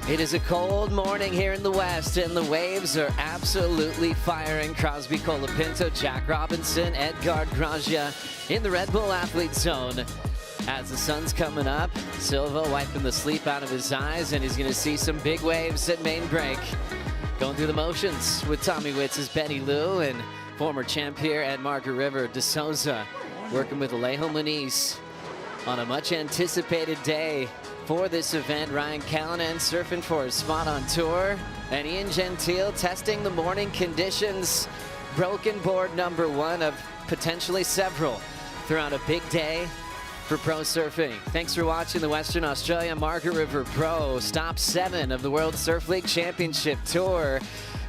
It is a cold morning here in the West, and the waves are absolutely firing. Crosby Colapinto, Jack Robinson, Edgard Granja in the Red Bull Athlete Zone. As the sun's coming up, Silva wiping the sleep out of his eyes, and he's going to see some big waves at main break. Going through the motions with Tommy Witz's Benny Lou and former champ here at Margaret River, De Souza, working with Alejo Muniz on a much anticipated day for this event. Ryan Callanan surfing for his spot on tour, and Ian Gentile testing the morning conditions. Broken board number one of potentially several throughout a big day for pro surfing. Thanks for watching the Western Australia Margaret River Pro Stop 7 of the World Surf League Championship Tour.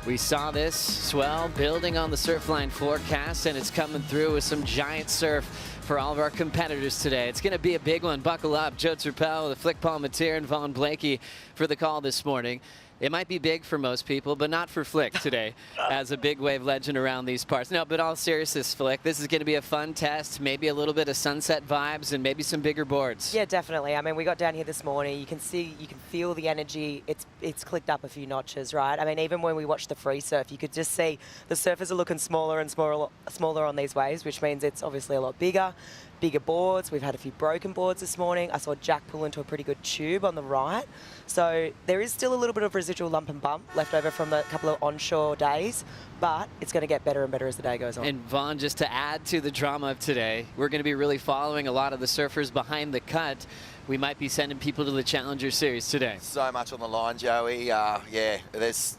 We saw this swell building on the Surfline forecast, and it's coming through with some giant surf for all of our competitors today. It's going to be a big one. Buckle up. Joe Turpel, the Flick Palmetier, and Vaughn Blakey for the call this morning. It might be big for most people, but not for Flick today as a big wave legend around these parts. No, but all seriousness, Flick, this is going to be a fun test, maybe a little bit of sunset vibes and maybe some bigger boards. Yeah, definitely. I mean, we got down here this morning. You can feel the energy. It's clicked up a few notches, right? I mean, even when we watched the free surf, you could just see the surfers are looking smaller and smaller on these waves, which means it's obviously a lot bigger boards. We've had a few broken boards this morning. I saw Jack pull into a pretty good tube on the right. So there is still a little bit of residual lump and bump left over from a couple of onshore days, but it's going to get better and better as the day goes on. And Vaughn, just to add to the drama of today, we're going to be really following a lot of the surfers behind the cut. We might be sending people to the Challenger Series today. So much on the line, Joey. Yeah, there's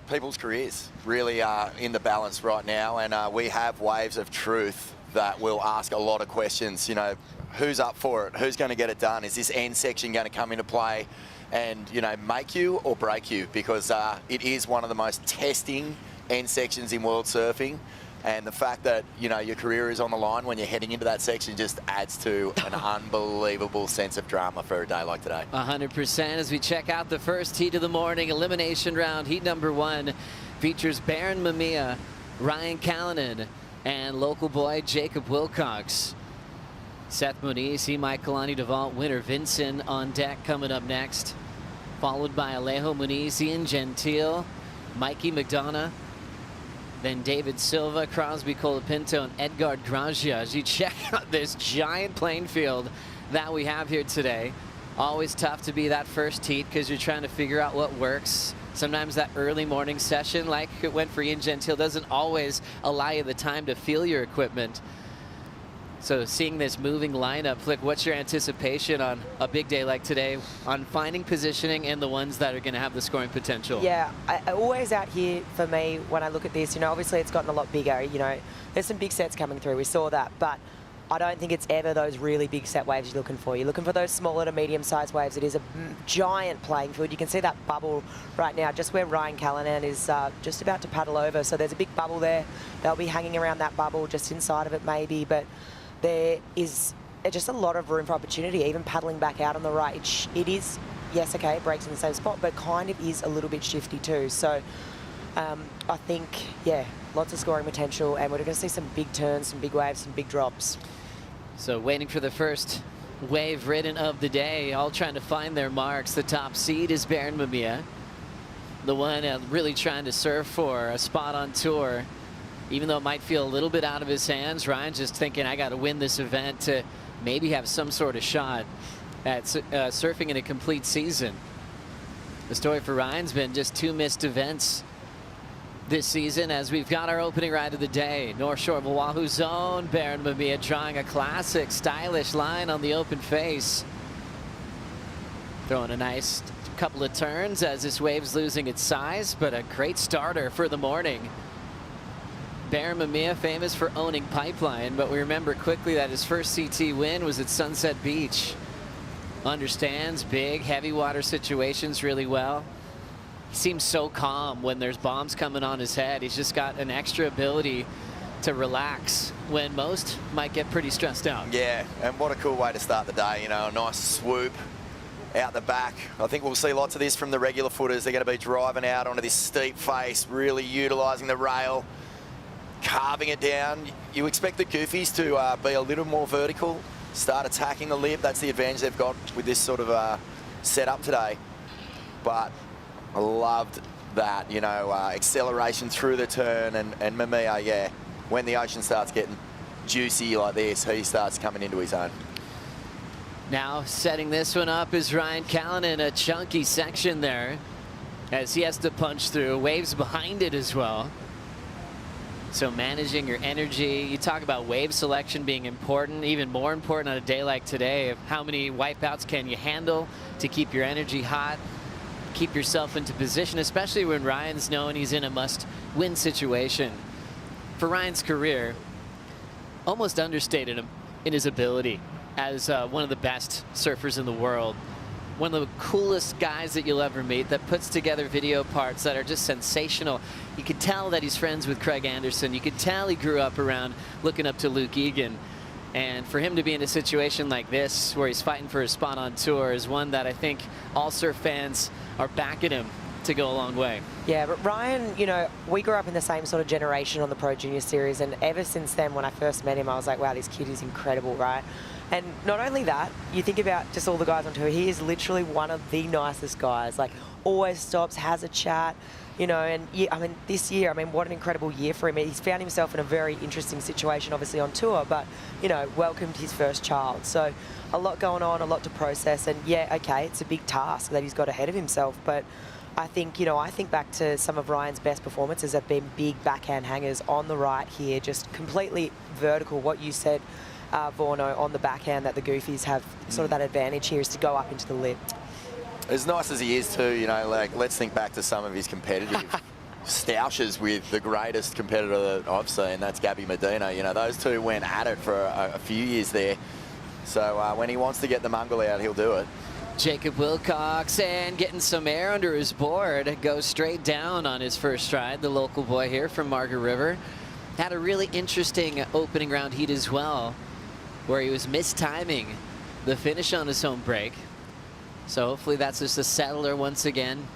people's careers really in the balance right now, and we have waves of truth that will ask a lot of questions. You know, who's up for it? Who's going to get it done? Is this end section going to come into play and, you know, make you or break you? Because it is one of the most testing end sections in world surfing. And the fact that, you know, your career is on the line when you're heading into that section just adds to an unbelievable sense of drama for a day like today. 100% as we check out the first heat of the morning. Elimination round. Heat number one features Baron Mamiya, Ryan Callanan, and local boy Jacob Wilcox. Seth Muniz, Michaelani DeVault, winner Vincent on deck coming up next. Followed by Alejo Muniz, Ian Gentile, Mikey McDonough, then David Silva, Crosby Colapinto, and Edgard Granja. As you check out this giant playing field that we have here today. Always tough to be that first heat because you're trying to figure out what works. Sometimes that early morning session, like it went for Ian Gentile, doesn't always allow you the time to feel your equipment. So seeing this moving lineup, Flick, what's your anticipation on a big day like today on finding positioning and the ones that are going to have the scoring potential? Yeah, always out here for me when I look at this, you know, obviously it's gotten a lot bigger. You know, there's some big sets coming through. We saw that, but I don't think it's ever those really big set waves you're looking for. You're looking for those smaller to medium-sized waves. It is a giant playing field. You can see that bubble right now, just where Ryan Callanan is just about to paddle over. So there's a big bubble there. They'll be hanging around that bubble, just inside of it maybe. But there is just a lot of room for opportunity, even paddling back out on the right. It is, yes, okay, it breaks in the same spot, but kind of is a little bit shifty too. So I think, yeah, lots of scoring potential, and we're going to see some big turns, some big waves, some big drops. So waiting for the first wave ridden of the day, all trying to find their marks. The top seed is Baron Mamiya, the one really trying to surf for a spot on tour. Even though it might feel a little bit out of his hands, Ryan's just thinking, I got to win this event to maybe have some sort of shot at surfing in a complete season. The story for Ryan's been just 2 missed events this season as we've got our opening ride of the day. North Shore of Oahu Zone, Baron Mamiya drawing a classic stylish line on the open face. Throwing a nice couple of turns as this wave's losing its size, but a great starter for the morning. Baron Mamiya famous for owning Pipeline, but we remember quickly that his first CT win was at Sunset Beach. Understands big, heavy water situations really well. he seems so calm when there's bombs coming on his head. He's just got an extra ability to relax when most might get pretty stressed out. Yeah, and what a cool way to start the day, you know, a nice swoop out the back. I think we'll see lots of this from the regular footers. They're going to be driving out onto this steep face, really utilising the rail, carving it down. You expect the goofies to be a little more vertical, start attacking the lip. That's the advantage they've got with this sort of setup today. But I loved that, you know, acceleration through the turn, and Mamiya, yeah, when the ocean starts getting juicy like this, he starts coming into his own. Now setting this one up is Ryan Callanan, a chunky section there as he has to punch through. Waves behind it as well. So managing your energy, you talk about wave selection being important, even more important on a day like today. How many wipeouts can you handle to keep your energy hot, keep yourself into position, especially when Ryan's knowing he's in a must-win situation. For Ryan's career, almost understated him in his ability as one of the best surfers in the world. One of the coolest guys that you'll ever meet, that puts together video parts that are just sensational. You could tell that he's friends with Craig Anderson. You could tell he grew up around looking up to Luke Egan. And for him to be in a situation like this, where he's fighting for his spot on tour, is one that I think all surf fans are backing him to go a long way. Yeah, but Ryan, you know, we grew up in the same sort of generation on the Pro Junior Series, and ever since then, when I first met him, I was like, wow, this kid is incredible, right? And not only that, you think about just all the guys on tour, he is literally one of the nicest guys, like always stops, has a chat, you know, and yeah, I mean, this year, I mean, what an incredible year for him. He's found himself in a very interesting situation, obviously on tour, but, you know, welcomed his first child. So a lot going on, a lot to process, and yeah, okay, it's a big task that he's got ahead of himself, but I think, you know, I think back to some of Ryan's best performances have been big backhand hangers on the right here, just completely vertical. What you said, Vorno, on the backhand, that the goofies have sort of that advantage here is to go up into the lip. As nice as he is too, you know, like, let's think back to some of his competitive stoushes with the greatest competitor that I've seen, that's Gabby Medina. You know, those two went at it for a few years there. So when he wants to get the mongrel out, he'll do it. Jacob Wilcox, and getting some air under his board, goes straight down on his first stride. The local boy here from Margaret River had a really interesting opening round heat as well, where he was mistiming the finish on his home break. So hopefully that's just a settler once again,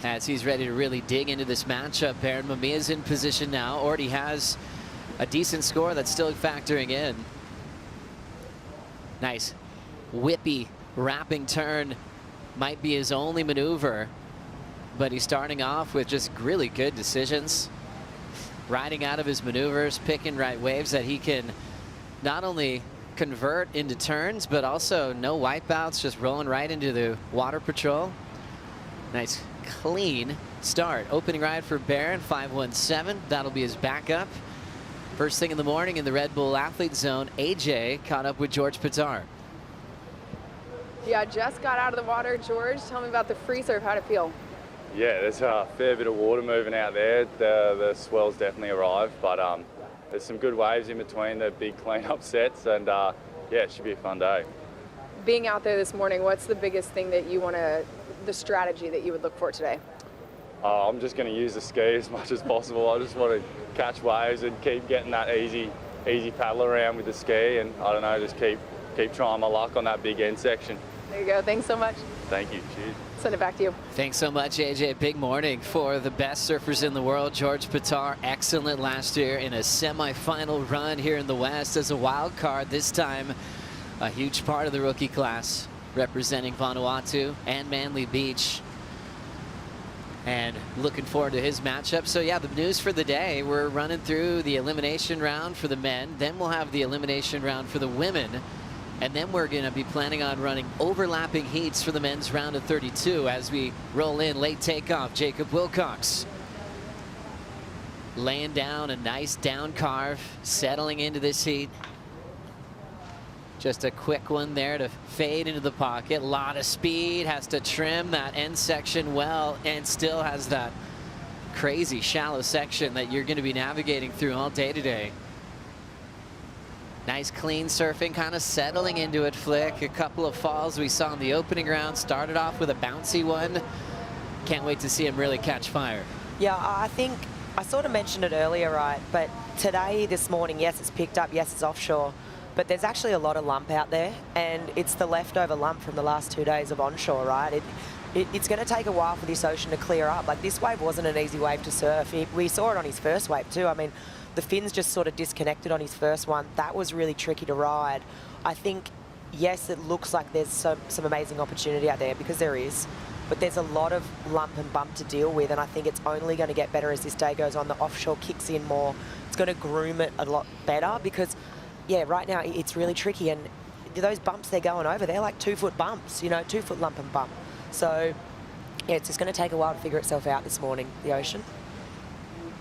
as he's ready to really dig into this matchup. Aaron Mamiya's in position now. Already has a decent score that's still factoring in. Nice whippy wrapping turn, might be his only maneuver, but he's starting off with just really good decisions, riding out of his maneuvers, picking right waves that he can not only convert into turns, but also no wipeouts, just rolling right into the water patrol. Nice clean start. Opening ride for Barron, 517. That'll be his backup. First thing in the morning in the Red Bull Athlete Zone, AJ caught up with George Pitar. Yeah, just got out of the water. George, tell me about the free surf. How'd it feel? Yeah, there's a fair bit of water moving out there. The swells definitely arrived, but there's some good waves in between the big clean-up sets, and yeah, it should be a fun day. Being out there this morning, what's the biggest thing that you want to, the strategy that you would look for today? I'm just going to use the ski as much as possible. I just want to catch waves and keep getting that easy paddle around with the ski, and I don't know, just keep trying my luck on that big end section. There you go. Thanks so much. Thank you. Cheers. Send it back to you. Thanks so much, AJ. Big morning for the best surfers in the world. George Pitar, excellent last year in a semi-final run here in the West as a wild card. This time, a huge part of the rookie class, representing Vanuatu and Manly Beach. And looking forward to his matchup. So yeah, the news for the day, we're running through the elimination round for the men. Then we'll have the elimination round for the women. And then we're going to be planning on running overlapping heats for the men's round of 32 as we roll in late takeoff. Jacob Wilcox laying down a nice down carve, settling into this heat. Just a quick one there to fade into the pocket. A lot of speed, has to trim that end section well, and still has that crazy shallow section that you're going to be navigating through all day today. Nice clean surfing, kind of settling into it, Flick. A couple of falls we saw in the opening round. Started off with a bouncy one, can't wait to see him really catch fire. Yeah, I think I sort of mentioned it earlier, right? But today, this morning, yes, it's picked up, yes, it's offshore, but there's actually a lot of lump out there, and it's the leftover lump from the last 2 days of onshore, right? It's going to take a while for this ocean to clear up. Like, this wave wasn't an easy wave to surf. We saw it on his first wave too. I mean, the fins just sort of disconnected on his first one. That was really tricky to ride. I think, yes, it looks like there's some amazing opportunity out there, because there is, but there's a lot of lump and bump to deal with, and I think it's only going to get better as this day goes on. The offshore kicks in more. It's going to groom it a lot better, because, yeah, right now it's really tricky, and those bumps they're going over, they're like 2 foot bumps, you know, 2 foot lump and bump. So, yeah, it's just going to take a while to figure itself out this morning, the ocean.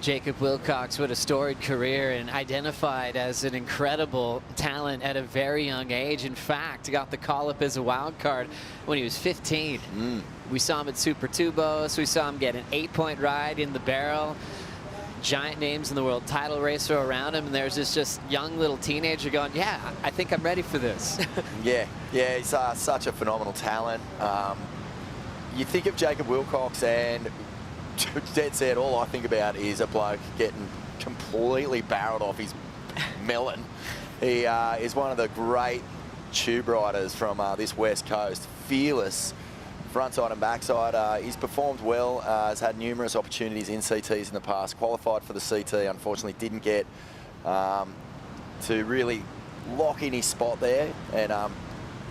Jacob Wilcox with a storied career and identified as an incredible talent at a very young age. In fact, got the call-up as a wild card when he was 15. We saw him at Super Tubos. We saw him get an 8-point ride in the barrel. Giant names in the world title race are around him, and there's this just young little teenager going, yeah, I think I'm ready for this. Yeah, he's such a phenomenal talent. You think of Jacob Wilcox, and dead set, all I think about is a bloke getting completely barreled off his melon. He is one of the great tube riders from this West Coast. Fearless, frontside and backside. He's performed well, has had numerous opportunities in CTs in the past, qualified for the CT, unfortunately didn't get to really lock in his spot there, and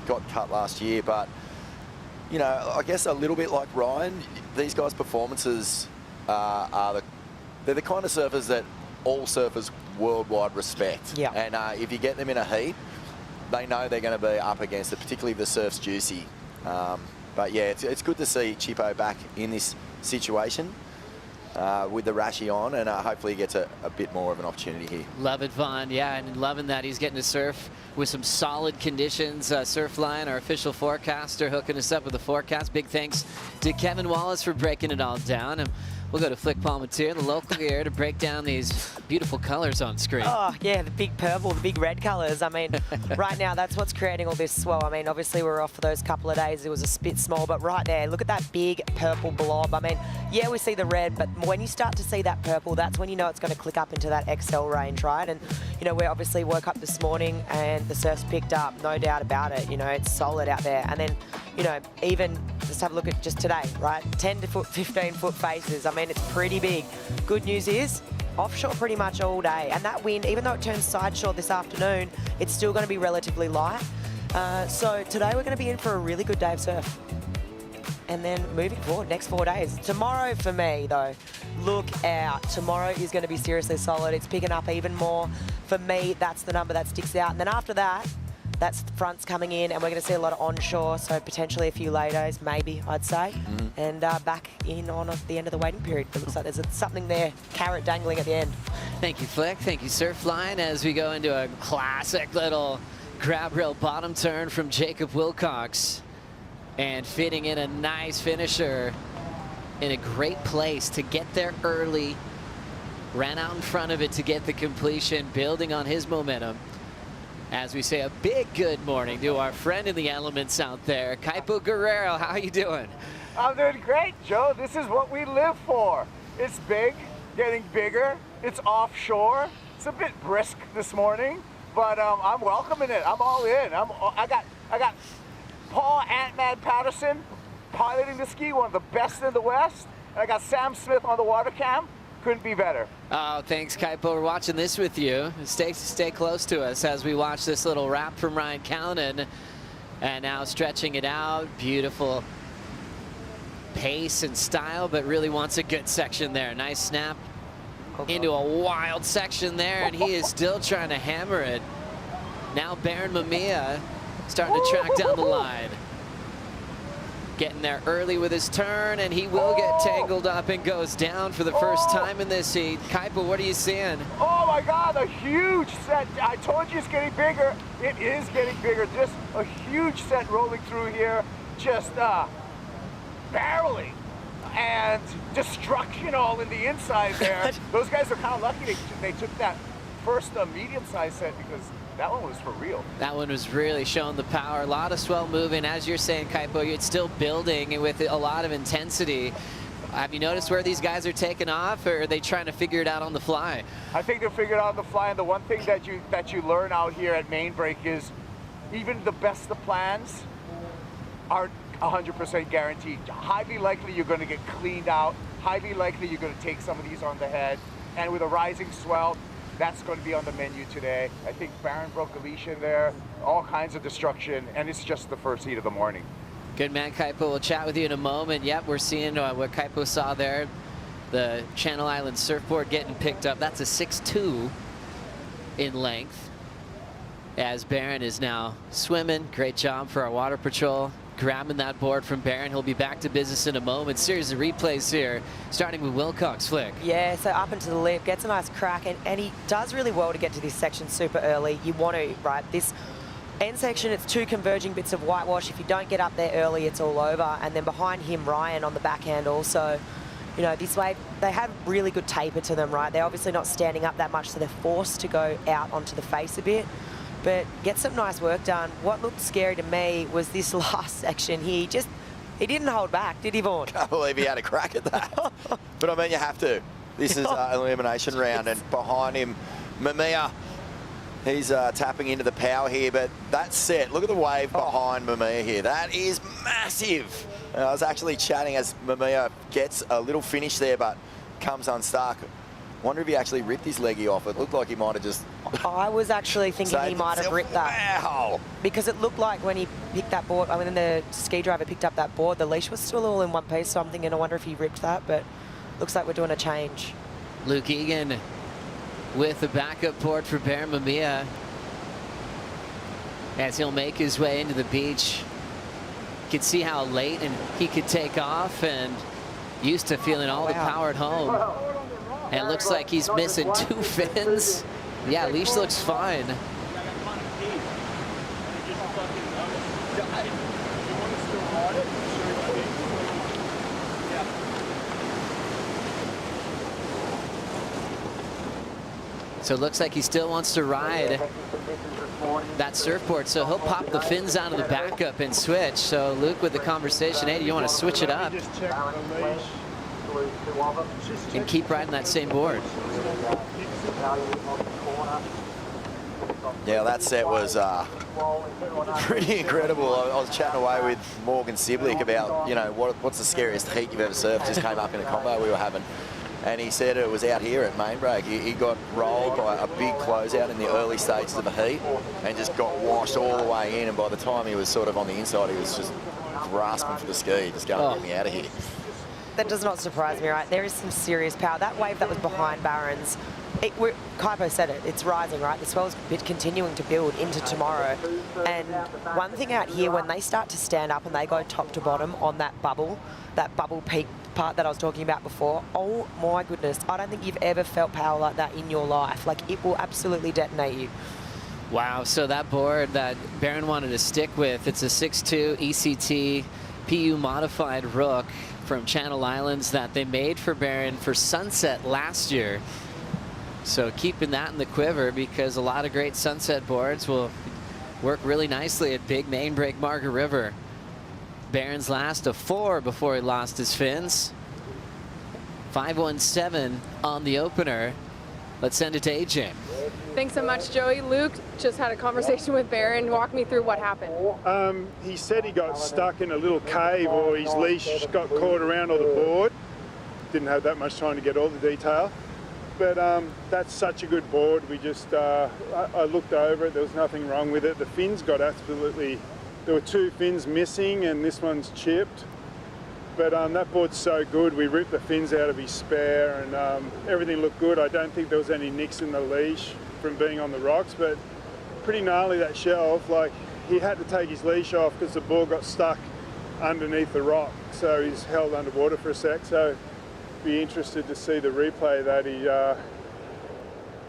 got cut last year. But you know, I guess a little bit like Ryan, these guys' performances they're the kind of surfers that all surfers worldwide respect. Yeah. And if you get them in a heat, they know they're going to be up against it, particularly if the surf's juicy. But yeah, it's good to see Chippo back in this situation with the Rashi on, and hopefully he gets a bit more of an opportunity here. Love it, Vaughn. Yeah, and loving that he's getting to surf with some solid conditions. Surfline, our official forecaster, hooking us up with the forecast. Big thanks to Kevin Wallace for breaking it all down. And we'll go to Flick Palmatier, the local here, to break down these beautiful colors on screen. Oh, yeah, the big purple, the big red colours. I mean, right now, that's what's creating all this swell. I mean, obviously, we're off for those couple of days. It was a bit small, but right there, look at that big purple blob. I mean, yeah, we see the red, but when you start to see that purple, that's when you know it's going to click up into that XL range, right? And, you know, we obviously woke up this morning and the surf's picked up, no doubt about it. You know, it's solid out there. And then, you know, even just have a look at just today, right? 10 to 15 foot faces. I mean, it's pretty big. Good news is, offshore pretty much all day, and that wind, even though it turns side shore this afternoon, it's still going to be relatively light. So today we're going to be in for a really good day of surf. And then moving forward, next 4 days. Tomorrow for me, though, look out. Tomorrow is going to be seriously solid. It's picking up even more. For me, that's the number that sticks out. And then after that, that's the fronts coming in, and we're going to see a lot of onshore, so potentially a few late days, maybe, I'd say. And back in on at the end of the waiting period. It looks like there's something there, carrot dangling at the end. Thank you, Flick. Thank you, Surfline, as we go into a classic little grab rail bottom turn from Jacob Wilcox, and fitting in a nice finisher in a great place to get there early. Ran out in front of it to get the completion, building on his momentum. As we say a big good morning to our friend in the elements out there, Kaipo Guerrero. How are you doing? I'm doing great, Joe. This is what we live for. It's big, getting bigger. It's offshore. It's a bit brisk this morning, but I'm welcoming it. I'm all in. I got Paul Ant-Man Patterson piloting the ski, one of the best in the West. And I got Sam Smith on the water cam. Couldn't be better. Oh, thanks, Kaipo. We're watching this with you. Stay close to us as we watch this little wrap from Ryan Callinan. And now stretching it out. Beautiful pace and style, but really wants a good section there. Nice snap into a wild section there, and he is still trying to hammer it. Now Baron Mamiya starting to track down the line. Getting there early with his turn, and he will get tangled up and goes down for the first time in this heat. Kaipo, what are you seeing? Oh my God, a huge set. I told you it's getting bigger. It is getting bigger. Just a huge set rolling through here. Just barreling. And destruction all in the inside there. Those guys are kind of lucky they took that first medium-sized set, because that one was for real. That one was really showing the power. A lot of swell moving. As you're saying, Kaipo, it's still building with a lot of intensity. Have you noticed where these guys are taking off, or are they trying to figure it out on the fly? I think they're figured out on the fly, and the one thing that you learn out here at Main Break is even the best of plans aren't 100% guaranteed. Highly likely you're going to get cleaned out. Highly likely you're going to take some of these on the head. And with a rising swell, that's going to be on the menu today. I think Barron broke the leash in there, all kinds of destruction, and it's just the first heat of the morning. Good man, Kaipo. We'll chat with you in a moment. Yep, we're seeing what Kaipo saw there. The Channel Island surfboard getting picked up. That's a 6'2" in length. As Barron is now swimming. Great job for our water patrol. Grabbing that board from Barron. He'll be back to business in a moment. Series of replays here, starting with Wilcox. Flick. Yeah, so up into the lip, gets a nice crack, and he does really well to get to this section super early. You want to, right? This end section, it's two converging bits of whitewash. If you don't get up there early, it's all over. And then behind him, Ryan on the backhand also. You know, this wave, they have really good taper to them, right? They're obviously not standing up that much, so they're forced to go out onto the face a bit. But get some nice work done. What looked scary to me was this last section here. He didn't hold back, did he, Vaughn? Can't believe he had a crack at that. But I mean, you have to. This is an elimination round, and behind him, Mamiya. He's tapping into the power here, but that's set. Look at the wave behind Mamiya here. That is massive. I was actually chatting as Mamiya gets a little finish there, but comes unstuck. Wonder if he actually ripped his leggy off. It looked like he might have just... I was actually thinking he might have ripped that. Wow. Because it looked like when he picked that board, I mean, the ski driver picked up that board, the leash was still all in one piece, so I'm thinking, I wonder if he ripped that, but looks like we're doing a change. Luke Egan with the backup board for Barron Mamiya as he'll make his way into the beach. You can see how late and he could take off, and used to feeling all the power at home. And it looks like he's missing 2 fins. Yeah, leash looks fine. So it looks like he still wants to ride that surfboard. So he'll pop the fins out of the backup and switch. So Luke with the conversation, hey, do you want to switch it up and keep riding that same board? Yeah, that set was pretty incredible. I was chatting away with Morgan Siblick about, you know, what's the scariest heat you've ever surfed. Just came up in a combo we were having. And he said it was out here at Main Break. He got rolled by a big closeout in the early stages of the heat and just got washed all the way in. And by the time he was sort of on the inside, he was just grasping for the ski, just going, get me out of here. That does not surprise me, right? There is some serious power. That wave that was behind Barron's, Kaipo said it, it's rising, right? The swell's continuing to build into tomorrow. And one thing out here, when they start to stand up and they go top to bottom on that bubble peak part that I was talking about before, oh my goodness, I don't think you've ever felt power like that in your life. Like, it will absolutely detonate you. Wow, so that board that Barron wanted to stick with, it's a 6'2" ECT PU modified Rook from Channel Islands that they made for Barron for Sunset last year. So keeping that in the quiver, because a lot of great Sunset boards will work really nicely at Big Main Break Margaret River. Barron's last a 4 before he lost his fins. 5.17 on the opener. Let's send it to AJ. Thanks so much, Joey. Luke just had a conversation with Barron. Walk me through what happened. He said he got stuck in a little cave, or his leash got caught around on the board. Didn't have that much time to get all the detail. But that's such a good board. We just, I looked over it, there was nothing wrong with it. The fins got absolutely, there were 2 fins missing and this one's chipped. But that board's so good, we ripped the fins out of his spare and everything looked good. I don't think there was any nicks in the leash from being on the rocks, but pretty gnarly that shelf. Like, he had to take his leash off because the board got stuck underneath the rock. So he's held underwater for a sec. So be interested to see the replay of that. He,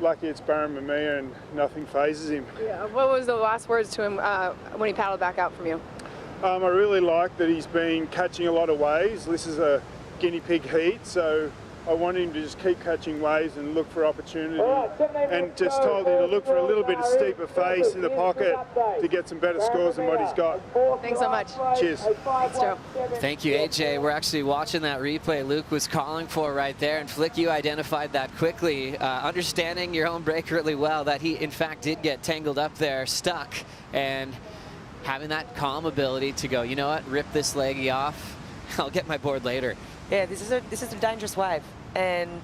lucky it's Barron Mamiya and nothing phases him. Yeah. What was the last words to him when he paddled back out from you? I really like that he's been catching a lot of waves. This is a guinea pig heat, so I wanted him to just keep catching waves and look for opportunity, and just told him to look for a little bit of steeper face in the pocket to get some better scores than what he's got. Thanks so much. Cheers. Thanks, Joe. Thank you, AJ. We're actually watching that replay Luke was calling for right there, and Flick, you identified that quickly, understanding your own break really well, that he in fact did get tangled up there, stuck, and having that calm ability to go, you know what, rip this leggy off, I'll get my board later. Yeah, this is a dangerous wave, and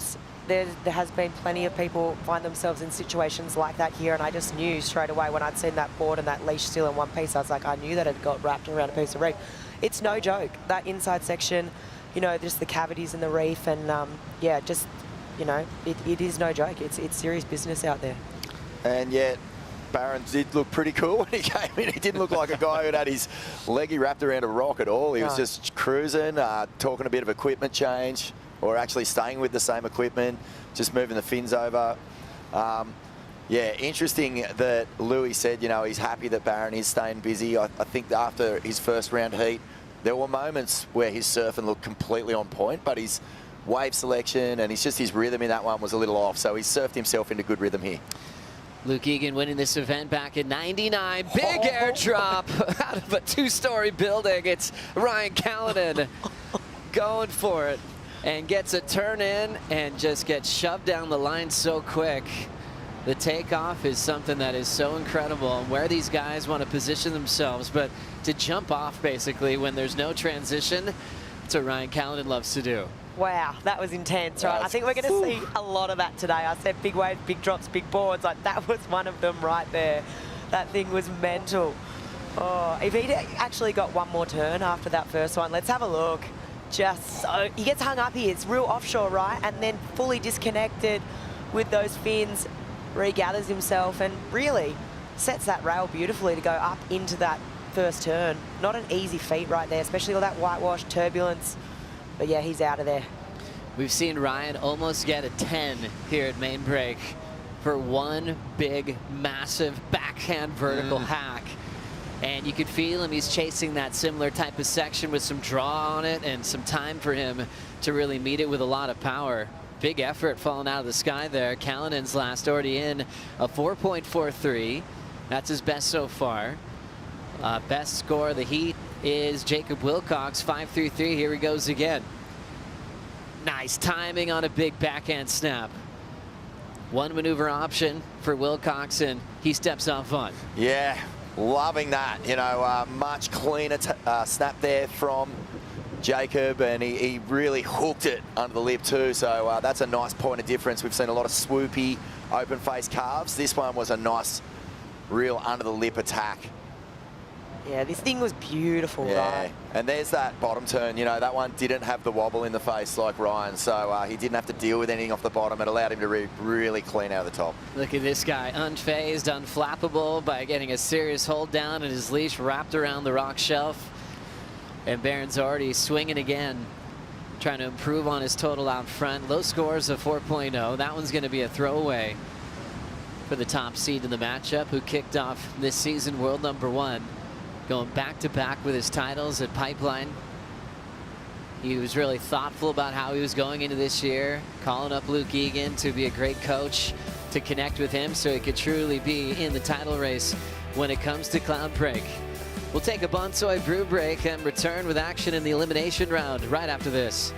there has been plenty of people find themselves in situations like that here, and I just knew straight away when I'd seen that board and that leash still in one piece, I was like, I knew that it got wrapped around a piece of reef. It's no joke, that inside section, you know, just the cavities in the reef, and yeah, just, you know, it is no joke. It's serious business out there. And yet, Barron did look pretty cool when he came in. He didn't look like a guy who'd had his leggy wrapped around a rock at all. He was just cruising, talking a bit of equipment change, or actually staying with the same equipment, just moving the fins over. Yeah, interesting that Louis said, you know, he's happy that Barron is staying busy. I think after his first round heat, there were moments where his surfing looked completely on point, but his wave selection and his rhythm in that one was a little off. So he's surfed himself into good rhythm here. Luke Egan winning this event back in '99. Big airdrop out of a two-story building. It's Ryan Callanan going for it and gets a turn in and just gets shoved down the line so quick. The takeoff is something that is so incredible, and where these guys want to position themselves, but to jump off basically when there's no transition, that's what Ryan Callanan loves to do. Wow, that was intense, right? I think we're going to see a lot of that today. I said big waves, big drops, big boards. Like, that was one of them right there. That thing was mental. Oh, if he'd actually got one more turn after that first one, let's have a look. Just so, he gets hung up here. It's real offshore, right? And then fully disconnected with those fins, regathers himself and really sets that rail beautifully to go up into that first turn. Not an easy feat right there, especially all that whitewash turbulence. But yeah, he's out of there. We've seen Ryan almost get a 10 here at main break for one big, massive backhand vertical hack. And you could feel him, he's chasing that similar type of section with some draw on it and some time for him to really meet it with a lot of power. Big effort falling out of the sky there. Callanan's last already in a 4.43. That's his best so far. Best score of the heat is Jacob Wilcox, 5.33. Here he goes again. Nice timing on a big backhand snap. One maneuver option for Wilcox, and he steps off on. Yeah, loving that. You know, much cleaner snap there from Jacob, and he really hooked it under the lip too. So that's a nice point of difference. We've seen a lot of swoopy open face carves. This one was a nice, real under the lip attack. Yeah, this thing was beautiful, yeah. right? And there's that bottom turn. You know, that one didn't have the wobble in the face like Ryan, so he didn't have to deal with anything off the bottom. It allowed him to really clean out of the top. Look at this guy, unfazed, unflappable by getting a serious hold down and his leash wrapped around the rock shelf. And Barron's already swinging again, trying to improve on his total out front. Low scores of 4.0. That one's going to be a throwaway for the top seed in the matchup, who kicked off this season world #1. Going back-to-back with his titles at Pipeline. He was really thoughtful about how he was going into this year, calling up Luke Egan to be a great coach, to connect with him so he could truly be in the title race when it comes to Cloud Break. We'll take a Bonsoy brew break and return with action in the elimination round right after this.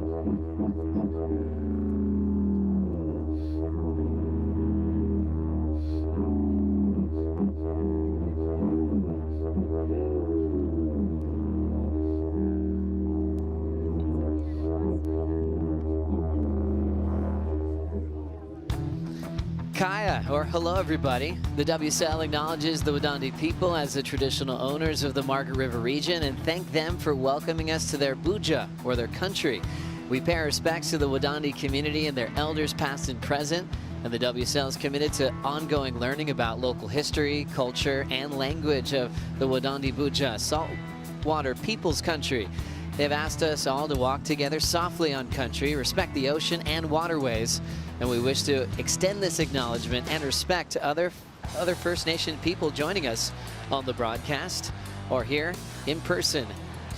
Kaya, or hello everybody. The WSL acknowledges the Wadandi people as the traditional owners of the Margaret River region and thank them for welcoming us to their buja, or their country. We pay our respects to the Wadandi community and their elders past and present, and the WSL is committed to ongoing learning about local history, culture, and language of the Wadandi Buja, saltwater people's country. They've asked us all to walk together softly on country, respect the ocean and waterways, and we wish to extend this acknowledgement and respect to other First Nation people joining us on the broadcast or here in person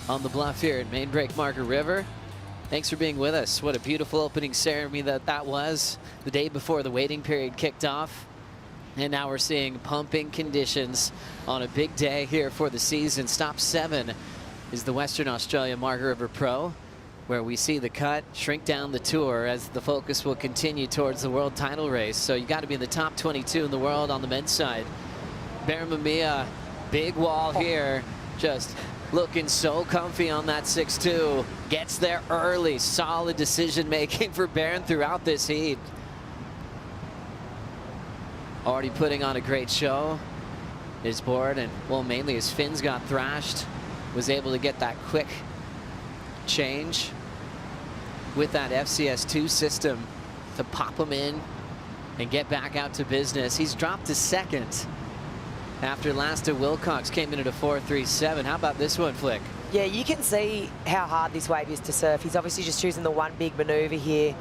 on the bluff here at Main Break Margaret River. Thanks for being with us. What a beautiful opening ceremony that was the day before the waiting period kicked off. And now we're seeing pumping conditions on a big day here for the season. Stop 7 is the Western Australia Margaret River Pro, where we see the cut shrink down the tour as the focus will continue towards the world title race. So you got to be in the top 22 in the world on the men's side. Baron, big wall here, just looking so comfy on that 6-2. Gets there early, solid decision making for Baron throughout this heat. Already putting on a great show. His board and, well, mainly his fins got thrashed. Was able to get that quick change with that FCS2 system to pop him in and get back out to business. He's dropped to second after Lasta Wilcox came in at a 4.37. How about this one, Flick? Yeah, you can see how hard this wave is to surf. He's obviously just choosing the one big maneuver here.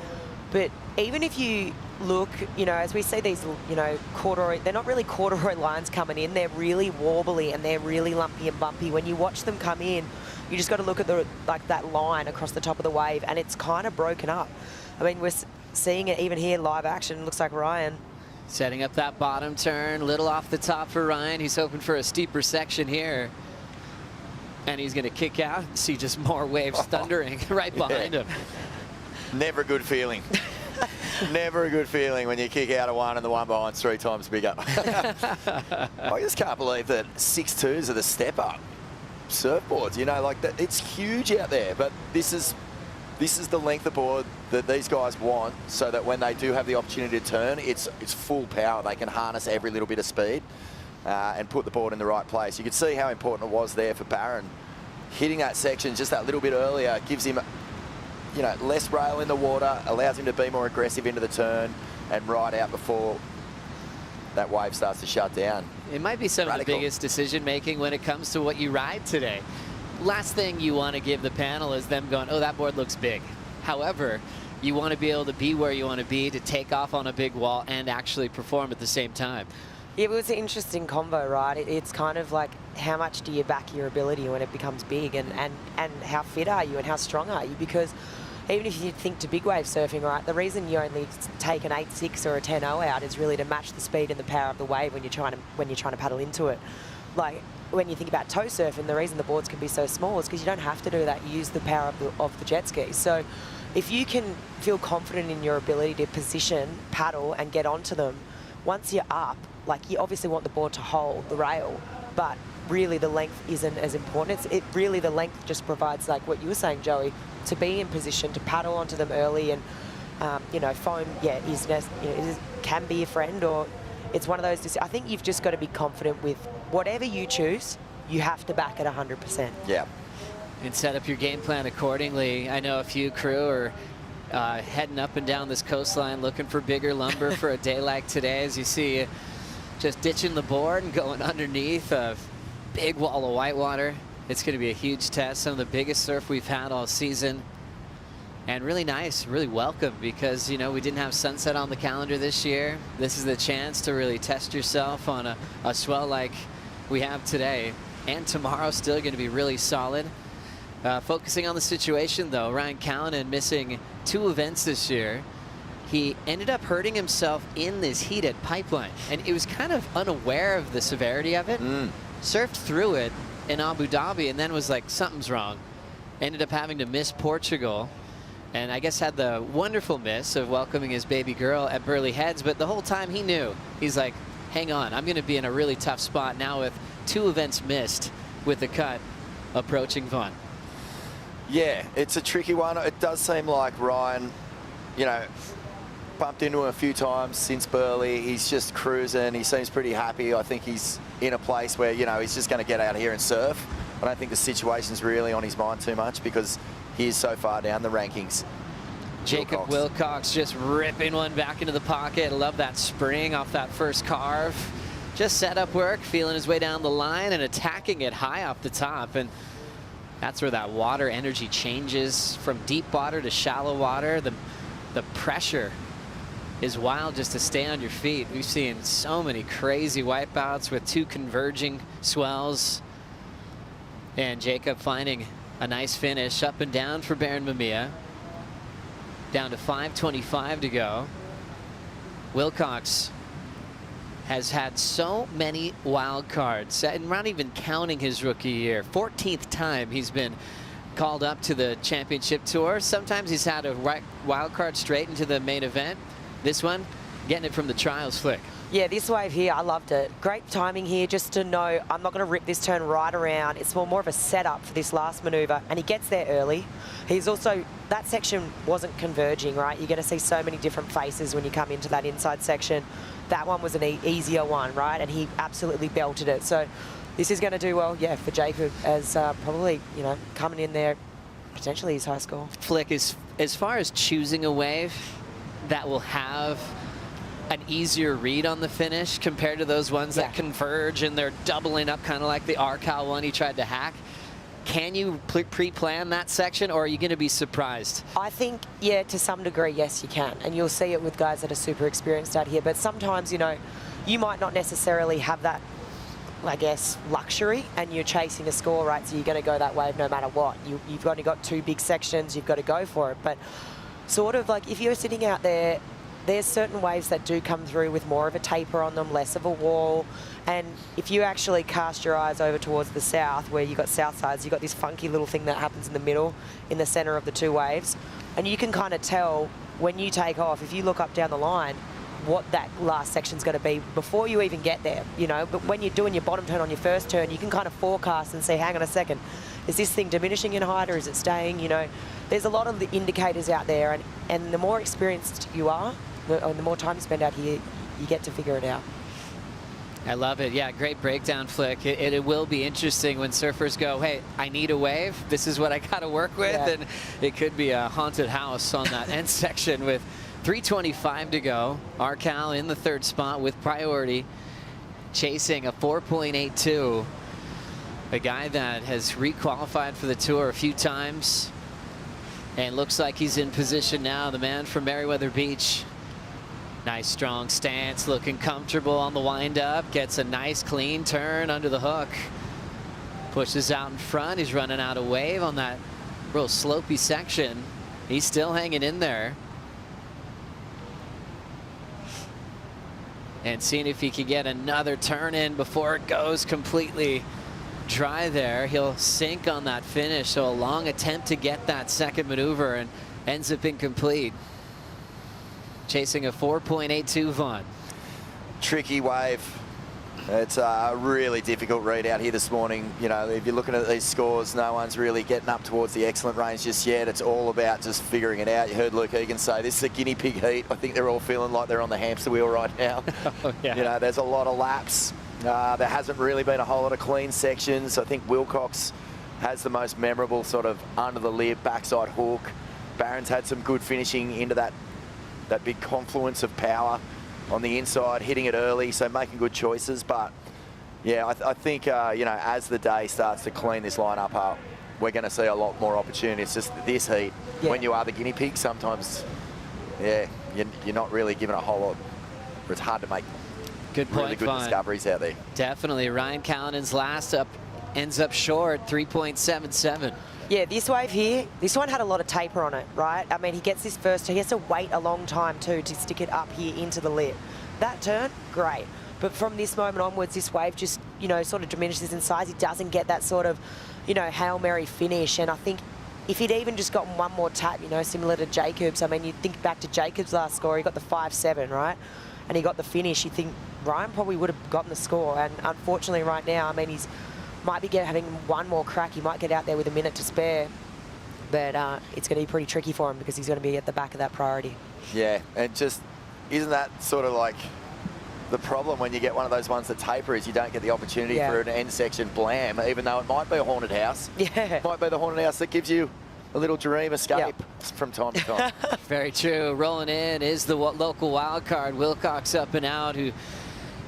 But even if you look, you know, as we see these, you know, corduroy, they're not really corduroy lines coming in. They're really warbly and they're really lumpy and bumpy. When you watch them come in, you just got to look at the, like, that line across the top of the wave, and it's kind of broken up. I mean, we're seeing it even here live action. Looks like Ryan setting up that bottom turn, little off the top for Ryan. He's hoping for a steeper section here. And he's going to kick out and see just more waves thundering right behind him. Never a good feeling. Never a good feeling when you kick out of one and the one behind's 3 times bigger. I just can't believe that 6.2s are the step up surfboards. You know, like that, it's huge out there. But this is the length of board that these guys want, so that when they do have the opportunity to turn, it's full power. They can harness every little bit of speed and put the board in the right place. You could see how important it was there for Barron. Hitting that section just that little bit earlier gives him, you know, less rail in the water, allows him to be more aggressive into the turn and ride out before that wave starts to shut down. It might be some of the biggest decision making when it comes to what you ride today. Last thing you want to give the panel is them going, oh, that board looks big. However, you want to be able to be where you want to be, to take off on a big wall and actually perform at the same time. It was an interesting combo, right? It's kind of like, how much do you back your ability when it becomes big, and how fit are you and how strong are you? Because even if you think to big wave surfing, right, the reason you only take an 8.6 or a 10.0 out is really to match the speed and the power of the wave when you're trying to paddle into it. Like, when you think about tow surfing, the reason the boards can be so small is because you don't have to do that. You use the power of the jet ski. So if you can feel confident in your ability to position, paddle, and get onto them, once you're up, like, you obviously want the board to hold the rail, but really the length isn't as important. Really the length just provides, like what you were saying, Joey, to be in position, to paddle onto them early, and you know, foam, yeah, can be a friend, or it's one of those. I think you've just got to be confident with whatever you choose. You have to back it 100%. Yeah. And set up your game plan accordingly. I know a few crew are heading up and down this coastline looking for bigger lumber for a day like today, as you see just ditching the board and going underneath a big wall of whitewater. It's going to be a huge test, some of the biggest surf we've had all season, and really nice, really welcome, because, you know, we didn't have sunset on the calendar this year. This is the chance to really test yourself on a swell like we have today, and tomorrow still going to be really solid. Focusing on the situation, though, Ryan Callanan missing 2 events this year. He ended up hurting himself in this heat at Pipeline, and he was kind of unaware of the severity of it. Surfed through it in Abu Dhabi and then was like, something's wrong. Ended up having to miss Portugal. And I guess had the wonderful miss of welcoming his baby girl at Burley Heads, but the whole time he knew. He's like, hang on, I'm going to be in a really tough spot now with 2 events missed with the cut approaching Vaughan. Yeah, it's a tricky one. It does seem like Ryan, you know, bumped into him a few times since Burley. He's just cruising. He seems pretty happy. I think he's in a place where, you know, he's just going to get out here and surf. I don't think the situation's really on his mind too much because he is so far down the rankings. Jacob Wilcox just ripping one back into the pocket. Love that spring off that first carve. Just set up work, feeling his way down the line and attacking it high off the top. And that's where that water energy changes from deep water to shallow water. The pressure is wild just to stay on your feet. We've seen so many crazy wipeouts with 2 converging swells. And Jacob finding a nice finish up and down for Baron Mamiya. Down to 5:25 to go. Wilcox has had so many wild cards, and not even counting his rookie year. 14th time he's been called up to the championship tour. Sometimes he's had a wild card straight into the main event. This one, getting it from the trials flick. Yeah, this wave here, I loved it. Great timing here just to know I'm not going to rip this turn right around. It's more of a setup for this last manoeuvre, and he gets there early. He's also, that section wasn't converging, right? You're going to see so many different faces when you come into that inside section. That one was an easier one, right? And he absolutely belted it. So this is going to do well, yeah, for Jacob as probably, you know, coming in there, potentially his high score. Flick, is as far as choosing a wave that will have an easier read on the finish compared to those ones that converge and they're doubling up, kind of like the RCal one he tried to hack. Can you pre-plan that section, or are you going to be surprised? I think, yeah, to some degree, yes, you can. And you'll see it with guys that are super experienced out here. But sometimes, you know, you might not necessarily have that, I guess, luxury, and you're chasing a score, right? So you're going to go that wave no matter what. You've only got 2 big sections. You've got to go for it. But sort of like if you're sitting out there, there's certain waves that do come through with more of a taper on them, less of a wall. And if you actually cast your eyes over towards the south, where you've got south sides, you've got this funky little thing that happens in the middle, in the center of the 2 waves. And you can kind of tell when you take off, if you look up down the line, what that last section's going to be before you even get there, you know. But when you're doing your bottom turn on your first turn, you can kind of forecast and say, hang on a second, is this thing diminishing in height or is it staying? You know, there's a lot of the indicators out there, and the more experienced you are, the more time you spend out here, you get to figure it out. I love it. Yeah, great breakdown, Flick. It will be interesting when surfers go, hey, I need a wave. This is what I got to work with. Yeah. And it could be a haunted house on that end section with 3:25 to go. RCal in the 3rd spot with priority, chasing a 4.82. A guy that has requalified for the tour a few times and looks like he's in position now. The man from Meriwether Beach. Nice strong stance, looking comfortable on the wind up, gets a nice clean turn under the hook. Pushes out in front, he's running out of wave on that real slopey section. He's still hanging in there. And seeing if he can get another turn in before it goes completely dry there. He'll sink on that finish, so a long attempt to get that second maneuver and ends up incomplete. Chasing a 4.82 Vaughan. Tricky wave. It's a really difficult read out here this morning. You know, if you're looking at these scores, no one's really getting up towards the excellent range just yet. It's all about just figuring it out. You heard Luke Egan say this is a guinea pig heat. I think they're all feeling like they're on the hamster wheel right now. Oh, yeah. You know, there's a lot of laps. There hasn't really been a whole lot of clean sections. I think Wilcox has the most memorable sort of under the lip backside hook. Barron's had some good finishing into that big confluence of power on the inside, hitting it early, so making good choices. But yeah, I think, you know, as the day starts to clean this lineup up, we're going to see a lot more opportunity. It's just this heat, when you are the guinea pig, sometimes, yeah, you're not really given a whole lot. It's hard to make really good discoveries out there. Definitely. Ryan Callanan's last up ends up short, 3.77. Yeah, this wave here, this one had a lot of taper on it, right? I mean, he gets his first turn. He has to wait a long time, too, to stick it up here into the lip. That turn, great. But from this moment onwards, this wave just, you know, sort of diminishes in size. He doesn't get that sort of, you know, Hail Mary finish. And I think if he'd even just gotten one more tap, you know, similar to Jacobs. I mean, you think back to Jacobs' last score, he got the 5-7, right? And he got the finish. You think Ryan probably would have gotten the score. And unfortunately right now, I mean, he's might be having one more crack. He might get out there with a minute to spare. But it's going to be pretty tricky for him because he's going to be at the back of that priority. Yeah, and just, isn't that sort of like the problem when you get one of those ones that taper is you don't get the opportunity for an end section blam, even though it might be a haunted house. Yeah. It might be the haunted house that gives you a little dream escape from time to time. Very true. Rolling in is the local wild card, Wilcox up and out, who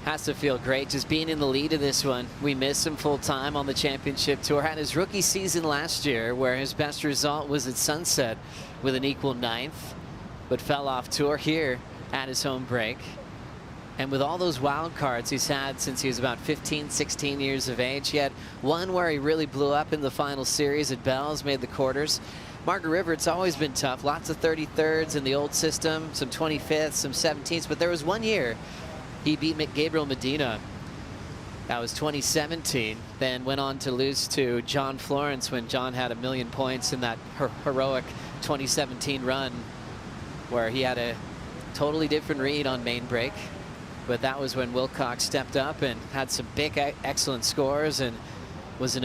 has to feel great just being in the lead of this one. We miss him full time on the championship tour. Had his rookie season last year where his best result was at Sunset with an equal 9th, but fell off tour here at his home break. And with all those wild cards he's had since he was about 15, 16 years of age, he had one where he really blew up in the final series at Bell's, made the quarters. Margaret River, it's always been tough. Lots of 33rds in the old system, some 25ths, some 17ths, but there was one year he beat Gabriel Medina. That was 2017, then went on to lose to John Florence when John had 1 million points in that heroic 2017 run where he had a totally different read on main break. But that was when Wilcox stepped up and had some big, excellent scores and was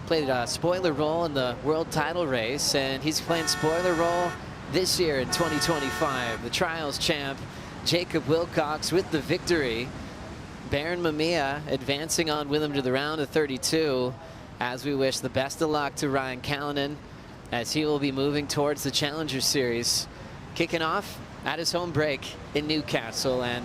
played a spoiler role in the world title race. And he's playing spoiler role this year in 2025. The Trials champ, Jacob Wilcox, with the victory. Baron Mamiya advancing on with him to the round of 32. As we wish the best of luck to Ryan Callanan as he will be moving towards the Challenger Series. Kicking off at his home break in Newcastle, and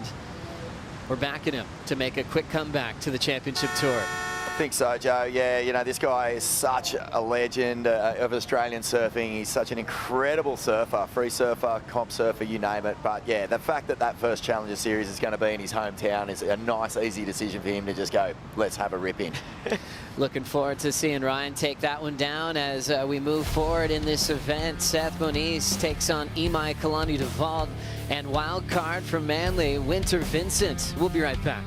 we're backing him to make a quick comeback to the championship tour. I think so, Joe. Yeah, you know, this guy is such a legend of Australian surfing. He's such an incredible surfer, free surfer, comp surfer, you name it. But yeah, the fact that that first Challenger Series is going to be in his hometown is a nice, easy decision for him to just go, let's have a rip in. Looking forward to seeing Ryan take that one down as we move forward in this event. Seth Moniz takes on Imai Kalani Devald, and wild card from Manly, Winter Vincent. We'll be right back.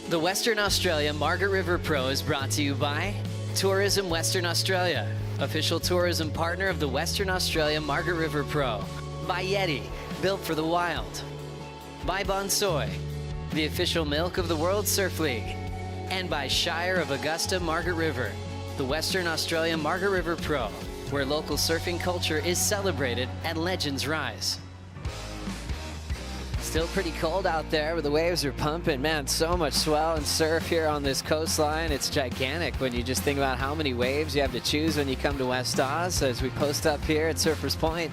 The Western Australia Margaret River Pro is brought to you by Tourism Western Australia, official tourism partner of the Western Australia Margaret River Pro. By Yeti, built for the wild. By Bonsoy, the official milk of the World Surf League. And by Shire of Augusta Margaret River, the Western Australia Margaret River Pro, where local surfing culture is celebrated and legends rise. Still pretty cold out there, but the waves are pumping. Man, so much swell and surf here on this coastline. It's gigantic when you just think about how many waves you have to choose when you come to West Oz. As we post up here at Surfers Point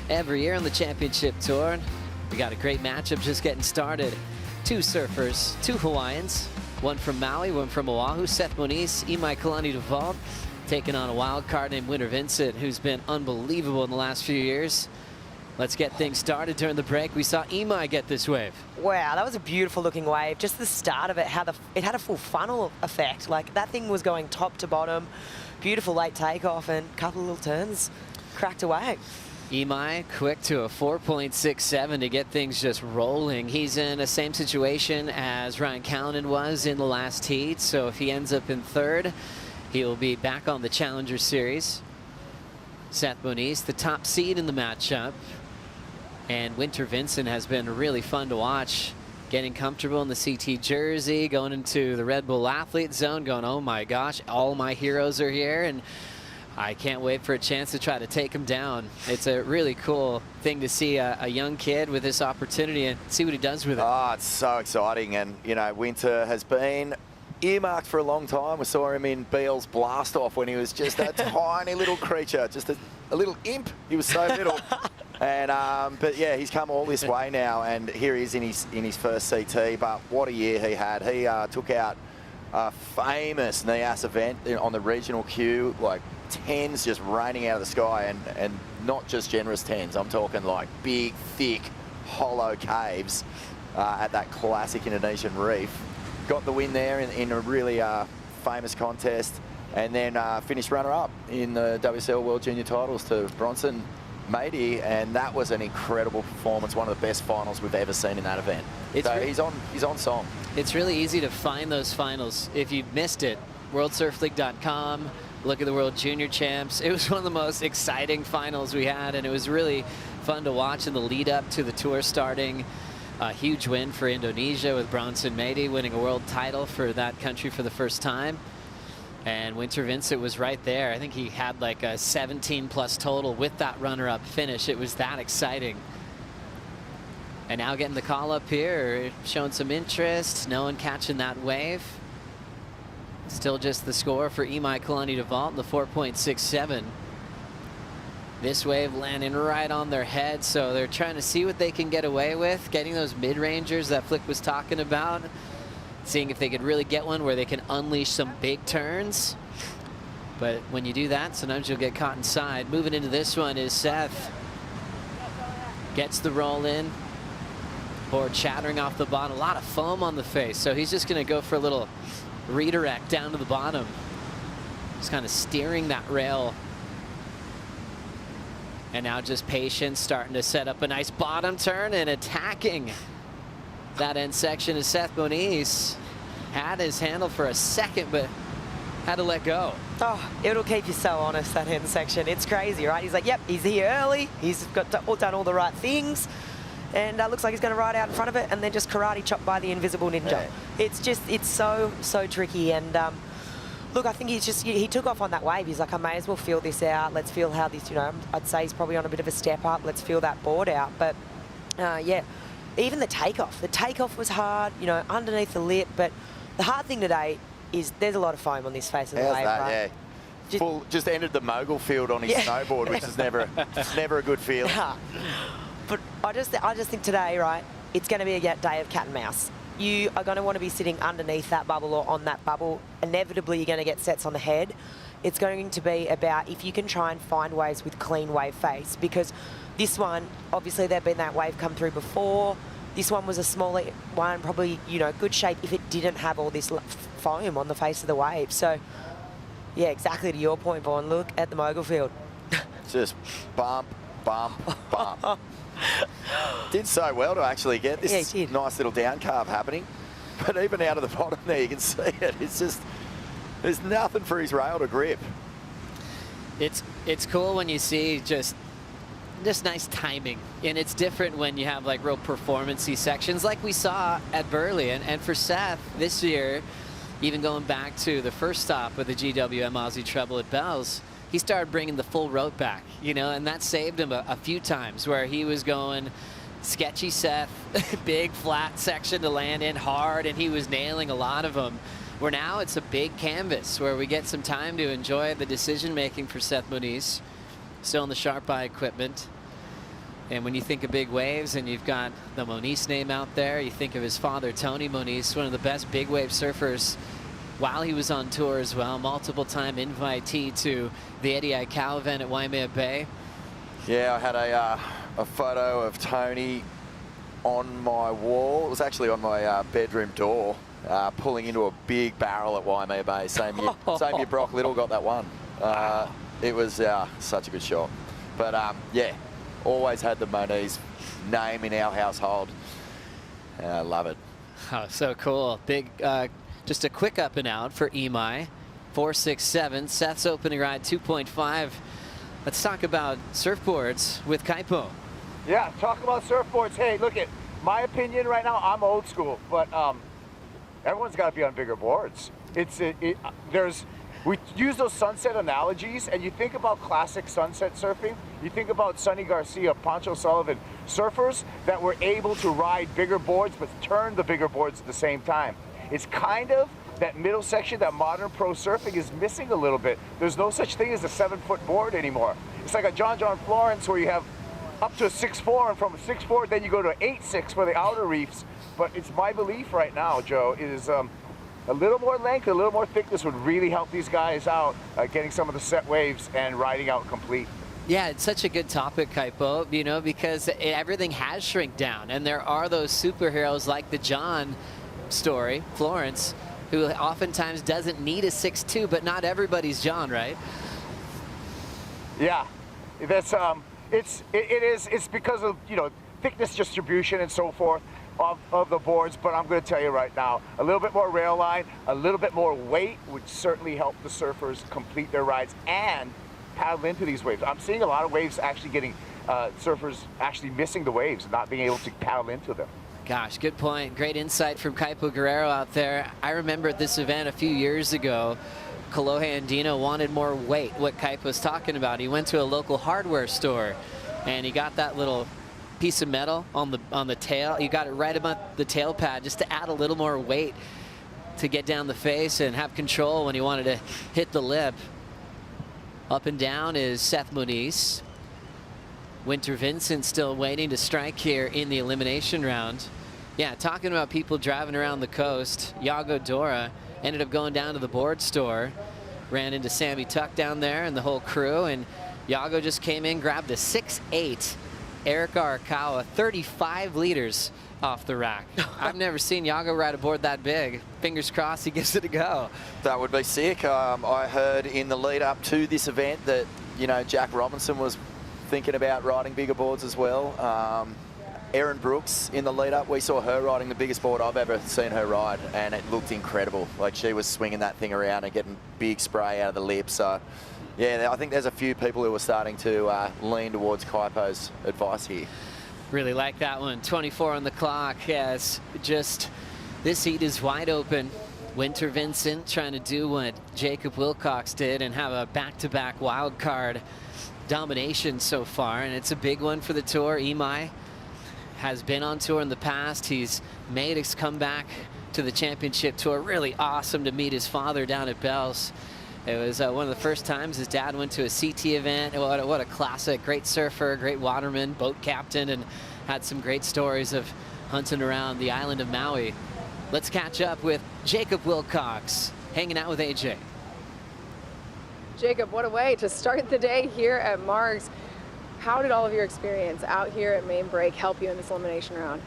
every year on the championship tour. We got a great matchup just getting started. Two surfers, two Hawaiians, one from Maui, one from Oahu. Seth Moniz, Imai Kalani Devald, taking on a wild card named Winter Vincent, who's been unbelievable in the last few years. Let's get things started. During the break, we saw Imai get this wave. Wow, that was a beautiful looking wave. Just the start of it, how it had a full funnel effect. Like that thing was going top to bottom. Beautiful late takeoff and a couple of little turns. Cracked away. Imai quick to a 4.67 to get things just rolling. He's in the same situation as Ryan Callanan was in the last heat. So if he ends up in third, he'll be back on the Challenger Series. Seth Moniz, the top seed in the matchup. And Winter Vincent has been really fun to watch. Getting comfortable in the CT jersey, going into the Red Bull athlete zone, going, oh my gosh, all my heroes are here. And I can't wait for a chance to try to take him down. It's a really cool thing to see a young kid with this opportunity and see what he does with it. Oh, it's so exciting. And, you know, Winter has been earmarked for a long time. We saw him in Beale's blast off when he was just a tiny little creature, just a little imp. He was so little. And but yeah, he's come all this way now, and here he is in his first CT. But what a year he had! He took out a famous NIAS event on the regional queue, like 10s just raining out of the sky, and not just generous 10s. I'm talking like big, thick, hollow caves at that classic Indonesian reef. Got the win there in a really famous contest, and then finished runner-up in the WSL World Junior Titles to Bronson Matey, and that was an incredible performance, one of the best finals we've ever seen in that event. So he's on song. It's really easy to find those finals. If you missed it, worldsurfleague.com, look at the World Junior Champs. It was one of the most exciting finals we had, and it was really fun to watch in the lead up to the tour starting. A huge win for Indonesia with Bronson Matey winning a world title for that country for the first time. And Winter Vincent was right there. I think he had like a 17+ total with that runner-up finish. It was that exciting. And now getting the call up here, showing some interest. No one catching that wave. Still just the score for Imai Kalani to vault in the 4.67. This wave landing right on their head, so they're trying to see what they can get away with, getting those mid-rangers that Flick was talking about. Seeing if they could really get one where they can unleash some big turns. But when you do that, sometimes you'll get caught inside. Moving into this one is Seth. Gets the roll in. Board chattering off the bottom. A lot of foam on the face. So he's just going to go for a little redirect down to the bottom. Just kind of steering that rail. And now just patience, starting to set up a nice bottom turn and attacking that end section is Seth Moniz. Had his handle for a second, but had to let go. Oh, it'll keep you so honest, that end section. It's crazy, right? He's like, yep, he's here early. He's done all the right things. And looks like he's going to ride out in front of it and then just karate chop by the invisible ninja. Yeah. It's so tricky. And look, I think he took off on that wave. He's like, I may as well feel this out. Let's feel how this, I'd say he's probably on a bit of a step up. Let's feel that board out. But yeah. Even the takeoff was hard, underneath the lip. But the hard thing today is there's a lot of foam on this face of the wave. Right? Yeah. Just entered the mogul field on his snowboard, which is never a good feeling. But I just think today, right, it's going to be a day of cat and mouse. You are going to want to be sitting underneath that bubble or on that bubble. Inevitably, you're going to get sets on the head. It's going to be about if you can try and find waves with clean wave face, because this one, obviously, there'd been that wave come through before. This one was a smaller one, probably, good shape if it didn't have all this foam on the face of the wave. So, yeah, exactly to your point, Vaughn. Look at the mogul field. Just bump, bump, bump. Did so well to actually get this nice little down carve happening. But even out of the bottom there, you can see it. It's just, there's nothing for his rail to grip. It's cool when you see just nice timing, and it's different when you have like real performance-y sections like we saw at Burley. And for Seth this year, even going back to the first stop with the GWM Aussie Treble at Bells, he started bringing the full rope back, and that saved him a few times where he was going sketchy Seth, big flat section to land in hard, and he was nailing a lot of them. Where now it's a big canvas where we get some time to enjoy the decision-making for Seth Moniz. Still in the sharp eye equipment. And when you think of big waves and you've got the Moniz name out there, you think of his father, Tony Moniz, one of the best big wave surfers while he was on tour as well. Multiple-time invitee to the Eddie Aikau event at Waimea Bay. Yeah, I had a photo of Tony on my wall. It was actually on my bedroom door, pulling into a big barrel at Waimea Bay. Same year Brock Little got that one. It was such a good shot. But yeah, always had the Moniz name in our household. I love it. Oh, so cool. Big, just a quick up and out for Imai. 4.67. Seth's opening ride 2.5. Let's talk about surfboards with Kaipo. Yeah, talk about surfboards. Hey, look at my opinion right now. I'm old school, but everyone's got to be on bigger boards. We use those sunset analogies, and you think about classic sunset surfing. You think about Sonny Garcia, Pancho Sullivan, surfers that were able to ride bigger boards but turn the bigger boards at the same time. It's kind of that middle section that modern pro surfing is missing a little bit. There's no such thing as a 7-foot board anymore. It's like a John Florence where you have up to a 6'4", and from a 6'4", then you go to 8'6" for the outer reefs. But it's my belief right now, Joe, is a little more length, a little more thickness would really help these guys out getting some of the set waves and riding out complete. Yeah, it's such a good topic, Kaipo, you know, because everything has shrink down, and there are those superheroes like the John story, Florence, who oftentimes doesn't need a 6'2", but not everybody's John, right? Yeah, that's it's because of, you know, thickness distribution and so forth of the boards. But I'm going to tell you right now, a little bit more rail line, a little bit more weight would certainly help the surfers complete their rides and paddle into these waves. I'm seeing a lot of waves actually getting surfers actually missing the waves and not being able to paddle into them. Gosh, good point. Great insight from Kaipo Guerrero out there. I remember at this event a few years ago, Kolohe Andino wanted more weight, what Kaipo's talking about. He went to a local hardware store and he got that little piece of metal on the tail. He got it right about the tail pad just to add a little more weight to get down the face and have control when he wanted to hit the lip. Up and down is Seth Moniz. Winter Vincent still waiting to strike here in the elimination round. Yeah, talking about people driving around the coast, Yago Dora ended up going down to the board store, ran into Sammy Tuck down there and the whole crew, and Yago just came in, grabbed a 6'8" Eric Arakawa, 35 liters off the rack. I've never seen Yago ride a board that big. Fingers crossed he gives it a go. That would be sick. I heard in the lead up to this event that, you know, Jack Robinson was thinking about riding bigger boards as well. Erin Brooks, in the lead up, we saw her riding the biggest board I've ever seen her ride, and it looked incredible. Like, she was swinging that thing around and getting big spray out of the lip. So yeah, I think there's a few people who are starting to lean towards Kaipo's advice here. Really like that one. 24 on the clock. Yes, just this heat is wide open. Winter Vincent trying to do what Jacob Wilcox did and have a back-to-back wild card domination so far, and it's a big one for the tour. Imai has been on tour in the past. He's made his comeback to the championship tour. Really awesome to meet his father down at Bell's. It was one of the first times his dad went to a CT event. What a classic. Great surfer, great waterman, boat captain, and had some great stories of hunting around the island of Maui. Let's catch up with Jacob Wilcox, hanging out with AJ. Jacob, what a way to start the day here at Margs. How did all of your experience out here at Main Break help you in this elimination round?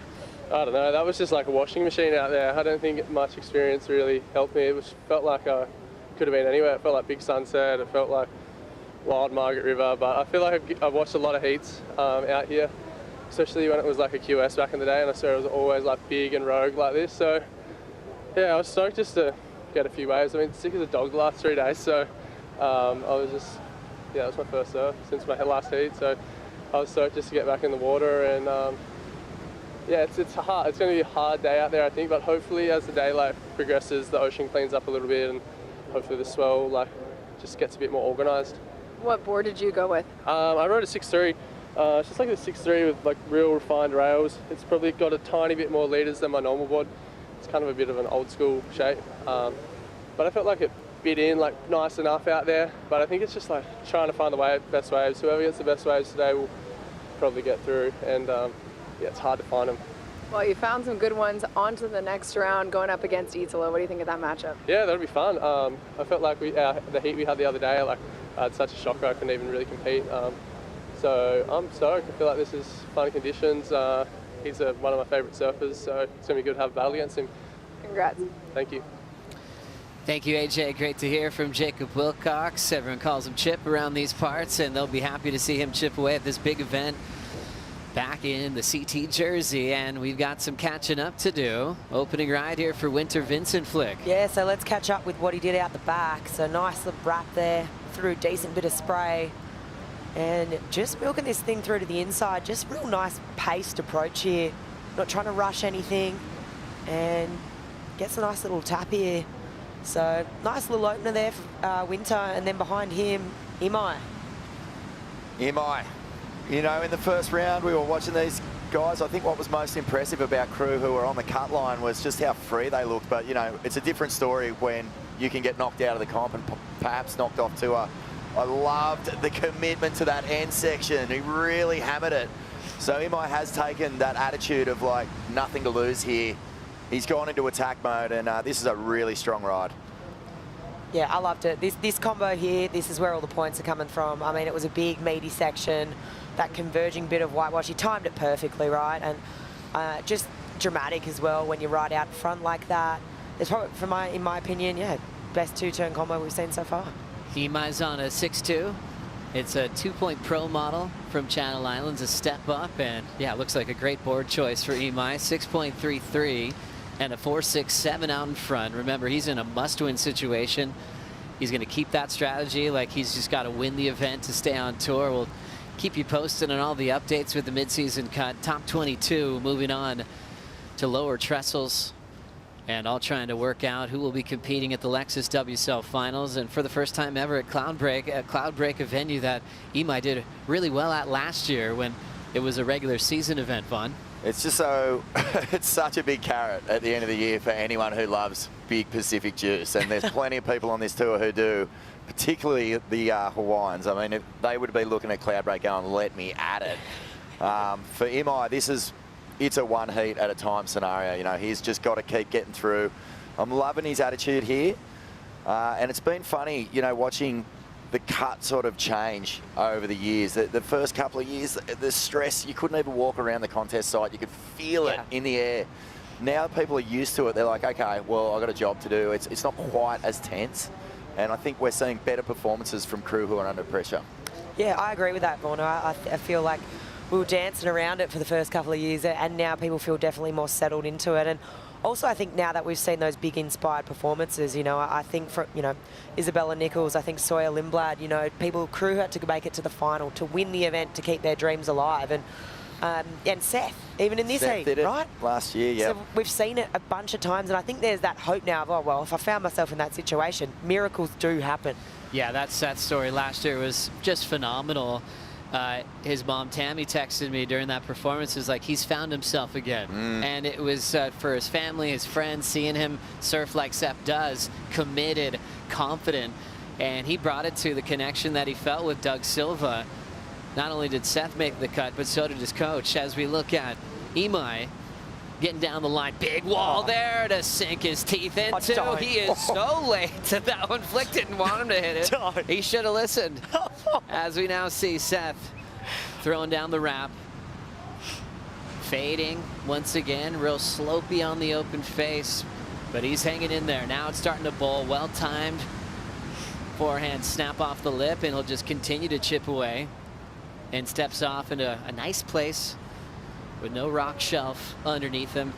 I don't know, that was just like a washing machine out there. I don't think much experience really helped me. It felt like I could have been anywhere. It felt like Big Sunset, it felt like wild Margaret River, but I feel like I've watched a lot of heats out here, especially when it was like a QS back in the day, and I saw it was always like big and rogue like this. So yeah, I was stoked just to get a few waves. I mean, sick as a dog the last 3 days, so I was just, yeah, it was my first surf since my last heat, so I was stoked just to get back in the water. And yeah, it's hard. It's going to be a hard day out there, I think, but hopefully as the day progresses, the ocean cleans up a little bit, and hopefully the swell just gets a bit more organised. What board did you go with? I rode a 6'3". It's just like the 6'3" with like real refined rails. It's probably got a tiny bit more liters than my normal board. It's kind of a bit of an old school shape, but I felt like it bit in like nice enough out there. But I think it's just like trying to find the best waves. Whoever gets the best waves today will probably get through, and yeah, it's hard to find them. Well, you found some good ones. On to the next round, going up against Italo. What do you think of that matchup? Yeah, that'll be fun. I felt like the heat we had the other day, like I had such a shocker I couldn't even really compete. So I'm stoked. I feel like this is fun conditions. He's one of my favourite surfers, so it's going to be good to have a battle against him. Congrats. Thank you. Thank you, AJ. Great to hear from Jacob Wilcox. Everyone calls him Chip around these parts, and they'll be happy to see him chip away at this big event back in the CT jersey. And we've got some catching up to do. Opening ride here for Winter Vincent Flick. Yeah, so let's catch up with what he did out the back. So nice little wrap there, threw a decent bit of spray, and just milking this thing through to the inside. Just real nice paced approach here, not trying to rush anything, and gets a nice little tap here. So nice little opener there for Winter, and then behind him, Imai. Imai, you know, in the first round we were watching these guys. I think what was most impressive about crew who were on the cut line was just how free they looked. But, you know, it's a different story when you can get knocked out of the comp and perhaps knocked off tour. I loved the commitment to that end section. He really hammered it. So Imai has taken that attitude of, like, nothing to lose here. He's gone into attack mode, and this is a really strong ride. Yeah, I loved it. This combo here, this is where all the points are coming from. I mean, it was a big, meaty section. That converging bit of whitewash, he timed it perfectly, right? And just dramatic as well when you ride out front like that. It's probably, in my opinion, yeah, best two-turn combo we've seen so far. Imai's on a 6.2. It's a 2-point pro model from Channel Islands, a step up, and yeah, it looks like a great board choice for Imai. 6.33 and a 4.67 out in front. Remember, he's in a must-win situation. He's going to keep that strategy, like he's just got to win the event to stay on tour. We'll keep you posted on all the updates with the mid-season cut. Top 22 moving on to lower trestles, and all trying to work out who will be competing at the Lexus WSL Finals. And for the first time ever at Cloudbreak, a venue that Imai did really well at last year when it was a regular season event, Vaughn. It's just so, it's such a big carrot at the end of the year for anyone who loves big Pacific juice. And there's plenty of people on this tour who do, particularly the Hawaiians. I mean, if they would be looking at Cloudbreak going, let me at it. For Imai, it's a one heat at a time scenario. You know, he's just got to keep getting through. I'm loving his attitude here. And it's been funny, you know, watching the cut sort of change over the years. The first couple of years, the stress, you couldn't even walk around the contest site. You could feel it in the air. Now people are used to it. They're like, okay, well, I've got a job to do. It's not quite as tense. And I think we're seeing better performances from crew who are under pressure. Yeah, I agree with that, Vaughn. I feel like we were dancing around it for the first couple of years, and now people feel definitely more settled into it. And also, I think now that we've seen those big inspired performances, you know, I think for, you know, Isabella Nichols, I think Sawyer Lindblad, you know, crew had to make it to the final to win the event, to keep their dreams alive. And Seth, even in this heat, did it right? Last year, yeah. So we've seen it a bunch of times, and I think there's that hope now of, oh, well, if I found myself in that situation, miracles do happen. Yeah, that story last year was just phenomenal. His mom, Tammy, texted me during that performance. It was like, he's found himself again. And it was for his family, his friends, seeing him surf like Seth does, committed, confident. And he brought it to the connection that he felt with Doug Silva. Not only did Seth make the cut, but so did his coach. As we look at Imai getting down the line, big wall there to sink his teeth into. He is so late to that one. Flick didn't want him to hit it. He should have listened. As we now see Seth throwing down the wrap. Fading once again, real slopey on the open face, but he's hanging in there. Now it's starting to bowl, well timed. Forehand snap off the lip, and he'll just continue to chip away. And steps off into a nice place with no rock shelf underneath him.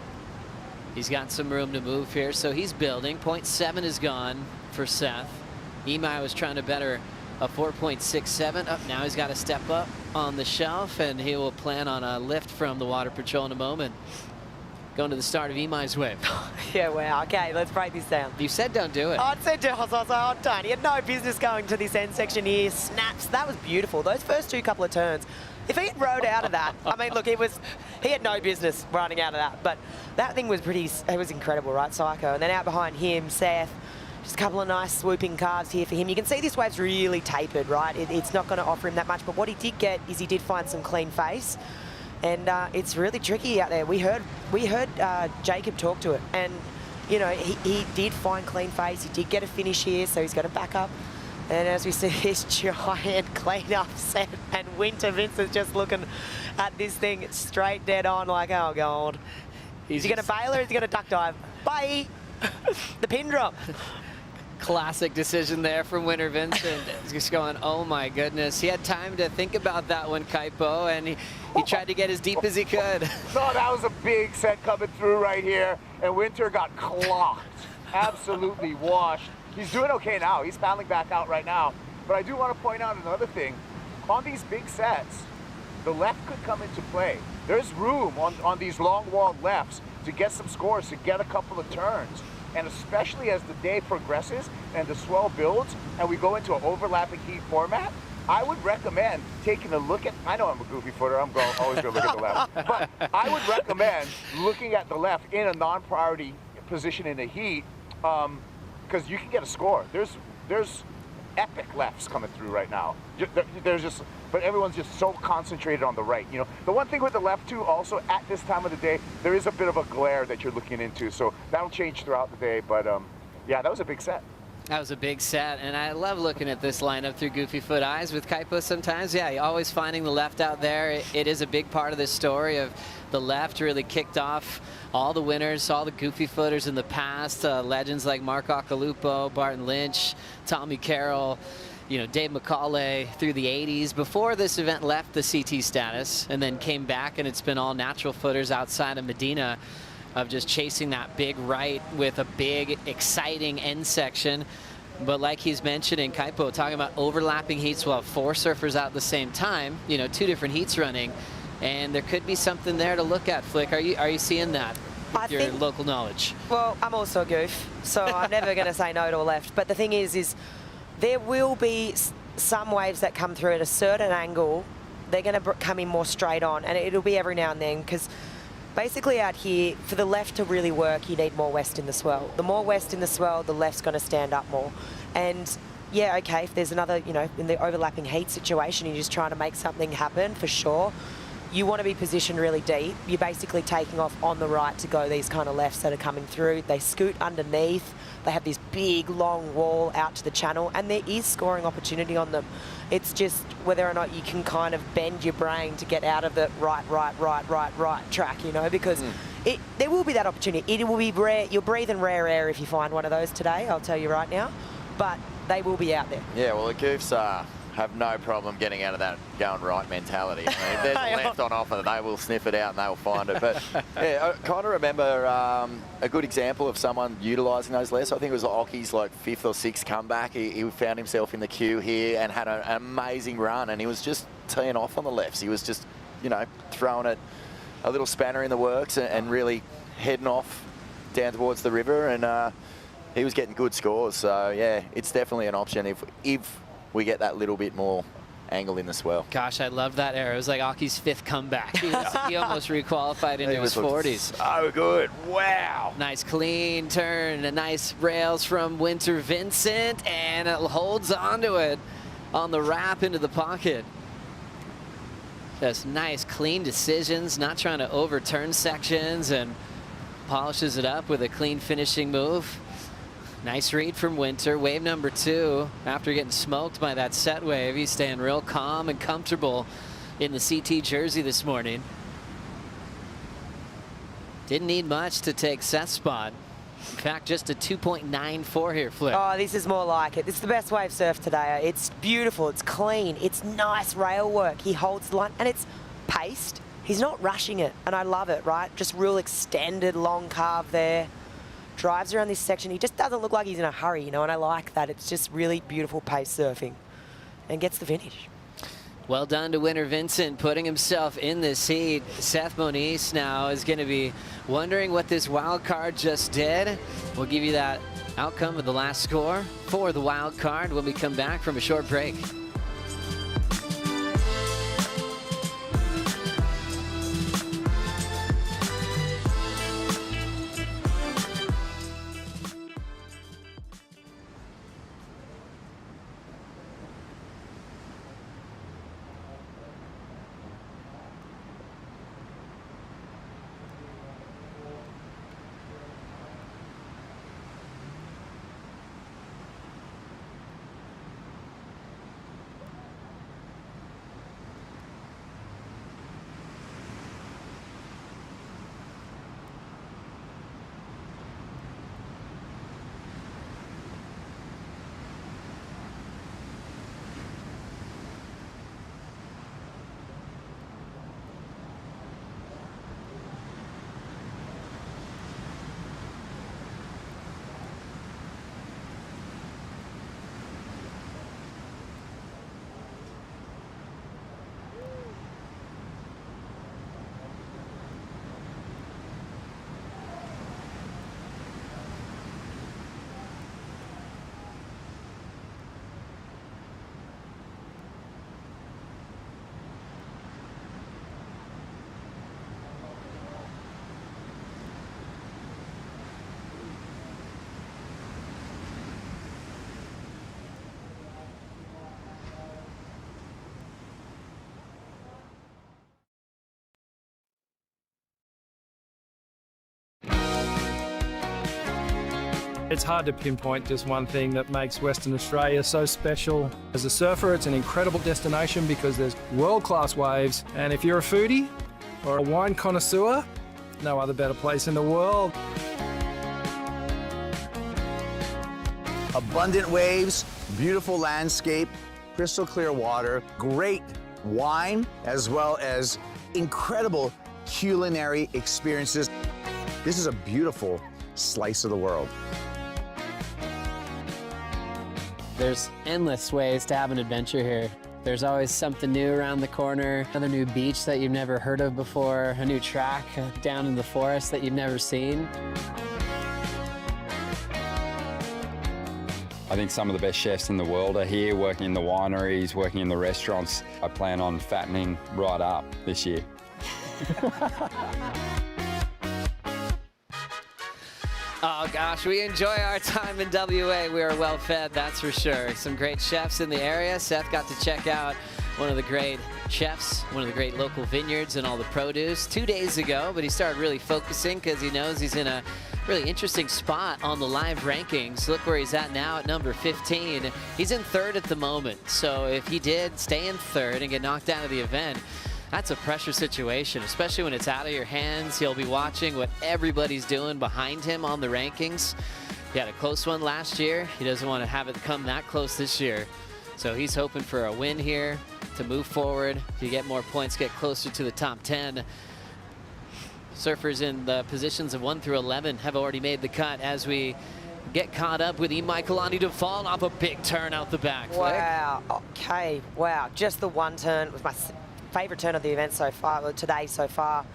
He's got some room to move here, so he's building. 0.7 is gone for Seth. Imai was trying to better a 4.67. Up now he's got to step up on the shelf, and he will plan on a lift from the Water Patrol in a moment. Going to the start of Imai's wave. Yeah, wow. Okay, let's break this down. You said don't do it. I said I was like, oh, don't. He had no business going to this end section here. Snaps. That was beautiful. Those first two couple of turns. If he had rode out of that, I mean, look, he had no business running out of that. But that thing was it was incredible, right, Psycho? And then out behind him, Seth. Just a couple of nice swooping carves here for him. You can see this wave's really tapered, right? It's not going to offer him that much. But what he did get is he did find some clean face. And it's really tricky out there. We heard Jacob talk to it, and you know he did find clean face. He did get a finish here, so he's got to back up And as we see this giant clean-up set, and Winter Vincent just looking at this thing straight dead on like, oh, God. Is he going to bail or is he going to duck dive? Bye! The pin drop. Classic decision there from Winter Vincent. He's just going, oh my goodness. He had time to think about that one, Kaipo, and he tried to get as deep as he could. No, that was a big set coming through right here, and Winter got clocked, absolutely washed. He's doing okay now. He's paddling back out right now. But I do want to point out another thing. On these big sets, the left could come into play. There's room on these long-walled lefts to get some scores, to get a couple of turns. And especially as the day progresses and the swell builds and we go into an overlapping heat format, I would recommend taking a look at, I know I'm a goofy footer, always going to look at the left, but I would recommend looking at the left in a non-priority position in the heat, because you can get a score. There's epic lefts coming through right now. But everyone's just so concentrated on the right. You know, the one thing with the left too, also at this time of the day, there is a bit of a glare that you're looking into, so that'll change throughout the day. But yeah, that was a big set. That was a big set, and I love looking at this lineup through goofy foot eyes with Kaipo sometimes. Yeah, always finding the left out there. It is a big part of this story of the left really kicked off all the winners, all the goofy footers in the past, legends like Mark Occhilupo, Barton Lynch, Tommy Carroll, you know, Dave McCauley through the 80s before this event left the CT status and then came back, and it's been all natural footers outside of Medina of just chasing that big right with a big, exciting end section. But like he's mentioning, Kaipo, talking about overlapping heats, we'll have 4 surfers out at the same time, you know, 2 different heats running, and there could be something there to look at. Flick, are you seeing that with your local knowledge? Well, I'm also a goof, so I'm never going to say no to a left. But the thing is there will be some waves that come through at a certain angle. They're going to come in more straight on, and it'll be every now and then, because basically out here, for the left to really work, you need more west in the swell. The more west in the swell, the left's going to stand up more. And yeah, okay, if there's another, you know, in the overlapping heat situation, you're just trying to make something happen, for sure. You want to be positioned really deep. You're basically taking off on the right to go these kind of lefts that are coming through. They scoot underneath. They have this big, long wall out to the channel, and there is scoring opportunity on them. It's just whether or not you can kind of bend your brain to get out of the right track, you know, because there will be that opportunity. It will be rare. You're breathing rare air if you find one of those today, I'll tell you right now. But they will be out there. Yeah, well, the goofs have no problem getting out of that going right mentality. I mean, if there's a left on offer, they will sniff it out and they will find it. But yeah, I kind of remember a good example of someone utilising those lefts. I think it was Ocky's like 5th or 6th comeback. He found himself in the queue here and had an amazing run, and he was just teeing off on the lefts. He was just, you know, throwing it a little spanner in the works and really heading off down towards the river, and he was getting good scores. So yeah, it's definitely an option if we get that little bit more angle in the swell. Gosh, I love that era. It was like Ocky's 5th comeback. He almost requalified into his 40s. So good. Wow. Nice clean turn, a nice rails from Winter Vincent, and it holds onto it on the wrap into the pocket. Just nice, clean decisions, not trying to overturn sections, and polishes it up with a clean finishing move. Nice read from Winter. Wave number 2, after getting smoked by that set wave, he's staying real calm and comfortable in the CT jersey this morning. Didn't need much to take Seth's spot. In fact, just a 2.94 here, Flick. Oh, this is more like it. This is the best wave surf today. It's beautiful, it's clean, it's nice rail work. He holds the line, and it's paced. He's not rushing it, and I love it, right? Just real extended, long carve there. Drives around this section. He just doesn't look like he's in a hurry, you know, and I like that. It's just really beautiful pace surfing, and gets the finish. Well done to Winter Vincent, putting himself in this heat. Seth Moniz now is going to be wondering what this wild card just did. We'll give you that outcome of the last score for the wild card when we come back from a short break. It's hard to pinpoint just one thing that makes Western Australia so special. As a surfer, it's an incredible destination because there's world-class waves, and if you're a foodie or a wine connoisseur, no other better place in the world. Abundant waves, beautiful landscape, crystal clear water, great wine, as well as incredible culinary experiences. This is a beautiful slice of the world. There's endless ways to have an adventure here. There's always something new around the corner, another new beach that you've never heard of before, a new track down in the forest that you've never seen. I think some of the best chefs in the world are here, working in the wineries, working in the restaurants. I plan on fattening right up this year. Oh gosh, we enjoy our time in WA. We are well fed, that's for sure. Some great chefs in the area. Seth got to check out one of the great chefs, one of the great local vineyards and all the produce 2 days ago, but he started really focusing because he knows he's in a really interesting spot on the live rankings. Look where he's at now at number 15. He's in third at the moment. So if he did stay in third and get knocked out of the event, that's a pressure situation, especially when it's out of your hands. He'll be watching what everybody's doing behind him on the rankings. He had a close one last year. He doesn't want to have it come that close this year. So he's hoping for a win here to move forward, to get more points, get closer to the top 10. Surfers in the positions of 1 through 11 have already made the cut as we get caught up with Imai Kalani to fall off a big turn out the back. Wow, okay, wow. Just the one turn was my favourite turn of the event so far, well, today so far.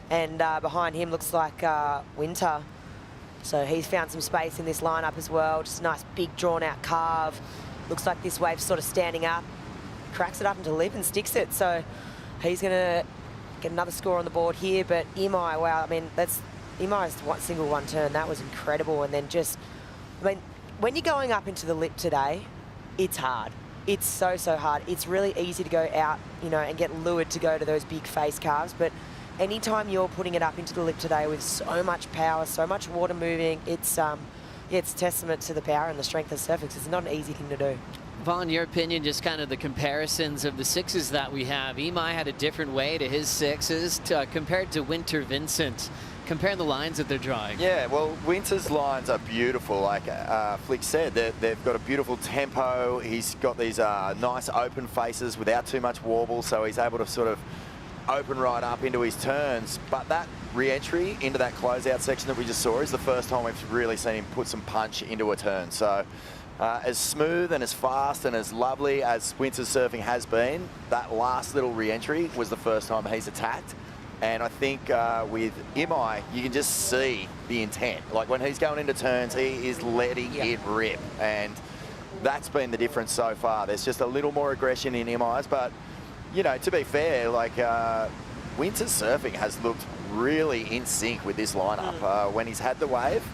And behind him looks like Winter. So he's found some space in this lineup as well. Just a nice big drawn out carve. Looks like this wave's sort of standing up. Cracks it up into lip and sticks it. So he's going to get another score on the board here. But Imai, wow, I mean, that's Imai's single one turn. That was incredible. And then just, I mean, when you're going up into the lip today, it's hard. It's so, so hard. It's really easy to go out, you know, and get lured to go to those big face carves. But anytime you're putting it up into the lip today with so much power, so much water moving, it's it's testament to the power and the strength of surfers. It's not an easy thing to do. Vaughn, your opinion, just kind of the comparisons of the sixes that we have. Imai had a different way to his sixes compared to Winter Vincent. Compare the lines that they're drawing. Yeah, well, Winter's lines are beautiful. Like Flick said, they've got a beautiful tempo. He's got these nice open faces without too much warble, so he's able to sort of open right up into his turns. But that re-entry into that closeout section that we just saw is the first time we've really seen him put some punch into a turn. So as smooth and as fast and as lovely as Winter's surfing has been, that last little re-entry was the first time he's attacked. And I think with Imai, you can just see the intent. Like when he's going into turns, he is letting it rip. And that's been the difference so far. There's just a little more aggression in Imai's. But, you know, to be fair, like Winter's surfing has looked really in sync with this lineup. When he's had the wave,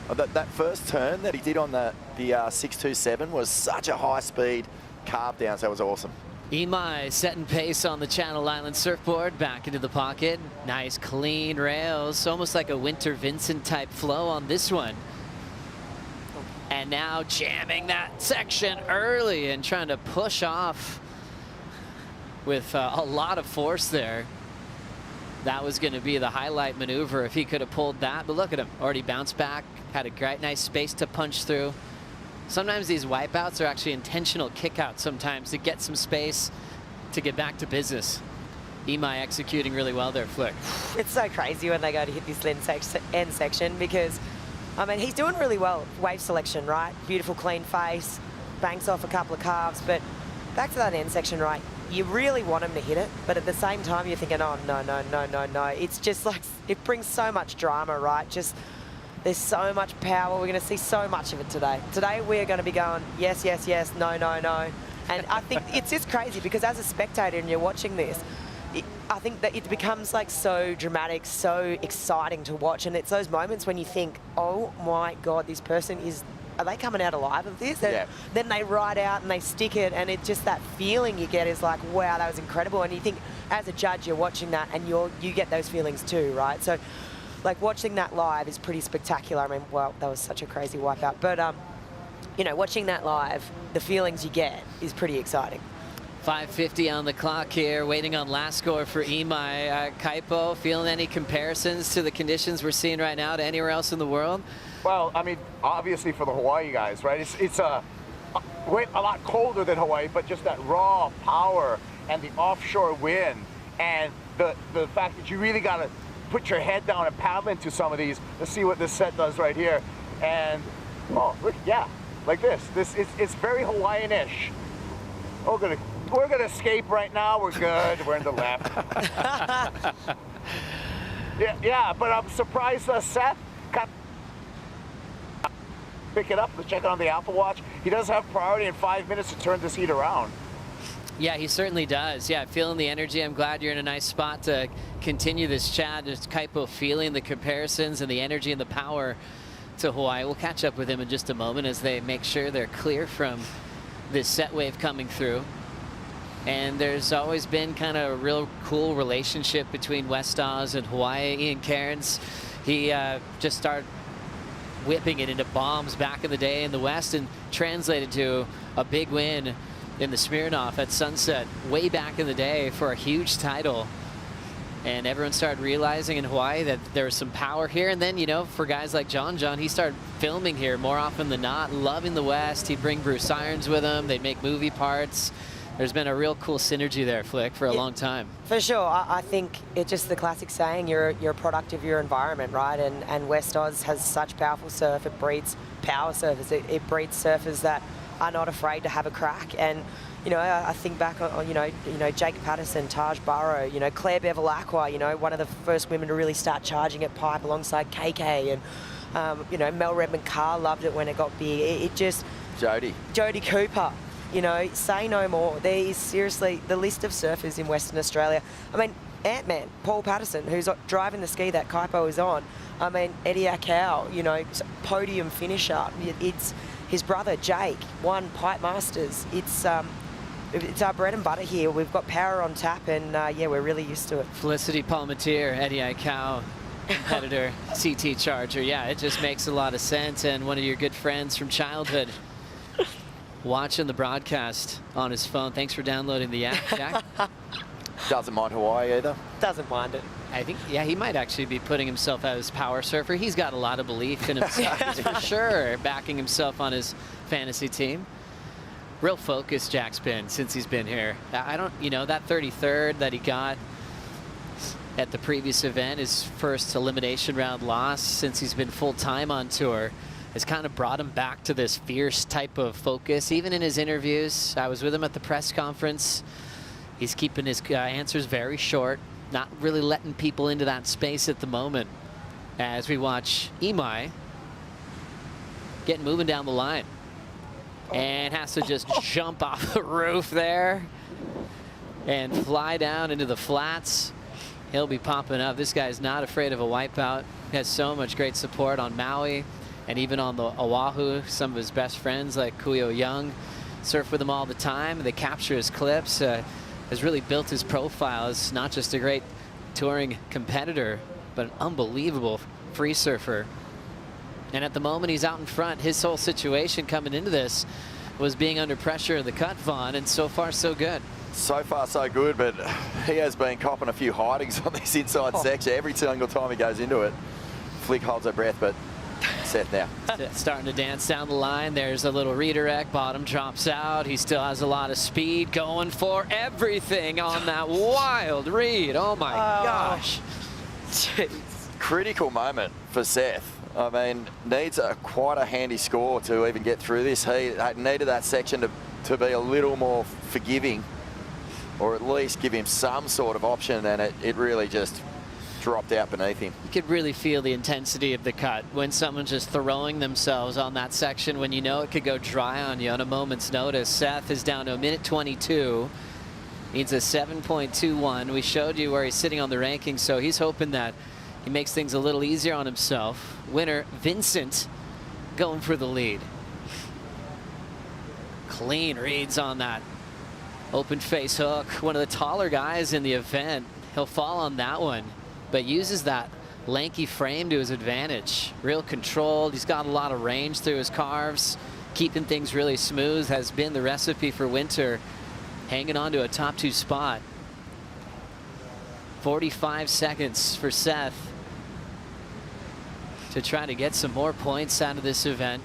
that first turn that he did on the 627 was such a high-speed carve down, so it was awesome. Imai setting pace on the Channel Island surfboard, back into the pocket. Nice clean rails, almost like a Winter Vincent type flow on this one. And now jamming that section early and trying to push off with a lot of force there. That was going to be the highlight maneuver if he could have pulled that. But look at him, already bounced back, had a great nice space to punch through. Sometimes these wipeouts are actually intentional kickouts sometimes to get some space to get back to business. Imai executing really well there, Flick. It's so crazy when they go to hit this end section because, I mean, he's doing really well. Wave selection, right? Beautiful clean face, banks off a couple of carves, but back to that end section, right? You really want him to hit it, but at the same time you're thinking, oh, no, no, no, no, no. It's just like, it brings so much drama, right? Just, there's so much power. We're going to see so much of it today. Today we're going to be going, yes, yes, yes, no, no, no. And I think it's just crazy because as a spectator and you're watching this, I think that it becomes like so dramatic, so exciting to watch. And it's those moments when you think, oh my God, this person is, are they coming out alive of this? Yeah. Then they ride out and they stick it, and it's just that feeling you get is like, wow, that was incredible. And you think, as a judge, you're watching that and you get those feelings too, right? So like watching that live is pretty spectacular. I mean, well, that was such a crazy wipeout. But, you know, watching that live, the feelings you get is pretty exciting. 5:50 on the clock here, waiting on last score for Imai. Kaipo, feeling any comparisons to the conditions we're seeing right now to anywhere else in the world? Well, I mean, obviously for the Hawaii guys, right? It's a lot colder than Hawaii, but just that raw power and the offshore wind and the fact that you really got to put your head down and paddle into some of these. Let's see what this set does right here. And, oh, look, yeah, like this. It's very Hawaiian-ish. Oh, we're gonna escape right now. We're good. We're in the left. yeah, but I'm surprised Seth pick it up. Let's check it on the Apple Watch. He does have priority in 5 minutes to turn this heat around. Yeah, he certainly does. Yeah, feeling the energy. I'm glad you're in a nice spot to continue this chat. Just Kaipo feeling the comparisons and the energy and the power to Hawaii. We'll catch up with him in just a moment as they make sure they're clear from this set wave coming through. And there's always been kind of a real cool relationship between West Oz and Hawaii. Ian Cairns, he just started whipping it into bombs back in the day in the West and translated to a big win in the Smirnoff at Sunset way back in the day for a huge title. And everyone started realizing in Hawaii that there was some power here. And then, you know, for guys like John, he started filming here more often than not, loving the West. He'd bring Bruce Irons with him. They'd make movie parts. There's been a real cool synergy there, Flick, for a long time. For sure. I think it's just the classic saying, you're a product of your environment, right? And West Oz has such powerful surf. It breeds power surfers. It breeds surfers that are not afraid to have a crack. And, you know, I think back on, you know, Jake Patterson, Taj Burrow, you know, Claire Bevilacqua, you know, one of the first women to really start charging at pipe alongside KK. And, you know, Mel Redmond-Carr loved it when it got big. It just... Jodie Cooper. You know, say no more. There is seriously the list of surfers in Western Australia. I mean, Ant-Man, Paul Patterson, who's driving the ski that Kaipo is on. I mean, Eddie Akau, you know, podium finisher. It's his brother, Jake, won Pipe Masters. It's our bread and butter here. We've got power on tap, and yeah, we're really used to it. Felicity Palmatier, Eddie Akau, competitor, CT Charger. Yeah, it just makes a lot of sense. And one of your good friends from childhood watching the broadcast on his phone. Thanks for downloading the app, Jack. Doesn't mind Hawaii either. Doesn't mind it. I think, yeah, he might actually be putting himself as power surfer. He's got a lot of belief in himself, he's for sure, backing himself on his fantasy team. Real focused Jack's been since he's been here. I don't, you know, that 33rd that he got at the previous event, his first elimination round loss since he's been full-time on tour, has kind of brought him back to this fierce type of focus. Even in his interviews, I was with him at the press conference. He's keeping his answers very short, not really letting people into that space at the moment. As we watch Imai get moving down the line. And has to just jump off the roof there and fly down into the flats. He'll be popping up. This guy's not afraid of a wipeout. He has so much great support on Maui and even on the Oahu. Some of his best friends like Kuyo Young surf with him all the time. They capture his clips. Has really built his profile as not just a great touring competitor, but an unbelievable free surfer. And at the moment he's out in front. His whole situation coming into this was being under pressure in the cut, Vaughn, and so far so good. So far so good, but he has been copping a few hidings on this inside section every single time he goes into it. Flick holds her breath, but Seth now. Starting to dance down the line. There's a little redirect. Bottom drops out. He still has a lot of speed, going for everything on that wild read. Oh my gosh. Jeez. Critical moment for Seth. I mean, needs quite a handy score to even get through this. He needed that section to be a little more forgiving, or at least give him some sort of option, and it really just dropped out beneath him. You could really feel the intensity of the cut when someone's just throwing themselves on that section when you know it could go dry on you on a moment's notice. Seth is down to a minute 22. Needs a 7.21. We showed you where he's sitting on the rankings, so he's hoping that he makes things a little easier on himself. Winner Vincent going for the lead. Clean reads on that open face hook. One of the taller guys in the event. He'll fall on that one, but uses that lanky frame to his advantage. Real controlled. He's got a lot of range through his carves. Keeping things really smooth has been the recipe for Winter. Hanging on to a top 2 spot. 45 seconds for Seth to try to get some more points out of this event.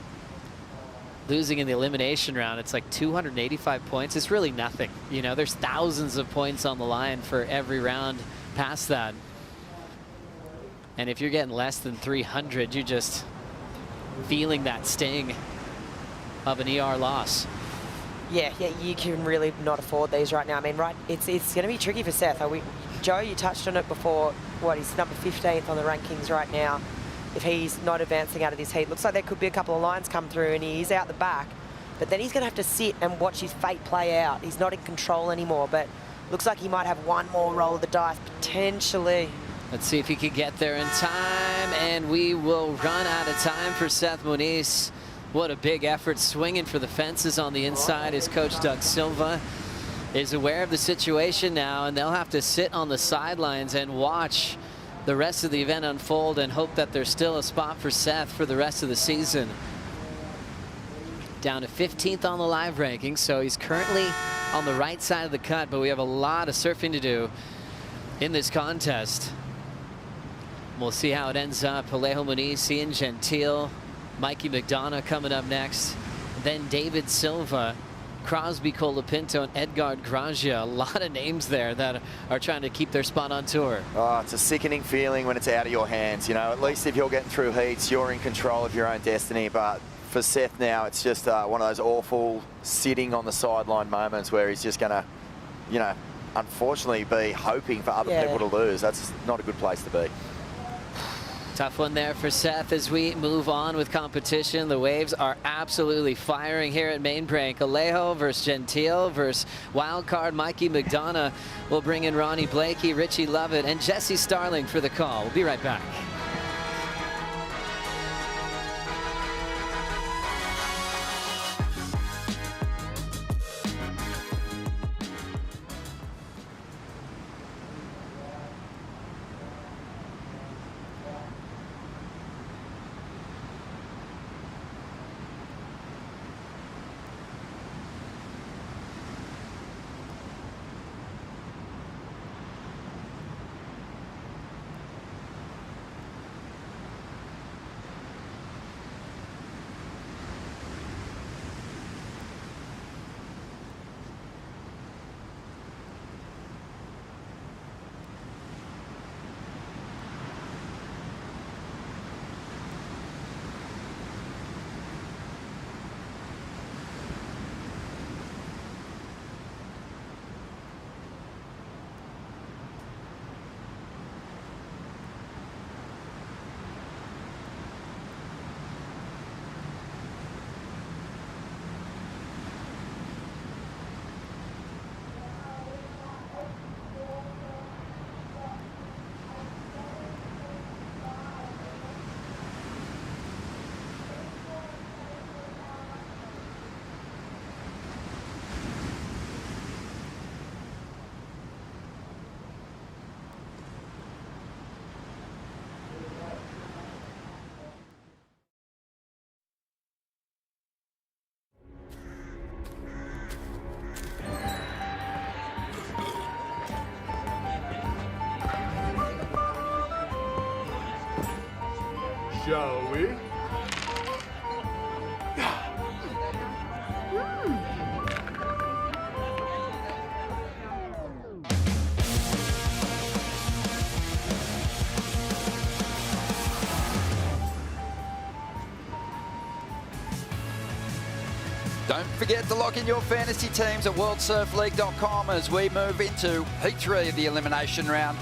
Losing in the elimination round, it's like 285 points. It's really nothing. You know, there's thousands of points on the line for every round past that. And if you're getting less than 300, you're just feeling that sting of an ER loss. Yeah, you can really not afford these right now. I mean, it's going to be tricky for Seth. Joe, you touched on it before. He's number 15th on the rankings right now. If he's not advancing out of this heat, looks like there could be a couple of lines come through and he's out the back. But then he's going to have to sit and watch his fate play out. He's not in control anymore, but looks like he might have one more roll of the dice, potentially. Let's see if he can get there in time, and we will run out of time for Seth Muniz. What a big effort, swinging for the fences on the inside. His coach, Doug Silva, is aware of the situation now, and they'll have to sit on the sidelines and watch the rest of the event unfold and hope that there's still a spot for Seth for the rest of the season. Down to 15th on the live ranking, so he's currently on the right side of the cut, but we have a lot of surfing to do in this contest. We'll see how it ends up. Alejo Muniz, Ian Gentile, Mikey McDonough coming up next. Then David Silva, Crosby Colapinto, and Edgard Gracia. A lot of names there that are trying to keep their spot on tour. Oh, it's a sickening feeling when it's out of your hands. You know, at least if you're getting through heats, you're in control of your own destiny. But for Seth now, it's just one of those awful sitting on the sideline moments where he's just going to, you know, unfortunately be hoping for other people to lose. That's not a good place to be. Tough one there for Seth as we move on with competition. The waves are absolutely firing here at Main Break. Alejo versus Gentile versus wildcard Mikey McDonough. We'll bring in Ronnie Blakey, Richie Lovett, and Jesse Starling for the call. We'll be right back. Shall we? Don't forget to lock in your fantasy teams at worldsurfleague.com as we move into heat 3 of the elimination round.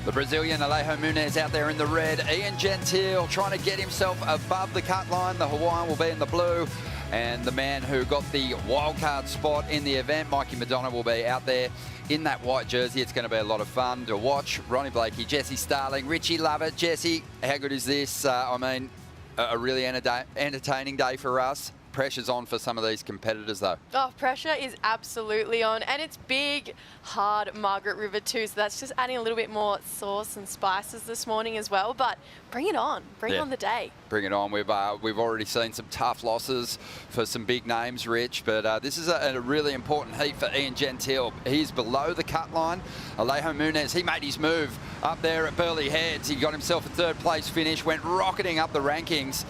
The Brazilian Alejo Muniz out there in the red. Ian Gentile trying to get himself above the cut line. The Hawaiian will be in the blue. And the man who got the wildcard spot in the event, Mikey McDonough, will be out there in that white jersey. It's going to be a lot of fun to watch. Ronnie Blakey, Jesse Starling, Richie Lovett. Jesse, how good is this? I mean, a really entertaining day for us. pressure's on for some of these competitors, though. Oh, pressure is absolutely on, and it's big, hard Margaret River too, so that's just adding a little bit more sauce and spices this morning as well, but bring it on. Bring on the day. Bring it on. We've already seen some tough losses for some big names, Rich, but this is a really important heat for Ian Gentile. He's below the cut line. Alejo Munez, he made his move up there at Burleigh Heads. He got himself a third place finish, went rocketing up the rankings,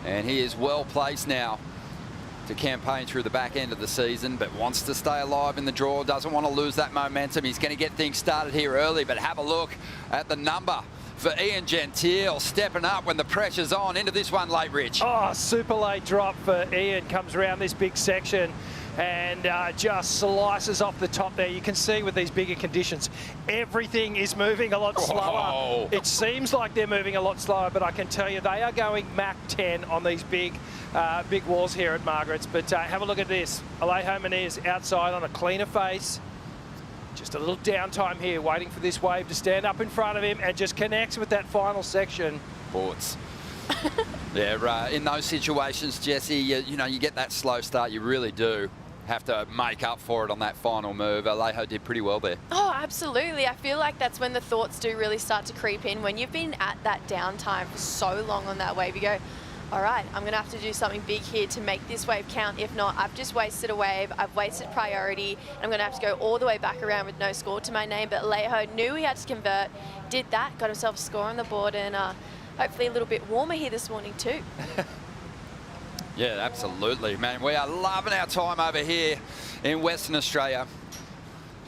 and he is well placed now to campaign through the back end of the season, but wants to stay alive in the draw, doesn't want to lose that momentum. He's going to get things started here early, but have a look at the number for Ian Gentile, stepping up when the pressure's on into this one late, Rich. Oh, super late drop for Ian. Comes around this big section and just slices off the top there. You can see with these bigger conditions, everything is moving a lot slower. Oh. It seems like they're moving a lot slower, but I can tell you they are going Mach 10 on these big walls here at Margaret's. But have a look at this. Alejo Munez outside on a cleaner face. Just a little downtime here, waiting for this wave to stand up in front of him and just connects with that final section. Ports. Yeah, in those situations, Jesse, you know, you get that slow start, you really do have to make up for it on that final move. Alejo did pretty well there. Oh, absolutely. I feel like that's when the thoughts do really start to creep in. When you've been at that downtime for so long on that wave, you go, all right, I'm going to have to do something big here to make this wave count. If not, I've just wasted a wave. I've wasted priority. I'm going to have to go all the way back around with no score to my name. But Alejo knew he had to convert, did that, got himself a score on the board, and hopefully a little bit warmer here this morning too. Yeah, absolutely, man. We are loving our time over here in Western Australia.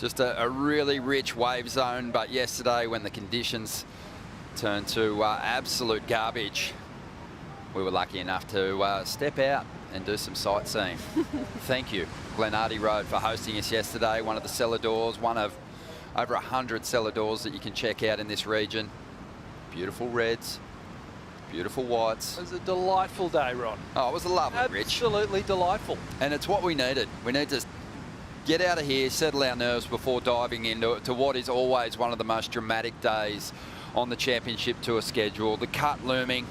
Just a really rich wave zone, but yesterday when the conditions turned to absolute garbage, we were lucky enough to step out and do some sightseeing. Thank you, Glenardy Road, for hosting us yesterday. One of the cellar doors, one of over 100 cellar doors that you can check out in this region. Beautiful reds, beautiful whites. It was a delightful day, Ron. Oh, it was a lovely, Rich. Absolutely delightful. And it's what we needed. We need to get out of here, settle our nerves before diving into what is always one of the most dramatic days on the Championship Tour schedule. The cut looming.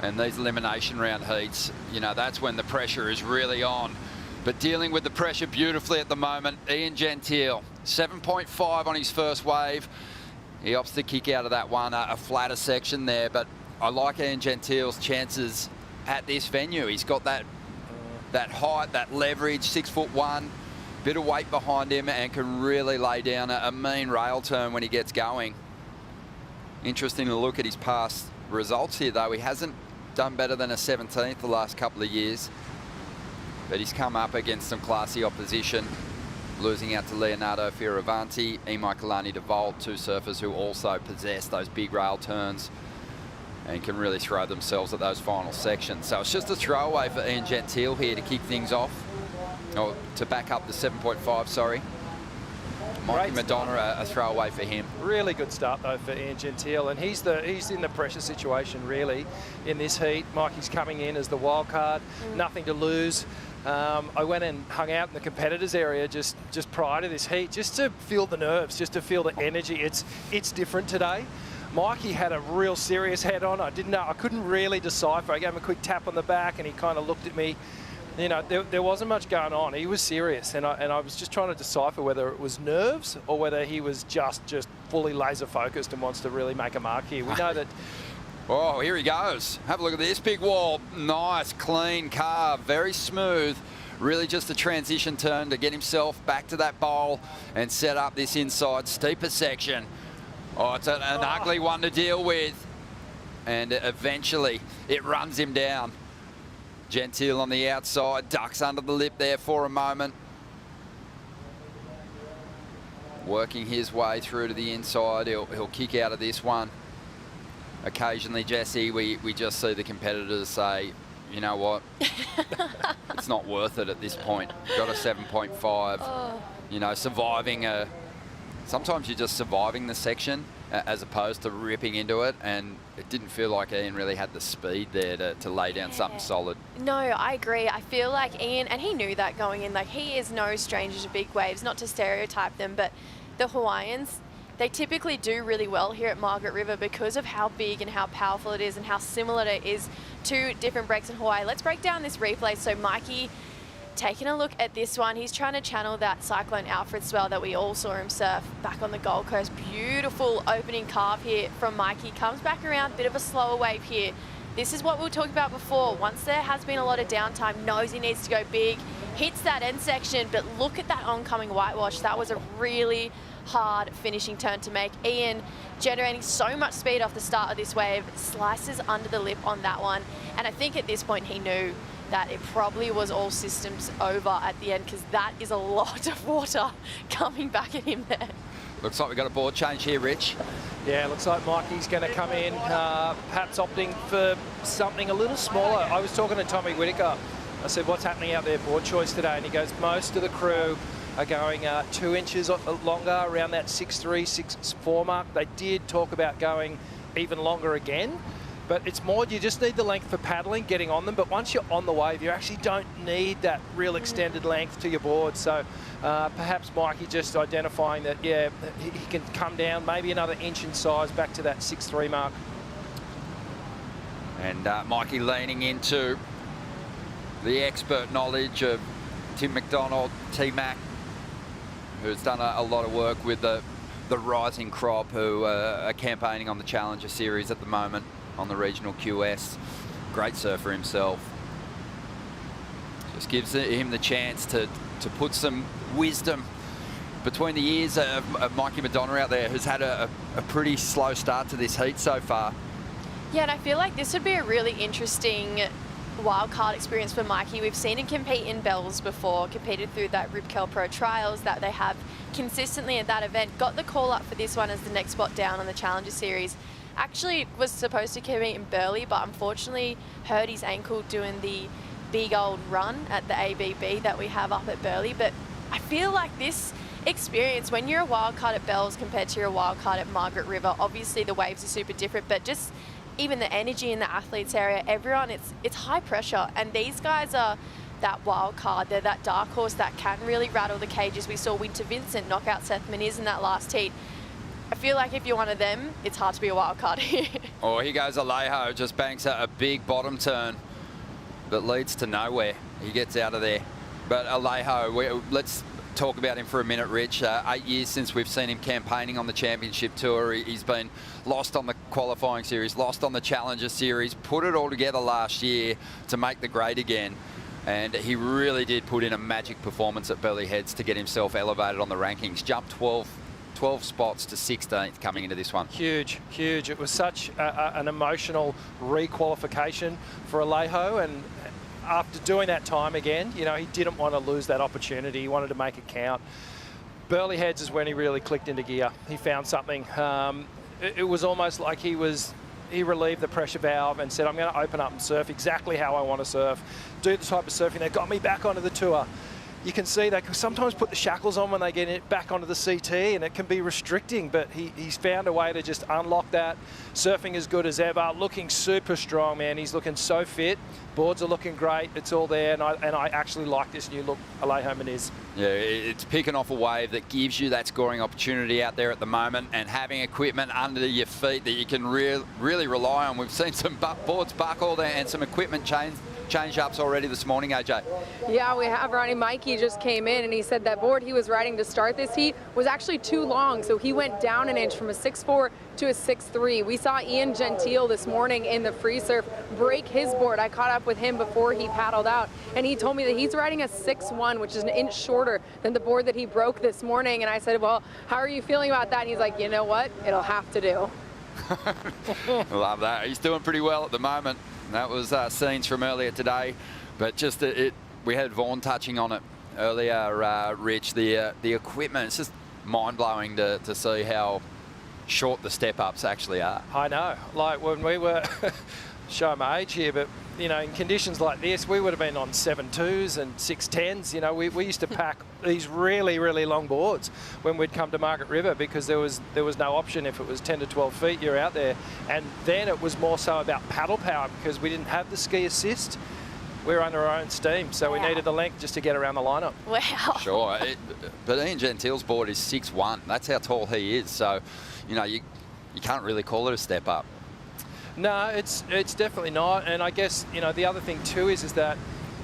And these elimination round heats, you know, that's when the pressure is really on. But dealing with the pressure beautifully at the moment, Ian Gentile, 7.5 on his first wave. He opts to kick out of that one, a flatter section there, but I like Ian Gentile's chances at this venue. He's got that height, that leverage, 6'1", bit of weight behind him, and can really lay down a mean rail turn when he gets going. Interesting to look at his past results here, though. He hasn't done better than a 17th the last couple of years, but he's come up against some classy opposition, losing out to Leonardo Fioravanti, E. Michaelani DeVault, two surfers who also possess those big rail turns and can really throw themselves at those final sections. So it's just a throwaway for Ian Gentile here to kick things off, or to back up the 7.5, sorry. Mikey Madonna, a throwaway for him. Really good start though for Ian Gentile, and he's in the pressure situation really in this heat. Mikey's coming in as the wild card, nothing to lose. I went and hung out in the competitors area just prior to this heat, just to feel the nerves, just to feel the energy. It's different today. Mikey had a real serious head on. I couldn't really decipher. I gave him a quick tap on the back, and he kind of looked at me. You know, there wasn't much going on. He was serious, and I was just trying to decipher whether it was nerves or whether he was just fully laser focused and wants to really make a mark here. We know that. Oh, here he goes. Have a look at this big wall. Nice, clean carve, very smooth. Really just a transition turn to get himself back to that bowl and set up this inside steeper section. Oh, it's an ugly one to deal with. And eventually it runs him down. Gentile on the outside, ducks under the lip there for a moment. Working his way through to the inside. He'll kick out of this one. Occasionally, Jesse, we just see the competitors say, you know what, it's not worth it at this point. Got a 7.5. You know, surviving sometimes you're just surviving the section as opposed to ripping into it, and it didn't feel like Ian really had the speed there to lay down something solid. No, I agree. I feel like Ian, and he knew that going in, like he is no stranger to big waves, not to stereotype them, but the Hawaiians, they typically do really well here at Margaret River because of how big and how powerful it is and how similar it is to different breaks in Hawaii. Let's break down this replay. So Mikey, taking a look at this one, he's trying to channel that Cyclone Alfred swell that we all saw him surf back on the Gold Coast. Beautiful opening carve here from Mikey. Comes back around, bit of a slower wave here. This is what we were talking about before. Once there has been a lot of downtime, knows he needs to go big, hits that end section, but look at that oncoming whitewash. That was a really hard finishing turn to make. Ian generating so much speed off the start of this wave, slices under the lip on that one. And I think at this point he knew that it probably was all systems over at the end, because that is a lot of water coming back at him there. Looks like we've got a board change here, Rich. Yeah, looks like Mikey's going to come in, perhaps opting for something a little smaller. I was talking to Tommy Whitaker. I said, what's happening out there, board choice today? And he goes, most of the crew are going 2 inches longer, around that 6'3", 6'4" mark. They did talk about going even longer again, but it's more, you just need the length for paddling, getting on them. But once you're on the wave, you actually don't need that real extended length to your board. So perhaps Mikey just identifying that, yeah, he can come down maybe another inch in size back to that 6'3" mark. And Mikey leaning into the expert knowledge of Tim McDonald, T-Mac, who's done a lot of work with the rising crop, who are campaigning on the Challenger Series at the moment on the regional QS. Great surfer himself. Just gives him the chance to put some wisdom between the ears of Mikey Madonna out there, who's had a pretty slow start to this heat so far. Yeah, and I feel like this would be a really interesting wildcard experience for Mikey. We've seen him compete in Bells before, competed through that Rip Curl Pro Trials that they have consistently at that event. Got the call up for this one as the next spot down on the Challenger Series. Actually was supposed to compete in Burleigh, but unfortunately hurt his ankle doing the big old run at the ABB that we have up at Burleigh. But I feel like this experience, when you're a wildcard at Bells compared to your wildcard at Margaret River, obviously the waves are super different, but just even the energy in the athletes area, everyone, it's high pressure. And these guys are that wild card. They're that dark horse that can really rattle the cages. We saw Winter Vincent knock out Seth Meniz in that last heat. I feel like if you're one of them, it's hard to be a wild card here. Oh, here goes Alejo, just banks a big bottom turn that leads to nowhere. He gets out of there. But Alejo, let's talk about him for a minute, Rich. 8 years since we've seen him campaigning on the Championship Tour. He's been lost on the qualifying series, lost on the Challenger Series, put it all together last year to make the grade again. And he really did put in a magic performance at Burleigh Heads to get himself elevated on the rankings. Jumped 12 spots to 16th coming into this one. Huge, huge. It was such an emotional re-qualification for Alejo, and after doing that time again, you know, he didn't want to lose that opportunity. He wanted to make it count. Burleigh Heads is when he really clicked into gear. He found something. It was almost like he relieved the pressure valve and said, I'm going to open up and surf exactly how I want to surf, do the type of surfing that got me back onto the tour. You can see they can sometimes put the shackles on when they get it back onto the CT, and it can be restricting, but he's found a way to just unlock that. Surfing as good as ever, looking super strong, man. He's looking so fit. Boards are looking great. It's all there, and I actually like this new look Alejo Meniz. Yeah, it's picking off a wave that gives you that scoring opportunity out there at the moment, and having equipment under your feet that you can really rely on. We've seen some boards buckle there and some equipment change-ups already this morning, AJ. Yeah, we have. Ronnie Mikey just came in and he said that board he was riding to start this heat was actually too long, so he went down an inch from a 6'4" to a 6'3". We saw Ian Gentile this morning in the free surf break his board. I caught up with him before he paddled out, and he told me that he's riding a 6'1", which is an inch shorter than the board that he broke this morning. And I said, well, how are you feeling about that? And he's like, you know what? It'll have to do. Love that. He's doing pretty well at the moment. That was scenes from earlier today, but just we had Vaughan touching on it earlier, Rich. The equipment, it's just mind-blowing to see how short the step-ups actually are. I know. Like when we were, show my age here, but you know, in conditions like this, we would have been on 7.2s and 6.10s. You know, we used to pack these really, really long boards when we'd come to Margaret River, because there was no option. If it was 10 to 12 feet, you're out there. And then it was more so about paddle power, because we didn't have the ski assist. we're under our own steam. So we needed the length just to get around the lineup. Wow. Sure. But Ian Gentile's board is 6'1". That's how tall he is. So, you know, you can't really call it a step up. No, it's definitely not. And I guess, you know, the other thing too is that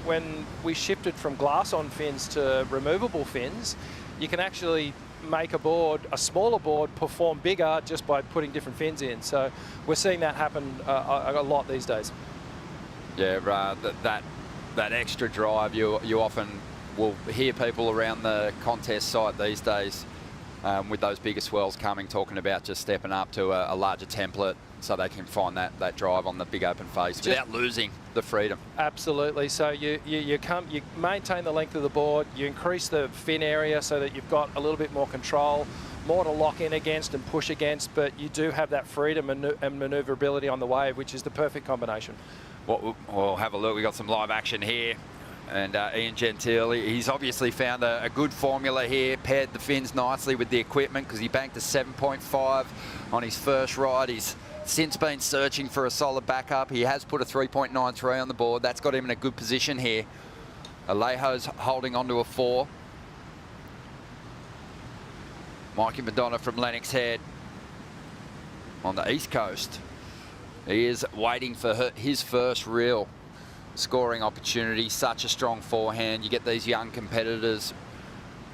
when we shifted from glass-on fins to removable fins, you can actually make a smaller board, perform bigger just by putting different fins in. So we're seeing that happen a lot these days. Yeah, that extra drive, you often will hear people around the contest site these days with those bigger swells coming, talking about just stepping up to a larger template so they can find that drive on the big open face without losing the freedom. Absolutely. So you maintain the length of the board, you increase the fin area so that you've got a little bit more control, more to lock in against and push against, but you do have that freedom and maneuverability on the wave, which is the perfect combination. Well, we'll have a look. We've got some live action here. And Ian Gentile, he's obviously found a good formula here, paired the fins nicely with the equipment because he banked a 7.5 on his first ride. He's since been searching for a solid backup. He has put a 3.93 on the board. That's got him in a good position here. Alejo's holding onto a 4. Mikey Madonna from Lennox Head on the East Coast. He is waiting for his first real scoring opportunity. Such a strong forehand. You get these young competitors,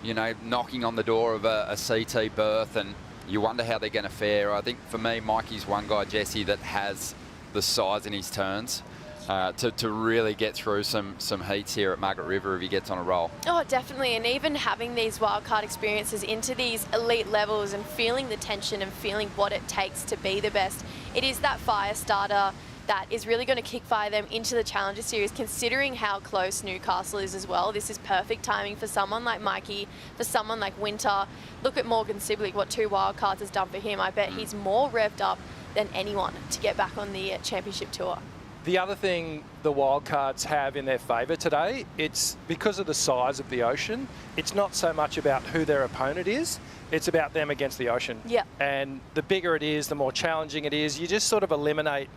you know, knocking on the door of a CT berth, and you wonder how they're going to fare. I think for me, Mikey's one guy, Jesse, that has the size in his turns to really get through some heats here at Margaret River if he gets on a roll. Oh, definitely. And even having these wildcard experiences into these elite levels and feeling the tension and feeling what it takes to be the best, it is that fire starter that is really going to kickfire them into the Challenger Series, considering how close Newcastle is as well. This is perfect timing for someone like Mikey, for someone like Winter. Look at Morgan Sibley, what 2 wildcards has done for him. I bet he's more revved up than anyone to get back on the championship tour. The other thing the wildcards have in their favour today, it's because of the size of the ocean, it's not so much about who their opponent is, it's about them against the ocean. Yeah. And the bigger it is, the more challenging it is. You just sort of eliminate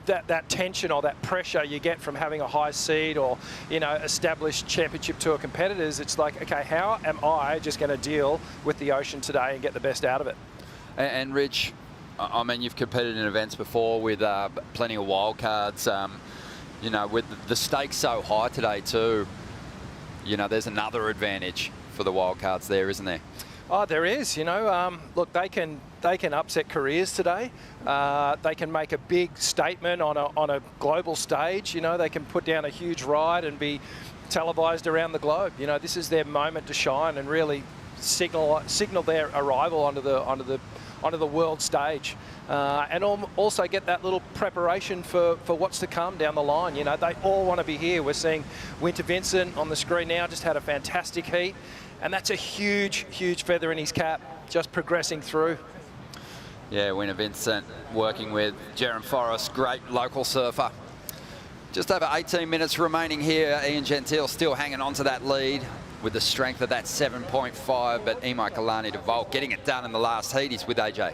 that tension or that pressure you get from having a high seed or, you know, established championship tour competitors. It's like, okay, how am I just going to deal with the ocean today and get the best out of it? And Rich, I mean, you've competed in events before with plenty of wildcards. You know, with the stakes so high today too, you know, there's another advantage for the wildcards there, isn't there? Oh, there is. You know, look, they can upset careers today. They can make a big statement on a global stage. You know, they can put down a huge ride and be televised around the globe. You know, this is their moment to shine and really signal their arrival onto the world stage, and also get that little preparation for what's to come down the line. You know, they all want to be here. We're seeing Winter Vincent on the screen now, just had a fantastic heat. And that's a huge, huge feather in his cap, just progressing through. Yeah, Winter Vincent working with Jerem Forrest, great local surfer. Just over 18 minutes remaining here. Ian Gentile still hanging on to that lead with the strength of that 7.5, but Imai Kalani de Volt getting it done in the last heat. He's with AJ.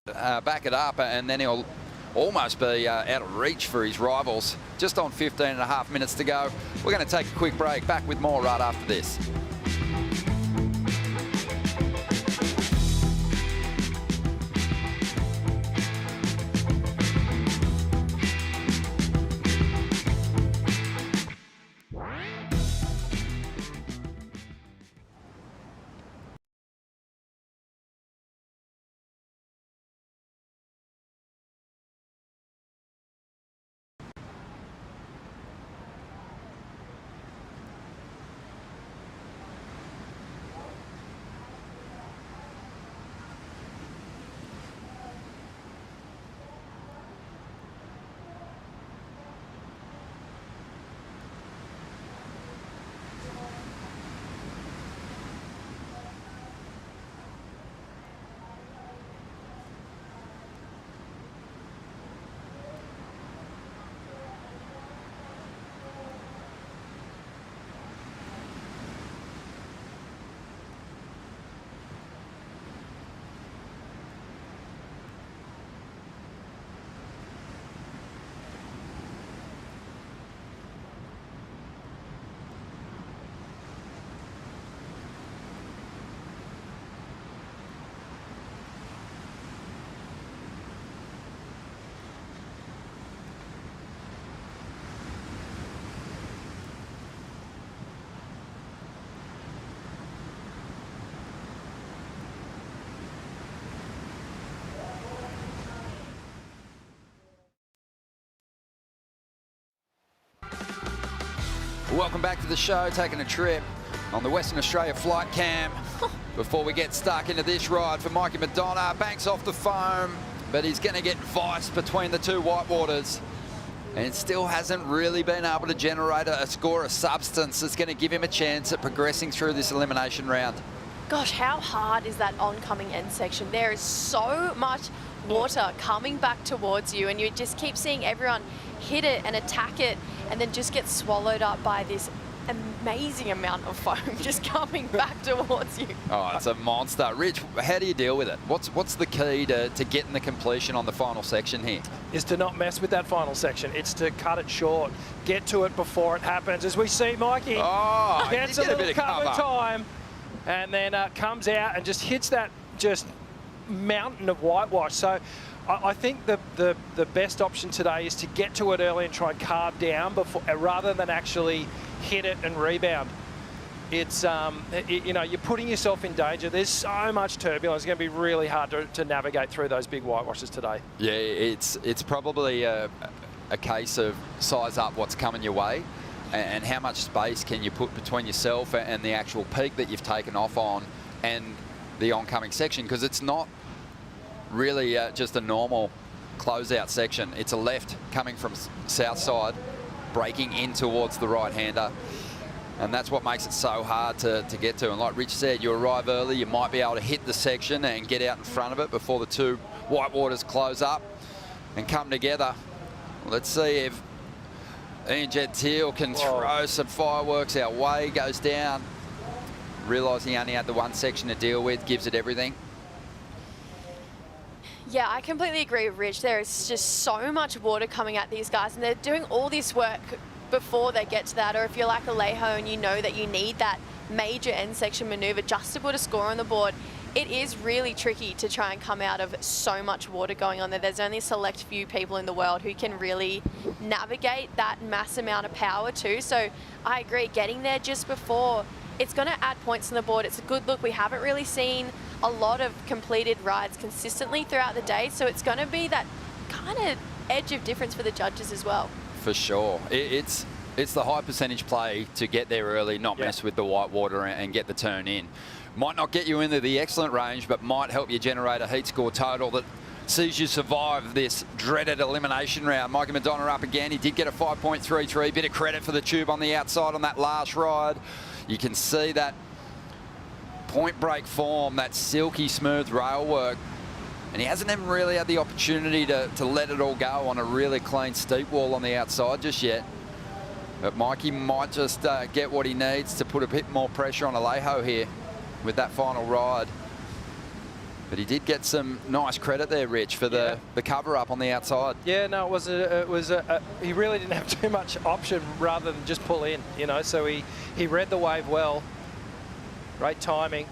back it up, and then he'll almost be out of reach for his rivals. Just on 15.5 minutes to go. We're going to take a quick break. Back with more right after this. Welcome back to the show, taking a trip on the Western Australia flight cam. Before we get stuck into this ride for Mikey Madonna, banks off the foam, but he's going to get viced between the two whitewaters. And still hasn't really been able to generate a score of substance that's going to give him a chance at progressing through this elimination round. Gosh, how hard is that oncoming end section? There is so much water coming back towards you, and you just keep seeing everyone hit it and attack it and then just get swallowed up by this amazing amount of foam just coming back towards you. Oh, it's a monster. Rich, how do you deal with it? What's the key to getting the completion on the final section here? Is to not mess with that final section. It's to cut it short. Get to it before it happens. As we see Mikey gets a little cover time and then comes out and just hits that just mountain of whitewash. So I think the best option today is to get to it early and try and carve down before, rather than actually hit it and rebound. It's, you know, you're putting yourself in danger. There's so much turbulence. It's going to be really hard to navigate through those big whitewashes today. Yeah, it's probably a case of size up what's coming your way and how much space can you put between yourself and the actual peak that you've taken off on and the oncoming section, because it's not really just a normal closeout section. It's a left coming from south side, breaking in towards the right-hander. And that's what makes it so hard to get to. And like Rich said, you arrive early, you might be able to hit the section and get out in front of it before the two whitewaters close up and come together. Let's see if Ian Gentile can throw some fireworks our way, goes down. Realising he only had the one section to deal with, gives it everything. Yeah, I completely agree with Rich. There is just so much water coming at these guys, and they're doing all this work before they get to that. Or if you're like Alejo and you know that you need that major end section maneuver just to put a score on the board, it is really tricky to try and come out of so much water going on there. There's only a select few people in the world who can really navigate that mass amount of power too. So I agree, getting there just before, it's going to add points on the board. It's a good look. We haven't really seen a lot of completed rides consistently throughout the day, so it's going to be that kind of edge of difference for the judges as well. For sure. It's the high percentage play to get there early, not mess with the whitewater and get the turn in. Might not get you into the excellent range, but might help you generate a heat score total that sees you survive this dreaded elimination round. Mikey Madonna up again. He did get a 5.33. Bit of credit for the tube on the outside on that last ride. You can see that point break form, that silky smooth rail work, and he hasn't even really had the opportunity to let it all go on a really clean steep wall on the outside just yet. But Mikey might just get what he needs to put a bit more pressure on Alejo here with that final ride. But he did get some nice credit there, Rich, for the cover up on the outside. Yeah, no, he really didn't have too much option rather than just pull in, you know, so he read the wave well. Great timing.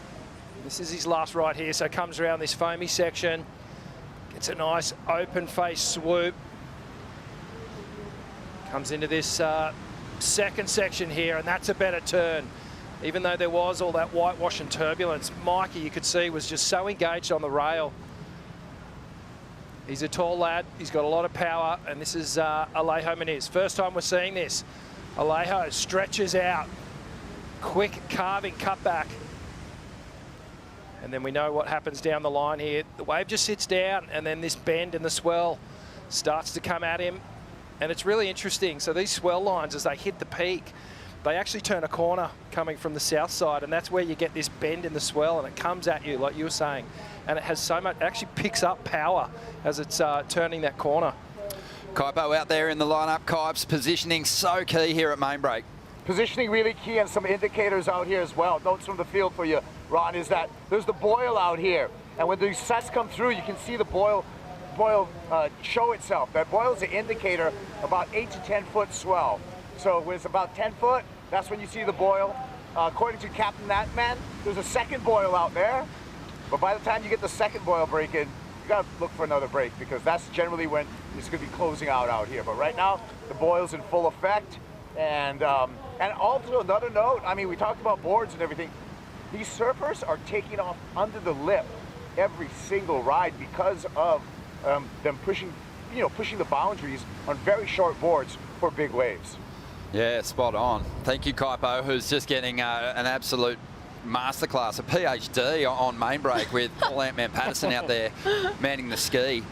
This is his last ride here, so comes around this foamy section, gets a nice open face swoop, comes into this second section here, and that's a better turn. Even though there was all that whitewash and turbulence, Mikey, you could see, was just so engaged on the rail. He's a tall lad, he's got a lot of power, and this is Alejo Muniz. First time we're seeing this. Alejo stretches out, quick carving cutback. And then we know what happens down the line here. The wave just sits down, and then this bend in the swell starts to come at him. And it's really interesting. So these swell lines, as they hit the peak, they actually turn a corner coming from the south side, and that's where you get this bend in the swell, and it comes at you, like you were saying. And it has so much, it actually picks up power as it's turning that corner. Kaipo out there in the lineup. Kaip's positioning so key here at main break. Positioning really key, and some indicators out here as well. Notes from the field for you, Ron, is that there's the boil out here. And when these sets come through, you can see the boil show itself. That boil is an indicator about 8 to 10 foot swell. So when it's about 10 foot, that's when you see the boil. According to Captain Natman, there's a second boil out there. But by the time you get the second boil break in, you gotta look for another break, because that's generally when it's gonna be closing out here. But right now, the boil's in full effect. And also another note, I mean, we talked about boards and everything. These surfers are taking off under the lip every single ride because of them pushing the boundaries on very short boards for big waves. Yeah, spot on. Thank you, Kaipo, who's just getting an absolute masterclass, a PhD on main break with Paul Ant-Man Patterson out there manning the ski.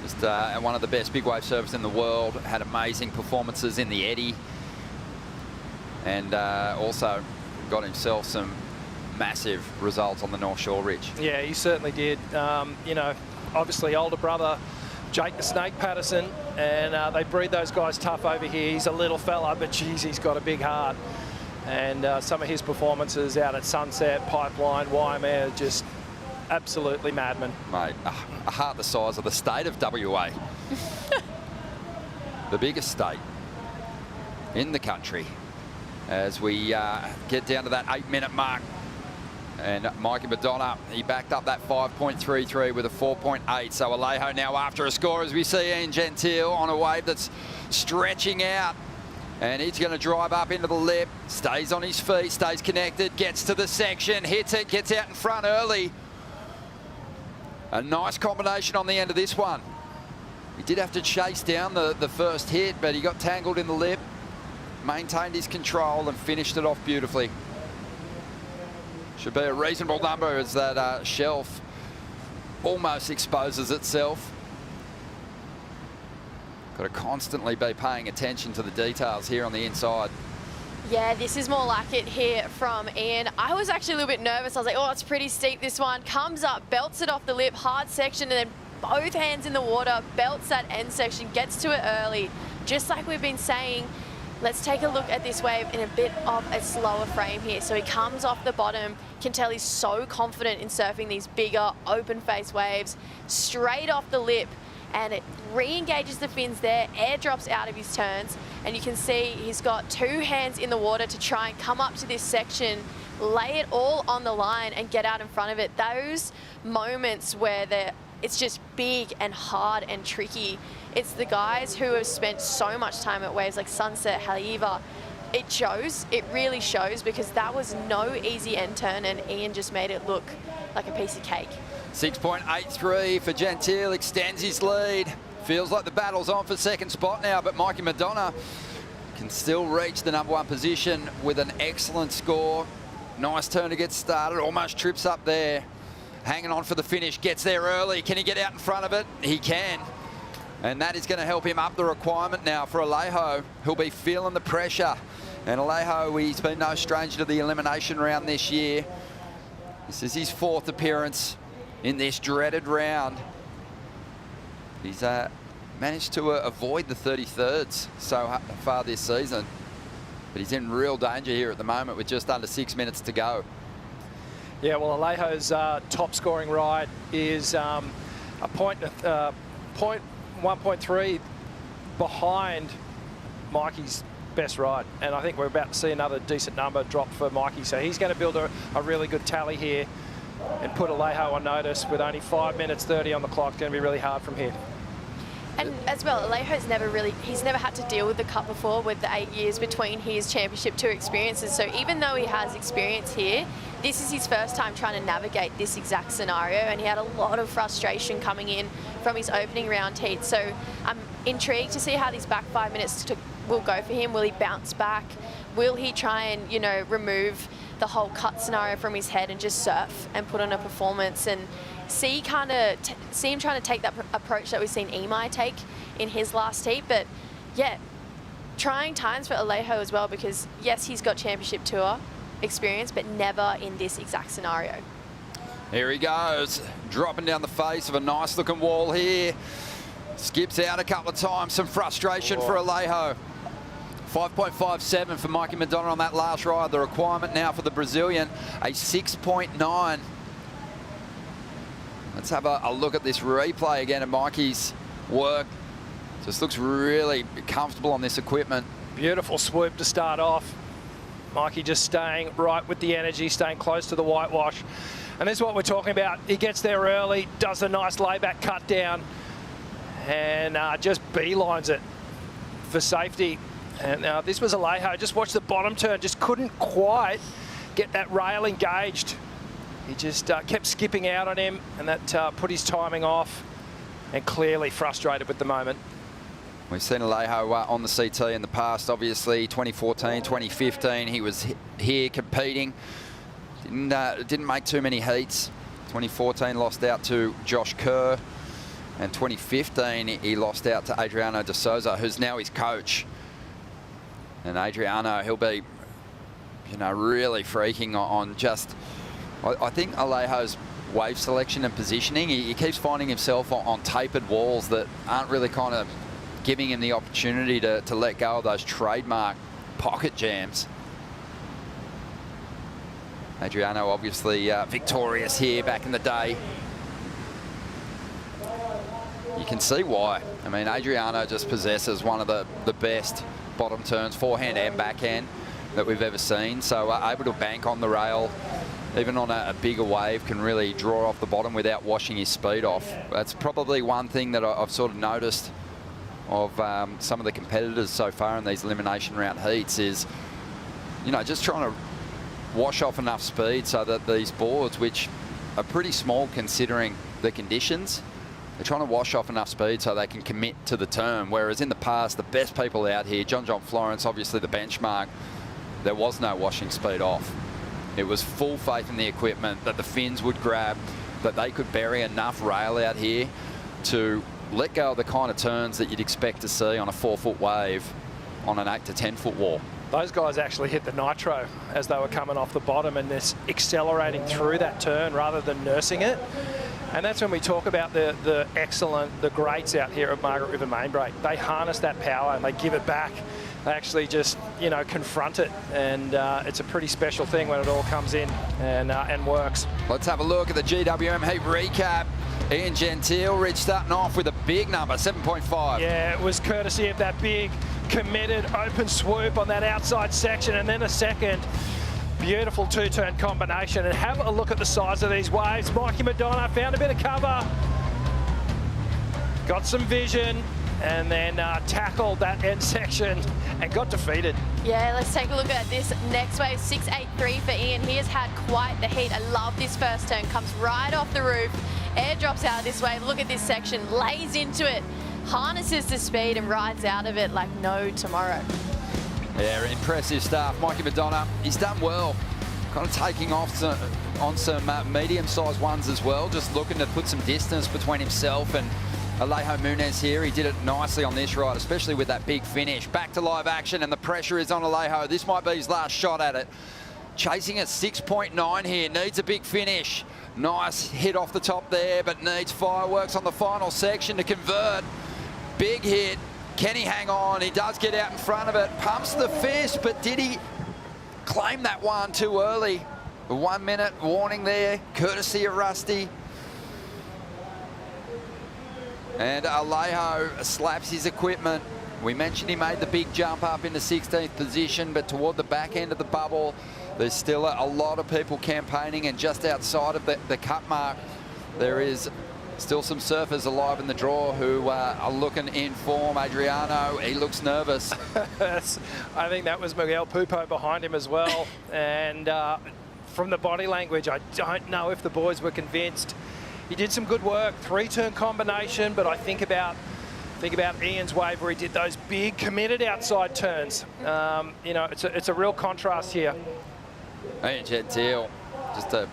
Just one of the best big wave surfers in the world. Had amazing performances in the eddy, and also got himself some massive results on the North Shore Ridge. Yeah, he certainly did. You know, obviously older brother Jake the Snake Patterson, and they breed those guys tough over here. He's a little fella, but geez, he's got a big heart. And some of his performances out at Sunset, Pipeline, Waimea are just absolutely madman. Mate, a heart the size of the state of WA. The biggest state in the country. As we get down to that 8-minute mark. And Mikey Madonna, he backed up that 5.33 with a 4.8. So Alejo now after a score, as we see Ian Gentile on a wave that's stretching out. And he's going to drive up into the lip, stays on his feet, stays connected, gets to the section, hits it, gets out in front early. A nice combination on the end of this one. He did have to chase down the first hit, but he got tangled in the lip, maintained his control and finished it off beautifully. Should be a reasonable number as that shelf almost exposes itself. Got to constantly be paying attention to the details here on the inside. Yeah, this is more like it here from Ian. I was actually a little bit nervous. I was like, oh, it's pretty steep, this one. Comes up, belts it off the lip, hard section, and then both hands in the water, belts that end section, gets to it early. Just like we've been saying, let's take a look at this wave in a bit of a slower frame here. So he comes off the bottom, can tell he's so confident in surfing these bigger open face waves, straight off the lip, and it re-engages the fins there, air drops out of his turns, and you can see he's got two hands in the water to try and come up to this section, lay it all on the line and get out in front of it. Those moments where it's just big and hard and tricky. It's the guys who have spent so much time at waves like Sunset, Haleiwa. It shows, it really shows, because that was no easy end turn and Ian just made it look like a piece of cake. 6.83 for Gentile, extends his lead. Feels like the battle's on for second spot now, but Mikey Madonna can still reach the #1 position with an excellent score. Nice turn to get started, almost trips up there. Hanging on for the finish, gets there early. Can he get out in front of it? He can. And that is going to help him up the requirement now for Alejo. He'll be feeling the pressure. And Alejo, he's been no stranger to the elimination round this year. This is his 4th appearance in this dreaded round. He's managed to avoid the 33rds so far this season. But he's in real danger here at the moment with just under 6 minutes to go. Yeah, well, Alejo's top scoring ride is a point 1.3 behind Mikey's best ride. And I think we're about to see another decent number drop for Mikey. So he's going to build a really good tally here and put Alejo on notice with only 5 minutes 30 on the clock. It's going to be really hard from here. And as well, Alejo's he's never had to deal with the Cup before with the 8 years between his Championship Tour experiences. So even though he has experience here, this is his first time trying to navigate this exact scenario, and he had a lot of frustration coming in from his opening round heat. So I'm intrigued to see how these back 5 minutes will go for him. Will he bounce back? Will he try and, you know, remove the whole cut scenario from his head and just surf and put on a performance and see him trying to take that approach that we've seen Imai take in his last heat? But yeah, trying times for Alejo as well, because yes, he's got Championship Tour experience, but never in this exact scenario. Here he goes, dropping down the face of a nice looking wall here. Skips out a couple of times, some frustration for Alejo. 5.57 for Mikey Madonna on that last ride. The requirement now for the Brazilian, a 6.9. Let's have a look at this replay again of Mikey's work. Just looks really comfortable on this equipment. Beautiful swoop to start off. Mikey just staying right with the energy, staying close to the whitewash. And this is what we're talking about. He gets there early, does a nice layback cut down, and just beelines it for safety. And this was Alejo. Just watch the bottom turn. Just couldn't quite get that rail engaged. He just kept skipping out on him, and that put his timing off, and clearly frustrated with the moment. We've seen Alejo on the CT in the past, obviously, 2014, 2015. He was here competing. Didn't make too many heats. 2014 lost out to Josh Kerr. And 2015, he lost out to Adriano de Souza, who's now his coach. And Adriano, he'll be, you know, really freaking on just... I think Alejo's wave selection and positioning, he keeps finding himself on tapered walls that aren't really kind of giving him the opportunity to let go of those trademark pocket jams. Adriano obviously victorious here back in the day. You can see why. I mean, Adriano just possesses one of the best bottom turns, forehand and backhand, that we've ever seen. So able to bank on the rail, even on a bigger wave, can really draw off the bottom without washing his speed off. That's probably one thing that I've sort of noticed of some of the competitors so far in these elimination round heats is, you know, just trying to wash off enough speed so that these boards, which are pretty small considering the conditions, they're trying to wash off enough speed so they can commit to the turn. Whereas in the past, the best people out here, John Florence, obviously the benchmark, there was no washing speed off. It was full faith in the equipment that the fins would grab, that they could bury enough rail out here to let go of the kind of turns that you'd expect to see on a 4-foot wave on an 8 to 10 foot wall. Those guys actually hit the nitro as they were coming off the bottom, and they're accelerating through that turn rather than nursing it. And that's when we talk about the greats out here at Margaret River Main Break. They harness that power and they give it back. They actually just, you know, confront it, and it's a pretty special thing when it all comes in and works. Let's have a look at the GWM heat recap. Ian Gentile starting off with a big number, 7.5. Yeah, it was courtesy of that big committed open swoop on that outside section, and then a second beautiful two-turn combination. And have a look at the size of these waves. Mikey Madonna found a bit of cover, got some vision, and then tackled that end section and got defeated. Yeah, let's take a look at this next wave, 6.83 for Ian. He has had quite the heat. I love this first turn, comes right off the roof, air drops out of this wave. Look at this section, lays into it, harnesses the speed and rides out of it like no tomorrow. Yeah, impressive stuff. Mikey Madonna, he's done well. Kind of taking off on some medium-sized ones as well, just looking to put some distance between himself and Alejo Munez here. He did it nicely on this ride, especially with that big finish. Back to live action, and the pressure is on Alejo. This might be his last shot at it. Chasing at 6.9 here, needs a big finish. Nice hit off the top there, but needs fireworks on the final section to convert. Big hit. Can he hang on? He does get out in front of it. Pumps the fist, but did he claim that one too early? The 1 minute warning there, courtesy of Rusty. And Alejo slaps his equipment. We mentioned he made the big jump up into 16th position, but toward the back end of the bubble, there's still a lot of people campaigning, and just outside of the cut mark, there is still some surfers alive in the draw who are looking in form. Adriano, he looks nervous. I think that was Miguel Pupo behind him as well. And from the body language, I don't know if the boys were convinced. He did some good work, 3-turn combination, but I think about Ian's wave where he did those big committed outside turns. You know, it's a real contrast here. Ian Gentile, just a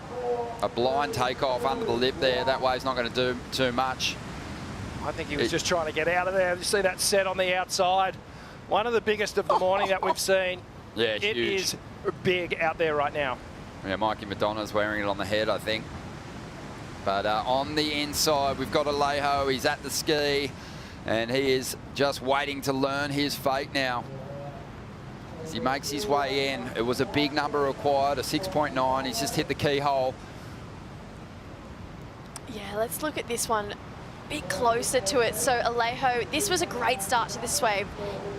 blind takeoff under the lip there. That wave's not going to do too much. I think he was just trying to get out of there. You see that set on the outside. One of the biggest of the morning that we've seen. Yeah, it's huge. It is big out there right now. Yeah, Mikey Madonna's wearing it on the head, I think. But on the inside, we've got Alejo. He's at the ski, and he is just waiting to learn his fate now. As he makes his way in, it was a big number required, a 6.9. He's just hit the keyhole. Yeah, let's look at this one a bit closer to it. So Alejo, this was a great start to this wave.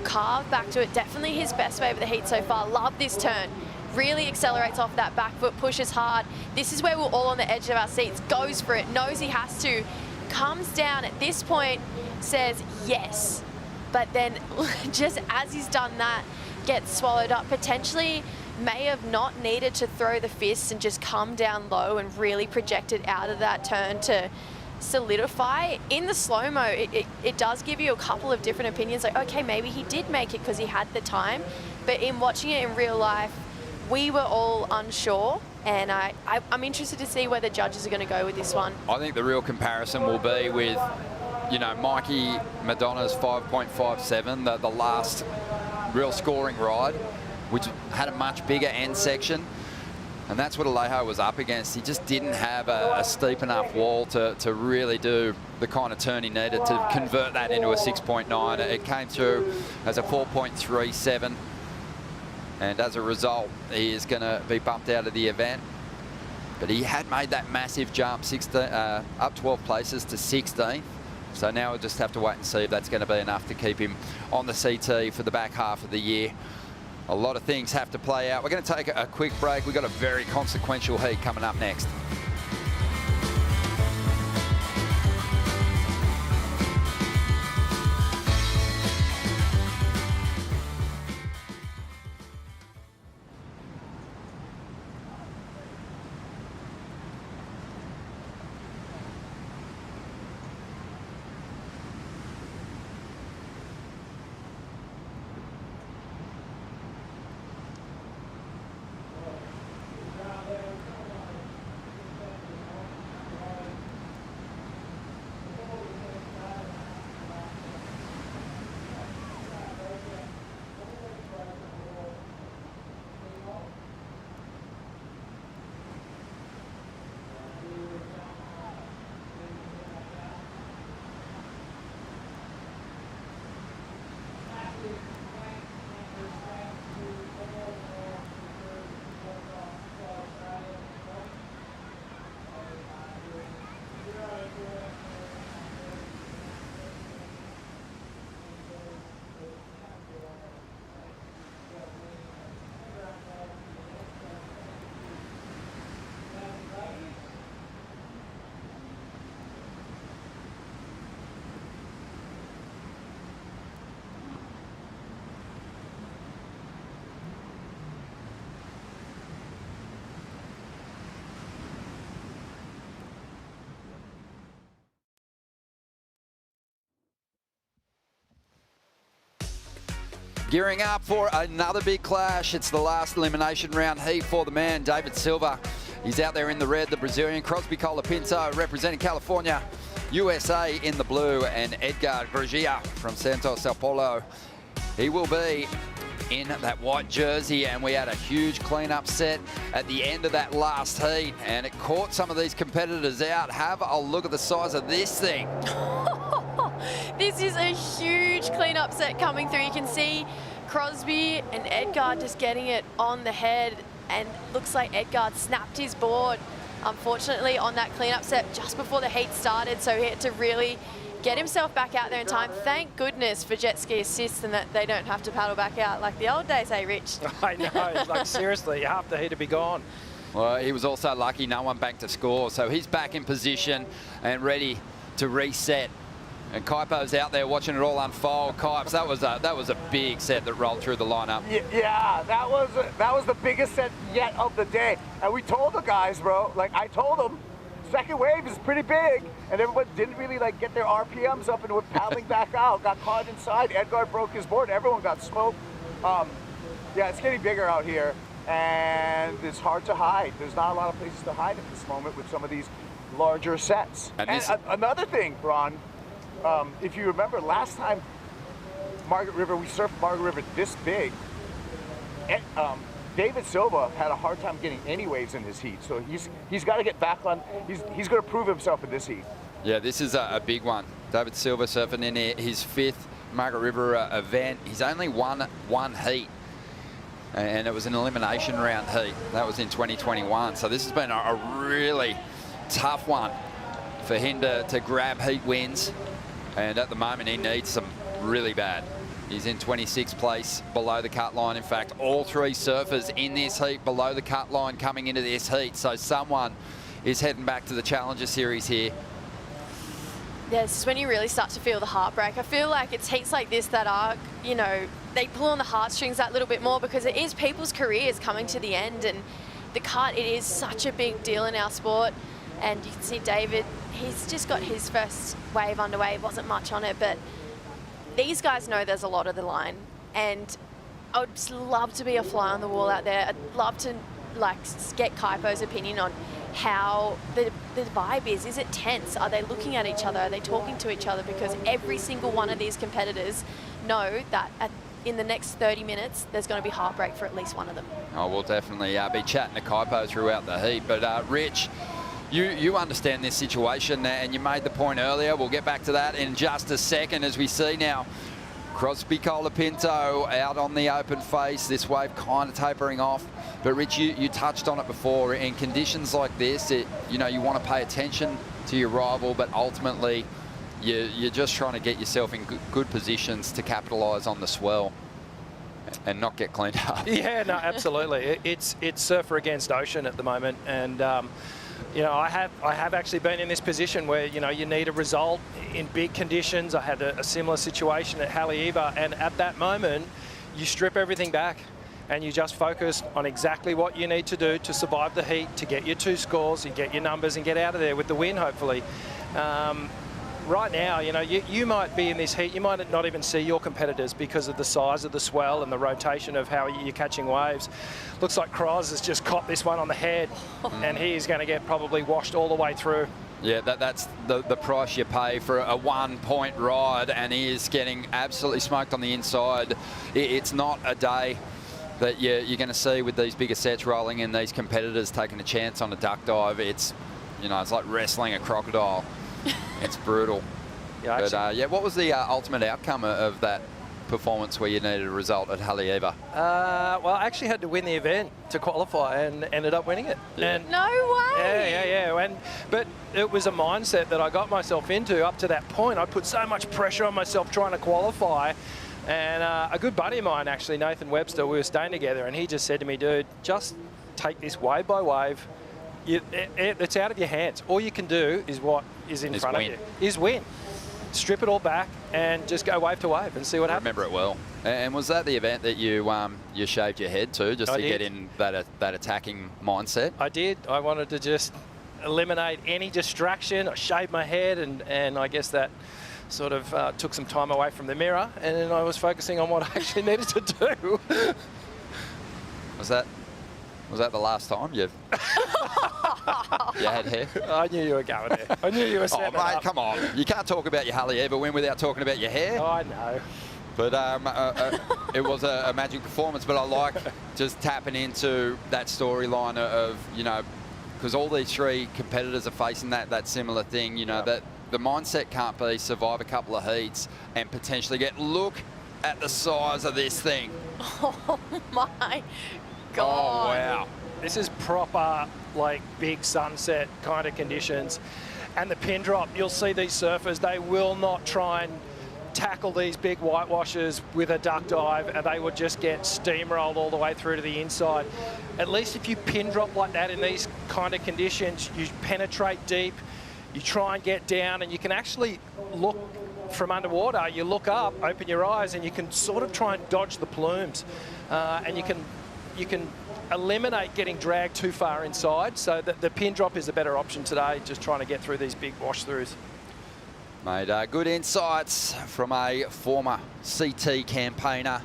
Carved back to it, definitely his best wave of the heat so far. Love this turn. Really accelerates off that back foot, pushes hard. This is where we're all on the edge of our seats. Goes for it, knows he has to. Comes down at this point, says yes. But then just as he's done that, gets swallowed up. Potentially may have not needed to throw the fists and just come down low and really project it out of that turn to solidify. In the slow-mo, it does give you a couple of different opinions. Like, okay, maybe he did make it because he had the time. But in watching it in real life, we were all unsure, and I'm interested to see where the judges are going to go with this one. I think the real comparison will be with, you know, Mikey Madonna's 5.57, the last real scoring ride, which had a much bigger end section. And that's what Alejo was up against. He just didn't have a steep enough wall to really do the kind of turn he needed to convert that into a 6.9. It came through as a 4.37. And as a result, he is going to be bumped out of the event. But he had made that massive jump, up 12 places to 16th. So now we'll just have to wait and see if that's going to be enough to keep him on the CT for the back half of the year. A lot of things have to play out. We're going to take a quick break. We've got a very consequential heat coming up next. Gearing up for another big clash. It's the last elimination round heat for the man, David Silva. He's out there in the red, the Brazilian. Crosby Colapinto representing California, USA in the blue, and Edgar Gragia from Santos, Sao Paulo. He will be in that white jersey, and we had a huge clean-up set at the end of that last heat, and it caught some of these competitors out. Have a look at the size of this thing. This is a huge clean-up set coming through. You can see Crosby and Edgar just getting it on the head. and looks like Edgard snapped his board, unfortunately, on that cleanup set just before the heat started, so he had to really get himself back out there in time. Thank goodness for jet ski assist and that they don't have to paddle back out like the old days, hey, Rich? I know, like seriously, half the heat to be gone. Well, he was also lucky no one banked a score, so he's back in position and ready to reset. And Kaipo's out there watching it all unfold. Kipes, that was a big set that rolled through the lineup. Yeah, that was the biggest set yet of the day. And we told the guys, bro, like I told them, second wave is pretty big, and everyone didn't really like get their RPMs up and were paddling back out. Got caught inside. Edgard broke his board. Everyone got smoked. Yeah, it's getting bigger out here, and it's hard to hide. There's not a lot of places to hide at this moment with some of these larger sets. And another thing, Ron, if you remember last time Margaret River, we surfed Margaret River this big, David Silva had a hard time getting any waves in his heat, so he's got to get back on. He's going to prove himself in this heat. Yeah, this is a big one. David Silva surfing in his 5th Margaret River event. He's only won one heat, and it was an elimination round heat. That was in 2021. So this has been a really tough one for him to grab heat wins, and at the moment he needs them really bad. He's in 26th place below the cut line. In fact, all 3 surfers in this heat below the cut line coming into this heat. So someone is heading back to the Challenger Series here. Yeah, this is when you really start to feel the heartbreak. I feel like it's heats like this that are, you know, they pull on the heartstrings that little bit more because it is people's careers coming to the end, and the cut, it is such a big deal in our sport. And you can see David, he's just got his first wave underway. It wasn't much on it, but these guys know there's a lot of the line, and I would just love to be a fly on the wall out there. I'd love to like get Kaipo's opinion on how the vibe is. Is it tense? Are they looking at each other? Are they talking to each other? Because every single one of these competitors know that in the next 30 minutes, there's going to be heartbreak for at least one of them. Oh, we'll definitely be chatting to Kaipo throughout the heat. But Rich, you understand this situation, and you made the point earlier. We'll get back to that in just a second as we see now Crosby Colapinto out on the open face. This wave kind of tapering off. But Rich, you touched on it before. In conditions like this, you want to pay attention to your rival, but ultimately you're just trying to get yourself in good positions to capitalise on the swell and not get cleaned up. Yeah, no, absolutely. It's surfer against ocean at the moment, and I have actually been in this position where you need a result in big conditions. I had a similar situation at Haleiwa, and at that moment you strip everything back and you just focus on exactly what you need to do to survive the heat, to get your 2 scores, you get your numbers and get out of there with the win, hopefully. Right now, you might be in this heat, you might not even see your competitors because of the size of the swell and the rotation of how you're catching waves. Looks like Cross has just caught this one on the head, and he is going to get probably washed all the way through. Yeah, that's the price you pay for a 1-point ride, and he is getting absolutely smoked on the inside. It's not a day that you're going to see with these bigger sets rolling in, these competitors taking a chance on a duck dive. It's like wrestling a crocodile. It's brutal. But what was the ultimate outcome of that performance where you needed a result at Haleiwa? Well, I actually had to win the event to qualify and ended up winning it. Yeah. And no way! Yeah. But it was a mindset that I got myself into up to that point. I put so much pressure on myself trying to qualify. And a good buddy of mine, actually, Nathan Webster, we were staying together, and he just said to me, dude, just take this wave by wave. It's out of your hands. All you can do is what is in front of you. Is win. Strip it all back and just go wave to wave and see what happens. I remember it well. And was that the event that you shaved your head to, just to get in that attacking mindset? I did. I wanted to just eliminate any distraction. I shaved my head, and I guess that sort of took some time away from the mirror, and then I was focusing on what I actually needed to do. Was that the last time you had hair? I knew you were going there. I knew you were setting mate, up. come on. You can't talk about your Haleiwa win without talking about your hair. Oh, I know. But it was a magic performance, but I like just tapping into that storyline of, because all these 3 competitors are facing that similar thing, that the mindset can't be survive a couple of heats and potentially look at the size of this thing. Oh my God. Oh, wow. This is proper, like, big sunset kind of conditions. And the pin drop, you'll see these surfers, they will not try and tackle these big whitewashers with a duck dive, and they would just get steamrolled all the way through to the inside. At least if you pin drop like that in these kind of conditions, you penetrate deep, you try and get down, and you can actually look from underwater. You look up, open your eyes, and you can sort of try and dodge the plumes, and you can eliminate getting dragged too far inside. So the pin drop is a better option today, just trying to get through these big wash throughs. Made good insights from a former CT campaigner.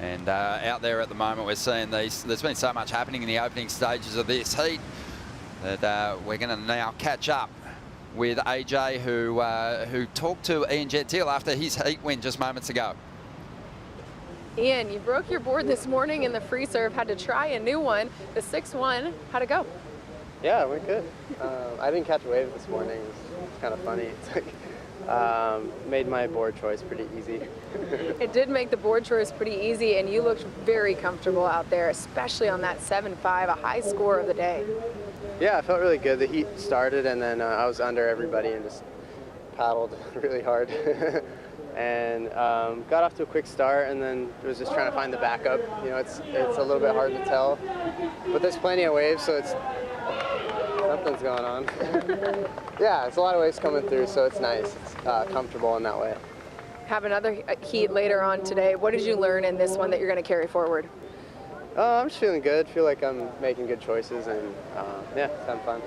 And out there at the moment, we're seeing these. There's been so much happening in the opening stages of this heat that we're going to now catch up with AJ, who talked to Ian Gentile after his heat win just moments ago. Ian, you broke your board this morning in the free serve, had to try a new one, the 6-1. How'd it go? Yeah, it went good. I didn't catch a wave this morning. It's kind of funny. It's like, made my board choice pretty easy. It did make the board choice pretty easy, and you looked very comfortable out there, especially on that 7-5, a high score of the day. Yeah, I felt really good. The heat started, and then I was under everybody and just paddled really hard. And got off to a quick start, and then was just trying to find the backup. You know, it's a little bit hard to tell, but there's plenty of waves, so it's something's going on. Yeah, it's a lot of waves coming through, so it's nice. It's comfortable in that way. Have another heat later on today. What did you learn in this one that you're going to carry forward? I'm just feeling good. Feel like I'm making good choices, and yeah, it's having fun.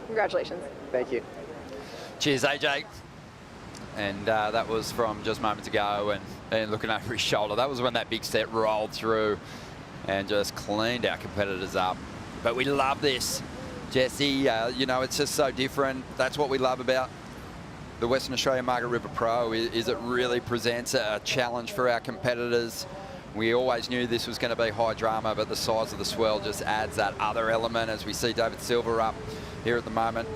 Congratulations. Thank you. Cheers, AJ. And that was from just moments ago, and looking over his shoulder. That was when that big set rolled through and just cleaned our competitors up. But we love this, Jesse. You know, it's just so different. That's what we love about the Western Australia Margaret River Pro, is it really presents a challenge for our competitors. We always knew this was going to be high drama, but the size of the swell just adds that other element. As we see David Silver up here at the moment,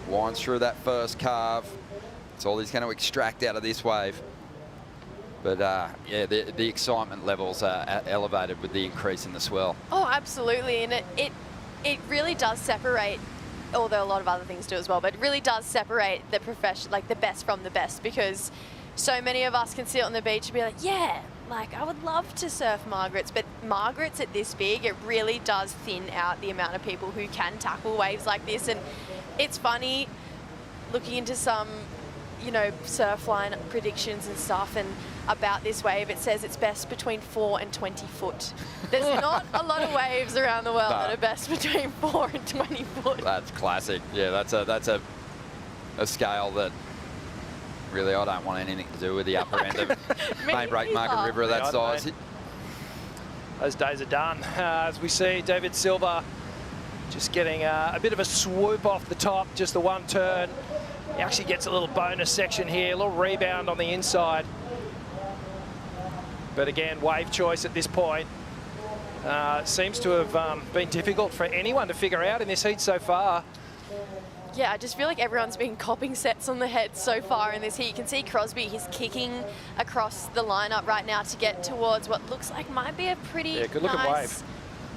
winds through that first carve. It's all he's going to extract out of this wave. But yeah, the excitement levels are elevated with the increase in the swell. Oh, absolutely, and it really does separate, although a lot of other things do as well, but it really does separate the profession, like the best from the best, because so many of us can sit on the beach and be like, yeah, like I would love to surf Margaret's, but Margaret's at this big, it really does thin out the amount of people who can tackle waves like this. And it's funny looking into some, you know, surf line predictions and stuff, and about this wave, it says it's best between 4 and 20 foot. There's not a lot of waves around the world that are best between 4 and 20 foot. That's classic. Yeah, that's a scale that really I don't want anything to do with the upper end of main break Margaret River of that size. Those days are done. As we see David Silver just getting a bit of a swoop off the top, just the one turn. He actually gets a little bonus section here, a little rebound on the inside. But again, wave choice at this point seems to have been difficult for anyone to figure out in this heat so far. Yeah, I just feel like everyone's been copping sets on the head so far in this heat. You can see Crosby, he's kicking across the lineup right now to get towards what looks like might be a pretty nice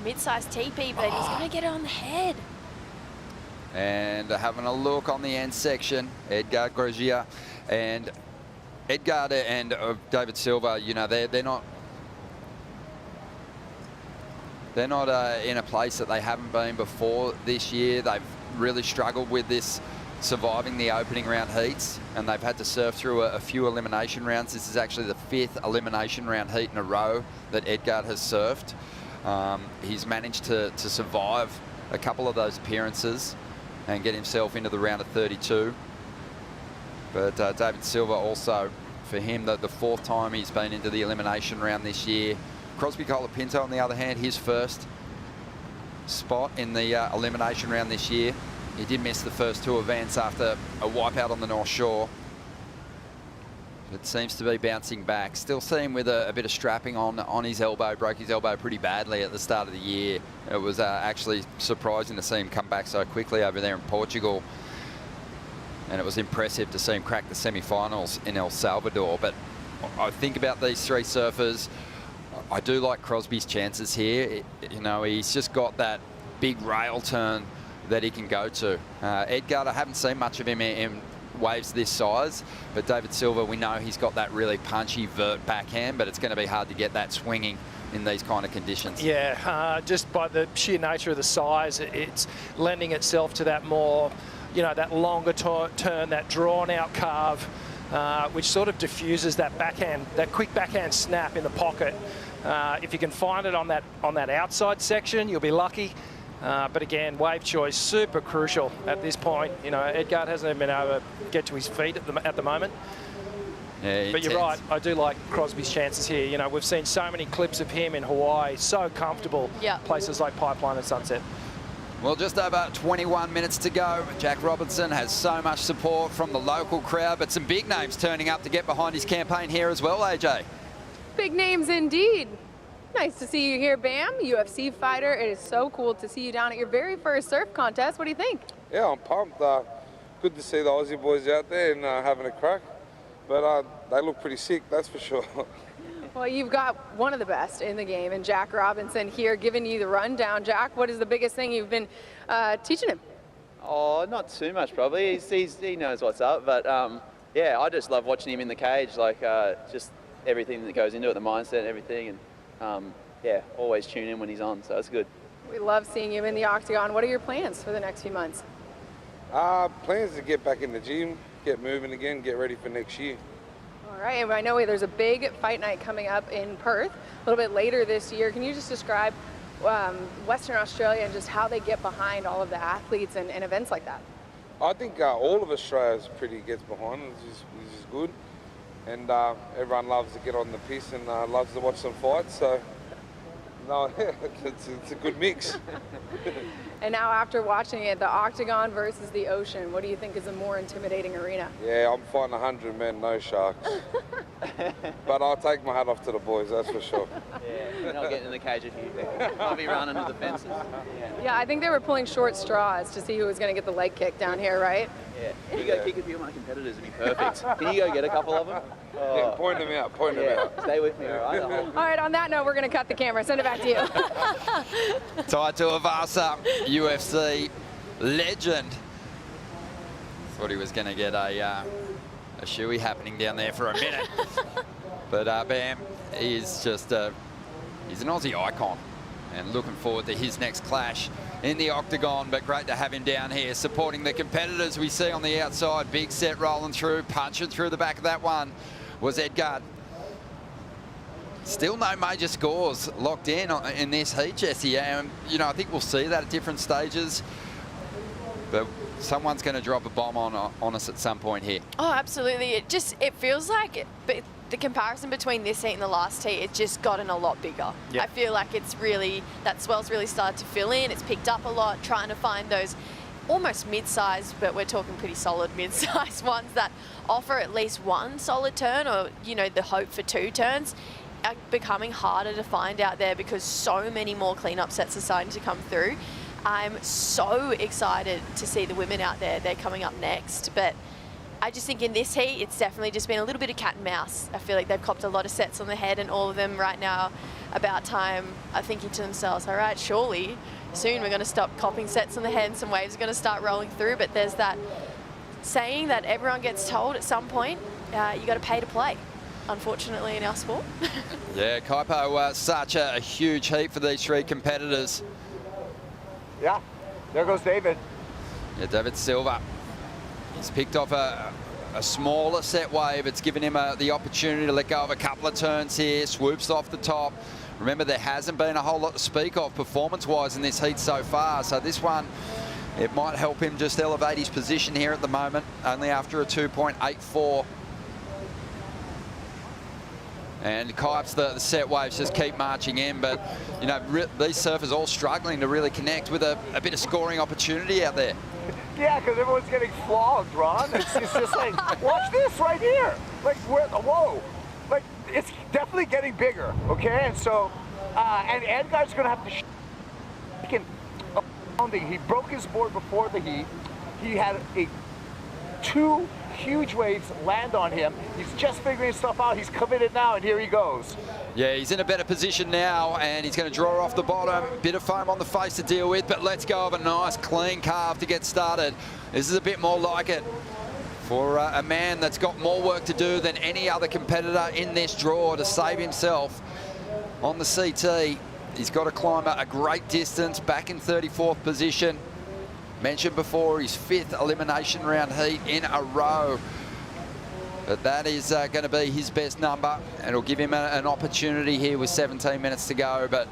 mid-sized teepee, but he's going to get it on the head. And having a look on the end section, Edgar Grosjean and Edgar and David Silver, you know, they're not in a place that they haven't been before this year. They've really struggled with this, surviving the opening round heats, and they've had to surf through a few elimination rounds. This is actually the 5th elimination round heat in a row that Edgar has surfed. He's managed to survive a couple of those appearances and get himself into the round of 32. But David Silver also, for him, the 4th time he's been into the elimination round this year. Crosby Colapinto, on the other hand, his first spot in the elimination round this year. He did miss the first 2 events after a wipeout on the North Shore. It seems to be bouncing back. Still see him with a bit of strapping on his elbow. Broke his elbow pretty badly at the start of the year. It was actually surprising to see him come back so quickly over there in Portugal. And it was impressive to see him crack the semi-finals in El Salvador. But I think about these 3 surfers. I do like Crosby's chances here. You know, he's just got that big rail turn that he can go to. Edgard, I haven't seen much of him in waves this size, but David Silva, we know he's got that really punchy vert backhand, but it's going to be hard to get that swinging in these kind of conditions. Yeah, just by the sheer nature of the size, it's lending itself to that more, you know, that longer turn, that drawn-out carve, which sort of diffuses that backhand, that quick backhand snap in the pocket. If you can find it on that outside section, you'll be lucky. But again, wave choice, super crucial at this point. You know, Edgard hasn't even been able to get to his feet at the moment. Yeah, but you're right, I do like Crosby's chances here. You know, we've seen so many clips of him in Hawaii, so comfortable, places like Pipeline and Sunset. Well, just over 21 minutes to go. Jack Robinson has so much support from the local crowd, but some big names turning up to get behind his campaign here as well, AJ. Big names indeed. Nice to see you here, Bam, UFC fighter. It is so cool to see you down at your very first surf contest. What do you think? Yeah, I'm pumped. Good to see the Aussie boys out there and having a crack. But they look pretty sick, that's for sure. Well, you've got one of the best in the game, and Jack Robinson here giving you the rundown. Jack, what is the biggest thing you've been teaching him? Oh, not too much probably. He knows what's up, but yeah, I just love watching him in the cage, like just everything that goes into it, the mindset and everything, and yeah, always tune in when he's on, so it's good. We love seeing you in the octagon. What are your plans for the next few months? Plans to get back in the gym, get moving again, get ready for next year. All right, and I know there's a big fight night coming up in Perth a little bit later this year. Can you just describe Western Australia and just how they get behind all of the athletes and events like that? I think all of Australia gets behind, which is good. And everyone loves to get on the piss and loves to watch some fights, so no, it's a good mix. And now after watching it, the octagon versus the ocean, what do you think is a more intimidating arena? Yeah, I'm fighting 100 men, no sharks. But I'll take my hat off to the boys, that's for sure. Yeah, you're not getting in the cage if you I'll be running to the fences. Yeah, I think they were pulling short straws to see who was going to get the leg kick down here, right? Yeah, you go kick a few of my competitors, it'd be perfect. Can you go get a couple of them? Oh. Yeah, point them out. Stay with me, all right? All right, on that note, we're going to cut the camera. Send it back to you. Tai Tuivasa, UFC legend. Thought he was going to get a shoey happening down there for a minute. But Bam is just, he's an Aussie icon. And looking forward to his next clash in the octagon, but great to have him down here supporting the competitors we see on the outside. Big set rolling through, punching through the back of that one was Edgard. Still no major scores locked in this heat, Jesse. You know, I think we'll see that at different stages, but someone's going to drop a bomb on us at some point here. Oh, absolutely. It feels like the comparison between this heat and the last heat, it's just gotten a lot bigger. Yep. I feel like that swell's really started to fill in. It's picked up a lot, trying to find those almost mid-sized, but we're talking pretty solid mid-sized ones that offer at least one solid turn, or, you know, the hope for two turns, are becoming harder to find out there because so many more cleanup sets are starting to come through. I'm so excited to see the women out there. They're coming up next, but I just think in this heat, it's definitely just been a little bit of cat and mouse. I feel like they've copped a lot of sets on the head, and all of them right now, about time, are thinking to themselves, all right, surely soon we're going to stop copping sets on the head and some waves are going to start rolling through. But there's that saying that everyone gets told at some point, you got to pay to play, unfortunately, in our sport. Yeah, Kaipo, such a huge heat for these three competitors. Yeah, there goes David. Yeah, David Silva. He's picked off a smaller set wave. It's given him the opportunity to let go of a couple of turns here. Swoops off the top. Remember, there hasn't been a whole lot to speak of performance-wise in this heat so far. So this one, it might help him just elevate his position here at the moment, only after a 2.84. And Kipes, the set waves just keep marching in, but you know, these surfers all struggling to really connect with a bit of scoring opportunity out there. Yeah, because everyone's getting flogged, Ron. It's just like, watch this right here. Like, whoa. Like, it's definitely getting bigger, okay? And so, and Edgard's going to have to pounding. He broke his board before the heat. He had 2 huge waves land on him. He's just figuring stuff out. He's committed now, and here he goes. Yeah, he's in a better position now, and he's going to draw off the bottom. Bit of foam on the face to deal with, but let's go of a nice clean carve to get started. This is a bit more like it for a man that's got more work to do than any other competitor in this draw to save himself on the CT. He's got to climb a great distance, back in 34th position. Mentioned before, his 5th elimination round heat in a row. But that is going to be his best number, and it'll give him an opportunity here with 17 minutes to go. But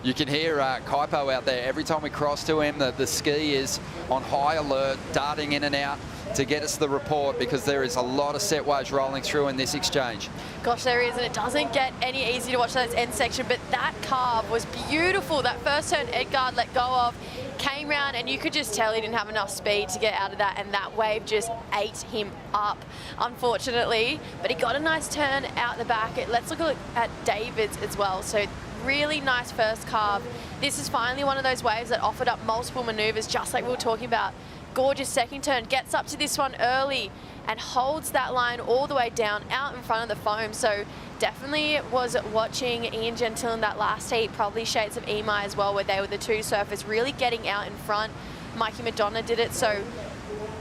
you can hear Kaipo out there. Every time we cross to him, the ski is on high alert, darting in and out to get us the report, because there is a lot of set waves rolling through in this exchange. Gosh, there is, and it doesn't get any easier to watch that end section, but that carve was beautiful. That first turn Edgard let go of, came round, and you could just tell he didn't have enough speed to get out of that, and that wave just ate him up, unfortunately. But he got a nice turn out the back. Let's look at David's as well. So really nice first carve. This is finally one of those waves that offered up multiple maneuvers, just like we were talking about. Gorgeous second turn, gets up to this one early and holds that line all the way down out in front of the foam. So definitely was watching Ian Gentile in that last heat, probably shades of Emai as well, where they were the two surfers really getting out in front. Mikey Madonna did it, so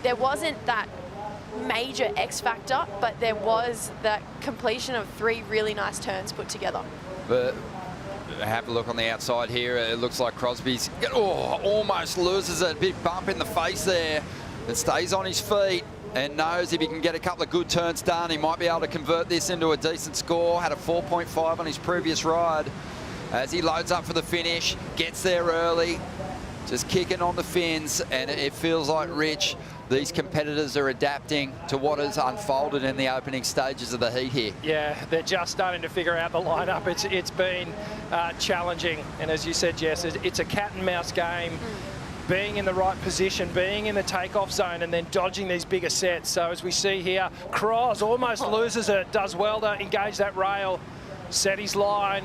there wasn't that major X factor, but there was that completion of 3 really nice turns put together. But have a look on the outside here. It looks like Crosby's almost loses it. A big bump in the face there. It stays on his feet and knows if he can get a couple of good turns done, he might be able to convert this into a decent score. Had a 4.5 on his previous ride. As he loads up for the finish, gets there early, just kicking on the fins, and it feels like, Rich, these competitors are adapting to what has unfolded in the opening stages of the heat here. Yeah, they're just starting to figure out the lineup. It's been challenging, and as you said, Jess, it's a cat and mouse game. Being in the right position, being in the takeoff zone, and then dodging these bigger sets. So as we see here, Cross almost loses it, does well to engage that rail, set his line,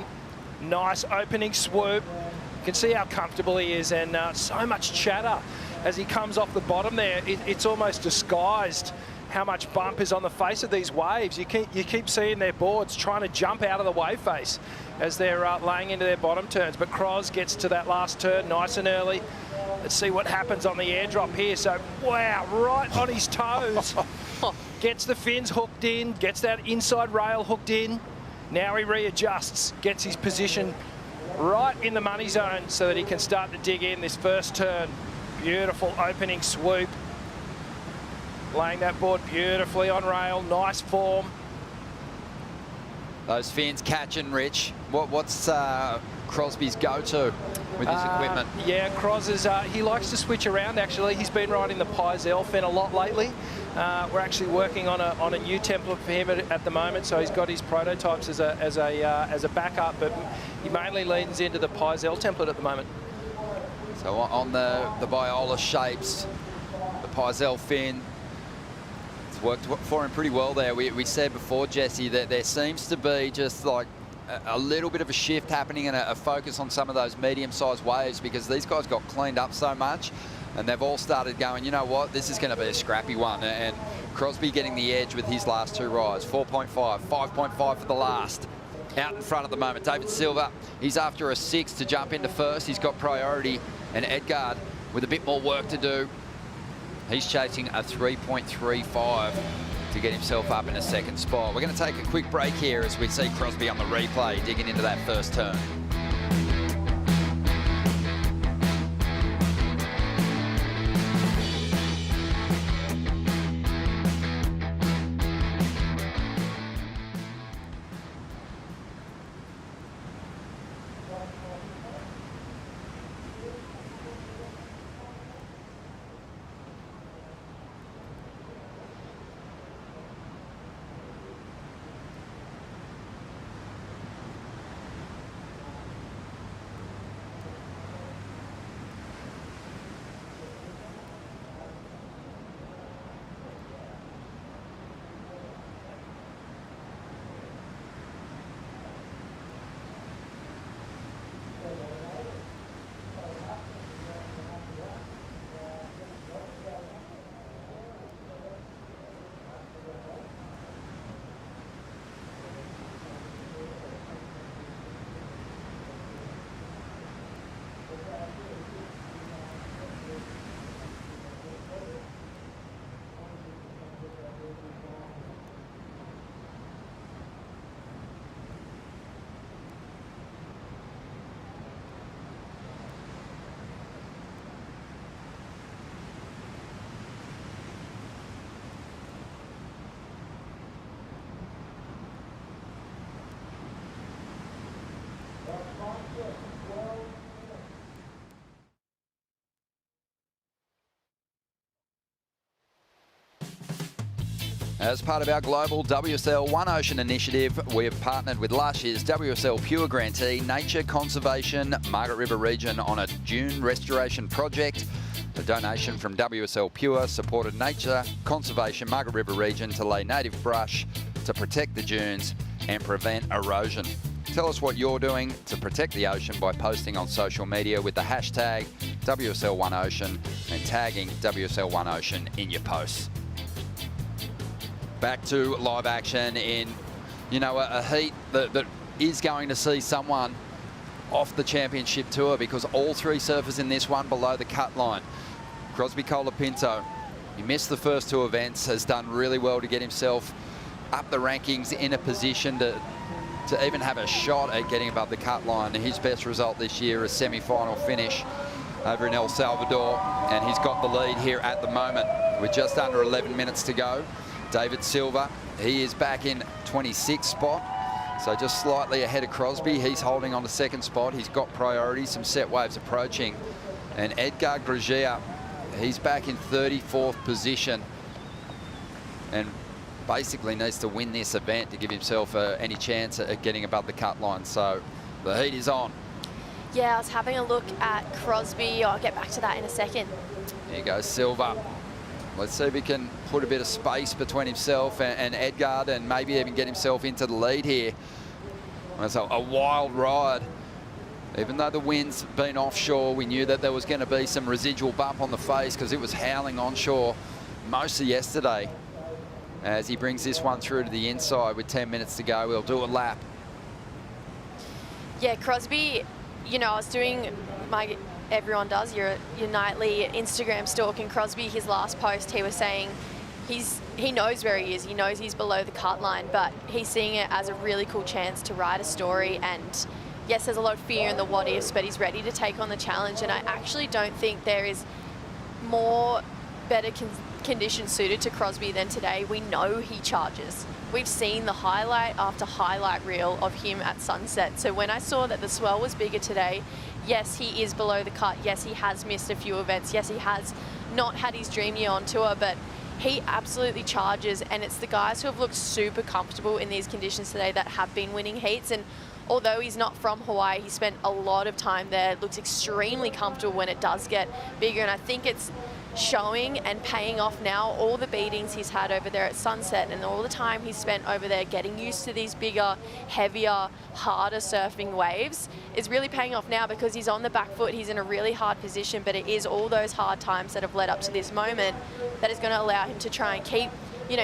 nice opening swoop. You can see how comfortable he is, and so much chatter as he comes off the bottom there. It's almost disguised how much bump is on the face of these waves. You keep seeing their boards trying to jump out of the wave face as they're laying into their bottom turns. But Cross gets to that last turn nice and early. Let's see what happens on the airdrop here. So, wow, right on his toes. Gets the fins hooked in, gets that inside rail hooked in. Now he readjusts, gets his position right in the money zone so that he can start to dig in this first turn. Beautiful opening swoop. Laying that board beautifully on rail, nice form. Those fins catching, Rich. What's Crosby's go-to with his equipment? Yeah, Cros is, he likes to switch around actually. He's been riding the Pizel fin a lot lately. We're actually working on a new template for him at the moment, so he's got his prototypes as a backup, but he mainly leans into the Pizel template at the moment. So on the Viola shapes, the Pizel fin, it's worked for him pretty well there. We said before, Jesse, that there seems to be just like a little bit of a shift happening and a focus on some of those medium-sized waves, because these guys got cleaned up so much and they've all started going, you know what, this is going to be a scrappy one. And Crosby getting the edge with his last 2 rides, 4.5, 5.5 for the last. Out in front at the moment, David Silva, he's after a 6 to jump into first. He's got priority, and Edgard with a bit more work to do. He's chasing a 3.35 to get himself up in a second spot. We're going to take a quick break here as we see Crosby on the replay digging into that first turn. As part of our global WSL One Ocean initiative, we have partnered with last year's WSL Pure grantee, Nature Conservation Margaret River region, on a dune restoration project. A donation from WSL Pure supported Nature Conservation Margaret River region to lay native brush to protect the dunes and prevent erosion. Tell us what you're doing to protect the ocean by posting on social media with the hashtag WSL One Ocean and tagging WSL One Ocean in your posts. Back to live action in, a heat that is going to see someone off the championship tour, because all three surfers in this one below the cut line. Crosby Colapinto, he missed the first two events, has done really well to get himself up the rankings in a position to even have a shot at getting above the cut line. His best result this year, a semi-final finish over in El Salvador, and he's got the lead here at the moment with just under 11 minutes to go. David Silva, he is back in 26th spot, so just slightly ahead of Crosby. He's holding on to second spot. He's got priority, some set waves approaching. And Edgar Grajea, he's back in 34th position and basically needs to win this event to give himself any chance at getting above the cut line. So the heat is on. Yeah, I was having a look at Crosby. I'll get back to that in a second. There goes Silva. Let's see if he can put a bit of space between himself and Edgar, and maybe even get himself into the lead here. It's a wild ride. Even though the wind's been offshore, we knew that there was going to be some residual bump on the face because it was howling onshore most of yesterday. As he brings this one through to the inside with 10 minutes to go, we'll do a lap. Yeah, Crosby, I was doing everyone does your nightly Instagram stalking. Crosby, his last post, he was saying he knows where he is. He knows he's below the cut line, but he's seeing it as a really cool chance to write a story. And yes, there's a lot of fear in the what ifs, but he's ready to take on the challenge. And I actually don't think there is better conditions suited to Crosby than today. We know he charges. We've seen the highlight after highlight reel of him at sunset. So when I saw that the swell was bigger today, yes, he is below the cut. Yes, he has missed a few events. Yes, he has not had his dream year on tour, but he absolutely charges. And it's the guys who have looked super comfortable in these conditions today that have been winning heats. And although he's not from Hawaii, he spent a lot of time there. Looks extremely comfortable when it does get bigger. And I think it's showing and paying off now. All the beatings he's had over there at sunset and all the time he's spent over there getting used to these bigger, heavier, harder surfing waves is really paying off now, because he's on the back foot. He's in a really hard position, but it is all those hard times that have led up to this moment that is going to allow him to try and keep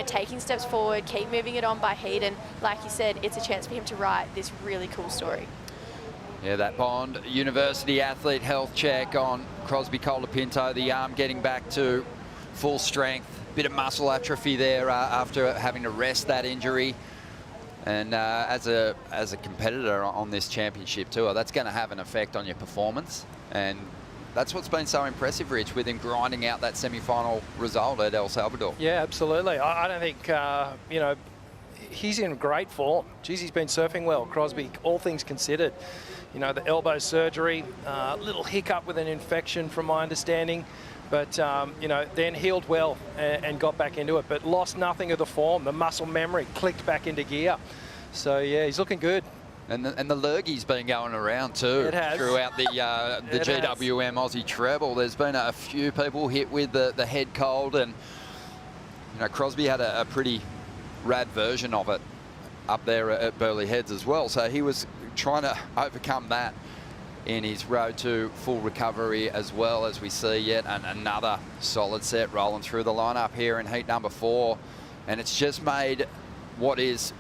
taking steps forward, keep moving it on by heat. And like you said, it's a chance for him to write this really cool story. Yeah, that Bond University athlete health check on Crosby Colapinto, the arm getting back to full strength, bit of muscle atrophy there after having to rest that injury. And as a competitor on this championship tour, that's going to have an effect on your performance. And that's what's been so impressive, Rich, with him grinding out that semi-final result at El Salvador. Yeah, absolutely. I don't think, he's in great form. Geez, he's been surfing well, Crosby, all things considered. The elbow surgery, little hiccup with an infection from my understanding, but, then healed well and got back into it, but lost nothing of the form. The muscle memory clicked back into gear. So, yeah, he's looking good. And the lurgy's been going around too. It has. Throughout the GWM Aussie Treble. There's been a few people hit with the head cold, and Crosby had a pretty rad version of it up there at Burleigh Heads as well. So he was trying to overcome that in his road to full recovery, as well as we see yet another solid set rolling through the lineup here in heat number 4. And it's just made what is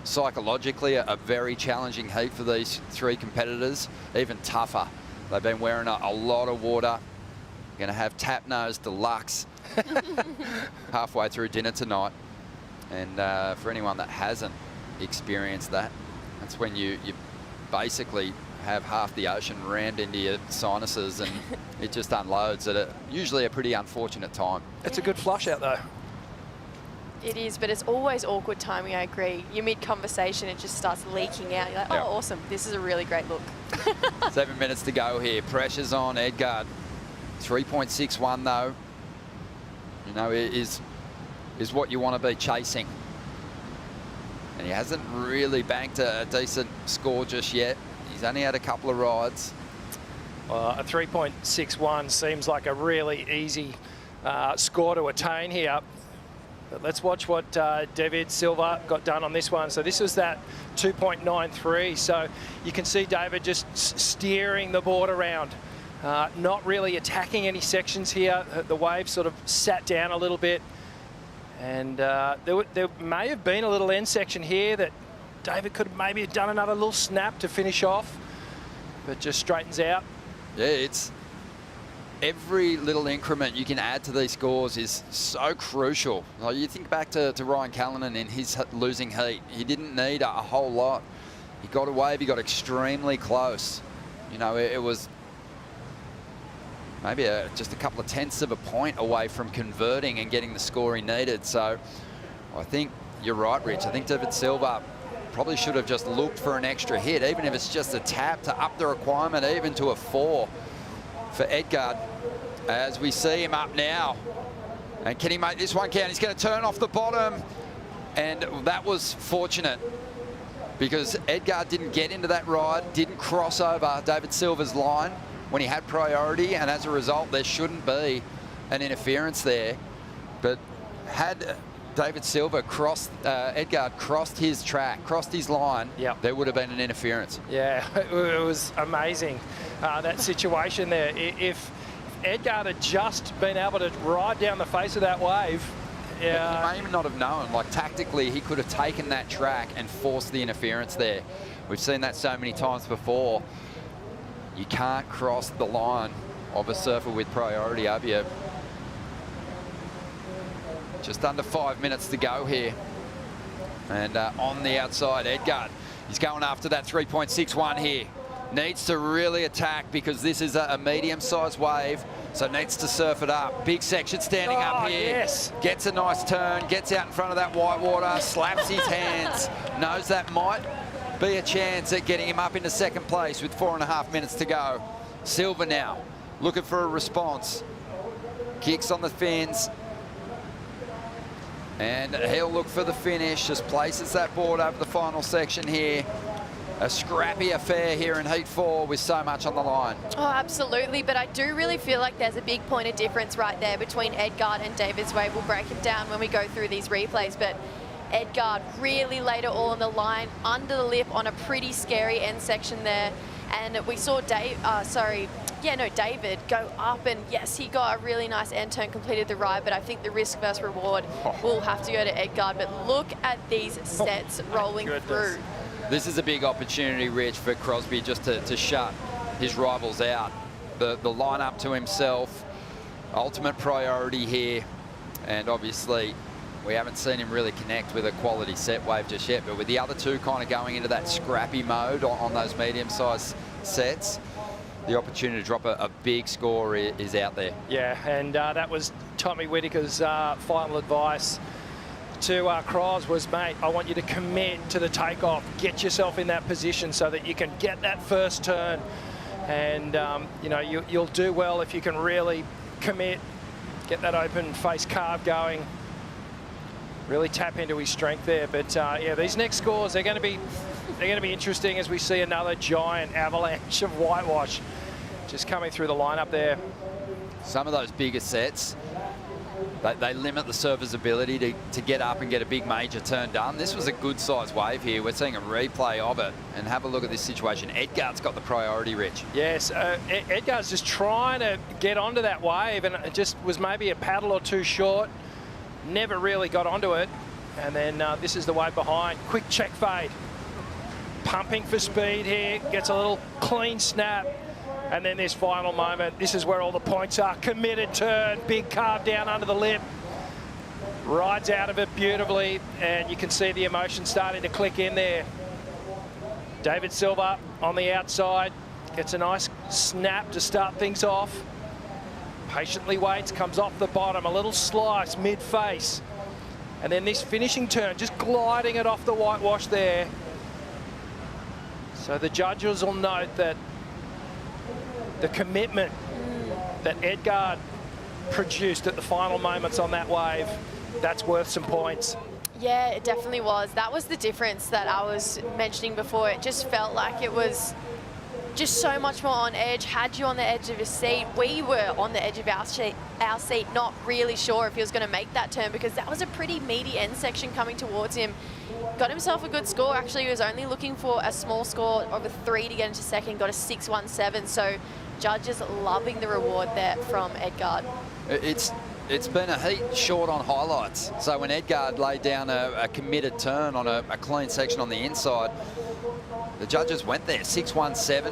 psychologically a very challenging heat for these three competitors even tougher. They've been wearing a lot of water. Going to have Tap Nose Deluxe halfway through dinner tonight. And for anyone that hasn't experienced that, that's when you basically have half the ocean rammed into your sinuses, and it just unloads at usually a pretty unfortunate time. It's a good flush out though. It is, but it's always awkward timing, I agree. You mid-conversation, it just starts leaking out. You're like, oh, awesome, this is a really great look. 7 minutes to go here. Pressure's on Edgar. 3.61 though. It is what you want to be chasing. And he hasn't really banked a decent score just yet. He's only had a couple of rides. A 3.61 seems like a really easy score to attain here. But let's watch what David Silva got done on this one. So this was that 2.93. So you can see David just steering the board around. Not really attacking any sections here. The wave sort of sat down a little bit. And there may have been a little end section here that David could have maybe done another little snap to finish off, but just straightens out. Yeah, it's every little increment you can add to these scores is so crucial. Like you think back to Ryan Callanan in his losing heat. He didn't need a whole lot. He got a wave, he got extremely close. You know, it was maybe just a couple of tenths of a point away from converting and getting the score he needed. So I think you're right, Rich. I think David Silva probably should have just looked for an extra hit, even if it's just a tap to up the requirement, even to a 4 for Edgard. As we see him up now. And can he make this one count? He's going to turn off the bottom. And that was fortunate because Edgard didn't get into that ride, didn't cross over David Silva's line when he had priority, and as a result there shouldn't be an interference there. But had David Silva crossed, Edgard crossed his track, crossed his line, there would have been an interference. Yeah, it was amazing, that situation there. If Edgard had just been able to ride down the face of that wave, he may even not have known. Like tactically, he could have taken that track and forced the interference there. We've seen that so many times before. You can't cross the line of a surfer with priority, have you? Just under 5 minutes to go here. And on the outside, Edgard, he's going after that 3.61 here. Needs to really attack because this is a medium-sized wave, so needs to surf it up. Big section standing up here. Yes. Gets a nice turn, gets out in front of that white water, slaps his hands, knows that might be a chance at getting him up into second place with 4.5 minutes to go. Silva now looking for a response. Kicks on the fins. And he'll look for the finish, just places that board over the final section here. A scrappy affair here in Heat 4 with so much on the line. Oh, absolutely, but I do really feel like there's a big point of difference right there between Edgard and David's wave. We'll break it down when we go through these replays, but Edgard really laid it all on the line, under the lip on a pretty scary end section there. And we saw David go up, and yes, he got a really nice end turn, completed the ride, but I think the risk versus reward will have to go to Edgard. But look at these sets rolling through. This is a big opportunity, Rich, for Crosby just to shut his rivals out. The line up to himself, ultimate priority here, and obviously we haven't seen him really connect with a quality set wave just yet, but with the other two kind of going into that scrappy mode on those medium-sized sets, the opportunity to drop a big score is out there. Yeah, and that was Tommy Whitaker's final advice to Cros was, mate, I want you to commit to the takeoff, get yourself in that position so that you can get that first turn, and you know, you'll do well if you can really commit, get that open face carve going, really tap into his strength there. But yeah, these next scores, they're going to be interesting as we see another giant avalanche of whitewash just coming through the lineup there. Some of those bigger sets, they limit the surfer's ability to get up and get a big major turn done. This was a good sized wave here. We're seeing a replay of it, and have a look at this situation. Edgard's got the priority, Rich. Yes, Edgard's just trying to get onto that wave, and it just was maybe a paddle or two short. Never really got onto it. And then this is the wave behind. Quick check fade. Pumping for speed here. Gets a little clean snap. And then this final moment. This is where all the points are. Committed turn. Big carve down under the lip. Rides out of it beautifully. And you can see the emotion starting to click in there. David Silva on the outside. Gets a nice snap to start things off. Patiently waits, comes off the bottom, a little slice mid-face. And then this finishing turn, just gliding it off the whitewash there. So the judges will note that the commitment that Edgard produced at the final moments on that wave that's worth some points. Yeah, it definitely was. That was the difference that I was mentioning before. It just felt like it was just so much more on edge, had you on the edge of your seat. We were on the edge of our seat, not really sure if he was going to make that turn, because that was a pretty meaty end section coming towards him. Got himself a good score. Actually, he was only looking for a small score of a 3 to get into second, got a 6.17. So judges loving the reward there from Edgard. It's been a heat short on highlights. So when Edgard laid down a committed turn on a clean section on the inside, the judges went there, 6.17.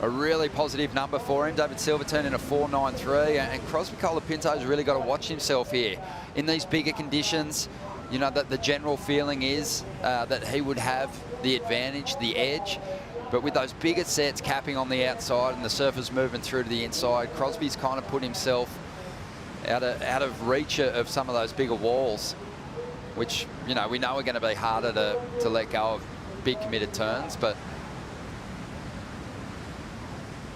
A really positive number for him. David Silver turned in a 4.93, and Crosby Colapinto's really got to watch himself here. In these bigger conditions, you know, that the general feeling is that he would have the advantage, the edge. But with those bigger sets capping on the outside and the surfers moving through to the inside, Crosby's kind of put himself out of reach of some of those bigger walls, which, you know, we know are going to be harder to let go of big committed turns. But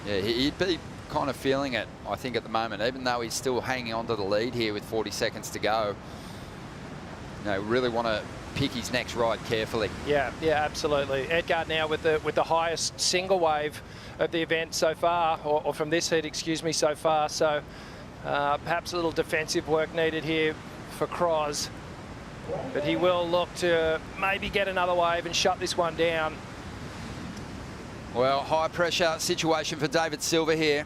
yeah, he'd be kind of feeling it, I think, at the moment, even though he's still hanging on to the lead here with 40 seconds to go. You know, really want to pick his next ride carefully. Yeah, absolutely. Edgard now with the highest single wave of the event so far, or from this heat, excuse me, so far. So perhaps a little defensive work needed here for Cros, but he will look to maybe get another wave and shut this one down. Well, high pressure situation for David Silver here,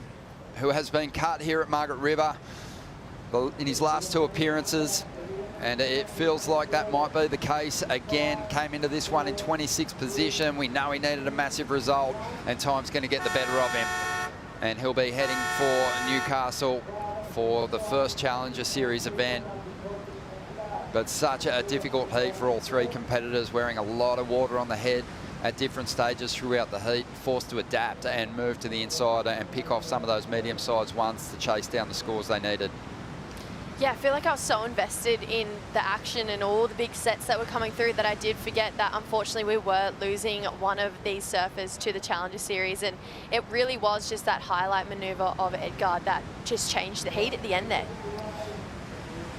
who has been cut here at Margaret River in his last 2 appearances. And it feels like that might be the case again. Came into this one in 26th position. We know he needed a massive result, and time's going to get the better of him. And he'll be heading for Newcastle for the first Challenger Series event. But such a difficult heat for all 3 competitors, wearing a lot of water on the head at different stages throughout the heat, forced to adapt and move to the inside and pick off some of those medium-sized ones to chase down the scores they needed. Yeah, I feel like I was so invested in the action and all the big sets that were coming through that I did forget that unfortunately we were losing one of these surfers to the Challenger Series, and it really was just that highlight manoeuvre of Edgard that just changed the heat at the end there.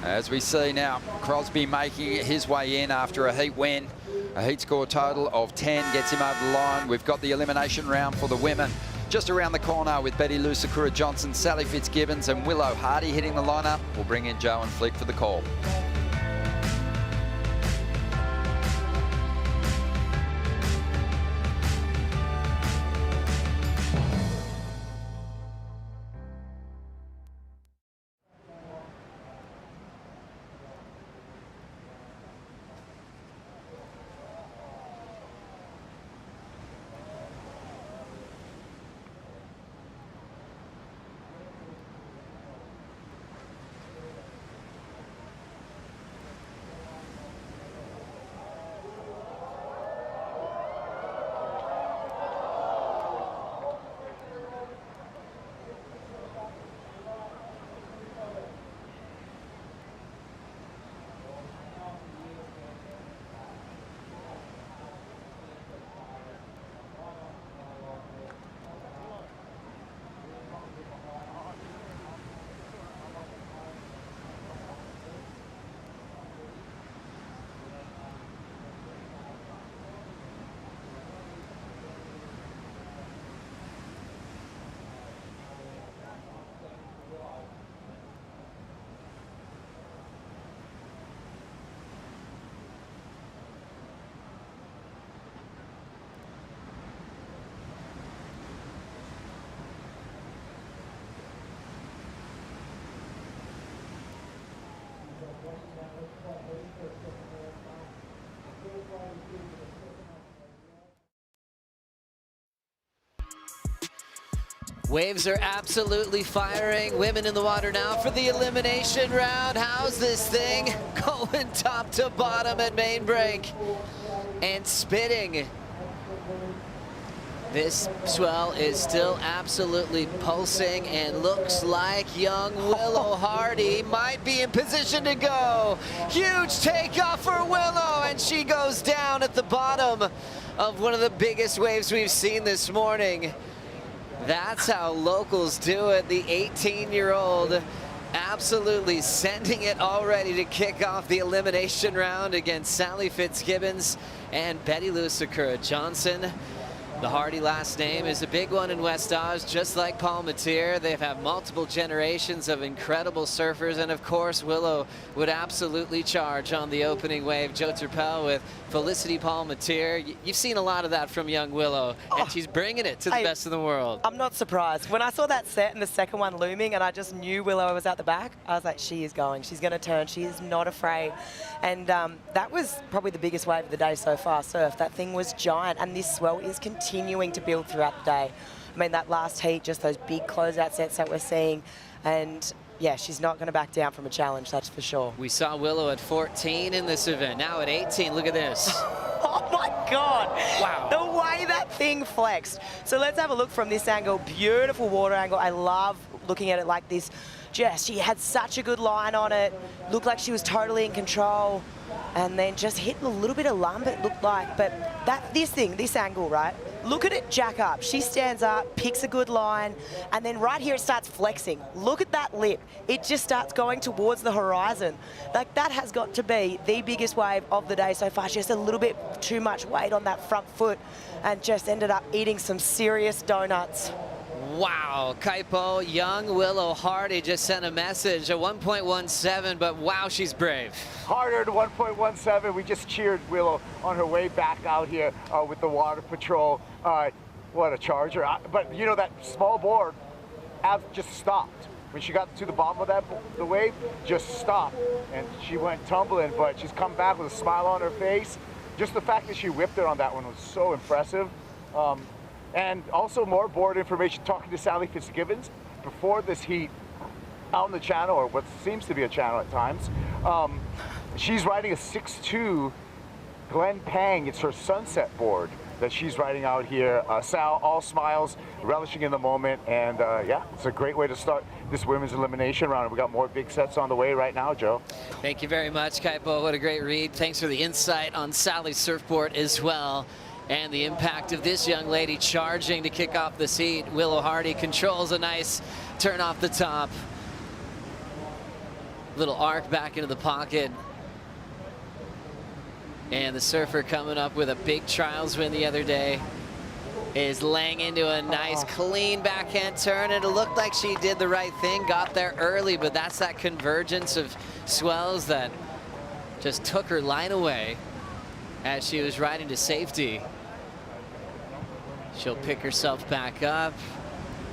As we see now, Crosby making his way in after a heat win. A heat score total of 10 gets him over the line. We've got the elimination round for the women just around the corner, with Betty Lou Sakura-Johnson, Sally Fitzgibbons and Willow Hardy hitting the lineup. We'll bring in Joe and Flick for the call. Waves are absolutely firing. Women in the water now for the elimination round. How's this thing going top to bottom at main break and spitting? This swell is still absolutely pulsing, and looks like young Willow Hardy might be in position to go. Huge takeoff for Willow, and she goes down at the bottom of one of the biggest waves we've seen this morning. That's how locals do it. The 18-year-old Absolutely sending it already to kick off the elimination round against Sally Fitzgibbons and Betty Lou Sakura Johnson. The Hardy last name is a big one in West Oz, just like Paul Matier. They've had multiple generations of incredible surfers, and of course Willow would absolutely charge on the opening wave. Joe Turpel with Felicity Paul Matier. You've seen a lot of that from young Willow, and she's bringing it to the best in the world. I'm not surprised. When I saw that set and the second one looming, and I just knew Willow was out the back, I was like, she is going. She's going to turn. She is not afraid. And that was probably the biggest wave of the day so far, surf. That thing was giant, and this swell is continuing to build throughout the day. I mean, that last heat, just those big closeout sets that we're seeing, and yeah, she's not going to back down from a challenge, that's for sure. We saw Willow at 14 in this event. Now at 18, look at this. Oh my God. Wow. The way that thing flexed. So let's have a look from this angle. Beautiful water angle. I love looking at it like this. Jess, she had such a good line on it. Looked like she was totally in control. And then just hit a little bit of lump, it looked like. But this angle, right? Look at it jack up. She stands up, picks a good line, and then right here it starts flexing. Look at that lip. It just starts going towards the horizon. Like, that has got to be the biggest wave of the day so far. Just a little bit too much weight on that front foot and just ended up eating some serious donuts. Wow, Kaipo, young Willow Hardy just sent a message, a 1.17, but wow, she's brave. Harder to 1.17. We just cheered Willow on her way back out here with the water patrol. What a charger. But you know, that small board just stopped. When she got to the bottom of the wave, just stopped. And she went tumbling, but she's come back with a smile on her face. Just the fact that she whipped it on that one was so impressive. And also more board information, talking to Sally Fitzgibbons before this heat out in the channel, or what seems to be a channel at times. She's riding a 6'2" Glen Pang. It's her sunset board that she's riding out here. Sal, all smiles, relishing in the moment, and yeah, it's a great way to start this women's elimination round. We got more big sets on the way right now, Joe. Thank you very much, Kaipo. What a great read. Thanks for the insight on Sally's surfboard as well. And the impact of this young lady charging to kick off the heat. Willow Hardy controls a nice turn off the top. Little arc back into the pocket. And the surfer coming up with a big trials win the other day is laying into a nice clean backhand turn, and it looked like she did the right thing, got there early, but that's that convergence of swells that just took her line away as she was riding to safety. She'll pick herself back up,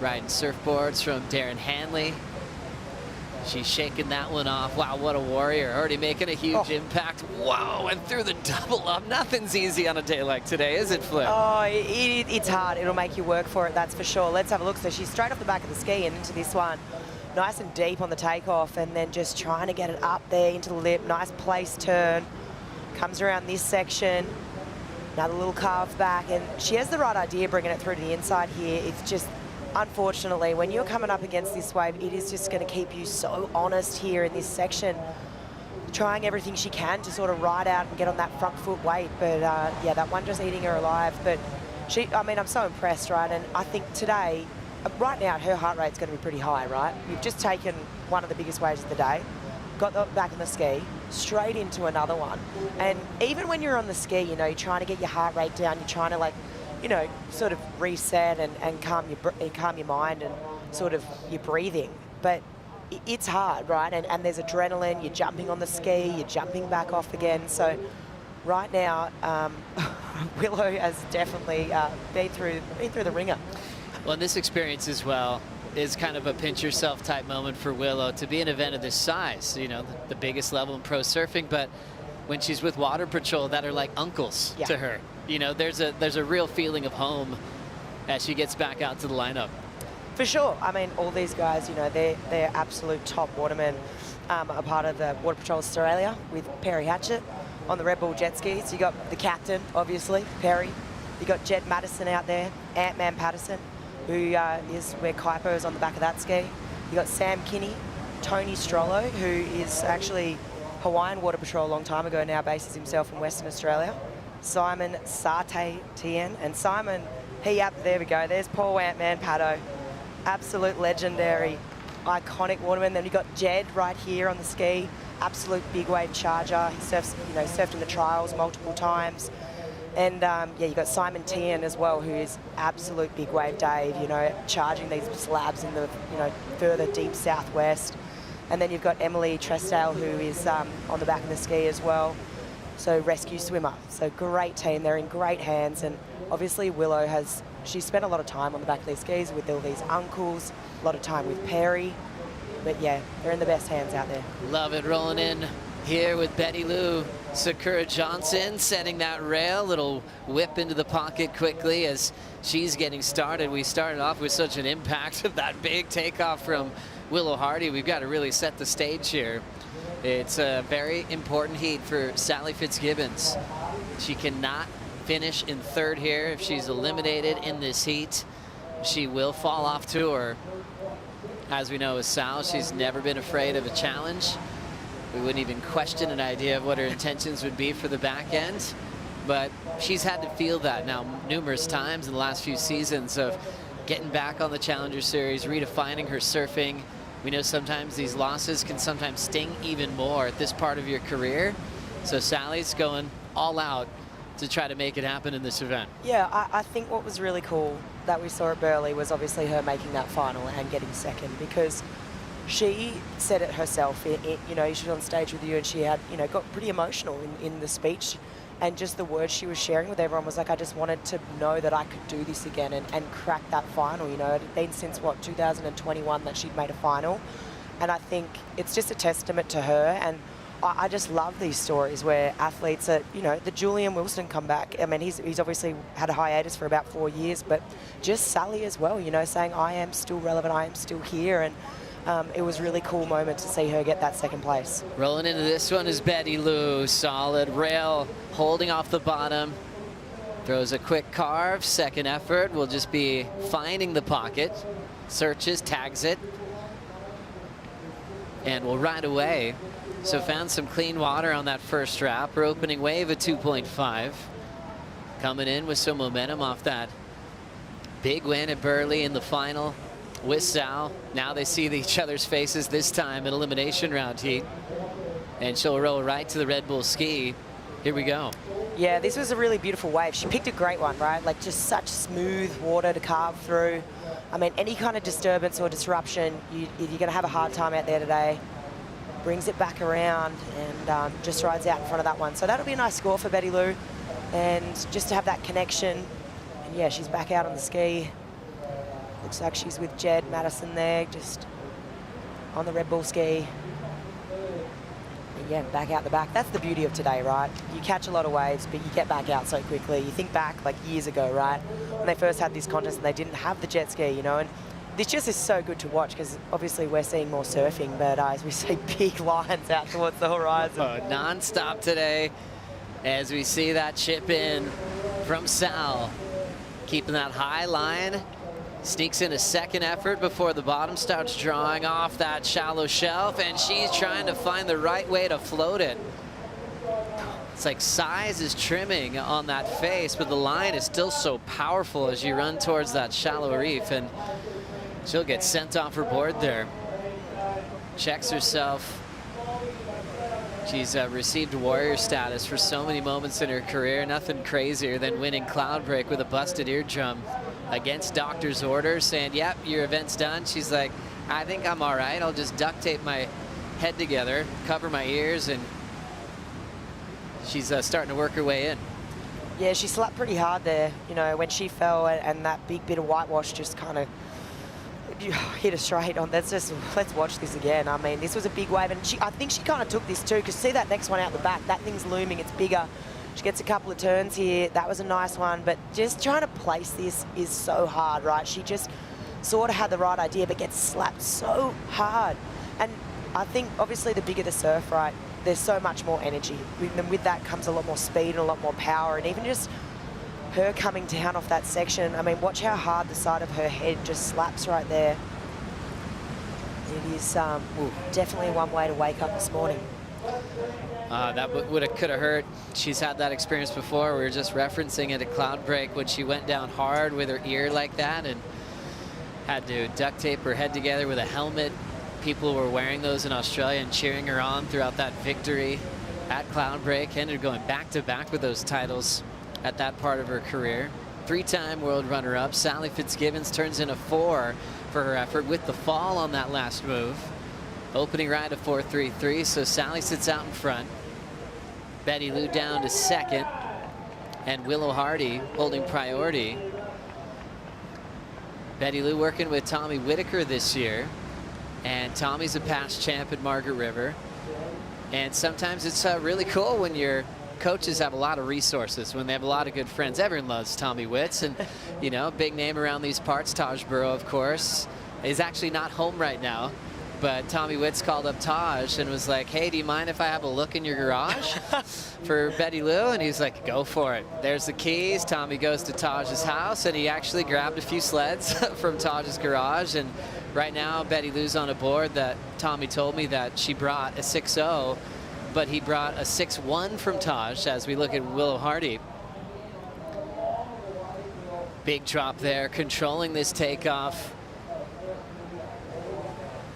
riding surfboards from Darren Hanley. She's shaking that one off. Wow, what a warrior. Already making a huge impact. Wow, and through the double up. Nothing's easy on a day like today, is it, Flip? Oh, it's hard. It'll make you work for it, that's for sure. Let's have a look. So she's straight off the back of the ski and into this one. Nice and deep on the takeoff, and then just trying to get it up there into the lip. Nice place turn. Comes around this section. Another little carve back, and she has the right idea bringing it through to the inside here. It's just, unfortunately, when you're coming up against this wave, it is just going to keep you so honest here in this section. Trying everything she can to sort of ride out and get on that front foot weight, but yeah, that one just eating her alive. But I mean, I'm so impressed, right? And I think today, right now, her heart rate's going to be pretty high, right? You've just taken one of the biggest waves of the day, got back on the ski, straight into another one. And even when you're on the ski, you know, you're trying to get your heart rate down, you're trying to, like, you know, sort of reset and calm your mind and sort of your breathing. But it's hard, right? And there's adrenaline, you're jumping on the ski, you're jumping back off again. So right now, Willow has definitely been through the ringer. Well, this experience as well is kind of a pinch yourself type moment for Willow to be an event of this size, you know, the biggest level in pro surfing, but when she's with Water Patrol that are like uncles to her, you know, there's a real feeling of home as she gets back out to the lineup. For sure. I mean, all these guys, you know, they're absolute top watermen, a part of the Water Patrol Australia with Perry Hatchett on the Red Bull jet skis. You got the captain, obviously, Perry. You got Jed Madison out there, Ant-Man Patterson, who is where Kaipo is on the back of that ski. You got Sam Kinney, Tony Strollo, who is actually Hawaiian Water Patrol a long time ago, now bases himself in Western Australia. Simon Sate Tien, and Simon, there we go, there's Paul Ant-Man Pato. Absolute legendary iconic waterman. Then you've got Jed right here on the ski, absolute big wave charger. He surfs, surfed in the trials multiple times. And yeah, you've got Simon Tian as well, who is absolute big wave Dave, charging these slabs in the, further deep southwest. And then you've got Emily Tresdale, who is on the back of the ski as well. So rescue swimmer. So great team, they're in great hands. And obviously Willow she's spent a lot of time on the back of these skis with all these uncles, a lot of time with Perry. But yeah, they're in the best hands out there. Love it, rolling in here with Betty Lou. Sakura Johnson setting that rail, little whip into the pocket quickly as she's getting started. We started off with such an impact of that big takeoff from Willow Hardy. We've got to really set the stage here. It's a very important heat for Sally Fitzgibbons. She cannot finish in third here. If she's eliminated in this heat, she will fall off tour. As we know with Sal, she's never been afraid of a challenge. We wouldn't even question an idea of what her intentions would be for the back end. But she's had to feel that now numerous times in the last few seasons of getting back on the Challenger Series, redefining her surfing. We know sometimes these losses can sometimes sting even more at this part of your career. So Sally's going all out to try to make it happen in this event. Yeah, I think what was really cool that we saw at Burleigh was obviously her making that final and getting second, because she said it herself. She was on stage with you and she had, got pretty emotional in the speech, and just the words she was sharing with everyone was like, I just wanted to know that I could do this again and crack that final. It had been since, 2021 that she'd made a final. And I think it's just a testament to her. And I just love these stories where athletes are, the Julian Wilson comeback. I mean, he's obviously had a hiatus for about 4 years, but just Sally as well, saying, I am still relevant, I am still here. And it was a really cool moment to see her get that second place. Rolling into this one is Betty Lou. Solid rail, holding off the bottom. Throws a quick carve, second effort will just be finding the pocket. Searches, tags it, and will ride away. So found some clean water on that first wrap. Her opening wave at 2.5. Coming in with some momentum off that big win at Burleigh in the final with Sal. Now they see each other's faces, this time an elimination round heat. And she'll roll right to the Red Bull ski. Here we go. Yeah, this was a really beautiful wave. She picked a great one, right? Like just such smooth water to carve through. I mean, any kind of disturbance or disruption, you're going to have a hard time out there today. Brings it back around and just rides out in front of that one. So that'll be a nice score for Betty Lou. And just to have that connection. And yeah, she's back out on the ski. Looks like she's with Jed Madison there, just on the Red Bull ski. And yeah, back out the back. That's the beauty of today, right? You catch a lot of waves, but you get back out so quickly. You think back like years ago, right? When they first had this contest and they didn't have the jet ski, and this just is so good to watch because obviously we're seeing more surfing, but as we see big lines out towards the horizon. Non-stop today as we see that chip in from Sal. Keeping that high line. Sneaks in a second effort before the bottom starts drawing off that shallow shelf, and she's trying to find the right way to float it. It's like size is trimming on that face, but the line is still so powerful as you run towards that shallow reef, and she'll get sent off her board there. Checks herself. She's received warrior status for so many moments in her career. Nothing crazier than winning Cloudbreak with a busted eardrum against doctor's orders, saying, yep, your event's done. She's like, I think I'm all right. I'll just duct tape my head together, cover my ears, and she's starting to work her way in. Yeah, she slapped pretty hard there, when she fell, and that big bit of whitewash just kind of hit her straight on. Let's watch this again. I mean, this was a big wave, and I think she kind of took this too, because see that next one out the back, that thing's looming, it's bigger. She gets a couple of turns here. That was a nice one, but just trying to place this is so hard, right? She just sort of had the right idea, but gets slapped so hard. And I think obviously the bigger the surf, right, there's so much more energy. And with that comes a lot more speed and a lot more power, and even just her coming down off that section. I mean, watch how hard the side of her head just slaps right there. It is definitely one way to wake up this morning. That could have hurt. She's had that experience before. We were just referencing it at Cloudbreak when she went down hard with her ear like that and had to duct tape her head together with a helmet People were wearing those in Australia and cheering her on throughout that victory at Cloudbreak. Ended up going back-to-back with those titles at that part of her career. 3-time world runner-up. Sally Fitzgibbons turns in a 4 for her effort with the fall on that last move. Opening ride of 4.33, so Sally sits out in front. Betty Lou down to second, and Willow Hardy holding priority. Betty Lou working with Tommy Whitaker this year, and Tommy's a past champ at Margaret River. And sometimes it's really cool when your coaches have a lot of resources, when they have a lot of good friends. Everyone loves Tommy Witz, and you know, big name around these parts. Taj Burrow, of course, is actually not home right now, but Tommy Witz called up Taj and was like, hey, do you mind if I have a look in your garage for Betty Lou? And he's like, go for it. There's the keys. Tommy goes to Taj's house, and he actually grabbed a few sleds from Taj's garage. And right now, Betty Lou's on a board that Tommy told me that she brought a 6.0, but he brought a 6.1 from Taj as we look at Willow Hardy. Big drop there, controlling this takeoff.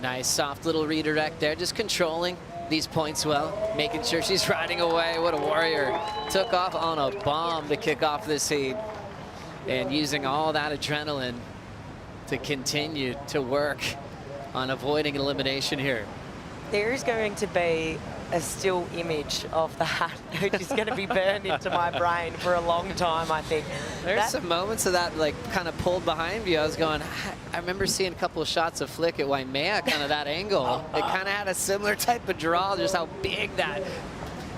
Nice soft little redirect there, just controlling these points well, making sure she's riding away. What a warrior. Took off on a bomb to kick off this heat, and using all that adrenaline to continue to work on avoiding elimination here. There is going to be a still image of that, which is going to be burned into my brain for a long time, I think. There's some moments of that, like, kind of pulled behind you. I was going, I remember seeing a couple of shots of Flick at Waimea, kind of that angle. It kind of had a similar type of draw, just how big that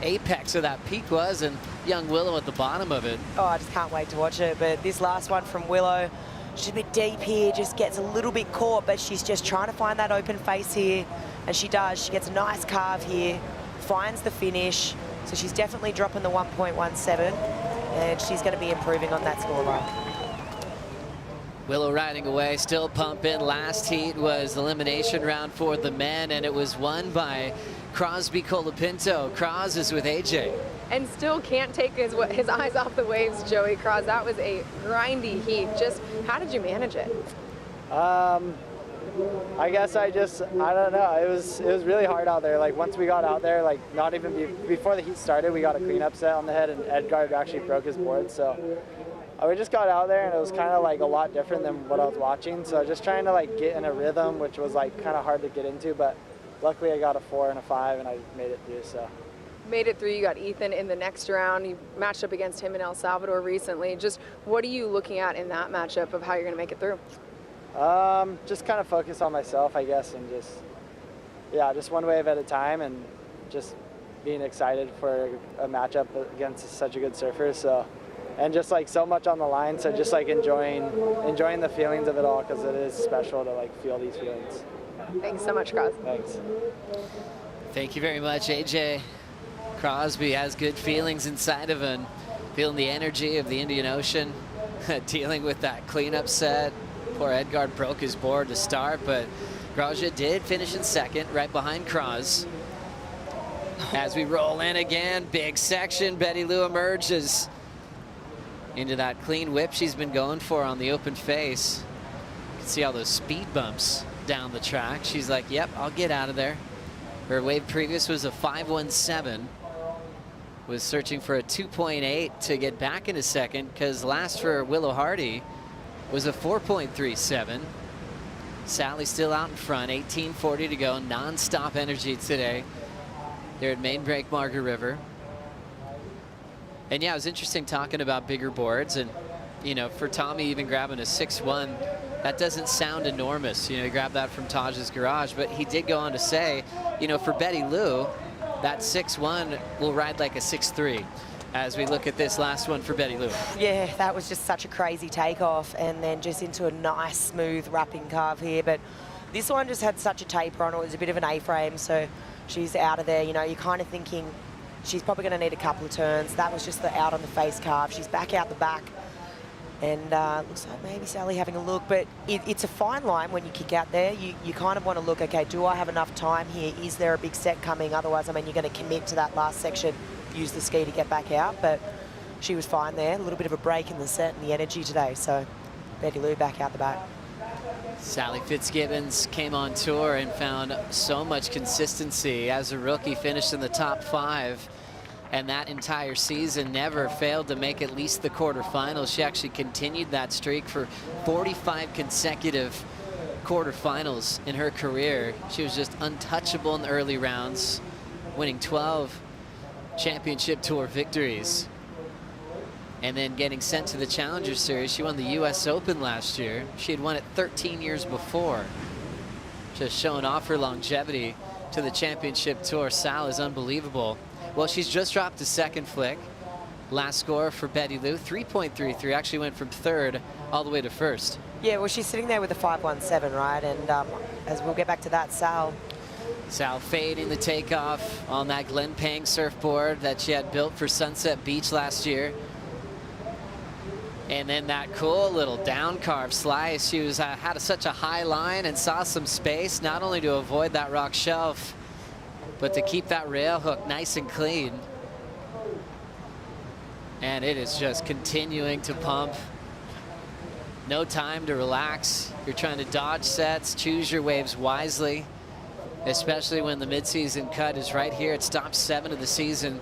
apex of that peak was, and young Willow at the bottom of it. Oh, I just can't wait to watch it. But this last one from Willow, she's a bit deep here, just gets a little bit caught, but she's just trying to find that open face here, and she does. She gets a nice carve here, finds the finish, so she's definitely dropping the 1.17, and she's going to be improving on that scoreline. Willow riding away, still pumping. Last heat was elimination round for the men, and it was won by Crosby Colapinto. Cros is with AJ. And still can't take his eyes off the waves, Joey Cros. That was a grindy heat. Just how did you manage it? I guess I don't know. It was really hard out there. Like, once we got out there, like, not even before the heat started, we got a cleanup set on the head, and Edgard actually broke his board. So we just got out there, and it was kind of like a lot different than what I was watching. So just trying to like get in a rhythm, which was like kind of hard to get into. But luckily, I got a 4 and a 5, and I made it through. So. Made it through. You got Ethan in the next round. You matched up against him in El Salvador recently. Just what are you looking at in that matchup of how you're going to make it through? Just kind of focus on myself, I guess, and just one wave at a time, and just being excited for a matchup against such a good surfer. So, and just like so much on the line. So just like enjoying the feelings of it all, because it is special to like feel these feelings. Thanks so much, Cros. Thanks. Thank you very much, AJ. Crosby has good feelings inside of him, feeling the energy of the Indian Ocean, dealing with that cleanup set. Poor Edgard broke his board to start, but Grosjean did finish in second, right behind Cros. As we roll in again, big section, Betty Lou emerges into that clean whip she's been going for on the open face. You can see all those speed bumps down the track. She's like, yep, I'll get out of there. Her wave previous was a 5.17. Was searching for a 2.8 to get back into second, because last for Willow Hardy was a 4.37. Sally still out in front, 18:40 to go, non-stop energy today. They're at Main Break Margaret River. And yeah, it was interesting talking about bigger boards, and you know, for Tommy even grabbing a 6.1, that doesn't sound enormous. You know, he grabbed that from Taj's garage, but he did go on to say, you know, for Betty Lou, that 6.1 will ride like a 6.3. As we look at this last one for Betty Lou. Yeah, that was just such a crazy takeoff, and then just into a nice, smooth wrapping carve here. But this one just had such a taper on it. It was a bit of an A-frame, so she's out of there. You know, you're kind of thinking she's probably going to need a couple of turns. That was just the out on the face carve. She's back out the back, and looks like maybe Sally having a look. But it's a fine line when you kick out there. You kind of want to look, okay, do I have enough time here? Is there a big set coming? Otherwise, I mean, you're going to commit to that last section, use the ski to get back out. But she was fine there. A little bit of a break in the set and the energy today. So Betty Lou back out the back. Sally Fitzgibbons came on tour and found so much consistency as a rookie, finished in the top 5. And that entire season never failed to make at least the quarterfinals. She actually continued that streak for 45 consecutive quarterfinals in her career. She was just untouchable in the early rounds, winning 12 championship tour victories. And then getting sent to the Challenger Series. She won the US Open last year. She had won it 13 years before. Just showing off her longevity to the championship tour. Sal is unbelievable. Well, she's just dropped a second flick. Last score for Betty Lou, 3.33. Actually went from 3rd all the way to 1st. Yeah, well, she's sitting there with a 5.17, right? And as we'll get back to that, Sal fading the takeoff on that Glen Pang surfboard that she had built for Sunset Beach last year. And then that cool little down carve slice. She was had such a high line and saw some space, not only to avoid that rock shelf, but to keep that rail hook nice and clean. And it is just continuing to pump. No time to relax. You're trying to dodge sets, choose your waves wisely, especially when the midseason cut is right here at stop 7 of the season.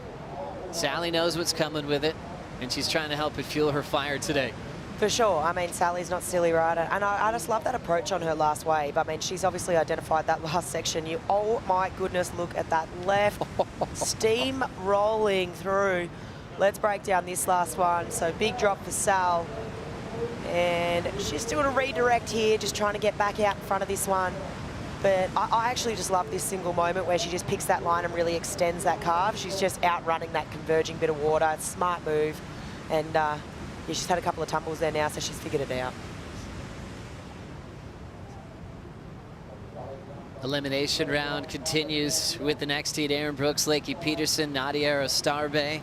Sally knows what's coming with it, and she's trying to help it fuel her fire today. For sure. I mean, Sally's not silly, right? And I just love that approach on her last wave. I mean, she's obviously identified that last section. Oh my goodness, look at that left steam rolling through. Let's break down this last one. So big drop for Sal. And she's doing a redirect here, just trying to get back out in front of this one. But I actually just love this single moment where she just picks that line and really extends that carve. She's just outrunning that converging bit of water. Smart move. And yeah, she's had a couple of tumbles there now, so she's figured it out. Elimination round continues with the next heat. Aaron Brooks, Lakey Peterson, Nadia Arostarbe.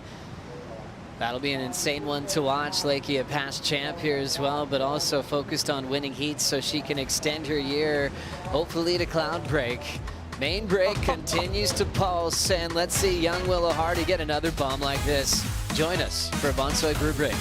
That'll be an insane one to watch. Lakey, a past champ here as well, but also focused on winning heats so she can extend her year, hopefully to cloud break. Main break continues to pulse, and let's see young Willow Hardy get another bomb like this. Join us for a Bonsoy Brew break.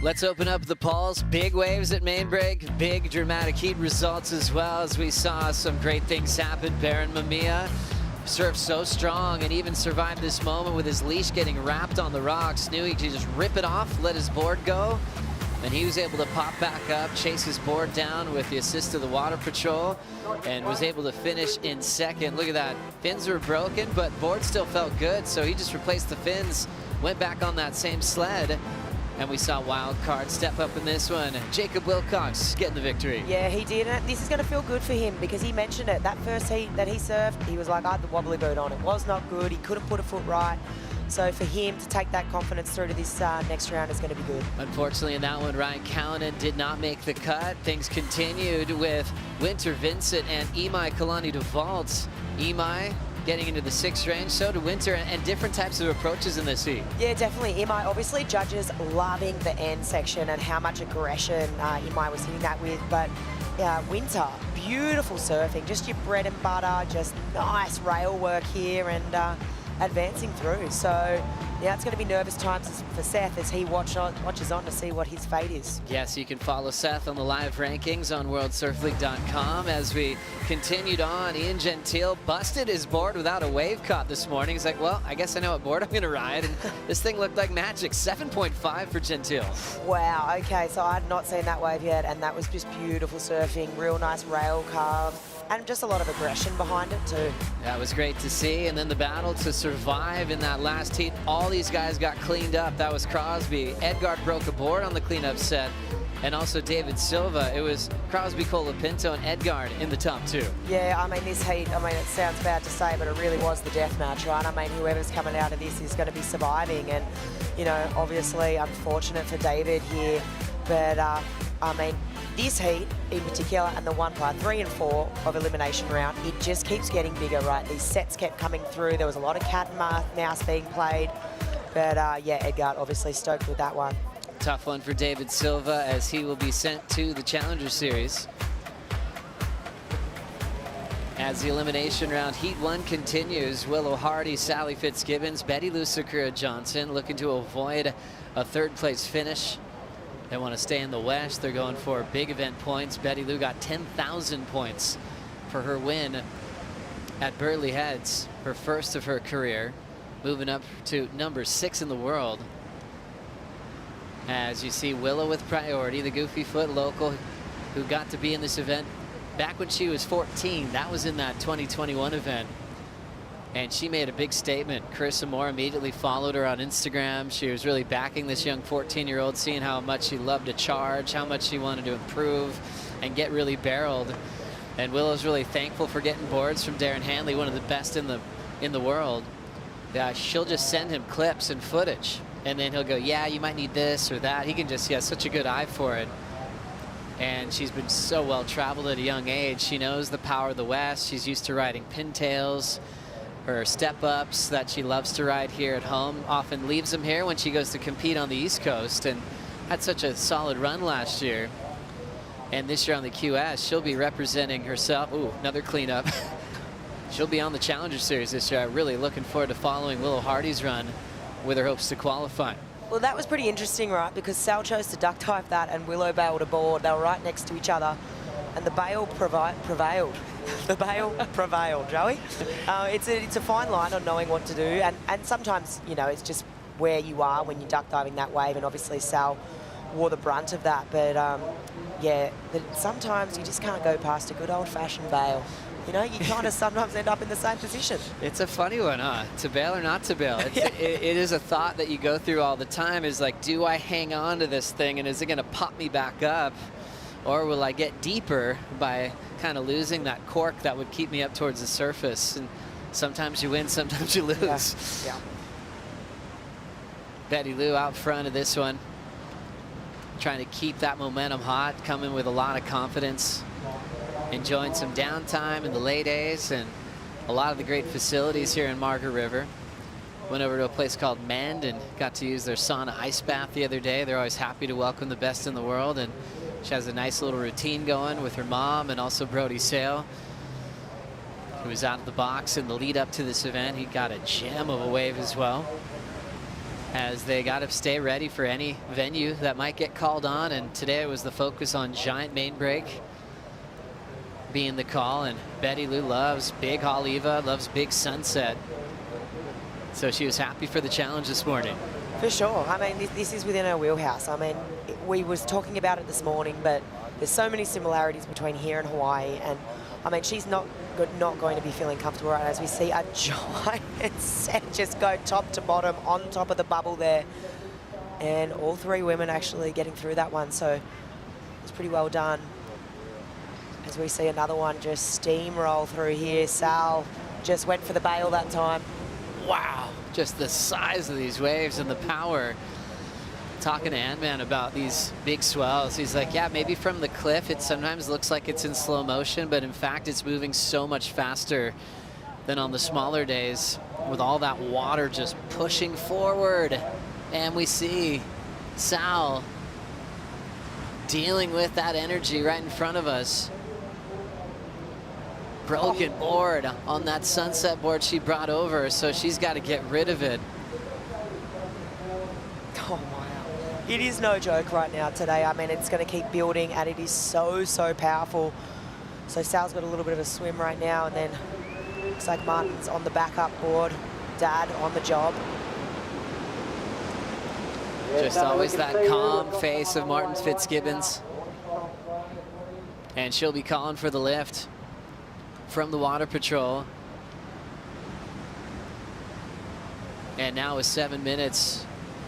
Let's open up the polls. Big waves at main break, big dramatic heat results as well, as we saw some great things happen. Baron Mamiya surfed so strong and even survived this moment with his leash getting wrapped on the rocks. Knew he could just rip it off, let his board go, and he was able to pop back up, chase his board down with the assist of the water patrol, and was able to finish in second. Look at that. Fins were broken, but board still felt good, so he just replaced the fins, went back on that same sled, and we saw Wild Card step up in this one. Jacob Wilcox getting the victory. Yeah, he did. And this is going to feel good for him because he mentioned it. That first heat that he surfed, he was like, I had the wobbly boot on. It was not good. He couldn't put a foot right. So for him to take that confidence through to this next round is going to be good. Unfortunately, in that one, Ryan Callanan did not make the cut. Things continued with Winter Vincent and Imai Kalani DeVault. Imai getting into the 6 range. So do Winter, and different types of approaches in this heat. Yeah, definitely. Imai, obviously judges loving the end section and how much aggression Imai was hitting that with. But Winter, beautiful surfing, just your bread and butter, just nice rail work here and advancing through. So yeah, it's going to be nervous times for Seth as he watches on to see what his fate is. Yes, you can follow Seth on the live rankings on worldsurfleague.com. As we continued on, Ian Gentile busted his board without a wave caught this morning. He's like, well, I guess I know what board I'm going to ride. And this thing looked like magic. 7.5 for Gentile. Wow, okay, so I had not seen that wave yet, and that was just beautiful surfing, real nice rail carve, and just a lot of aggression behind it too. That was great to see. And then the battle to survive in that last heat. All these guys got cleaned up. That was Crosby. Edgard broke a board on the cleanup set. And also David Silva. It was Crosby, Colapinto, and Edgard in the top 2. Yeah, I mean, this heat, I mean, it sounds bad to say, but it really was the death match, right? I mean, whoever's coming out of this is going to be surviving. And, you know, obviously unfortunate for David here. But, I mean, this heat in particular and the one part 3 and 4 of elimination round, it just keeps getting bigger, right? These sets kept coming through. There was a lot of cat and mouse being played. But yeah, Edgard obviously stoked with that one. Tough one for David Silva as he will be sent to the Challenger Series. As the elimination round, Heat 1 continues, Willow Hardy, Sally Fitzgibbons, Betty Lou Sakura Johnson looking to avoid a 3rd place finish. They want to stay in the West. They're going for big event points. Betty Lou got 10,000 points for her win at Burley Heads, her first of her career, moving up to number 6 in the world. As you see Willow with priority, the Goofy Foot local who got to be in this event back when she was 14. That was in that 2021 event. And she made a big statement. Carissa Moore immediately followed her on Instagram. She was really backing this young 14-year-old, seeing how much she loved to charge, how much she wanted to improve and get really barreled. And Willow's really thankful for getting boards from Darren Hanley, one of the best in the world. She'll just send him clips and footage. And then he'll go, yeah, you might need this or that. He can just, he has such a good eye for it. And she's been so well traveled at a young age. She knows the power of the West. She's used to riding pintails. Her step-ups that she loves to ride here at home often leaves them here when she goes to compete on the East Coast, and had such a solid run last year. And this year on the QS, she'll be representing herself. Ooh, another cleanup. She'll be on the Challenger Series this year. I'm really looking forward to following Willow Hardy's run with her hopes to qualify. Well, that was pretty interesting, right? Because Sal chose to duck dive that and Willow bailed aboard. They were right next to each other, and the bail prevailed. The bail prevailed, Joey. It's a fine line on knowing what to do, and sometimes, you know, it's just where you are when you're duck diving that wave, and obviously Sal wore the brunt of that. But yeah, sometimes you just can't go past a good old-fashioned bail. You know, you kind of sometimes end up in the same position. It's a funny one, huh? To bail or not to bail? It is a thought that you go through all the time, is like, do I hang on to this thing and is it going to pop me back up? Or will I get deeper by kind of losing that cork that would keep me up towards the surface? And sometimes you win, sometimes you lose. Yeah. Betty Lou out front of this one, trying to keep that momentum hot, coming with a lot of confidence, enjoying some downtime in the late days and a lot of the great facilities here in Margaret River. Went over to a place called Mend and got to use their sauna ice bath the other day. They're always happy to welcome the best in the world, and she has a nice little routine going with her mom and also Brody Sale, who was out of the box in the lead up to this event. He got a gem of a wave as well, as they got to stay ready for any venue that might get called on. And today it was the focus on giant main break being the call, and Betty Lou loves big Haleiwa, loves big Sunset. So she was happy for the challenge this morning. For sure. I mean, this is within her wheelhouse. I mean, we was talking about it this morning, but there's so many similarities between here and Hawaii. And I mean, she's not going to be feeling comfortable right now, as we see a giant set just go top to bottom on top of the bubble there. And all 3 women actually getting through that one. So it's pretty well done. As we see another one just steamroll through here. Sal just went for the bail that time. Wow, just the size of these waves and the power. Talking to Ant-Man about these big swells, he's like, yeah, maybe from the cliff it sometimes looks like it's in slow motion, but in fact it's moving so much faster than on the smaller days, with all that water just pushing forward. And we see Sal dealing with that energy right in front of us. Broken board on that sunset board she brought over, so she's got to get rid of it. Oh, wow. It is no joke right now today. I mean, it's going to keep building, and it is so, so powerful. So Sal's got a little bit of a swim right now, and then looks like Martin's on the backup board. Dad on the job. Just always that calm face of Martin Fitzgibbons. And she'll be calling for the lift from the Water Patrol. And now with 7 minutes,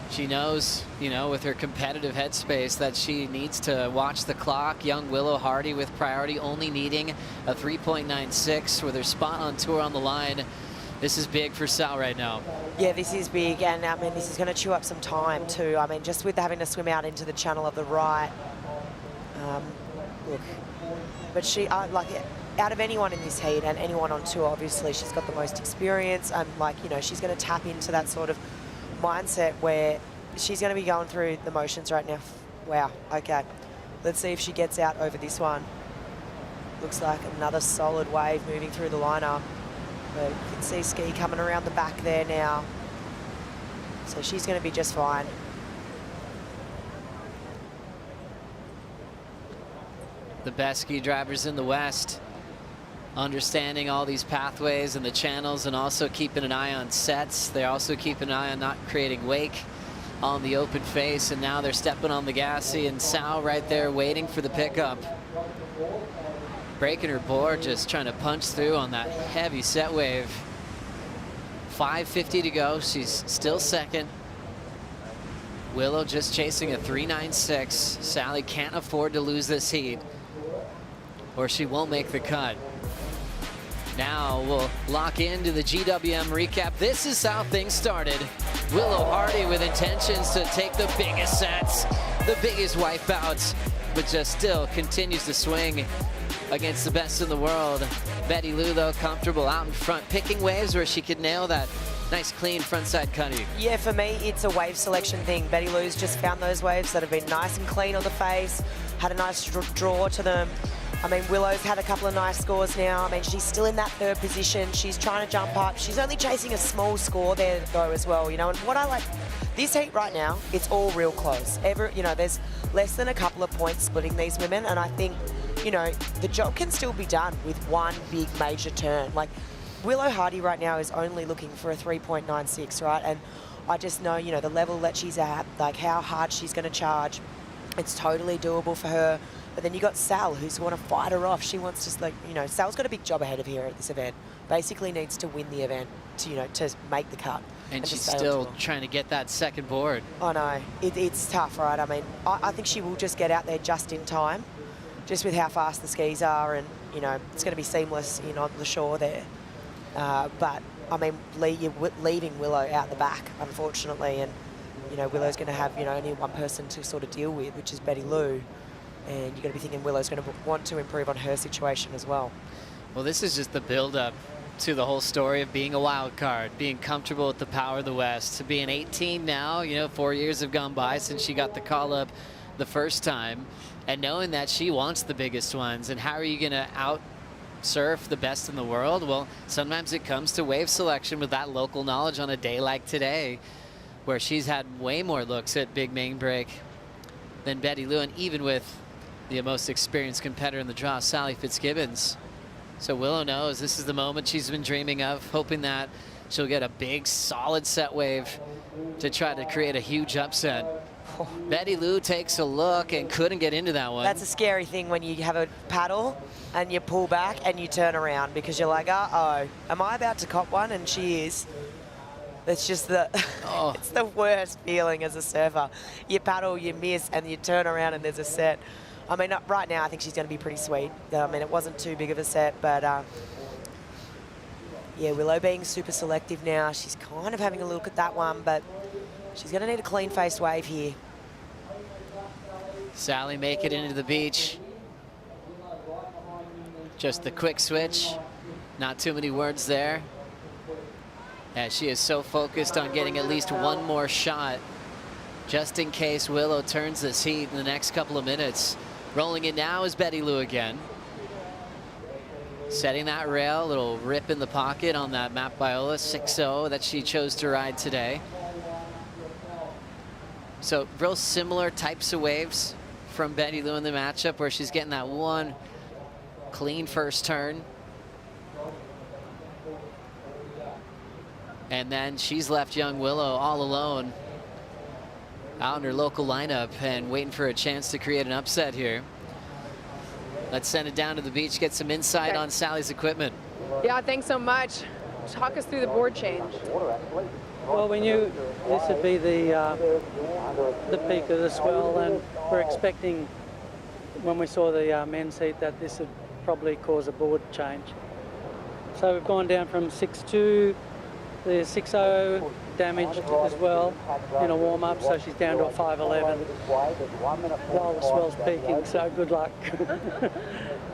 she knows, you know, with her competitive headspace that she needs to watch the clock. Young Willow Hardy with priority, only needing a 3.96 with her spot on tour on the line. This is big for Sal right now. Yeah, this is big, and I mean, this is going to chew up some time too. I mean, just with having to swim out into the channel of the right. Look, but she, like, out of anyone in this heat and anyone on tour, obviously she's got the most experience, and like, you know, she's going to tap into that sort of mindset where she's going to be going through the motions right now. Wow, okay. Let's see if she gets out over this one. Looks like another solid wave moving through the lineup. But you can see Ski coming around the back there now. So she's going to be just fine. The best ski drivers in the West, understanding all these pathways and the channels, and also keeping an eye on sets. They're also keeping an eye on not creating wake on the open face, and now they're stepping on the gas. And Sal right there waiting for the pickup. Breaking her board, just trying to punch through on that heavy set wave. 5:50 to go, she's still second. Willow just chasing a 3.96. Sally can't afford to lose this heat, or she won't make the cut. Now we'll lock into the GWM recap. This is how things started. Willow Hardy with intentions to take the biggest sets, the biggest wipeouts, but just still continues to swing against the best in the world. Betty Lou, though, comfortable out in front, picking waves where she could nail that nice, clean frontside cutty. Yeah, for me, it's a wave selection thing. Betty Lou's just found those waves that have been nice and clean on the face, had a nice draw to them. I mean, Willow's had a couple of nice scores now. I mean, she's still in that third position. She's trying to jump up. She's only chasing a small score there, though, as well, you know. And what I like, this heat right now, it's all real close. You know, there's less than a couple of points splitting these women, and I think, you know, the job can still be done with one big major turn. Like, Willow Hardy right now is only looking for a 3.96, right? And I just know, you know, the level that she's at, like how hard she's going to charge, it's totally doable for her. But then you got Sal, who's want to fight her off. She wants to, like, you know, Sal's got a big job ahead of her at this event. Basically needs to win the event to, you know, to make the cut. And she's still trying to get that second board. I know. It's tough, right? I mean, I think she will just get out there just in time, just with how fast the skis are, and, you know, it's going to be seamless, you know, on the shore there. But, I mean, you're leaving Willow out the back, unfortunately, and, you know, Willow's going to have, you know, only one person to sort of deal with, which is Betty Lou. And you're going to be thinking Willow's going to want to improve on her situation as well. Well, this is just the build-up to the whole story of being a wild card, being comfortable with the power of the West, to being 18 now. You know, 4 years have gone by since she got the call-up the first time, and knowing that she wants the biggest ones. And how are you going to out-surf the best in the world? Well, sometimes it comes to wave selection with that local knowledge on a day like today, where she's had way more looks at big main break than Betty Lou, and even with the most experienced competitor in the draw, Sally Fitzgibbons. So Willow knows this is the moment she's been dreaming of, hoping that she'll get a big, solid set wave to try to create a huge upset. Oh. Betty Lou takes a look and couldn't get into that one. That's a scary thing when you have a paddle and you pull back and you turn around, because you're like, uh-oh, am I about to cop one? And she is. It's just it's the worst feeling as a surfer. You paddle, you miss, and you turn around and there's a set. I mean, right now, I think she's going to be pretty sweet. I mean, it wasn't too big of a set, but yeah, Willow being super selective now. She's kind of having a look at that one, but she's going to need a clean-faced wave here. Sally make it into the beach. Just the quick switch. Not too many words there, as she is so focused on getting at least one more shot, just in case Willow turns this heat in the next couple of minutes. Rolling in now is Betty Lou again. Setting that rail, little rip in the pocket on that Map Biola 6.0 that she chose to ride today. So real similar types of waves from Betty Lou in the matchup, where she's getting that one clean first turn. And then she's left young Willow all alone out in her local lineup and waiting for a chance to create an upset here. Let's send it down to the beach, get some insight on Sally's equipment. Yeah, thanks so much. Talk us through the board change. Well, we knew this would be the peak of the swell, and we're expecting, when we saw the men's heat, that this would probably cause a board change. So we've gone down from 6.2, the 6.0 damaged as well in a warm-up, so she's down to a 5.11 while the swell's peaking, so good luck.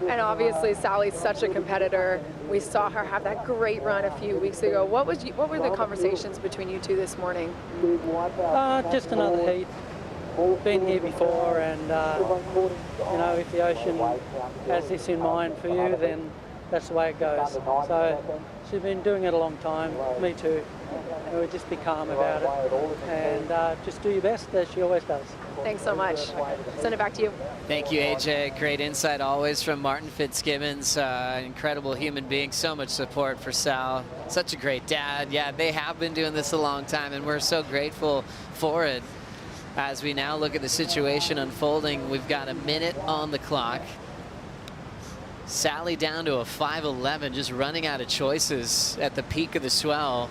And obviously Sally's such a competitor. We saw her have that great run a few weeks ago. What were the conversations between you two this morning? Just another heat. Been here before, and you know, if the ocean has this in mind for you, then that's the way it goes. So she's been doing it a long time, me too. And we'll just be calm about it and just do your best, as she always does. Thanks so much. Send it back to you. Thank you, AJ. Great insight always from Martin Fitzgibbons. Incredible human being. So much support for Sal. Such a great dad. Yeah, they have been doing this a long time, and we're so grateful for it. As we now look at the situation unfolding, we've got a minute on the clock. Sally down to a 5.11, just running out of choices at the peak of the swell.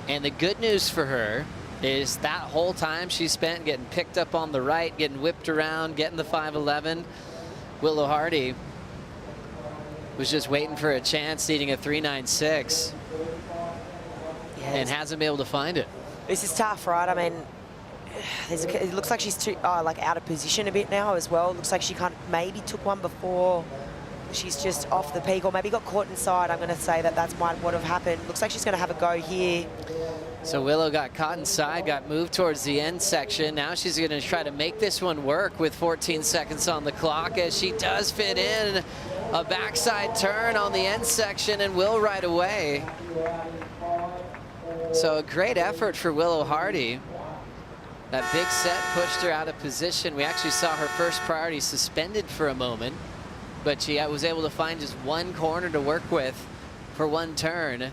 And the good news for her is that whole time she spent getting picked up on the right, getting whipped around, getting the 5.11, Willow Hardy was just waiting for a chance, needing a 3.96, and hasn't been able to find it. This is tough, right? I mean, it looks like she's too like out of position a bit now as well. Looks like she maybe took one before. She's just off the peak, or maybe got caught inside. I'm going to say that might what have happened. Looks like she's going to have a go here. So Willow got caught inside, got moved towards the end section. Now she's going to try to make this one work with 14 seconds on the clock, as she does fit in a backside turn on the end section and will right away. So a great effort for Willow Hardy. That big set pushed her out of position. We actually saw her first priority suspended for a moment, but she was able to find just one corner to work with for one turn.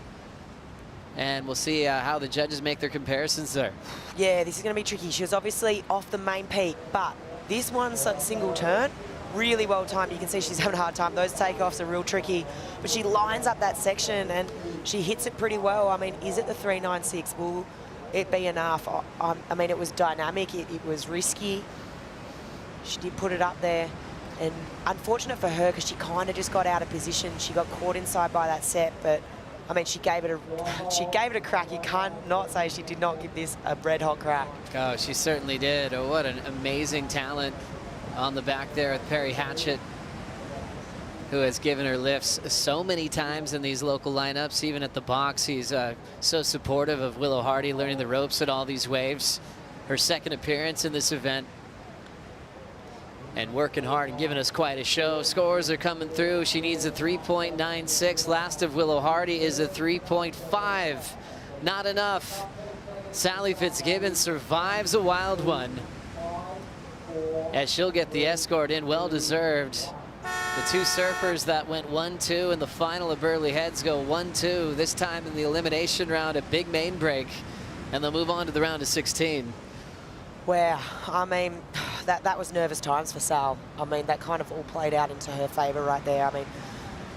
And we'll see how the judges make their comparisons there. Yeah, this is going to be tricky. She was obviously off the main peak, but this one's a single turn, really well timed. You can see she's having a hard time. Those takeoffs are real tricky, but she lines up that section and she hits it pretty well. I mean, is it the 3.96? Will it be enough? I mean, it was dynamic. It was risky. She did put it up there. And unfortunate for her, because she kind of just got out of position. She got caught inside by that set, but I mean, she gave it a crack. You can't not say she did not give this a red hot crack. Oh, she certainly did. Oh, what an amazing talent on the back there with Perry Hatchett, who has given her lifts so many times in these local lineups. Even at the box, he's so supportive of Willow Hardy, learning the ropes at all these waves. Her second appearance in this event, and working hard and giving us quite a show. Scores are coming through. She needs a 3.96. Last of Willow Hardy is a 3.5. Not enough. Sally Fitzgibbons survives a wild one, as she'll get the escort in, well deserved. The two surfers that went 1-2 in the final of Burley Heads go 1-2, this time in the elimination round, a big main break, and they'll move on to the round of 16. Wow, I mean, that was nervous times for Sal. I mean, that kind of all played out into her favour right there. I mean,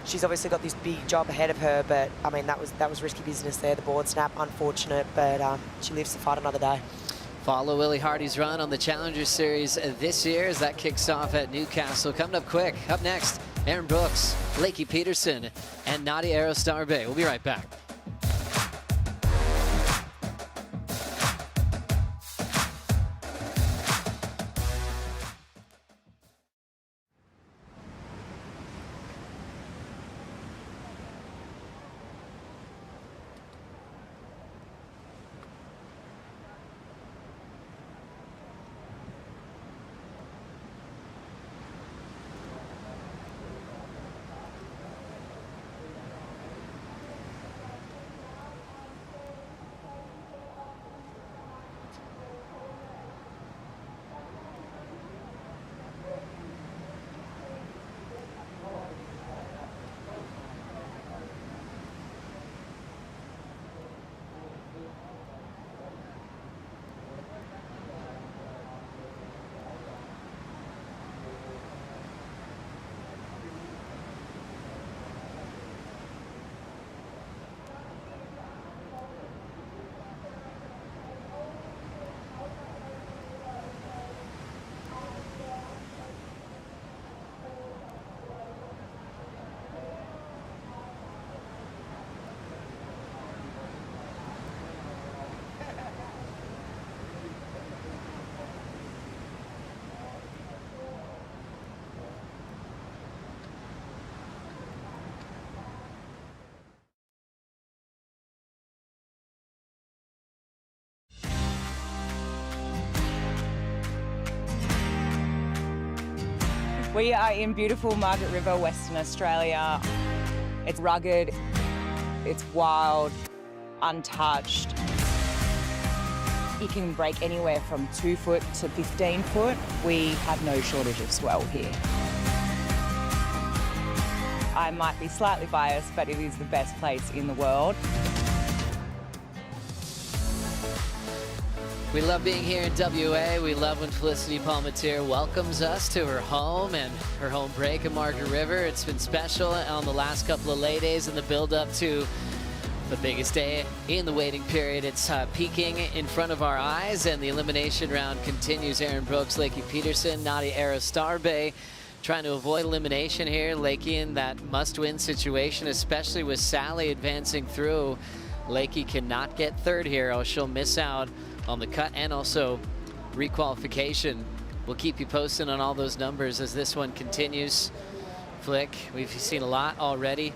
she's obviously got this big job ahead of her, but I mean, that was risky business there. The board snap, unfortunate, but she lives to fight another day. Follow Willie Hardy's run on the Challenger Series this year as that kicks off at Newcastle. Coming up quick, up next, Aaron Brooks, Lakey Peterson, and Nadia Aerostar-Bay. We'll be right back. We are in beautiful Margaret River, Western Australia. It's rugged, it's wild, untouched. You can break anywhere from 2 foot to 15 foot. We have no shortage of swell here. I might be slightly biased, but it is the best place in the world. We love being here in WA. We love when Felicity Palmatier welcomes us to her home and her home break at Margaret River. It's been special on the last couple of lay days in the build-up to the biggest day in the waiting period. It's peaking in front of our eyes, and the elimination round continues. Aaron Brooks, Lakey Peterson, Nadia Arostarbe trying to avoid elimination here. Lakey in that must-win situation, especially with Sally advancing through. Lakey cannot get third here, or she'll miss out on the cut and also requalification. We'll keep you posted on all those numbers as this one continues. Flick, we've seen a lot already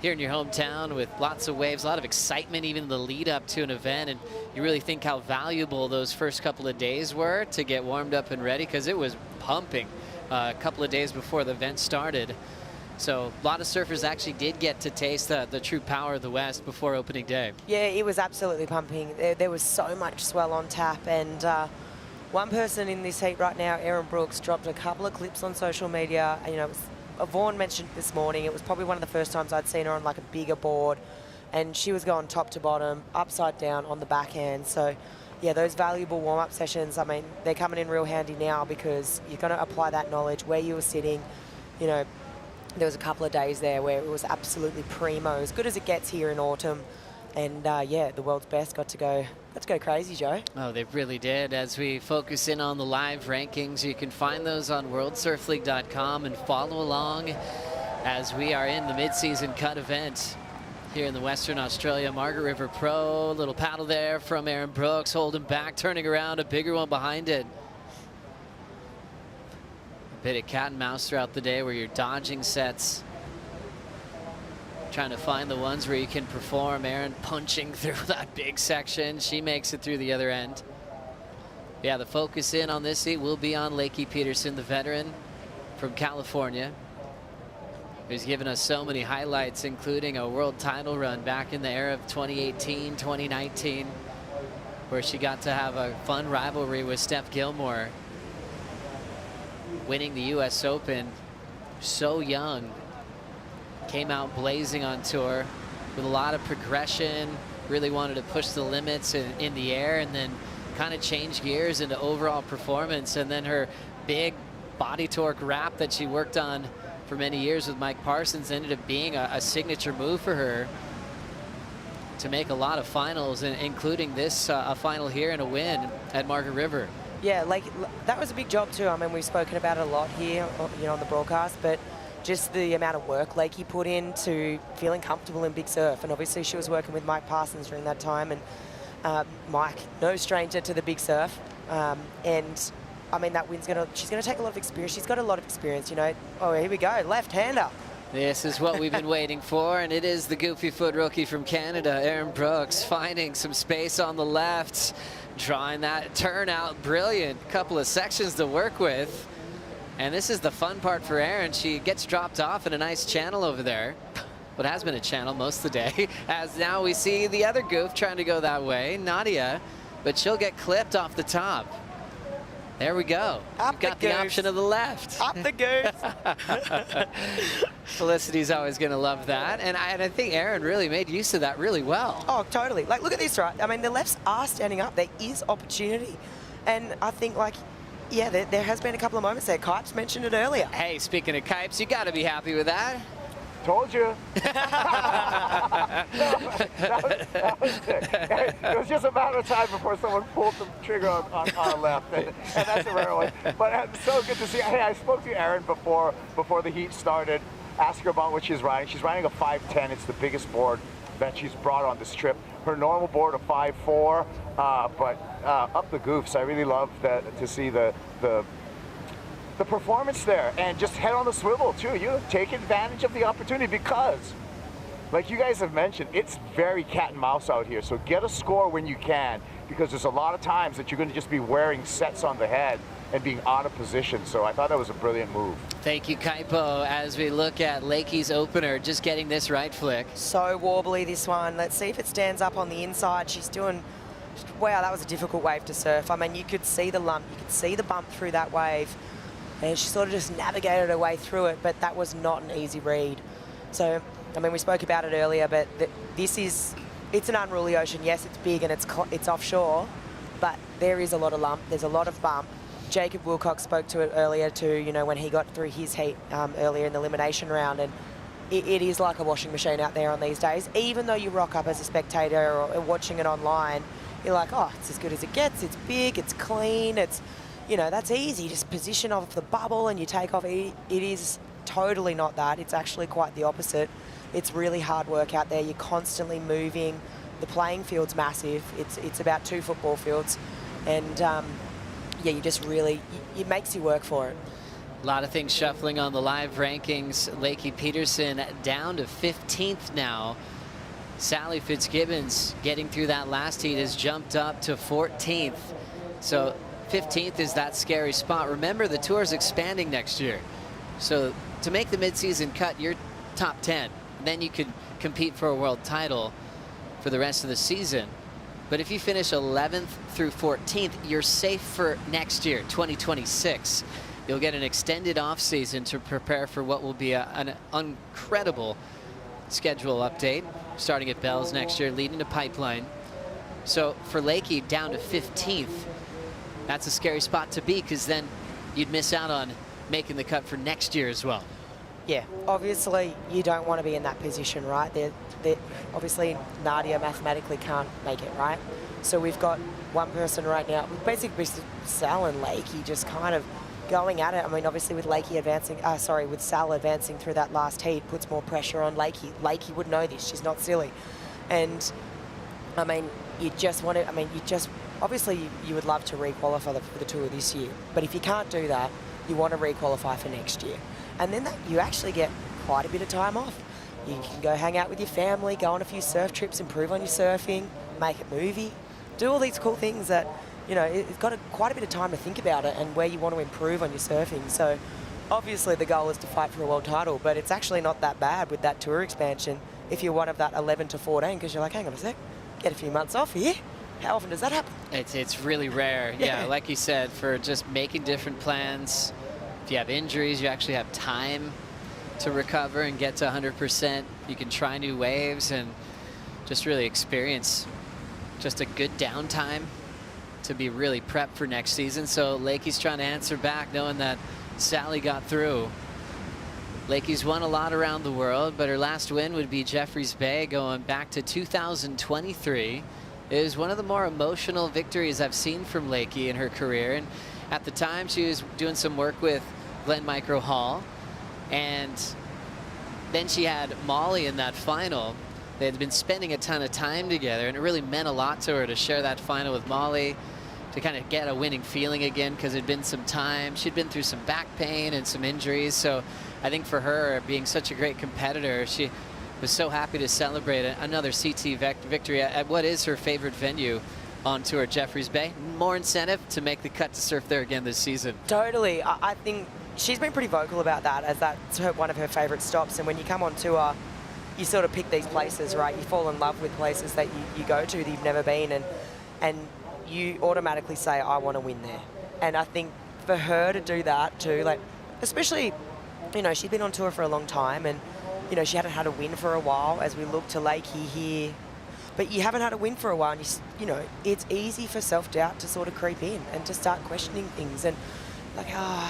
here in your hometown with lots of waves, a lot of excitement, even the lead up to an event. And you really think how valuable those first couple of days were to get warmed up and ready, because it was pumping a couple of days before the event started. So a lot of surfers actually did get to taste the true power of the West before opening day. Yeah, it was absolutely pumping. There was so much swell on tap, and one person in this heat right now, Aaron Brooks, dropped a couple of clips on social media. You know, Vaughan mentioned this morning, it was probably one of the first times I'd seen her on like a bigger board, and she was going top to bottom, upside down on the backhand. So yeah, those valuable warm-up sessions, I mean, they're coming in real handy now, because you're going to apply that knowledge where you were sitting. You know, there was a couple of days there where it was absolutely primo, as good as it gets here in autumn. And yeah, the world's best got to go crazy, Joe. Oh, they really did. As we focus in on the live rankings, you can find those on worldsurfleague.com and follow along as we are in the mid-season cut event here in the Western Australia Margaret River Pro. Little paddle there from Aaron Brooks, holding back, turning around, a bigger one behind it. A bit of cat and mouse throughout the day where you're dodging sets, trying to find the ones where you can perform. Aaron punching through that big section. She makes it through the other end. Yeah, the focus in on this heat will be on Lakey Peterson, the veteran from California, who's given us so many highlights, including a world title run back in the era of 2018, 2019, where she got to have a fun rivalry with Steph Gilmore, winning the US Open so young. Came out blazing on tour with a lot of progression, really wanted to push the limits in the air, and then kind of change gears into overall performance. And then her big body torque wrap that she worked on for many years with Mike Parsons ended up being a signature move for her to make a lot of finals, including this a final here and a win at Margaret River. Yeah, like that was a big job too. I mean, we've spoken about it a lot here, you know, on the broadcast, but just the amount of work Lakey put into feeling comfortable in big surf. And obviously she was working with Mike Parsons during that time, and Mike, no stranger to the big surf. And I mean, that win's she's gonna take a lot of experience. She's got a lot of experience, you know. Oh, here we go, left-hander. This is what we've been waiting for, and it is the goofy foot rookie from Canada, Aaron Brooks, finding some space on the left, drawing that turn out brilliant. Couple of sections to work with. And this is the fun part for Aaron. She gets dropped off in a nice channel over there. What has been a channel most of the day. As now we see the other goof trying to go that way, Nadia, but she'll get clipped off the top. There we go. Up You've got the option of the left. Up the goose. Felicity's always going to love that. And I think Aaron really made use of that really well. Oh, totally. Like, look at this, right? I mean, the lefts are standing up. There is opportunity. And I think, like, yeah, there has been a couple of moments there. Kipes mentioned it earlier. Hey, speaking of Kipes, you got to be happy with that. Told you. that was it. It was just a matter of time before someone pulled the trigger on our left, and that's a rare one. But it's so good to see. Hey, I spoke to Erin before the heat started. Asked her about what she's riding. She's riding a 510. It's the biggest board that she's brought on this trip. Her normal board a 5.4, but up the goofs. I really love to see the performance there, and just head on the swivel too. You take advantage of the opportunity, because like you guys have mentioned, it's very cat and mouse out here. So get a score when you can, because there's a lot of times that you're going to just be wearing sets on the head. and being out of position. So I thought that was a brilliant move. Thank you, Kaipo, as we look at Lakey's opener, just getting this right flick. So warbly, this one. Let's see if it stands up on the inside. She's doing, wow, that was a difficult wave to surf. I mean, you could see the lump, you could see the bump through that wave, and she sort of just navigated her way through it, but that was not an easy read. So, I mean, we spoke about it earlier, but it's an unruly ocean. Yes, it's big and it's offshore, but there is a lot of lump, there's a lot of bump. Jacob Wilcox spoke to it earlier too, you know, when he got through his heat earlier in the elimination round, and it is like a washing machine out there on these days. Even though you rock up as a spectator or watching it online, you're like, oh, it's as good as it gets, it's big, it's clean, it's, you know, that's easy. Just position off the bubble and you take off. It is totally not that. It's actually quite the opposite. It's really hard work out there. You're constantly moving. The playing field's massive. It's about 2 football fields, and yeah, you just really, it makes you work for it. A lot of things shuffling on the live rankings. Lakey Peterson down to 15th now. Sally Fitzgibbons getting through that last heat has jumped up to 14th. So 15th is that scary spot. Remember, the tour is expanding next year. So to make the midseason cut, you're top 10. Then you could compete for a world title for the rest of the season. But if you finish 11th through 14th, you're safe for next year, 2026. You'll get an extended off season to prepare for what will be an incredible schedule update, starting at Bells next year, leading to Pipeline. So for Lakey down to 15th, that's a scary spot to be, because then you'd miss out on making the cut for next year as well. Yeah, obviously you don't want to be in that position, right? Obviously Nadia mathematically can't make it, right? So we've got one person right now, basically Sal and Lakey just kind of going at it. I mean, obviously with Lakey advancing, with Sal advancing through that last heat puts more pressure on Lakey. Lakey would know this, she's not silly. And I mean, you just want to, obviously you would love to re-qualify for the tour this year, but if you can't do that, you want to re-qualify for next year. And then you actually get quite a bit of time off. You can go hang out with your family, go on a few surf trips, improve on your surfing, make a movie, do all these cool things that, you know, it's got quite a bit of time to think about it and where you want to improve on your surfing. So obviously the goal is to fight for a world title, but it's actually not that bad with that tour expansion if you're one of that 11 to 14, because you're like, hang on a sec, get a few months off here. How often does that happen? It's really rare. Yeah, like you said, for just making different plans. If you have injuries, you actually have time to recover and get to 100%. You can try new waves and just really experience just a good downtime to be really prepped for next season. So Lakey's trying to answer back, knowing that Sally got through. Lakey's won a lot around the world, but her last win would be Jeffreys Bay going back to 2023. It is one of the more emotional victories I've seen from Lakey in her career. And at the time, she was doing some work with Glenn Micro Hall, and then she had Molly in that final. They had been spending a ton of time together, and it really meant a lot to her to share that final with Molly, to kind of get a winning feeling again, because it'd been some time. She'd been through some back pain and some injuries, so I think for her, being such a great competitor, she was so happy to celebrate another CT victory at what is her favorite venue on tour, Jeffreys Bay. More incentive to make the cut to surf there again this season. Totally. I think she's been pretty vocal about that, as that's one of her favorite stops. And when you come on tour, you sort of pick these places, right? You fall in love with places that you go to that you've never been, and you automatically say, I want to win there. And I think for her to do that too, like, especially, you know, she'd been on tour for a long time, and, you know, she hadn't had a win for a while as we look to Lakey here. But you haven't had a win for a while, and you know, it's easy for self-doubt to sort of creep in and to start questioning things, and like,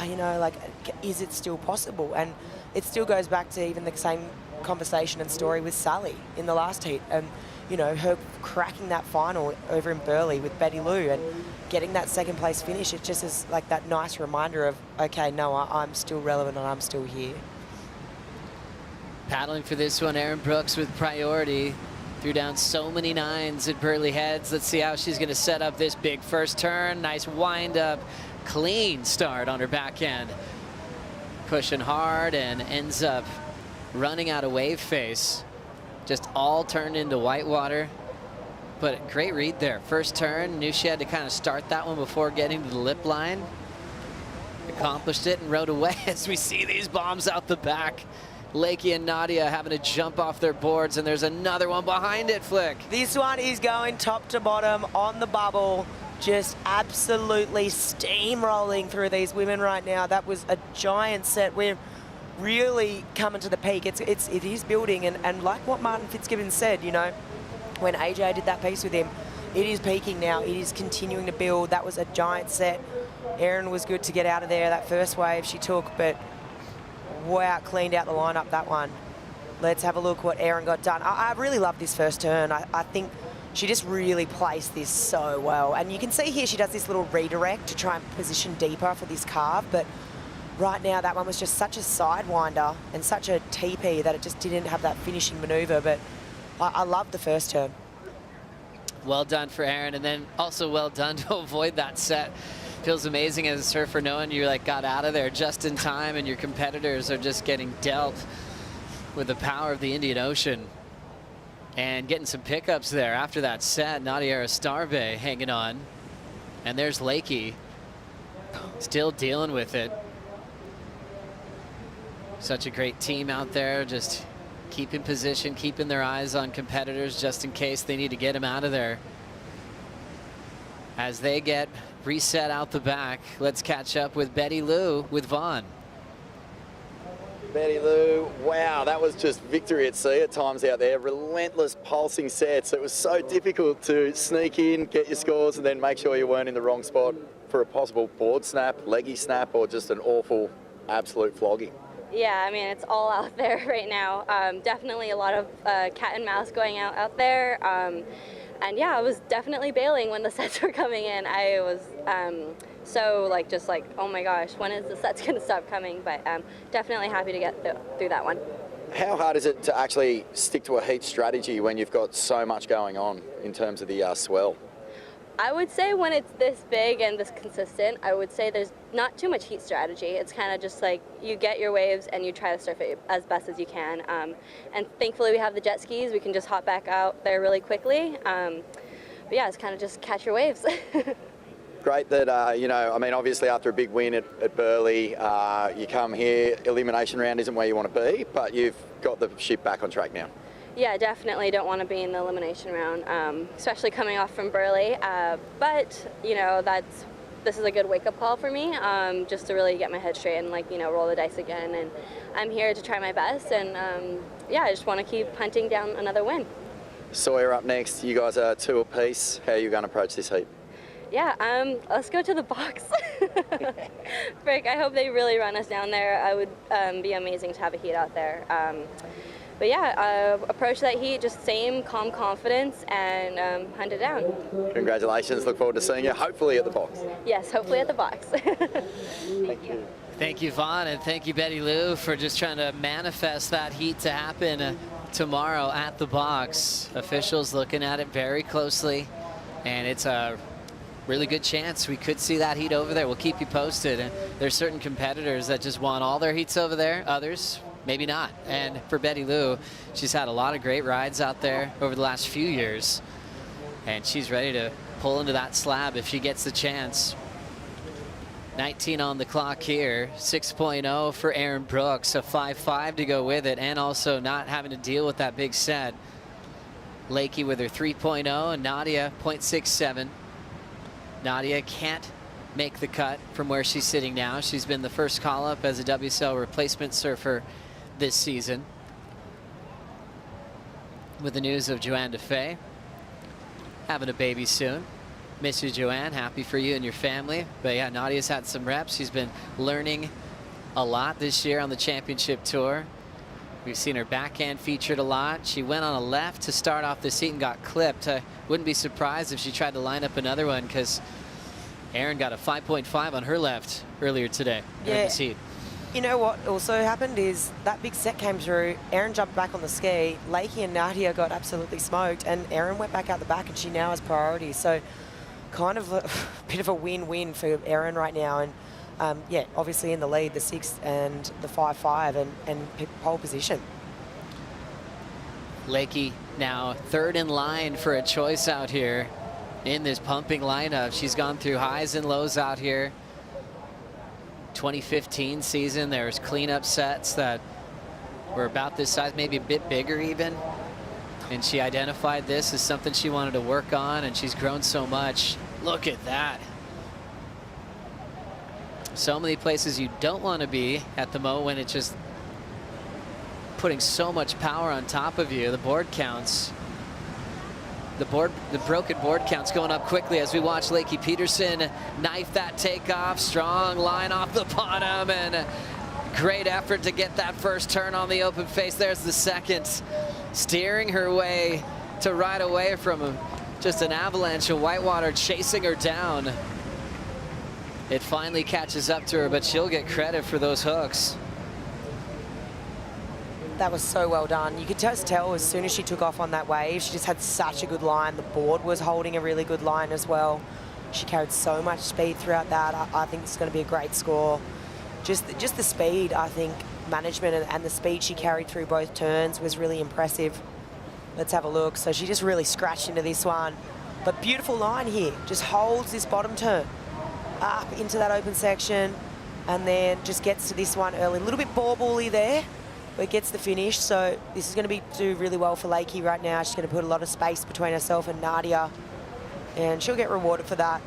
you know, like, is it still possible? And it still goes back to even the same conversation and story with Sally in the last heat, and, you know, her cracking that final over in Burleigh with Betty Lou and getting that second place finish. It just is like that nice reminder of, okay, no, I'm still relevant and I'm still here. Paddling for this one, Erin Brooks with priority. Threw down so many nines at Burleigh Heads. Let's see how she's going to set up this big first turn. Nice wind up, clean start on her backhand. Pushing hard and ends up running out of wave face. Just all turned into whitewater. But great read there. First turn, knew she had to kind of start that one before getting to the lip line. accomplished it and rode away as we see these bombs out the back. Lakey and Nadia having to jump off their boards, and there's another one behind it, Flick. This one is going top to bottom on the bubble, just absolutely steamrolling through these women right now. That was a giant set. We're really coming to the peak. It is building, and like what Martin Fitzgibbon said, you know, when AJ did that piece with him, it is peaking now. It is continuing to build. That was a giant set. Erin was good to get out of there. That first wave she took, but wow, cleaned out the lineup, that one. Let's have a look what Erin got done. I really love this first turn. I think she just really placed this so well. And you can see here she does this little redirect to try and position deeper for this carve, but right now that one was just such a sidewinder and such a TP that it just didn't have that finishing maneuver, but I love the first turn. Well done for Erin, and then also well done to avoid that set. Feels amazing as a surfer knowing you like got out of there just in time and your competitors are just getting dealt with the power of the Indian Ocean. And getting some pickups there after that set. Nadia Arastarbe hanging on. And there's Lakey still dealing with it. Such a great team out there, just keeping position, keeping their eyes on competitors just in case they need to get them out of there. As they get reset out the back, let's catch up with Betty Lou with Vaughn. Betty Lou, wow, that was just victory at sea at times out there. Relentless pulsing sets. It was so difficult to sneak in, get your scores, and then make sure you weren't in the wrong spot for a possible board snap, leggy snap, or just an awful, absolute flogging. Yeah, I mean, it's all out there right now. Definitely a lot of cat and mouse going out there. And yeah, I was definitely bailing when the sets were coming in. I was so just like, oh my gosh, when is the set's gonna stop coming? But definitely happy to get through that one. How hard is it to actually stick to a heat strategy when you've got so much going on in terms of the swell? I would say when it's this big and this consistent, I would say there's not too much heat strategy. It's kind of just like you get your waves and you try to surf it as best as you can. And thankfully we have the jet skis. We can just hop back out there really quickly. But yeah, it's kind of just catch your waves. Great that, you know, I mean, obviously after a big win at Burleigh, you come here, elimination round isn't where you want to be, but you've got the ship back on track now. Yeah, definitely don't want to be in the elimination round, especially coming off from Burleigh. But, you know, this is a good wake-up call for me, just to really get my head straight and, like, you know, roll the dice again. And I'm here to try my best, and, yeah, I just want to keep hunting down another win. Sawyer up next. You guys are 2 apiece. How are you going to approach this heat? Yeah, let's go to the box. Frick, I hope they really run us down there. I would be amazing to have a heat out there. But yeah, approach that heat, just same calm confidence and hunt it down. Congratulations. Look forward to seeing you, hopefully at the box. Yes, hopefully at the box. Thank you. Thank you, Vaughn, and thank you, Betty Lou, for just trying to manifest that heat to happen tomorrow at the box. Officials looking at it very closely, and it's a really good chance we could see that heat over there. We'll keep you posted. And there's certain competitors that just want all their heats over there, others maybe not. And for Betty Lou, she's had a lot of great rides out there over the last few years, and she's ready to pull into that slab if she gets the chance. 19 on the clock here, 6.0 for Erin Brooks, a 5.5 to go with it, and also not having to deal with that big set. Lakey with her 3.0 and Nadia 0.67. Nadia can't make the cut from where she's sitting now. She's been the first call up as a WSL replacement surfer this season. With the news of Joanne DeFay having a baby soon. Miss you, Joanne. Happy for you and your family. But yeah, Nadia's had some reps. She's been learning a lot this year on the championship tour. We've seen her backhand featured a lot. She went on a left to start off the heat and got clipped. I wouldn't be surprised if she tried to line up another one, because Erin got a 5.5 on her left earlier today in this heat. You know what also happened is that big set came through, Erin jumped back on the ski, Lakey and Nadia got absolutely smoked, and Erin went back out the back, and she now has priority. So kind of a bit of a win-win for Erin right now. And yeah, obviously in the lead, the 6 and the 5.5 and pole position. Lakey now third in line for a choice out here in this pumping lineup. She's gone through highs and lows out here. 2015 season, there was cleanup sets that were about this size, maybe a bit bigger even. And she identified this as something she wanted to work on, and she's grown so much. Look at that. So many places you don't want to be at the moment when it's just putting so much power on top of you. The board counts. The broken board counts going up quickly as we watch Lakey Peterson knife that takeoff. Strong line off the bottom, and great effort to get that first turn on the open face. There's the second, steering her way to ride away from just an avalanche of whitewater chasing her down. It finally catches up to her, but she'll get credit for those hooks. That was so well done. You could just tell as soon as she took off on that wave, she just had such a good line. The board was holding a really good line as well. She carried so much speed throughout that. I think it's going to be a great score. Just the speed, I think, management and the speed she carried through both turns was really impressive. Let's have a look. So she just really scratched into this one. But beautiful line here. Just holds this bottom turn up into that open section and then just gets to this one early. A little bit ball-bally there, but gets the finish. So this is going to do really well for Lakey right now. She's going to put a lot of space between herself and Nadia, and she'll get rewarded for that.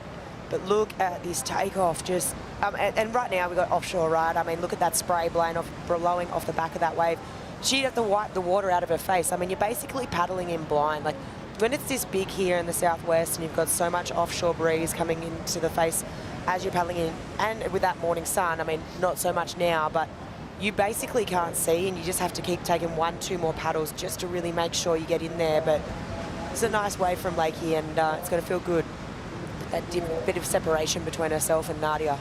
But look at this takeoff. Just and right now we've got offshore, right? I mean, look at that spray blowing off the back of that wave. She'd have to wipe the water out of her face. I mean, you're basically paddling in blind. Like when it's this big here in the southwest and you've got so much offshore breeze coming into the face as you're paddling in, and with that morning sun, I mean, not so much now, but you basically can't see, and you just have to keep taking 1-2 more paddles just to really make sure you get in there. But it's a nice wave from Lakey, and it's going to feel good. That bit of separation between herself and Nadia.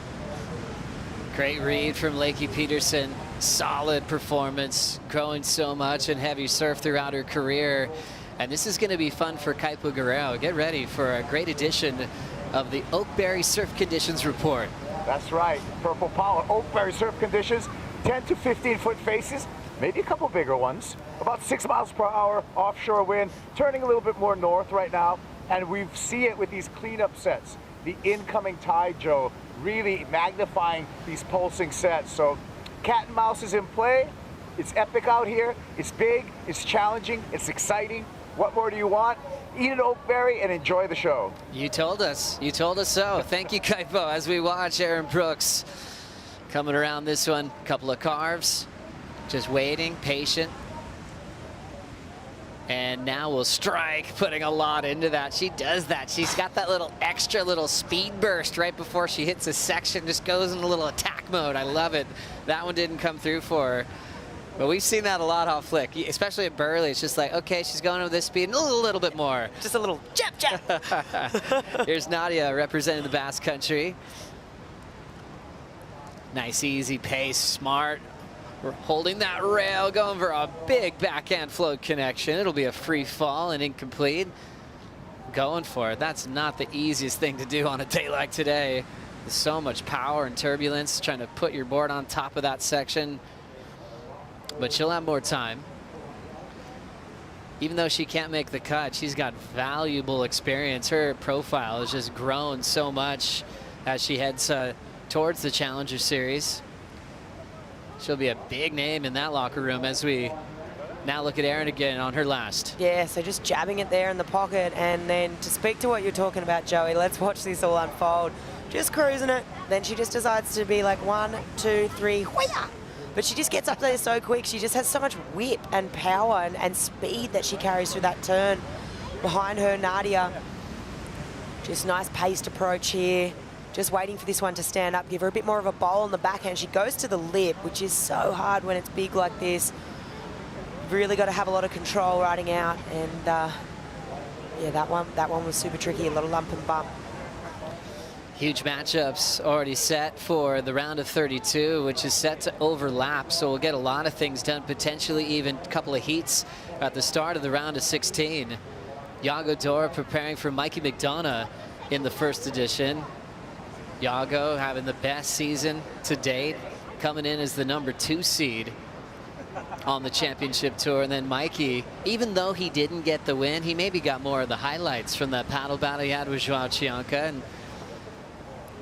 Great read from Lakey Peterson. Solid performance, growing so much in heavy surf throughout her career. And this is going to be fun for Kaipo Guerrero. Get ready for a great edition of the Oakberry Surf Conditions Report. That's right, Purple Power, Oakberry surf conditions, 10 to 15 foot faces, maybe a couple bigger ones, about 6 miles per hour offshore wind, turning a little bit more north right now, and we see it with these cleanup sets. The incoming tide, Joe, really magnifying these pulsing sets. So cat and mouse is in play. It's epic out here. It's big, it's challenging, it's exciting. What more do you want? Eat an Oakberry and enjoy the show. You told us so. Thank you, Kaipo, as we watch Aaron Brooks coming around this one. Couple of carves, just waiting, patient. And now we'll strike, putting a lot into that. She does that. She's got that little extra little speed burst right before she hits a section, just goes in a little attack mode. I love it. That one didn't come through for her. But we've seen that a lot off flick, especially at Burley. It's just like, okay, she's going with this speed, and a little bit more. Just a little jab, jab. Here's Nadia representing the Basque Country. Nice, easy pace, smart. We're holding that rail, going for a big backhand float connection. It'll be a free fall and incomplete. Going for it. That's not the easiest thing to do on a day like today. There's so much power and turbulence trying to put your board on top of that section. But she'll have more time. Even though she can't make the cut, she's got valuable experience. Her profile has just grown so much as she heads towards the Challenger Series. She'll be a big name in that locker room as we now look at Erin again on her last. Yeah, so just jabbing it there in the pocket, and then to speak to what you're talking about, Joey, let's watch this all unfold. Just cruising it, then she just decides to be like 1, 2, 3, whee-ya! But she just gets up there so quick. She just has so much whip and power and speed that she carries through that turn. Behind her, Nadia. Just nice paced approach here. Just waiting for this one to stand up, give her a bit more of a bowl on the backhand. She goes to the lip, which is so hard when it's big like this. Really got to have a lot of control riding out. And yeah, that one was super tricky, a little lump and bump. Huge matchups already set for the round of 32, which is set to overlap. So we'll get a lot of things done, potentially even a couple of heats at the start of the round of 16. Yago Dora preparing for Mikey McDonough in the first edition. Yago having the best season to date, coming in as the #2 seed on the championship tour. And then Mikey, even though he didn't get the win, he maybe got more of the highlights from that paddle battle he had with Joao Chianca. And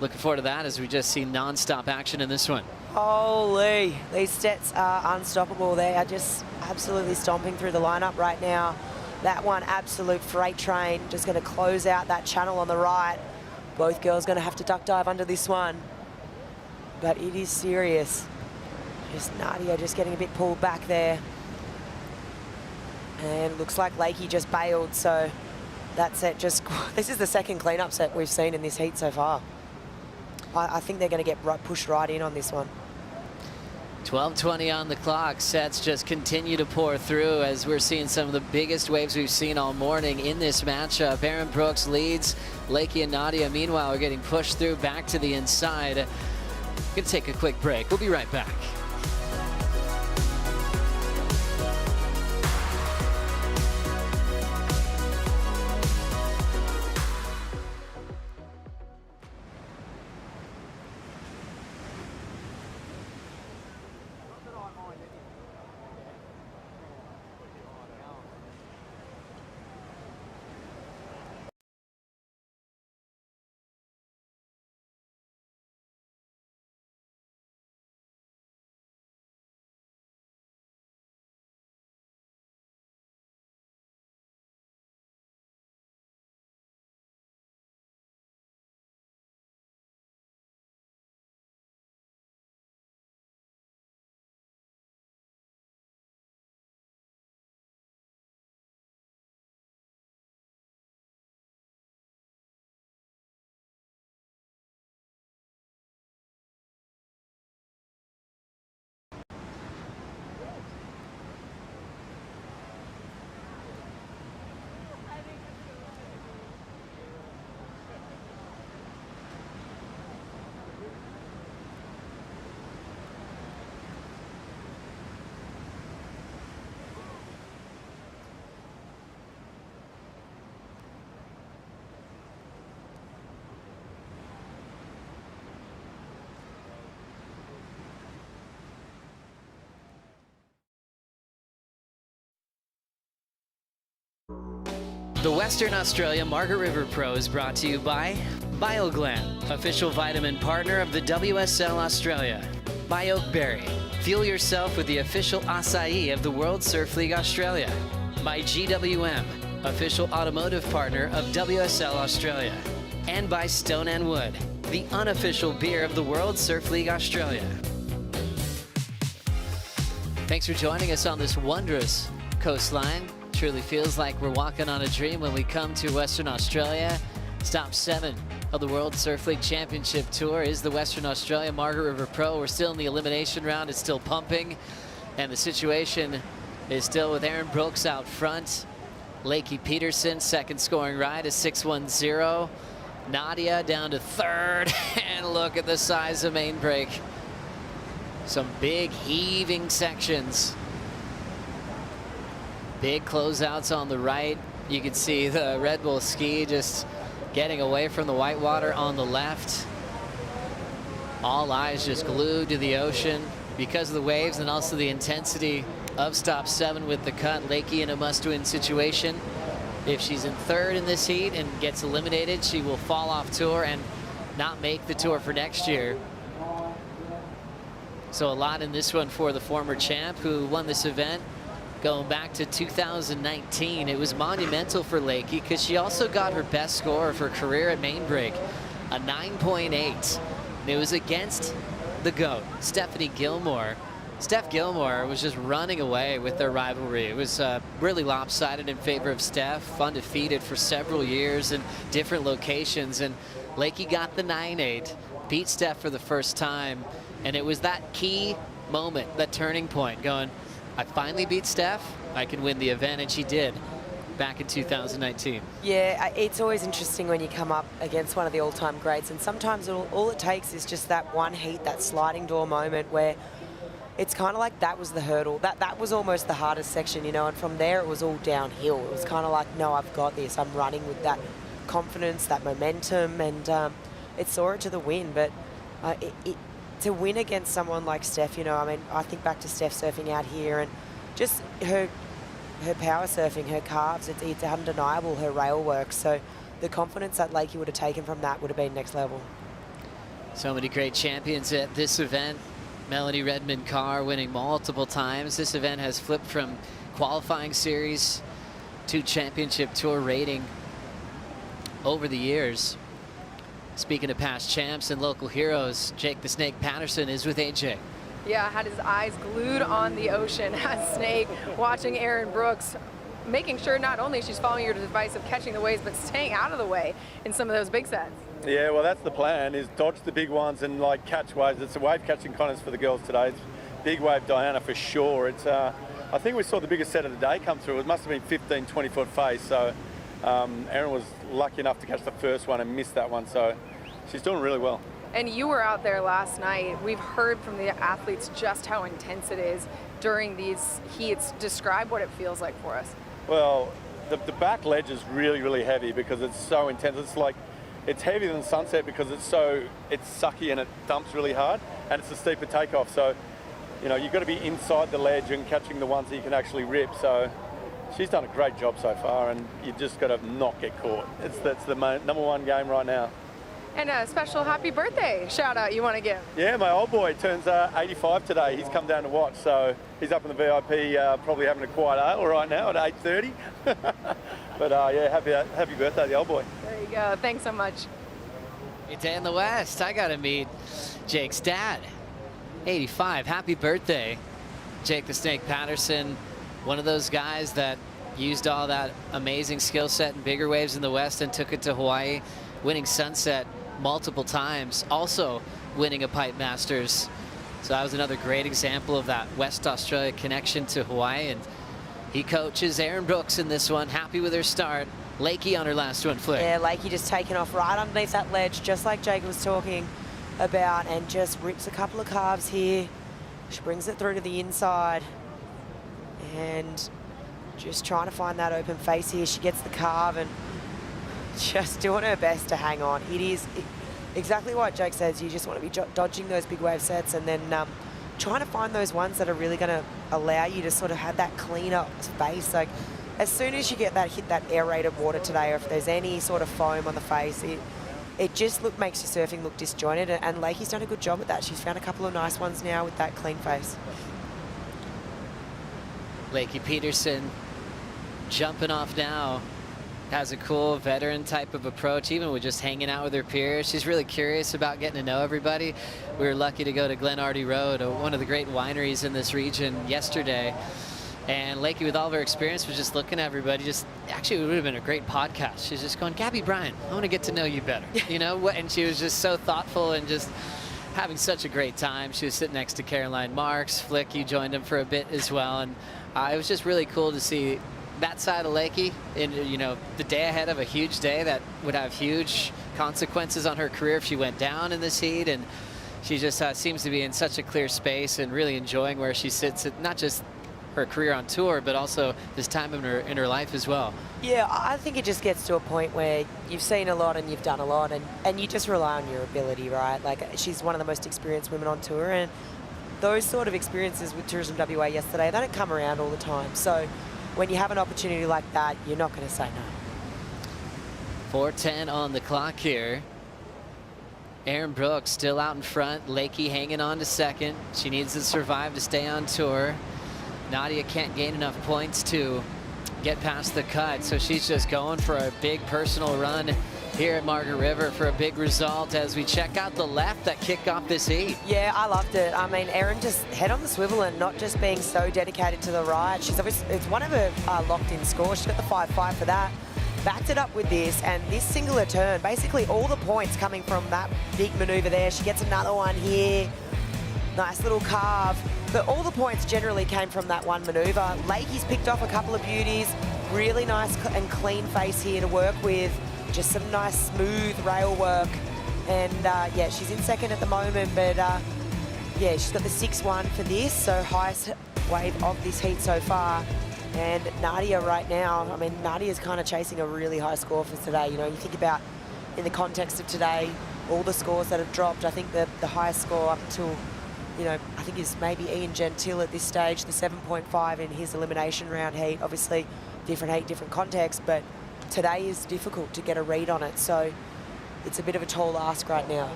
Looking forward to that as we just see non-stop action in this one. Holy, these sets are unstoppable. They are just absolutely stomping through the lineup right now. That one, absolute freight train, just going to close out that channel on the right. Both girls going to have to duck dive under this one. But it is serious. Just Nadia just getting a bit pulled back there. And looks like Lakey just bailed, so that set just... This is the second cleanup set we've seen in this heat so far. I think they're going to get pushed right in on this one. 12:20 on the clock. Sets just continue to pour through as we're seeing some of the biggest waves we've seen all morning in this matchup. Aaron Brooks leads. Lakey and Nadia, meanwhile, are getting pushed through back to the inside. Gonna take a quick break. We'll be right back. The Western Australia Margaret River Pro is brought to you by BioGlam, official vitamin partner of the WSL Australia. By Oakberry, fuel yourself with the official acai of the World Surf League Australia. By GWM, official automotive partner of WSL Australia. And by Stone and Wood, the unofficial beer of the World Surf League Australia. Thanks for joining us on this wondrous coastline. Truly feels like we're walking on a dream when we come to Western Australia. Stop 7 of the World Surf League Championship Tour is the Western Australia Margaret River Pro. We're still in the elimination round. It's still pumping. And the situation is still with Aaron Brooks out front. Lakey Peterson, second scoring ride, is 6-1-0. Nadia down to third. And look at the size of main break. Some big heaving sections. Big closeouts on the right. You can see the Red Bull ski just getting away from the whitewater on the left. All eyes just glued to the ocean because of the waves and also the intensity of stop 7 with the cut. Lakey in a must-win situation. If she's in third in this heat and gets eliminated, she will fall off tour and not make the tour for next year. So a lot in this one for the former champ who won this event. Going back to 2019, it was monumental for Lakey because she also got her best score of her career at main break, a 9.8. And it was against the GOAT, Stephanie Gilmore. Steph Gilmore was just running away with their rivalry. It was really lopsided in favor of Steph, undefeated for several years in different locations. And Lakey got the 9.8, beat Steph for the first time. And it was that key moment, that turning point, going, I finally beat Steph, I can win the event, and she did back in 2019. Yeah, it's always interesting when you come up against one of the all-time greats, and sometimes all it takes is just that one heat, that sliding door moment where it's kind of like that was the hurdle. That was almost the hardest section, you know, and from there it was all downhill. It was kind of like, no, I've got this. I'm running with that confidence, that momentum, and it saw it to the win, but to win against someone like Steph, you know, I mean, I think back to Steph surfing out here and just her power surfing, her calves, it's undeniable, her rail work. So the confidence that Lakey would have taken from that would have been next level. So many great champions at this event. Melanie Redmond-Carr winning multiple times. This event has flipped from qualifying series to championship tour rating over the years. Speaking of past champs and local heroes, Jake the Snake Patterson is with AJ. Yeah, had his eyes glued on the ocean as Snake, watching Erin Brooks, making sure not only she's following your advice of catching the waves, but staying out of the way in some of those big sets. Yeah, well, that's the plan, is dodge the big ones and like catch waves. It's a wave catching contest for the girls today. It's big wave Diana for sure. It's I think we saw the biggest set of the day come through. It must have been 15, 20-foot face. So Erin was lucky enough to catch the first one and miss that one. So she's doing really well. And you were out there last night. We've heard from the athletes just how intense it is during these heats. Describe what it feels like for us. Well, the back ledge is really, really heavy because it's so intense. It's heavier than Sunset because it's sucky and it dumps really hard, and it's a steeper takeoff. So, you know, you've got to be inside the ledge and catching the ones that you can actually rip. So she's done a great job so far, and you just got to not get caught. That's the number one game right now. And a special happy birthday shout out you want to give. Yeah, my old boy turns 85 today. He's come down to watch, so he's up in the VIP probably having a quiet ale right now at 8:30. But yeah, happy birthday, the old boy. There you go. Thanks so much. Great day in the West. I got to meet Jake's dad. 85. Happy birthday, Jake the Snake Patterson. One of those guys that used all that amazing skill set in bigger waves in the West and took it to Hawaii, winning Sunset multiple times, also winning a Pipe Masters. So that was another great example of that West Australia connection to Hawaii. And he coaches Erin Brooks in this one. Happy with her start. Lakey on her last one, Flick. Yeah, Lakey just taking off right underneath that ledge, just like Jake was talking about, and just rips a couple of carves here. She brings it through to the inside and just trying to find that open face here. She gets the carve and just doing her best to hang on. It is exactly what Jake says. You just want to be dodging those big wave sets and then trying to find those ones that are really going to allow you to sort of have that clean up face. Like as soon as you get that hit that aerated water today, or if there's any sort of foam on the face, it just makes your surfing look disjointed. And Lakey's done a good job at that. She's found a couple of nice ones now with that clean face. Lakey Peterson jumping off now. Has a cool veteran type of approach, even with just hanging out with her peers. She's really curious about getting to know everybody. We were lucky to go to Glenardy Road, one of the great wineries in this region, yesterday. And Lakey, with all of her experience, was just looking at everybody. Actually, it would have been a great podcast. She's just going, Gabby Bryan, I want to get to know you better. You know, and she was just so thoughtful and just having such a great time. She was sitting next to Caroline Marks. Flick, you joined him for a bit as well. And it was just really cool to see that side of Lakey in, you know, the day ahead of a huge day that would have huge consequences on her career if she went down in this heat. And she just seems to be in such a clear space and really enjoying where she sits, at not just her career on tour, but also this time in her life as well. Yeah, I think it just gets to a point where you've seen a lot and you've done a lot, and you just rely on your ability, right? Like, she's one of the most experienced women on tour, and those sort of experiences with Tourism WA yesterday, they don't come around all the time. So when you have an opportunity like that, you're not going to say no. 4:10 on the clock here. Erin Brooks still out in front. Lakey hanging on to second. She needs to survive to stay on tour. Nadia can't gain enough points to get past the cut, so she's just going for a big personal run here at Margaret River for a big result as we check out the left that kicked off this heat. Yeah, I loved it. I mean, Erin just head on the swivel and not just being so dedicated to the ride. She's obviously, it's one of her locked-in scores. She got the 5-5 for that. Backed it up with this, and this singular turn, basically all the points coming from that big maneuver there. She gets another one here. Nice little carve. But all the points generally came from that one maneuver. Lakey's picked off a couple of beauties. Really nice and clean face here to work with. Just some nice smooth rail work. And yeah, she's in second at the moment, but yeah, she's got the 6-1 for this, so highest wave of this heat so far. And Nadia right now, I mean, Nadia's kind of chasing a really high score for today. You know, you think about in the context of today, all the scores that have dropped, I think the highest score up until, you know, I think is maybe Ian Gentile at this stage, the 7.5 in his elimination round heat. Obviously, different heat, different context, but today is difficult to get a read on it. So it's a bit of a tall ask right now.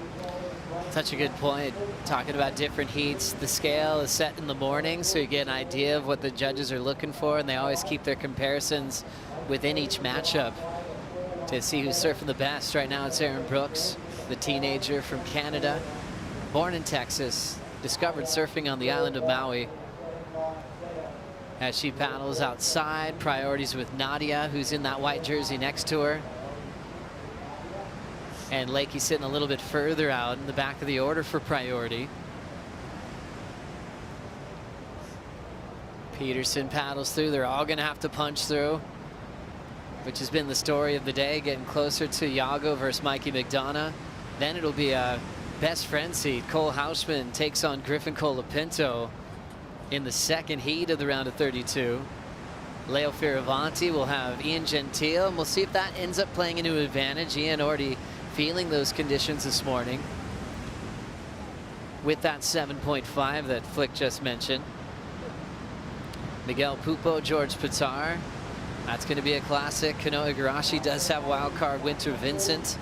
Such a good point. Talking about different heats. The scale is set in the morning, so you get an idea of what the judges are looking for, and they always keep their comparisons within each matchup to see who's surfing the best. Right now it's Aaron Brooks, the teenager from Canada, born in Texas, discovered surfing on the island of Maui. As she paddles outside, priorities with Nadia, who's in that white jersey next to her. And Lakey sitting a little bit further out in the back of the order for priority. Peterson paddles through. They're all going to have to punch through, which has been the story of the day, getting closer to Iago versus Mikey McDonough. Then it'll be a best friend seat. Cole Hausman takes on Griffin Colapinto in the second heat of the round of 32. Leo Fioravanti will have Ian Gentile, and we'll see if that ends up playing into advantage. Ian already feeling those conditions this morning with that 7.5 that Flick just mentioned. Miguel Pupo, George Pitar. That's going to be a classic. Kanoa Igarashi does have wild card Winter Vincent.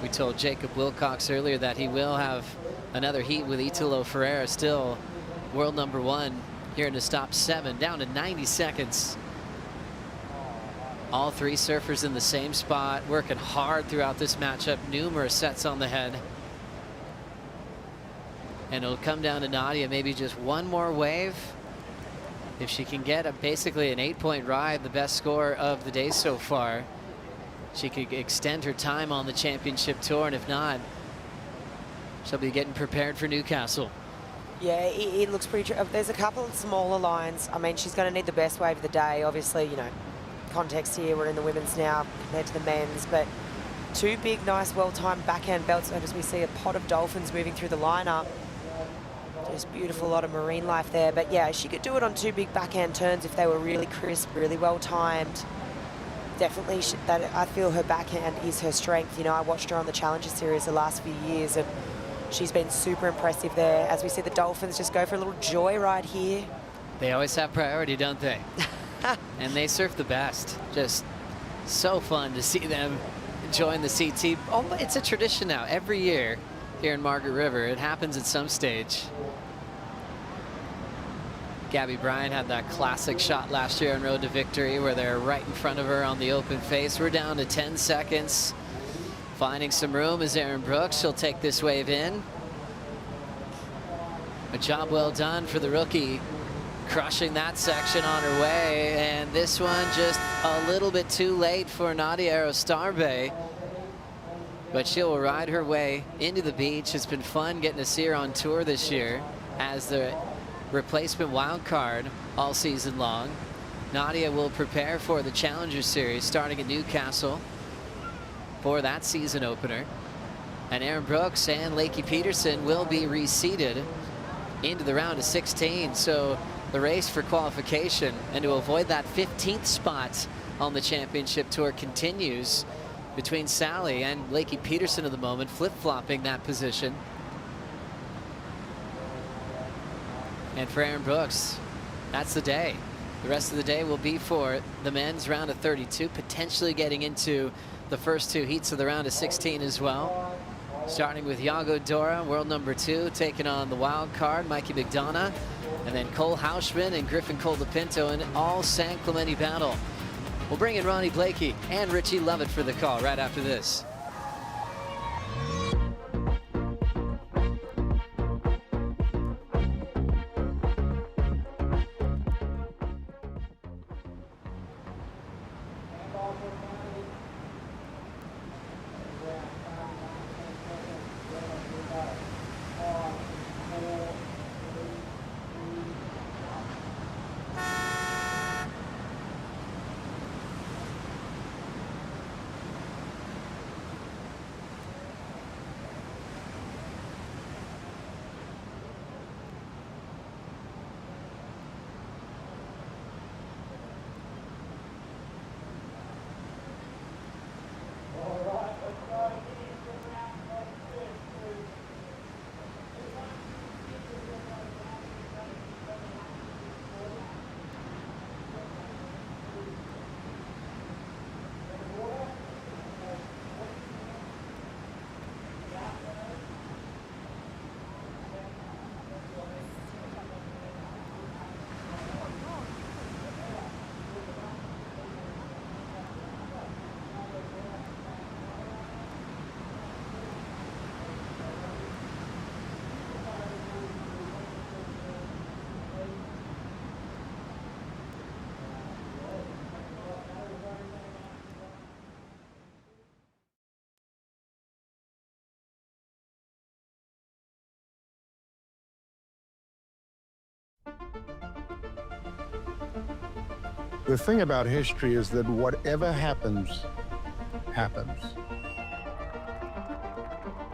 We told Jacob Wilcox earlier that he will have another heat with Italo Ferreira, still world #1 here in the stop 7, down to 90 seconds. All three surfers in the same spot, working hard throughout this matchup, numerous sets on the head. And it'll come down to Nadia, maybe just one more wave. If she can get basically an 8-point ride, the best score of the day so far, she could extend her time on the championship tour, and if not, she'll be getting prepared for Newcastle. Yeah, it looks pretty true. There's a couple of smaller lines. I mean, she's going to need the best wave of the day. Obviously, you know, context here, we're in the women's now compared to the men's, but two big, nice, well-timed backhand belts. As we see a pot of dolphins moving through the lineup. Just beautiful, lot of marine life there. But yeah, she could do it on two big backhand turns if they were really crisp, really well-timed. Definitely, I feel her backhand is her strength. You know, I watched her on the Challenger Series the last few years, and she's been super impressive there. As we see the Dolphins just go for a little joyride here. They always have priority, don't they? And they surf the best. Just so fun to see them join the CT. Oh, it's a tradition now. Every year here in Margaret River, it happens at some stage. Gabby Bryant had that classic shot last year on Road to Victory where they're right in front of her on the open face. We're down to 10 seconds. Finding some room is Aaron Brooks. She'll take this wave in. A job well done for the rookie, crushing that section on her way. And this one just a little bit too late for Nadia Arostarbe. But she'll ride her way into the beach. It's been fun getting to see her on tour this year as the replacement wild card all season long. Nadia will prepare for the Challenger Series starting in Newcastle for that season opener. And Aaron Brooks and Lakey Peterson will be reseeded into the round of 16. So the race for qualification and to avoid that 15th spot on the championship tour continues between Sally and Lakey Peterson at the moment, flip-flopping that position. And for Aaron Brooks, that's the day. The rest of the day will be for the men's round of 32, potentially getting into the first two heats of the round of 16 as well. Starting with Iago Dora, world #2, taking on the wild card, Mikey McDonough, and then Cole Hausman and Griffin Colapinto in all San Clemente battle. We'll bring in Ronnie Blakey and Richie Lovett for the call right after this. The thing about history is that whatever happens, happens.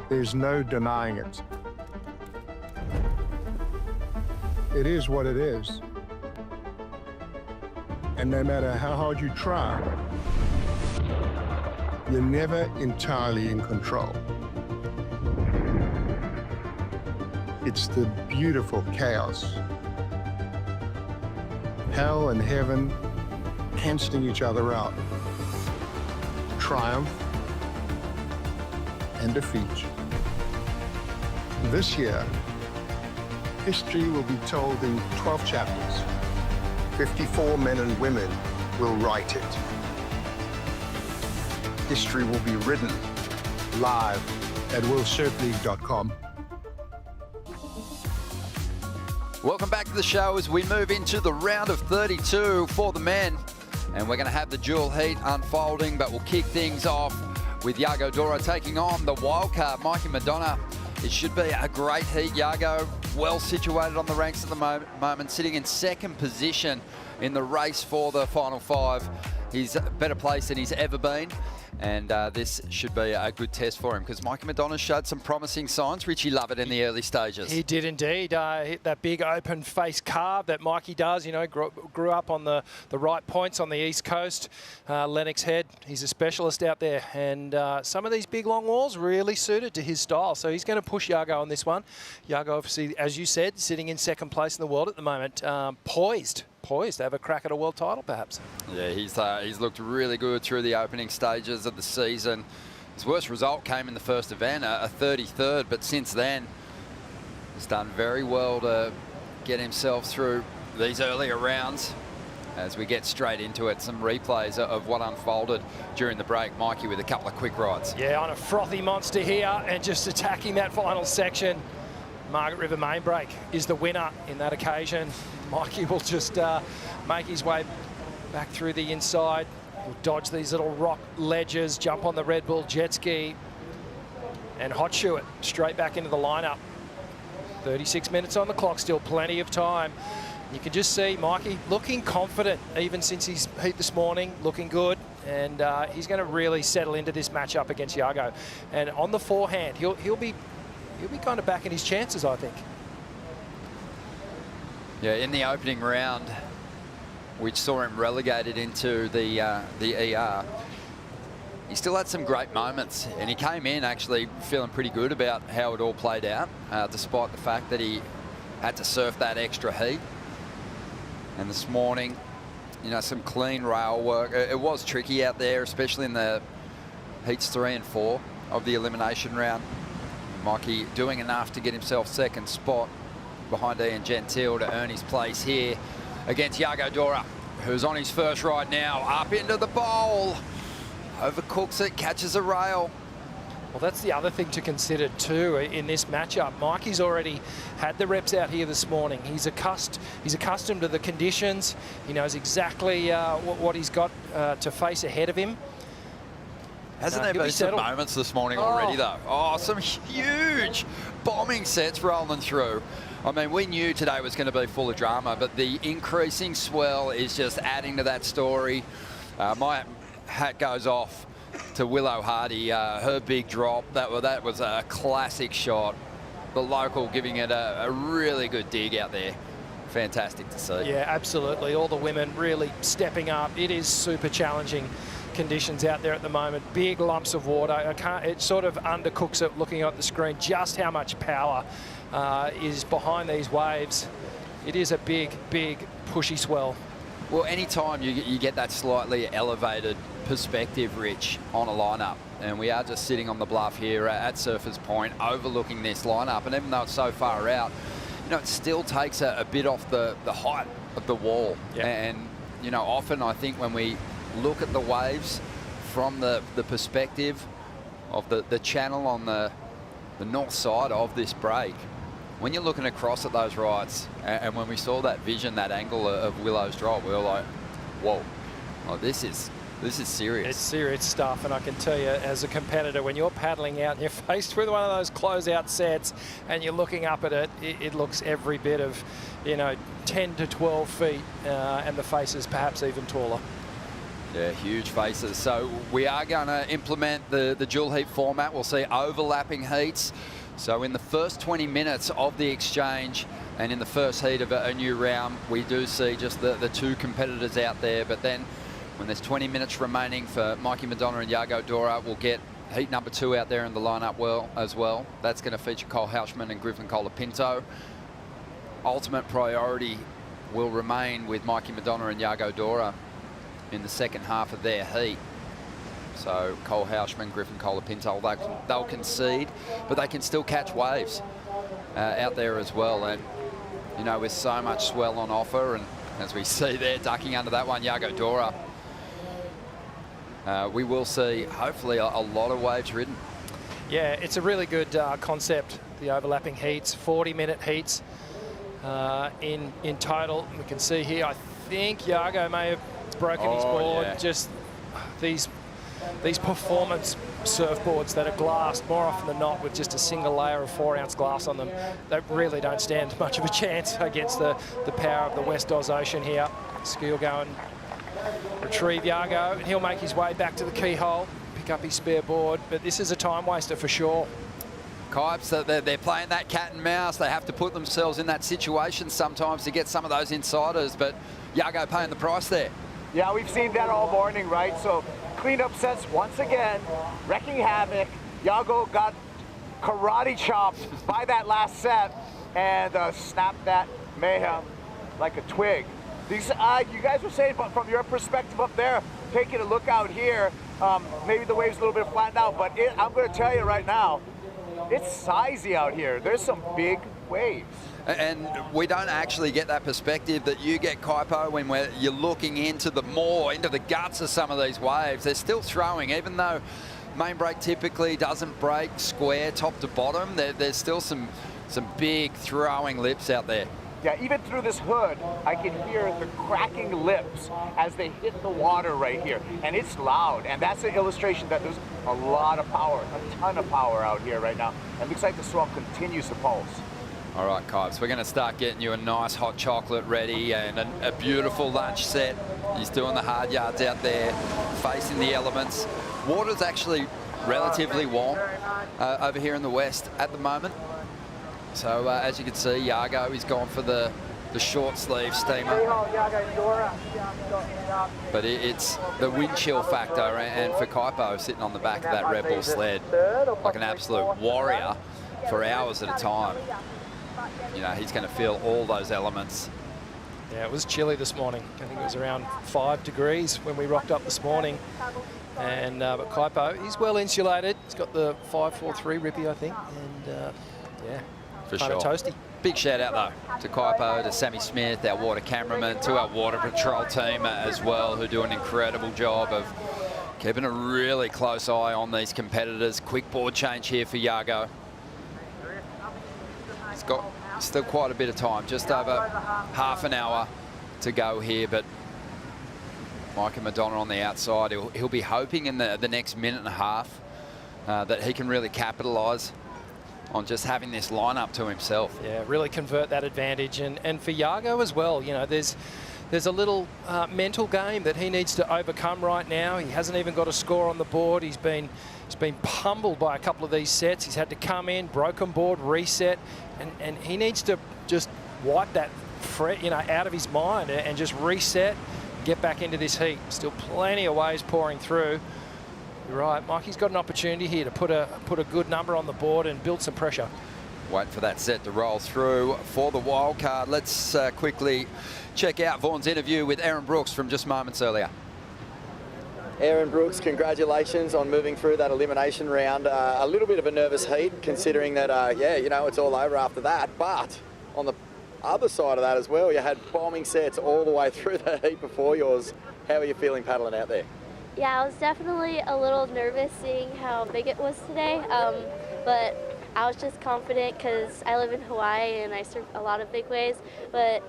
There's no denying it. It is what it is. And no matter how hard you try, you're never entirely in control. It's the beautiful chaos. Hell and heaven cancelling each other out. Triumph and defeat. This year, history will be told in 12 chapters. 54 men and women will write it. History will be written live at worldsurfleague.com. Welcome back to the show as we move into the round of 32 for the men. And we're going to have the dual heat unfolding, but we'll kick things off with Yago Dora taking on the wildcard, Mikey Madonna. It should be a great heat. Yago, well situated on the ranks at the moment, sitting in second position in the race for the final five. He's a better place than he's ever been. And this should be a good test for him because Mikey Madonna showed some promising signs. Richie Lovett in the early stages. He did indeed. Hit that big open face carve that Mikey does. You know, grew up on the right points on the East Coast. Lennox Head, he's a specialist out there. And some of these big long walls really suited to his style. So he's going to push Yago on this one. Yago, obviously, as you said, sitting in second place in the world at the moment. Poised to have a crack at a world title, perhaps. Yeah, he's looked really good through the opening stages of the season. His worst result came in the first event, a 33rd, but since then, he's done very well to get himself through these earlier rounds. As we get straight into it, some replays of what unfolded during the break. Mikey with a couple of quick rides. Yeah, on a frothy monster here and just attacking that final section. Margaret River main break is the winner in that occasion. Mikey will just make his way back through the inside. He'll dodge these little rock ledges, jump on the Red Bull jet ski, and hot shoe it straight back into the lineup. 36 minutes on the clock, still plenty of time. You can just see Mikey looking confident, even since his heat this morning, looking good. And he's going to really settle into this matchup against Yago. And on the forehand, he'll be kind of back in his chances, I think. Yeah, in the opening round, which saw him relegated into the ER, he still had some great moments, and he came in actually feeling pretty good about how it all played out, despite the fact that he had to surf that extra heat. And this morning, you know, some clean rail work. It was tricky out there, especially in the heats 3 and 4 of the elimination round. Mikey doing enough to get himself second spot behind Ian Gentile to earn his place here against Yago Dora, who's on his first ride now, up into the bowl, overcooks it, catches a rail. Well, that's the other thing to consider too in this matchup. Mikey's already had the reps out here this morning. He's accustomed to the conditions. He knows exactly what he's got to face ahead of him. Hasn't there been some moments this morning already, though? Oh, some huge bombing sets rolling through. I mean, we knew today was going to be full of drama, but the increasing swell is just adding to that story. My hat goes off to Willow Hardy, her big drop. That was a classic shot. The local giving it a really good dig out there. Fantastic to see. Yeah, absolutely. All the women really stepping up. It is super challenging conditions out there at the moment. Big lumps of water. It sort of undercooks it looking at the screen just how much power is behind these waves. It is a big, big pushy swell. Well, anytime you get that slightly elevated perspective, Rich, on a lineup, and we are just sitting on the bluff here at Surfers Point overlooking this lineup, and even though it's so far out, you know, it still takes a bit off the height of the wall. Yeah. And, you know, often I think when we look at the waves from the perspective of the channel on the north side of this break, when you're looking across at those rides, and when we saw that vision, that angle of Willow's drop, we were like, whoa, oh, this is This is serious. It's serious stuff, and I can tell you, as a competitor, when you're paddling out and you're faced with one of those closeout sets and you're looking up at it, it looks every bit of, 10 to 12 feet, and the faces perhaps even taller. Yeah, huge faces. So we are going to implement the dual heat format. We'll see overlapping heats. So in the first 20 minutes of the exchange and in the first heat of a new round, we do see just the two competitors out there. But then when there's 20 minutes remaining for Mikey Madonna and Yago Dora, we'll get heat number 2 out there in the lineup as well. That's going to feature Cole Houshman and Griffin Colapinto. Ultimate priority will remain with Mikey Madonna and Yago Dora in the second half of their heat. So Cole Houshman, Griffin Colapinto, they'll concede, but they can still catch waves out there as well. And, with so much swell on offer, and as we see there, ducking under that one, Yago Dora, we will see, hopefully, a lot of waves ridden. Yeah, it's a really good concept, the overlapping heats, 40-minute heats in total. We can see here, I think Yago may have broken his board. Yeah. Just these performance surfboards that are glassed more often than not with just a single layer of 4-ounce glass on them, they really don't stand much of a chance against the power of the West Oz Ocean here. Ski will go and retrieve Yago, and he'll make his way back to the keyhole, pick up his spare board, but this is a time waster for sure. Kipes, they're playing that cat and mouse. They have to put themselves in that situation sometimes to get some of those insiders, but Yago paying the price there. Yeah, we've seen that all morning, right? So cleanup sets once again, wrecking havoc. Yago got karate chopped by that last set and snapped that mayhem like a twig. These, you guys were saying, but from your perspective up there, taking a look out here, maybe the wave's a little bit flattened out, but I'm going to tell you right now, it's sizey out here. There's some big waves. And we don't actually get that perspective that you get, Kaipo, when you're looking into the guts of some of these waves. They're still throwing, even though main break typically doesn't break square top to bottom. There's still some big throwing lips out there. Yeah, even through this hood, I can hear the cracking lips as they hit the water right here. And it's loud, and that's an illustration that there's a lot of power, a ton of power out here right now. It looks like the swell continues to pulse. All right, Kipes, we're going to start getting you a nice hot chocolate ready and a beautiful lunch set. He's doing the hard yards out there, facing the elements. Water's actually relatively warm over here in the west at the moment. So as you can see, Yago, he's gone for the short sleeve steamer. But it's the wind chill factor, and for Kaipo sitting on the back of that Red Bull sled like an absolute warrior for hours at a time. He's going to feel all those elements. Yeah, it was chilly this morning. I think it was around 5 degrees when we rocked up this morning. And but Kaipo, he's well insulated. He's got the 543 Rippy, I think. And yeah, for kind sure. of toasty. Big shout out though to Kaipo, to Sammy Smith, our water cameraman, to our water patrol team as well, who do an incredible job of keeping a really close eye on these competitors. Quick board change here for Yago. He's got still quite a bit of time, just over half an hour to go here, but Mikey Madonna on the outside, he'll be hoping in the next minute and a half that he can really capitalise on just having this lineup to himself. Yeah, really convert that advantage. And for Yago as well, there's a little mental game that he needs to overcome right now. He hasn't even got a score on the board. He's been pummeled by a couple of these sets. He's had to come in, broken board, reset, and he needs to just wipe that fret, out of his mind and just reset, get back into this heat. Still plenty of waves pouring through. You're right, Mikey's got an opportunity here to put a good number on the board and build some pressure. Wait for that set to roll through for the wild card. Let's quickly check out Vaughan's interview with Aaron Brooks from just moments earlier. Aaron Brooks, congratulations on moving through that elimination round. A little bit of a nervous heat, considering that, it's all over after that. But on the other side of that as well, you had bombing sets all the way through the heat before yours. How are you feeling paddling out there? Yeah, I was definitely a little nervous seeing how big it was today, but I was just confident because I live in Hawaii and I surf a lot of big waves. But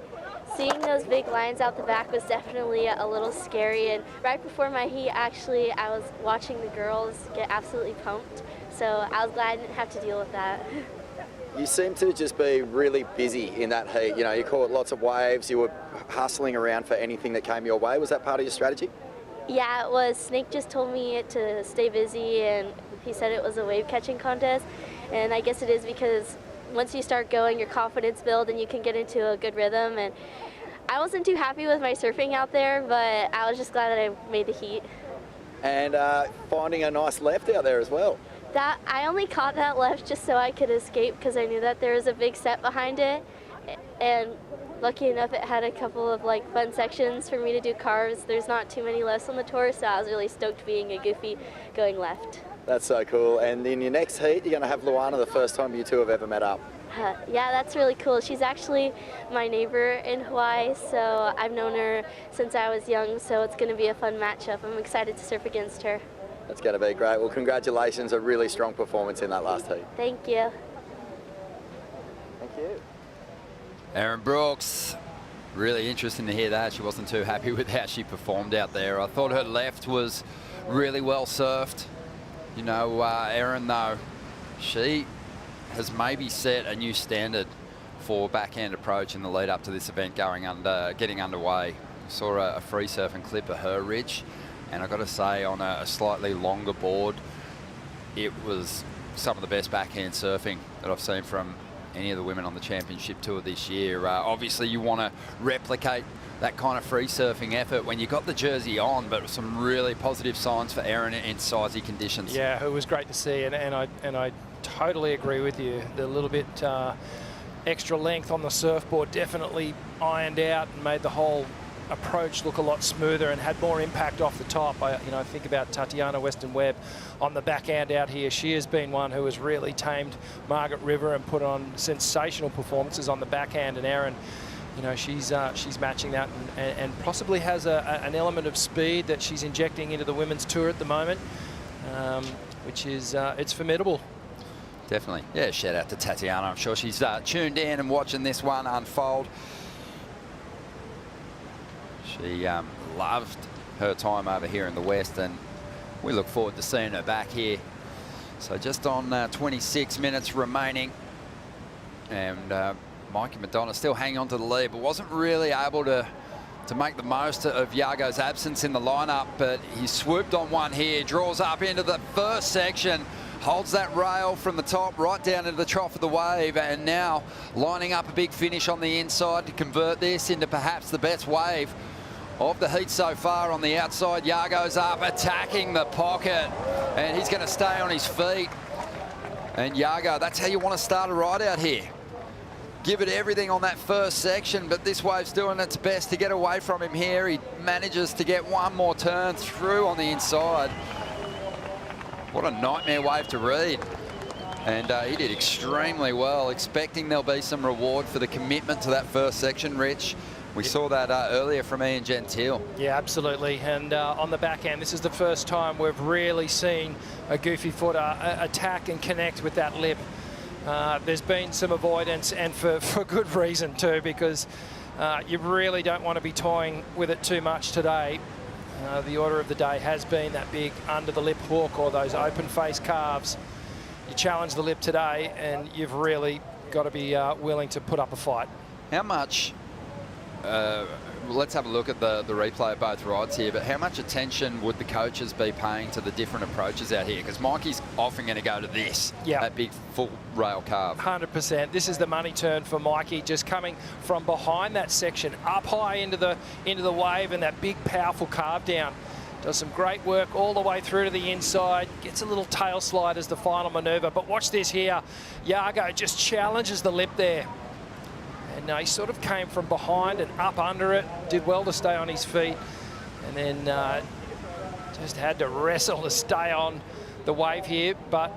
Seeing those big lines out the back was definitely a little scary, and right before my heat, actually, I was watching the girls get absolutely pumped, so I was glad I didn't have to deal with that. You seem to just be really busy in that heat. You know, you caught lots of waves, you were hustling around for anything that came your way. Was that part of your strategy? Yeah, it was. Snake just told me to stay busy, and he said it was a wave catching contest, and I guess it is because once you start going, your confidence builds and you can get into a good rhythm. And I wasn't too happy with my surfing out there, but I was just glad that I made the heat. And finding a nice left out there as well. That I only caught that left just so I could escape because I knew that there was a big set behind it, and lucky enough it had a couple of like fun sections for me to do carves. There's not too many lefts on the tour, so I was really stoked being a goofy going left. That's so cool. And in your next heat, you're going to have Luana, the first time you two have ever met up. Yeah, that's really cool. She's actually my neighbor in Hawaii, so I've known her since I was young, so it's going to be a fun matchup. I'm excited to surf against her. That's going to be great. Well, congratulations. A really strong performance in that last heat. Thank you. Thank you. Erin Brooks, really interesting to hear that. She wasn't too happy with how she performed out there. I thought her left was really well surfed. You know, Erin, though, she has maybe set a new standard for backhand approach in the lead up to this event getting underway. Saw a free surfing clip of her ridge, and I got to say, on a slightly longer board, it was some of the best backhand surfing that I've seen from any of the women on the championship tour this year. Obviously, you want to replicate that kind of free surfing effort when you got the jersey on, but some really positive signs for Erin in sizey conditions. Yeah, it was great to see, and I totally agree with you. The little bit extra length on the surfboard definitely ironed out and made the whole approach look a lot smoother and had more impact off the top. I think about Tatiana Weston-Webb on the backhand out here. She has been one who has really tamed Margaret River and put on sensational performances on the backhand, and Erin, you know, she's matching that and possibly has an element of speed that she's injecting into the women's tour at the moment, which is it's formidable. Definitely. Yeah, shout out to Tatiana. I'm sure she's tuned in and watching this one unfold. She loved her time over here in the West, and we look forward to seeing her back here. So just on 26 minutes remaining, and Mikey Madonna still hanging on to the lead, but wasn't really able to make the most of Yago's absence in the lineup, but he swooped on one here, draws up into the first section, holds that rail from the top right down into the trough of the wave, and now lining up a big finish on the inside to convert this into perhaps the best wave of the heat so far. On the outside, Yago's up, attacking the pocket, and he's going to stay on his feet. And Yago, that's how you want to start a ride out here. Give it everything on that first section, but this wave's doing its best to get away from him here. He manages to get one more turn through on the inside. What a nightmare wave to read. And he did extremely well, expecting there'll be some reward for the commitment to that first section, Rich. We saw that earlier from Ian Gentile. Yeah, absolutely. And on the backhand, this is the first time we've really seen a goofy footer attack and connect with that lip. There's been some avoidance, and for good reason too, because you really don't want to be toying with it too much today. The order of the day has been that big under the lip hook or those open face carves. You challenge the lip today, and you've really got to be willing to put up a fight. How much, let's have a look at the replay of both rides here, but how much attention would the coaches be paying to the different approaches out here? Because Mikey's often going to go to this, that big full rail carve. 100%. This is the money turn for Mikey, just coming from behind that section, up high into the wave, and that big powerful carve down. Does some great work all the way through to the inside. Gets a little tail slide as the final maneuver. But watch this here. Yago just challenges the lip there. And he sort of came from behind and up under it. Did well to stay on his feet. And then just had to wrestle to stay on the wave here. But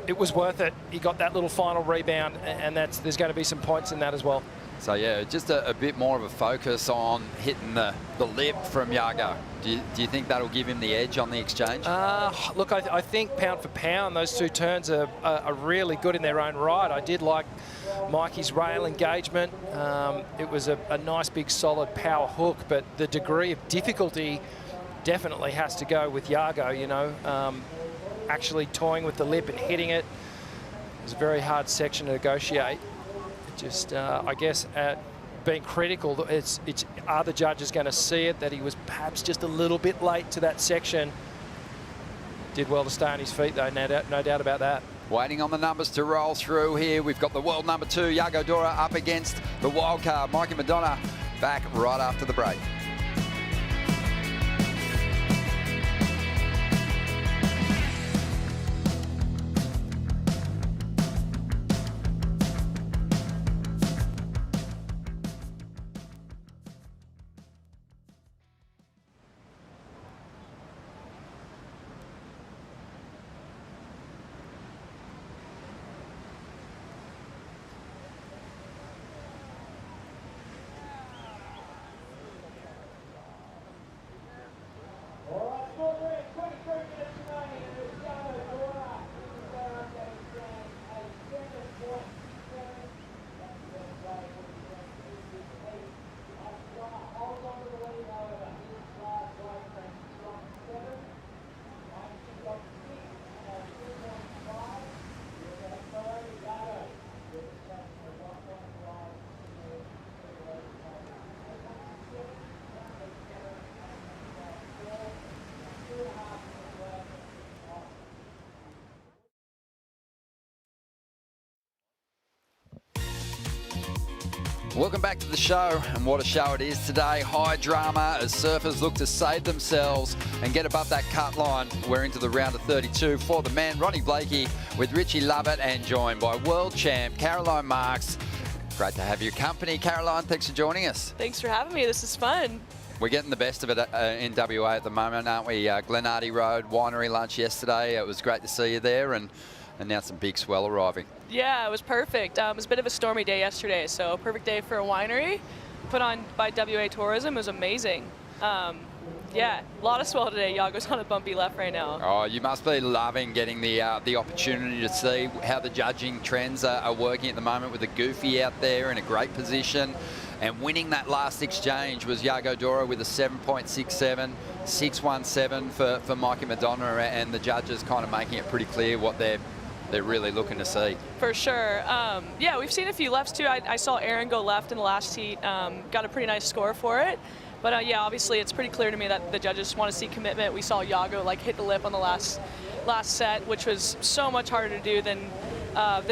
it was worth it. He got that little final rebound, and there's going to be some points in that as well. So yeah, just a bit more of a focus on hitting the lip from Yago. Do you think that'll give him the edge on the exchange? Look, I think pound for pound, those two turns are really good in their own right. I did like Mikey's rail engagement. It was a nice, big, solid power hook, but the degree of difficulty definitely has to go with Yago, you know. Actually toying with the lip and hitting it. It was a very hard section to negotiate. Just, I guess, being critical, are the judges going to see it, that he was perhaps just a little bit late to that section? Did well to stay on his feet, though, no doubt about that. Waiting on the numbers to roll through here. We've got the world number 2, Yago Dora, up against the wild card, Mikey Madonna, back right after the break. Welcome back to the show, and what a show it is today. High drama as surfers look to save themselves and get above that cut line. We're into the round of 32 for the man, Ronnie Blakey, with Richie Lovett, and joined by world champ Caroline Marks. Great to have your company, Caroline. Thanks for joining us. Thanks for having me. This is fun. We're getting the best of it in WA at the moment, aren't we? Glenardy Road winery lunch yesterday. It was great to see you there, and now some big swell arriving. Yeah, it was perfect. It was a bit of a stormy day yesterday, so a perfect day for a winery put on by WA Tourism. It was amazing. Yeah, a lot of swell today. Yago's on a bumpy left right now. Oh, you must be loving getting the opportunity to see how the judging trends are working at the moment, with the Goofy out there in a great position. And winning that last exchange was Yago Dora with a 7.67, 6.17 for Mikey Madonna, and the judges kind of making it pretty clear what they're really looking to see. For sure. Yeah, we've seen a few lefts too. I saw Aaron go left in the last heat, got a pretty nice score for it. But yeah, obviously it's pretty clear to me that the judges want to see commitment. We saw Yago like hit the lip on the last set, which was so much harder to do than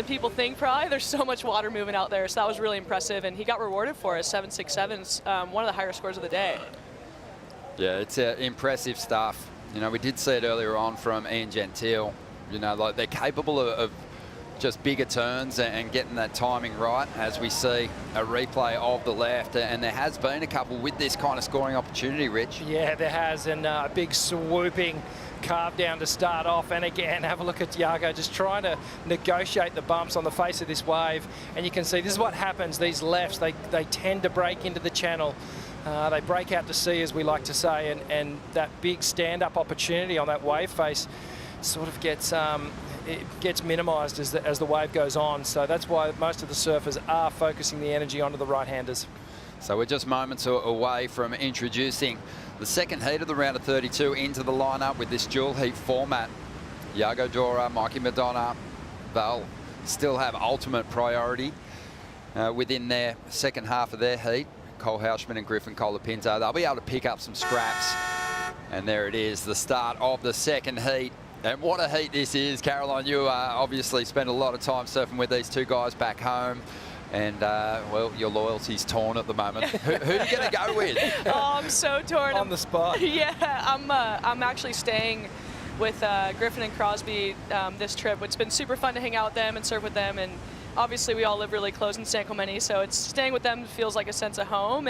people think probably. There's so much water moving out there, so that was really impressive, and he got rewarded for it. 7.67's one of the higher scores of the day. Yeah, it's impressive stuff. You know, we did see it earlier on from Ian Gentile. You know, like they're capable of just bigger turns and getting that timing right, as we see a replay of the left. And there has been a couple with this kind of scoring opportunity, Rich. Yeah, there has, and a big swooping carve down to start off. And again, have a look at Yago just trying to negotiate the bumps on the face of this wave. And you can see this is what happens. These lefts, they tend to break into the channel. They break out to sea, as we like to say, and that big stand-up opportunity on that wave face sort of gets minimised as the wave goes on. So that's why most of the surfers are focusing the energy onto the right-handers. So we're just moments away from introducing the second heat of the round of 32 into the lineup with this dual heat format. Yago Dora, Mikey Madonna, they'll still have ultimate priority within their second half of their heat. Cole Houshman and Griffin Colapinto, they'll be able to pick up some scraps. And there it is, the start of the second heat. And what a heat this is. Caroline, you obviously spend a lot of time surfing with these two guys back home. And, well, your loyalty's torn at the moment. Who are you going to go with? Oh, I'm so torn. On the spot. Yeah, I'm actually staying with Griffin and Crosby this trip. It's been super fun to hang out with them and surf with them. And obviously we all live really close in San Clemente, so staying with them feels like a sense of home.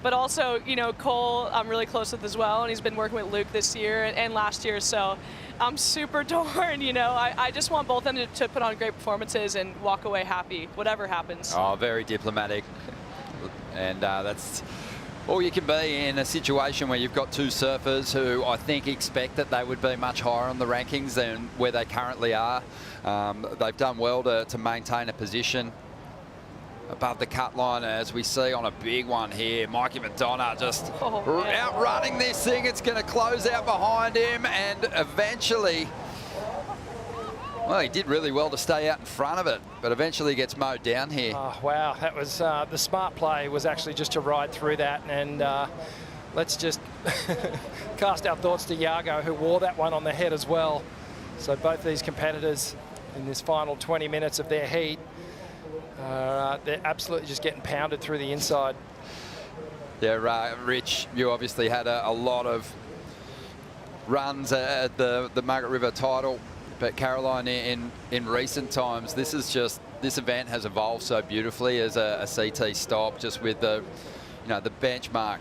But also, you know, Cole, I'm really close with as well, and he's been working with Luke this year and last year, so I'm super torn, you know. I just want both of them to put on great performances and walk away happy, whatever happens. Oh, very diplomatic. And that's all you can be in a situation where you've got two surfers who I think expect that they would be much higher on the rankings than where they currently are. They've done well to maintain a position above the cut line, as we see on a big one here. Mikey Madonna just outrunning this thing. It's going to close out behind him, and eventually, well, he did really well to stay out in front of it, but eventually gets mowed down here. Oh, wow, that was the smart play was actually just to ride through that, and let's just cast our thoughts to Iago, who wore that one on the head as well. So both these competitors in this final 20 minutes of their heat, they're absolutely just getting pounded through the inside. Yeah, Rich, you obviously had a lot of runs at the Margaret River title, but Caroline, in recent times, this event has evolved so beautifully as a CT stop, just with the benchmark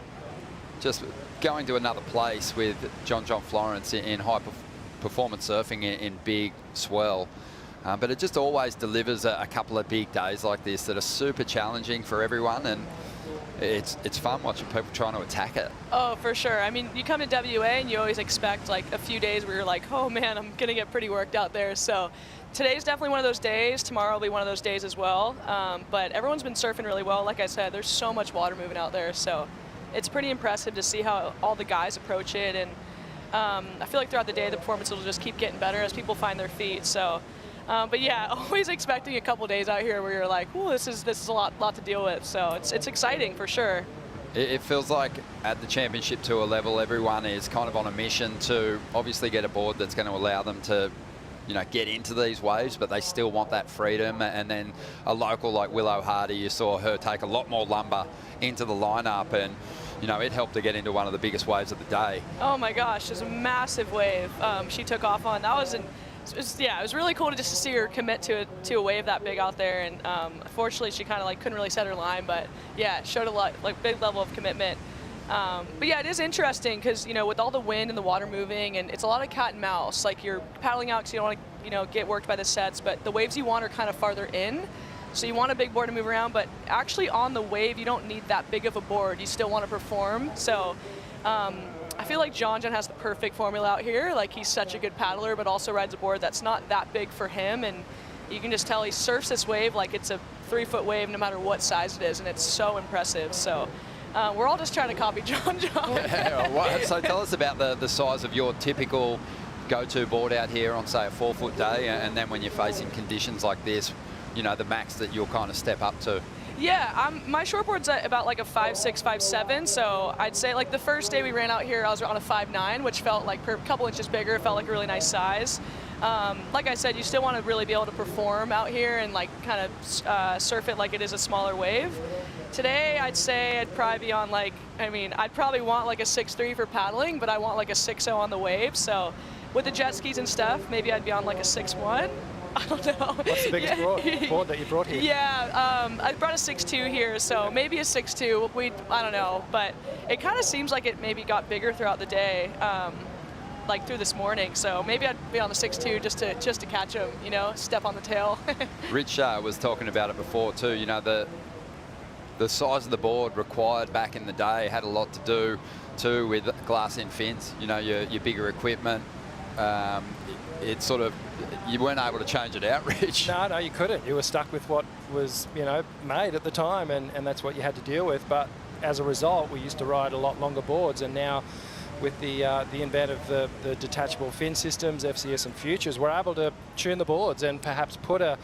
just going to another place with John Florence in high performance surfing in big swell. But it just always delivers a couple of big days like this that are super challenging for everyone, and it's fun watching people trying to attack it. Oh, for sure. I mean, you come to WA and you always expect like a few days where you're like, oh man, I'm gonna get pretty worked out there. So today's definitely one of those days. Tomorrow will be one of those days as well. But everyone's been surfing really well. Like I said, there's so much water moving out there, so it's pretty impressive to see how all the guys approach it. And I feel like throughout the day the performance will just keep getting better as people find their feet. So. But yeah, always expecting a couple days out here where you're like, "Ooh, this is a lot to deal with." So it's exciting for sure. It feels like at the championship tour level, everyone is kind of on a mission to obviously get a board that's going to allow them to, get into these waves, but they still want that freedom. And then a local like Willow Hardy, you saw her take a lot more lumber into the lineup, and it helped to get into one of the biggest waves of the day. Oh my gosh, it was a massive wave she took off on. That was it was really cool to just see her commit to a wave that big out there, and unfortunately she kind of couldn't really set her line, but yeah, it showed a big level of commitment. But yeah, it is interesting because with all the wind and the water moving, and it's a lot of cat and mouse. Like you're paddling out because you don't want to get worked by the sets, but the waves you want are kind of farther in, so you want a big board to move around. But actually on the wave, you don't need that big of a board. You still want to perform. So. I feel like John has the perfect formula out here. Like he's such a good paddler, but also rides a board that's not that big for him. And you can just tell he surfs this wave like it's a 3-foot wave, no matter what size it is. And it's so impressive. So we're all just trying to copy John. So tell us about the size of your typical go-to board out here on, say, a 4-foot day. And then when you're facing conditions like this, the max that you'll kind of step up to. Yeah, my shortboard's at about like a 5'6", 5'7", so I'd say like the first day we ran out here, I was on a 5'9", which felt like a couple inches bigger. It felt like a really nice size. Like I said, you still want to really be able to perform out here and like kind of surf it like it is a smaller wave. Today, I'd say I'd probably be on I'd probably want like a 6'3" for paddling, but I want like a 6'0" on the wave. So with the jet skis and stuff, maybe I'd be on like a 6'1". I don't know. What's the biggest board that you brought here? Yeah, I brought a 6'2" here, so maybe a 6'2". I don't know, but it kind of seems like it maybe got bigger throughout the day, like through this morning. So maybe I'd be on the 6'2" just to catch him, step on the tail. Rich was talking about it before too. The size of the board required back in the day had a lot to do too with glass-in fins. Your bigger equipment. It's sort of, you weren't able to change it out, Rich. No, you couldn't. You were stuck with what was, made at the time, and that's what you had to deal with. But as a result, we used to ride a lot longer boards, and now with the invent of the detachable fin systems, FCS and Futures, we're able to tune the boards and perhaps put a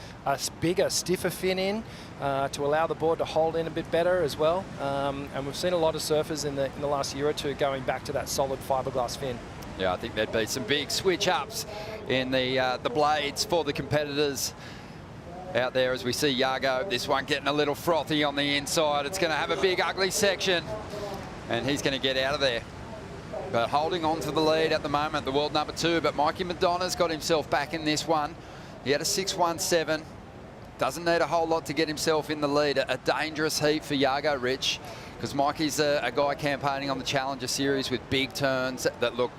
bigger, stiffer fin in to allow the board to hold in a bit better as well. And we've seen a lot of surfers in the last year or two going back to that solid fiberglass fin. Yeah, I think there'd be some big switch-ups in the blades for the competitors out there as we see Iago, this one getting a little frothy on the inside. It's going to have a big, ugly section, and he's going to get out of there. But holding on to the lead at the moment, the world number 2, but Mikey Madonna's got himself back in this one. He had a 6'17", doesn't need a whole lot to get himself in the lead. A dangerous heat for Jago, Rich, because Mikey's a guy campaigning on the Challenger Series with big turns that look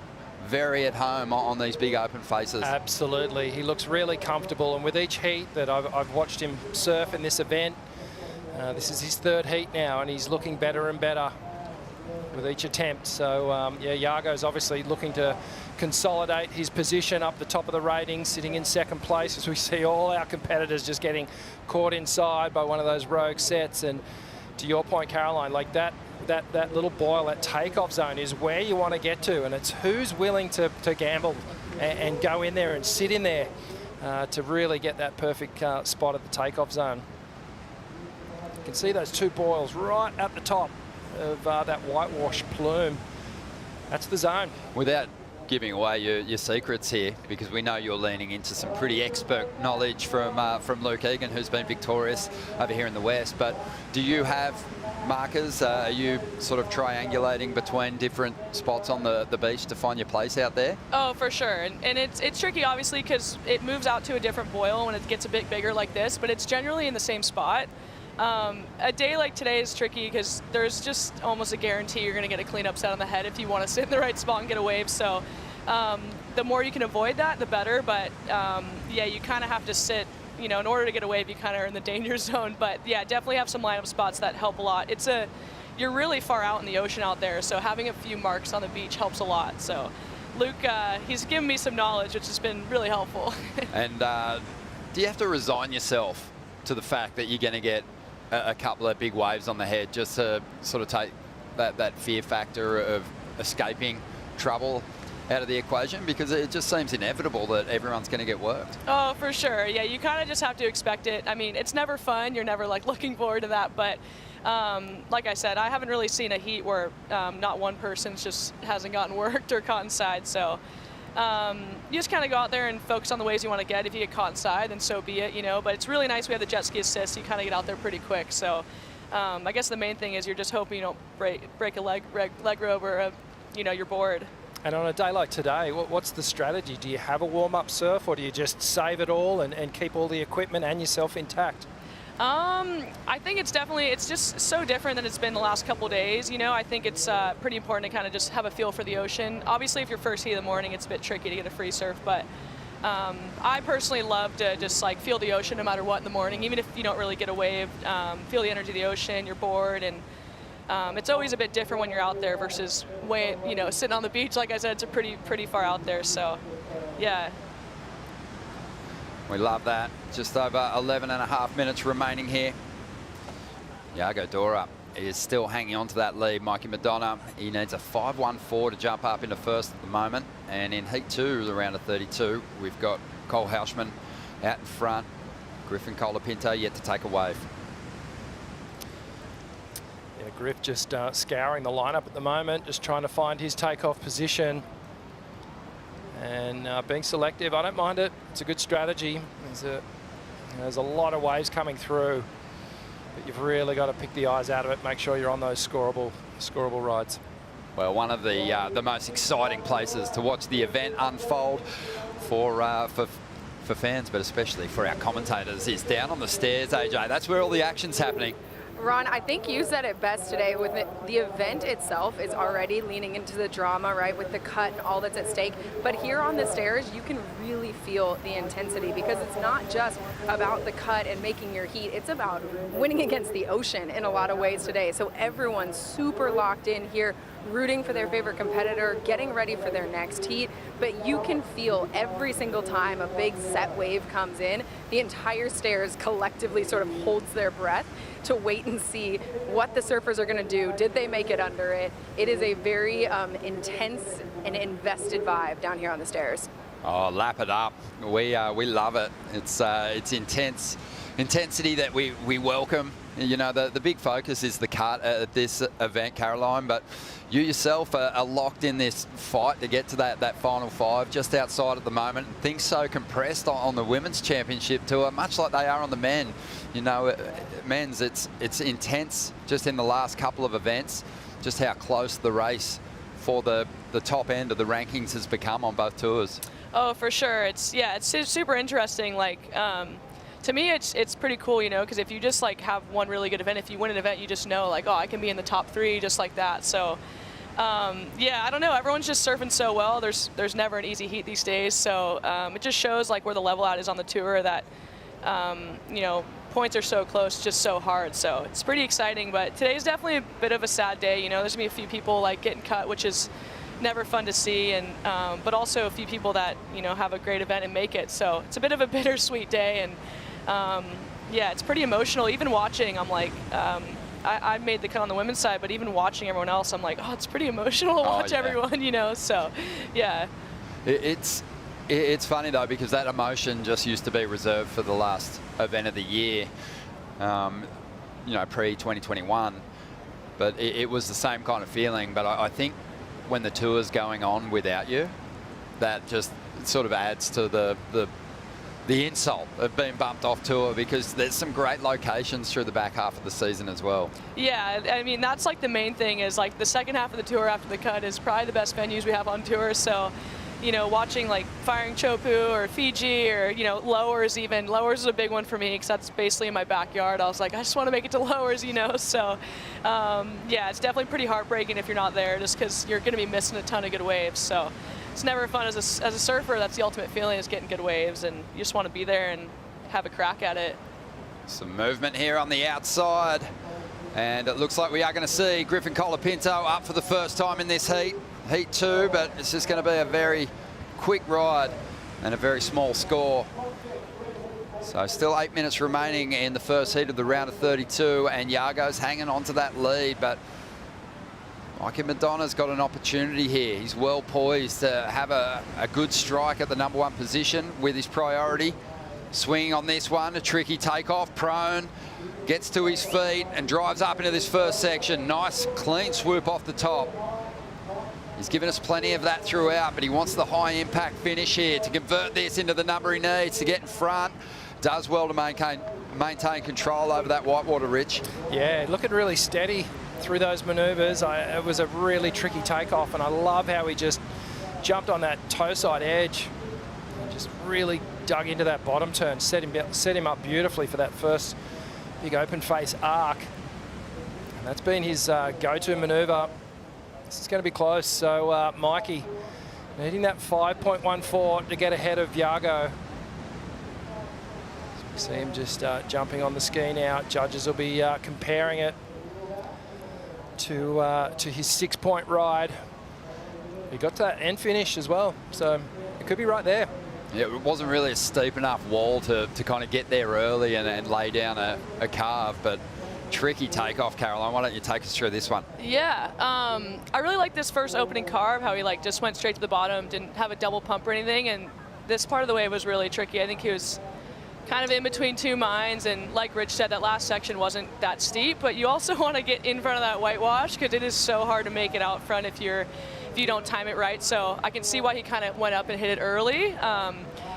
very at home on these big open faces. Absolutely. He looks really comfortable, and with each heat that I've watched him surf in this event, this is his third heat now, and he's looking better and better with each attempt. So, yeah, Jago's obviously looking to consolidate his position up the top of the ratings, sitting in second place, as we see all our competitors just getting caught inside by one of those rogue sets. And to your point, Caroline, like that little boil, that takeoff zone is where you want to get to, and it's who's willing to gamble and go in there and sit in there to really get that perfect spot at the takeoff zone. You can see those two boils right at the top of that whitewash plume. That's the zone. Without giving away your secrets here, because we know you're leaning into some pretty expert knowledge from Luke Egan, who's been victorious over here in the West, but do you have markers? Are you sort of triangulating between different spots on the beach to find your place out there? Oh, for sure. And it's tricky, obviously, because it moves out to a different boil when it gets a bit bigger like this, but it's generally in the same spot. A day like today is tricky because there's just almost a guarantee you're going to get a cleanup set on the head if you want to sit in the right spot and get a wave. So the more you can avoid that, the better. But yeah, you kind of have to sit, you know, in order to get a wave, you kind of are in the danger zone. But yeah, definitely have some lineup spots that help a lot. You're really far out in the ocean out there, so having a few marks on the beach helps a lot. So Luke, he's given me some knowledge, which has been really helpful. And do you have to resign yourself to the fact that you're going to get a couple of big waves on the head just to sort of take that fear factor of escaping trouble out of the equation? Because it just seems inevitable that everyone's going to get worked. Oh, for sure. Yeah, you kind of just have to expect it. I mean, it's never fun. You're never like looking forward to that. But like I said, I haven't really seen a heat where not one person just hasn't gotten worked or caught inside. So you just kind of go out there and focus on the waves you want to get. If you get caught inside, then so be it, you know. But it's really nice we have the jet ski assist. You kind of get out there pretty quick. So I guess the main thing is you're just hoping you don't break a leg rope or you know, your board. And on a day like today, what's the strategy? Do you have a warm-up surf, or do you just save it all and keep all the equipment and yourself intact? I think it's just so different than it's been the last couple days. You know, I think it's pretty important to kind of just have a feel for the ocean. Obviously, if you're first heat in the morning, it's a bit tricky to get a free surf, but I personally love to just like feel the ocean no matter what in the morning, even if you don't really get a wave. Feel the energy of the ocean, your board, and it's always a bit different when you're out there versus sitting on the beach. Like I said, it's a pretty far out there. So, yeah. We love that. Just over 11 and a half minutes remaining here. Jago Dora is still hanging on to that lead. Mikey Madonna, he needs a 5.14 to jump up into first at the moment. And in heat 2, the round of 32, we've got Cole Hauschman out in front. Griffin Colapinto yet to take a wave. Yeah, Griff just scouring the lineup at the moment, just trying to find his takeoff position. And being selective, I don't mind it. It's a good strategy. There's a lot of waves coming through, but you've really got to pick the eyes out of it. Make sure you're on those scoreable rides. Well, one of the most exciting places to watch the event unfold for fans, but especially for our commentators, is down on the stairs, AJ. That's where all the action's happening. Ron, I think you said it best today. With the event itself is already leaning into the drama, right, with the cut and all that's at stake. But here on the stairs, you can really feel the intensity, because it's not just about the cut and making your heat. It's about winning against the ocean in a lot of ways today. So everyone's super locked in here, rooting for their favorite competitor, getting ready for their next heat. But you can feel every single time a big set wave comes in, the entire stairs collectively sort of holds their breath to wait and see what the surfers are going to do. Did they make it under it? It is a very intense and invested vibe down here on the stairs. Oh, lap it up. We love it. It's intense intensity that we welcome. You know, the big focus is the cut at this event, Caroline, but you yourself are locked in this fight to get to that final five just outside at the moment. Things so compressed on the Women's Championship Tour, much like they are on the men. You know, men's, it's intense just in the last couple of events, just how close the race for the top end of the rankings has become on both tours. Oh, for sure. It's super interesting. Like, to me, it's pretty cool, you know, because if you just like have one really good event, if you win an event, you just know like, oh, I can be in the top 3 just like that. So yeah, I don't know. Everyone's just surfing so well. There's never an easy heat these days. So it just shows like where the level at is on the tour, that you know, points are so close, just so hard. So it's pretty exciting. But today's definitely a bit of a sad day. You know, there's gonna be a few people like getting cut, which is never fun to see, and but also a few people that, you know, have a great event and make it. So it's a bit of a bittersweet day, and yeah, it's pretty emotional. Even watching, I'm like, I made the cut on the women's side, but even watching everyone else, I'm like, oh, it's pretty emotional to watch everyone, you know. So yeah, it's funny though, because that emotion just used to be reserved for the last event of the year, you know, pre-2021, but it was the same kind of feeling. But I think when the tour's going on without you, that just sort of adds to the insult of being bumped off tour, because there's some great locations through the back half of the season as well. Yeah, I mean, that's like the main thing, is like the second half of the tour after the cut is probably the best venues we have on tour. So, you know, watching like Firing Chopu or Fiji, or, you know, Lowers even. Lowers is a big one for me because that's basically in my backyard. I was like, I just want to make it to Lowers, you know. So yeah, it's definitely pretty heartbreaking if you're not there, just because you're going to be missing a ton of good waves. So it's never fun as a surfer. That's the ultimate feeling, is getting good waves, and you just want to be there and have a crack at it. Some movement here on the outside, and it looks like we are going to see Griffin Colapinto up for the first time in this heat, Heat 2, but it's just going to be a very quick ride and a very small score. So still 8 minutes remaining in the first heat of the round of 32, and Yago's hanging on to that lead, but Mikey Madonna's got an opportunity here. He's well poised to have a good strike at the #1 position with his priority. Swinging on this one, a tricky takeoff, prone, gets to his feet and drives up into this first section. Nice clean swoop off the top. He's given us plenty of that throughout, but he wants the high impact finish here to convert this into the number he needs to get in front. Does well to maintain control over that whitewater, Rich. Yeah, looking really steady through those maneuvers. It was a really tricky takeoff, and I love how he just jumped on that toe side edge and just really dug into that bottom turn, set him up beautifully for that first big open face arc. And that's been his go-to maneuver. This is going to be close. So Mikey needing that 5.14 to get ahead of Yago. So see him just jumping on the ski now. Judges will be comparing it to his 6-point ride. He got to that end finish as well, so it could be right there. Yeah, it wasn't really a steep enough wall to kind of get there early and lay down a carve, but tricky takeoff. Caroline, why don't you take us through this one? Yeah, I really like this first opening carve, how he like just went straight to the bottom, didn't have a double pump or anything, and this part of the wave was really tricky. I think he was kind of in between two minds, and like Rich said, that last section wasn't that steep, but you also want to get in front of that whitewash, because it is so hard to make it out front if you don't time it right. So I can see why he kind of went up and hit it early.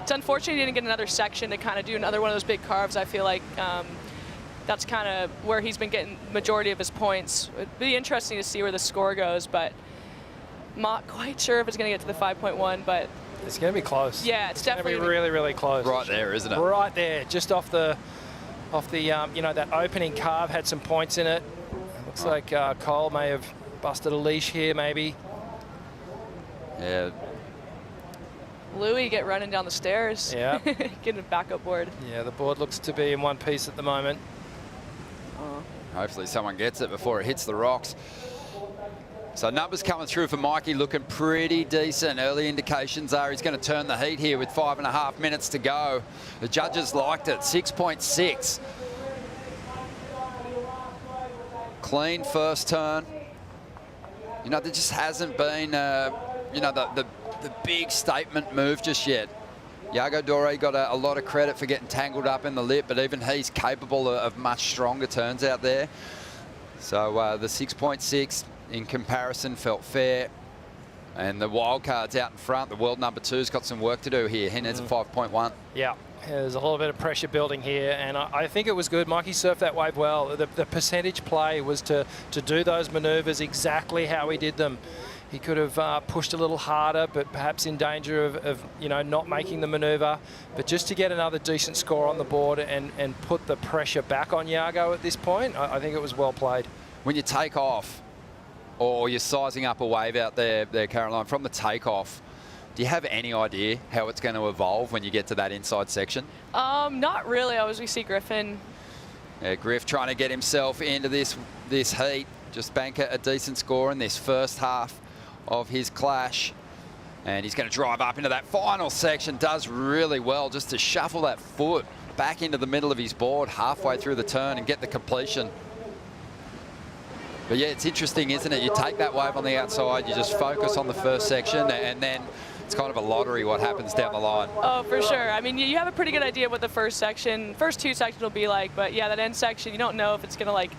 It's unfortunate he didn't get another section to kind of do another one of those big carves. I feel like that's kind of where he's been getting majority of his points. It'd be interesting to see where the score goes, but I'm not quite sure if it's going to get to the 5.1, but it's going to be close. Yeah, it's definitely going to be really, really close. Right there, isn't it? Right there, just off the you know, that opening carve had some points in it. Looks like Cole may have busted a leash here, maybe. Yeah. Louis get running down the stairs. Yeah. Getting a backup board. Yeah, the board looks to be in one piece at the moment. Hopefully someone gets it before it hits the rocks. So numbers coming through for Mikey, looking pretty decent. Early indications are he's going to turn the heat here with 5.5 minutes to go. The judges liked it, 6.6. Clean first turn. You know, there just hasn't been, you know, the big statement move just yet. Yago Dore got a lot of credit for getting tangled up in the lip, but even he's capable of much stronger turns out there. So the 6.6 in comparison felt fair. And the wildcard's out in front. The world #2's got some work to do here. He needs a 5.1. Yeah, there's a little bit of pressure building here, and I think it was good. Mikey surfed that wave well. The percentage play was to do those maneuvers exactly how he did them. He could have pushed a little harder, but perhaps in danger of you know, not making the manoeuvre. But just to get another decent score on the board and put the pressure back on Yago at this point, I think it was well played. When you take off, or you're sizing up a wave out there, Caroline, from the takeoff, do you have any idea how it's going to evolve when you get to that inside section? Not really. We see Griffin. Yeah, Griff trying to get himself into this heat, just bank a decent score in this first half of his clash. And he's going to drive up into that final section, does really well just to shuffle that foot back into the middle of his board halfway through the turn and get the completion. But yeah, it's interesting, isn't it? You take that wave on the outside, you just focus on the first section, and then it's kind of a lottery what happens down the line. Oh, for sure. I mean, you have a pretty good idea what the first two sections will be like, but yeah, that end section, you don't know if it's going to like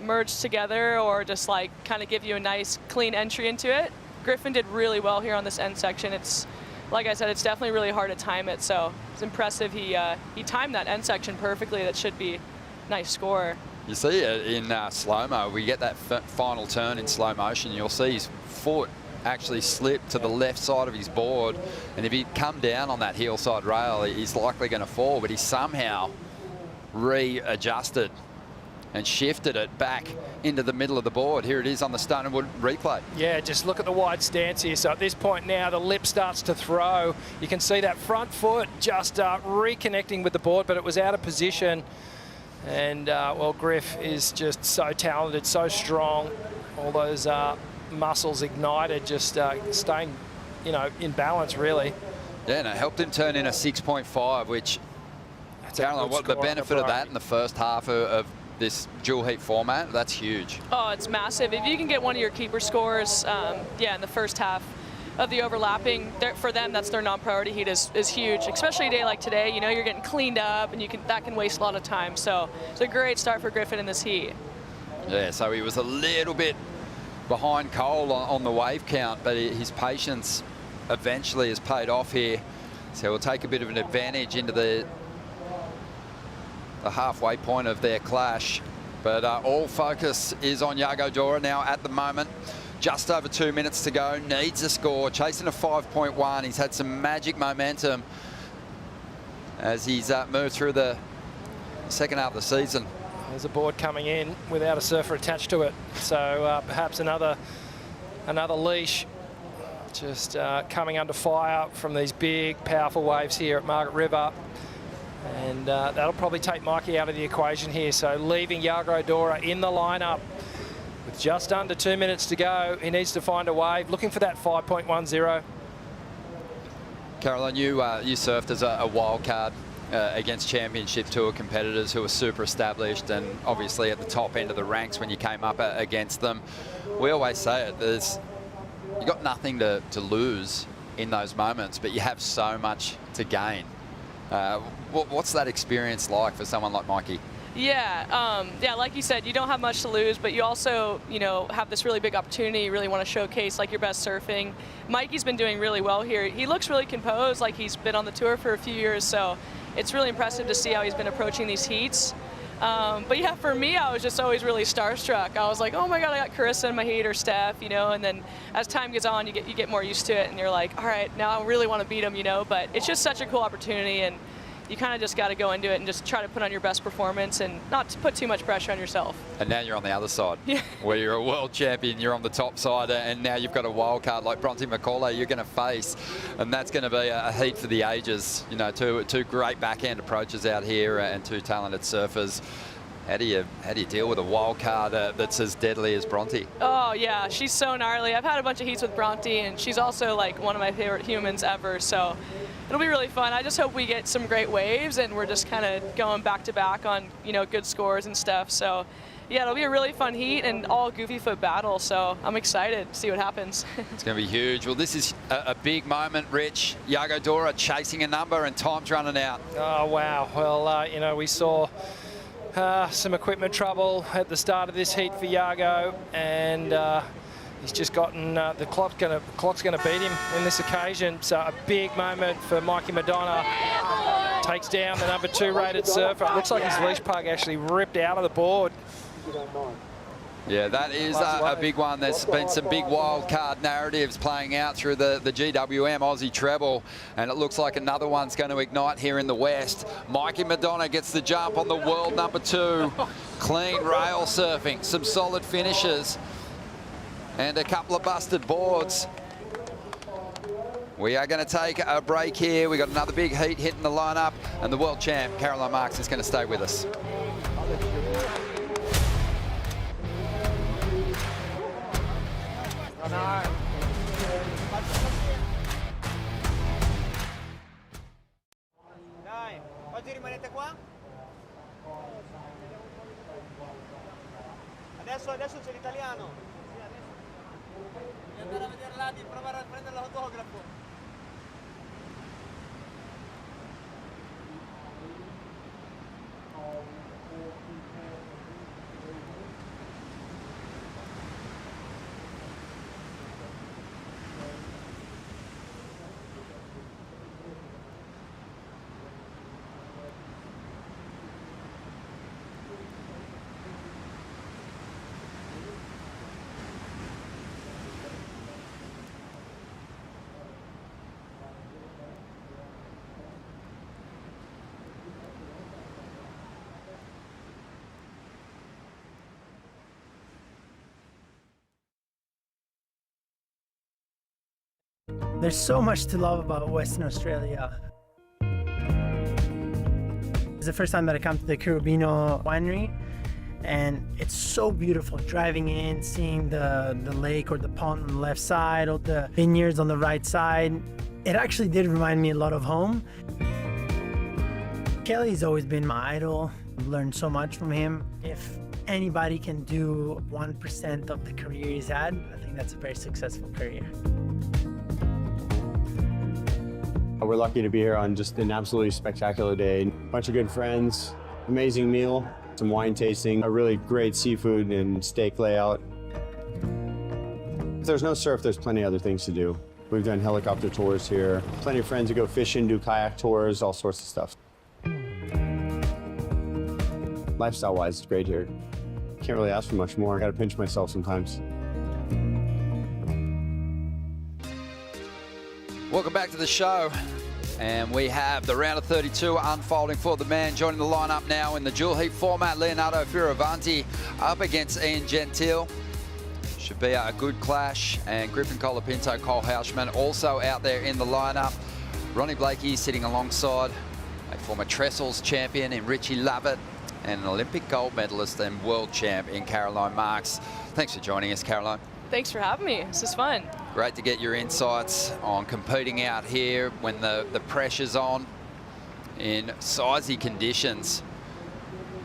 merge together or just like kind of give you a nice clean entry into it. Griffin did really well here on this end section. It's, like I said, it's definitely really hard to time it, so it's impressive. He timed that end section perfectly. That should be a nice score. You see it in slow-mo. We get that final turn in slow motion. You'll see his foot actually slip to the left side of his board, and if he'd come down on that heel side rail, he's likely going to fall, but he somehow readjusted and shifted it back into the middle of the board. Here it is on the stone and wood replay. Yeah, just look at the wide stance here. So at this point now, the lip starts to throw. You can see that front foot just reconnecting with the board, but it was out of position. And, well, Griff is just so talented, so strong. All those muscles ignited, just staying, you know, in balance, really. Yeah, and it helped him turn in a 6.5, which, Caroline, what the benefit of that in the first half of this dual heat format? That's huge. Oh, it's massive. If you can get one of your keeper scores, yeah, in the first half of the overlapping, for them, that's their non-priority heat is huge, especially a day like today. You know, you're getting cleaned up, and that can waste a lot of time. So it's a great start for Griffin in this heat. Yeah, so he was a little bit behind Cole on the wave count, but his patience eventually has paid off here. So he'll take a bit of an advantage into the halfway point of their clash. But all focus is on Yago Dora now at the moment. Just over 2 minutes to go, needs a score, chasing a 5.1. He's had some magic momentum as he's moved through the second half of the season. There's a board coming in without a surfer attached to it. So perhaps another leash just coming under fire from these big, powerful waves here at Margaret River. And that'll probably take Mikey out of the equation here. So leaving Yago Dora in the lineup with just under 2 minutes to go. He needs to find a wave, looking for that 5.10. Caroline, you surfed as a wild card against Championship Tour competitors who are super established and obviously at the top end of the ranks when you came up against them. We always say it, you got nothing to lose in those moments, but you have so much to gain. What's that experience like for someone like Mikey? Yeah, yeah, like you said, you don't have much to lose, but you also, you know, have this really big opportunity. You really want to showcase like your best surfing. Mikey's been doing really well here. He looks really composed, like he's been on the tour for a few years, so it's really impressive to see how he's been approaching these heats. But yeah, for me, I was just always really starstruck. I was like, oh my God, I got Carissa in my heat or Steph, you know, and then as time goes on, you get more used to it and you're like, all right, now I really want to beat him, you know, but it's just such a cool opportunity, and you kind of just got to go into it and just try to put on your best performance and not to put too much pressure on yourself. And now you're on the other side, yeah, where you're a world champion, you're on the top side, and now you've got a wild card like Bronte McCauley you're going to face, and that's going to be a heat for the ages. You know, two great backhand approaches out here and two talented surfers. How do you deal with a wild card that's as deadly as Bronte? Oh yeah, she's so gnarly. I've had a bunch of heats with Bronte, and she's also like one of my favorite humans ever. So it'll be really fun. I just hope we get some great waves, and we're just kind of going back to back on, you know, good scores and stuff. So yeah, it'll be a really fun heat and all goofy foot battle. So I'm excited to see what happens. It's going to be huge. Well, this is a big moment, Rich. Yago Dora chasing a number, and time's running out. Oh wow. Well, you know, we saw some equipment trouble at the start of this heat for Yago, and he's just gotten the clock's going to beat him in this occasion. So a big moment for Mikey Madonna. Takes down the number 2 rated surfer. It looks like his leash plug actually ripped out of the board. Yeah, that is a big one. There's been some big wild card narratives playing out through the GWM Aussie Treble, and it looks like another one's going to ignite here in the West. Mikey Madonna gets the jump on the world #2. Clean rail surfing, some solid finishes, and a couple of busted boards. We are going to take a break here. We've got another big heat hitting the lineup, and the world champ, Caroline Marks, is going to stay with us. Dai, oggi rimanete qua? Adesso c'è l'italiano. Devi andare a vedere là, di provare a prendere l'autografo. There's so much to love about Western Australia. It's the first time that I come to the Curubino winery, and it's so beautiful driving in, seeing the lake or the pond on the left side, or the vineyards on the right side. It actually did remind me a lot of home. Kelly's always been my idol. I've learned so much from him. If anybody can do 1% of the career he's had, I think that's a very successful career. We're lucky to be here on just an absolutely spectacular day. Bunch of good friends, amazing meal, some wine tasting, a really great seafood and steak layout. If there's no surf, there's plenty of other things to do. We've done helicopter tours here, plenty of friends who go fishing, do kayak tours, all sorts of stuff. Lifestyle-wise, it's great here. Can't really ask for much more. I gotta pinch myself sometimes. Welcome back to the show, and we have the round of 32 unfolding for the man. Joining the lineup now in the dual heat format, Leonardo Fioravanti up against Ian Gentile. Should be a good clash, and Griffin Colapinto, Cole Houshman also out there in the lineup. Ronnie Blakey sitting alongside a former Trestles champion in Richie Lovett, and an Olympic gold medalist and world champ in Caroline Marks. Thanks for joining us, Caroline. Thanks for having me. This is fun. Great to get your insights on competing out here when the pressure's on in sizey conditions.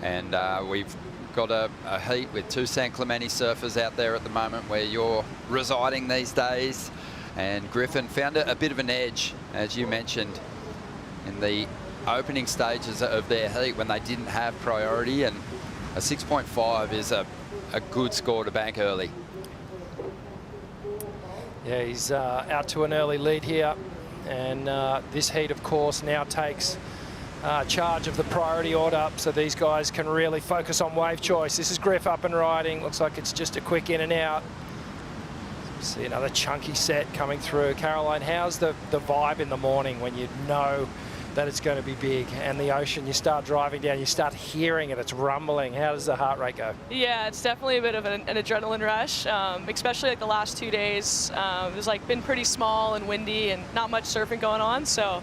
And we've got a heat with 2 San Clemente surfers out there at the moment where you're residing these days. And Griffin found a bit of an edge, as you mentioned, in the opening stages of their heat when they didn't have priority. And a 6.5 is a good score to bank early. Yeah, he's out to an early lead here, and this heat, of course, now takes charge of the priority order, so these guys can really focus on wave choice. This is Griff up and riding. Looks like it's just a quick in and out. See another chunky set coming through. Caroline, how's the vibe in the morning when you know that it's going to be big, and the ocean, you start driving down, you start hearing it, it's rumbling? How does the heart rate go? Yeah, it's definitely a bit of an adrenaline rush, especially like the last 2 days. It's like been pretty small and windy and not much surfing going on, so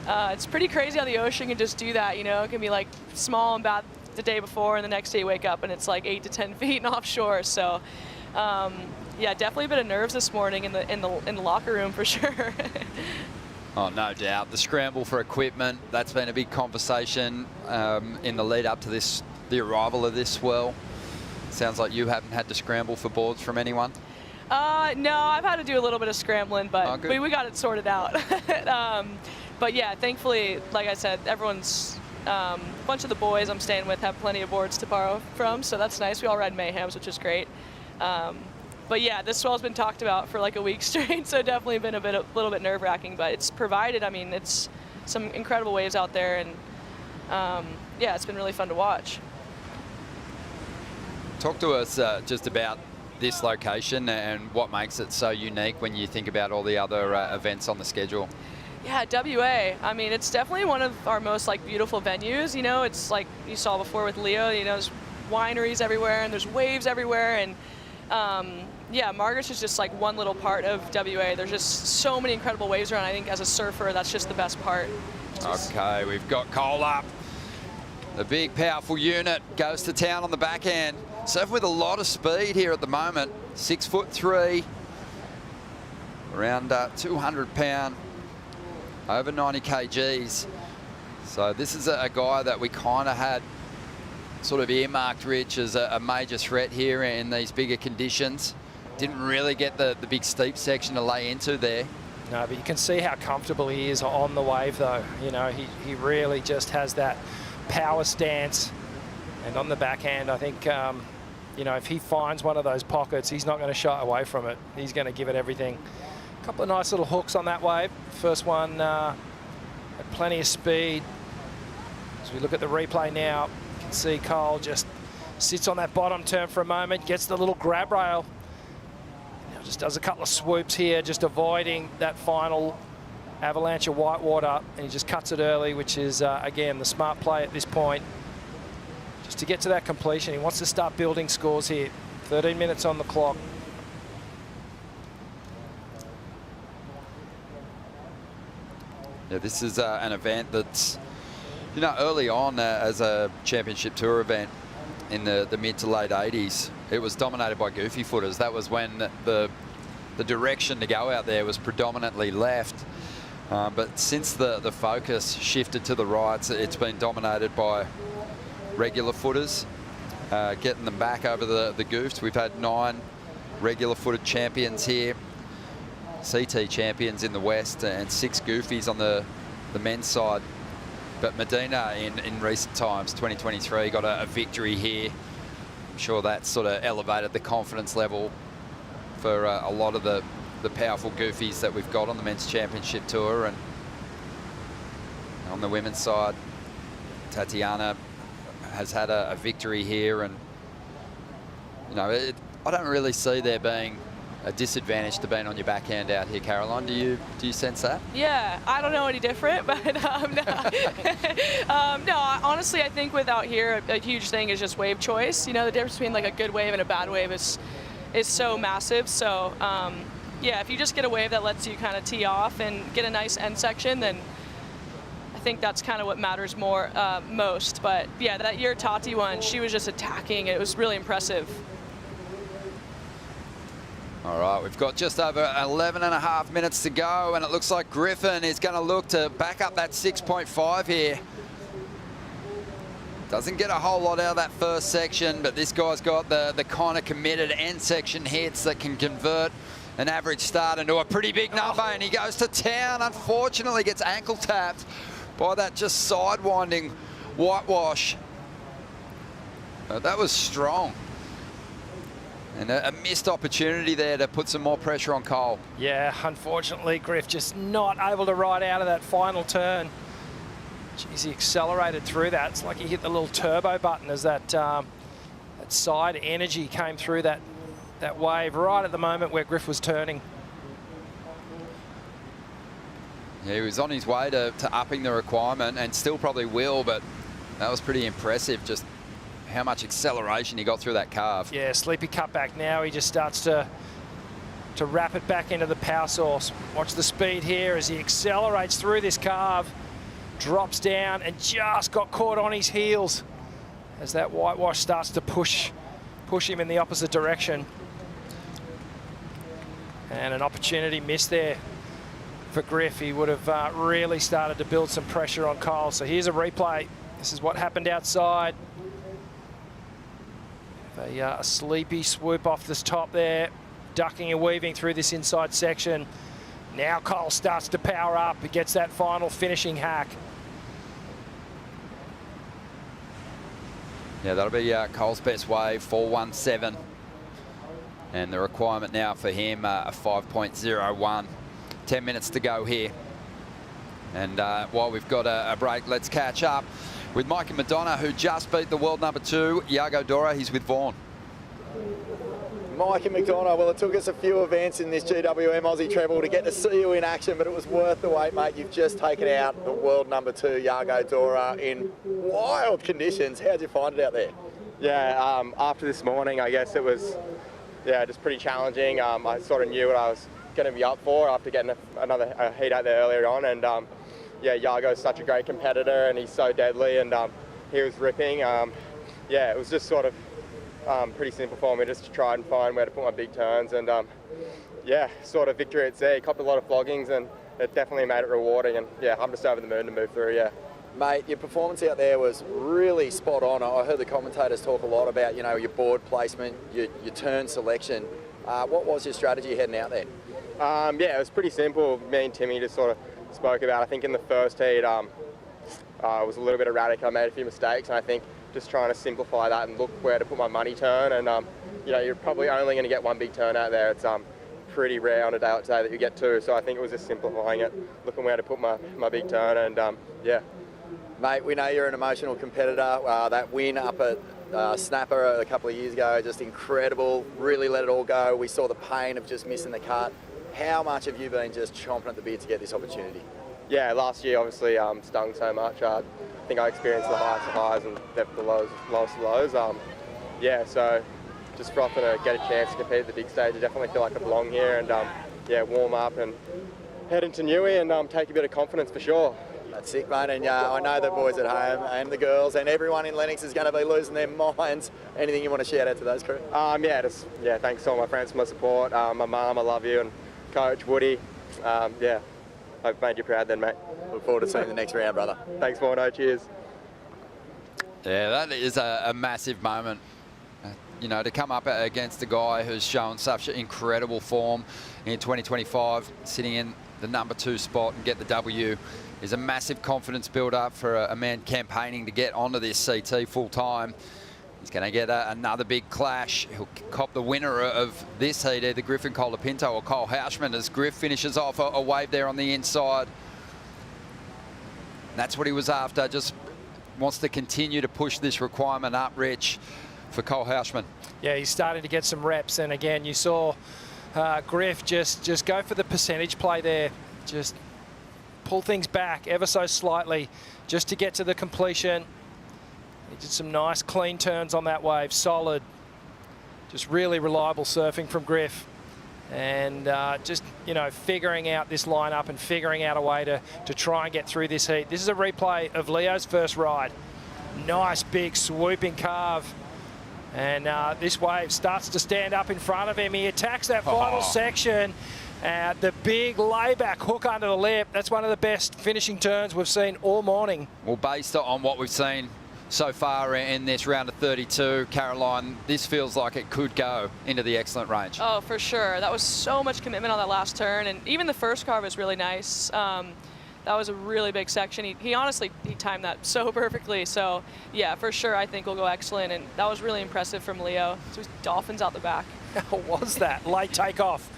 it's pretty crazy how the ocean can just do that. You know, it can be like small and bad the day before, and the next day you wake up and it's like 8 to 10 feet and offshore. So yeah, definitely a bit of nerves this morning in the locker room for sure. Oh, no doubt. The scramble for equipment, that's been a big conversation in the lead up to the arrival of this swell. Sounds like you haven't had to scramble for boards from anyone? No, I've had to do a little bit of scrambling, but we got it sorted out. But yeah, thankfully, like I said, everyone's, a bunch of the boys I'm staying with have plenty of boards to borrow from, so that's nice. We all ride Mayhems, which is great. But yeah, this swell's been talked about for like a week straight, so definitely been a little bit nerve-wracking, but it's provided, I mean, it's some incredible waves out there, and yeah, it's been really fun to watch. Talk to us just about this location and what makes it so unique when you think about all the other events on the schedule. Yeah, WA. I mean, it's definitely one of our most like beautiful venues. You know, it's like you saw before with Leo. You know, there's wineries everywhere and there's waves everywhere, and yeah, Margaret's is just like one little part of WA. There's just so many incredible waves around. I think as a surfer, that's just the best part. Okay, we've got Cole up. The big, powerful unit goes to town on the backhand. Surfing with a lot of speed here at the moment. 6'3", around 200 pound, over 90 kgs. So this is a guy that we kind of had sort of earmarked, Rich, as a major threat here in these bigger conditions. Didn't really get the big steep section to lay into there. No, but you can see how comfortable he is on the wave, though. You know, he really just has that power stance. And on the backhand, I think, you know, if he finds one of those pockets, he's not going to shy away from it. He's going to give it everything. A couple of nice little hooks on that wave. First one at plenty of speed. As we look at the replay now, you can see Cole just sits on that bottom turn for a moment, gets the little grab rail. Now just does a couple of swoops here, just avoiding that final avalanche of white water, and he just cuts it early, which is, again, the smart play at this point. Just to get to that completion, he wants to start building scores here. 13 minutes on the clock. Yeah, this is an event that's, you know, early on as a championship tour event in the mid to late 80s, it was dominated by goofy footers. That was when the direction to go out there was predominantly left. But since the focus shifted to the right, it's been dominated by regular footers, getting them back over the goofs. We've had 9 regular footed champions here, CT champions in the West, and 6 goofies on the men's side. But Medina in recent times, 2023, got a victory here. I'm sure that sort of elevated the confidence level for a lot of the powerful goofies that we've got on the men's championship tour. And on the women's side, Tatiana has had a victory here, and you know, I don't really see there being a disadvantage to being on your backhand out here, Caroline. Do you sense that? Yeah, I don't know any different, but no, honestly, I think with out here, a huge thing is just wave choice. You know, the difference between like a good wave and a bad wave is so massive. So yeah, if you just get a wave that lets you kind of tee off and get a nice end section, then I think that's kind of what matters most. But yeah, that year Tati one, she was just attacking. It was really impressive. All right, we've got just over 11.5 minutes to go, and it looks like Griffin is going to look to back up that 6.5 here. Doesn't get a whole lot out of that first section, but this guy's got the kind of committed end section hits that can convert an average start into a pretty big number, and he goes to town. Unfortunately, gets ankle tapped by that just sidewinding whitewash. That was strong. And a missed opportunity there to put some more pressure on Cole. Yeah, unfortunately, Griff just not able to ride out of that final turn. Jeez, he accelerated through that. It's like he hit the little turbo button as that side energy came through that wave right at the moment where Griff was turning. Yeah, he was on his way to upping the requirement, and still probably will, but that was pretty impressive, just how much acceleration he got through that carve. Yeah, sleepy cutback now. He just starts to wrap it back into the power source. Watch the speed here as he accelerates through this carve, drops down and just got caught on his heels as that whitewash starts to push him in the opposite direction. And an opportunity missed there for Griff. He would have really started to build some pressure on Cole. So here's a replay. This is what happened outside. A sleepy swoop off this top there, ducking and weaving through this inside section. Now Cole starts to power up. He gets that final finishing hack. Yeah, that'll be Cole's best wave, 4.17. And the requirement now for him, a 5.01. 10 minutes to go here. And while we've got a break, let's catch up with Mikey Madonna, who just beat the world number 2, Iago Dora. He's with Vaughan. Mike and McDonough, well, it took us a few events in this GWM Aussie Treble to get to see you in action, but it was worth the wait, mate. You've just taken out the world number 2, Yago Dora, in wild conditions. How'd you find it out there? Yeah, after this morning, I guess it was, just pretty challenging. I sort of knew what I was going to be up for after getting another heat out there earlier on, and Yago's such a great competitor, and he's so deadly, and he was ripping. It was just sort of pretty simple for me just to try and find where to put my big turns, and sort of victory at sea. Copped a lot of floggings, and it definitely made it rewarding, and I'm just over the moon to move through. Mate, your performance out there was really spot on. I heard the commentators talk a lot about, your board placement, your turn selection. What was your strategy heading out there? It was pretty simple. Me and Timmy just sort of spoke about, I think in the first heat, I was a little bit erratic. I made a few mistakes, and I think just trying to simplify that and look where to put my money turn. And, you're probably only going to get one big turn out there. It's pretty rare on a day like today that you get 2. So I think it was just simplifying it, looking where to put my big turn, and Mate, we know you're an emotional competitor. That win up at Snapper a couple of years ago, just incredible. Really let it all go. We saw the pain of just missing the cut. How much have you been just chomping at the bit to get this opportunity? Last year obviously stung so much. I think I experienced the highest of highs and the lowest of lows. So just for often to get a chance to compete at the big stage, I definitely feel like I belong here, and warm up and head into Newey and take a bit of confidence for sure. That's sick, mate, and I know the boys at home and the girls and everyone in Lennox is going to be losing their minds. Anything you want to shout out to those crew? Thanks to all my friends for my support. My mum, I love you, and Coach Woody. I've made you proud then, mate. Look forward to seeing the next round, brother. Thanks, Morno. Cheers. Yeah, that is a massive moment. To come up against a guy who's shown such incredible form in 2025, sitting in the number 2 spot and get the W, is a massive confidence build-up for a man campaigning to get onto this CT full-time. He's going to get another big clash. He'll cop the winner of this heat, either Griffin Colapinto or Cole Hauschman, as Griff finishes off a wave there on the inside. That's what he was after, just wants to continue to push this requirement up, Rich, for Cole Hauschman. Yeah, he's starting to get some reps, and again, you saw Griff just go for the percentage play there, just pull things back ever so slightly just to get to the completion. He did some nice clean turns on that wave, solid, just really reliable surfing from Griff, and just figuring out this lineup and figuring out a way to try and get through this heat. This is a replay of Leo's first ride. Nice big swooping carve, and this wave starts to stand up in front of him. He attacks that final section. The big layback hook under the lip. That's one of the best finishing turns we've seen all morning. Well, based on what we've seen so far in this round of 32, Caroline, this feels like it could go into the excellent range. Oh, for sure. That was so much commitment on that last turn, and even the first carve was really nice. That was a really big section. He honestly timed that so perfectly. So, yeah, for sure, I think we'll go excellent, and that was really impressive from Leo. So he's dolphins out the back. How was that? Late takeoff.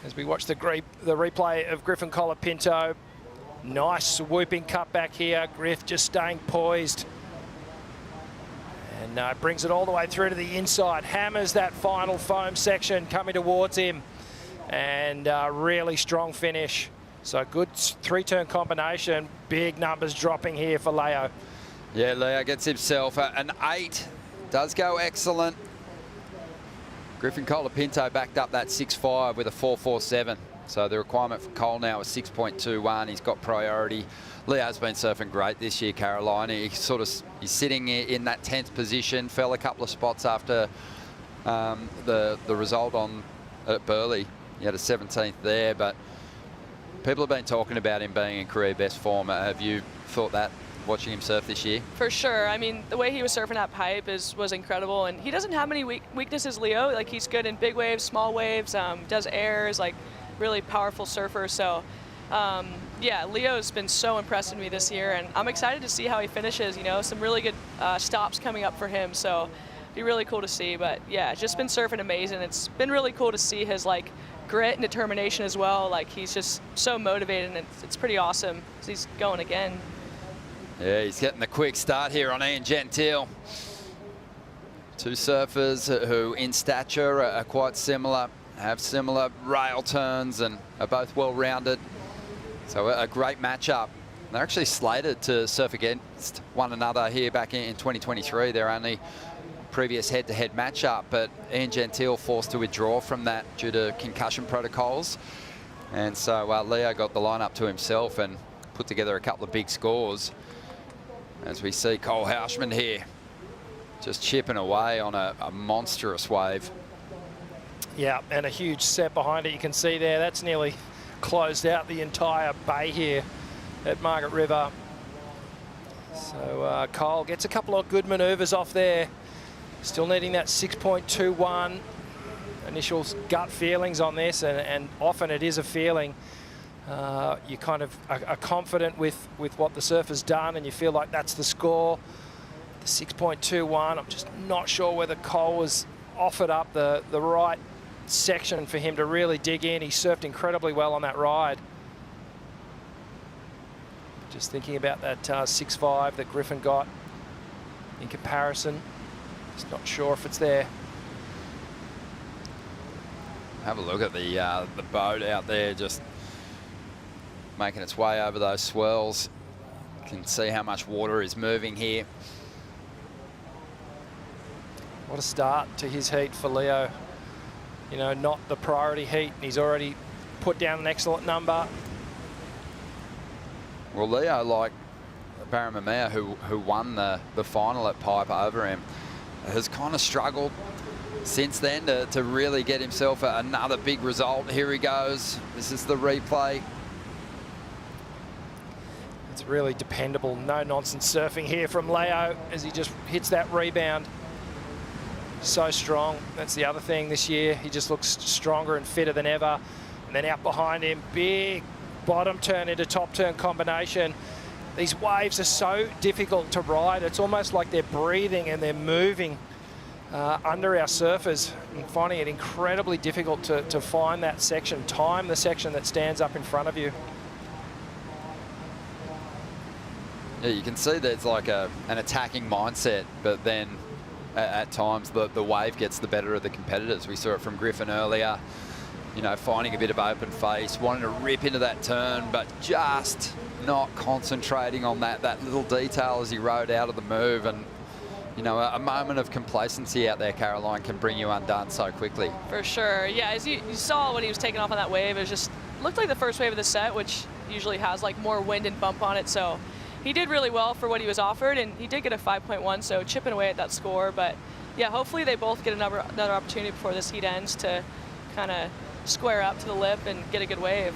As we watch the replay of Griffin Colapinto. Nice swooping cut back here. Griff just staying poised. And brings it all the way through to the inside. Hammers that final foam section coming towards him. And really strong finish. So good 3-turn combination. Big numbers dropping here for Leo. Yeah, Leo gets himself an 8. Does go excellent. Griffin Colapinto backed up that 6.5 with a 4.47. So the requirement for Cole now is 6.21. He's got priority. Leo's been surfing great this year, Caroline. He's sitting in that 10th position. Fell a couple of spots after the result at Burleigh. He had a 17th there, but people have been talking about him being in career best form. Have you thought that watching him surf this year? For sure. I mean, the way he was surfing that pipe was incredible, and he doesn't have many weaknesses, Leo. Like, he's good in big waves, small waves, does airs, like really powerful surfer. So yeah, Leo's been so impressed with me this year, and I'm excited to see how he finishes. Some really good stops coming up for him, so it'd be really cool to see. But yeah, just been surfing amazing. It's been really cool to see his grit and determination as well. Like, he's just so motivated, and it's pretty awesome. He's going again. Yeah, he's getting the quick start here on Ian Gentile. Two surfers who in stature are quite similar, have similar rail turns and are both well-rounded. So a great matchup. They're actually slated to surf against one another here back in 2023. Their only previous head-to-head matchup, but Ian Gentile forced to withdraw from that due to concussion protocols. And so Leo got the lineup to himself and put together a couple of big scores. As we see Cole Hauschman here just chipping away on a monstrous wave. Yeah, and a huge set behind it. You can see there, that's nearly closed out the entire bay here at Margaret River. So Cole gets a couple of good manoeuvres off there. Still needing that 6.21. Initial gut feelings on this, and often it is a feeling. You kind of are confident with what the surfer's done, and you feel like that's the score. The 6.21, I'm just not sure whether Cole was offered up the right section for him to really dig in. He surfed incredibly well on that ride. Just thinking about that 6.5 that Griffin got in comparison. Just not sure if it's there. Have a look at the boat out there, just making its way over those swirls. You can see how much water is moving here. What a start to his heat for Leo. You know, not the priority heat, and he's already put down an excellent number. Well, Leo, like Barramamea, who won the final at Pipe over him, has kind of struggled since then to really get himself another big result. Here he goes. This is the replay. It's really dependable, no-nonsense surfing here from Leo as he just hits that rebound. So strong. That's the other thing this year. He just looks stronger and fitter than ever. And then out behind him, big bottom turn into top turn combination. These waves are so difficult to ride. It's almost like they're breathing and they're moving under our surfers, and finding it incredibly difficult to find that section, time the section that stands up in front of you. Yeah, you can see there's like an attacking mindset, but then at times the wave gets the better of the competitors. We saw it from Griffin earlier, you know, finding a bit of open face, wanting to rip into that turn, but just not concentrating on that little detail as he rode out of the move. And, you know, a moment of complacency out there, Caroline, can bring you undone so quickly. For sure. Yeah, as you saw when he was taking off on that wave, it just looked like the first wave of the set, which usually has like more wind and bump on it. So he did really well for what he was offered, and he did get a 5.1, so chipping away at that score. But yeah, hopefully they both get another opportunity before this heat ends to kind of square up to the lip and get a good wave.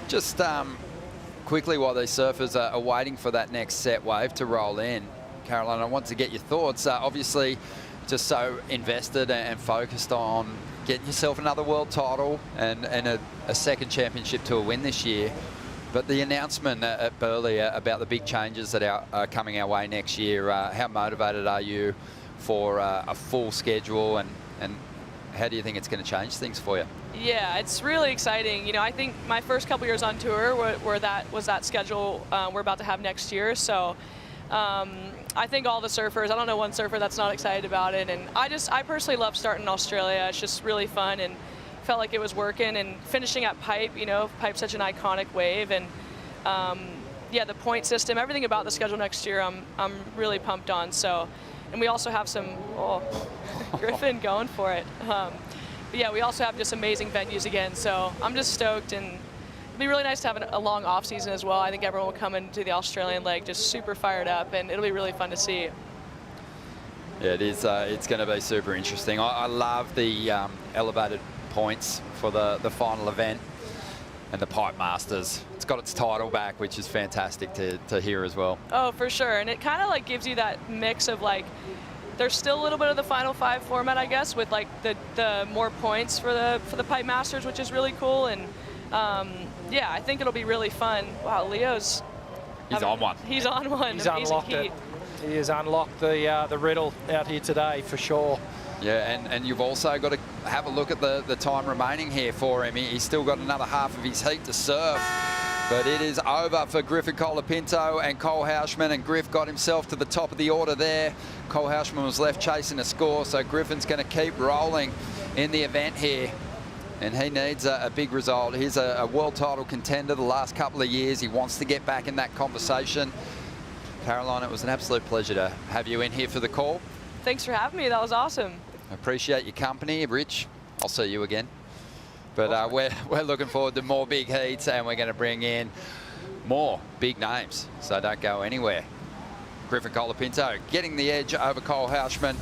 Just quickly, while these surfers are waiting for that next set wave to roll in, Caroline, I want to get your thoughts. Obviously, just so invested and focused on getting yourself another world title and a second championship tour win this year. But the announcement at Burleigh about the big changes that are coming our way next year, how motivated are you for a full schedule, and how do you think it's going to change things for you? Yeah, it's really exciting. You know, I think my first couple years on tour were that schedule we're about to have next year. So I think all the surfers, I don't know one surfer that's not excited about it. And I personally love starting in Australia. It's just really fun, and felt like it was working, and finishing at Pipe. You know, Pipe's such an iconic wave, and yeah, the point system, everything about the schedule next year, I'm really pumped on. So, and we also have some Griffin going for it. But yeah, we also have just amazing venues again. So I'm just stoked, and it'll be really nice to have a long off season as well. I think everyone will come into the Australian leg just super fired up, and it'll be really fun to see. Yeah, it is. It's going to be super interesting. I love the elevated points for the final event and the Pipe Masters. It's got its title back, which is fantastic to hear as well. Oh, for sure. And it kind of like gives you that mix of like, there's still a little bit of the Final Five format, I guess, with like the more points for the Pipe Masters, which is really cool. And yeah, I think it'll be really fun. Wow, Leo's on one. He's on one. He's unlocked it. He has unlocked the riddle out here today for sure. Yeah, and you've also got to have a look at the time remaining here for him. He's still got another half of his heat to serve. But it is over for Griffin Colapinto and Cole Houshman, and Griff got himself to the top of the order there. Cole Houshman was left chasing a score, so Griffin's going to keep rolling in the event here. And he needs a big result. He's a world title contender the last couple of years. He wants to get back in that conversation. Caroline, it was an absolute pleasure to have you in here for the call. Thanks for having me. That was awesome. Appreciate your company, Rich. I'll see you again. But we're looking forward to more big heats, and we're going to bring in more big names. So don't go anywhere. Griffin Colapinto getting the edge over Cole Houshman.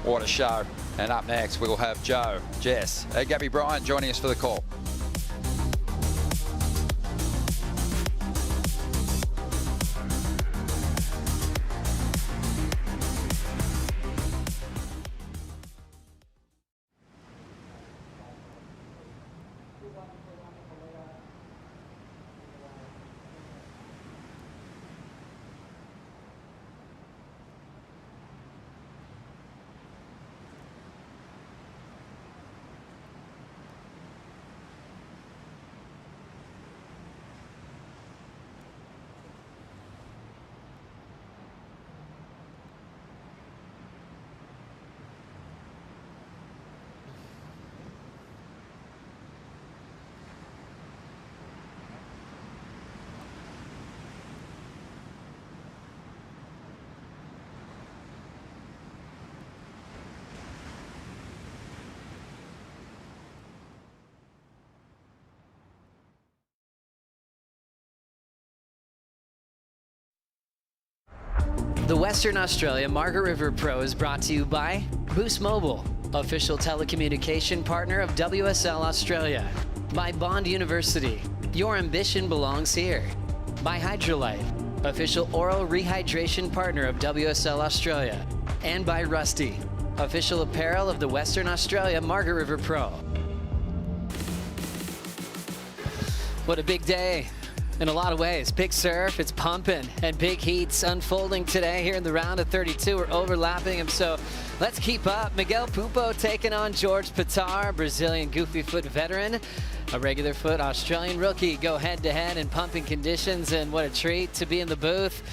What a show. And up next, we'll have Joe, Jess, and Gabby Bryan joining us for the call. The Western Australia Margaret River Pro is brought to you by Boost Mobile, official telecommunication partner of WSL Australia. By Bond University, your ambition belongs here. By Hydrolite, official oral rehydration partner of WSL Australia. And by Rusty, official apparel of the Western Australia Margaret River Pro. What a big day. In a lot of ways, big surf, it's pumping, and big heats unfolding today here in the round of 32. We're overlapping them, so let's keep up. Miguel Pupo taking on George Pitar, Brazilian goofy foot veteran. A regular foot Australian rookie go head-to-head in pumping conditions, and what a treat to be in the booth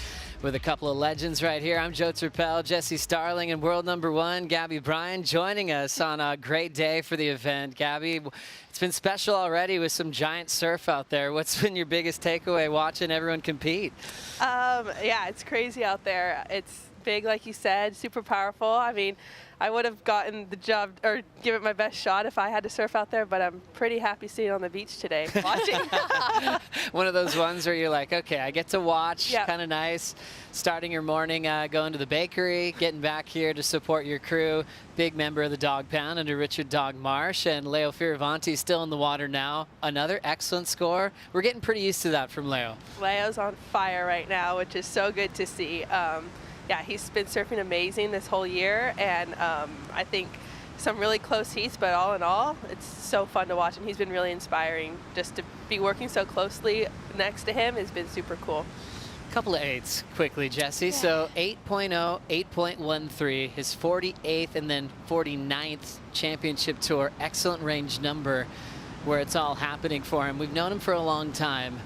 with a couple of legends right here. I'm Joe Turpel, Jesse Starling, and world number one, Gabby Bryan, joining us on a great day for the event. Gabby, it's been special already with some giant surf out there. What's been your biggest takeaway watching everyone compete? Yeah, it's crazy out there. It's big, like you said, super powerful. I mean, I would have gotten the job or give it my best shot if I had to surf out there, but I'm pretty happy sitting on the beach today watching. One of those ones where you're like, okay, I get to watch, Yep. kind of nice. Starting your morning, going to the bakery, getting back here to support your crew. Big member of the Dog Pound under Richard Dog Marsh, and Leo Fioravanti still in the water now. Another excellent score. We're getting pretty used to that from Leo. Leo's on fire right now, which is so good to see. Yeah, he's been surfing amazing this whole year, and I think some really close heats, but all in all, it's so fun to watch, and he's been really inspiring. Just to be working so closely next to him has been super cool. Couple of eights quickly, Jesse. So 8.0, 8.13, his 48th and then 49th championship tour. Excellent range number where it's all happening for him. We've known him for a long time,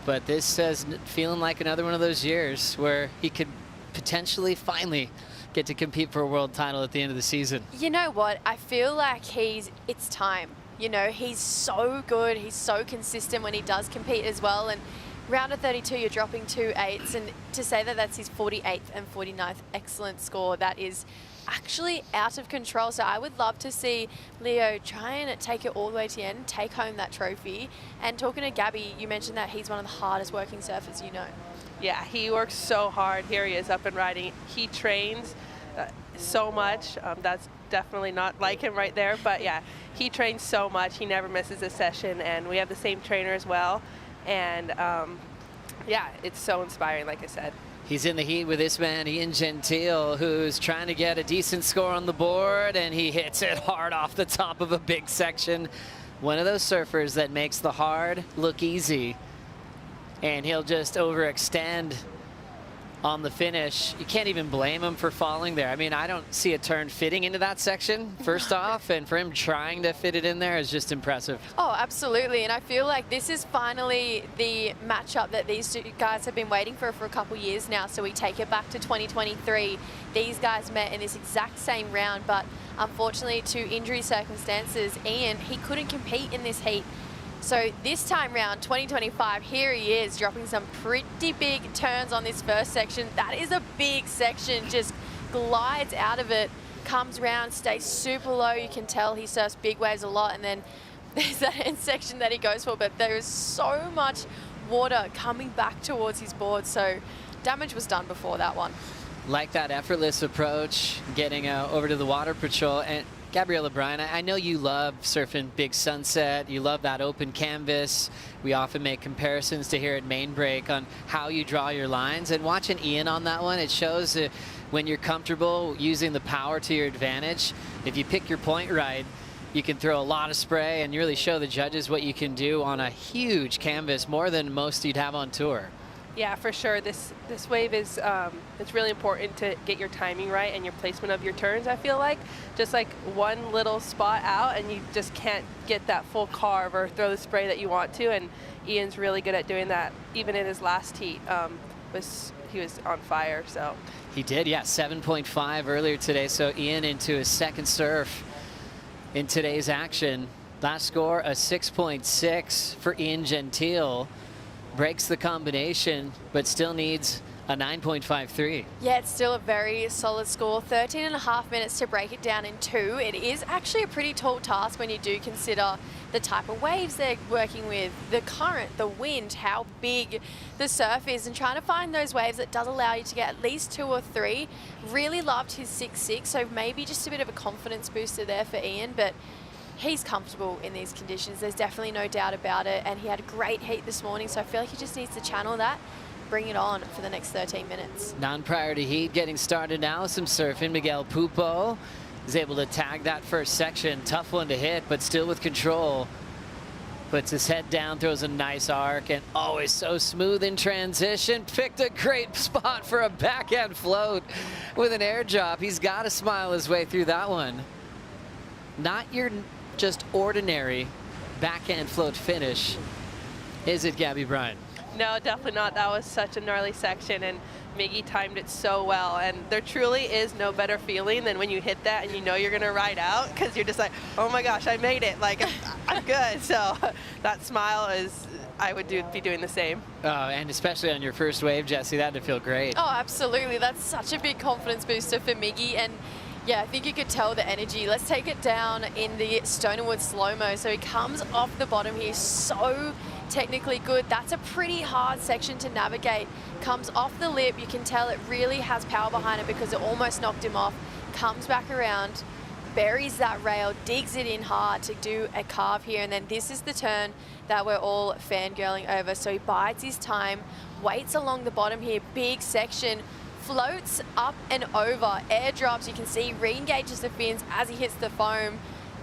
but this says feeling like another one of those years where he could potentially finally get to compete for a world title at the end of the season. You know what? I feel like it's time. You know, he's so good. He's so consistent when he does compete as well. And round of 32, you're dropping 2 8s. And to say that that's his 48th and 49th excellent score, that is actually out of control. So I would love to see Leo try and take it all the way to the end, take home that trophy. And talking to Gabby, you mentioned that he's one of the hardest working surfers you know. Yeah, he works so hard. Here he is up and riding. He trains so much. That's definitely not like him right there, but yeah, he trains so much. He never misses a session, and we have the same trainer as well. And yeah, it's so inspiring, like I said. He's in the heat with this man, Ian Gentile, who's trying to get a decent score on the board, and he hits it hard off the top of a big section. One of those surfers that makes the hard look easy. And he'll just overextend on the finish. You can't even blame him for falling there. I mean, I don't see a turn fitting into that section, first off, and for him trying to fit it in there is just impressive. Oh, absolutely. And I feel like this is finally the matchup that these two guys have been waiting for a couple years now. So we take it back to 2023. These guys met in this exact same round, but unfortunately, due to injury circumstances, Ian, he couldn't compete in this heat. So this time round, 2025, here he is dropping some pretty big turns on this first section. That is a big section, just glides out of it, comes round, stays super low. You can tell he surfs big waves a lot, and then there's that end section that he goes for, but there is so much water coming back towards his board, so damage was done before that one. Like that effortless approach, getting over to the water patrol. And Gabrielle O'Brien, I know you love surfing Big Sunset. You love that open canvas. We often make comparisons to here at Main Break on how you draw your lines. And watching Ian on that one, it shows that when you're comfortable using the power to your advantage, if you pick your point right, you can throw a lot of spray and really show the judges what you can do on a huge canvas, more than most you'd have on tour. Yeah, for sure. This wave is it's really important to get your timing right and your placement of your turns. I feel like just like one little spot out and you just can't get that full carve or throw the spray that you want to. And Ian's really good at doing that. Even in his last heat, he was on fire. So he did, yeah, 7.5 earlier today. So Ian into his second surf in today's action. Last score a 6.6 for Ian Gentile. Breaks the combination, but still needs a 9.53. Yeah, it's still a very solid score. 13.5 minutes to break it down in 2. It is actually a pretty tall task when you do consider the type of waves they're working with, the current, the wind, how big the surf is, and trying to find those waves that does allow you to get at least 2 or 3. Really loved his 6.6, so maybe just a bit of a confidence booster there for Ian, but he's comfortable in these conditions. There's definitely no doubt about it. And he had a great heat this morning, so I feel like he just needs to channel that, bring it on for the next 13 minutes. Non-priority heat getting started now. Some surfing. Miguel Pupo is able to tag that first section. Tough one to hit, but still with control. Puts his head down, throws a nice arc, and always so smooth in transition. Picked a great spot for a backhand float with an air drop. He's got to smile his way through that one. Not your just ordinary backhand float finish, is it, Gabby Bryan? no, definitely not. That was such a gnarly section, and Miggy timed it so well. And there truly is no better feeling than when you hit that and you know you're going to ride out, because you're just like, oh my gosh, I made it. Like, I'm good. So that smile is, I would be doing the same. And especially on your first wave, Jessie, that would feel great. Oh, absolutely. That's such a big confidence booster for Miggy. And yeah, I think you could tell the energy. Let's take it down in the Stone & Wood slow-mo. So he comes off the bottom here, so technically good. That's a pretty hard section to navigate. Comes off the lip. You can tell it really has power behind it because it almost knocked him off. Comes back around, buries that rail, digs it in hard to do a carve here. And then this is the turn that we're all fangirling over. So he bides his time, waits along the bottom here, big section, floats up and over, air drops. You can see re-engages the fins as he hits the foam,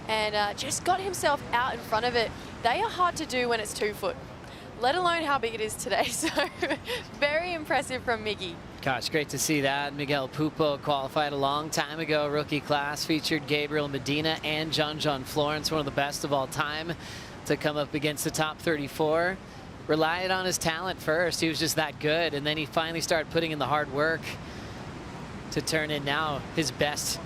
and just got himself out in front of it. They are hard to do when it's 2 foot, let alone how big it is today. So very impressive from Miggy. Gosh, great to see that. Miguel Pupo qualified a long time ago. Rookie class featured Gabriel Medina and John Florence, one of the best of all time, to come up against the top 34. Relied on his talent first. He was just that good. And then he finally started putting in the hard work to turn in now his best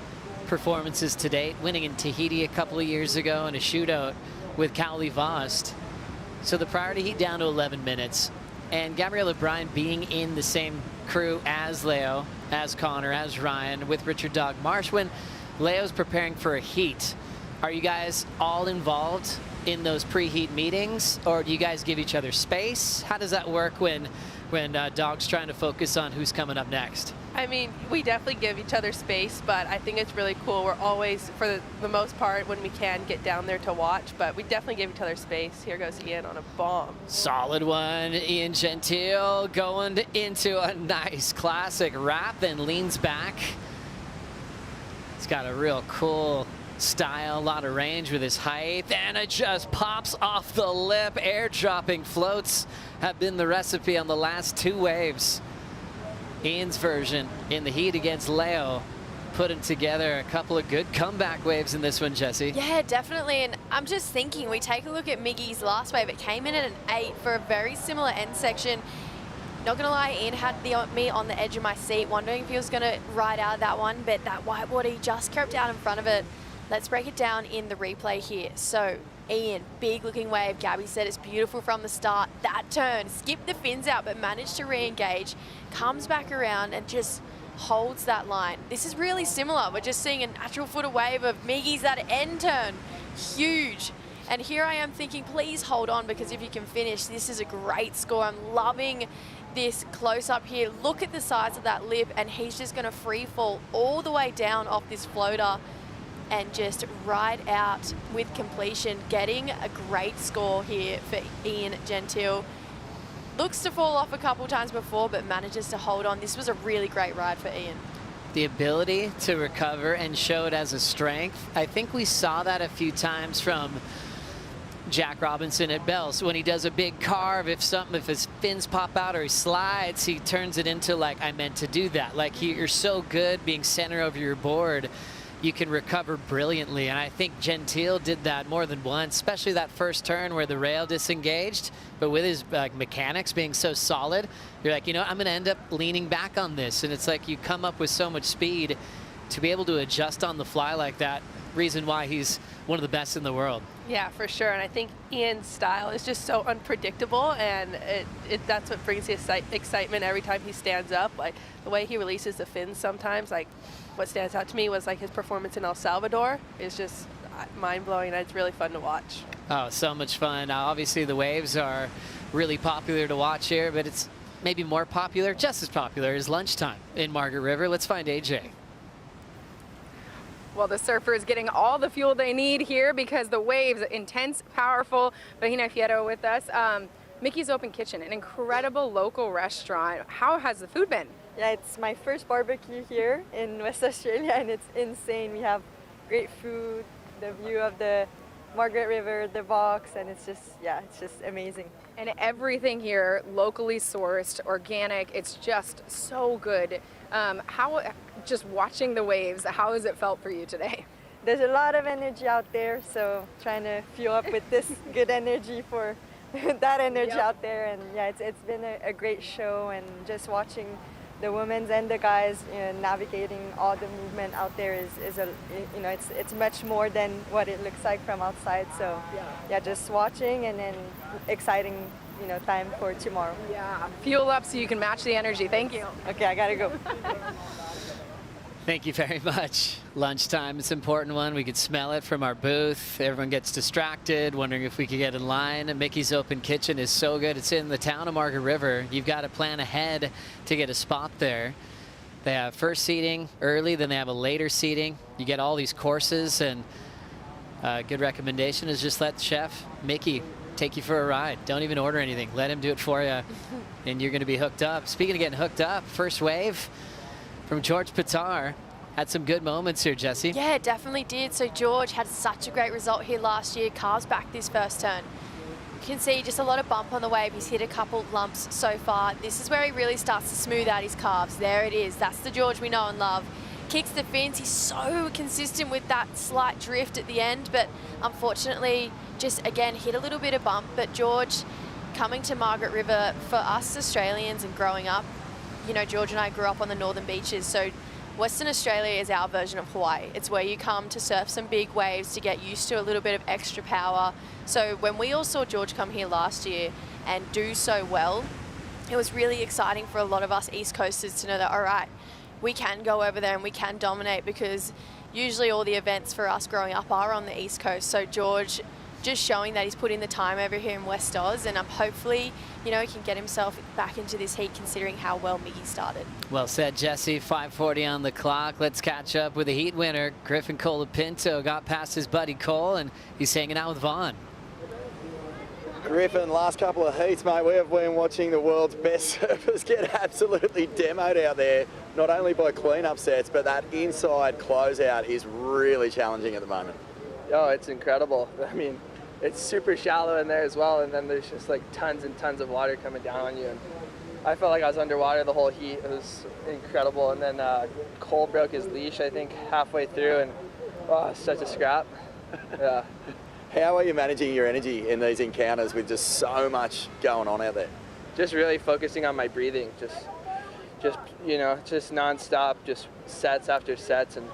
performances to date, winning in Tahiti a couple of years ago in a shootout with Cowley Vost. So the priority heat down to 11 minutes. And Gabrielle O'Brien being in the same crew as Leo, as Connor, as Ryan, with Richard Dog Marsh. When Leo's preparing for a heat, are you guys all involved in those pre-heat meetings, or do you guys give each other space? How does that work when Dog's trying to focus on who's coming up next? I mean, we definitely give each other space, but I think it's really cool. We're always, for the most part, when we can, get down there to watch, but we definitely give each other space. Here goes Ian on a bomb. Solid one. Ian Gentile going into a nice classic wrap, then leans back. He's got a real cool style, a lot of range with his height, and it just pops off the lip. Air dropping floats have been the recipe on the last 2 waves. Ian's version in the heat against Leo, putting together a couple of good comeback waves in this one, Jesse. Yeah, definitely. And I'm just thinking, we take a look at Miggy's last wave. It came in at an 8 for a very similar end section. Not gonna lie, Ian had me on the edge of my seat, wondering if he was gonna ride out of that one, but that whitewater, he just kept out in front of it. Let's break it down in the replay here. So, Ian, big looking wave. Gabby said it's beautiful from the start. That turn, skipped the fins out, but managed to re-engage, comes back around and just holds that line. This is really similar. We're just seeing a natural footer wave of Miggy's that end turn. Huge. And here I am thinking, please hold on, because if you can finish, this is a great score. I'm loving this close up here. Look at the size of that lip, and he's just going to free fall all the way down off this floater and just ride out with completion, getting a great score here for Ian Gentile. Looks to fall off a couple times before, but manages to hold on. This was a really great ride for Ian. The ability to recover and show it as a strength. I think we saw that a few times from Jack Robinson at Bells. When he does a big carve, if his fins pop out or he slides, he turns it into like, I meant to do that. Like you're so good being center over your board, you can recover brilliantly. And I think Gentile did that more than once, especially that first turn where the rail disengaged. But with his mechanics being so solid, you're like, you know, I'm going to end up leaning back on this. And it's like you come up with so much speed to be able to adjust on the fly like that. Reason why he's one of the best in the world. Yeah, for sure. And I think Ian's style is just so unpredictable, and that's what brings the excitement every time he stands up. Like the way he releases the fins sometimes, like what stands out to me was like his performance in El Salvador is just mind-blowing, and it's really fun to watch. Oh, so much fun. Now, obviously the waves are really popular to watch here, but it's maybe more popular, just as popular as lunchtime in Margaret River. Let's find AJ. Well, the surfers getting all the fuel they need here because the waves, intense, powerful. Bahina Fierro with us. Mickey's Open Kitchen, an incredible local restaurant. How has the food been? Yeah, it's my first barbecue here in West Australia, and it's insane. We have great food, the view of the Margaret River, the box, and it's just amazing. And everything here, locally sourced, organic, it's just so good. Just watching the waves, how has it felt for you today? There's a lot of energy out there, so trying to fuel up with this good energy for that energy out there. And yeah, it's been a great show, and just watching the women's and the guys, you know, navigating all the movement out there is it's much more than what it looks like from outside. So yeah, just watching, and then exciting, you know, time for tomorrow. Yeah, fuel up so you can match the energy. Thank you. Okay, I gotta go. Thank you very much. Lunchtime, it's an important one. We could smell it from our booth. Everyone gets distracted, wondering if we could get in line. Mickey's Open Kitchen is so good. It's in the town of Margaret River. You've got to plan ahead to get a spot there. They have first seating early, then they have a later seating. You get all these courses, and a good recommendation is just let Chef Mickey take you for a ride. Don't even order anything. Let him do it for you, and you're going to be hooked up. Speaking of getting hooked up, first wave from George Pitar. Had some good moments here, Jesse. Yeah, it definitely did. So George had such a great result here last year. Carves back this first turn. You can see just a lot of bump on the wave. He's hit a couple lumps so far. This is where he really starts to smooth out his carves. There it is. That's the George we know and love. Kicks the fins. He's so consistent with that slight drift at the end, but unfortunately just, again, hit a little bit of bump. But George, coming to Margaret River, for us Australians and growing up, you know, George and I grew up on the northern beaches, so Western Australia is our version of Hawaii. It's where you come to surf some big waves, to get used to a little bit of extra power. So when we all saw George come here last year and do so well, it was really exciting for a lot of us East Coasters to know that, all right, we can go over there and we can dominate, because usually all the events for us growing up are on the East Coast. So George just showing that he's put in the time over here in West Oz, and hopefully, you know, he can get himself back into this heat, considering how well Miggy started. Well said, Jesse. 5:40 on the clock. Let's catch up with the heat winner. Griffin Colapinto got past his buddy Cole, and he's hanging out with Vaughn. Griffin, last couple of heats, mate, we have been watching the world's best surfers get absolutely demoed out there, not only by clean-up sets, but that inside closeout is really challenging at the moment. Oh, it's incredible. I mean, it's super shallow in there as well, and then there's just like tons and tons of water coming down on you. And I felt like I was underwater the whole heat. It was incredible. And then Cole broke his leash, I think, halfway through, and such a scrap. Yeah. How are you managing your energy in these encounters with just so much going on out there? Just really focusing on my breathing, just nonstop, just sets after sets, and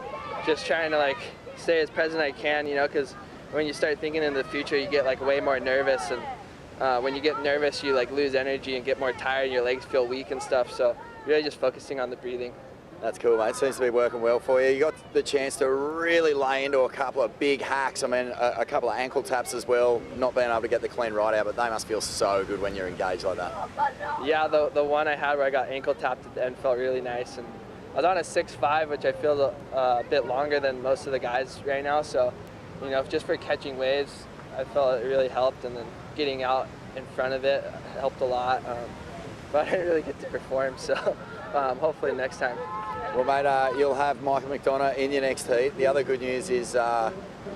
just trying to like stay as present as I can, because when you start thinking in the future, you get like way more nervous, and when you get nervous, you like lose energy and get more tired, and your legs feel weak and stuff. So really just focusing on the breathing. That's cool, mate. Seems to be working well for you. You got the chance to really lay into a couple of big hacks. I mean, a couple of ankle taps as well, not being able to get the clean ride out, but they must feel so good when you're engaged like that. Yeah, the one I had where I got ankle tapped at the end felt really nice. And I was on a 6.5, which I feel a bit longer than most of the guys right now. So, just for catching waves, I felt it really helped. And then getting out in front of it helped a lot. But I didn't really get to perform, so hopefully next time. Well, mate, you'll have Michael McDonough in your next heat. The other good news is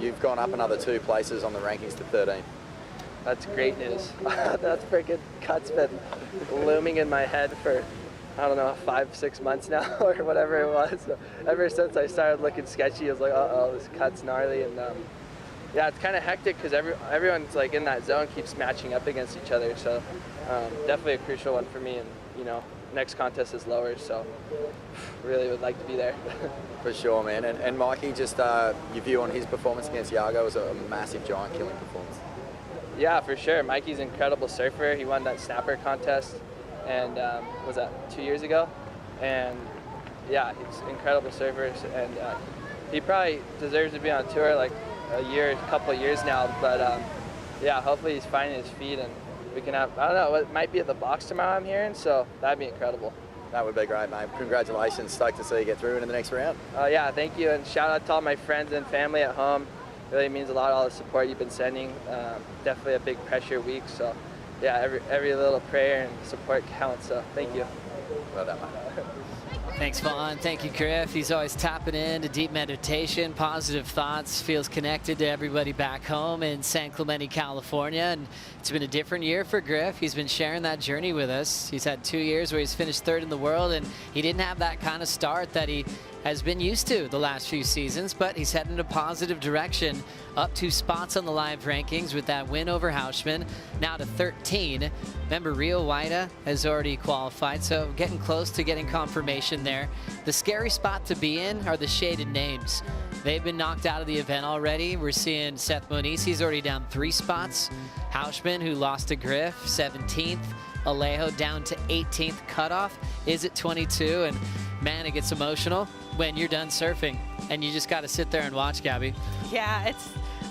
you've gone up another 2 places on the rankings to 13. That's great news. That freaking cut's been looming in my head for, I don't know, 5-6 months now or whatever it was. So ever since I started looking sketchy, I was like, uh-oh, this cut's gnarly. And yeah, it's kind of hectic because everyone's like in that zone, keeps matching up against each other. So definitely a crucial one for me. And, next contest is lower, so really would like to be there. For sure, man. And Mikey, just your view on his performance against Iago was a massive giant killing performance. Yeah, for sure. Mikey's an incredible surfer. He won that snapper contest, and was that 2 years ago? And yeah, he's an incredible surfer, and he probably deserves to be on tour like a couple of years now. But yeah, hopefully he's finding his feet, and we can have, I don't know, it might be at the box tomorrow, I'm hearing, so that'd be incredible. That would be great, mate. Congratulations. Stoked to see you get through into the next round. Yeah, thank you, and shout out to all my friends and family at home. Really means a lot, all the support you've been sending. Definitely a big pressure week, so yeah, every little prayer and support counts, so thank you. Well done, mate. Thanks, Vaughn. Thank you, Griff. He's always tapping into deep meditation, positive thoughts, feels connected to everybody back home in San Clemente, California. And it's been a different year for Griff. He's been sharing that journey with us. He's had 2 years where he's finished 3rd in the world, and he didn't have that kind of start that he has been used to the last few seasons, but he's heading in a positive direction, up 2 spots on the live rankings with that win over Hausman, now to 13. Remember, Rio Waida has already qualified, so getting close to getting confirmation there. The scary spot to be in are the shaded names. They've been knocked out of the event already. We're seeing Seth Moniz, he's already down 3 spots. Hausman, who lost to Griff, 17th. Alejo down to 18th. Cutoff is at 22, and man, it gets emotional when you're done surfing and you just got to sit there and watch, Gabby. Yeah,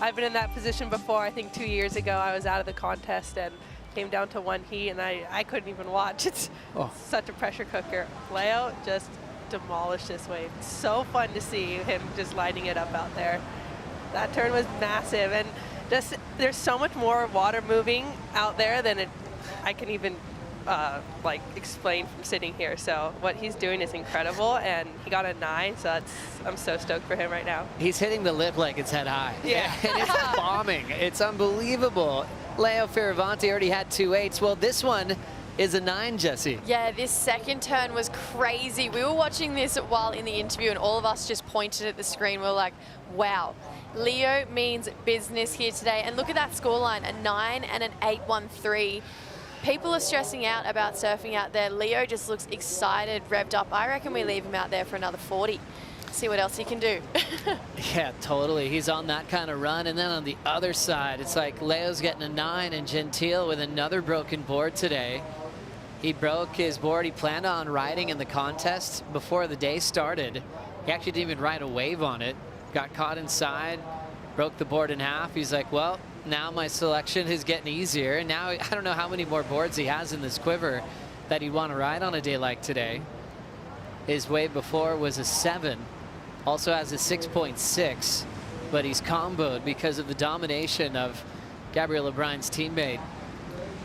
I've been in that position before. I think 2 years ago I was out of the contest and came down to 1 heat, and I couldn't even watch. It's such a pressure cooker. Leo just demolished this wave. So fun to see him just lighting it up out there. That turn was massive, and just there's so much more water moving out there than I can even like explain from sitting here. So what he's doing is incredible, and he got a 9, so I'm so stoked for him right now. He's hitting the lip like it's head high. Yeah. And it's bombing. It's unbelievable. Leo Fioravanti already had 2 8s. Well, this one is a 9, Jesse. Yeah, this second turn was crazy. We were watching this while in the interview, and all of us just pointed at the screen. We were like, wow, Leo means business here today. And look at that scoreline, a 9 and an 8.13. People are stressing out about surfing out there. Leo just looks excited, revved up. I reckon we leave him out there for another 40. See what else he can do. Yeah, totally. He's on that kind of run. And then on the other side, it's like Leo's getting a 9, and Gentile with another broken board today. He broke his board he planned on riding in the contest before the day started. He actually didn't even ride a wave on it. Got caught inside, broke the board in half. He's like, well, now my selection is getting easier. And now I don't know how many more boards he has in this quiver that he'd want to ride on a day like today. His wave before was a 7. Also has a 6.6, but he's comboed because of the domination of Gabriel O'Brien's teammate,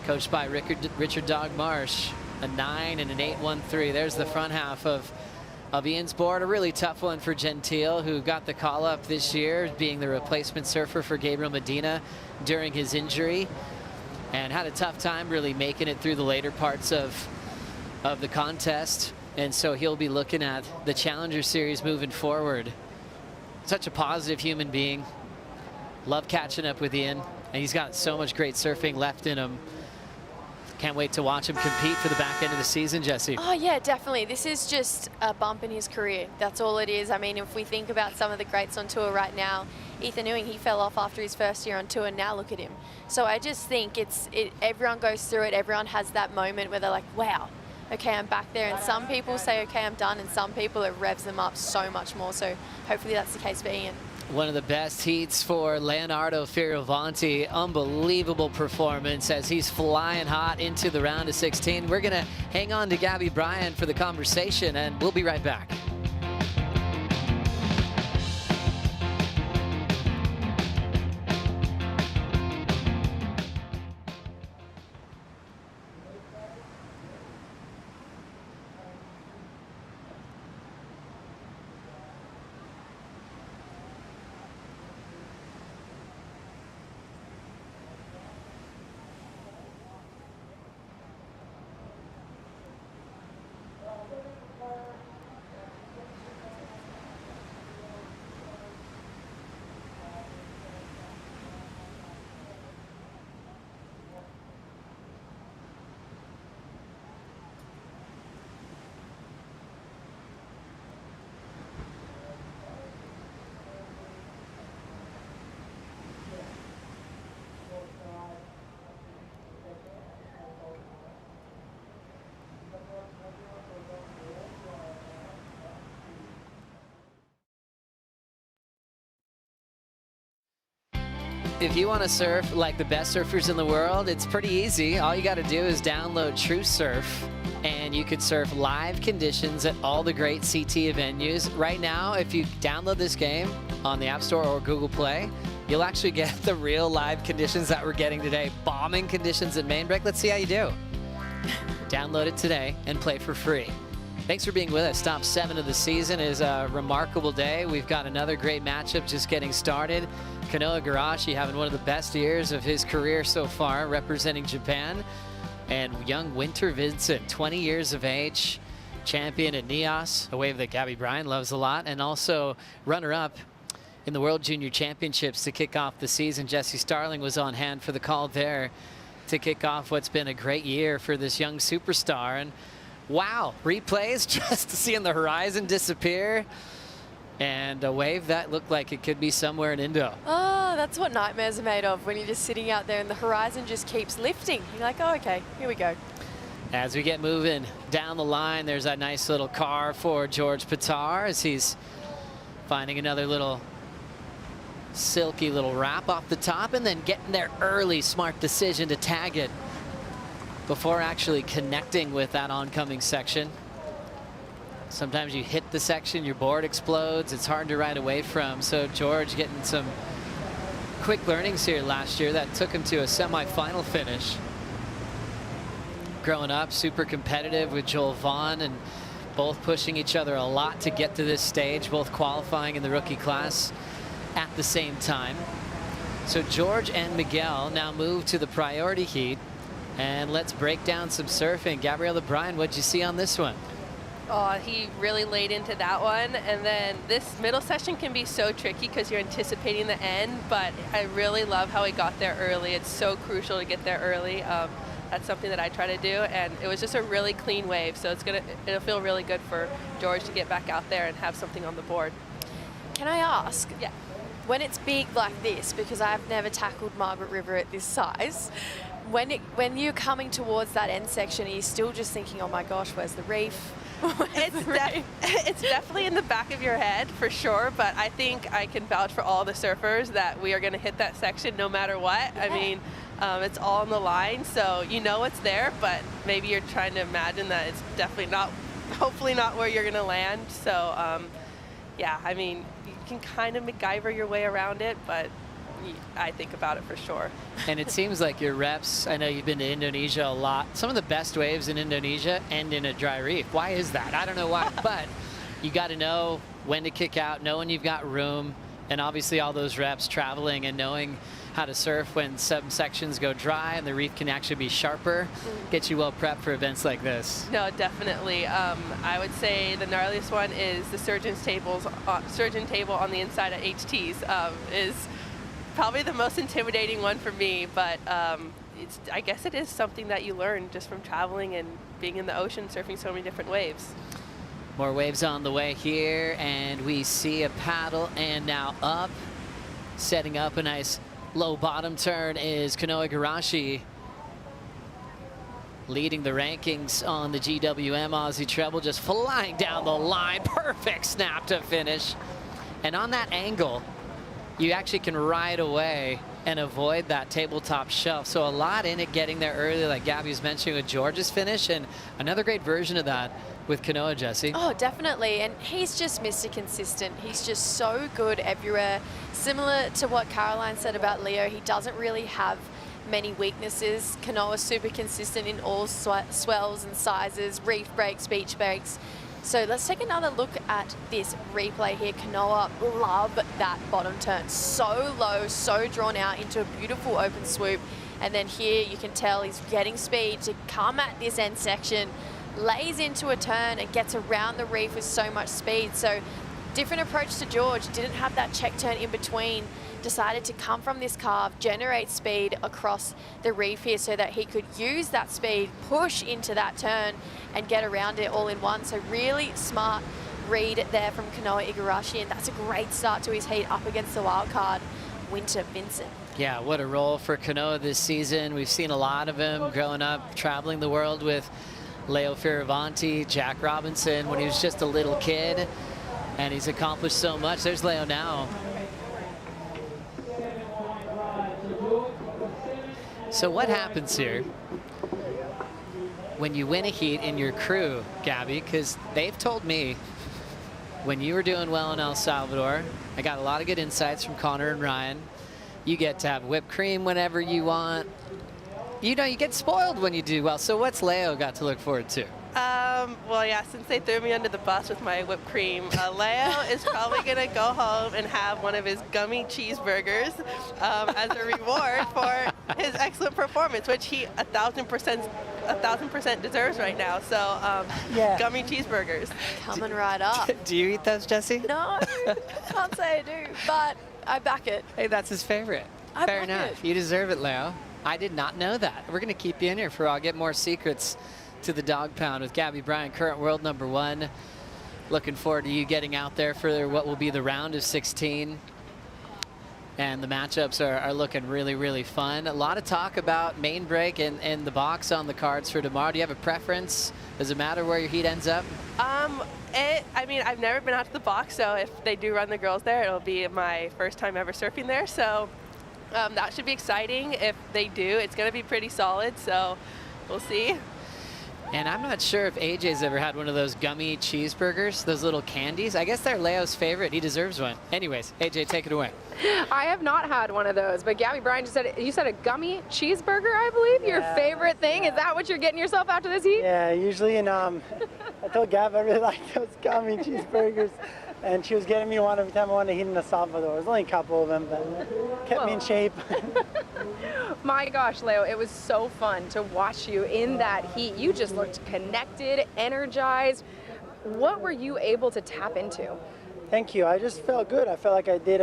coached by Richard Dog Marsh. A 9 and an 8.13. There's the front half of Ian's board. A really tough one for Gentile, who got the call up this year, being the replacement surfer for Gabriel Medina during his injury, and had a tough time really making it through the later parts of of the contest. And so he'll be looking at the Challenger Series moving forward. Such a positive human being. Love catching up with Ian. And he's got so much great surfing left in him. Can't wait to watch him compete for the back end of the season, Jessie. Oh yeah, definitely. This is just a bump in his career. That's all it is. I mean, if we think about some of the greats on tour right now, Ethan Ewing, he fell off after his first year on tour, and now look at him. So I just think everyone goes through it. Everyone has that moment where they're like, wow, okay, I'm back there. And some people say, okay, I'm done. And some people, it revs them up so much more. So hopefully that's the case for Ian. One of the best heats for Leonardo Fioravanti. Unbelievable performance as he's flying hot into the round of 16. We're going to hang on to Gabby Bryant for the conversation, and we'll be right back. If you want to surf like the best surfers in the world, it's pretty easy. All you got to do is download TrueSurf, and you can surf live conditions at all the great CT venues. Right now, if you download this game on the App Store or Google Play, you'll actually get the real live conditions that we're getting today. Bombing conditions at Mainbreak. Let's see how you do. Download it today and play for free. Thanks for being with us. Top 7 of the season is a remarkable day. We've got another great matchup just getting started. Kanoa Igarashi having one of the best years of his career so far, representing Japan. And young Winter Vincent, 20 years of age, champion at NIOS, a wave that Gabby Bryant loves a lot, and also runner-up in the World Junior Championships to kick off the season. Jesse Starling was on hand for the call there to kick off what's been a great year for this young superstar. And wow, replays just seeing the horizon disappear. And a wave that looked like it could be somewhere in Indo. Oh, that's what nightmares are made of, when you're just sitting out there and the horizon just keeps lifting. You're like, oh, okay, here we go. As we get moving down the line, there's that nice little car for George Pitar as he's finding another little silky little wrap off the top and then getting there early. Smart decision to tag it before actually connecting with that oncoming section. Sometimes you hit the section, your board explodes. It's hard to ride away from. So George getting some quick learnings here last year that took him to a semi-final finish. Growing up, super competitive with Joel Vaughn, and both pushing each other a lot to get to this stage, both qualifying in the rookie class at the same time. So George and Miguel now move to the priority heat, and let's break down some surfing. Gabriella Bryan, what'd you see on this one? Oh, he really laid into that one. And then this middle section can be so tricky because you're anticipating the end, but I really love how he got there early. It's so crucial to get there early. That's something that I try to do, and it was just a really clean wave, so it'll feel really good for George to get back out there and have something on the board. Can I ask? Yeah. When it's big like this, because I've never tackled Margaret River at this size, when you're coming towards that end section, are you still just thinking, oh my gosh, where's the reef? It's definitely in the back of your head for sure, but I think I can vouch for all the surfers that we are going to hit that section no matter what. I mean, it's all on the line, so you know it's there, but maybe you're trying to imagine that it's definitely not, hopefully not where you're going to land. So yeah, I mean, you can kind of MacGyver your way around it, but I think about it for sure. And it seems like your reps, I know you've been to Indonesia a lot. Some of the best waves in Indonesia end in a dry reef. Why is that? I don't know why, but you got to know when to kick out, know when you've got room, And obviously all those reps traveling and knowing how to surf when some sections go dry and the reef can actually be sharper, get you well prepped for events like this. No, definitely. I would say the gnarliest one is the surgeon table on the inside of HTs. Is probably the most intimidating one for me, but I guess it is something that you learn just from traveling and being in the ocean, surfing so many different waves. More waves on the way here, and we see a paddle, and now up, setting up a nice low bottom turn is Kanoa Igarashi, leading the rankings on the GWM Aussie Treble, just flying down the line. Perfect snap to finish. And on that angle, you actually can ride away and avoid that tabletop shelf. So a lot in it getting there early, like Gabby was mentioning with George's finish, and another great version of that with Kanoa, Jesse. Oh, definitely. And he's just Mr. Consistent. He's just so good everywhere. Similar to what Caroline said about Leo, he doesn't really have many weaknesses. Kanoa's super consistent in all swells and sizes, reef breaks, beach breaks. So let's take another look at this replay here. Kanoa, love that bottom turn. So low, so drawn out into a beautiful open swoop. And then here you can tell he's getting speed to come at this end section, lays into a turn and gets around the reef with so much speed. So different approach to George, didn't have that check turn in between, decided to come from this carve, generate speed across the reef here so that he could use that speed, push into that turn and get around it all in one. So really smart read there from Kanoa Igarashi, and that's a great start to his heat up against the wild card, Winter Vincent. Yeah, what a role for Kanoa this season. We've seen a lot of him growing up, traveling the world with Leo Fioravanti, Jack Robinson when he was just a little kid, and he's accomplished so much. There's Leo now. So what happens here when you win a heat in your crew, Gabby? Because they've told me when you were doing well in El Salvador, I got a lot of good insights from Connor and Ryan. You get to have whipped cream whenever you want. You know, you get spoiled when you do well. So what's Leo got to look forward to? Well, yeah, since they threw me under the bus with my whipped cream, Leo is probably going to go home and have one of his gummy cheeseburgers as a reward for his excellent performance, which he 1,000% deserves right now. So, yeah. Gummy cheeseburgers. Coming right up. Do you eat those, Jesse? No, can't say I do, but I back it. Hey, that's his favorite. Fair enough. You deserve it, Leo. I did not know that. We're going to keep you in here for I'll get more secrets to the dog pound with Gabby Bryant, current world #1. Looking forward to you getting out there for what will be the round of 16. And the matchups are looking really, really fun. A lot of talk about main break and the box on the cards for tomorrow. Do you have a preference? Does it matter where your heat ends up? I mean, I've never been out to the box, so if they do run the girls there, it'll be my first time ever surfing there. So that should be exciting. If they do, it's going to be pretty solid, so we'll see. And I'm not sure if AJ's ever had one of those gummy cheeseburgers, those little candies. I guess they're Leo's favorite. He deserves one. Anyways, AJ, take it away. I have not had one of those, but Gabby Bryan just said, you said a gummy cheeseburger, I believe? Yeah. Your favorite thing? Is that what you're getting yourself after this heat? Yeah, usually, and I told Gab I really like those gummy cheeseburgers, and she was getting me one every time I wanted to heat in El Salvador. There's only a couple of them, but kept me in shape. My gosh, Leo, it was so fun to watch you in that heat. You just looked connected, energized. What were you able to tap into? Thank you. I just felt good. I felt like I did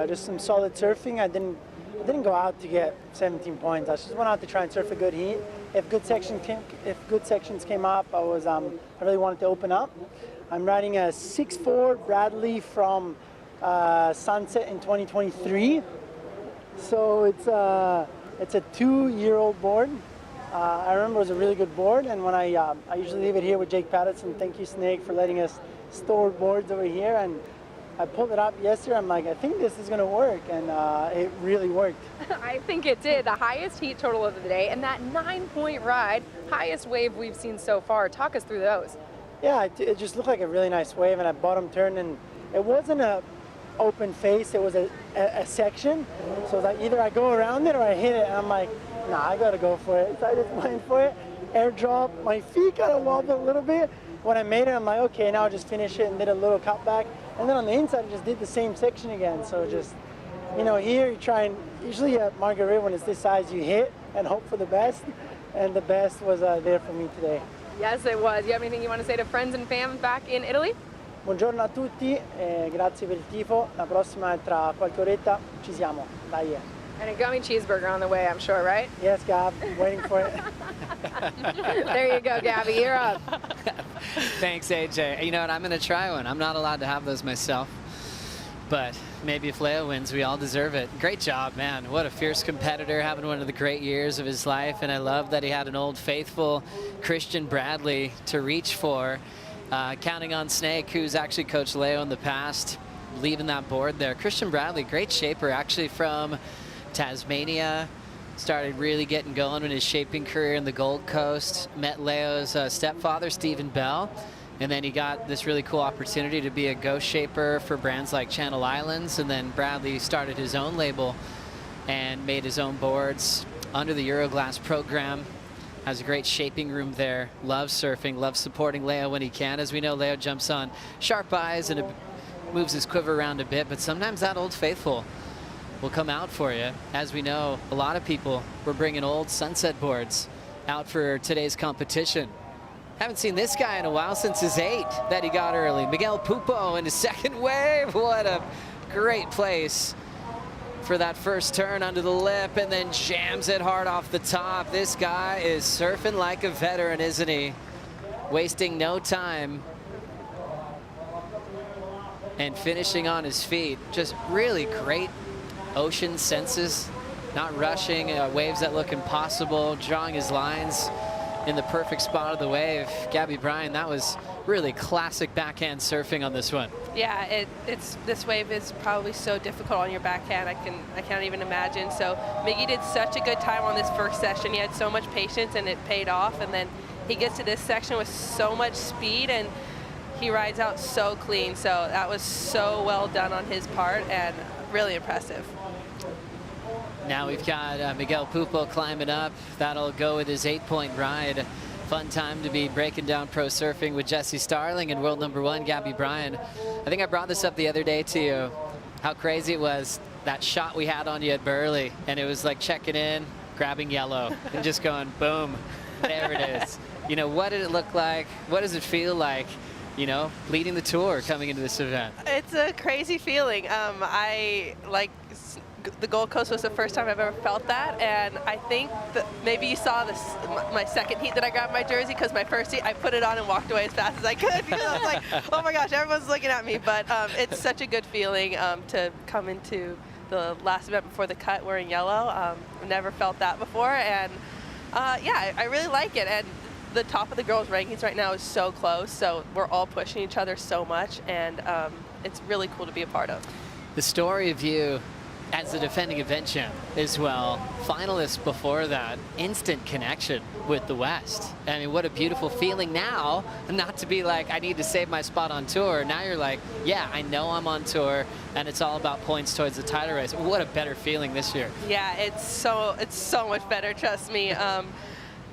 just some solid surfing. I didn't go out to get 17 points. I just went out to try and surf a good heat. If good sections came up, I really wanted to open up. I'm riding a 6'4" Bradley from Sunset in 2023. So it's a 2-year-old board. I remember it was a really good board, and when I usually leave it here with Jake Patterson. Thank you, Snake, for letting us store boards over here. And I pulled it up yesterday. I'm like, I think this is going to work, and it really worked. I think it did. The highest heat total of the day, and that 9-point ride, highest wave we've seen so far. Talk us through those. Yeah, it just looked like a really nice wave, and I bottom turned, and it wasn't a open face, it was a section, so that either I go around it or I hit it, and I'm like, nah, I gotta go for it. So I just went for it, airdrop, my feet kind of wobbled a little bit, when I made it, I'm like, okay, now I'll just finish it, and did a little cutback. And then on the inside, I just did the same section again. So just, you know, here you try and, usually at Margaret River, when it's this size, you hit and hope for the best. And the best was there for me today. Yes, it was. You have anything you want to say to friends and fam back in Italy? Buongiorno a tutti, grazie per il tifo. La prossima è tra qualche oretta, ci siamo. Dai. And a gummy cheeseburger on the way, I'm sure, right? Yes, Gab, waiting for it. There you go, Gabby, you're up. Thanks, AJ. You know what, I'm going to try one. I'm not allowed to have those myself. But maybe if Leo wins, we all deserve it. Great job, man. What a fierce competitor, having one of the great years of his life. And I love that he had an old faithful Christian Bradley to reach for. Counting on Snake, who's actually coached Leo in the past, leaving that board there. Christian Bradley, great shaper, actually from Tasmania. Started really getting going in his shaping career in the Gold Coast. Met Leo's stepfather, Stephen Bell. And then he got this really cool opportunity to be a ghost shaper for brands like Channel Islands. And then Bradley started his own label and made his own boards under the Euroglass program. Has a great shaping room there. Loves surfing, loves supporting Leo when he can. As we know, Leo jumps on sharp eyes and moves his quiver around a bit, but sometimes that old faithful will come out for you. As we know, a lot of people were bringing old Sunset boards out for today's competition. Haven't seen this guy in a while, since his 8 that he got early. Miguel Pupo in his second wave. What a great place for that first turn under the lip, and then jams it hard off the top. This guy is surfing like a veteran, isn't he? Wasting no time and finishing on his feet. Just really great ocean senses, not rushing, waves that look impossible, drawing his lines in the perfect spot of the wave. Gabby Bryan, that was really classic backhand surfing on this one. Yeah, this wave is probably so difficult on your backhand. I can't even imagine. So Miggy did such a good time on this first session. He had so much patience and it paid off. And then he gets to this section with so much speed and he rides out so clean. So that was so well done on his part and really impressive. Now we've got Miguel Pupo climbing up. That'll go with his 8-point ride. Fun time to be breaking down pro surfing with Jesse Starling and world #1 Gabby Bryan. I think I brought this up the other day to you, how crazy it was, that shot we had on you at Burley, and it was like checking in, grabbing yellow, and just going boom, there it is. You know, what did it look like? What does it feel like, you know, leading the tour coming into this event? It's a crazy feeling. The Gold Coast was the first time I've ever felt that, and I think that maybe you saw this, my second heat that I grabbed my jersey, because my first heat I put it on and walked away as fast as I could because I was like, oh my gosh, everyone's looking at me. But it's such a good feeling to come into the last event before the cut wearing yellow. Never felt that before, and yeah, I really like it. And the top of the girls' rankings right now is so close, so we're all pushing each other so much, and it's really cool to be a part of. The story of you as the defending event champ as well, finalist before that, instant connection with the West. I mean, what a beautiful feeling now, not to be like, I need to save my spot on tour. Now you're like, yeah, I know I'm on tour, and it's all about points towards the title race. What a better feeling this year. Yeah, it's so much better, trust me. Yeah,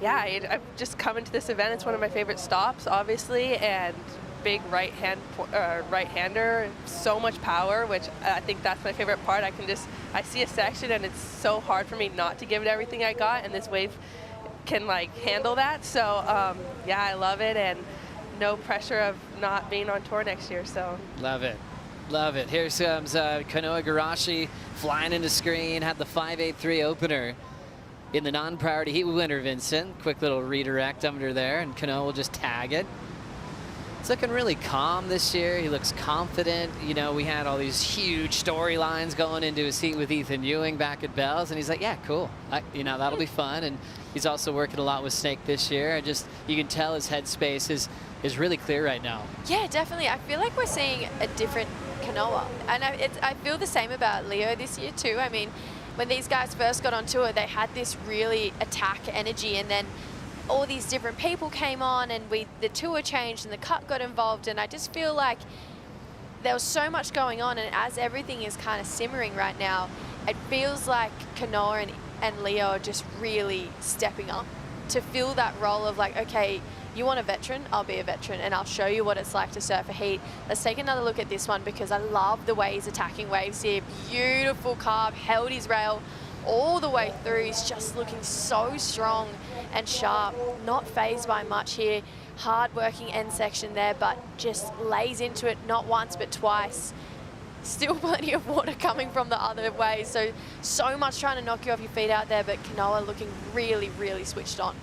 I've just come into this event. It's one of my favorite stops, obviously, and big right-hander, so much power, which I think that's my favorite part. I see a section and it's so hard for me not to give it everything I got, and this wave can like handle that. So yeah, I love it, and no pressure of not being on tour next year. So love it. Love it. Here comes Kanoa Igarashi flying into screen, had the 5.83 opener in the non-priority heat winner, Vincent. Quick little redirect under there, and Kanoa will just tag it. It's looking really calm this year. He looks confident. You know, we had all these huge storylines going into his heat with Ethan Ewing back at Bell's, and he's like, yeah, cool. You know, that'll be fun. And he's also working a lot with Snake this year. You can tell his headspace is really clear right now. Yeah, definitely. I feel like we're seeing a different Kanoa. And I feel the same about Leo this year too. I mean, when these guys first got on tour, they had this really attack energy, and then all these different people came on, and the tour changed and the cut got involved, and I just feel like there was so much going on, and as everything is kind of simmering right now, it feels like Kanoa and Leo are just really stepping up to fill that role of like, okay, you want a veteran, I'll be a veteran, and I'll show you what it's like to surf a heat. Let's take another look at this one, because I love the way he's attacking waves here. Beautiful carve, held his rail all the way through. He's just looking so strong and sharp, not phased by much here. Hard working end section there, but just lays into it not once but twice. Still plenty of water coming from the other way, so much trying to knock you off your feet out there, but Kanoa looking really, really switched on.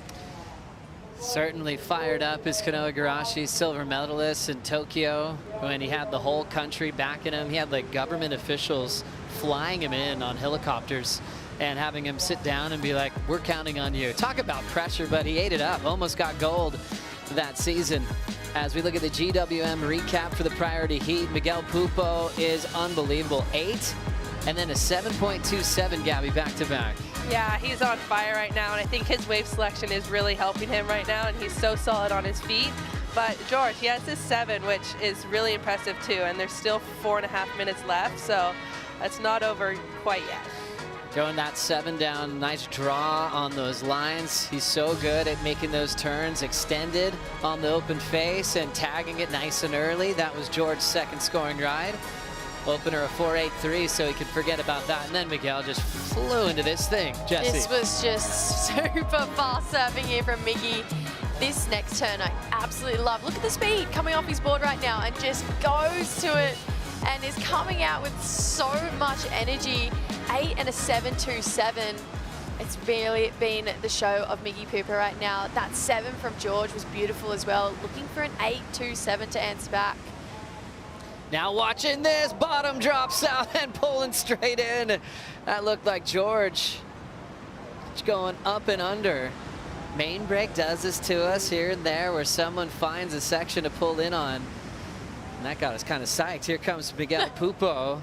Certainly fired up is Kanoa Igarashi, silver medalist in Tokyo, when he had the whole country backing him. He had like government officials flying him in on helicopters and having him sit down and be like, we're counting on you. Talk about pressure, but he ate it up, almost got gold that season. As we look at the GWM recap for the priority heat, Miguel Pupo is unbelievable. 8 and then a 7.27, Gabby, back-to-back. Yeah, he's on fire right now, and I think his wave selection is really helping him right now, and he's so solid on his feet. But George, he has his 7, which is really impressive too, and there's still 4.5 minutes left, so that's not over quite yet. Throwing that 7 down, nice draw on those lines. He's so good at making those turns extended on the open face and tagging it nice and early. That was George's second scoring ride. Opener a 4.83, so he could forget about that. And then Miguel just flew into this thing. Jesse. This was just super fast surfing here from Miggy. This next turn I absolutely love. Look at the speed coming off his board right now, and just goes to it and is coming out with so much energy. 8 and a 7.27. It's really been the show of Miggy Pooper right now. That 7 from George was beautiful as well. Looking for an 8.27 to answer back. Now watching this, bottom drops out and pulling straight in. That looked like George going up and under. Main break does this to us here and there, where someone finds a section to pull in on. And that got us kind of psyched. Here comes Miguel Pupo.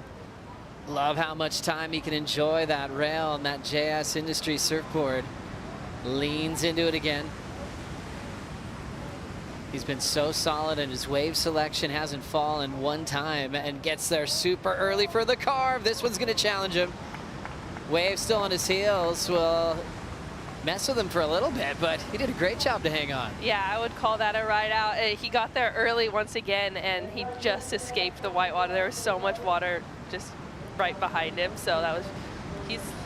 Love how much time he can enjoy that rail on that JS Industries surfboard. Leans into it again. He's been so solid, and his wave selection hasn't fallen one time, and gets there super early for the carve. This one's gonna challenge him. Wave still on his heels will mess with him for a little bit, but he did a great job to hang on. Yeah, I would call that a ride out. He got there early once again, and he just escaped the white water. There was so much water just right behind him, so that was,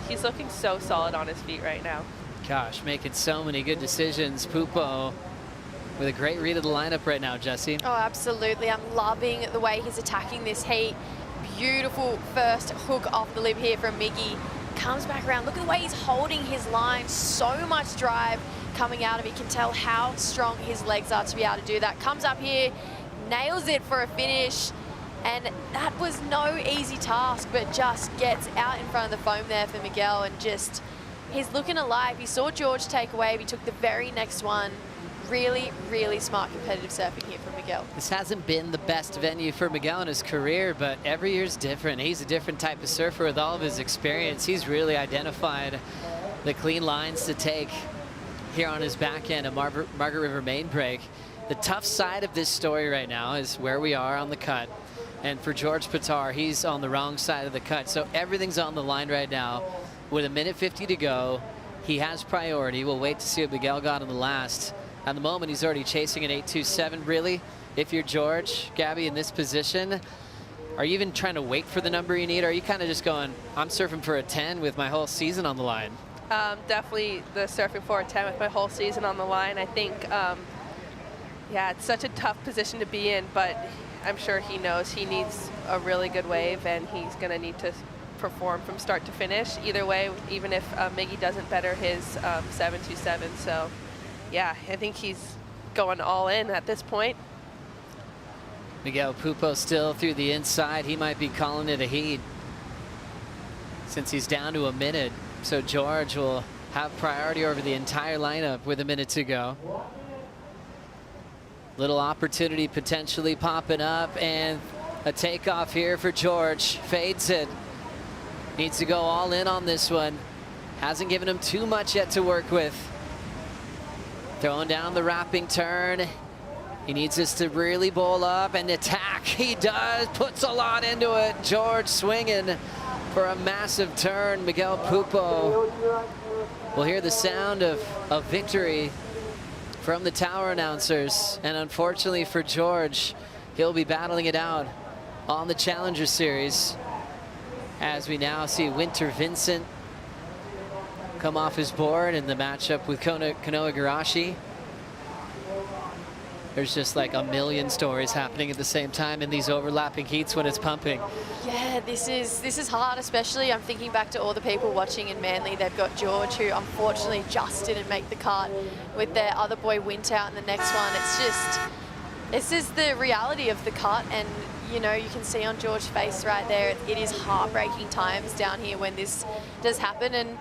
he's looking so solid on his feet right now. Gosh, making so many good decisions. Pupo with a great read of the lineup right now, Jesse. Oh, absolutely. I'm loving the way he's attacking this heat. Beautiful first hook off the lip here from Miggy. Comes back around. Look at the way he's holding his line. So much drive coming out of it. You can tell how strong his legs are to be able to do that. Comes up here, nails it for a finish. And that was no easy task, but just gets out in front of the foam there for Miguel, and just, he's looking alive. He saw George take a wave. He took the very next one. Really, really smart competitive surfing here from Miguel. This hasn't been the best venue for Miguel in his career, but every year's different. He's a different type of surfer with all of his experience. He's really identified the clean lines to take here on his back end of Margaret River main break. The tough side of this story right now is where we are on the cut. And for George Pitar, he's on the wrong side of the cut. So everything's on the line right now. With a minute 50 to go, he has priority. We'll wait to see what Miguel got in the last. At the moment, he's already chasing an 8.27. Really, if you're George, Gabby, in this position, are you even trying to wait for the number you need? Or are you kind of just going, I'm surfing for a 10 with my whole season on the line? Definitely the surfing for a 10 with my whole season on the line. I think, yeah, it's such a tough position to be in, but I'm sure he knows he needs a really good wave, and he's going to need to perform from start to finish. Either way, even if Miggy doesn't better his 7.27. So, yeah, I think he's going all in at this point. Miguel Pupo still through the inside. He might be calling it a heat since he's down to a minute. So George will have priority over the entire lineup with a minute to go. Little opportunity potentially popping up, and a takeoff here for George. Fades it. Needs to go all in on this one. Hasn't given him too much yet to work with. Throwing down the wrapping turn. He needs this to really bowl up and attack. He does, puts a lot into it. George swinging for a massive turn. Miguel Pupo will hear the sound of victory from the tower announcers. And unfortunately for George, he'll be battling it out on the Challenger Series, as we now see Winter Vincent come off his board in the matchup with Kanoa Igarashi. There's just like a million stories happening at the same time in these overlapping heats when it's pumping. Yeah, this is hard, especially I'm thinking back to all the people watching in Manly. They've got George, who unfortunately just didn't make the cut, with their other boy Winter out in the next one. This is the reality of the cut, and you know, you can see on George's face right there, it is heartbreaking times down here when this does happen. And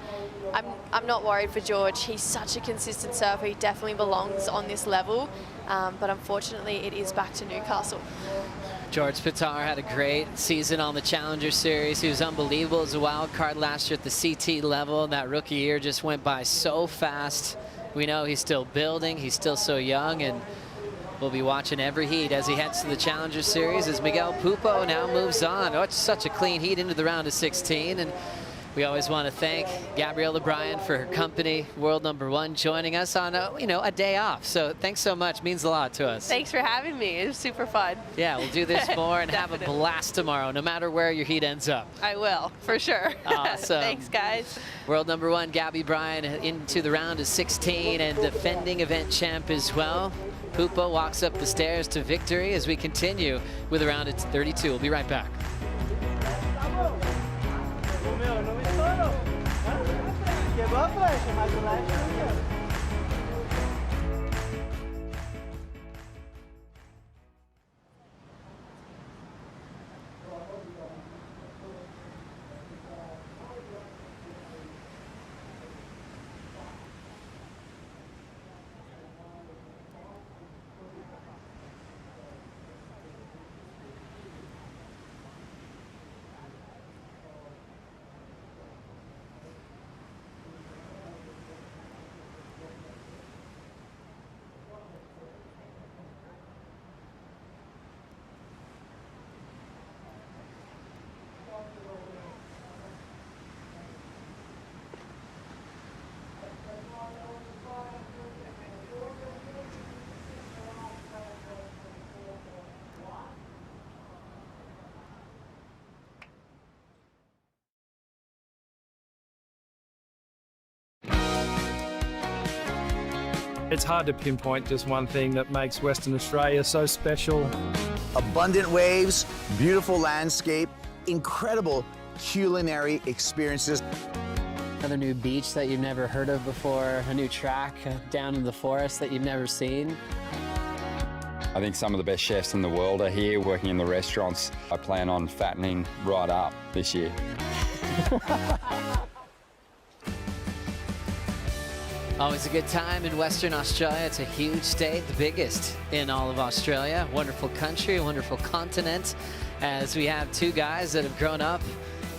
I'm not worried for George. He's such a consistent surfer. He definitely belongs on this level. But unfortunately, it is back to Newcastle. George Pitar had a great season on the Challenger Series. He was unbelievable as a wild card last year at the CT level. And that rookie year just went by so fast. We know he's still building. He's still so young. And we'll be watching every heat as he heads to the Challenger Series, as Miguel Pupo now moves on. Oh, it's such a clean heat into the round of 16. And we always want to thank Gabrielle O'Brien for her company, world #1, joining us on a day off. So thanks so much. Means a lot to us. Thanks for having me. It was super fun. Yeah, we'll do this more and have a blast tomorrow, no matter where your heat ends up. I will, for sure. Awesome. Thanks, guys. World #1, Gabby Bryan, into the round of 16 and defending event champ as well. Pupo walks up the stairs to victory as we continue with a round of 32. We'll be right back. It's hard to pinpoint just one thing that makes Western Australia so special. Abundant waves, beautiful landscape, incredible culinary experiences. Another new beach that you've never heard of before, a new track down in the forest that you've never seen. I think some of the best chefs in the world are here working in the restaurants. I plan on fattening right up this year. Always a good time in Western Australia. It's a huge state, the biggest in all of Australia. Wonderful country, wonderful continent, as we have two guys that have grown up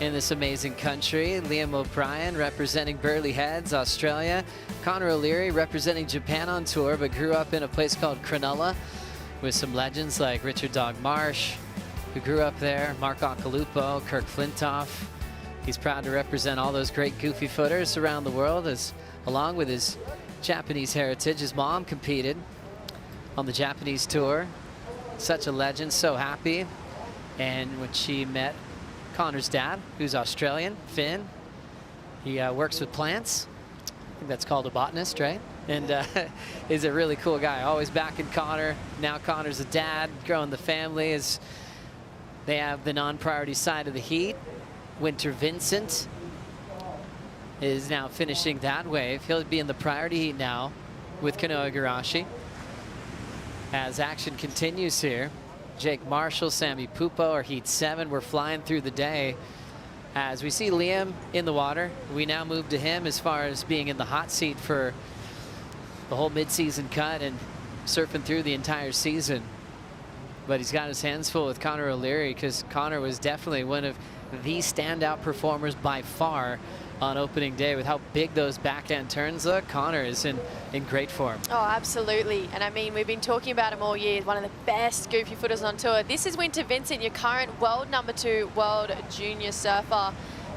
in this amazing country. Liam O'Brien representing Burleigh Heads, Australia. Connor O'Leary representing Japan on tour, but grew up in a place called Cronulla with some legends like Richard Dog Marsh, who grew up there, Mark Occhilupo, Kirk Flintoff. He's proud to represent all those great goofy footers around the world, along with his Japanese heritage. His mom competed on the Japanese tour. Such a legend, so happy. And when she met Connor's dad, who's Australian, Finn, he works with plants. I think that's called a botanist, right? And is a really cool guy, always backing Connor. Now Connor's a dad, growing the family as they have the non-priority side of the heat. Winter Vincent is now finishing that wave. He'll be in the priority heat now with Kanoa Igarashi. As action continues here, Jake Marshall, Sammy Pupo are heat 7. We're flying through the day. As we see Liam in the water, we now move to him as far as being in the hot seat for the whole mid-season cut and surfing through the entire season. But he's got his hands full with Connor O'Leary, because Connor was definitely one of the standout performers by far on opening day. With how big those backhand turns look, Connor is in great form. Oh, absolutely. And I mean, we've been talking about him all year. One of the best goofy footers on tour. This is Winter Vincent, your current world #2 world junior surfer,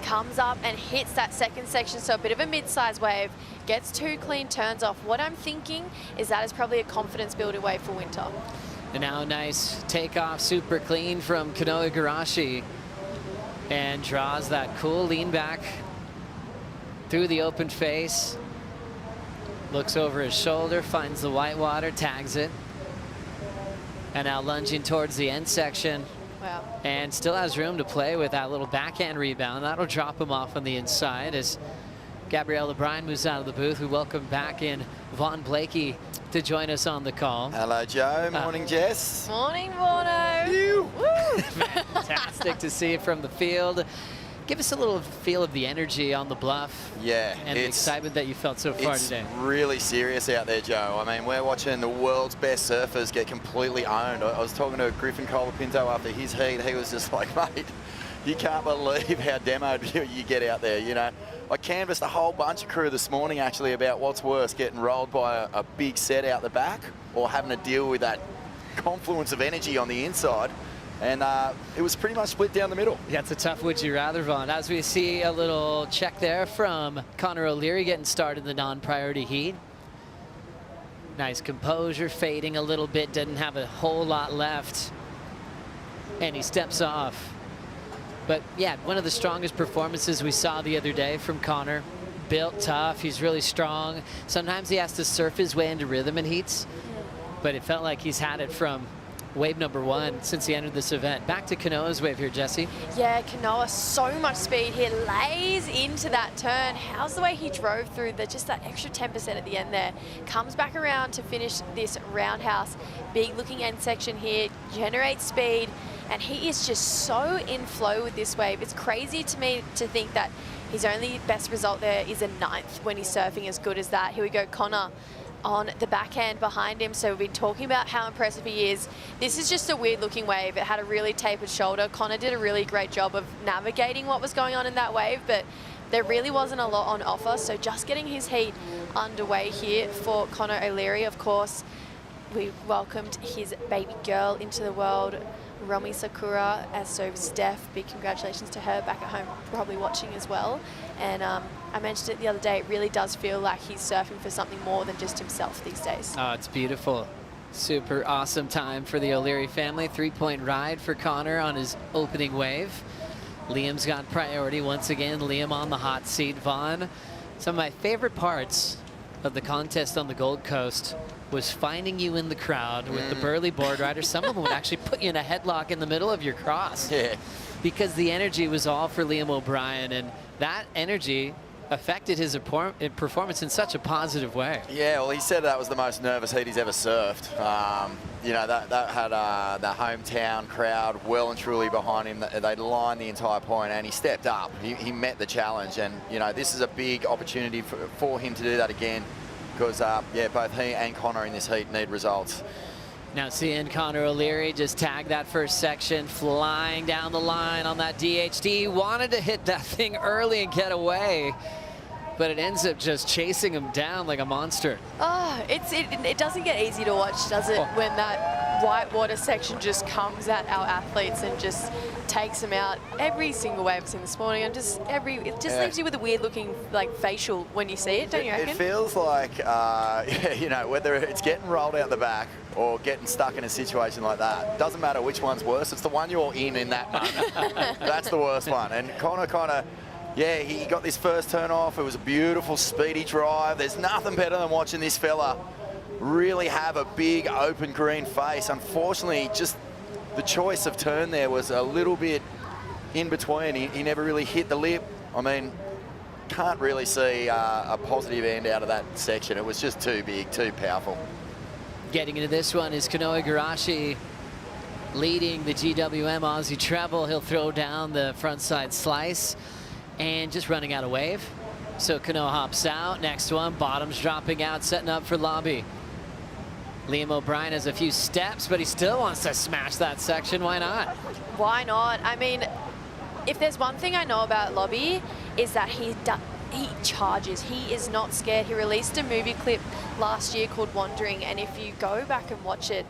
comes up and hits that second section, so a bit of a mid-size wave, gets 2 clean turns off. What I'm thinking is that is probably a confidence building wave for Winter. And now a nice takeoff, super clean from Kanoa Igarashi, and draws that cool lean back through the open face. Looks over his shoulder, finds the white water, tags it. And now lunging towards the end section. Wow. And still has room to play with that little backhand rebound. That'll drop him off on the inside as Gabrielle O'Brien moves out of the booth. We welcome back in Vaughn Blakey to join us on the call. Hello, Joe. Morning, Jess. Morning, Warno. Fantastic to see it from the field. Give us a little feel of the energy on the bluff. Yeah. And the excitement that you felt so far today. It's really serious out there, Joe. I mean, we're watching the world's best surfers get completely owned. I was talking to Griffin Colapinto after his heat. He was just like, mate, you can't believe how demoed you get out there, you know. I canvassed a whole bunch of crew this morning, actually, about what's worse, getting rolled by a big set out the back or having to deal with that confluence of energy on the inside. And it was pretty much split down the middle. Yeah, it's a tough would you rather, Vaughn. As we see a little check there from Connor O'Leary getting started in the non-priority heat. Nice composure, fading a little bit, didn't have a whole lot left. And he steps off. But yeah, one of the strongest performances we saw the other day from Connor. Built tough, he's really strong. Sometimes he has to surf his way into rhythm in heats, but it felt like he's had it from wave number 1 since he entered this event. Back to Kanoa's wave here, Jesse. Yeah, Kanoa, so much speed here, lays into that turn. How's the way he drove through just that extra 10% at the end there. Comes back around to finish this roundhouse. Big looking end section here, generates speed, and he is just so in flow with this wave. It's crazy to me to think that his only best result there is a 9th when he's surfing as good as that. Here we go, Connor on the backhand behind him. So we've been talking about how impressive he is. This is just a weird looking wave. It had a really tapered shoulder. Connor did a really great job of navigating what was going on in that wave, but there really wasn't a lot on offer. So just getting his heat underway here for Connor O'Leary. Of course, we welcomed his baby girl into the world, Romy Sakura, as so Steph. Big congratulations to her back at home, probably watching as well. And I mentioned it the other day, it really does feel like he's surfing for something more than just himself these days. Oh, it's beautiful. Super awesome time for the O'Leary family. 3-point ride for Connor on his opening wave. Liam's got priority once again. Liam on the hot seat. Vaughn, some of my favorite parts of the contest on the Gold Coast was finding you in the crowd with the burly board rider. Some of them would actually put you in a headlock in the middle of your cross. Yeah. Because the energy was all for Liam O'Brien, and that energy affected his performance in such a positive way. Yeah, well, he said that was the most nervous heat he's ever surfed. You know, that had the hometown crowd well and truly behind him. They lined the entire point, and he stepped up. He met the challenge, and, you know, this is a big opportunity for him to do that again, because, yeah, both he and Connor in this heat need results. Now seeing Connor O'Leary just tag that first section, flying down the line on that DHD. Wanted to hit that thing early and get away, but it ends up just chasing him down like a monster. Oh, it doesn't get easy to watch, does it, when that whitewater section just comes at our athletes and just takes them out. Every single wave I've seen this morning, and it just leaves you with a weird looking like facial when you see it, don't you reckon? It feels like, you know, whether it's getting rolled out the back or getting stuck in a situation like that, doesn't matter which one's worse. It's the one you're in that moment. That's the worst one. And Connor kind of, yeah, he got this first turn off. It was a beautiful, speedy drive. There's nothing better than watching this fella really have a big, open green face. Unfortunately, just the choice of turn there was a little bit in between. He never really hit the lip. I mean, can't really see a positive end out of that section. It was just too big, too powerful. Getting into this one is Kanoa Igarashi, leading the GWM Aussie Treble. He'll throw down the frontside slice and just running out of wave. So Kanoa hops out. Next one, bottom's dropping out, setting up for lobby. Liam O'Brien has a few steps, but he still wants to smash that section. Why not? Why not? I mean, if there's one thing I know about Lobby, is that he charges. He is not scared. He released a movie clip last year called Wandering, and if you go back and watch it,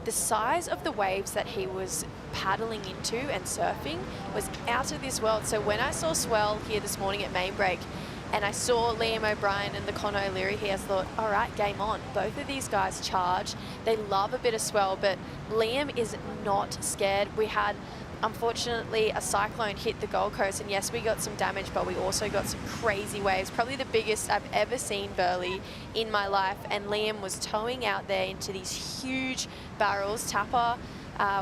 the size of the waves that he was paddling into and surfing was out of this world. So when I saw swell here this morning at main break, and I saw Liam O'Brien and the Conor O'Leary here, I thought, all right, game on. Both of these guys charge. They love a bit of swell, but Liam is not scared. We had, unfortunately, a cyclone hit the Gold Coast, and yes, we got some damage, but we also got some crazy waves, probably the biggest I've ever seen Burleigh in my life, and Liam was towing out there into these huge barrels. Tapper,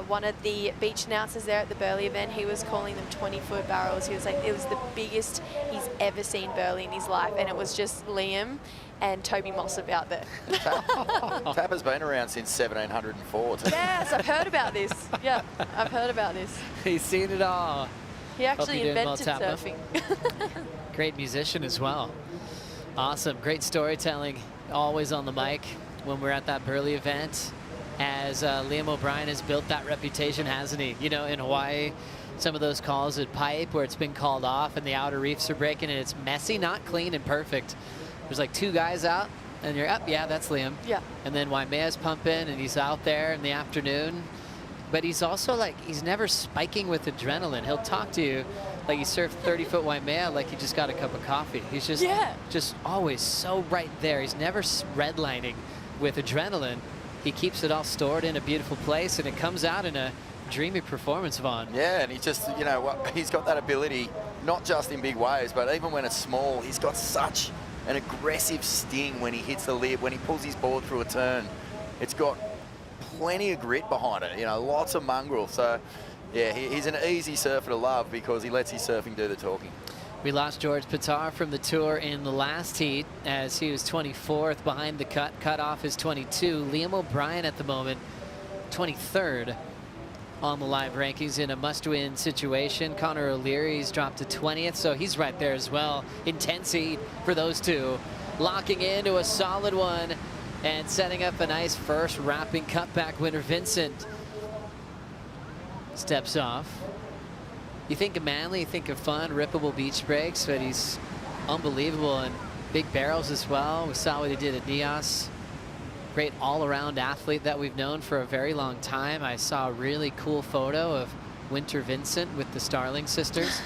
one of the beach announcers there at the Burleigh event, he was calling them 20-foot barrels. He was like, it was the biggest he's ever seen Burleigh in his life, and it was just Liam and Toby Mossop out there. Tapper's been around since 1704. Yes, I've heard about this. Yeah, I've heard about this. He's seen it all. He actually Hope you're doing well, invented Tapper. surfing. Great musician as well. Awesome, great storytelling, always on the mic when we're at that Burleigh event. As Liam O'Brien has built that reputation, hasn't he? You know, in Hawaii, some of those calls at Pipe where it's been called off and the outer reefs are breaking and it's messy, not clean and perfect. There's like 2 guys out and you're up, yeah, that's Liam. Yeah. And then Waimea's pumping and he's out there in the afternoon. But he's also like, he's never spiking with adrenaline. He'll talk to you like he surfed 30-foot Waimea like he just got a cup of coffee. He's just always so right there. He's never redlining with adrenaline. He keeps it all stored in a beautiful place, and it comes out in a dreamy performance, Vaughn. Yeah, and he just, you know, he's got that ability, not just in big waves, but even when it's small, he's got such an aggressive sting when he hits the lip, when he pulls his board through a turn. It's got plenty of grit behind it, you know, lots of mongrel. So, yeah, he's an easy surfer to love because he lets his surfing do the talking. We lost George Pitar from the tour in the last heat as he was 24th behind the cut off is 22. Liam O'Brien at the moment 23rd on the live rankings in a must-win situation. Conor O'Leary's dropped to 20th, so he's right there as well. Intense heat for those two. Locking into a solid one and setting up a nice first wrapping cutback winner. Vincent steps off. You think of Manly, you think of fun, rippable beach breaks, but he's unbelievable and big barrels as well. We saw what he did at Nias. Great all-around athlete that we've known for a very long time. I saw a really cool photo of Winter Vincent with the Starling sisters.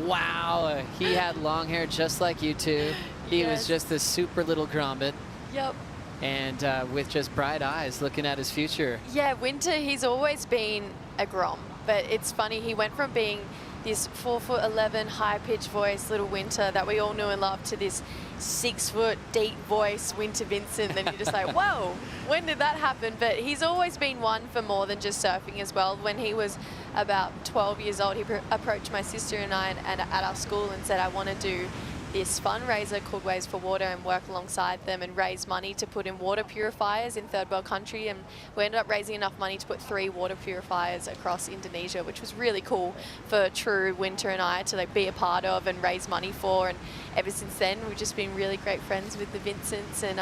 Wow, he had long hair just like you two. He was just a super little grommet. Yep. And with just bright eyes looking at his future. Yeah, Winter, he's always been a grom. But it's funny, he went from being this 4'11" high-pitched voice, little Winter, that we all knew and loved, to this 6-foot deep voice, Winter Vincent. And you're just like, whoa, when did that happen? But he's always been one for more than just surfing as well. When he was about 12 years old, he approached my sister and I at our school and said, I want to do this fundraiser called Waves for Water and work alongside them and raise money to put in water purifiers in third world country. And we ended up raising enough money to put 3 water purifiers across Indonesia, which was really cool for True, Winter and I to like be a part of and raise money for. And ever since then, we've just been really great friends with the Vincents, and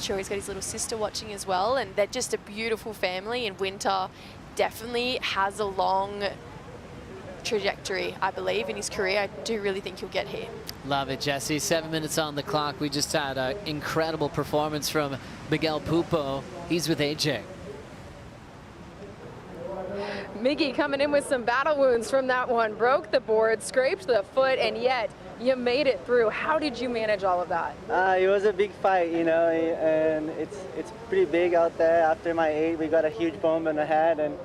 sure he's got his little sister watching as well. And they're just a beautiful family, and Winter definitely has a long trajectory, I believe, in his career. I do really think he'll get here. Love it, Jesse. 7 minutes on the clock. We just had an incredible performance from Miguel Pupo. He's with AJ. Miggy coming in with some battle wounds from that one. Broke the board, scraped the foot, and yet you made it through. How did you manage all of that? It was a big fight, you know, and it's pretty big out there. After my 8, we got a huge bump in the head and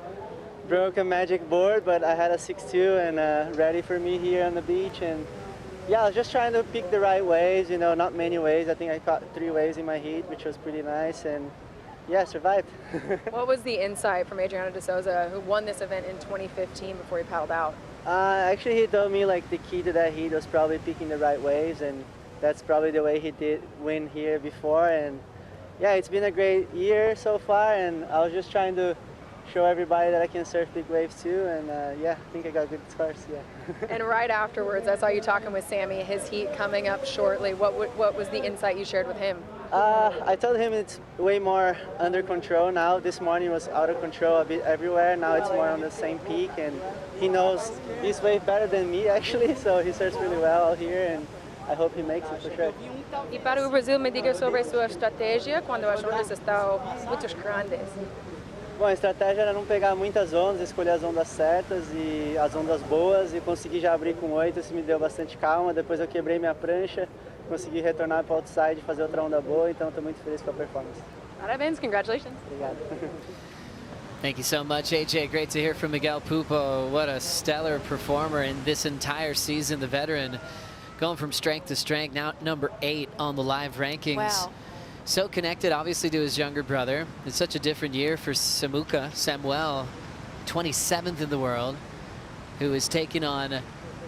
broke a magic board, but I had a 6'2" and ready for me here on the beach. And yeah, I was just trying to pick the right waves, you know, not many waves. I think I caught 3 waves in my heat, which was pretty nice, and yeah, survived. What was the insight from Adriano de Souza, who won this event in 2015 before he paddled out? Actually, he told me like the key to that heat was probably picking the right waves, and that's probably the way he did win here before. And yeah, it's been a great year so far, and I was just trying to show everybody that I can surf big waves too, and yeah, I think I got good scores, yeah. And right afterwards, I saw you talking with Sammy, his heat coming up shortly. What was the insight you shared with him? I told him it's way more under control now. This morning was out of control a bit everywhere. Now it's more on the same peak, and he knows this wave better than me actually, so he surfs really well out here, and I hope he makes it for sure. E para o Brasil, me diga sobre sua estratégia quando as ondas estão muito grandes. Bom, a estratégia era não pegar muitas ondas, escolher as ondas certas e as ondas boas e consegui já abrir com 8, isso me deu bastante calma. Depois eu quebrei minha prancha, consegui retornar para o outside e fazer outra onda boa, então estou muito feliz com a performance. Parabéns, congratulations. Obrigado. Thank you so much, AJ. Great to hear from Miguel Pupo. What a stellar performer in this entire season, the veteran. Going from strength to strength, now number 8 on the live rankings. Wow. So connected, obviously, to his younger brother. It's such a different year for Samuel, 27th in the world, who is taking on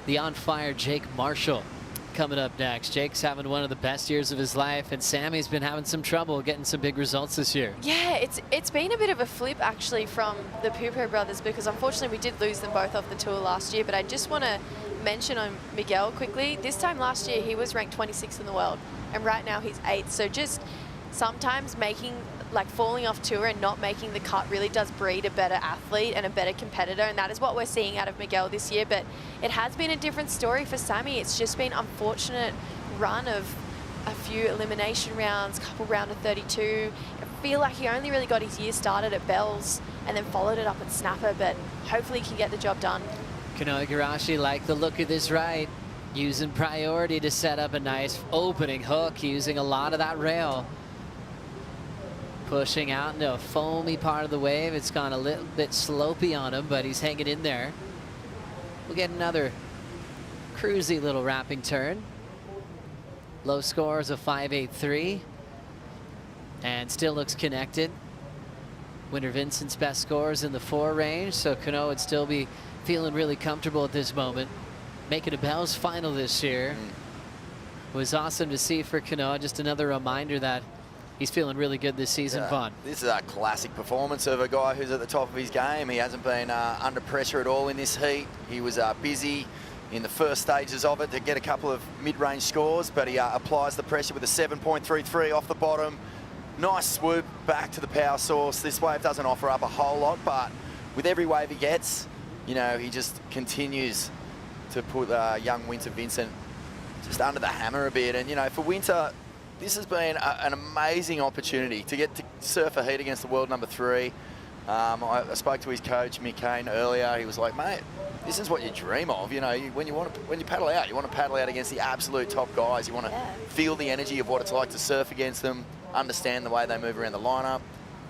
the on-fire Jake Marshall. Coming up next, Jake's having one of the best years of his life, and Sammy's been having some trouble getting some big results this year. Yeah, it's been a bit of a flip actually from the Pupo brothers, because unfortunately we did lose them both off the tour last year. But I just want to mention on Miguel quickly. This time last year he was ranked 26th in the world, and right now he's 8th. So just sometimes falling off tour and not making the cut really does breed a better athlete and a better competitor, and that is what we're seeing out of Miguel this year. But it has been a different story for Sammy. It's just been unfortunate run of a few elimination rounds, couple round of 32. I feel like he only really got his year started at Bells and then followed it up at Snapper, but hopefully he can get the job done. Kanoa Igarashi like the look of this right, using priority to set up a nice opening hook, using a lot of that rail. Pushing out into a foamy part of the wave. It's gone a little bit slopey on him, but he's hanging in there. We'll get another cruisy little wrapping turn. Low scores of 5.83, and still looks connected. Winter Vincent's best scores in the 4 range, so Kanoa would still be feeling really comfortable at this moment. Making a Bells final this year was awesome to see for Kanoa. Just another reminder that he's feeling really good this season, Vaughn. This is a classic performance of a guy who's at the top of his game. He hasn't been under pressure at all in this heat. He was busy in the first stages of it to get a couple of mid-range scores, but he applies the pressure with a 7.33 off the bottom. Nice swoop back to the power source. This wave doesn't offer up a whole lot, but with every wave he gets, you know, he just continues to put young Winter Vincent just under the hammer a bit. And, you know, for Winter, this has been an amazing opportunity to get to surf a heat against the world number 3. I spoke to his coach, Mick Kane, earlier. He was like, mate, this is what you dream of. You know, when you paddle out, you want to paddle out against the absolute top guys. You want to feel the energy of what it's like to surf against them, understand the way they move around the lineup.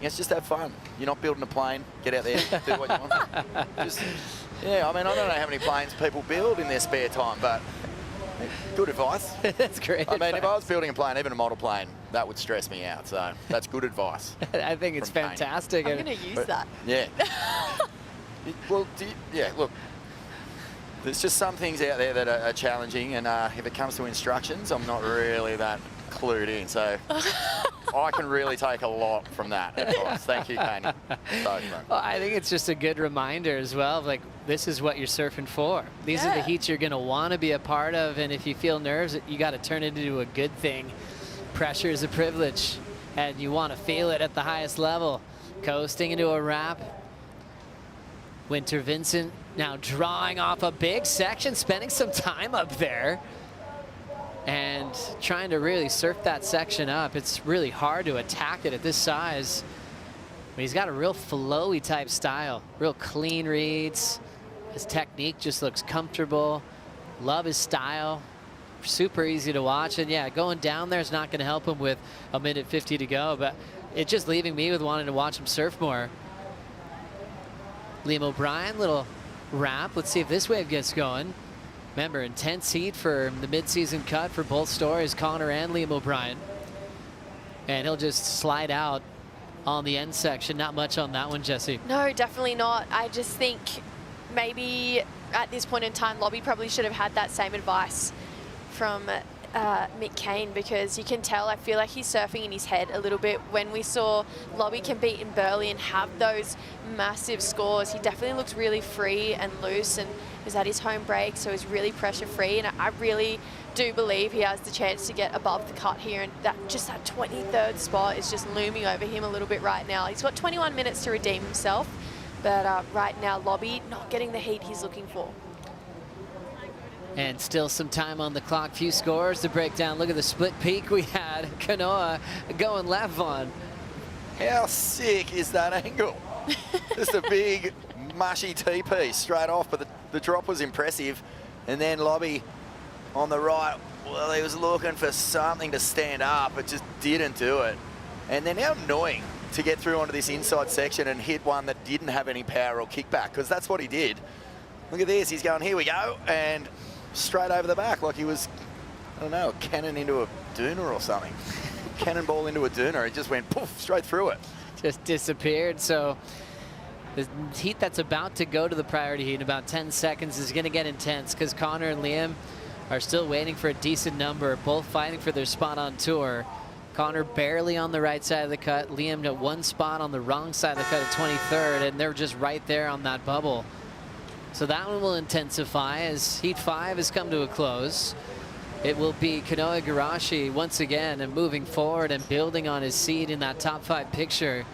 It's just have fun. You're not building a plane. Get out there, do what you want. Yeah, I mean, I don't know how many planes people build in their spare time, but good advice. That's great I mean, advice. if I was building a plane, even a model plane, that would stress me out. So that's good advice. I think it's fantastic. I'm going to use that. Yeah. Well, look, there's just some things out there that are challenging, and if it comes to instructions, I'm not really that clued in. So I can really take a lot from that advice. Thank you, Kane. Well, I think it's just a good reminder as well of, like, this is what you're surfing for. These are the heats you're going to want to be a part of, and if you feel nerves, you got to turn it into a good thing. Pressure is a privilege, and you want to feel it at the highest level. Coasting into a wrap. Winter Vincent now drawing off a big section, spending some time up there and trying to really surf that section up. It's really hard to attack it at this size. But he's got a real flowy type style, real clean reads. His technique just looks comfortable. Love his style. Super easy to watch. And yeah, going down there is not going to help him with a minute 50 to go, but it's just leaving me with wanting to watch him surf more. Liam O'Brien, little wrap. Let's see if this wave gets going. Remember, intense heat for the mid-season cut for both stories, Connor and Liam O'Brien. And he'll just slide out on the end section. Not much on that one, Jesse. No, definitely not. I just think maybe at this point in time, Lobby probably should have had that same advice from Mick Kane, because you can tell, I feel like he's surfing in his head a little bit. When we saw Lobby compete in Burley and have those massive scores, he definitely looks really free and loose, and is at his home break, so he's really pressure free. And I really do believe he has the chance to get above the cut here, and that 23rd spot is just looming over him a little bit right now. He's got 21 minutes to redeem himself, but right now Lobby not getting the heat he's looking for. And still some time on the clock. Few scores to break down. Look at the split peak we had. Kanoa going left, Vaughn. How sick is that angle? Just a big, mushy T-piece straight off, but the drop was impressive. And then Lobby on the right, well, he was looking for something to stand up, but just didn't do it. And then how annoying to get through onto this inside section and hit one that didn't have any power or kickback, because that's what he did. Look at this, he's going, here we go, and straight over the back like he was, I don't know, a cannon into a doona or something. Cannonball into a doona, it just went poof, straight through it. Just disappeared. So the heat that's about to go to the priority heat in about 10 seconds is going to get intense, because Connor and Liam are still waiting for a decent number, both fighting for their spot on tour. Connor barely on the right side of the cut, Liam at one spot on the wrong side of the cut at 23rd, and they're just right there on that bubble. So that one will intensify as Heat 5 has come to a close. It will be Kanoa Igarashi once again and moving forward and building on his seed in that top 5 picture.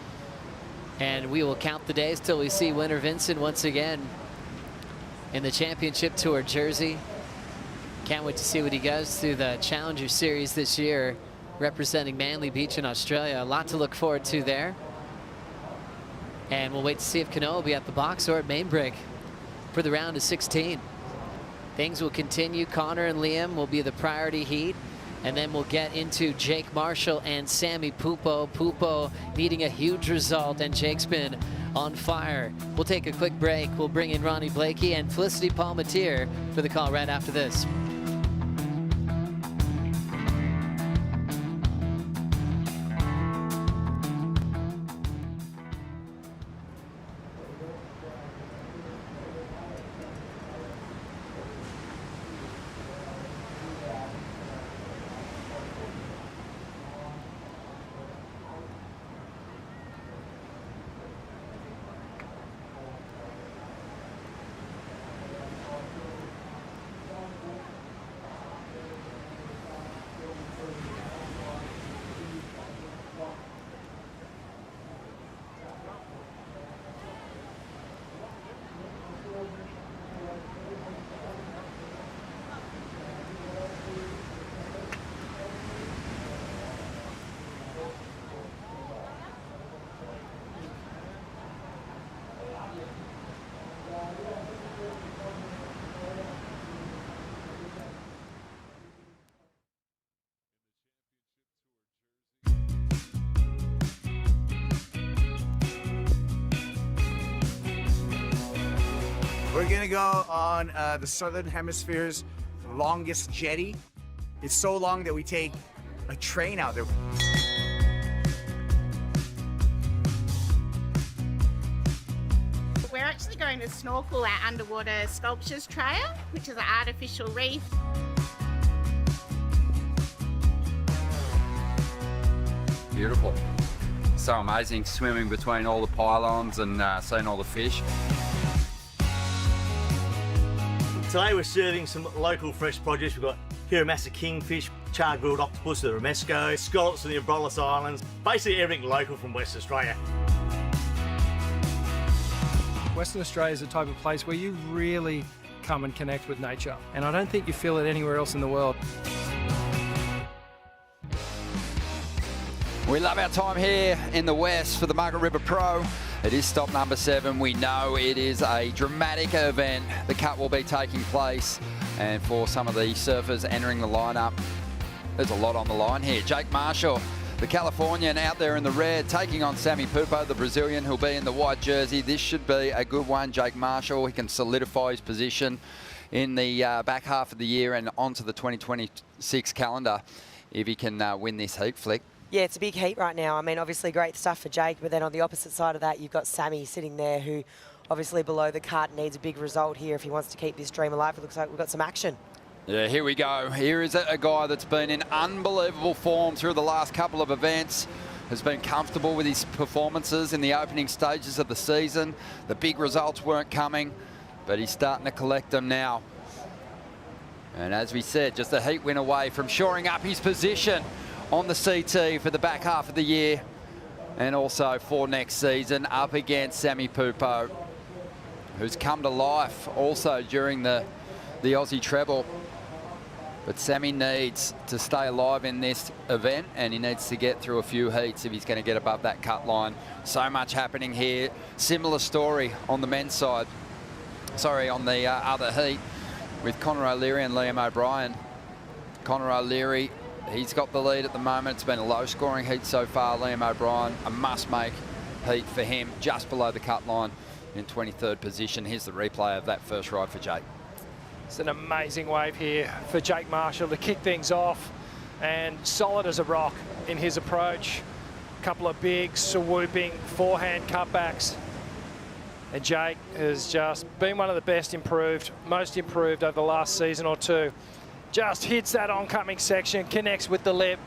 And we will count the days till we see winner Vincent once again in the championship tour jersey. Can't wait to see what he does through the Challenger Series this year, representing Manly Beach in Australia. A lot to look forward to there. And we'll wait to see if Kanoa will be at the box or at main break for the round of 16. Things will continue. Connor and Liam will be the priority heat, and then we'll get into Jake Marshall and Sammy Pupo. Pupo needing a huge result, and Jake's been on fire. We'll take a quick break. We'll bring in Ronnie Blakey and Felicity Palmatier for the call right after this. We're gonna go on the Southern Hemisphere's longest jetty. It's so long that we take a train out there. We're actually going to snorkel our underwater sculptures trail, which is an artificial reef. Beautiful. So amazing swimming between all the pylons and seeing all the fish. Today we're serving some local fresh produce. We've got Kirimassa kingfish, char-grilled octopus, the romesco, scallops from the Abrolhos Islands, basically everything local from Western Australia. Western Australia is the type of place where you really come and connect with nature, and I don't think you feel it anywhere else in the world. We love our time here in the West for the Margaret River Pro. It is stop number 7. We know it is a dramatic event. The cut will be taking place, and for some of the surfers entering the lineup, there's a lot on the line here. Jake Marshall, the Californian, out there in the red, taking on Sammy Pupo, the Brazilian, who'll be in the white jersey. This should be a good one. Jake Marshall, he can solidify his position in the back half of the year and onto the 2026 calendar if he can win this heat, Flick. Yeah, it's a big heat right now. I mean, obviously great stuff for Jake, but then on the opposite side of that, you've got Sammy sitting there who obviously below the cut needs a big result here if he wants to keep this dream alive. It looks like we've got some action. Yeah, here we go. Here is a guy that's been in unbelievable form through the last couple of events, has been comfortable with his performances in the opening stages of the season. The big results weren't coming, but he's starting to collect them now. And as we said, just a heat win away from shoring up his position on the CT for the back half of the year and also for next season, up against Sammy Pupo, who's come to life also during the Aussie Treble. But Sammy needs to stay alive in this event, and he needs to get through a few heats if he's going to get above that cut line. So much happening here. Similar story on the men's side. Sorry, on the other heat with Connor O'Leary and Liam O'Brien. Connor O'Leary, he's got the lead at the moment. It's been a low-scoring heat so far. Liam O'Brien, a must-make heat for him, just below the cut line in 23rd position. Here's the replay of that first ride for Jake. It's an amazing wave here for Jake Marshall to kick things off, and solid as a rock in his approach. A couple of big swooping forehand cutbacks, and Jake has just been one of the best improved, most improved over the last season or two. Just hits that oncoming section, connects with the lip,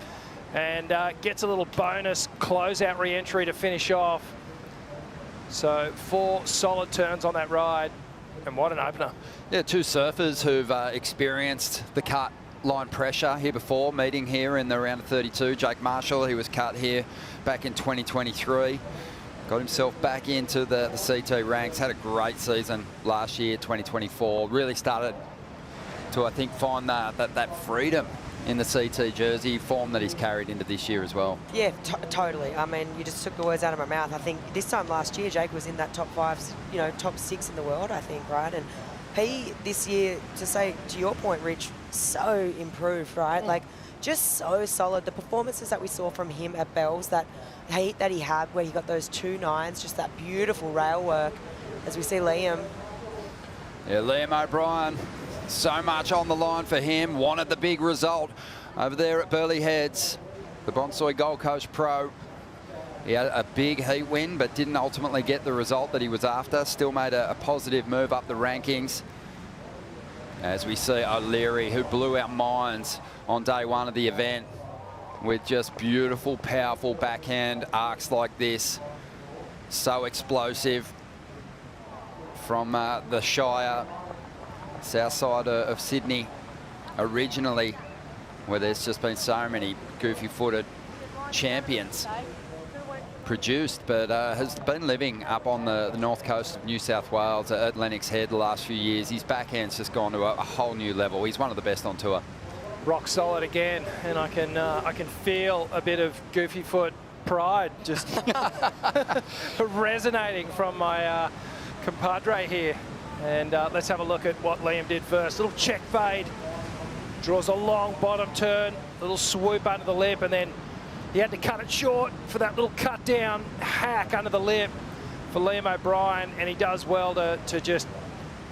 and gets a little bonus closeout re-entry to finish off. So 4 solid turns on that ride. And what an opener. Yeah, 2 surfers who've experienced the cut line pressure here before, meeting here in the round of 32. Jake Marshall, he was cut here back in 2023. Got himself back into the CT ranks, had a great season last year, 2024. Really started to, I think, find that freedom in the CT jersey form that he's carried into this year as well. Yeah, totally. I mean, you just took the words out of my mouth. I think this time last year, Jake was in that top 5, you know, top 6 in the world, I think, right? And he, this year, to say, to your point, Rich, so improved, right? Like, just so solid. The performances that we saw from him at Bells, that heat that he had where he got those 2 9s, just that beautiful rail work, as we see Liam. Yeah, Liam O'Brien. So much on the line for him. Wanted the big result over there at Burleigh Heads. The Bonsoi Gold Coast Pro. He had a big heat win, but didn't ultimately get the result that he was after. Still made a positive move up the rankings. As we see O'Leary, who blew our minds on day 1 of the event with just beautiful, powerful backhand arcs like this. So explosive from the Shire, south side of Sydney originally, where there's just been so many goofy-footed champions produced, but has been living up on the north coast of New South Wales at Lennox Head the last few years. His backhand's just gone to a whole new level. He's one of the best on tour. Rock solid again, and I can feel a bit of goofy foot pride just resonating from my compadre here. And let's have a look at what Liam did first. Little check fade, draws a long bottom turn, little swoop under the lip, and then he had to cut it short for that little cut down hack under the lip for Liam O'Brien, and he does well to just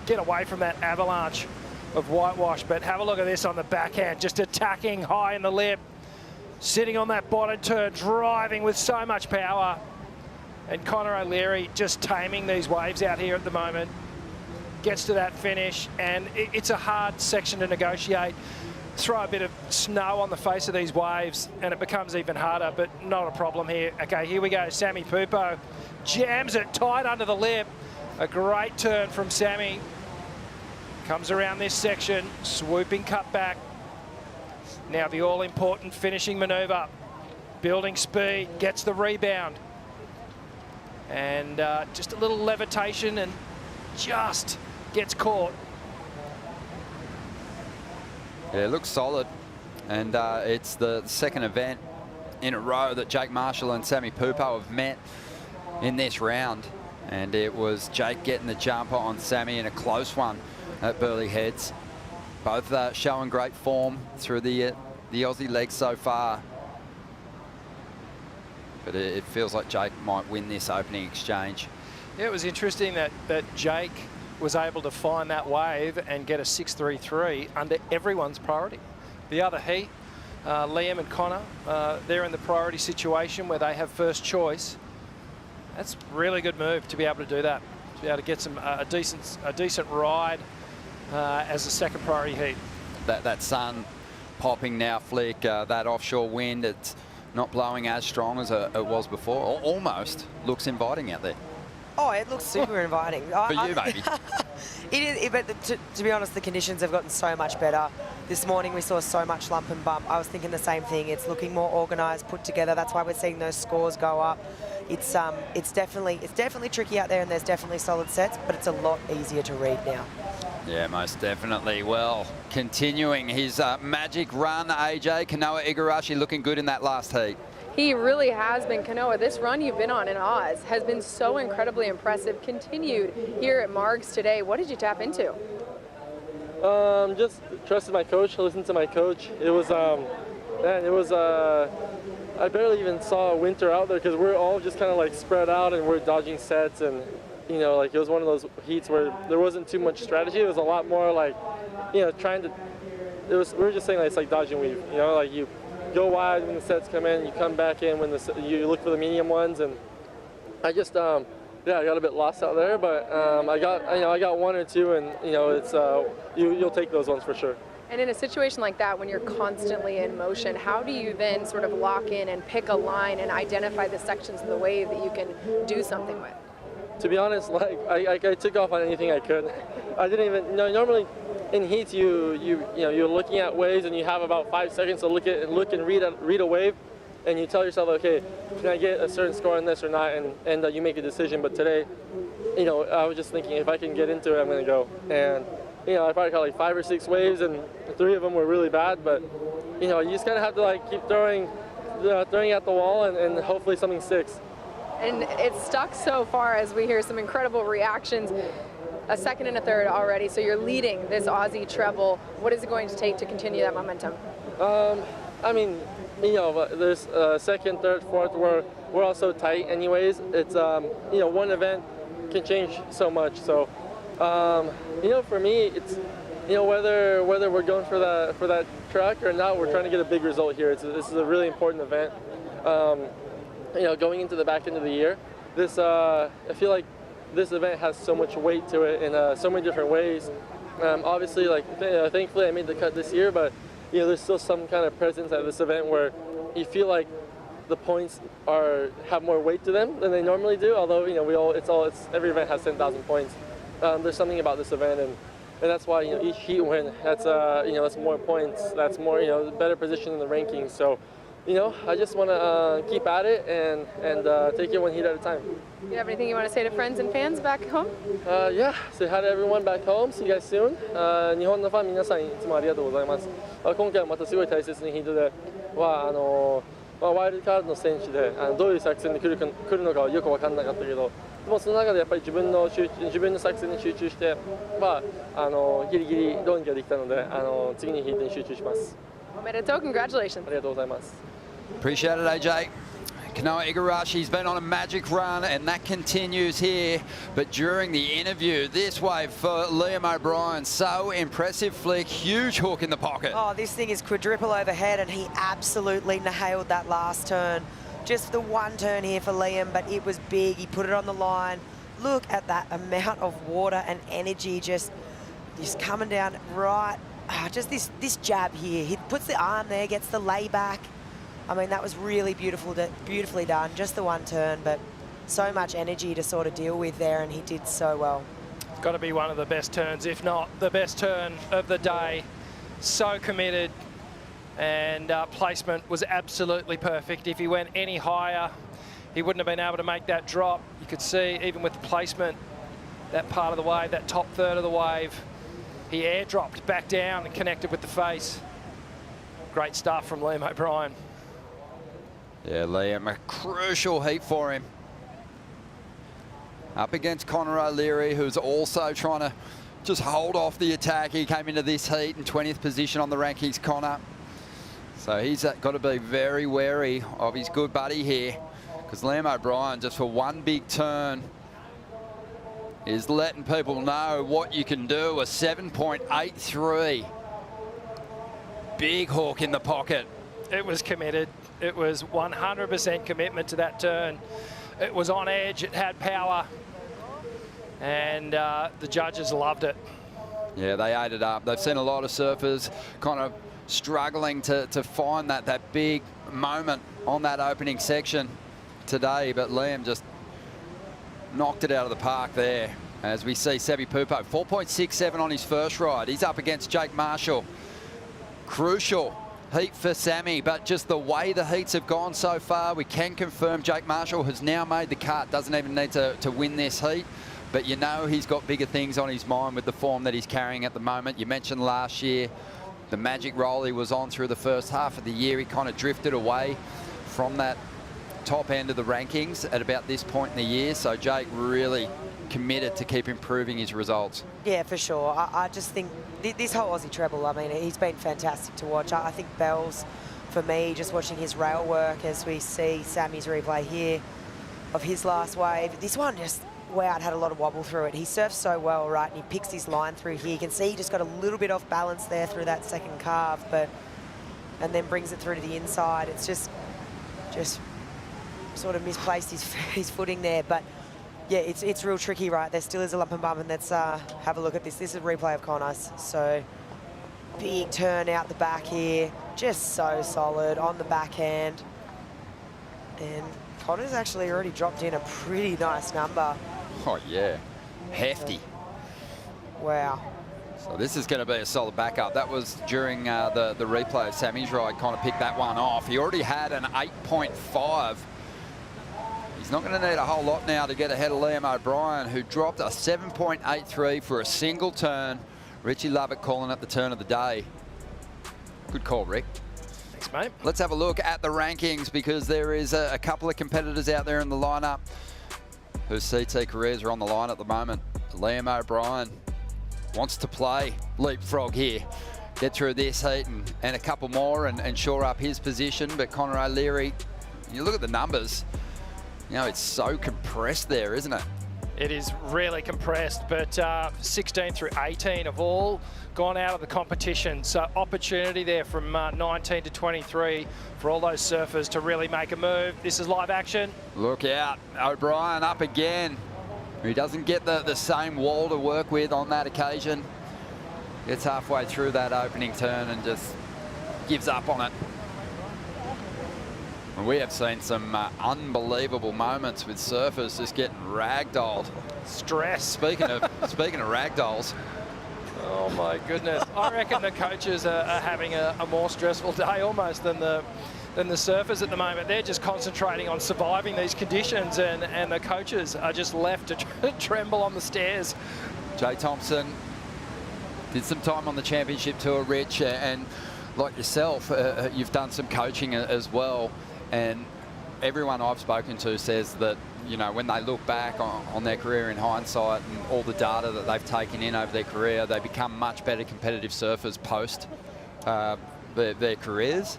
get away from that avalanche of whitewash. But have a look at this on the backhand, just attacking high in the lip, sitting on that bottom turn, driving with so much power. And Connor O'Leary just taming these waves out here at the moment. Gets to that finish, and it's a hard section to negotiate. Throw a bit of snow on the face of these waves and it becomes even harder, but not a problem here. Okay, here we go. Sammy Pupo jams it tight under the lip. A great turn from Sammy. Comes around this section, swooping cut back. Now the all-important finishing manoeuvre. Building speed, gets the rebound. And just a little levitation and just gets caught. Yeah, it looks solid, and it's the second event in a row that Jake Marshall and Sammy Pupo have met in this round, and it was Jake getting the jumper on Sammy in a close one at Burleigh Heads. Both showing great form through the Aussie legs so far, but it feels like Jake might win this opening exchange. Yeah, it was interesting that Jake was able to find that wave and get a 6.33 under everyone's priority. The other heat, Liam and Connor, they're in the priority situation where they have first choice. That's a really good move to be able to do that, to be able to get a decent ride as a second priority heat. That sun popping now, Flick, that offshore wind, it's not blowing as strong as it was before. Almost looks inviting out there. Oh, it looks super inviting. For you, maybe. It is, but to be honest, the conditions have gotten so much better. This morning we saw so much lump and bump. I was thinking the same thing. It's looking more organised, put together. That's why we're seeing those scores go up. It's definitely tricky out there, and there's definitely solid sets, but it's a lot easier to read now. Yeah, most definitely. Well, continuing his magic run, AJ, Kanoa Igarashi looking good in that last heat. He really has been. Kanoa, this run you've been on in Oz has been so incredibly impressive. Continued here at Margs today. What did you tap into? Just trusted my coach, listened to my coach. It was, man, it was, I barely even saw Winter out there because we're all just kind of like spread out and we're dodging sets, and you know, like it was one of those heats where there wasn't too much strategy. It was a lot more like, you know, trying to, we were just saying like it's like dodging weave, you know, like you go wide when the sets come in, you come back in when you look for the medium ones, and I just, yeah, I got a bit lost out there, but I got one or two, and you know, it's you'll take those ones for sure. And in a situation like that, when you're constantly in motion, how do you then sort of lock in and pick a line and identify the sections of the wave that you can do something with? To be honest, like I took off on anything I could. I didn't even, you know, normally in heats you know, you're looking at waves and you have about 5 seconds to look and read a wave, and you tell yourself, okay, can I get a certain score on this or not, and you make a decision. But today, you know, I was just thinking if I can get into it, I'm gonna go. And you know, I probably caught like 5 or 6 waves, and 3 of them were really bad. But you know, you just kind of have to like keep throwing at the wall, and hopefully something sticks. And it's stuck so far as we hear some incredible reactions. A second and a third already, so you're leading this Aussie treble. What is it going to take to continue that momentum? I mean, you know, there's second, third, fourth, we're all so tight anyways. It's, you know, one event can change so much. So, you know, for me, it's, you know, whether we're going for that truck or not, we're trying to get a big result here. This is a really important event. You know, going into the back end of the year, this, I feel like this event has so much weight to it in so many different ways. Obviously, like, thankfully I made the cut this year, but you know, there's still some kind of presence at this event where you feel like the points have more weight to them than they normally do. Although, you know, every event has 10,000 points. There's something about this event, and that's why, you know, each heat win, that's you know, that's more points, that's more, you know, better position in the rankings. So, you know, I just want to keep at it and take it one heat at a time. Do you have anything you want to say to friends and fans back home? Yeah, say hi to everyone back home. See you guys soon. 日本のファン皆さんいつもありがとうございます。今回はまたすごい大切なヒートで、ワイルドカードの選手でどういう作戦で来るのかはよく分からなかったけど、でもその中でやっぱり自分の作戦に集中して、ギリギリどうにかできたので、次のヒートに集中します。おめでとう、congratulations. ありがとうございます。 Appreciate it, AJ. Kanoa Igarashi's been on a magic run, and that continues here. But during the interview, this wave for Liam O'Brien, so impressive flick, huge hook in the pocket. Oh, this thing is quadruple overhead, and he absolutely nailed that last turn. Just the one turn here for Liam, but it was big. He put it on the line. Look at that amount of water and energy just coming down right. Just this jab here. He puts the arm there, gets the layback. I mean, that was really beautifully done, just the one turn, but so much energy to sort of deal with there, and he did so well. It's got to be one of the best turns, if not the best turn of the day. So committed, and placement was absolutely perfect. If he went any higher, he wouldn't have been able to make that drop. You could see, even with the placement, that part of the wave, that top third of the wave, he airdropped back down and connected with the face. Great stuff from Liam O'Brien. Yeah, Liam, a crucial heat for him. Up against Connor O'Leary, who's also trying to just hold off the attack. He came into this heat in 20th position on the rankings, Connor. So he's got to be very wary of his good buddy here, because Liam O'Brien, just for one big turn, is letting people know what you can do. A 7.83. Big hook in the pocket. It was committed. It was 100% commitment to that turn. It was on edge, it had power, and the judges loved it. Yeah, they ate it up. They've seen a lot of surfers kind of struggling to find that big moment on that opening section today, but Liam just knocked it out of the park there. As we see Sebi Pupo, 4.67 on his first ride. He's up against Jake Marshall. Crucial heat for Sammy, but just the way the heats have gone so far, we can confirm Jake Marshall has now made the cut. Doesn't even need to win this heat. but you know he's got bigger things on his mind with the form that he's carrying at the moment. You mentioned last year, the magic roll he was on through the first half of the year. He kind of drifted away from that top end of the rankings at about this point in the year. So Jake really committed to keep improving his results. Yeah, for sure. I just think this whole Aussie Treble, I mean, he's been fantastic to watch. I think Bell's, for me, just watching his rail work as we see Sammy's replay here of his last wave. This one just, wow, it had a lot of wobble through it. He surfs so well, right, and he picks his line through here. You can see he just got a little bit off balance there through that second carve, and then brings it through to the inside. It's just sort of misplaced his footing there, but yeah, it's real tricky, right? There still is a lump and bump, and let's have a look at this. This is a replay of Connor's. So big turn out the back here, just so solid on the backhand. And Connor's actually already dropped in a pretty nice number. Oh, yeah. Hefty. Wow. So this is going to be a solid backup. That was during the replay of Sammy's ride. Connor picked that one off. He already had an 8.5. He's not going to need a whole lot now to get ahead of Liam O'Brien, who dropped a 7.83 for a single turn. Richie Lovett calling it the turn of the day. Good call, Rick. Thanks, mate. Let's have a look at the rankings, because there is a couple of competitors out there in the lineup whose CT careers are on the line at the moment. Liam O'Brien wants to play leapfrog here, get through this heat and a couple more and shore up his position. But Connor O'Leary, you look at the numbers, you know, it's so compressed there, isn't it? It is really compressed, but 16 through 18 have all gone out of the competition. So opportunity there from 19 to 23 for all those surfers to really make a move. This is live action. Look out, O'Brien up again. He doesn't get the same wall to work with on that occasion. Gets halfway through that opening turn and just gives up on it. And we have seen some unbelievable moments with surfers just getting ragdolled. Stress. Speaking of ragdolls. Oh my goodness. I reckon the coaches are having a more stressful day almost than the surfers at the moment. They're just concentrating on surviving these conditions, and the coaches are just left to tremble on the stairs. Jay Thompson did some time on the championship tour, Rich, and like yourself, you've done some coaching as well. And everyone I've spoken to says that, you know, when they look back on their career in hindsight and all the data that they've taken in over their career, they become much better competitive surfers post their careers.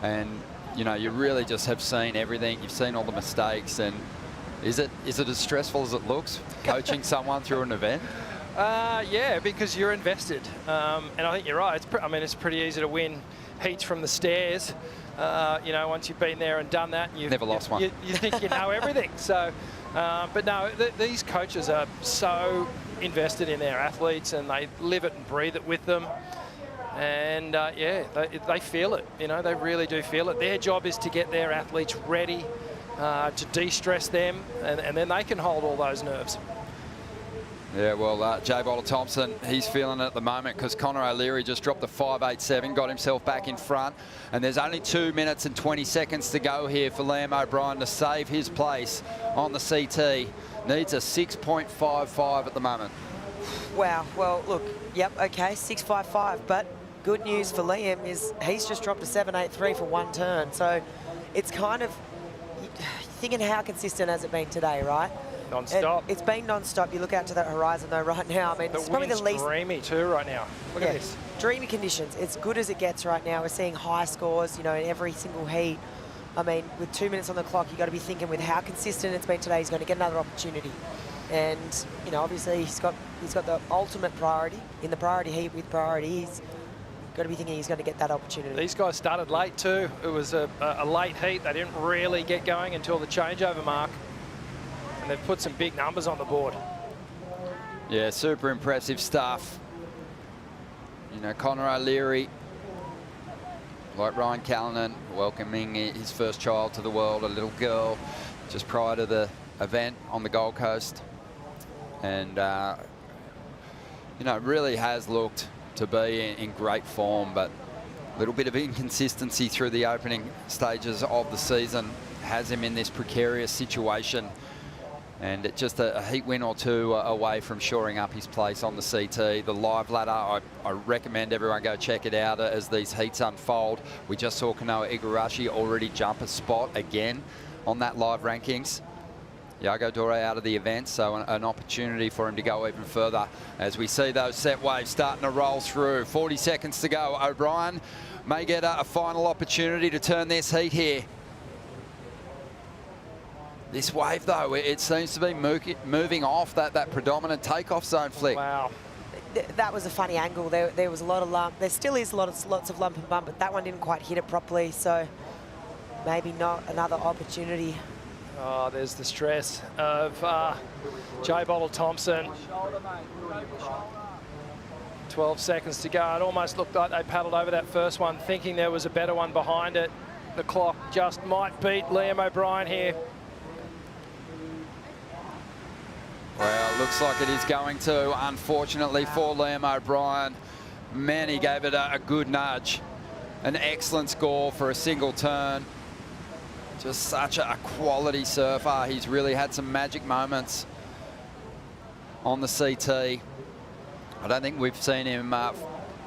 And, you know, you really just have seen everything. You've seen all the mistakes. And is it as stressful as it looks, coaching someone through an event? Yeah, because you're invested. And I think you're right. It's pretty easy to win heats from the stairs. You know, once you've been there and done that, and you've never lost one. You think you know everything. So, but no, these coaches are so invested in their athletes, and they live it and breathe it with them. And yeah, they feel it. You know, they really do feel it. Their job is to get their athletes ready to de-stress them, and then they can hold all those nerves. Yeah, well, Jay Bottle Thompson, he's feeling it at the moment, because Connor O'Leary just dropped a 5.87, got himself back in front, and there's only 2 minutes and 20 seconds to go here for Liam O'Brien to save his place on the CT. Needs a 6.55 at the moment. Wow, well, look, yep, okay, 6.55, but good news for Liam is he's just dropped a 7.83 for one turn, so it's kind of thinking how consistent has it been today, right? Non-stop. It's been non-stop. You look out to that horizon though right now. I mean, it's probably the least dreamy too right now. Look at this. Dreamy conditions. It's good as it gets right now. We're seeing high scores, you know, in every single heat. I mean, with 2 minutes on the clock, you got to be thinking with how consistent it's been today, he's going to get another opportunity. And you know, obviously he's got the ultimate priority in the priority heat with priority. He's got to be thinking he's going to get that opportunity. These guys started late too. It was a late heat. They didn't really get going until the changeover mark. And they've put some big numbers on the board. Yeah, super impressive stuff. You know, Connor O'Leary, like Ryan Callanan, welcoming his first child to the world, a little girl, just prior to the event on the Gold Coast. And, you know, really has looked to be in great form, but a little bit of inconsistency through the opening stages of the season has him in this precarious situation. And just a heat win or two away from shoring up his place on the CT. The live ladder, I recommend everyone go check it out as these heats unfold. We just saw Kanoa Igarashi already jump a spot again on that live rankings. Yago Dore out of the event, so an opportunity for him to go even further as we see those set waves starting to roll through. 40 seconds to go. O'Brien may get a final opportunity to turn this heat here. This wave, though, it seems to be moving off that predominant takeoff zone, Flick. Wow. That was a funny angle. There was a lot of lump. There still is lots of lump and bump, but that one didn't quite hit it properly, so maybe not another opportunity. Oh, there's the stress of Jay Bottle-Thompson. 12 seconds to go. It almost looked like they paddled over that first one, thinking there was a better one behind it. The clock just might beat Liam O'Brien here. Well, it looks like it is going to, unfortunately, for Liam O'Brien. Man, he gave it a good nudge. An excellent score for a single turn. Just such a quality surfer. He's really had some magic moments on the CT. I don't think we've seen him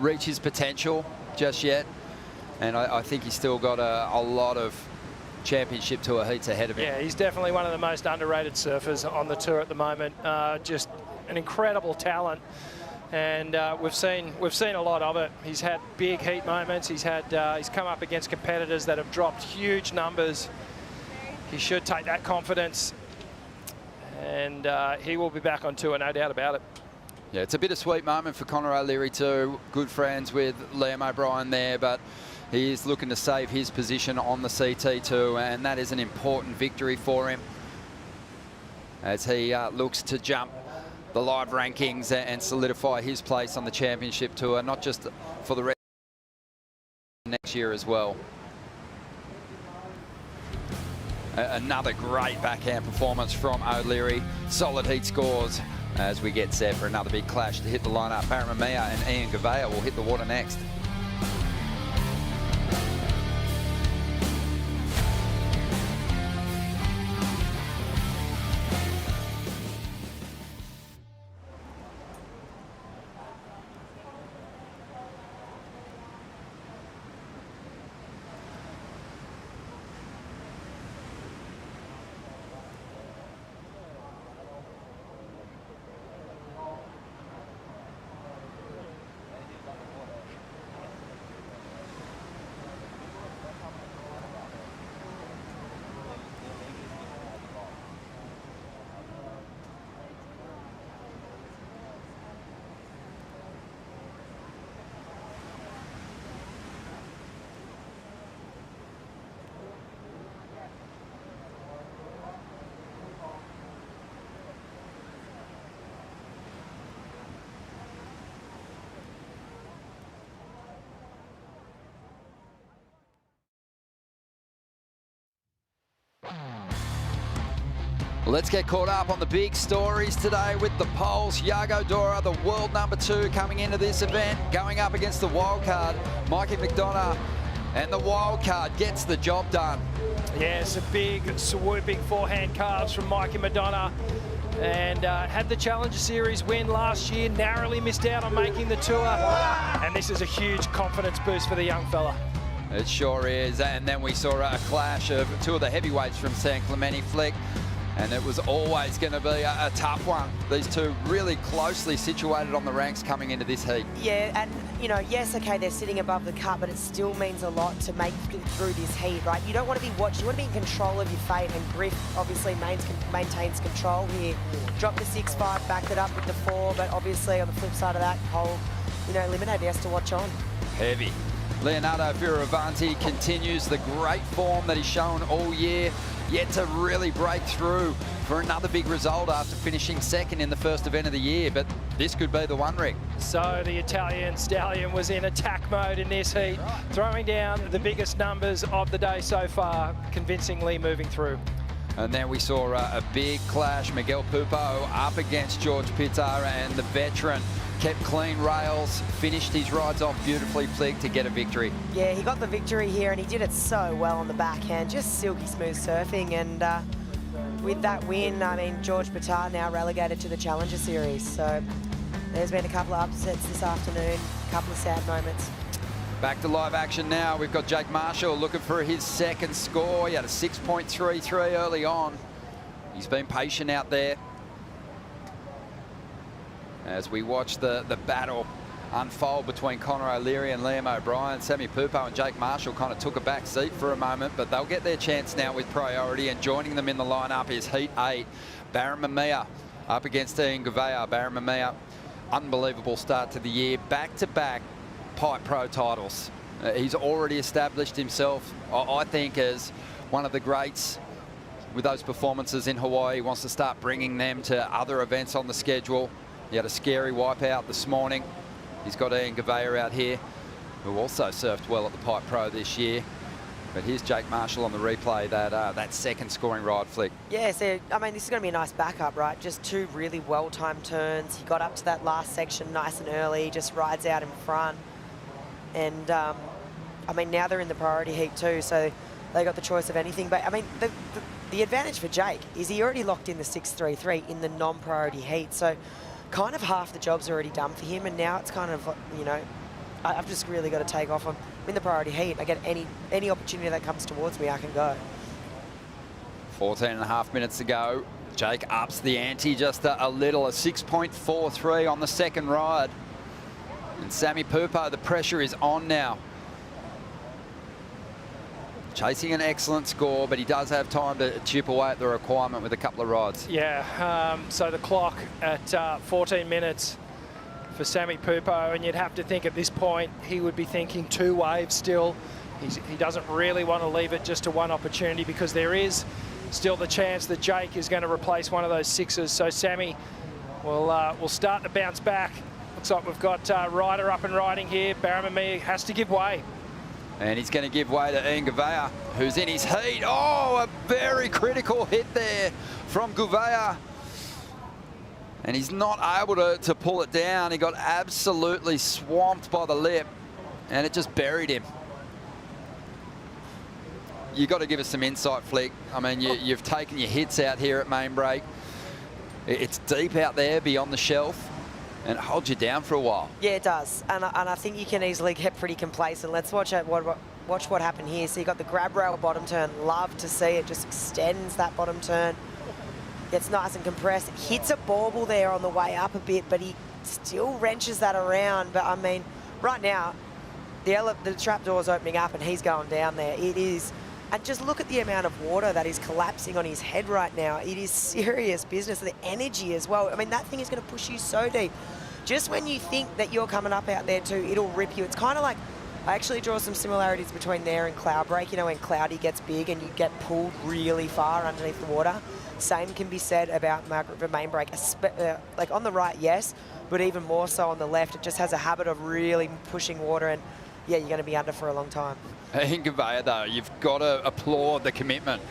reach his potential just yet. And I think he's still got a lot of championship tour heats ahead of him. Yeah, he's definitely one of the most underrated surfers on the tour at the moment. Just an incredible talent, and we've seen a lot of it. He's had big heat moments. He's come up against competitors that have dropped huge numbers. He should take that confidence, and he will be back on tour, no doubt about it. Yeah, it's a bittersweet moment for Conor O'Leary too. Good friends with Liam O'Brien there, but he is looking to save his position on the CT too, and that is an important victory for him as he looks to jump the live rankings and solidify his place on the championship tour, not just for the rest next year as well. Another great backhand performance from O'Leary. Solid heat scores as we get set for another big clash to hit the lineup. Barry Mamiya and Ian Gouveia will hit the water next. Let's get caught up on the big stories today with the polls. Yago Dore, the world #2 coming into this event, going up against the wildcard, Mikey McDonough, and the wildcard gets the job done. Yes, a big swooping forehand carves from Mikey McDonough, and had the Challenger Series win last year, narrowly missed out on making the tour, and this is a huge confidence boost for the young fella. It sure is, and then we saw a clash of two of the heavyweights from San Clemente, Flick. And it was always going to be a tough one. These two really closely situated on the ranks coming into this heat. Yeah, and, you know, yes, okay, they're sitting above the cut, but it still means a lot to make it through this heat, right? You don't want to be watched. You want to be in control of your fate, and Griff obviously maintains control here. Dropped the 6-5, backed it up with the 4, but obviously on the flip side of that, Cole, you know, eliminated, he has to watch on. Heavy. Leonardo Fioravanti continues the great form that he's shown all year, yet to really break through for another big result after finishing second in the first event of the year, but this could be the one, Rick. So the Italian stallion was in attack mode in this heat, throwing down the biggest numbers of the day so far, convincingly moving through. And then we saw a big clash. Miguel Pupo up against George Pittar, and the veteran kept clean rails, finished his rides off beautifully, Flick, to get a victory. Yeah, he got the victory here, and he did it so well on the backhand. Just silky smooth surfing, and with that win, I mean, George Patar now relegated to the Challenger Series. So there's been a couple of upsets this afternoon, a couple of sad moments. Back to live action now. We've got Jake Marshall looking for his second score. He had a 6.33 early on. He's been patient out there. As we watch the battle unfold between Connor O'Leary and Liam O'Brien, Sammy Pupo and Jake Marshall kind of took a back seat for a moment, but they'll get their chance now with priority, and joining them in the lineup is Heat 8, Barron Mamiya up against Ian Gouveia. Barron Mamiya, unbelievable start to the year, back-to-back Pipe Pro titles. He's already established himself, I think, as one of the greats with those performances in Hawaii. He wants to start bringing them to other events on the schedule. He had a scary wipeout this morning. He's got Ian Gouveia out here, who also surfed well at the Pipe Pro this year. But here's Jake Marshall on the replay, that second scoring ride flick. Yeah, so, I mean, this is going to be a nice backup, right? Just two really well-timed turns. He got up to that last section nice and early, just rides out in front. And, I mean, now they're in the priority heat too, so they got the choice of anything. But, I mean, the advantage for Jake is he already locked in the 6.33 in the non-priority heat. So kind of half the job's already done for him, and now it's kind of, you know, I've just really got to take off. I'm in the priority heat. I get any opportunity that comes towards me, I can go. 14 and a half minutes to go. Jake ups the ante just a little, a 6.43 on the second ride. And Sammy Pupo, the pressure is on now. Chasing an excellent score, but he does have time to chip away at the requirement with a couple of rides. Yeah, so the clock at 14 minutes for Sammy Pupo, and you'd have to think at this point he would be thinking 2 waves still. He doesn't really want to leave it just to one opportunity, because there is still the chance that Jake is going to replace one of those 6s. So Sammy will start to bounce back. Looks like we've got Ryder up and riding here. Barron Mamiya has to give way. And he's going to give way to Ian Gouveia, who's in his heat. Oh, a very critical hit there from Gouveia. And he's not able to pull it down. He got absolutely swamped by the lip, and it just buried him. You've got to give us some insight, Flick. I mean, you've taken your hits out here at main break. It's deep out there beyond the shelf, and it holds you down for a while. Yeah, it does. And I think you can easily get pretty complacent. Let's watch what happened here. So you got the grab rail bottom turn. Love to see it. Just extends that bottom turn. Gets nice and compressed. Hits a bauble there on the way up a bit, but he still wrenches that around. But, I mean, right now, the trap door's opening up and he's going down there. It is. And just look at the amount of water that is collapsing on his head right now. It is serious business. The energy as well. I mean, that thing is going to push you so deep. Just when you think that you're coming up out there too, it'll rip you. It's kind of like, I actually draw some similarities between there and cloud break. You know, when cloudy gets big and you get pulled really far underneath the water. Same can be said about Margaret River main break. Like on the right, yes, but even more so on the left. It just has a habit of really pushing water, and yeah, you're going to be under for a long time. In Gouveia, though, you've got to applaud the commitment.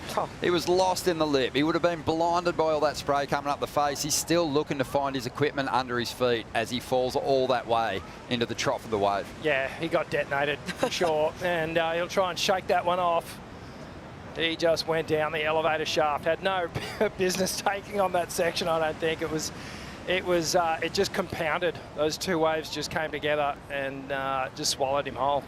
He was lost in the lip. He would have been blinded by all that spray coming up the face. He's still looking to find his equipment under his feet as he falls all that way into the trough of the wave. Yeah, he got detonated for sure, and he'll try and shake that one off. He just went down the elevator shaft. Had no business taking on that section, I don't think. It just compounded. Those 2 waves just came together and just swallowed him whole.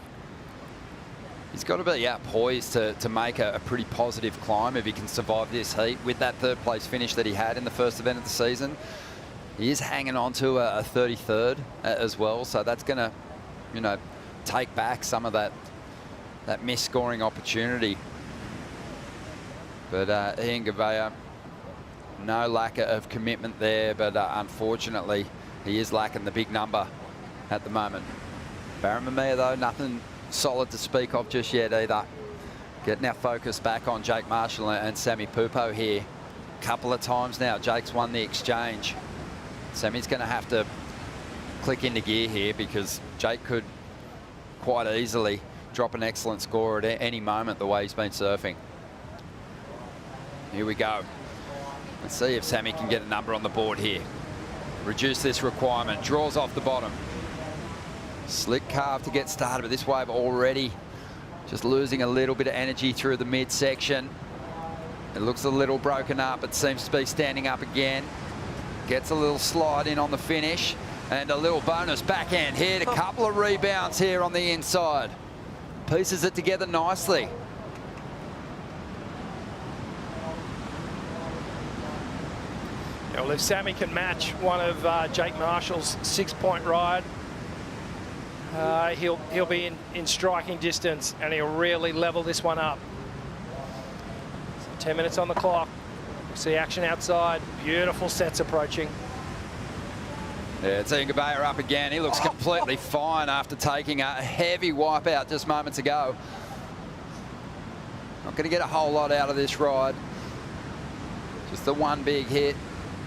He's got to be poised to make a pretty positive climb if he can survive this heat with that 3rd place finish that he had in the first event of the season. He is hanging on to a 33rd as well, so that's going to, you know, take back some of that missed scoring opportunity. But Ian Gouveia, no lack of commitment there, but unfortunately he is lacking the big number at the moment. Barron Mamiya, though, nothing solid to speak of just yet either. Getting our focus back on Jake Marshall and Sammy Pupo here. A couple of times now Jake's won the exchange. Sammy's going to have to click into gear here, because Jake could quite easily drop an excellent score at any moment the way he's been surfing. Here we go. Let's see if Sammy can get a number on the board here. Reduce this requirement. Draws off the bottom. Slick carve to get started, but this wave already just losing a little bit of energy through the midsection. It looks a little broken up. It seems to be standing up again. Gets a little slide in on the finish. And a little bonus backhand hit. A couple of rebounds here on the inside. Pieces it together nicely. Yeah, well, if Sammy can match one of Jake Marshall's 6-point ride, he'll be in striking distance, and he'll really level this one up. So 10 minutes on the clock. We see action outside. Beautiful sets approaching. Yeah, it's Ian Gouveia up again. He looks completely fine after taking a heavy wipeout just moments ago. Not going to get a whole lot out of this ride. Just the one big hit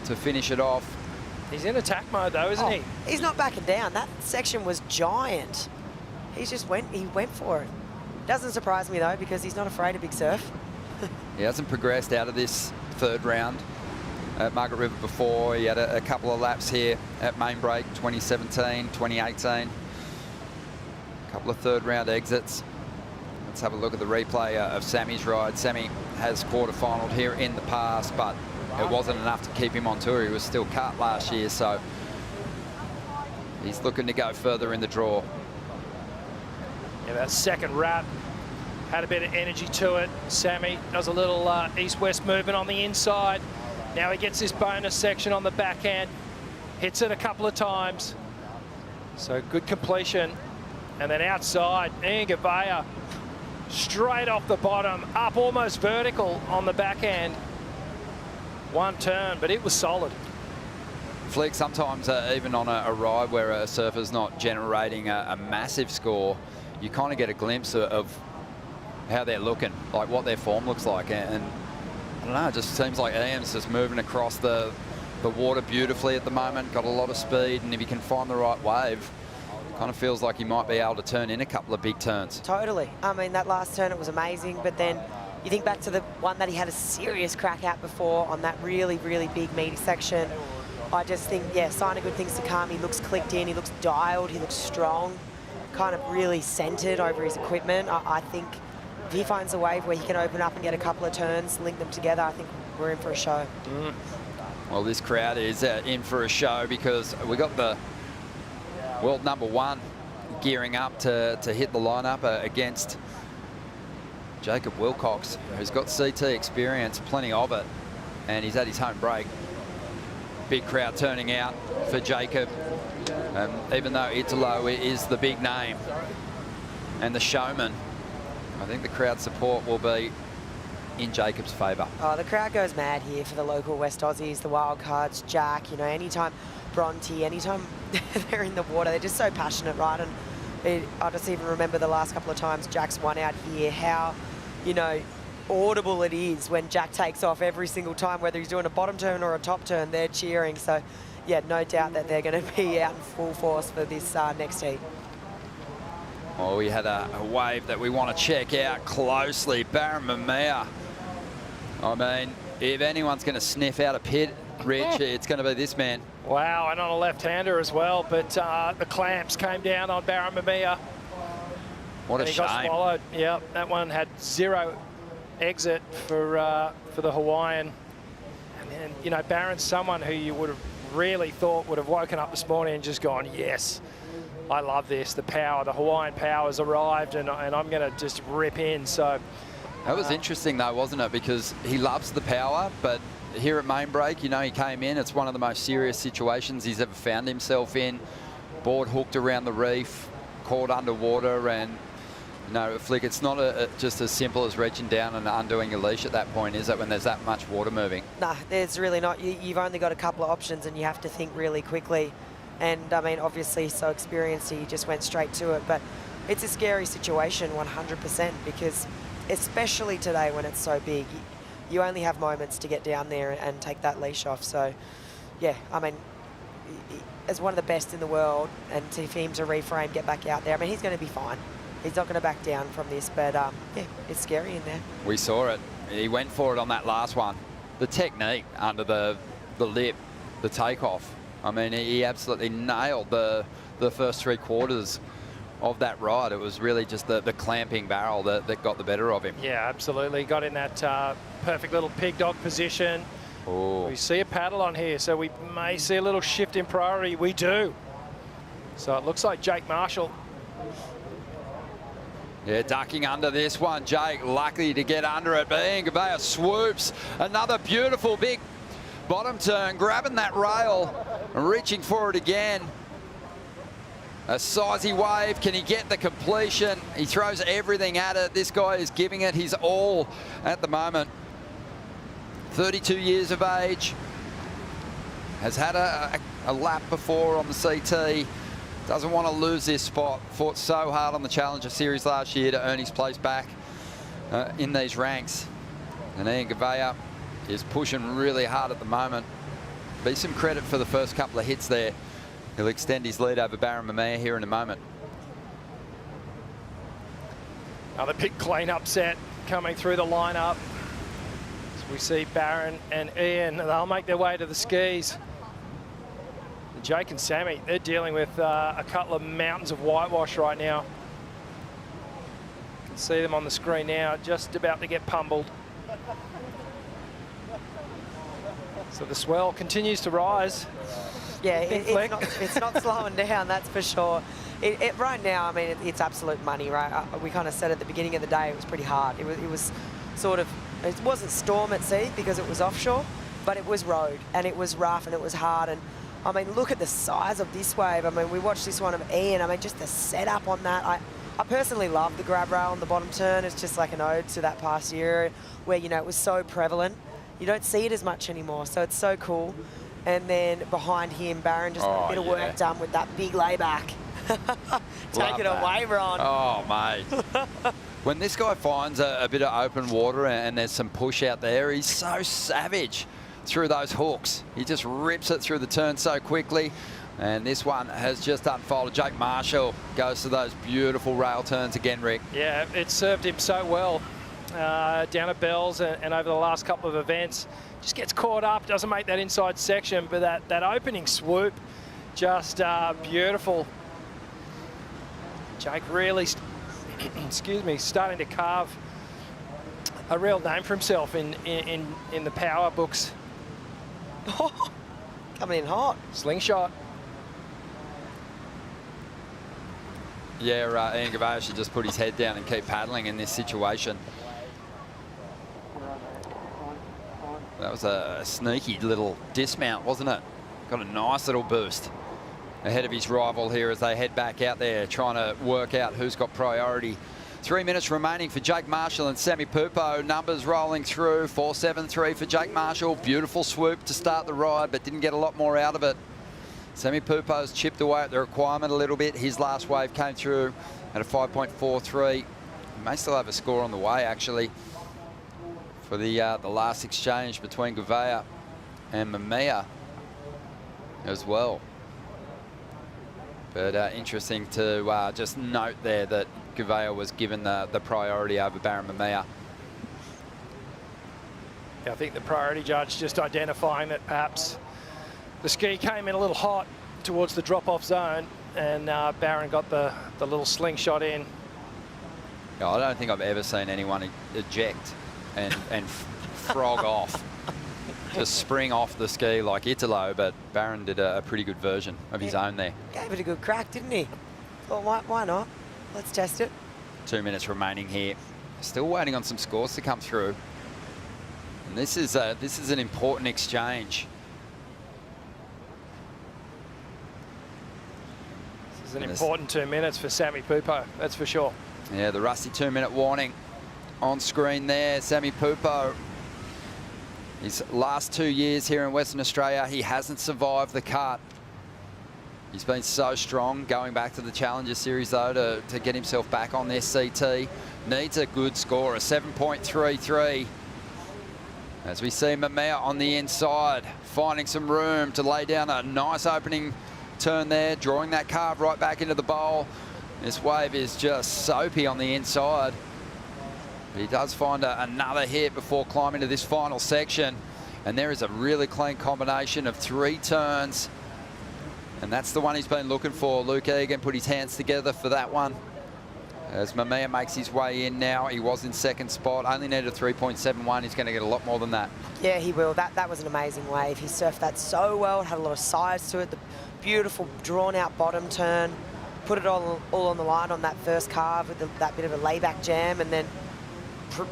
to finish it off. He's in attack mode though, isn't he? He's not backing down. That section was giant. He went for it. Doesn't surprise me though, because he's not afraid of big surf. He hasn't progressed out of this third round at Margaret River before. He had a couple of laps here at Main Break 2017, 2018. A couple of third round exits. Let's have a look at the replay of Sammy's ride. Sammy has quarterfinaled here in the past, but it wasn't enough to keep him on tour. He was still cut last year, so he's looking to go further in the draw. Yeah, that second wrap had a bit of energy to it. Sammy does a little east-west movement on the inside. Now he gets this bonus section on the backhand. Hits it a couple of times. So good completion. And then outside, Ian Gouveia straight off the bottom, up almost vertical on the backhand. One turn, but it was solid. Flick, sometimes even on a ride where a surfer's not generating a massive score, you kind of get a glimpse of how they're looking, like what their form looks like. And I don't know, it just seems like Ian's just moving across the water beautifully at the moment, got a lot of speed, and if he can find the right wave, kind of feels like he might be able to turn in a couple of big turns. Totally. I mean, that last turn, it was amazing, but then you think back to the one that he had a serious crack at before on that really, really big meaty section. I just think, yeah, sign of good things to come. He looks clicked in, he looks dialed, he looks strong, kind of really centered over his equipment. I think if he finds a wave where he can open up and get a couple of turns, link them together, I think we're in for a show. Well, this crowd is in for a show, because we got the world #1 gearing up to hit the lineup against Jacob Wilcox, who's got CT experience, plenty of it, and he's at his home break. Big crowd turning out for Jacob, even though Italo is the big name and the showman. I think the crowd support will be in Jacob's favour. Oh, the crowd goes mad here for the local West Aussies, the Wildcards, Jack, you know, anytime Bronte, anytime they're in the water, they're just so passionate, right? And I just even remember the last couple of times Jack's won out here, how, you know, audible it is when Jack takes off every single time, whether he's doing a bottom turn or a top turn, they're cheering. So, yeah, no doubt that they're going to be out in full force for this next heat. Well, we had a wave that we want to check out closely. Barramamia. I mean, if anyone's going to sniff out a pit, Rich, it's going to be this man. Wow, and on a left-hander as well, but the clamps came down on Barramamia. What a shame. He got swallowed. Yep, that one had zero exit for the Hawaiian. And then, you know, Barron's someone who you would have really thought would have woken up this morning and just gone, yes, I love this. The power, the Hawaiian power has arrived, and I'm going to just rip in. So that was interesting, though, wasn't it? Because he loves the power, but here at Main Break, you know, he came in. It's one of the most serious situations he's ever found himself in. Board hooked around the reef, caught underwater, and no, Flick, it's not just as simple as reaching down and undoing your leash at that point, is it, when there's that much water moving? Nah, there's really not. You've only got a couple of options, and you have to think really quickly. And, I mean, obviously, so experienced, he just went straight to it. But it's a scary situation, 100%, because especially today when it's so big, you only have moments to get down there and take that leash off. So, yeah, I mean, as one of the best in the world, and for him to reframe, get back out there, I mean, he's going to be fine. He's not going to back down from this, but, yeah, it's scary in there. We saw it. He went for it on that last one. The technique under the lip, the takeoff. I mean, he absolutely nailed the first 3 quarters of that ride. It was really just the clamping barrel that got the better of him. yeah, absolutely. Got in that perfect little pig dog position. Oh. We see a paddle on here, so we may see a little shift in priority. We do. So it looks like Jake Marshall. Yeah, ducking under this one. Jake lucky to get under it. But Ian Gouveia swoops. Another beautiful big bottom turn, grabbing that rail and reaching for it again. A sizey wave. Can he get the completion? He throws everything at it. This guy is giving it his all at the moment. 32 years of age. Has had a lap before on the CT. Doesn't want to lose this spot. Fought so hard on the Challenger Series last year to earn his place back in these ranks. And Ian Gouveia is pushing really hard at the moment. Be some credit for the first couple of hits there. He'll extend his lead over Barron Mamea here in a moment. Another big clean-up set coming through the lineup. So we see Barron and Ian. They'll make their way to the skis. Jake and Sammy, they're dealing with a couple of mountains of whitewash right now. You can see them on the screen now, just about to get pummeled. So the swell continues to rise. Yeah, it's not slowing down, that's for sure. Right now, I mean, it's absolute money, right? We kind of said at the beginning of the day it was pretty hard. It was sort of, it wasn't storm at sea because it was offshore, but it was road and it was rough and it was hard. And I mean, look at the size of this wave. I mean, we watched this one of Ian. I mean, just the setup on that. I personally love the grab rail on the bottom turn. It's just like an ode to that past year where, you know, it was so prevalent. You don't see it as much anymore, so it's so cool. And then behind him, Barron just got a bit of work done with that big layback. Take it away, Ron. Oh, mate. When this guy finds a bit of open water and there's some push out there, he's so savage through those hooks. He just rips it through the turn so quickly. And this one has just unfolded. Jake Marshall goes to those beautiful rail turns again, Rick. Yeah, it served him so well down at Bells and over the last couple of events. Just gets caught up, doesn't make that inside section, but that opening swoop, just beautiful. Jake really, excuse me, starting to carve a real name for himself in the power books. Coming in hot. Slingshot. Yeah, Ian Gouveia should just put his head down and keep paddling in this situation. That was a sneaky little dismount, wasn't it? Got a nice little boost ahead of his rival here as they head back out there trying to work out who's got priority. 3 minutes remaining for Jake Marshall and Sammy Pupo. Numbers rolling through. 4.73 for Jake Marshall. Beautiful swoop to start the ride, but didn't get a lot more out of it. Sammy Pupo's chipped away at the requirement a little bit. His last wave came through at a 5.43. He may still have a score on the way, actually, for the last exchange between Gouveia and Mamea as well. But interesting to just note there that Gouveia was given the priority over Barron Mamea. Yeah, I think the priority judge just identifying that perhaps the ski came in a little hot towards the drop-off zone and Barron got the little slingshot in. Yeah, I don't think I've ever seen anyone eject and frog off. Just spring off the ski like Italo, but Barron did a pretty good version of his own there. Gave it a good crack, didn't he? Thought, why not? Let's test it. 2 minutes remaining here. Still waiting on some scores to come through. And this is an important exchange. This is an important 2 minutes for Sammy Pupo, that's for sure. Yeah, the rusty 2 minute warning on screen there. Sammy Pupo, his last 2 years here in Western Australia, he hasn't survived the cut. He's been so strong going back to the Challenger Series, though, to get himself back on this CT. Needs a good score, a 7.33. As we see Mamea on the inside, finding some room to lay down a nice opening turn there, drawing that carve right back into the bowl. This wave is just soapy on the inside. But he does find another hit before climbing to this final section. And there is a really clean combination of 3 turns. And that's the one he's been looking for. Luke Egan put his hands together for that one. As Mamiya makes his way in now. He was in second spot, only needed a 3.71. He's going to get a lot more than that. Yeah, he will. That was an amazing wave. He surfed that so well, had a lot of size to it, the beautiful drawn-out bottom turn, put it all on the line on that first carve with that bit of a layback jam, and then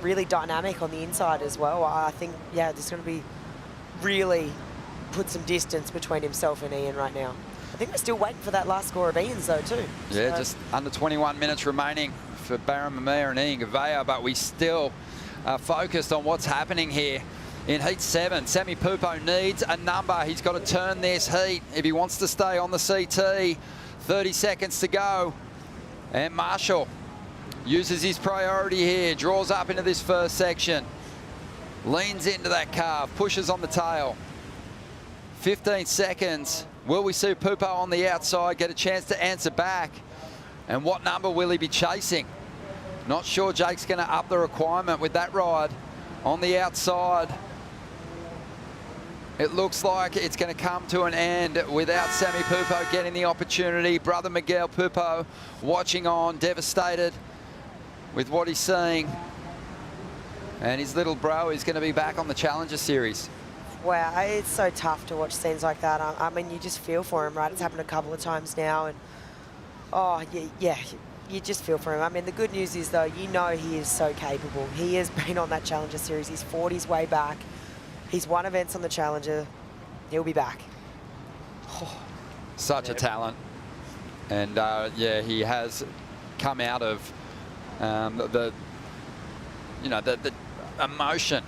really dynamic on the inside as well. I think, yeah, there's going to be really put some distance between himself and Ian right now. I think we're still waiting for that last score of Ian's though too. Yeah, so. Just under 21 minutes remaining for Barron Mamiya and Ian Gavea, but we still are focused on what's happening here in Heat 7. Sammy Pupo needs a number. He's got to turn this heat if he wants to stay on the CT. 30 seconds to go. And Marshall uses his priority here, draws up into this first section, leans into that carve, pushes on the tail. 15 seconds. Will we see Pupo on the outside get a chance to answer back? And what number will he be chasing? Not sure Jake's going to up the requirement with that ride on the outside. It looks like it's going to come to an end without Sammy Pupo getting the opportunity. Brother Miguel Pupo watching on, devastated with what he's seeing. And his little bro is going to be back on the Challenger Series. Wow, it's so tough to watch scenes like that. I mean, you just feel for him, right? It's happened a couple of times now, and oh, yeah, you just feel for him. I mean, the good news is, though, you know he is so capable. He has been on that Challenger Series. He's fought his way back. He's won events on the Challenger. He'll be back. Oh, such a talent. And, yeah, he has come out of the emotion,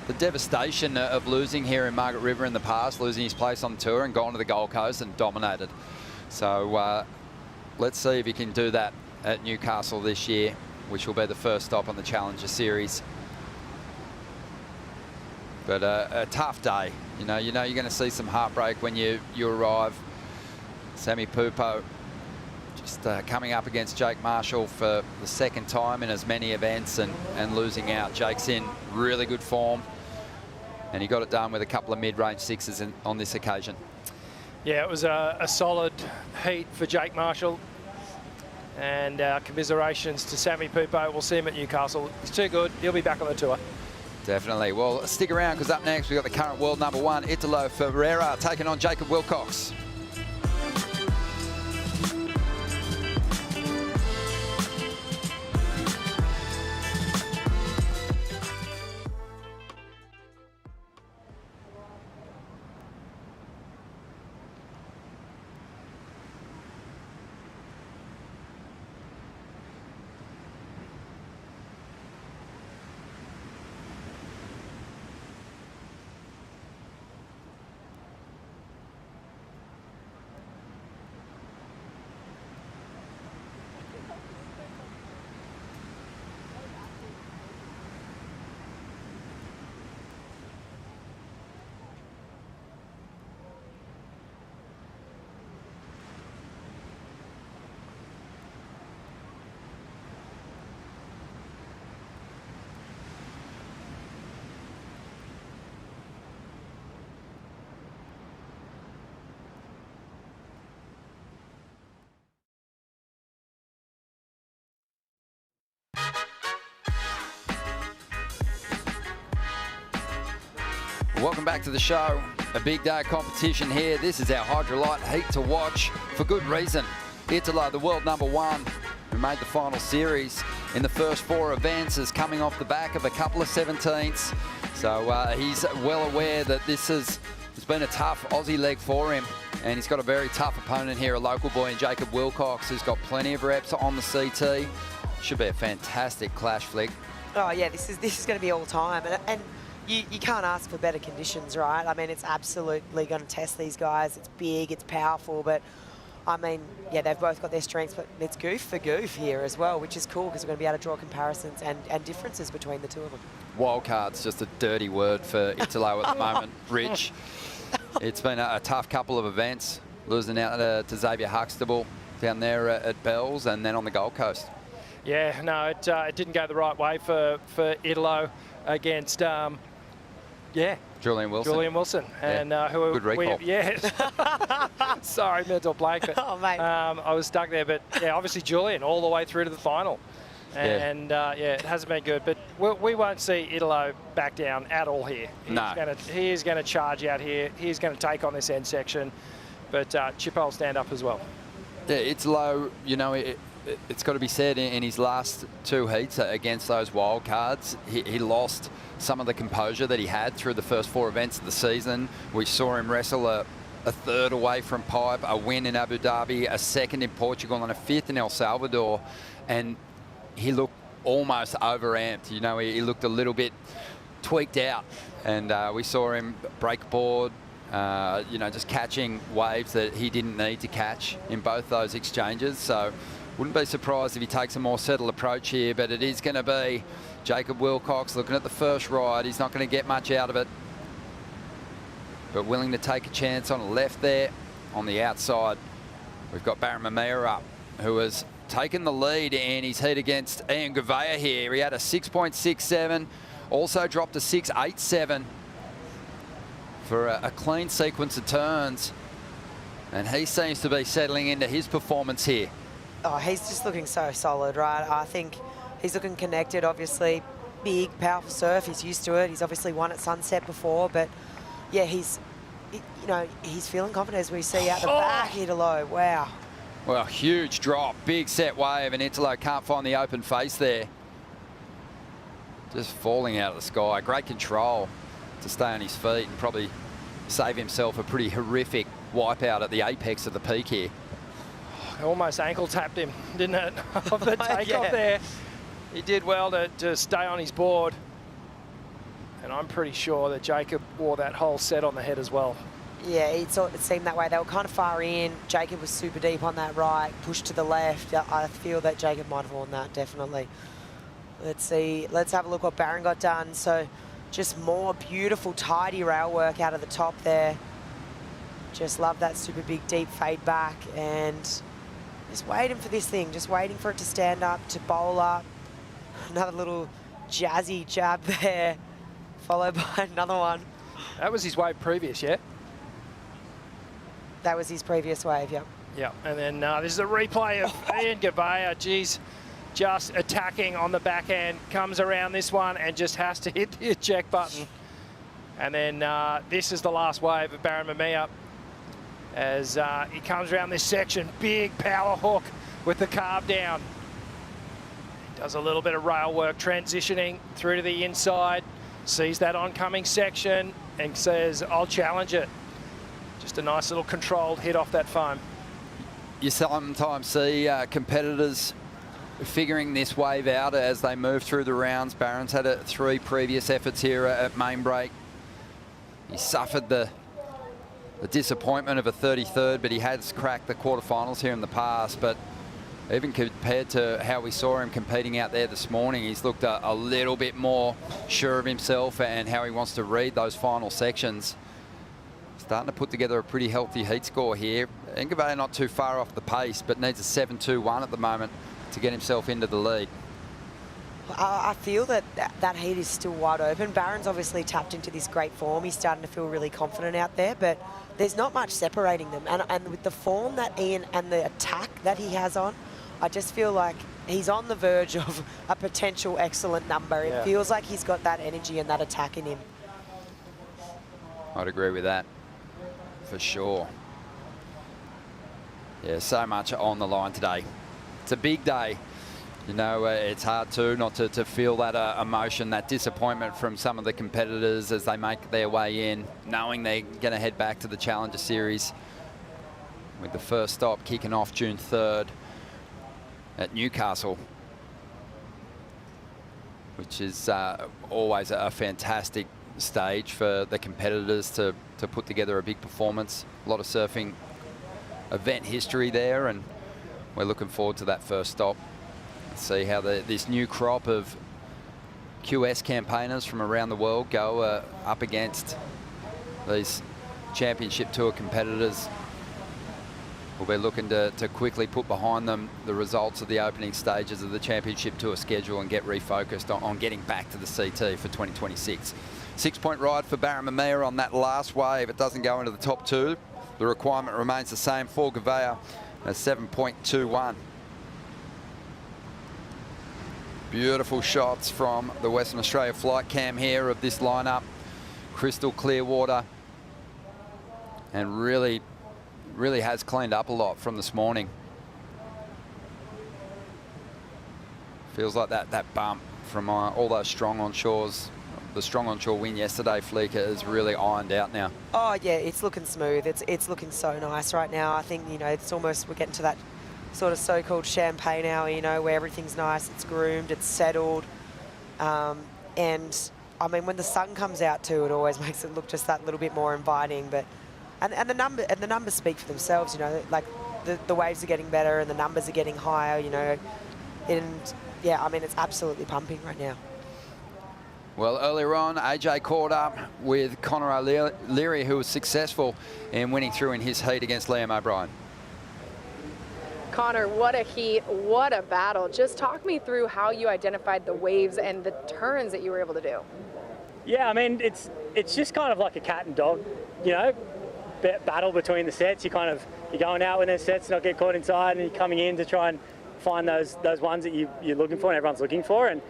the devastation of losing here in Margaret River in the past, losing his place on tour and gone to the Gold Coast and dominated. So let's see if he can do that at Newcastle this year, which will be the first stop on the Challenger Series. But a tough day. You know you're going to see some heartbreak when you arrive. Sammy Pupo just coming up against Jake Marshall for the second time in as many events and losing out. Jake's in really good form, and he got it done with a couple of mid-range sixes on this occasion. Yeah, it was a solid heat for Jake Marshall, and commiserations to Sammy Pupo. We'll see him at Newcastle. He's too good. He'll be back on the tour. Definitely. Well, stick around, because up next we've got the current world #1, Italo Ferreira, taking on Jacob Wilcox. Welcome back to the show. A big day of competition here. This is our Hydrolite heat to watch for good reason. Italo, the world #1, who made the final series in the first 4 events, is coming off the back of a couple of 17ths. So he's well aware that this has been a tough Aussie leg for him. And he's got a very tough opponent here, a local boy in Jacob Wilcox, who's got plenty of reps on the CT. Should be a fantastic clash flick. Oh yeah, this is going to be all time, and you can't ask for better conditions, right? I mean, it's absolutely going to test these guys. It's big, it's powerful, but I mean, yeah, they've both got their strengths, but it's goof for goof here as well, which is cool because we're going to be able to draw comparisons and differences between the two of them. Wildcard's just a dirty word for Italo at the moment, Rich. It's been a tough couple of events, losing out to Xavier Huxtable down there at Bells and then on the Gold Coast. Yeah, no, it didn't go the right way for Italo against Yeah. Julian Wilson. Julian Wilson. And who Good recall. Sorry, mental blank. But, oh, mate. I was stuck there. But, yeah, obviously Julian all the way through to the final. And, it hasn't been good. But we won't see Italo back down at all here. He is going to charge out here. He's going to take on this end section. But Chippo will stand up as well. Yeah, it's low. You know, it's got to be said, in his last 2 heats against those wild cards, he lost some of the composure that he had through the first 4 events of the season. We saw him wrestle a 3rd away from pipe, a win in Abu Dhabi, a 2nd in Portugal, and a 5th in El Salvador. And he looked almost overamped. You know, he looked a little bit tweaked out. And we saw him break board, you know, just catching waves that he didn't need to catch in both those exchanges. So wouldn't be surprised if he takes a more settled approach here, but it is going to be Jacob Wilcox looking at the first ride. He's not going to get much out of it, but willing to take a chance on a left there. On the outside, we've got Baron Mamiya up, who has taken the lead in his heat against Ian Gouveia here. He had a 6.67, also dropped a 6.87 for a clean sequence of turns, and he seems to be settling into his performance here. Oh, he's just looking so solid, right? I think he's looking connected, obviously. Big, powerful surf. He's used to it. He's obviously won at Sunset before, but yeah, he's feeling confident as we see out the back, Italo. Wow. Well, huge drop, big set wave, and Italo can't find the open face there. Just falling out of the sky. Great control to stay on his feet and probably save himself a pretty horrific wipeout at the apex of the peak here. Almost ankle tapped him, didn't it? Off the takeoff there. He did well to stay on his board. And I'm pretty sure that Jacob wore that whole set on the head as well. Yeah, it seemed that way. They were kind of far in. Jacob was super deep on that right, pushed to the left. I feel that Jacob might have worn that, definitely. Let's see. Let's have a look what Baron got done. So just more beautiful, tidy rail work out of the top there. Just love that super big, deep fade back. And just waiting for this thing, just waiting for it to stand up, to bowl up. Another little jazzy jab there, followed by another one. That was his wave previous, yeah? That was his previous wave, yep. Yeah, and then this is a replay of Ian Gouveia. Geez, just attacking on the backhand, comes around this one and just has to hit the eject button. And then this is the last wave of Baron Mamiya as he comes around this section. Big power hook with the carve down. He does a little bit of rail work, transitioning through to the inside, sees that oncoming section and says, I'll challenge it. Just a nice little controlled hit off that foam. You sometimes see competitors figuring this wave out as they move through the rounds. Baron's had 3 previous efforts here at main break. He suffered the disappointment of a 33rd, but he has cracked the quarterfinals here in the past. But even compared to how we saw him competing out there this morning, he's looked a little bit more sure of himself and how he wants to read those final sections. Starting to put together a pretty healthy heat score here. Gouveia not too far off the pace, but needs a 7.21 at the moment to get himself into the lead. I feel that heat is still wide open. Baron's obviously tapped into this great form. He's starting to feel really confident out there, but there's not much separating them. And with the form that Ian and the attack that he has on, I just feel like he's on the verge of a potential excellent number. It feels like he's got that energy and that attack in him. I'd agree with that, for sure. Yeah, so much on the line today. It's a big day. You know, it's hard not to feel that emotion, that disappointment from some of the competitors as they make their way in, knowing they're going to head back to the Challenger Series with the first stop kicking off June 3rd at Newcastle, which is always a fantastic stage for the competitors to put together a big performance. A lot of surfing event history there, and we're looking forward to that first stop. See how this new crop of QS campaigners from around the world go up against these Championship Tour competitors. We'll be looking to quickly put behind them the results of the opening stages of the Championship Tour schedule and get refocused on getting back to the CT for 2026. 6-point ride for Barramamia on that last wave. It doesn't go into the top 2. The requirement remains the same for Gavea, a 7.21. Beautiful shots from the Western Australia flight cam here of this lineup. Crystal clear water, and really has cleaned up a lot from this morning. Feels like that bump from all those strong onshores. The strong onshore win yesterday, Fleeca, is really ironed out now. Oh yeah, it's looking smooth. It's looking so nice right now. I think, you know, it's almost, we're getting to that sort of so-called champagne hour, you know, where everything's nice, it's groomed, it's settled, and I mean, when the sun comes out too, it always makes it look just that little bit more inviting. But and the numbers speak for themselves, you know, like the waves are getting better and the numbers are getting higher, you know, and yeah, I mean, it's absolutely pumping right now. Well, earlier on, AJ caught up with Connor O'Leary, who was successful in winning through in his heat against Liam O'Brien. Connor, what a heat, what a battle. Just talk me through how you identified the waves and the turns that you were able to do. Yeah, I mean, it's just kind of like a cat and dog, you know, battle between the sets. You're going out with those sets, not get caught inside, and you're coming in to try and find those ones that you're looking for and everyone's looking for. And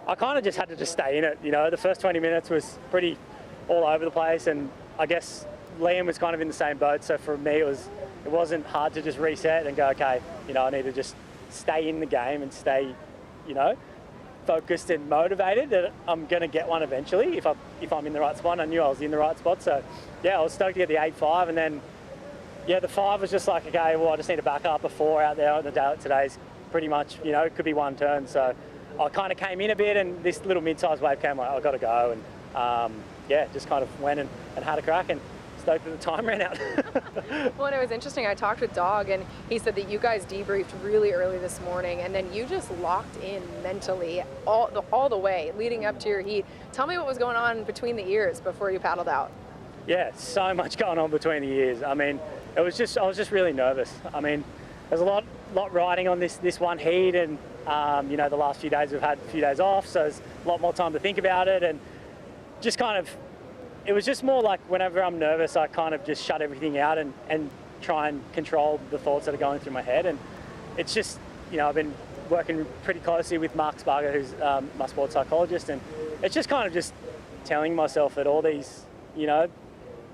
I kind of just had to just stay in it, you know. The first 20 minutes was pretty all over the place, and I guess Liam was kind of in the same boat. So for me, it wasn't hard to just reset and go, okay, you know, I need to just stay in the game and stay, you know, focused and motivated that I'm going to get one eventually if I'm in the right spot. I knew I was in the right spot, so yeah, I was stoked to get the 8.5, and then yeah, the 5 was just like, okay, well, I just need to back up a 4 out there on the day. Today's pretty much, you know, it could be one turn, so I kind of came in a bit, and this little mid-sized wave came, like, I've got to go, and yeah, just kind of went and had a crack, and stoked that the time ran out. Well, and it was interesting. I talked with Dog, and he said that you guys debriefed really early this morning, and then you just locked in mentally all the way leading up to your heat. Tell me what was going on between the ears before you paddled out. Yeah, so much going on between the ears. I mean, I was just really nervous. I mean, there's a lot riding on this one heat, and you know, the last few days we've had a few days off, so there's a lot more time to think about it, and just kind of, it was just more like whenever I'm nervous, I kind of just shut everything out and try and control the thoughts that are going through my head. And it's just, you know, I've been working pretty closely with Mark Sparger, who's my sports psychologist, and it's just kind of just telling myself that all these, you know,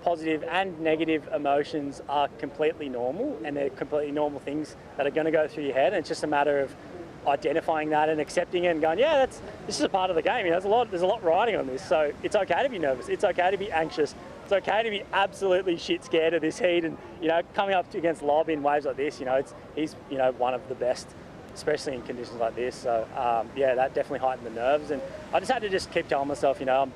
positive and negative emotions are completely normal, and they're completely normal things that are going to go through your head, and it's just a matter of identifying that and accepting it and going, yeah, this is a part of the game. You know, there's a lot riding on this, so it's okay to be nervous. It's okay to be anxious. It's okay to be absolutely shit scared of this heat. And you know, coming up against Lob in waves like this, you know, he's you know, one of the best, especially in conditions like this. So yeah, that definitely heightened the nerves, and I just had to just keep telling myself, you know,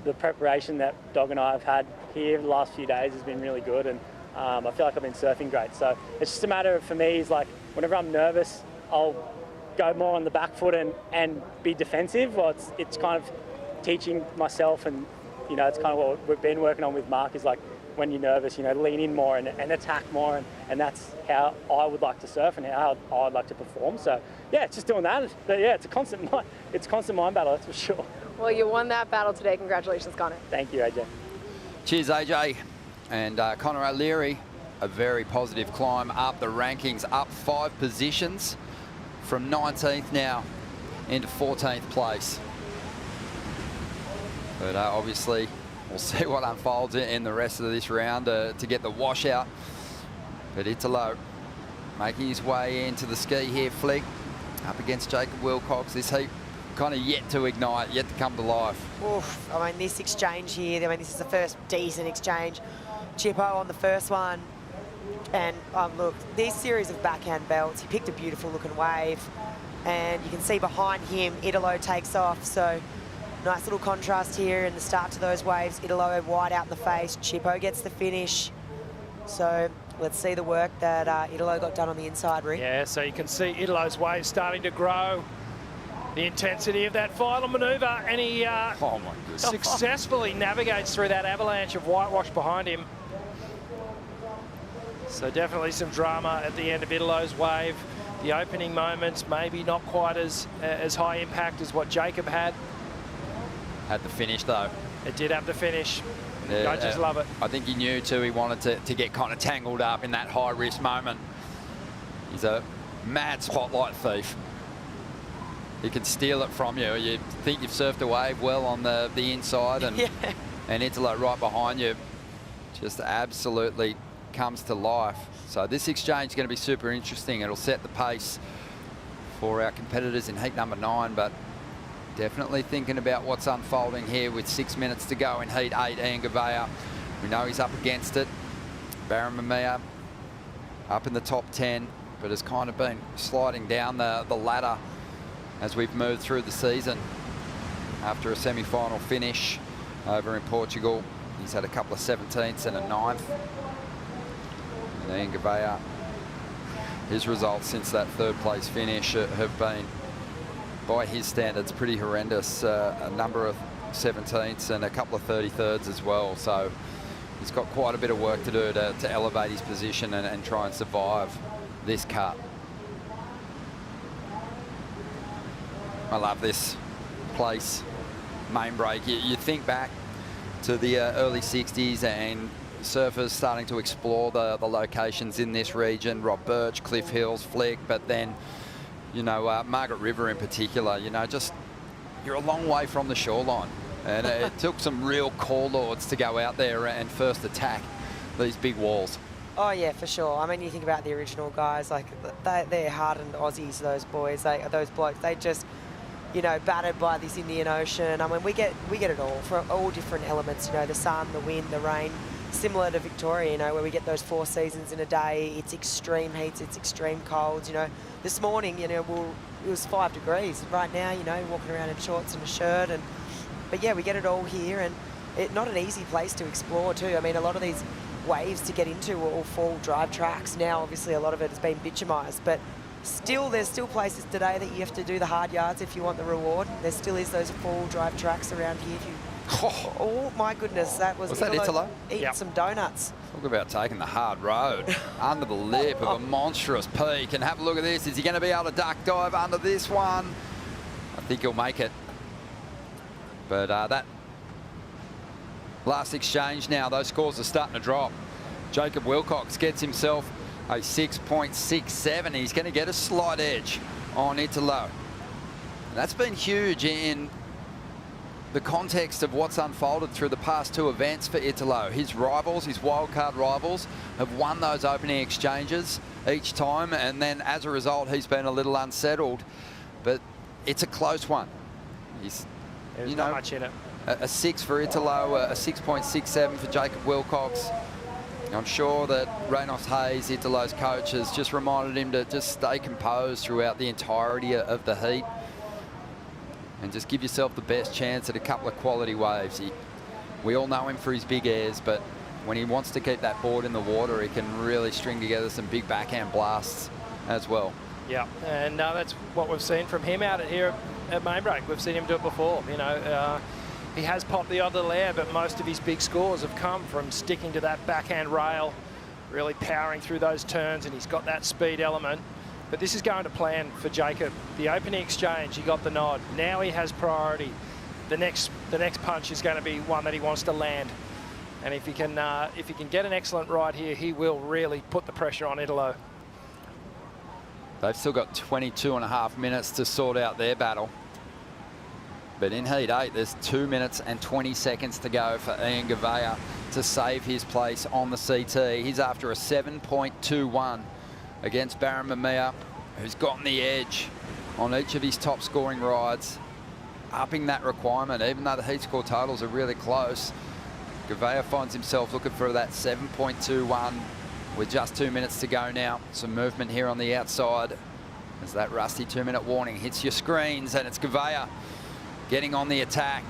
the preparation that Dog and I have had here the last few days has been really good, and I feel like I've been surfing great. So it's just a matter of, for me, is like whenever I'm nervous, I'll go more on the back foot and be defensive. Well, it's kind of teaching myself, and you know, it's kind of what we've been working on with Mark, is like when you're nervous, you know, lean in more and attack more, and that's how I would like to surf and how I'd like to perform. So yeah, it's just doing that. But yeah, it's a constant mind battle, that's for sure. Well, you won that battle today. Congratulations, Connor. Thank you, AJ. Cheers, AJ. And Connor O'Leary, a very positive climb up the rankings, up 5 positions from 19th now into 14th place. But obviously, we'll see what unfolds in the rest of this round to get the washout. But Italo making his way into the ski here, Flick, up against Jacob Wilcox. This heat kind of yet to ignite, yet to come to life. Oof, I mean, this exchange here, I mean, this is the first decent exchange. Chippo on the first one. And look, this series of backhand belts, he picked a beautiful looking wave, and you can see behind him, Italo takes off. So nice little contrast here in the start to those waves. Italo wide out in the face, Chippo gets the finish. So let's see the work that Italo got done on the inside ring. Yeah, so you can see Italo's wave starting to grow. The intensity of that final manoeuvre, and he oh my goodness, successfully navigates through that avalanche of whitewash behind him. So definitely some drama at the end of Italo's wave. The opening moments maybe not quite as high impact as what Jacob had. Had the finish though. It did have the finish. Yeah, I just love it. I think he knew too he wanted to get kind of tangled up in that high risk moment. He's a mad spotlight thief. He can steal it from you. You think you've surfed a wave well on the inside, and and Italo right behind you just absolutely comes to life. So this exchange is going to be super interesting. It'll set the pace for our competitors in heat number 9, but definitely thinking about what's unfolding here with 6 minutes to go in heat 8. Ian Gouveia, we know he's up against it. Barramamia up in the top 10, but has kind of been sliding down the ladder as we've moved through the season. After a semi-final finish over in Portugal, he's had a couple of 17ths and a 9th. And Ian Gouveia, his results since that 3rd place finish have been, by his standards, pretty horrendous. A number of 17ths and a couple of 33rds as well. So he's got quite a bit of work to do to elevate his position and try and survive this cut. I love this place, main break. You think back to the early 60s and surfers starting to explore the locations in this region, Rob Birch, Cliff Hills, Flick, but then, you know, Margaret River in particular, you know, just you're a long way from the shoreline. And it took some real core lords to go out there and first attack these big walls. Oh yeah, for sure. I mean, you think about the original guys, like they're hardened Aussies, those boys, those blokes. They just, you know, battered by this Indian Ocean. I mean, we get it all for all different elements. You know, the sun, the wind, the rain. Similar to Victoria, you know, where we get those 4 seasons in a day. It's extreme heats, it's extreme colds. You know, this morning, you know, it was 5 degrees. Right now, you know, walking around in shorts and a shirt. But yeah, we get it all here, and it's not an easy place to explore too. I mean, a lot of these waves to get into are all full drive tracks. Now, obviously, a lot of it has been bitumised, but still, there's still places today that you have to do the hard yards if you want the reward. There still is those full drive tracks around here. If you, oh my goodness, that was that Italo? Eating some donuts. Talk about taking the hard road under the lip of a monstrous peak. And have a look at this. Is he going to be able to duck dive under this one? I think he'll make it. But that last exchange now, those scores are starting to drop. Jacob Wilcox gets himself a 6.67. He's going to get a slight edge on Italo. And that's been huge in the context of what's unfolded through the past 2 events for Italo. His rivals, his wildcard rivals, have won those opening exchanges each time, and then as a result, he's been a little unsettled. But it's a close one. There's not much in it. A 6 for Italo, a 6.67 for Jacob Wilcox. I'm sure that Reynos Hayes, Italo's coach, has just reminded him to just stay composed throughout the entirety of the heat and just give yourself the best chance at a couple of quality waves. We all know him for his big airs, but when he wants to keep that board in the water, he can really string together some big backhand blasts as well. Yeah, and that's what we've seen from him out here at main break. We've seen him do it before. You know, he has popped the odd little air, but most of his big scores have come from sticking to that backhand rail, really powering through those turns, and he's got that speed element. But this is going to plan for Jacob. The opening exchange, he got the nod. Now he has priority. The next punch is going to be one that he wants to land. And if he can get an excellent ride here, he will really put the pressure on Italo. They've still got 22.5 minutes to sort out their battle. But in heat 8, there's 2 minutes and 20 seconds to go for Ian Gouveia to save his place on the CT. He's after a 7.21 against Barramamia, who's gotten the edge on each of his top scoring rides, upping that requirement. Even though the heat score totals are really close, Gouveia finds himself looking for that 7.21 with just 2 minutes to go now. Some movement here on the outside as that rusty 2-minute warning hits your screens, and it's Gouveia getting on the attack.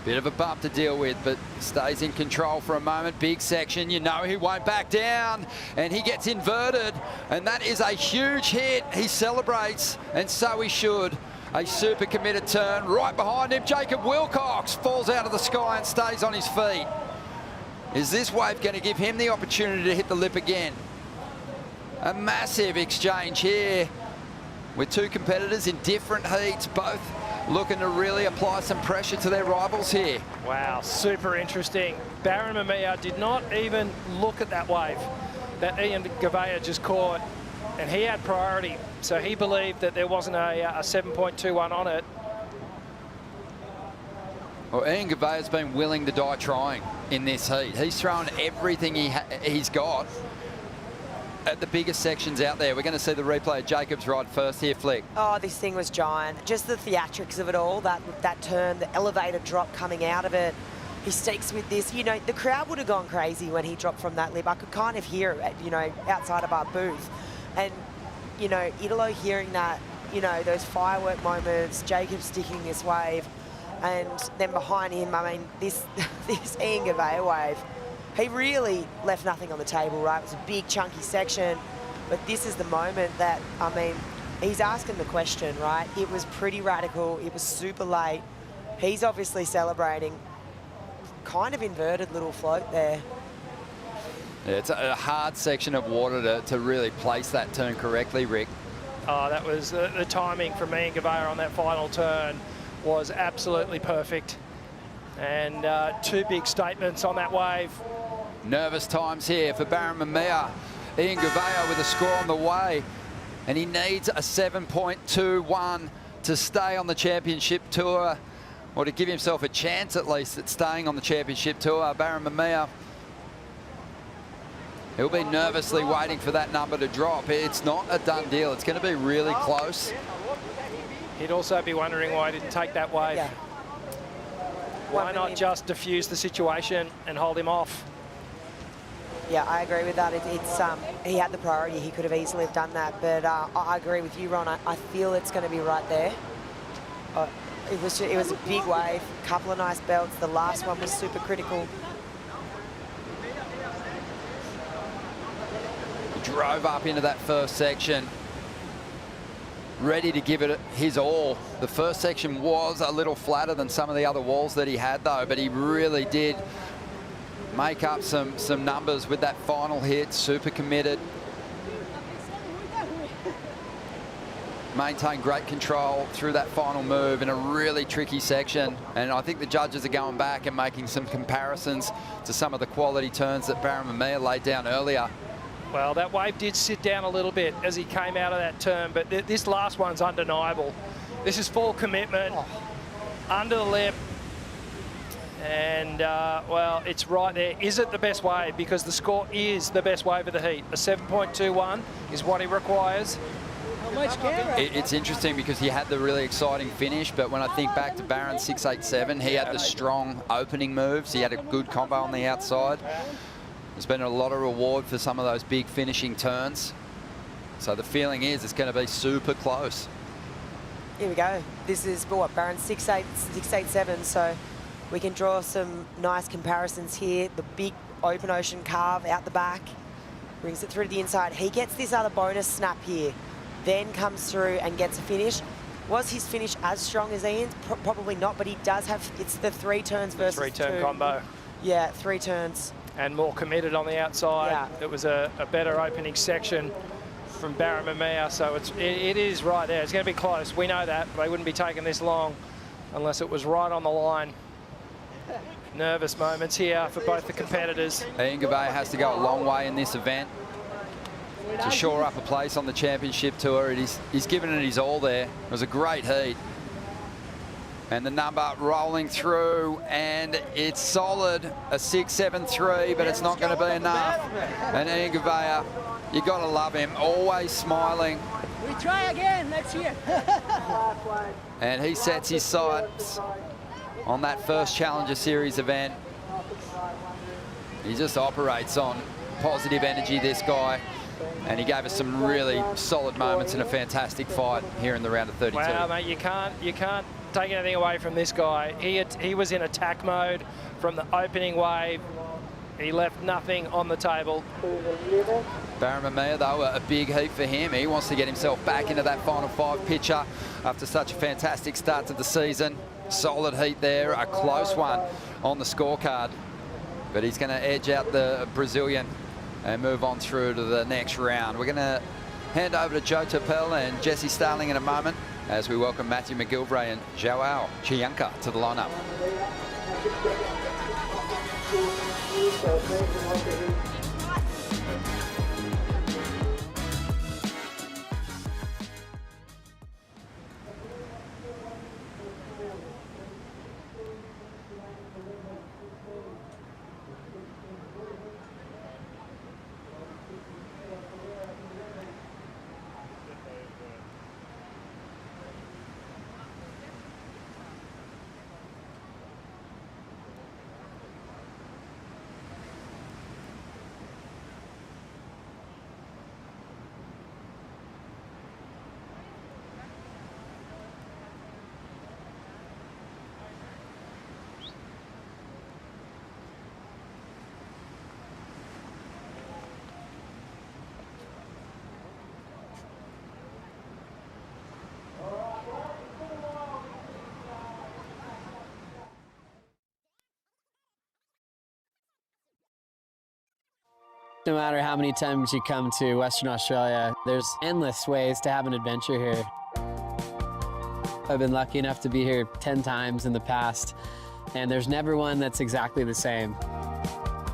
Bit of a bump to deal with, but stays in control for a moment. Big section, you know he won't back down, and he gets inverted, and that is a huge hit. He celebrates, and so he should. A super committed turn right behind him. Jacob Wilcox falls out of the sky and stays on his feet. Is this wave going to give him the opportunity to hit the lip again? A massive exchange here with 2 competitors in different heats, both looking to really apply some pressure to their rivals here. Wow, super interesting. Baron Mamiya did not even look at that wave that Ian Gavea just caught, and he had priority, so he believed that there wasn't a 7.21 on it. Well, Ian Gavea's been willing to die trying in this heat. He's thrown everything he's got at the biggest sections out there. We're going to see the replay of Jacob's ride first here, Flick. Oh, this thing was giant. Just the theatrics of it all, that turn, the elevator drop coming out of it. He stakes with this. You know, the crowd would have gone crazy when he dropped from that lip. I could kind of hear it, you know, outside of our booth. And, you know, Italo hearing that, you know, those firework moments, Jacob sticking this wave, and then behind him, I mean, this Ian Gavea wave, he really left nothing on the table, right? It was a big, chunky section, but this is the moment that, I mean, he's asking the question, right? It was pretty radical. It was super late. He's obviously celebrating. Kind of inverted little float there. Yeah, it's a hard section of water to really place that turn correctly, Rick. Oh, that was the timing from Ian Gavea on that final turn was absolutely perfect. And two big statements on that wave. Nervous times here for Baron Mamiya. Ian Gavea with a score on the way, and he needs a 7.21 to stay on the championship tour, or to give himself a chance at least at staying on the championship tour. Baron Mamiya, he'll be nervously waiting for that number to drop. It's not a done deal. It's going to be really close. He'd also be wondering why he didn't take that wave. Yeah. Why not just diffuse the situation and hold him off? Yeah, I agree with that. He had the priority. He could have easily have done that. But I agree with you, Ron. I feel it's going to be right there. It was a big wave, couple of nice belts. The last one was super critical. He drove up into that first section, ready to give it his all. The first section was a little flatter than some of the other walls that he had, though, but he really did make up some numbers with that final hit. Super committed. Maintained great control through that final move in a really tricky section. And I think the judges are going back and making some comparisons to some of the quality turns that Baron Mamiya laid down earlier. Well, that wave did sit down a little bit as he came out of that turn, but this last one's undeniable. This is full commitment, under the lip, and, well, it's right there. Is it the best wave? Because the score is the best wave of the heat. A 7.21 is what he requires. It's interesting because he had the really exciting finish, but when I think back to Baron 687, he had the strong opening moves. He had a good combo on the outside. There's been a lot of reward for some of those big finishing turns. So the feeling is it's going to be super close. Here we go. This is what, Baron 687, so we can draw some nice comparisons here. The big open ocean carve out the back, brings it through to the inside. He gets this other bonus snap here, then comes through and gets a finish. Was his finish as strong as Ian's? Probably not, but he does have, it's the 3 turns versus 3-turn 2. combo. Yeah, 3 turns. And more committed on the outside. Yeah. It was a better opening section from Baron Mamiya, so it is right there. It's going to be close. We know that. They wouldn't be taking this long unless it was right on the line. Nervous moments here for both the competitors. Ian Gavea has to go a long way in this event to shore up a place on the championship tour. He's given it his all there. It was a great heat. And the number rolling through, and it's solid, a 6.73, but it's not going to be enough. And Ian Gavea, you got to love him, always smiling. We try again next year. And he sets his sights on that first Challenger Series event. He just operates on positive energy, this guy. And he gave us some really solid moments in a fantastic fight here in the round of 32. Wow, mate, you can't take anything away from this guy. He was in attack mode from the opening wave. He left nothing on the table. Baron Mamiya, though, a big heat for him. He wants to get himself back into that final 5 picture after such a fantastic start to the season. Solid heat there, a close one on the scorecard. But he's going to edge out the Brazilian and move on through to the next round. We're going to hand over to Joe Topel and Jesse Starling in a moment. as we welcome Matthew McGilvray and Joao Chianca to the lineup. No matter how many times you come to Western Australia, there's endless ways to have an adventure here. I've been lucky enough to be here 10 times in the past, and there's never one that's exactly the same.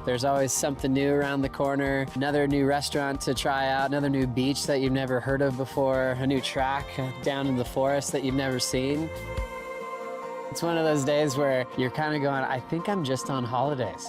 There's always something new around the corner, another new restaurant to try out, another new beach that you've never heard of before, a new track down in the forest that you've never seen. It's one of those days where you're kind of going, I think I'm just on holidays.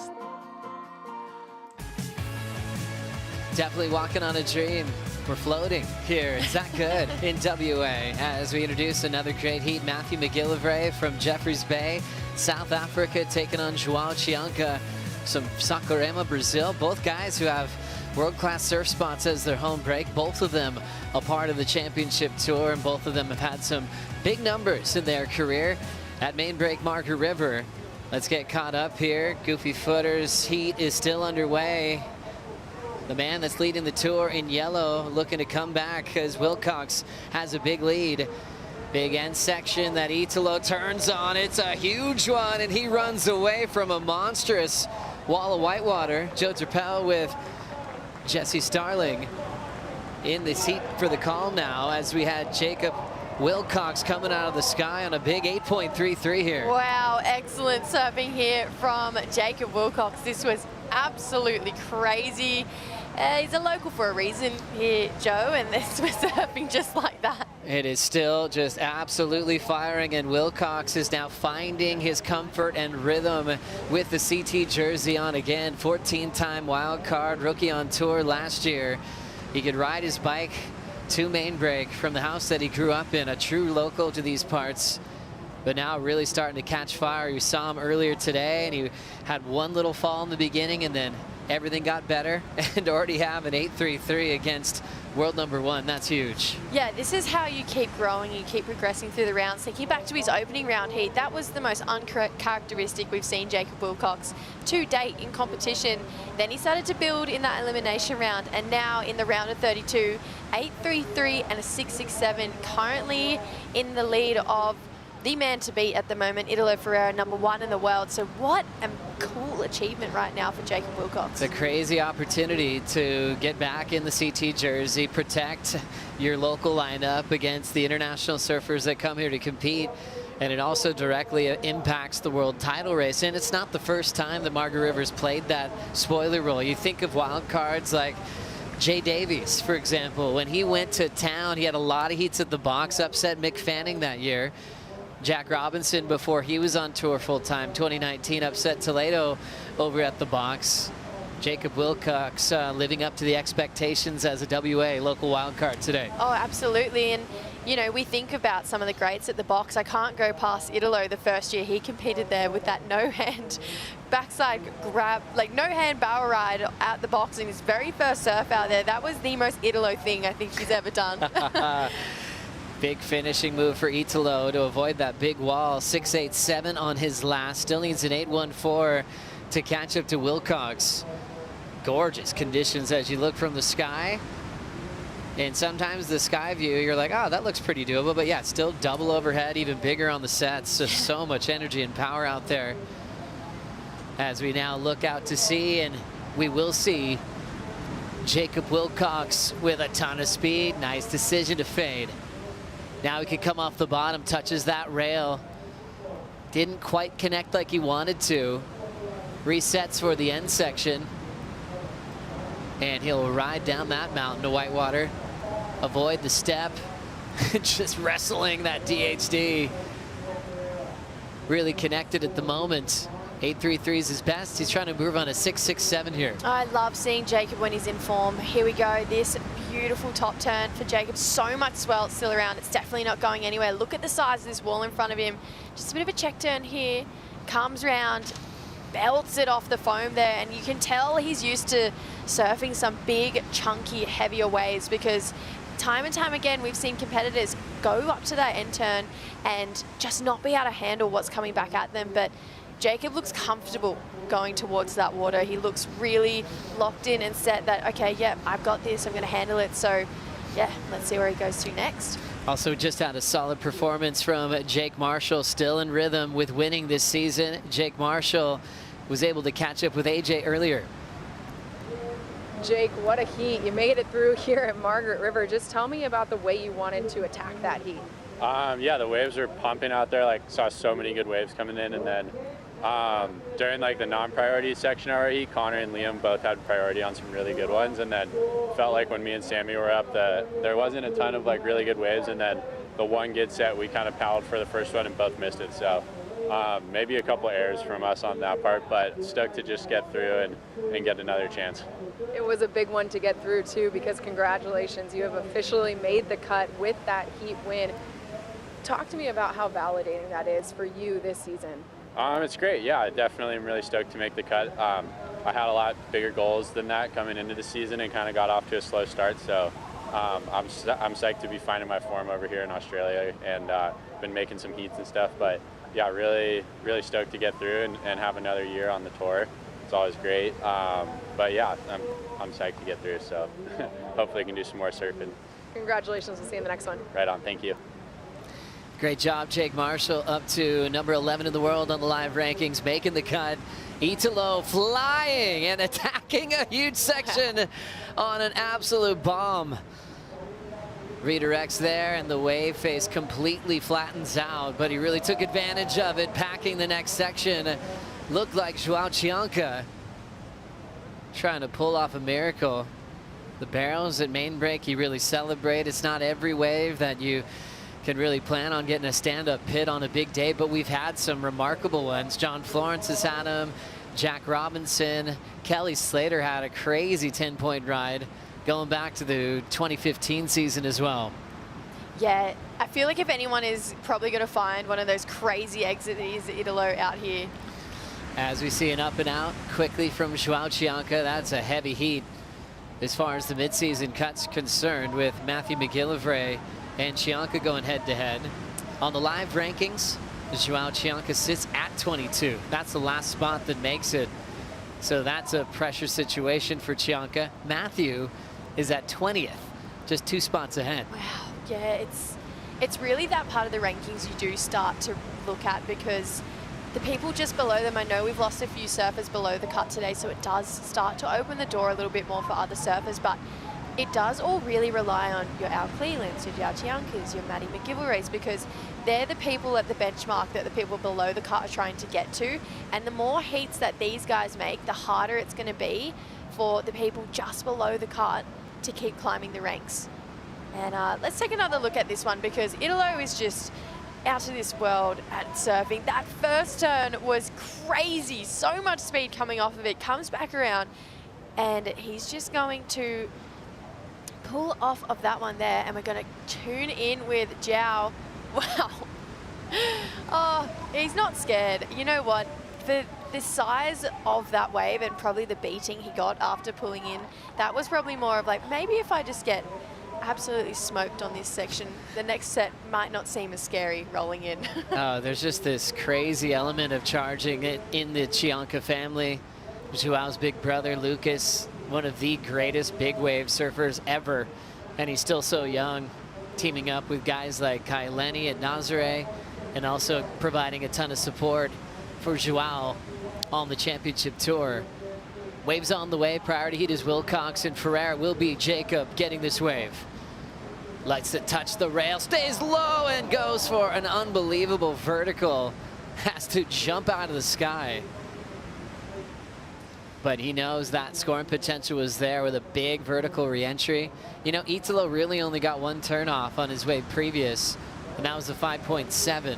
Definitely walking on a dream. We're floating here. Is that good in WA as we introduce another great heat. Matthew McGillivray from Jeffreys Bay, South Africa, taking on Joao Chianca from Saquarema, Brazil. Both guys who have world-class surf spots as their home break. Both of them a part of the championship tour, and both of them have had some big numbers in their career at main break Margaret River. Let's get caught up here. Goofy Footers heat is still underway. The man that's leading the tour in yellow looking to come back as Wilcox has a big lead. Big end section that Italo turns on. It's a huge one, and he runs away from a monstrous wall of whitewater. Joe Terpel with Jesse Starling in the seat for the call now, as we had Jacob Wilcox coming out of the sky on a big 8.33 here. Wow, excellent surfing here from Jacob Wilcox. This was absolutely crazy. He's a local for a reason here, Joe, and this was surfing just like that. It is still just absolutely firing, and Wilcox is now finding his comfort and rhythm with the CT jersey on again. 14-time wild card, rookie on tour last year. He could ride his bike to main break from the house that he grew up in, a true local to these parts, but now really starting to catch fire. You saw him earlier today, and he had one little fall in the beginning, and then everything got better, and already have an 8.33 against world number 1. That's huge. Yeah, this is how you keep growing, you keep progressing through the rounds. Thinking back to his opening round heat, that was the most uncharacteristic we've seen Jacob Wilcox to date in competition. Then he started to build in that elimination round, and now in the round of 32, 8.33 and a 6.67, currently in the lead of the man to beat at the moment, Italo Ferreira, number 1 in the world. So what a cool achievement right now for Jacob Wilcox. It's a crazy opportunity to get back in the CT jersey, protect your local lineup against the international surfers that come here to compete, and it also directly impacts the world title race. And it's not the first time that Margaret River's played that spoiler role. You think of wild cards like Jay Davies, for example. When he went to town, he had a lot of heats at the box, upset Mick Fanning that year. Jack Robinson, before he was on tour full-time, 2019, upset Toledo over at the box. Jacob Wilcox living up to the expectations as a WA local wildcard today. Oh, absolutely. And, you know, we think about some of the greats at the box. I can't go past Italo the first year he competed there with that no-hand backside grab, like no-hand barrel ride at the box in his very first surf out there. That was the most Italo thing I think he's ever done. Big finishing move for Italo to avoid that big wall. 6.87 on his last. Still needs an 8.14 to catch up to Wilcox. Gorgeous conditions as you look from the sky. And sometimes the sky view, you're like, oh, that looks pretty doable. But yeah, still double overhead, even bigger on the sets. Just so much energy and power out there. As we now look out to sea, and we will see Jacob Wilcox with a ton of speed. Nice decision to fade. Now he can come off the bottom, touches that rail. Didn't quite connect like he wanted to. Resets for the end section. And he'll ride down that mountain to whitewater. Avoid the step. Just wrestling that DHD. Really connected at the moment. 8.33 is his best. He's trying to move on a 6.67 here. I love seeing Jacob when he's in form. Here we go. This beautiful top turn for Jacob. So much swell still around. It's definitely not going anywhere. Look at the size of this wall in front of him. Just a bit of a check turn here. Comes round, belts it off the foam there, and you can tell he's used to surfing some big, chunky, heavier waves, because time and time again we've seen competitors go up to that end turn and just not be able to handle what's coming back at them. But Jacob looks comfortable going towards that water. He looks really locked in and set that, okay, yeah, I've got this, I'm going to handle it. So yeah, let's see where he goes to next. Also just had a solid performance from Jake Marshall, still in rhythm with winning this season. Jake Marshall was able to catch up with AJ earlier. Jake, what a heat. You made it through here at Margaret River. Just tell me about the way you wanted to attack that heat. Yeah, the waves were pumping out there. Like, saw so many good waves coming in, and then during like the non-priority section of our heat, Connor and Liam both had priority on some really good ones, and then felt like when me and Sammy were up, there wasn't a ton of like really good waves, and then the one good set we kind of paddled for the first one and both missed it. So maybe a couple errors from us on that part, but stoked to just get through and get another chance. It was a big one to get through too, because congratulations, you have officially made the cut with that heat win. Talk to me about how validating that is for you this season. It's great. Yeah, I definitely am really stoked to make the cut. I had a lot bigger goals than that coming into the season and kind of got off to a slow start. So I'm psyched to be finding my form over here in Australia, and been making some heats and stuff. But yeah, really stoked to get through and have another year on the tour. It's always great. But yeah, I'm psyched to get through. So hopefully I can do some more surfing. Congratulations. We'll see you in the next one. Right on. Thank you. Great job, Jake Marshall, up to number 11 in the world on the live rankings, making the cut. Italo flying and attacking a huge section on an absolute bomb. Redirects there, and the wave face completely flattens out, but he really took advantage of it, packing the next section. Looked like Joao Chianca trying to pull off a miracle. The barrels at main break, you really celebrate. It's not every wave that you can really plan on getting a stand-up pit on a big day, but we've had some remarkable ones. John Florence has had them, Jack Robinson, Kelly Slater had a crazy 10-point ride going back to the 2015 season as well. Yeah, I feel like if anyone is probably going to find one of those crazy exits, it is Italo out here. As we see an up and out quickly from Joao Chianca, that's a heavy heat as far as the midseason cut's concerned, with Matthew McGillivray and Chianca going head-to-head. On the live rankings, Joao Chianca sits at 22. That's the last spot that makes it. So that's a pressure situation for Chianca. Matthew is at 20th, just 2 spots ahead. Wow, yeah, it's really that part of the rankings you do start to look at, because the people just below them, I know we've lost a few surfers below the cut today, so it does start to open the door a little bit more for other surfers, but it does all really rely on your Al Clelands, your Joao Chiancas, your Maddie McGillivrays, because they're the people at the benchmark that the people below the cut are trying to get to. And the more heats that these guys make, the harder it's going to be for the people just below the cut to keep climbing the ranks. And let's take another look at this one, because Italo is just out of this world at surfing. That first turn was crazy, so much speed coming off of it, comes back around, and he's just going to pull off of that one there, and we're going to tune in with Joao. Wow. Oh, he's not scared. You know what? For the size of that wave and probably the beating he got after pulling in, that was probably more of like, maybe if I just get absolutely smoked on this section, the next set might not seem as scary rolling in. Oh, there's just this crazy element of charging it in the Chianca family. Joao's big brother, Lucas, one of the greatest big wave surfers ever, and he's still so young, teaming up with guys like Kai Lenny at Nazare, and also providing a ton of support for Joao on the championship tour. Waves on the way. Priority heat is Wilcox, and Ferrer will be Jacob getting this wave. Likes to touch the rail, stays low and goes for an unbelievable vertical. Has to jump out of the sky. But he knows that scoring potential was there with a big vertical re-entry. You know, Italo really only got one turn off on his wave previous, and that was a 5.7.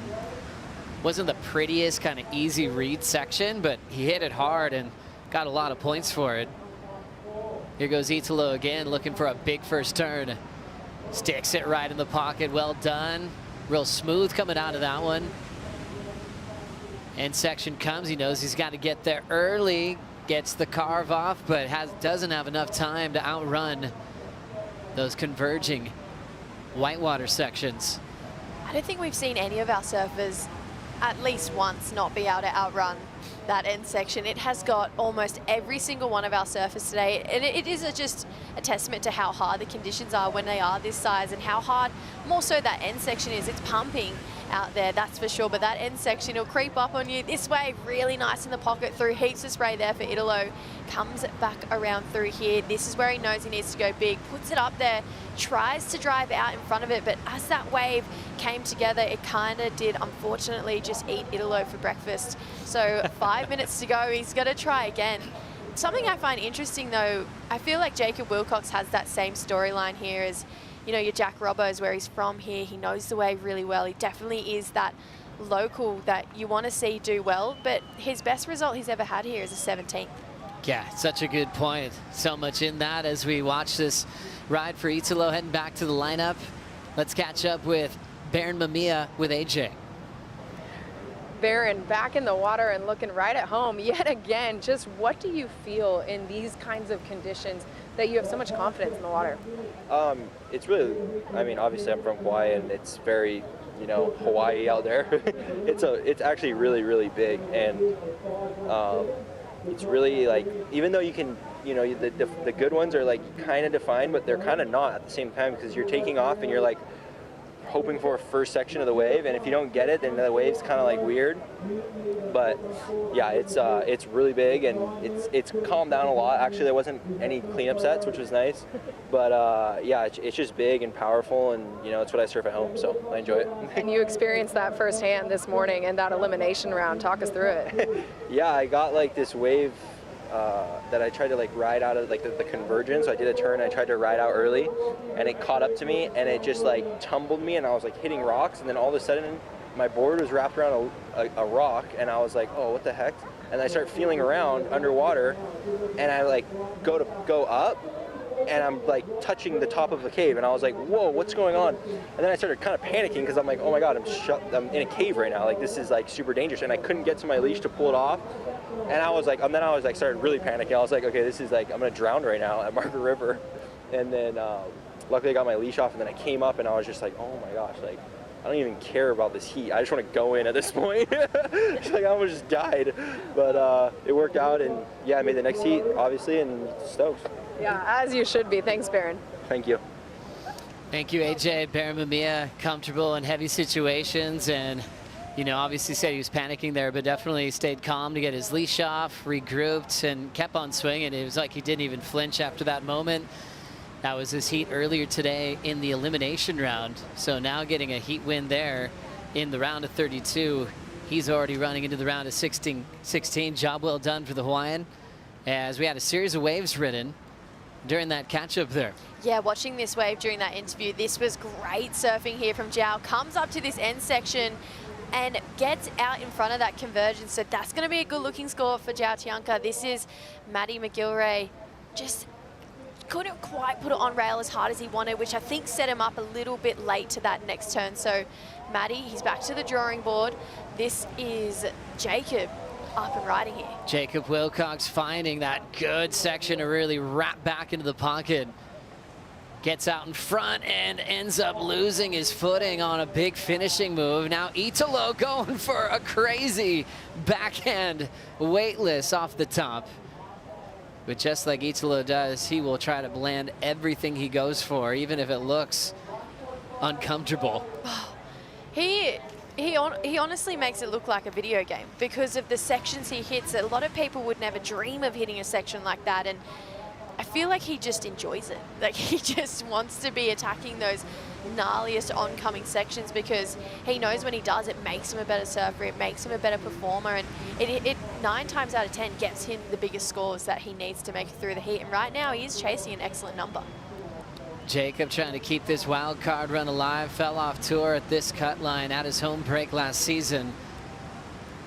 Wasn't the prettiest kind of easy read section, but he hit it hard and got a lot of points for it. Here goes Italo again, looking for a big first turn. Sticks it right in the pocket, well done. Real smooth coming out of that one. End section comes, he knows he's got to get there early. Gets the carve off, but doesn't have enough time to outrun those converging whitewater sections. I don't think we've seen any of our surfers at least once not be able to outrun that end section. It has got almost every single one of our surfers today, and it is just a testament to how hard the conditions are when they are this size, and how hard more so that end section is. It's pumping out there, that's for sure, but that end section will creep up on you. This wave really nice in the pocket, through heaps of spray there for Italo. Comes back around through here. This is where he knows he needs to go big, puts it up there, tries to drive out in front of it, but as that wave came together, it kind of did unfortunately just eat Italo for breakfast. So 5 minutes to go, he's got to try again. Something I find interesting though, I feel like Jacob Wilcox has that same storyline here as, you know, your Jack Robbo's, where he's from here. He knows the wave really well. He definitely is that local that you want to see do well, but his best result he's ever had here is a 17th. Yeah, such a good point. So much in that as we watch this ride for Italo heading back to the lineup. Let's catch up with Baron Mamiya with AJ. Baron back in the water and looking right at home yet again. Just what do you feel in these kinds of conditions that you have so much confidence in the water? It's really, I mean, obviously I'm from Hawaii and it's very, you know, Hawaii out there. It's actually really, really big, and it's really like, even though you can, you know, the good ones are like kind of defined, but they're kind of not at the same time, because you're taking off and you're like hoping for a first section of the wave, and if you don't get it, then the wave's kind of like weird. But yeah, it's really big, and it's calmed down a lot. Actually, there wasn't any cleanup sets, which was nice. But yeah, it's just big and powerful, and you know, it's what I surf at home, so I enjoy it. And you experienced that firsthand this morning in that elimination round. Talk us through it. Yeah, I got like this wave that I tried to like ride out of, like the convergence. So I did a turn, I tried to ride out early, and it caught up to me, and it just like tumbled me, and I was like hitting rocks, and then all of a sudden my board was wrapped around a rock, and I was like, oh, what the heck? And I start feeling around underwater, and I like go up, and I'm like touching the top of the cave, and I was like, whoa, what's going on? And then I started kind of panicking, because I'm like, oh my god, I'm in a cave right now, like this is like super dangerous, and I couldn't get to my leash to pull it off. And I was like, started really panicking. I was like, okay, this is like, I'm gonna drown right now at Margaret River. And then luckily I got my leash off, and then I came up, and I was just like, oh my gosh, like I don't even care about this heat. I just want to go in at this point. It's like I almost just died, but it worked out, and yeah, I made the next heat obviously, and stoked. Yeah, as you should be. Thanks, Baron. Thank you. Thank you, AJ. Baron Mamiya, comfortable in heavy situations, and you know, obviously said he was panicking there, but definitely stayed calm to get his leash off, regrouped, and kept on swinging. It was like he didn't even flinch after that moment. That was his heat earlier today in the elimination round. So now getting a heat win there in the round of 32. He's already running into the round of 16. Job well done for the Hawaiian, as we had a series of waves ridden during that catch-up there. Yeah, watching this wave during that interview, this was great surfing here from Zhao. Comes up to this end section and gets out in front of that convergence. So that's going to be a good looking score for Zhao Tianka. This is Matty McGilray. Just couldn't quite put it on rail as hard as he wanted, which I think set him up a little bit late to that next turn. So Matty, he's back to the drawing board. This is Jacob up and riding here. Jacob Wilcox finding that good section to really wrap back into the pocket. Gets out in front and ends up losing his footing on a big finishing move. Now Italo going for a crazy backhand weightless off the top. But just like Italo does, he will try to land everything he goes for, even if it looks uncomfortable. He honestly makes it look like a video game because of the sections he hits. A lot of people would never dream of hitting a section like that, and I feel like he just enjoys it. Like he just wants to be attacking those gnarliest oncoming sections, because he knows when he does, it makes him a better surfer, it makes him a better performer, and it 9 times out of 10 gets him the biggest scores that he needs to make it through the heat. And right now he is chasing an excellent number. Jacob trying to keep this wild card run alive, fell off tour at this cut line at his home break last season.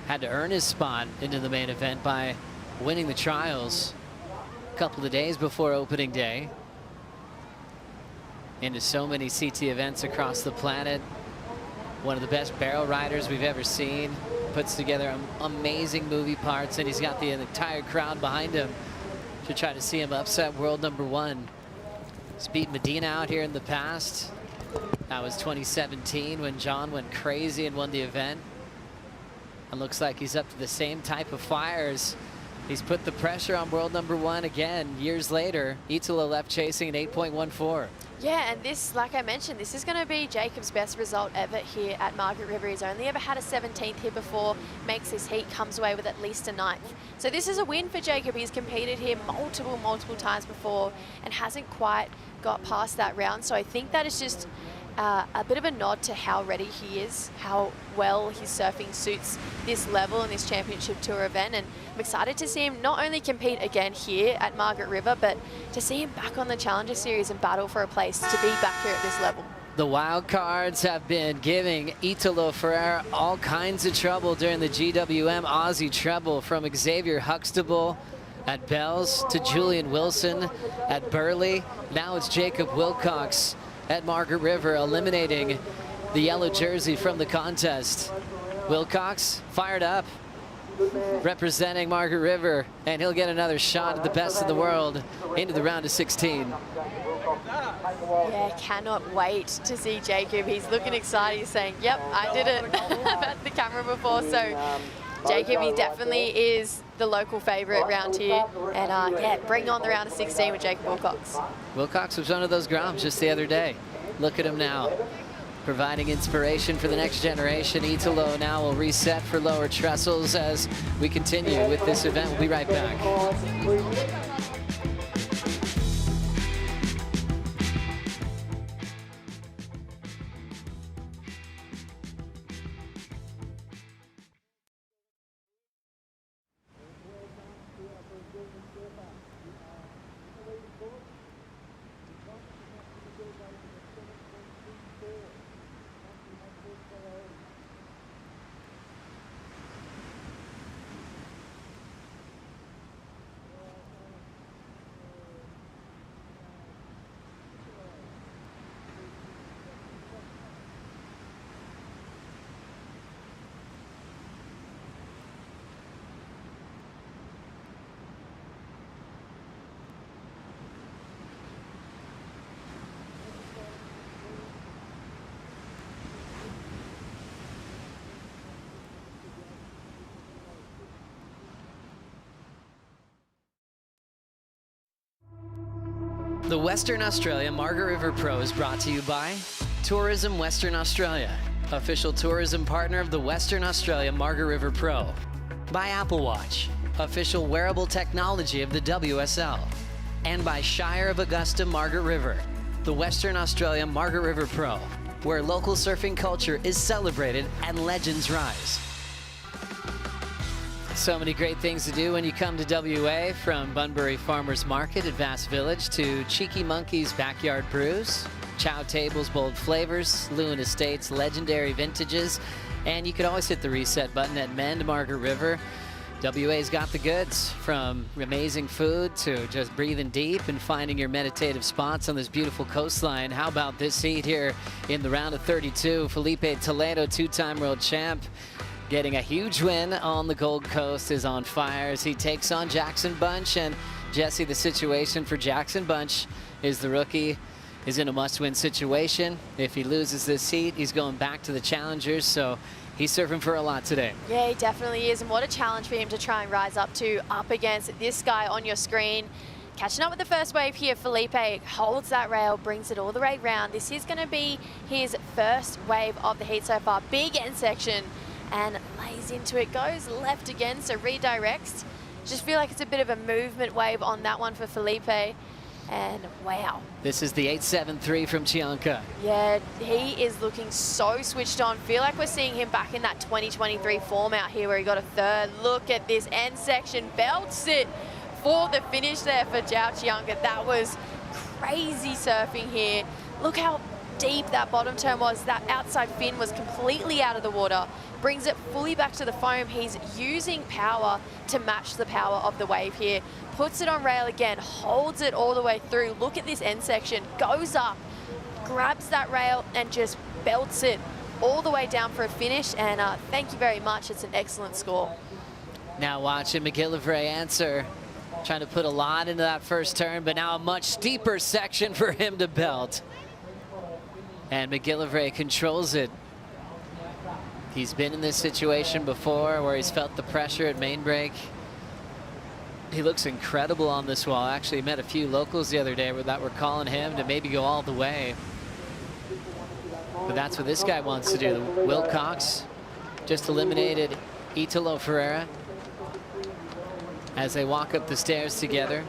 Had to earn his spot into the main event by winning the trials a couple of days before opening day. Into so many CT events across the planet. One of the best barrel riders we've ever seen. Puts together amazing movie parts, and he's got the entire crowd behind him to try to see him upset world #1. He's beat Medina out here in the past. That was 2017 when John went crazy and won the event. And looks like he's up to the same type of fires. He's put the pressure on world #1 again years later. Italo left chasing an 8.14. Yeah, and this, like I mentioned, this is going to be Jacob's best result ever here at Margaret River. He's only ever had a 17th here before, makes this heat, comes away with at least a 9th. So this is a win for Jacob. He's competed here multiple times before and hasn't quite got past that round. So I think that is just a bit of a nod to how ready he is, how well his surfing suits this level in this championship tour event. And I'm excited to see him not only compete again here at Margaret River, but to see him back on the Challenger Series and battle for a place to be back here at this level. The wild cards have been giving Italo Ferreira all kinds of trouble during the GWM Aussie Treble, from Xavier Huxtable at Bells to Julian Wilson at Burley. Now it's Jacob Wilcox at Margaret River, eliminating the yellow jersey from the contest. Wilcox fired up, representing Margaret River, and he'll get another shot at the best in the world into the round of 16. Yeah, cannot wait to see Jacob. He's looking excited. He's saying, yep, I did it. I've had the camera before. So Jacob, he definitely is the local favourite round here. And yeah, bring on the round of 16 with Jacob Wilcox. Wilcox was one of those groms just the other day. Look at him now, providing inspiration for the next generation. Italo now will reset for lower trestles as we continue with this event. We'll be right back. The Western Australia Margaret River Pro is brought to you by Tourism Western Australia, official tourism partner of the Western Australia Margaret River Pro. By Apple Watch, official wearable technology of the WSL. And by Shire of Augusta Margaret River, the Western Australia Margaret River Pro, where local surfing culture is celebrated and legends rise. So many great things to do when you come to WA, from Bunbury Farmers Market at Vass Village to Cheeky Monkey's Backyard Brews, Chow Table's Bold Flavors, Lewin Estates Legendary Vintages, and you could always hit the reset button at Mend Margaret River. WA's got the goods, from amazing food to just breathing deep and finding your meditative spots on this beautiful coastline. How about this heat here in the round of 32? Felipe Toledo, two-time world champ, getting a huge win on the Gold Coast, is on fire as he takes on Jackson Bunch. And Jesse, the situation for Jackson Bunch is the rookie is in a must-win situation. If he loses this heat, he's going back to the challengers, so he's surfing for a lot today. Yeah, he definitely is, and what a challenge for him to try and rise up against this guy on your screen. Catching up with the first wave here, Felipe holds that rail, brings it all the way round. This is going to be his first wave of the heat so far. Big end section, and lays into it, goes left again, so redirects. Just feel like it's a bit of a movement wave on that one for Felipe. And wow. This is the 8.73 from Cianca. Yeah, he is looking so switched on. Feel like we're seeing him back in that 2023 form out here where he got a third. Look at this end section, belts it for the finish there for Zhao Cianca. That was crazy surfing here. Look how deep that bottom turn was. That outside fin was completely out of the water. Brings it fully back to the foam. He's using power to match the power of the wave here. Puts it on rail again, holds it all the way through. Look at this end section, goes up, grabs that rail and just belts it all the way down for a finish. And thank you very much, it's an excellent score. Now watching McGillivray answer, trying to put a lot into that first turn, but now a much steeper section for him to belt. And McGillivray controls it. He's been in this situation before where he's felt the pressure at main break. He looks incredible on this wall. Actually met a few locals the other day that were calling him to maybe go all the way. But that's what this guy wants to do. Wilcox just eliminated Italo Ferreira as they walk up the stairs together.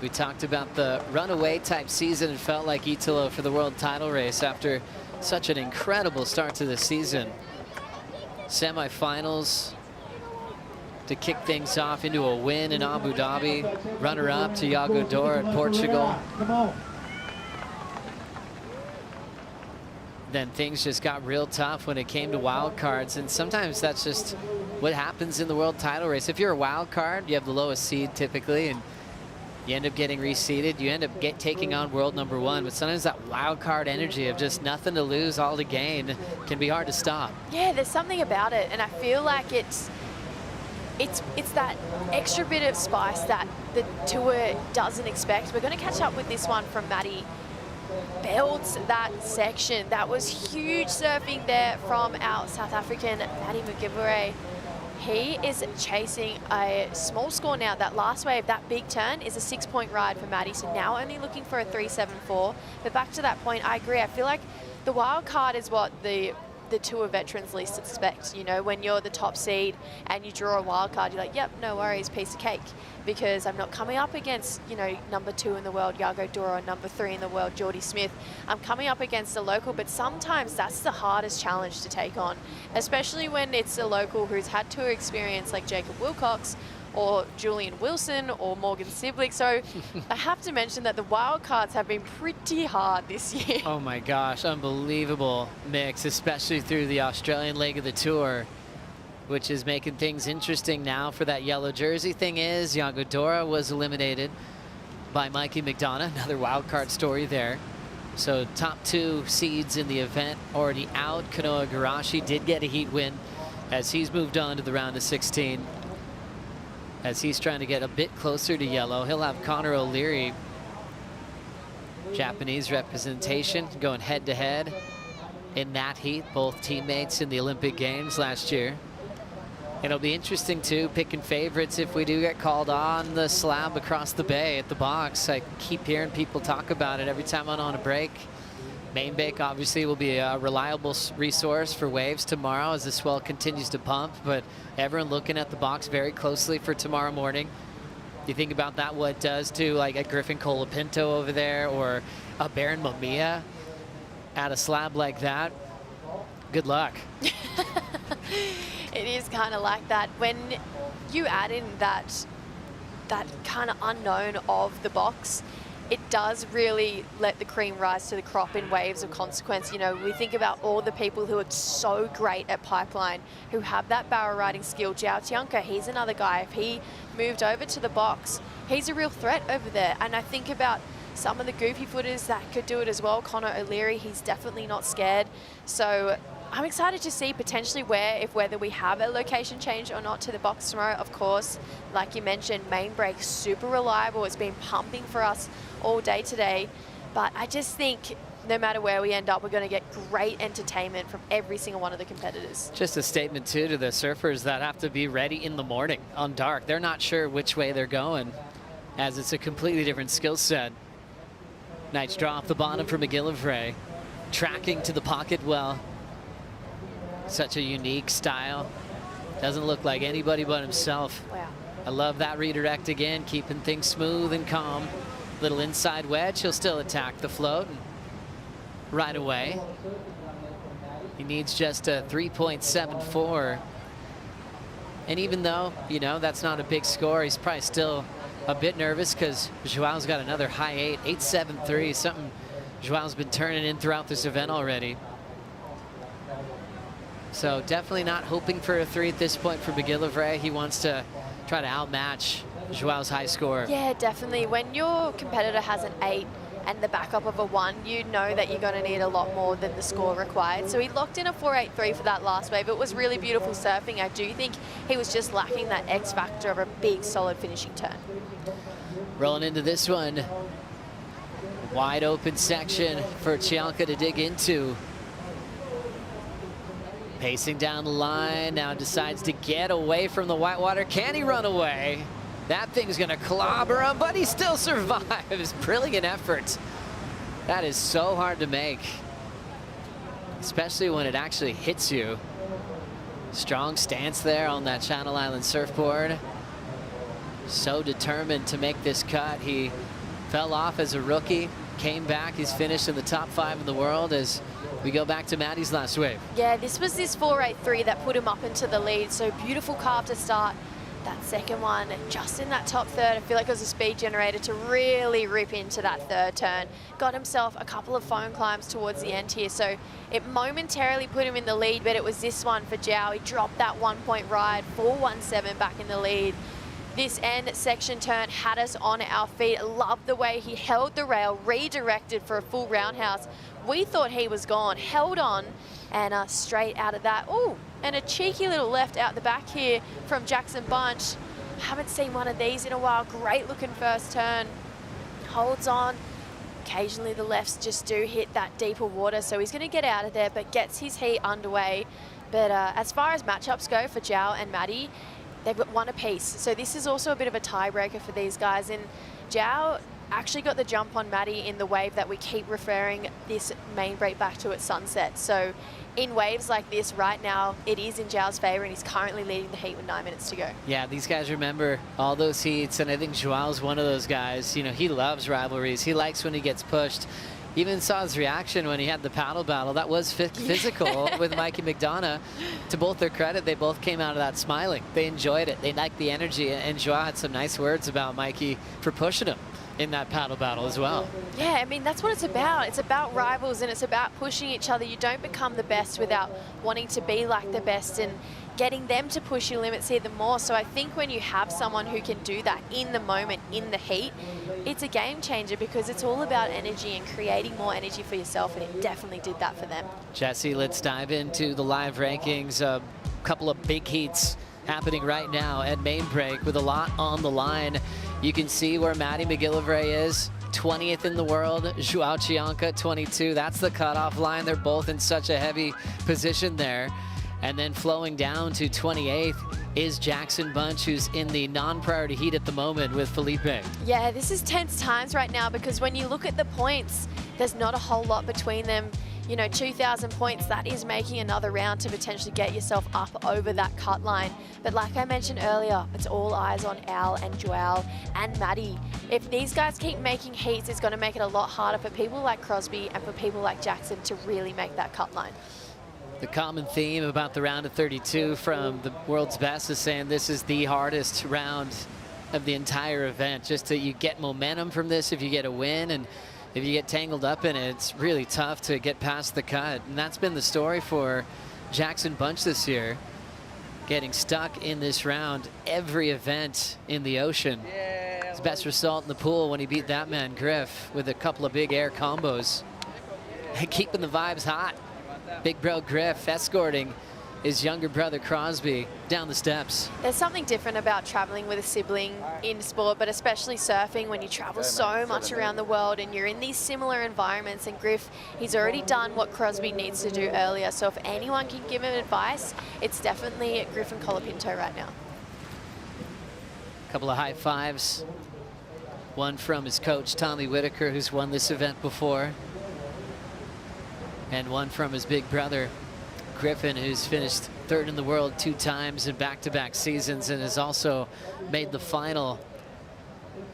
We talked about the runaway type season. It felt like Italo for the world title race after such an incredible start to the season. Semifinals to kick things off into a win in Abu Dhabi. Runner-up to Yago Dor at Portugal. Then things just got real tough when it came to wild cards, and sometimes that's just what happens in the world title race. If you're a wild card, you have the lowest seed typically, and you end up getting reseeded. You end up taking on world number one, but sometimes that wild card energy of just nothing to lose, all to gain can be hard to stop. Yeah, there's something about it, and I feel like it's that extra bit of spice that the tour doesn't expect. We're going to catch up with this one from Maddie. Belts that section. That was huge surfing there from our South African Maddie McGillivray. He is chasing a small score now. That last wave, that big turn, is a 6-point ride for Maddie. So now only looking for a 3.74. But back to that point, I agree. I feel like the wild card is what the tour veterans least expect. You know, when you're the top seed and you draw a wild card, you're like, yep, no worries, piece of cake, because I'm not coming up against, you know, number 2 in the world Yago Dor or number 3 in the world Jordy Smith. I'm coming up against a local, but sometimes that's the hardest challenge to take on, especially when it's a local who's had tour experience like Jacob Wilcox or Julian Wilson or Morgan Siblick. So I have to mention that the wild cards have been pretty hard this year. Oh my gosh, unbelievable mix, especially through the Australian leg of the tour, which is making things interesting now for that yellow jersey. Thing is, Yago Dor was eliminated by Mikey McDonough, another wild card story there. So top 2 seeds in the event already out. Kanoa Garashi did get a heat win as he's moved on to the round of 16. As he's trying to get a bit closer to yellow. He'll have Connor O'Leary, Japanese representation, going head to head in that heat, both teammates in the Olympic Games last year. It'll be interesting too, picking favorites if we do get called on the slab across the bay at the box. I keep hearing people talk about it every time I'm on a break. Main Bake obviously will be a reliable resource for waves tomorrow as the swell continues to pump, but everyone looking at the box very closely for tomorrow morning. You think about that, what it does to like a Griffin Colapinto over there or a Baron Mamiya at a slab like that. Good luck. It is kind of like that. When you add in that kind of unknown of the box, it does really let the cream rise to the crop in waves of consequence. You know, we think about all the people who are so great at pipeline, who have that barrel riding skill. Zhao Cianca, he's another guy. If he moved over to the box, he's a real threat over there. And I think about some of the goofy footers that could do it as well. Connor O'Leary, he's definitely not scared. So I'm excited to see potentially whether we have a location change or not to the box tomorrow. Of course, like you mentioned, main break, super reliable. It's been pumping for us all day today. But I just think no matter where we end up, we're going to get great entertainment from every single one of the competitors. Just a statement too to the surfers that have to be ready in the morning on dark. They're not sure which way they're going, as it's a completely different skill set. Nice draw off the bottom for McGillivray. Tracking to the pocket well. Such a unique style. Doesn't look like anybody but himself. Wow. I love that redirect again, keeping things smooth and calm. little inside wedge. He'll still attack the float and right away. He needs just a 3.74. And even though, you know, that's not a big score, he's probably still a bit nervous because Joao's got another high 8.73, something Joao's been turning in throughout this event already. So definitely not hoping for a 3 at this point for McGillivray. He wants to try to outmatch Joao's high score. Yeah, definitely. When your competitor has an 8 and the backup of a 1, you know that you're going to need a lot more than the score required. So he locked in a 4.83 for that last wave. It was really beautiful surfing. I do think he was just lacking that X factor of a big, solid finishing turn. Rolling into this one. Wide open section for Cianca to dig into. Pacing down the line, now decides to get away from the whitewater. Can he run away? That thing's gonna clobber him, but he still survives. Brilliant effort. That is so hard to make, especially when it actually hits you. Strong stance there on that Channel Island surfboard. So determined to make this cut. He fell off as a rookie, came back. He's finished in the top 5 in the world as we go back to Maddie's last wave. Yeah, this was this 4.83 that put him up into the lead. So beautiful carve to start. That second one, just in that top third, I feel like it was a speed generator to really rip into that third turn. Got himself a couple of phone climbs towards the end here, so it momentarily put him in the lead, but it was this one for Joao. He dropped that 1-point ride, 4.17 back in the lead. This end section turn had us on our feet. Loved the way he held the rail, redirected for a full roundhouse. We thought he was gone, held on, and straight out of that. Ooh, and a cheeky little left out the back here from Jackson Bunch. Haven't seen one of these in a while. Great looking first turn. Holds on. Occasionally the lefts just do hit that deeper water, so he's going to get out of there, but gets his heat underway. But as far as matchups go for Joao and Maddie, they've got 1 apiece. So this is also a bit of a tiebreaker for these guys. And Joao actually got the jump on Maddie in the wave that we keep referring this main break back to at sunset. So in waves like this right now, it is in Joao's favor, and he's currently leading the heat with 9 minutes to go. Yeah, these guys remember all those heats, and I think Joao's one of those guys. You know, he loves rivalries. He likes when he gets pushed. Even saw his reaction when he had the paddle battle. That was physical with Mikey McDonough. To both their credit, they both came out of that smiling. They enjoyed it. They liked the energy, and Joao had some nice words about Mikey for pushing him in that paddle battle as well. Yeah, I mean, that's what it's about. It's about rivals, and it's about pushing each other. You don't become the best without wanting to be like the best and getting them to push your limits even more. So I think when you have someone who can do that in the moment, in the heat, it's a game changer because it's all about energy and creating more energy for yourself, and it definitely did that for them. Jesse, let's dive into the live rankings. A couple of big heats happening right now at main break with a lot on the line. You can see where Maddie McGillivray is, 20th in the world, Joao Cianca, 22. That's the cutoff line. They're both in such a heavy position there. And then flowing down to 28th is Jackson Bunch, who's in the non-priority heat at the moment with Felipe. Yeah, this is tense times right now because when you look at the points, there's not a whole lot between them. You know, 2,000 points, that is making another round to potentially get yourself up over that cut line. But like I mentioned earlier, it's all eyes on Al and Joao and Maddie. If these guys keep making heats, it's going to make it a lot harder for people like Crosby and for people like Jackson to really make that cut line. The common theme about the round of 32 from the world's best is saying this is the hardest round of the entire event. Just that you get momentum from this if you get a win, and if you get tangled up in it, it's really tough to get past the cut. And that's been the story for Jackson Bunch this year, getting stuck in this round every event in the ocean. His best result in the pool when he beat that man Griff with a couple of big air combos. Keeping the vibes hot. Big bro Griff escorting his younger brother Crosby down the steps. There's something different about traveling with a sibling in sport, but especially surfing when you travel so much around the world and you're in these similar environments. And Griff, he's already done what Crosby needs to do earlier. So if anyone can give him advice, it's definitely Griff and Colapinto right now. A couple of high fives. One from his coach, Tommy Whitaker, who's won this event before. And one from his big brother, Griffin, who's finished 3rd in the world 2 times in back-to-back seasons and has also made the final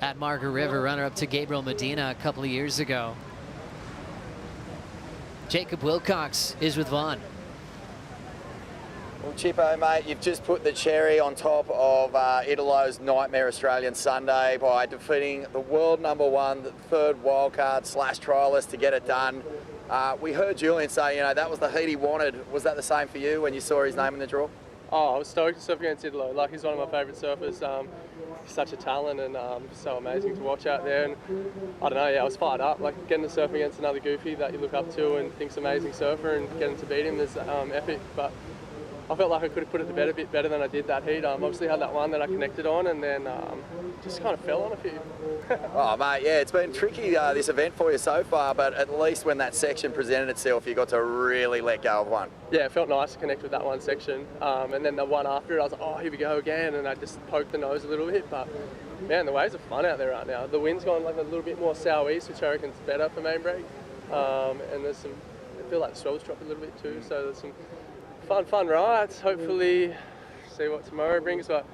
at Margaret River, runner-up to Gabriel Medina a couple of years ago. Jacob Wilcox is with Vaughn. Well, Chippo, mate, you've just put the cherry on top of Italo's Nightmare Australian Sunday by defeating the world #1, the third wildcard / trialist to get it done. We heard Julian say, you know, that was the heat he wanted. Was that the same for you when you saw his name in the draw? Oh, I was stoked to surf against Italo. Like, he's one of my favourite surfers. He's such a talent and so amazing to watch out there. And I don't know, yeah, I was fired up. Like, getting to surf against another goofy that you look up to and think's an amazing surfer and getting to beat him is epic. But I felt like I could have put it to bed a bit better than I did that heat. Obviously had that one that I connected on and then just kind of fell on a few. Oh, mate, yeah, it's been tricky, this event for you so far, but at least when that section presented itself, you got to really let go of one. Yeah, it felt nice to connect with that one section. And then the one after it, I was like, oh, here we go again. And I just poked the nose a little bit. But, man, the waves are fun out there right now. The wind's gone like a little bit more southeast, which I reckon is better for main break. And there's some, I feel like the swells dropped a little bit too, so there's some fun rides. Hopefully, see what tomorrow brings, but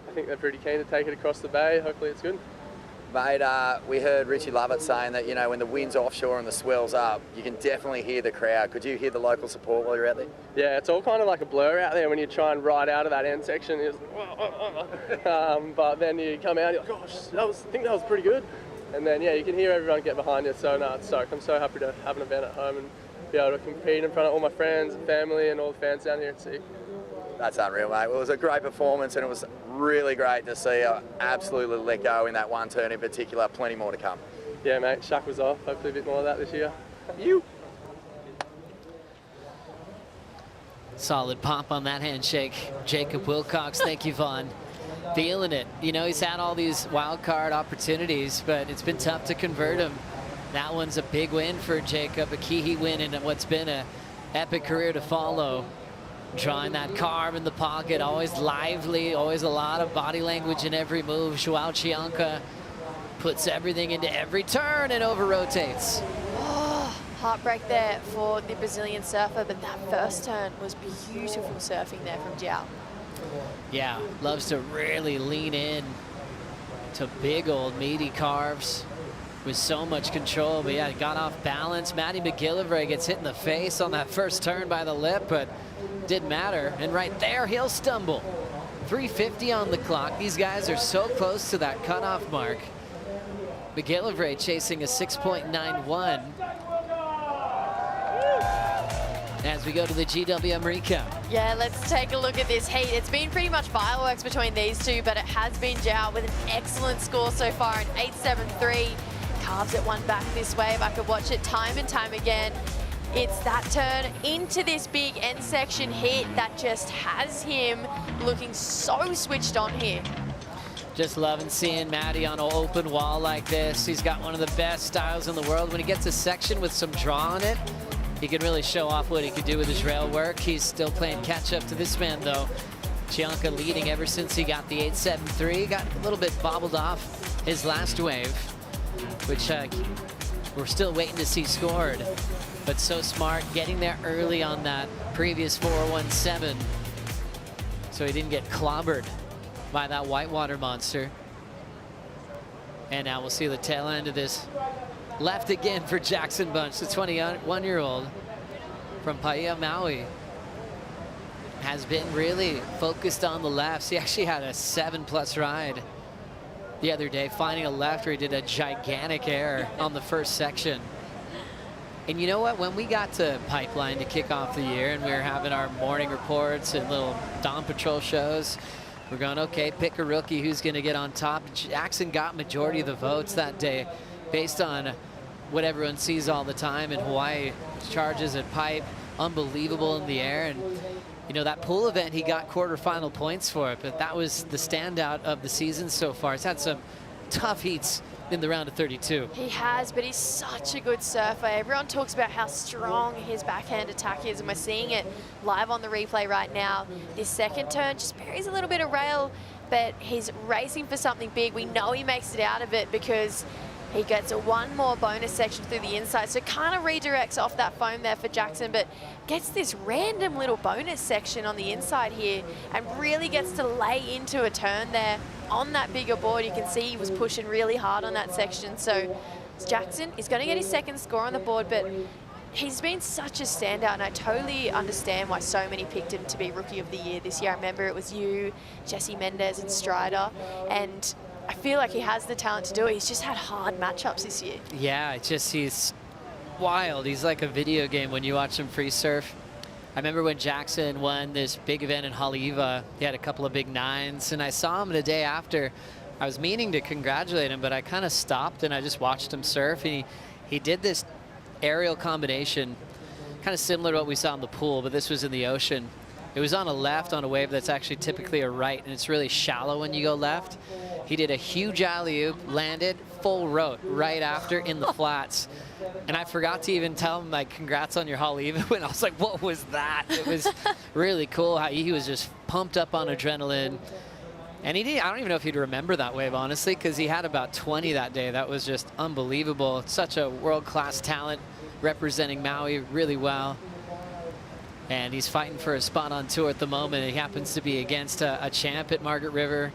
I think they're pretty keen to take it across the bay. Hopefully it's good. Mate, we heard Richie Lovett saying that, you know, when the wind's offshore and the swell's up, you can definitely hear the crowd. Could you hear the local support while you're out there? Yeah, it's all kind of like a blur out there when you try and ride out of that end section. It's but then you come out, you're like, gosh, I think that was pretty good. And then, yeah, you can hear everyone get behind you. So, no, it's stoked. I'm so happy to have an event at home and be able to compete in front of all my friends and family and all the fans down here at sea. That's unreal, mate. Well, it was a great performance and it was really great to see you absolutely let go in that one turn in particular. Plenty more to come. Yeah, mate, Shaq was off. Hopefully a bit more of that this year. You. Solid pop on that handshake. Jacob Wilcox, thank you, Vaughn. Feeling it. You know, he's had all these wild card opportunities, but it's been tough to convert him. That one's a big win for Jacob, a key win in what's been an epic career to follow. Drawing that carve in the pocket, always lively, always a lot of body language in every move. Joao Chianca puts everything into every turn and over-rotates. Oh, heartbreak there for the Brazilian surfer, but that first turn was beautiful surfing there from Joao. Yeah, loves to really lean in to big old meaty carves with so much control, but yeah, got off balance. Matty McGillivray gets hit in the face on that first turn by the lip, but didn't matter. And right there, he'll stumble. 3:50 on the clock. These guys are so close to that cutoff mark. McGillivray chasing a 6.91. As we go to the GWM recap. Yeah, let's take a look at this heat. It's been pretty much fireworks between these two, but it has been Joao with an excellent score so far, an 8.73. Carves it one back this wave. I could watch it time and time again. It's that turn into this big end section hit that just has him looking so switched on here. Just loving seeing Matty on an open wall like this. He's got one of the best styles in the world. When he gets a section with some draw on it, he can really show off what he can do with his rail work. He's still playing catch up to this man though. Chianca leading ever since he got the 8.73. Got a little bit bobbled off his last wave, which we're still waiting to see scored. But so smart, getting there early on that previous 4.17, so he didn't get clobbered by that whitewater monster. And now we'll see the tail end of this. Left again for Jackson Bunch, the 21-year-old from Paia, Maui. Has been really focused on the lefts. He actually had a 7+ ride the other day, finding a left where he did a gigantic error on the first section. And you know what? When we got to Pipeline to kick off the year and we were having our morning reports and little Dawn Patrol shows, we're going, okay, pick a rookie who's going to get on top. Jackson got majority of the votes that day based on what everyone sees all the time in Hawaii. Charges at Pipe, unbelievable in the air. And, you know, that pool event, he got quarterfinal points for it, but that was the standout of the season so far. He's had some tough heats in the round of 32. He has, but he's such a good surfer. Everyone talks about how strong his backhand attack is, and we're seeing it live on the replay right now. This second turn just buries a little bit of rail, but he's racing for something big. We know he makes it out of it because He gets one more bonus section through the inside, so kind of redirects off that foam there for Jackson, but gets this random little bonus section on the inside here and really gets to lay into a turn there on that bigger board. You can see he was pushing really hard on that section, so Jackson is going to get his second score on the board, but he's been such a standout, and I totally understand why so many picked him to be Rookie of the Year this year. I remember it was you, Jesse Mendez and Strider, and I feel like he has the talent to do it. He's just had hard matchups this year. Yeah, he's wild. He's like a video game when you watch him free surf. I remember when Jackson won this big event in Haleiwa, he had a couple of big nines, and I saw him the day after. I was meaning to congratulate him, but I kind of stopped and I just watched him surf. And he did this aerial combination, kind of similar to what we saw in the pool, but this was in the ocean. It was on a left on a wave that's actually typically a right, and it's really shallow when you go left. He did a huge alley-oop, landed, full rote right after in the flats. And I forgot to even tell him, like, congrats on your Haleiwa. And I was like, what was that? It was really cool how he was just pumped up on adrenaline. And I don't even know if he'd remember that wave, honestly, because he had about 20 that day. That was just unbelievable. Such a world-class talent representing Maui really well. And he's fighting for a spot on tour at the moment. He happens to be against a champ at Margaret River.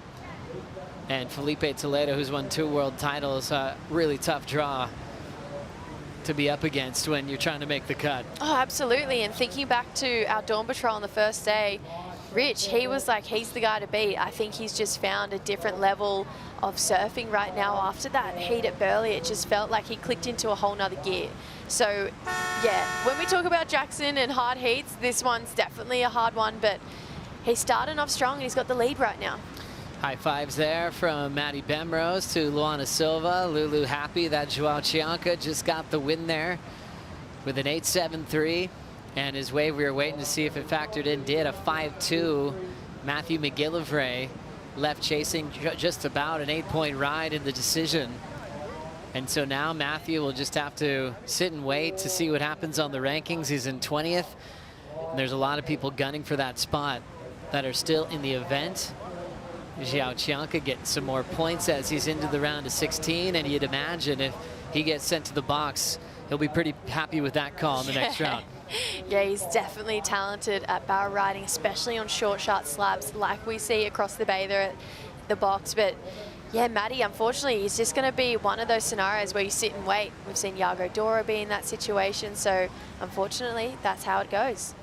And Felipe Toledo, who's won 2 world titles, really tough draw to be up against when you're trying to make the cut. Oh, absolutely. And thinking back to our Dawn Patrol on the first day, Rich, he was like, he's the guy to beat. I think he's just found a different level of surfing right now. After that heat at Burley, it just felt like he clicked into a whole nother gear. So, yeah, when we talk about Jackson and hard heats, this one's definitely a hard one, but he's starting off strong and he's got the lead right now. High fives there from Maddie Bemrose to Luana Silva. Lulu happy that Joao Chianca just got the win there with an 8.73. And his wave, we were waiting to see if it factored in, did a 5.2. Matthew McGillivray left chasing just about an 8-point ride in the decision. And so now Matthew will just have to sit and wait to see what happens on the rankings. He's in 20th. And there's a lot of people gunning for that spot that are still in the event. Joao Chianca getting some more points as he's into the round of 16. And you'd imagine if he gets sent to the box, he'll be pretty happy with that call in the next round. Yeah, he's definitely talented at barrel riding, especially on short, sharp slabs like we see across the bay there at the box. But yeah, Matty, unfortunately, he's just going to be one of those scenarios where you sit and wait. We've seen Iago Dora be in that situation, so unfortunately, that's how it goes.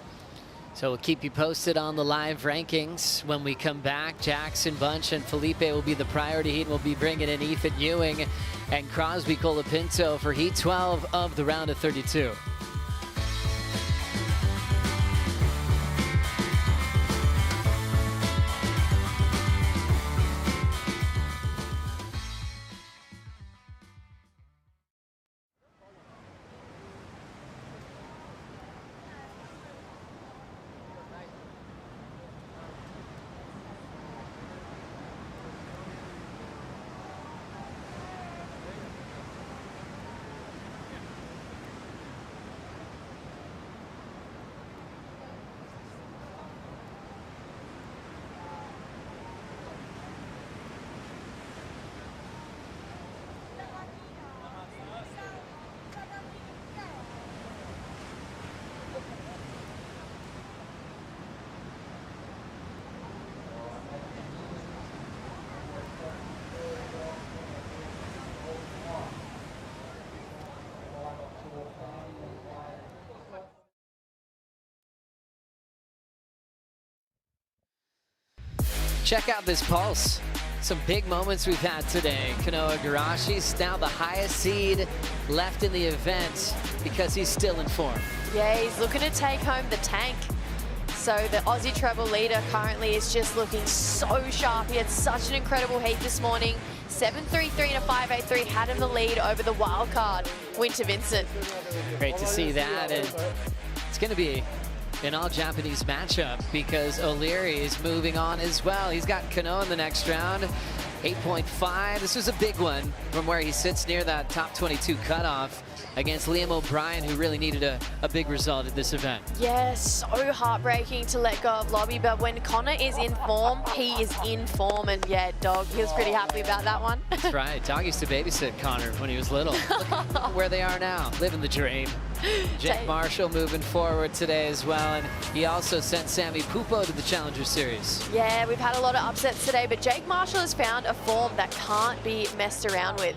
So we'll keep you posted on the live rankings. When we come back, Jackson, Bunch, and Felipe will be the priority heat. We'll be bringing in Ethan Ewing and Crosby Colapinto for Heat 12 of the round of 32. Check out this pulse. Some big moments we've had today. Kanoa Igarashi's now the highest seed left in the event because he's still in form. Yeah, he's looking to take home the tank. So the Aussie Treble leader currently is just looking so sharp. He had such an incredible heat this morning. 7.33 and a 5.83 had him the lead over the wild card, Winter Vincent. Great to see that. And it's going to be an all-Japanese matchup because O'Leary is moving on as well. He's got Kanoa in the next round. 8.5. This was a big one from where he sits near that top 22 cutoff against Liam O'Brien, who really needed a big result at this event. Yeah, so heartbreaking to let go of Lobby, but when Connor is in form, he is in form, and yeah, Dog, he was pretty happy about that one. That's right. Dog used to babysit Connor when he was little. Where they are now, living the dream. Jake Marshall moving forward today as well, and he also sent Sammy Pupo to the Challenger Series. Yeah, we've had a lot of upsets today, but Jake Marshall has found a form that can't be messed around with.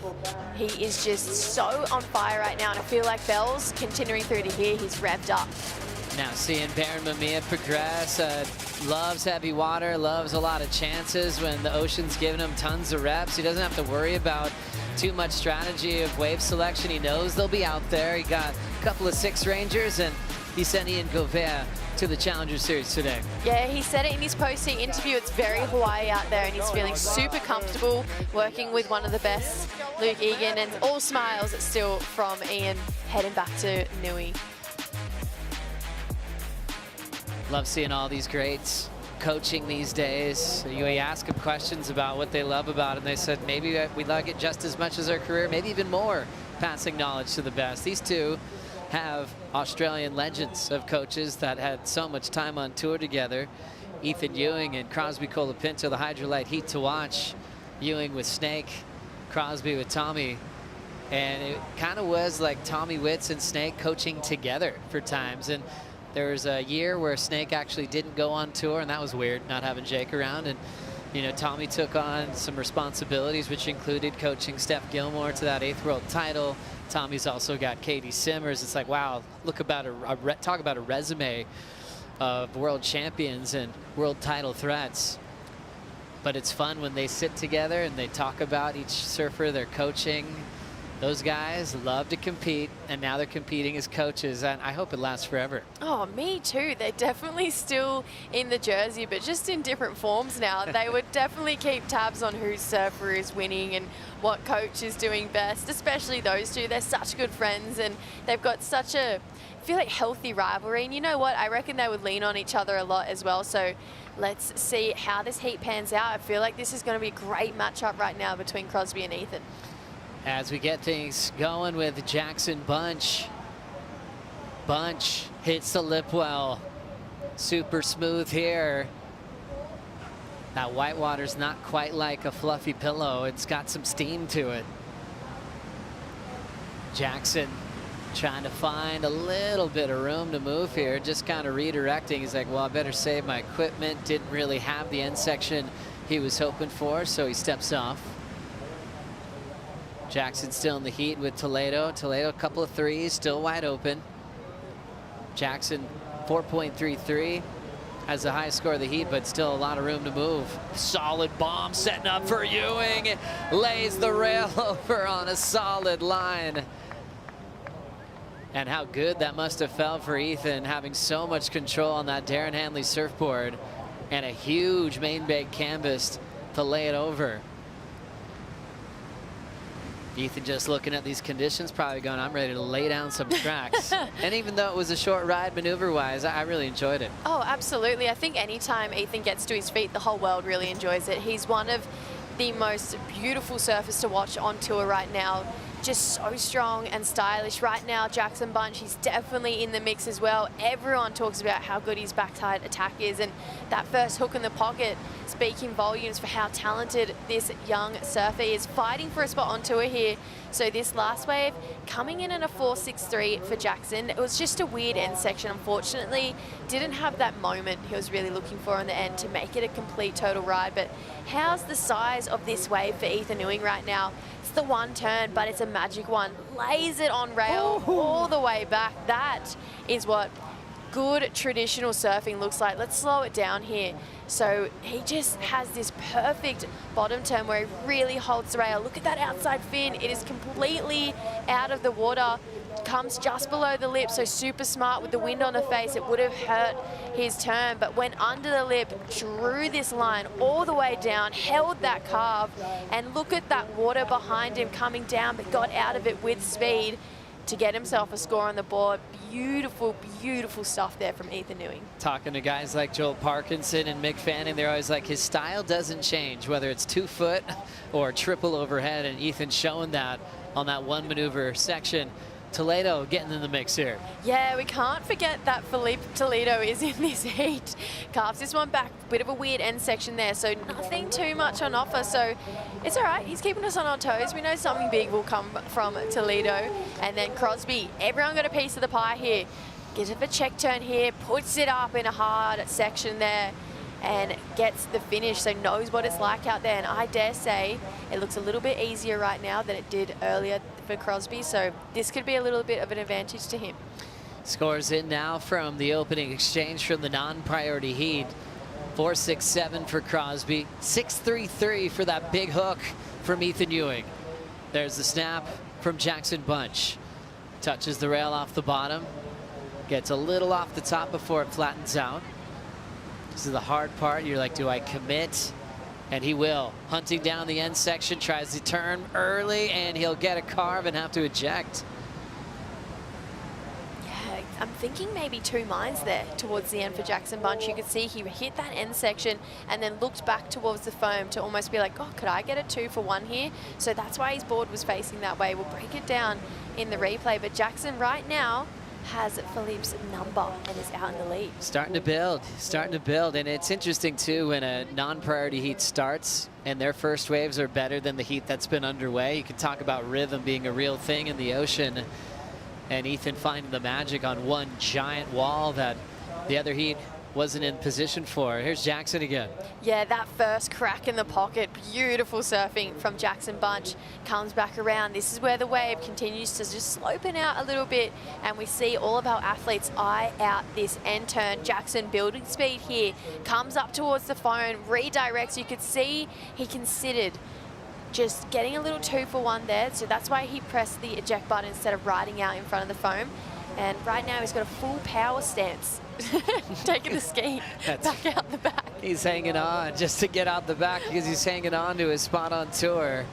He is just so on fire right now, and I feel like Bell's continuing through to here. He's revved up. Now seeing Baron Mamiya progress, loves heavy water, loves a lot of chances when the ocean's giving him tons of reps. He doesn't have to worry about too much strategy of wave selection. He knows they'll be out there. He got a couple of 6 Rangers, and he sent Ian Govea to the Challenger Series today. Yeah, he said it in his post-heat interview. It's very Hawaii out there, and he's feeling super comfortable working with one of the best, Luke Egan, and all smiles still from Ian heading back to Nui. Love seeing all these greats coaching these days. You ask them questions about what they love about it, and they said maybe we like it just as much as our career, maybe even more, passing knowledge to the best. These two have Australian legends of coaches that had so much time on tour together. Ethan Ewing and Crosby Colapinto, the Hydrolite heat to watch. Ewing with Snake, Crosby with Tommy. And it kind of was like Tommy Witz and Snake coaching together for times. And there was a year where Snake actually didn't go on tour, and that was weird, not having Jake around. And you know, Tommy took on some responsibilities, which included coaching Steph Gilmore to that 8th world title. Tommy's also got Katie Simmers. It's like, wow, look about talk about a resume of world champions and world title threats. But it's fun when they sit together and they talk about each surfer they're coaching. Those guys love to compete, and now they're competing as coaches, and I hope it lasts forever. Oh, me too. They're definitely still in the jersey, but just in different forms now. They would definitely keep tabs on whose surfer is winning and what coach is doing best, especially those two. They're such good friends, and they've got such a, I feel like, healthy rivalry. And you know what? I reckon they would lean on each other a lot as well. So let's see how this heat pans out. I feel like this is going to be a great matchup right now between Crosby and Ethan. As we get things going with Jackson Bunch. Bunch hits the lip well. Super smooth here. That white water's not quite like a fluffy pillow. It's got some steam to it. Jackson trying to find a little bit of room to move here, just kind of redirecting. He's like, well, I better save my equipment. Didn't really have the end section he was hoping for, so he steps off. Jackson still in the heat with Toledo. Toledo, a couple of 3s, still wide open. Jackson, 4.33, has the highest score of the heat, but still a lot of room to move. Solid bomb setting up for Ewing. Lays the rail over on a solid line. And how good that must have felt for Ethan, having so much control on that Darren Hanley surfboard and a huge main bank canvas to lay it over. Ethan just looking at these conditions, probably going, I'm ready to lay down some tracks. And even though it was a short ride maneuver-wise, I really enjoyed it. Oh, absolutely. I think anytime Ethan gets to his feet, the whole world really enjoys it. He's one of the most beautiful surfers to watch on tour right now. Just so strong and stylish. Right now, Jackson Bunch, he's definitely in the mix as well. Everyone talks about how good his back-tide attack is, and that first hook in the pocket speaking volumes for how talented this young surfer is. Fighting for a spot on tour here. So this last wave coming in at a 4.63 for Jackson. It was just a weird end section, unfortunately. Didn't have that moment he was really looking for in the end to make it a complete total ride. But how's the size of this wave for Ethan Ewing right now? It's the one turn, but it's a magic one. Lays it on rail all the way back. That is what good traditional surfing looks like. Let's slow it down here. So he just has this perfect bottom turn where he really holds the rail. Look at that outside fin. It is completely out of the water. Comes just below the lip, so super smart with the wind on the face. It would have hurt his turn, but went under the lip, drew this line all the way down, held that carve, and look at that water behind him coming down, but got out of it with speed. to get himself a score on the board. Beautiful, beautiful stuff there from Ethan Ewing. Talking to guys like Joel Parkinson and Mick Fanning, they're always like, his style doesn't change, whether it's 2 foot or triple overhead, and Ethan's showing that on that one maneuver section. Toledo getting in the mix here. Yeah, we can't forget that Felipe Toledo is in this heat. Carves this one back, bit of a weird end section there, so nothing too much on offer, so it's all right. He's keeping us on our toes. We know something big will come from Toledo. And then Crosby, everyone got a piece of the pie here. Gives it a check turn here, puts it up in a hard section there, and gets the finish, so knows what it's like out there. And I dare say it looks a little bit easier right now than it did earlier for Crosby, so this could be a little bit of an advantage to him. Scores in now from the opening exchange from the non-priority heat. 4.67 for Crosby, 6.33 for that big hook from Ethan Ewing. There's the snap from Jackson Bunch. Touches the rail off the bottom, gets a little off the top before it flattens out. This is the hard part. You're like, do I commit? And he will. Hunting down the end section, tries to turn early, and he'll get a carve and have to eject. Yeah, I'm thinking maybe 2 minds there towards the end for Jackson Bunch. You could see he hit that end section and then looked back towards the foam to almost be like, oh, could I get a 2 for 1 here? So that's why his board was facing that way. We'll break it down in the replay. But Jackson right now has Philippe's number and is out in the lead. Starting to build, and it's interesting too when a non-priority heat starts and their first waves are better than the heat that's been underway. You can talk about rhythm being a real thing in the ocean, and Ethan finding the magic on one giant wall that the other heat wasn't in position for. Here's Jackson again. Yeah, that first crack in the pocket, beautiful surfing from Jackson Bunch, comes back around. This is where the wave continues to just slopen out a little bit, and we see all of our athletes eye out this end turn. Jackson building speed here, comes up towards the phone, redirects. You could see he considered just getting a little 2 for 1 there, so that's why he pressed the eject button instead of riding out in front of the foam. And right now he's got a full power stance. Taking the ski back out the back. He's hanging on just to get out the back because he's hanging on to his spot on tour.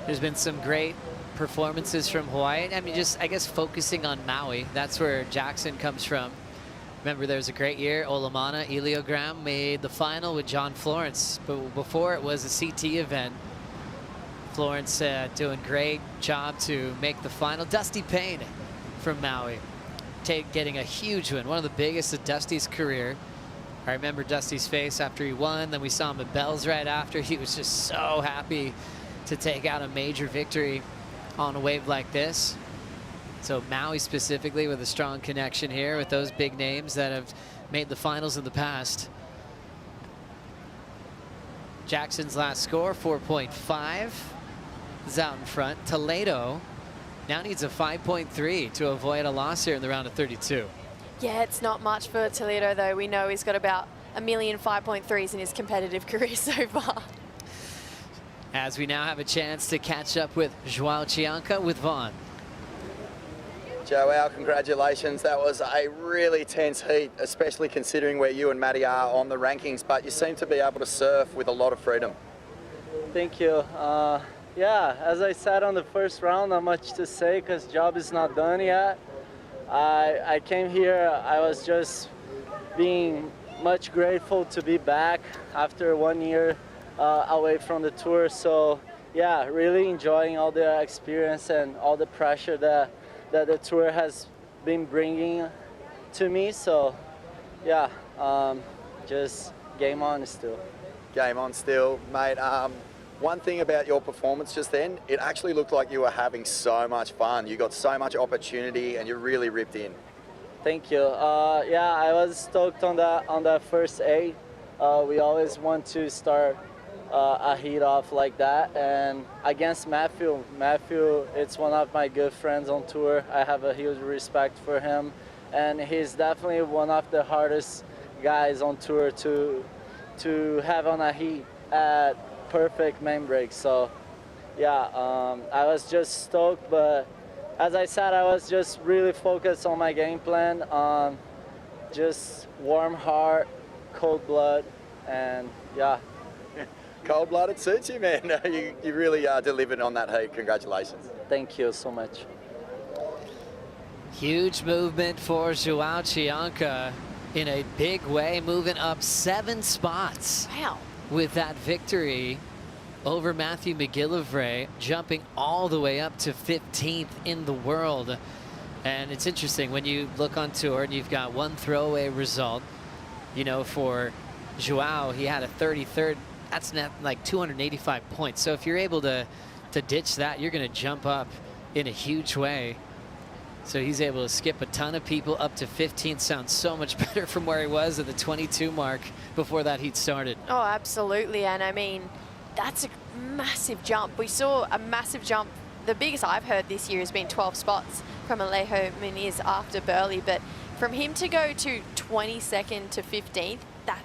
There's been some great performances from Hawaii. I mean, just, I guess, focusing on Maui. That's where Jackson comes from. Remember, there was a great year. Olamana, Eliogram made the final with John Florence. But before, it was a CT event. Florence doing great job to make the final. Dusty Payne from Maui getting a huge win, one of the biggest of Dusty's career. I remember Dusty's face after he won. Then we saw him at Bells right after. He was just so happy to take out a major victory on a wave like this. So Maui specifically with a strong connection here with those big names that have made the finals in the past. Jackson's last score, 4.5, is out in front. Toledo now needs a 5.3 to avoid a loss here in the round of 32. Yeah, it's not much for Toledo, though. We know he's got about 1 million 5.3s in his competitive career so far. As we now have a chance to catch up with Joao Chianca with Vaughn. Joao, congratulations. That was a really tense heat, especially considering where you and Matty are on the rankings, but you seem to be able to surf with a lot of freedom. Thank you. Yeah, as I said on the first round, not much to say because job is not done yet. I came here, I was just being much grateful to be back after 1 year away from the tour. So yeah, really enjoying all the experience and all the pressure that the tour has been bringing to me. So yeah, just game on still. Game on still, mate. One thing about your performance just then, it actually looked like you were having so much fun. You got so much opportunity and you really ripped in. Thank you. Yeah, I was stoked on that first 8. We always want to start a heat off like that. And against Matthew, it's one of my good friends on tour. I have a huge respect for him. And he's definitely one of the hardest guys on tour to have on a heat at perfect main break. So yeah, I was just stoked, but as I said, I was just really focused on my game plan, on just warm heart, cold blood, and yeah. Cold-blooded suits you, man. You really delivered on that heat. Congratulations. Thank you so much. Huge movement for Joao Chianca in a big way, moving up 7 spots. Wow. With that victory over Matthew McGillivray, jumping all the way up to 15th in the world. And it's interesting when you look on tour and you've got one throwaway result, you know, for Joao, he had a 33rd. That's net like 285 points. So if you're able to ditch that, you're going to jump up in a huge way. So he's able to skip a ton of people up to 15th. Sounds so much better from where he was at the 22 mark before that heat started. Oh, absolutely. And I mean, that's a massive jump. We saw a massive jump. The biggest I've heard this year has been 12 spots from Alejo Muniz after Burley. But from him to go to 22nd to 15th, that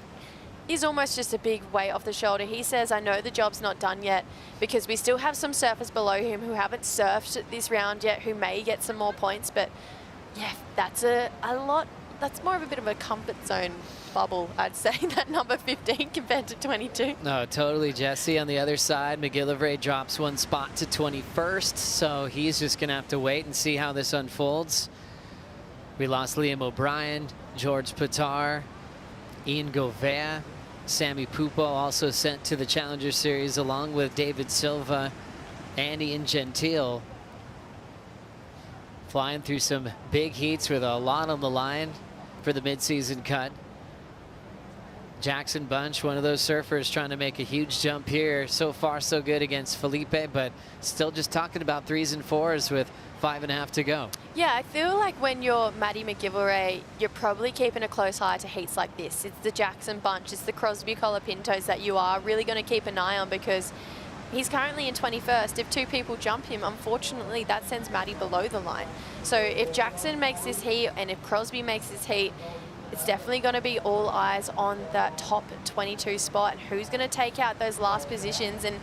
is almost just a big weight off the shoulder. He says, I know the job's not done yet because we still have some surfers below him who haven't surfed this round yet, who may get some more points. But yeah, that's a lot. That's more of a bit of a comfort zone bubble, I'd say, that number 15 compared to 22. No, totally, Jesse. On the other side, McGillivray drops 1 spot to 21st, so he's just going to have to wait and see how this unfolds. We lost Liam O'Brien, George Pitar, Ian Gouveia, Sammy Pupo also sent to the Challenger Series along with David Silva and Ian Gentile. Flying through some big heats with a lot on the line for the midseason cut. Jackson Bunch, one of those surfers trying to make a huge jump here. So far, so good against Felipe, but still just talking about 3s and 4s with 5.5 to go. Yeah, I feel like when you're Maddie McGillivray, you're probably keeping a close eye to heats like this. It's the Jackson Bunch, it's the Crosby Colapintos that you are really going to keep an eye on because he's currently in 21st. If 2 people jump him, unfortunately, that sends Maddie below the line. So if Jackson makes this heat and if Crosby makes this heat, it's definitely going to be all eyes on that top 22 spot and who's going to take out those last positions. And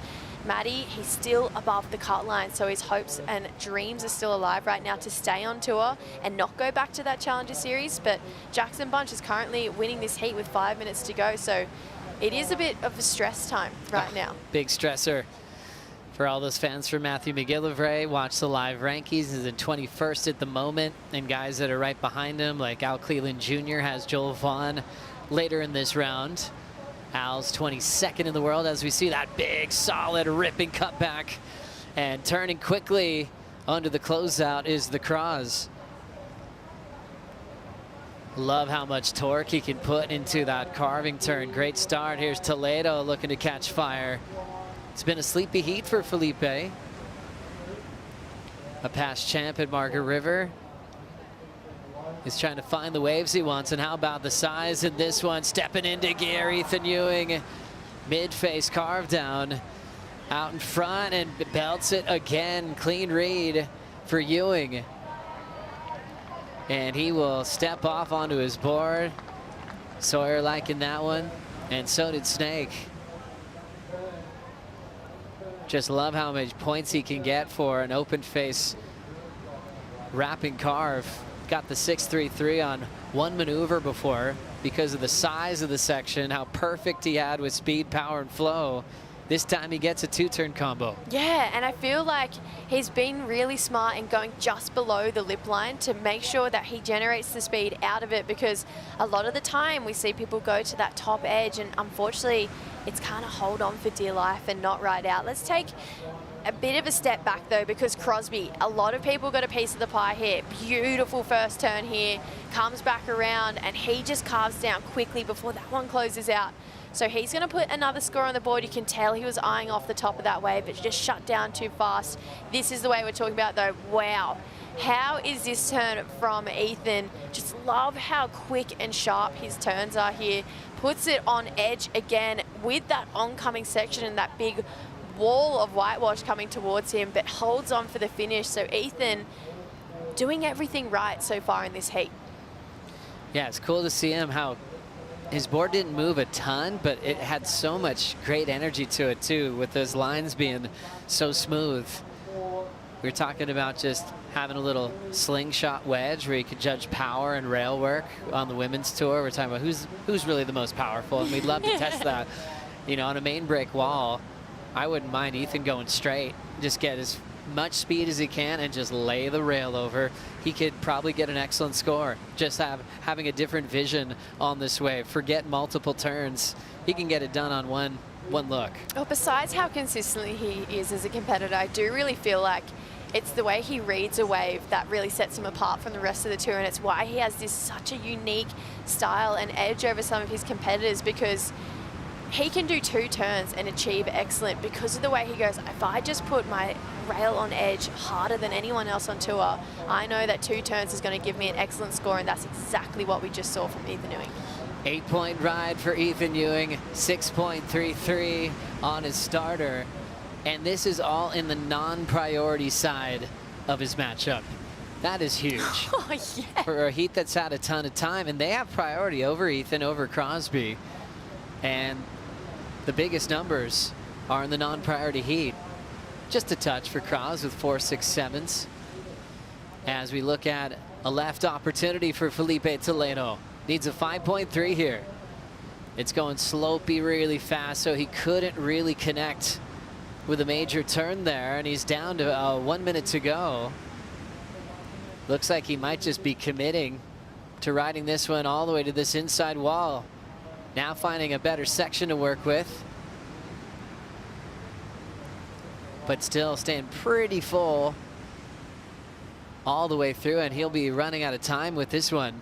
Maddie, he's still above the cut line, so his hopes and dreams are still alive right now to stay on tour and not go back to that Challenger Series. But Jackson Bunch is currently winning this heat with 5 minutes to go, so it is a bit of a stress time right now. Big stressor for all those fans for Matthew McGillivray. Watch the live rankings. He's in 21st at the moment, and guys that are right behind him, like Al Cleland Jr. has Joel Vaughn later in this round. Al's 22nd in the world as we see that big, solid, ripping cutback. And turning quickly under the closeout is the Cross. Love how much torque he can put into that carving turn. Great start. Here's Toledo looking to catch fire. It's been a sleepy heat for Felipe. A past champ at Margaret River. He's trying to find the waves he wants, and how about the size in this one? Stepping into gear, Ethan Ewing. Mid-face carve down. Out in front and belts it again. Clean read for Ewing. And he will step off onto his board. Sawyer liking that one, and so did Snake. Just love how much points he can get for an open face wrapping carve. Got the 633 on one maneuver before because of the size of the section, how perfect he had with speed, power, and flow. This time he gets a 2-turn combo. Yeah, and I feel like he's been really smart in going just below the lip line to make sure that he generates the speed out of it, because a lot of the time we see people go to that top edge and unfortunately it's kind of hold on for dear life and not ride out. Let's take a bit of a step back though, because Crosby, a lot of people got a piece of the pie here. Beautiful first turn here, comes back around and he just carves down quickly before that one closes out. So he's going to put another score on the board. You can tell he was eyeing off the top of that wave, but just shut down too fast. This is the way we're talking about though. Wow. How is this turn from Ethan? Just love how quick and sharp his turns are here. Puts it on edge again with that oncoming section and that big wall of whitewash coming towards him, but holds on for the finish. So Ethan doing everything right so far in this heat. Yeah, it's cool to see him how his board didn't move a ton, but it had so much great energy to it too, with those lines being so smooth. We were talking about just having a little slingshot wedge where you could judge power and rail work on the women's tour. We're talking about who's really the most powerful, and we'd love to test that. You know, on a main break wall, I wouldn't mind Ethan going straight, just get as much speed as he can and just lay the rail over, he could probably get an excellent score. Just having a different vision on this wave. Forget multiple turns. He can get it done on one look. Well, besides how consistently he is as a competitor, I do really feel like it's the way he reads a wave that really sets him apart from the rest of the tour, and it's why he has this such a unique style and edge over some of his competitors, because he can do 2 turns and achieve excellent because of the way he goes. If I just put my rail on edge harder than anyone else on tour, I know that 2 turns is going to give me an excellent score, and that's exactly what we just saw from Ethan Ewing. 8-point ride for Ethan Ewing, 6.33 on his starter. And this is all in the non-priority side of his matchup. That is huge. Oh, yeah. For a heat that's had a ton of time, and they have priority over Ethan, over Crosby. And the biggest numbers are in the non-priority heat. Just a touch for Cros with 4.67s. As we look at a left opportunity for Felipe Toledo. Needs a 5.3 here. It's going slopey really fast, so he couldn't really connect with a major turn there, and he's down to 1 minute to go. Looks like he might just be committing to riding this one all the way to this inside wall. Now finding a better section to work with, but still staying pretty full all the way through, and he'll be running out of time with this one.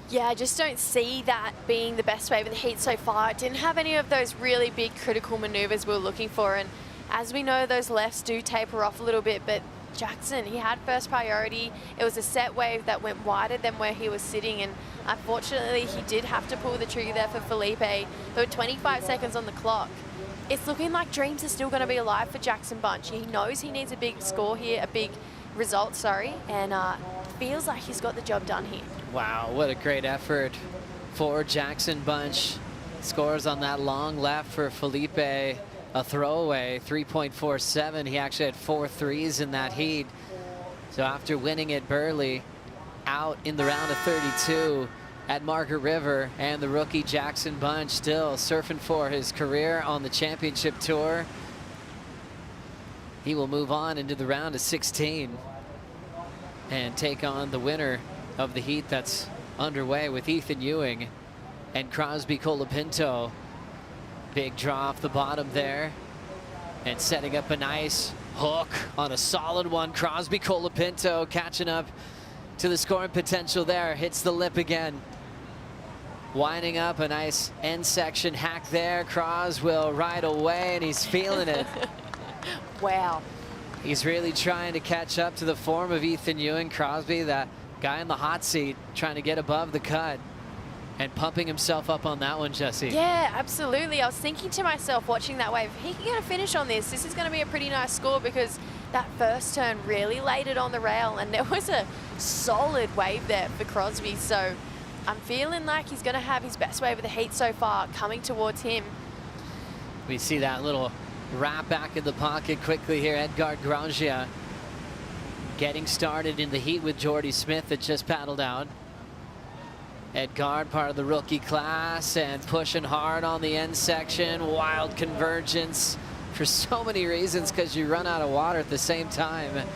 Yeah, I just don't see that being the best wave of the heat so far. It didn't have any of those really big critical maneuvers we were looking for, and as we know, those lefts do taper off a little bit, but Jackson, he had first priority. It was a set wave that went wider than where he was sitting, and unfortunately he did have to pull the trigger there for Felipe. There were 25 seconds on the clock. It's looking like dreams are still going to be alive for Jackson Bunch. He knows he needs a big score here, a big result, sorry, and feels like he's got the job done here. Wow, what a great effort for Jackson Bunch. Scores on that long left for Felipe, a throwaway, 3.47. He actually had 4 threes in that heat. So after winning at Burley, out in the round of 32 at Margaret River, and the rookie Jackson Bunch still surfing for his career on the championship tour. He will move on into the round of 16 and take on the winner of the heat that's underway with Ethan Ewing and Crosby Colapinto. Big draw off the bottom there, and setting up a nice hook on a solid one. Crosby Colapinto catching up to the scoring potential there. Hits the lip again. Winding up a nice end section hack there. Cros will ride away, and he's feeling it. Wow. He's really trying to catch up to the form of Ethan Ewing. Crosby, that guy in the hot seat, trying to get above the cut and pumping himself up on that one, Jesse. Yeah, absolutely. I was thinking to myself, watching that wave, he can get a finish on this. This is going to be a pretty nice score, because that first turn really laid it on the rail, and there was a solid wave there for Crosby. So I'm feeling like he's going to have his best wave of the heat so far coming towards him. We see that little wrap back in the pocket quickly here. Edgar Grangia getting started in the heat with Jordy Smith that just paddled out. Edgar, part of the rookie class, and pushing hard on the end section. Wild convergence for so many reasons, because you run out of water at the same time.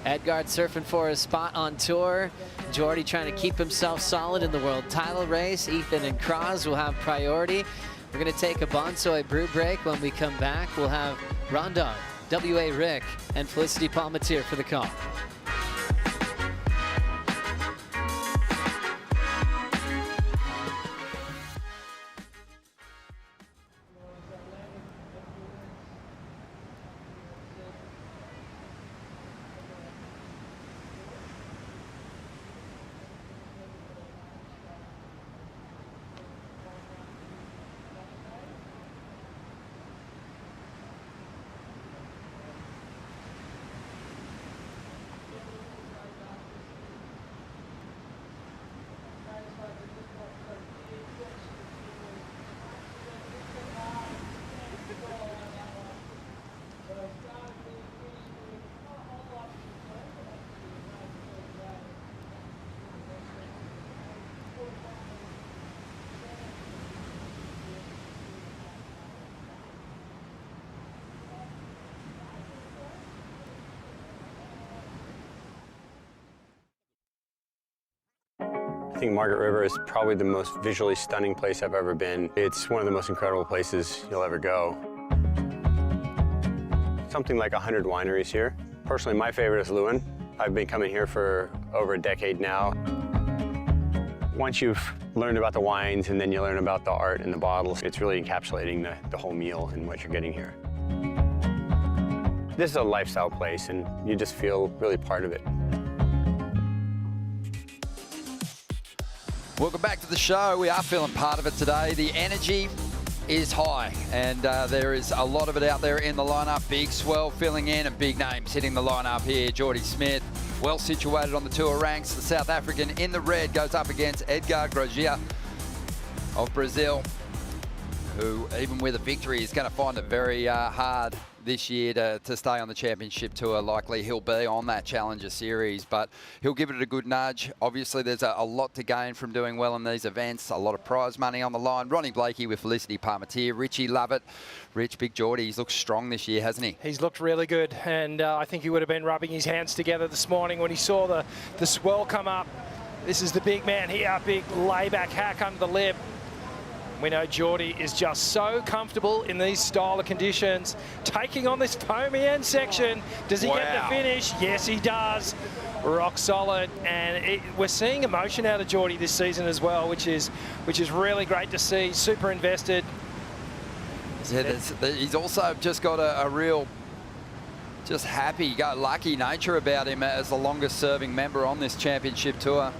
Edgar surfing for his spot on tour. Jordy trying to keep himself solid in the world title race. Ethan and Cros will have priority. We're going to take a Bonsoy brew break. When we come back, we'll have Rondon, W.A. Rick, and Felicity Palmatier for the call. think Margaret River is probably the most visually stunning place I've ever been. It's one of the most incredible places you'll ever go. Something like 100 wineries here. Personally, my favorite is Lewin. I've been coming here for over a decade now. Once you've learned about the wines and then you learn about the art and the bottles, it's really encapsulating the whole meal and what you're getting here. This is a lifestyle place and you just feel really part of it. Welcome back to the show. We are feeling part of it today. The energy is high, and there is a lot of it out there in the lineup. Big swell filling in and big names hitting the lineup here. Geordie Smith, well situated on the tour ranks. The South African in the red goes up against Edgar Grosjean of Brazil, who even with a victory is going to find it very hard this year to stay on the championship tour. Likely he'll be on that Challenger Series, but he'll give it a good nudge. Obviously, there's a lot to gain from doing well in these events. A lot of prize money on the line. Ronnie Blakey with Felicity Parmentier. Richie Lovett. Rich, Big Geordie, he's looked strong this year, hasn't he? He's looked really good, and I think he would have been rubbing his hands together this morning when he saw the swell come up. This is the big man here, big layback hack under the lip. We know Geordie is just so comfortable in these style of conditions. Taking on this foamy end section. Does he get the finish? Yes, he does. Rock solid. And we're seeing emotion out of Geordie this season as well, which is really great to see. Super invested. Yeah, he's also just got a real just happy-go-lucky nature about him as the longest-serving member on this championship tour.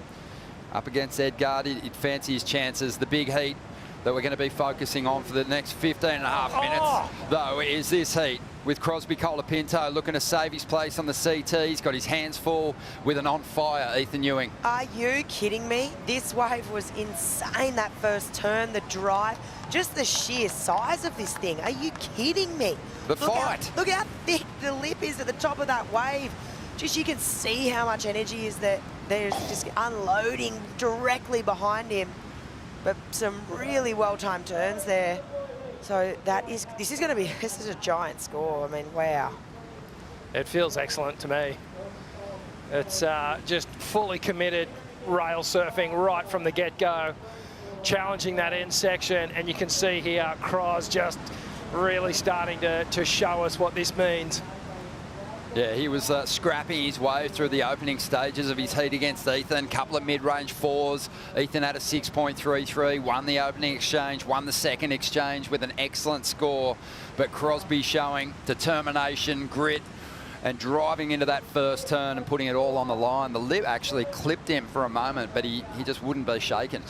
Up against Edgard, he'd fancy his chances. The big heat that we're going to be focusing on for the next 15.5 minutes, though, is this heat with Crosby Colapinto looking to save his place on the CT. He's got his hands full with an on-fire Ethan Ewing. Are you kidding me? This wave was insane, that first turn, the drive, just the sheer size of this thing. Are you kidding me? Look how thick the lip is at the top of that wave. Just you can see how much energy is there. There's just unloading directly behind him. But some really well-timed turns there. So this is a giant score. I mean, wow. It feels excellent to me. It's just fully committed rail surfing right from the get-go, challenging that end section, and you can see here Cros just really starting to show us what this means. Yeah, he was scrapping his way through the opening stages of his heat against Ethan. Couple of mid-range fours. Ethan had a 6.33, won the opening exchange, won the second exchange with an excellent score. But Crosby showing determination, grit, and driving into that first turn and putting it all on the line. The lip actually clipped him for a moment, but he just wouldn't be shaken.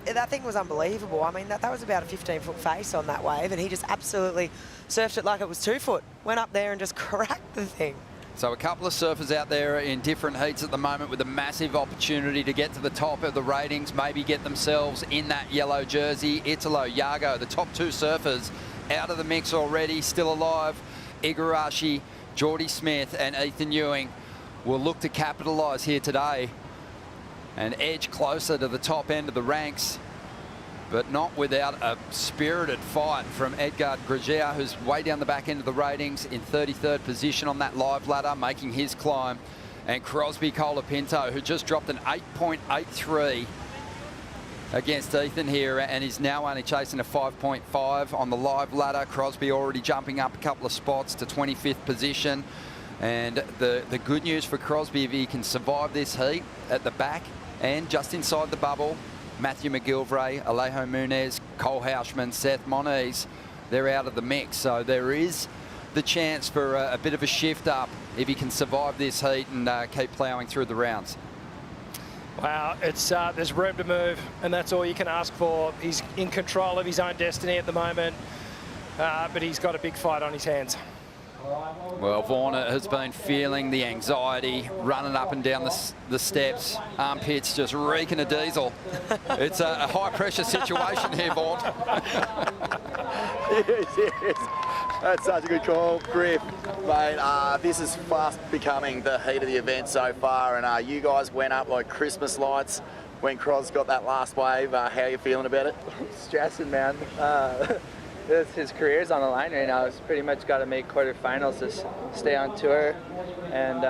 That thing was unbelievable. I mean, that was about a 15-foot face on that wave, and he just absolutely surfed it like it was 2 foot. Went up there and just cracked the thing. So a couple of surfers out there in different heats at the moment with a massive opportunity to get to the top of the ratings, maybe get themselves in that yellow jersey. Italo, Yago, the top two surfers out of the mix already, still alive. Igarashi, Geordie Smith and Ethan Ewing will look to capitalise here today and edge closer to the top end of the ranks, but not without a spirited fight from Edgar Grosjean, who's way down the back end of the ratings in 33rd position on that live ladder, making his climb. And Crosby Colapinto, who just dropped an 8.83 against Ethan here, and is now only chasing a 5.5 on the live ladder. Crosby already jumping up a couple of spots to 25th position. And the good news for Crosby, if he can survive this heat at the back and just inside the bubble, Matthew McGilvray, Alejo Munez, Cole Houshman, Seth Moniz, they're out of the mix. So there is the chance for a bit of a shift up if he can survive this heat and keep ploughing through the rounds. Wow, there's room to move, and that's all you can ask for. He's in control of his own destiny at the moment, but he's got a big fight on his hands. Well, Warner has been feeling the anxiety, running up and down the steps, armpits just reeking of diesel. It's a high-pressure situation here, Vaughn. Yes. That's such a good call, Griff. Mate, this is fast becoming the heat of the event so far, and you guys went up like Christmas lights when Cros got that last wave. How are you feeling about it? Stressing, man. His career's on the line right now. He's pretty much got to make quarterfinals to stay on tour, and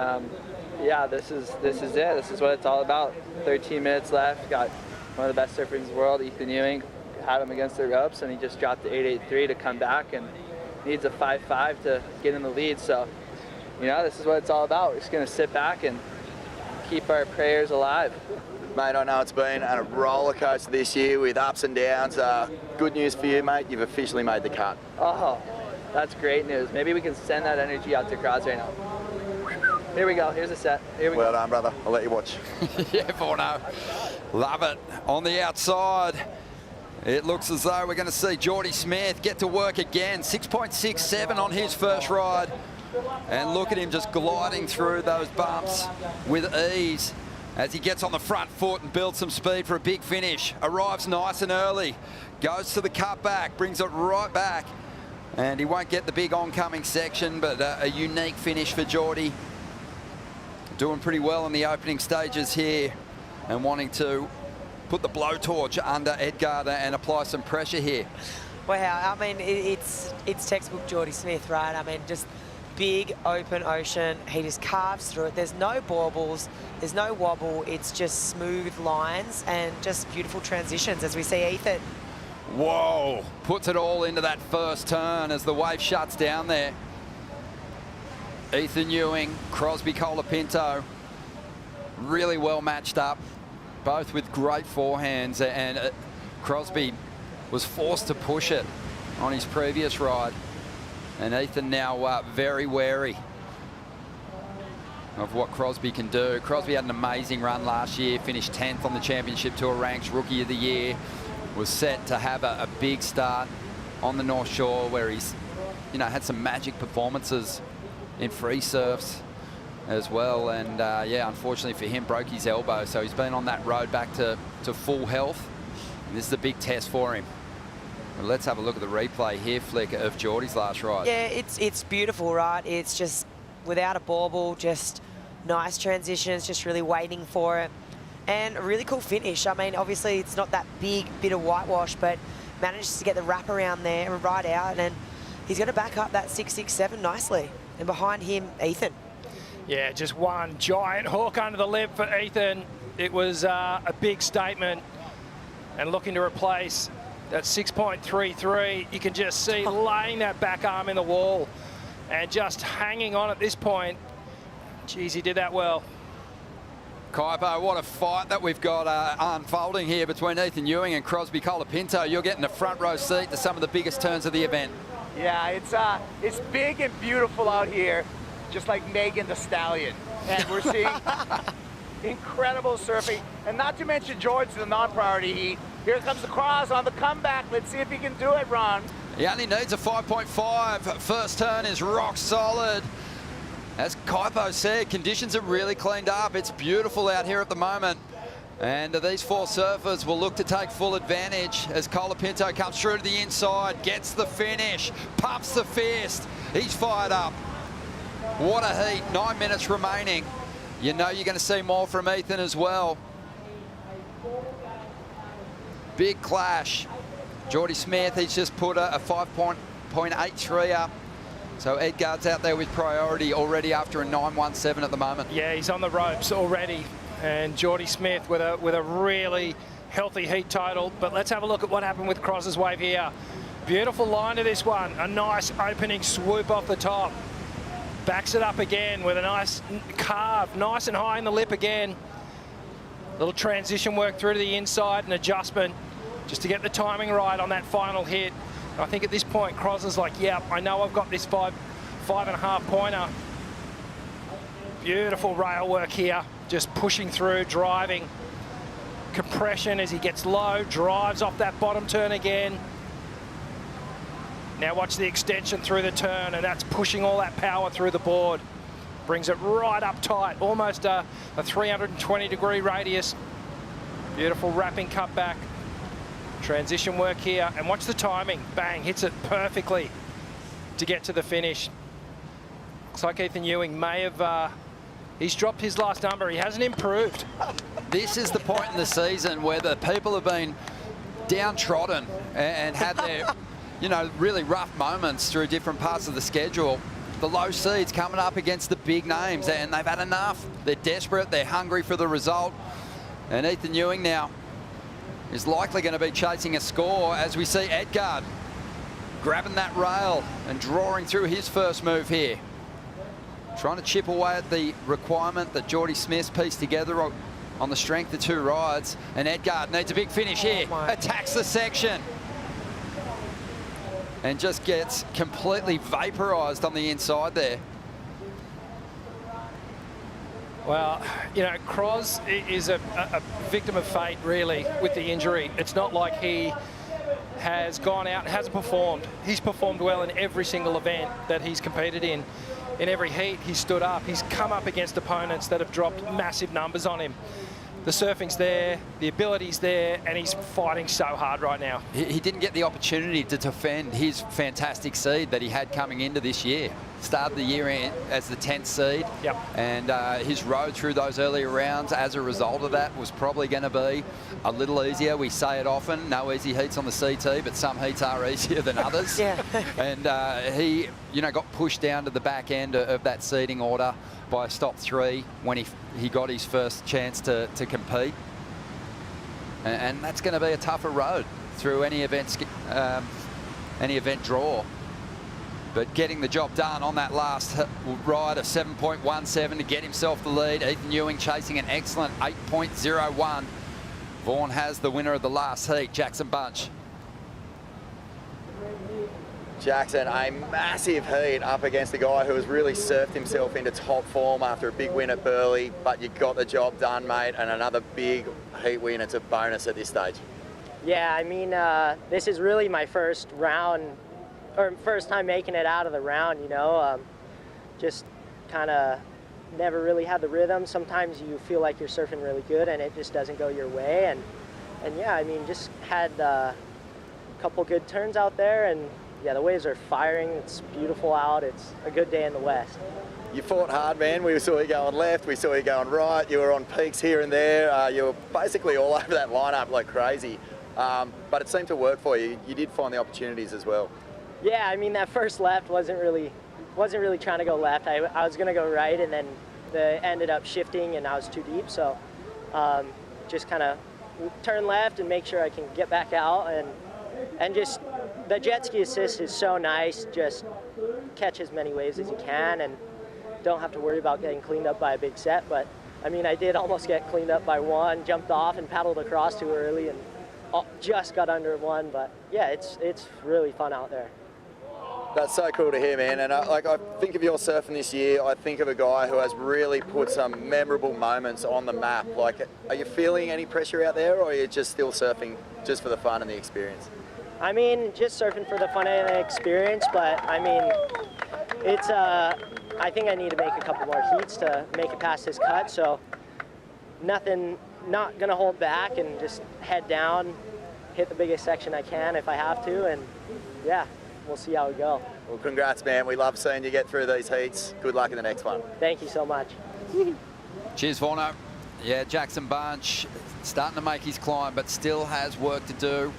Yeah, this is it. This is what it's all about. 13 minutes left. Got one of the best surfers in the world, Ethan Ewing. Had him against the ropes, and he just dropped the 8.83 to come back, and needs a 5.5 to get in the lead. So, you know, this is what it's all about. We're just going to sit back and keep our prayers alive. Mate, I know it's been a roller coaster this year with ups and downs. Good news for you, mate. You've officially made the cut. Oh, that's great news. Maybe we can send that energy out to crowds right now. Here we go. Here's a set. Here we Well go. done, brother. I'll let you watch. Yeah, Vorno. Love it. On the outside, it looks as though we're going to see Geordie Smith get to work again. 6.67 on his first ride. And look at him just gliding through those bumps with ease as he gets on the front foot and builds some speed for a big finish. Arrives nice and early. Goes to the cutback, brings it right back. And he won't get the big oncoming section, but a unique finish for Geordie. Doing pretty well in the opening stages here and wanting to put the blowtorch under Edgardo and apply some pressure here. Wow, I mean, it's textbook Geordie Smith, right? I mean, just big open ocean. He just carves through it. There's no baubles, there's no wobble. It's just smooth lines and just beautiful transitions as we see Ethan. Whoa, puts it all into that first turn as the wave shuts down there. Ethan Ewing, Crosby Colapinto, really well matched up, both with great forehands, and Crosby was forced to push it on his previous ride. And Ethan now very wary of what Crosby can do. Crosby had an amazing run last year, finished 10th on the Championship Tour, ranked Rookie of the Year, was set to have a big start on the North Shore where he's, you know, had some magic performances in free surfs as well. And yeah, unfortunately for him, broke his elbow. So he's been on that road back to full health. And this is a big test for him. Well, let's have a look at the replay here, Flick, of Geordie's last ride. Yeah, it's beautiful, right? It's just without a bauble, just nice transitions, just really waiting for it. And a really cool finish. I mean, obviously it's not that big bit of whitewash, but manages to get the wrap around there and right out, and he's going to back up that 6.67 nicely. And behind him, Ethan. Yeah, just one giant hook under the lip for Ethan. It was a big statement, and looking to replace that 6.33. You can just see laying that back arm in the wall and just hanging on at this point. Geez, he did that well. Kaipo, what a fight that we've got unfolding here between Ethan Ewing and Crosby Colapinto. You're getting a front row seat to some of the biggest turns of the event. Yeah, it's big and beautiful out here, just like Megan the Stallion. And we're seeing incredible surfing, and not to mention George in the non-priority heat. Here comes the cross on the comeback. Let's see if he can do it, Ron. He only needs a 5.5. First turn is rock solid. As Kaipo said, conditions are really cleaned up. It's beautiful out here at the moment. And these four surfers will look to take full advantage as Colapinto comes through to the inside, gets the finish, pumps the fist. He's fired up. What a heat, 9 minutes remaining. You know you're going to see more from Ethan as well. Big clash. Geordie Smith, he's just put a 5.83 up. So Edgard's out there with priority already after a 9.17 at the moment. Yeah, he's on the ropes already. And Geordie Smith with a really healthy heat total. But let's have a look at what happened with Cross's wave here. Beautiful line to this one. A nice opening swoop off the top. Backs it up again with a nice carve, nice and high in the lip again. Little transition work through to the inside and adjustment just to get the timing right on that final hit. I think at this point, Cross is like, yep, I know I've got this 5.5 pointer. Beautiful rail work here, just pushing through, driving. Compression as he gets low, drives off that bottom turn again. Now watch the extension through the turn, and that's pushing all that power through the board. Brings it right up tight, almost a 320-degree radius. Beautiful wrapping cutback. Transition work here, and watch the timing. Bang, hits it perfectly to get to the finish. Looks like Ethan Ewing may have, he's dropped his last number. He hasn't improved. This is the point in the season where the people have been downtrodden and had their, you know, really rough moments through different parts of the schedule. the low seeds coming up against the big names, and they've had enough. They're desperate, they're hungry for the result. And Ethan Ewing now is likely going to be chasing a score as we see Edgard grabbing that rail and drawing through his first move here. Trying to chip away at the requirement that Geordie Smith's pieced together on the strength of 2 rides. And Edgard needs a big finish here. Attacks the section. And just gets completely vaporised on the inside there. Well, you know, Cros is a victim of fate, really, with the injury. It's not like he has gone out and hasn't performed. He's performed well in every single event that he's competed in. In every heat, he's stood up. He's come up against opponents that have dropped massive numbers on him. The surfing's there, the ability's there, and he's fighting so hard right now. He didn't get the opportunity to defend his fantastic seed that he had coming into this year. Started the year in as the 10th seed. Yep. And his road through those earlier rounds as a result of that was probably going to be a little easier. We say it often, no easy heats on the CT, but some heats are easier than others. Yeah. And he, you know, got pushed down to the back end of that seeding order by stop 3 when he got his first chance to compete. And that's going to be a tougher road through any event draw. But getting the job done on that last ride of 7.17 to get himself the lead. Ethan Ewing chasing an excellent 8.01. Vaughan has the winner of the last heat, Jackson Bunch. Jackson, a massive heat up against a guy who has really surfed himself into top form after a big win at Burleigh, but you got the job done, mate, and another big heat win. It's a bonus at this stage. Yeah, I mean, this is really my first round, or first time making it out of the round, you know. Just kind of never really had the rhythm. Sometimes you feel like you're surfing really good and it just doesn't go your way. And yeah, I mean, just had a couple good turns out there, and yeah, the waves are firing. It's beautiful out. It's a good day in the West. You fought hard, man. We saw you going left, we saw you going right. You were on peaks here and there. You were basically all over that lineup like crazy. But it seemed to work for you. You did find the opportunities as well. Yeah, I mean, that first left wasn't really trying to go left. I was going to go right, and then ended up shifting, and I was too deep. So just kind of turn left and make sure I can get back out. And just the jet ski assist is so nice. Just catch as many waves as you can and don't have to worry about getting cleaned up by a big set. But I mean, I did almost get cleaned up by one, jumped off and paddled across too early and just got under one. But yeah, it's really fun out there. That's so cool to hear, man. And I think of your surfing this year, I think of a guy who has really put some memorable moments on the map. Like, are you feeling any pressure out there, or are you just still surfing just for the fun and the experience? I mean, just surfing for the fun and the experience, but I mean, it's, I think I need to make a couple more heats to make it past this cut, so not gonna hold back and just head down, hit the biggest section I can if I have to, and yeah, we'll see how we go. Well, congrats, man. We love seeing you get through these heats. Good luck in the next one. Thank you so much. Cheers, Vaughno. Yeah, Jackson Bunch starting to make his climb, but still has work to do.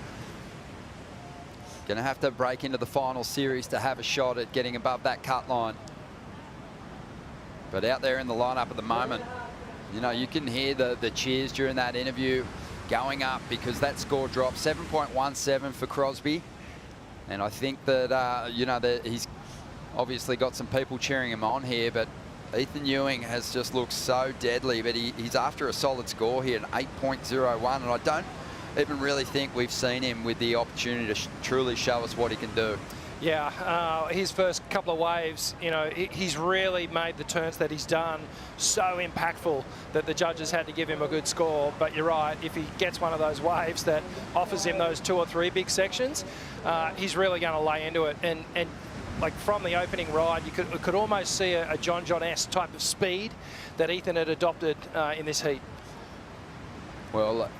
Going to have to break into the final series to have a shot at getting above that cut line. But out there in the lineup at the moment, you know, you can hear the cheers during that interview going up because that score dropped 7.17 for Crosby. And I think that, you know, that he's obviously got some people cheering him on here, but Ethan Ewing has just looked so deadly, but he's after a solid score here, an 8.01, and I don't even really think we've seen him with the opportunity to truly show us what he can do. Yeah, his first couple of waves, you know, he's really made the turns that he's done so impactful that the judges had to give him a good score. But you're right, if he gets one of those waves that offers him those 2 or 3 big sections, he's really going to lay into it. And like from the opening ride, you could almost see a John-S type of speed that Ethan had adopted in this heat. Well,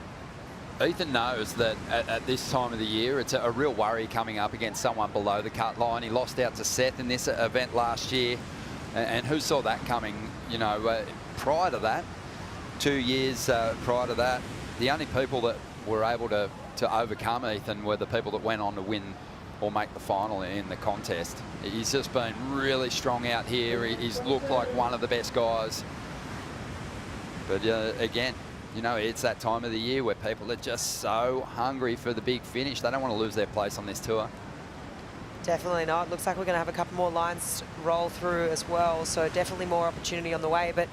Ethan knows that at this time of the year, it's a real worry coming up against someone below the cut line. He lost out to Seth in this event last year. And who saw that coming, you know, prior to that, 2 years prior to that, the only people that were able to overcome Ethan were the people that went on to win or make the final in the contest. He's just been really strong out here. He's looked like one of the best guys. But again, you know, it's that time of the year where people are just so hungry for the big finish. They don't want to lose their place on this tour. Definitely not. Looks like we're going to have a couple more lines roll through as well, so definitely more opportunity on the way. But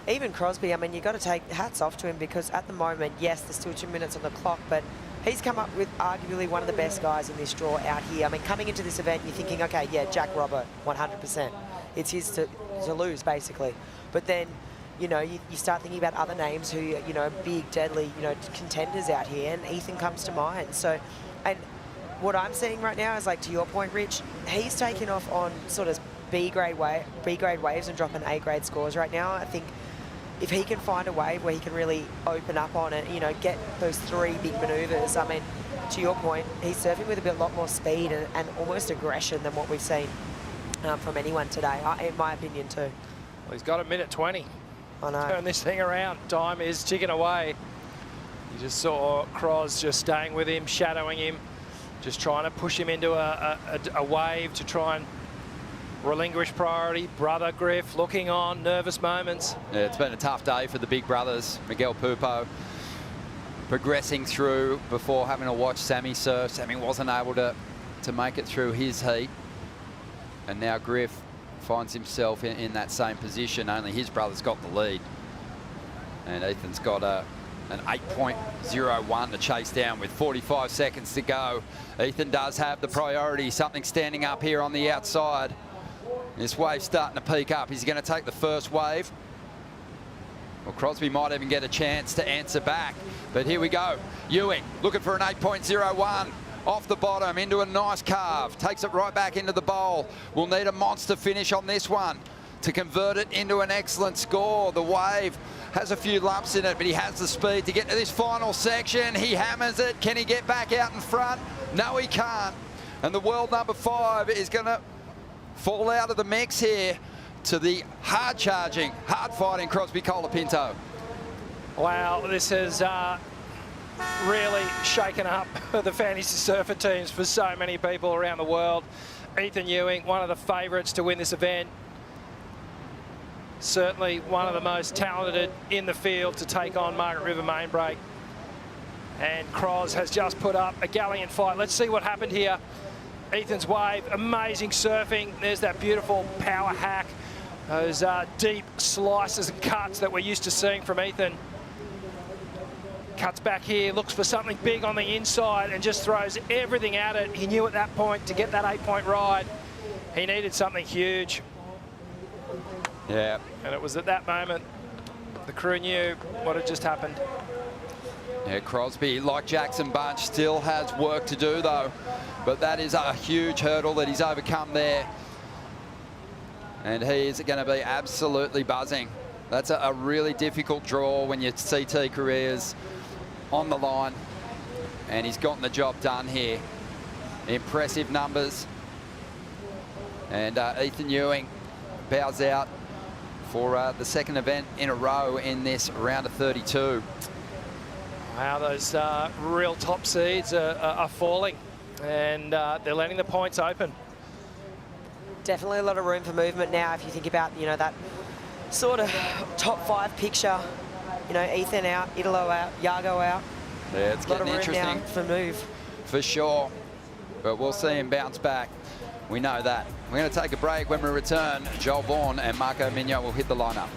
even Crosby, I mean, you've got to take hats off to him, because at the moment, yes, there's still 2 minutes on the clock, but he's come up with arguably one of the best guys in this draw out here. I mean, coming into this event, you're thinking, okay, yeah, Jack Robbo, 100%. It's his to lose, basically. But then, you know, you start thinking about other names who, you know, big, deadly, you know, contenders out here, and Ethan comes to mind. So, and what I'm seeing right now is, like, to your point, Rich, he's taking off on sort of B-grade waves and dropping A-grade scores right now. I think if he can find a wave where he can really open up on it, you know, get those 3 big manoeuvres, I mean, to your point, he's surfing with a lot more speed and almost aggression than what we've seen from anyone today, in my opinion, too. Well, he's got a minute 20. I know. Turn this thing around. Time is ticking away. You just saw Cross just staying with him, shadowing him, just trying to push him into a wave to try and relinquish priority. Brother Griff looking on, nervous moments. Yeah, it's been a tough day for the big brothers. Miguel Pupo progressing through before having to watch Sammy surf. Sammy wasn't able to make it through his heat. And now Griff finds himself in that same position, only his brother's got the lead. And Ethan's got an 8.01 to chase down with 45 seconds to go. Ethan does have the priority, something standing up here on the outside. This wave's starting to peak up. He's going to take the first wave. Well, Crosby might even get a chance to answer back. But here we go. Ewing looking for an 8.01. Off the bottom into a nice carve. Takes it right back into the bowl. We'll need a monster finish on this one to convert it into an excellent score. The wave has a few lumps in it, but he has the speed to get to this final section. He hammers it. Can he get back out in front? No, he can't. And the world number 5 is going to fall out of the mix here to the hard-charging, hard-fighting Crosby Colapinto. Wow, this has really shaken up the fantasy surfer teams for so many people around the world. Ethan Ewing, one of the favourites to win this event. Certainly one of the most talented in the field to take on Margaret River main break. And Cross has just put up a gallant fight. Let's see what happened here. Ethan's wave, amazing surfing. There's that beautiful power hack. Those deep slices and cuts that we're used to seeing from Ethan. Cuts back here, looks for something big on the inside and just throws everything at it. He knew at that point to get that 8-point ride, he needed something huge. Yeah. And it was at that moment the crew knew what had just happened. Yeah, Crosby, like Jackson Bunch, still has work to do though. But that is a huge hurdle that he's overcome there. And he is going to be absolutely buzzing. That's a really difficult draw when your CT career's on the line. And he's gotten the job done here. Impressive numbers. And Ethan Ewing bows out for the second event in a row in this round of 32. Wow, those real top seeds are falling, and they're letting the points open. Definitely a lot of room for movement now if you think about, you know, that sort of top 5 picture. You know, Ethan out, Italo out, Yago out. Yeah, it's getting interesting. Now for move. For sure, but we'll see him bounce back. We know that. We're going to take a break. When we return, Joel Vaughan and Marco Mignot will hit the lineup.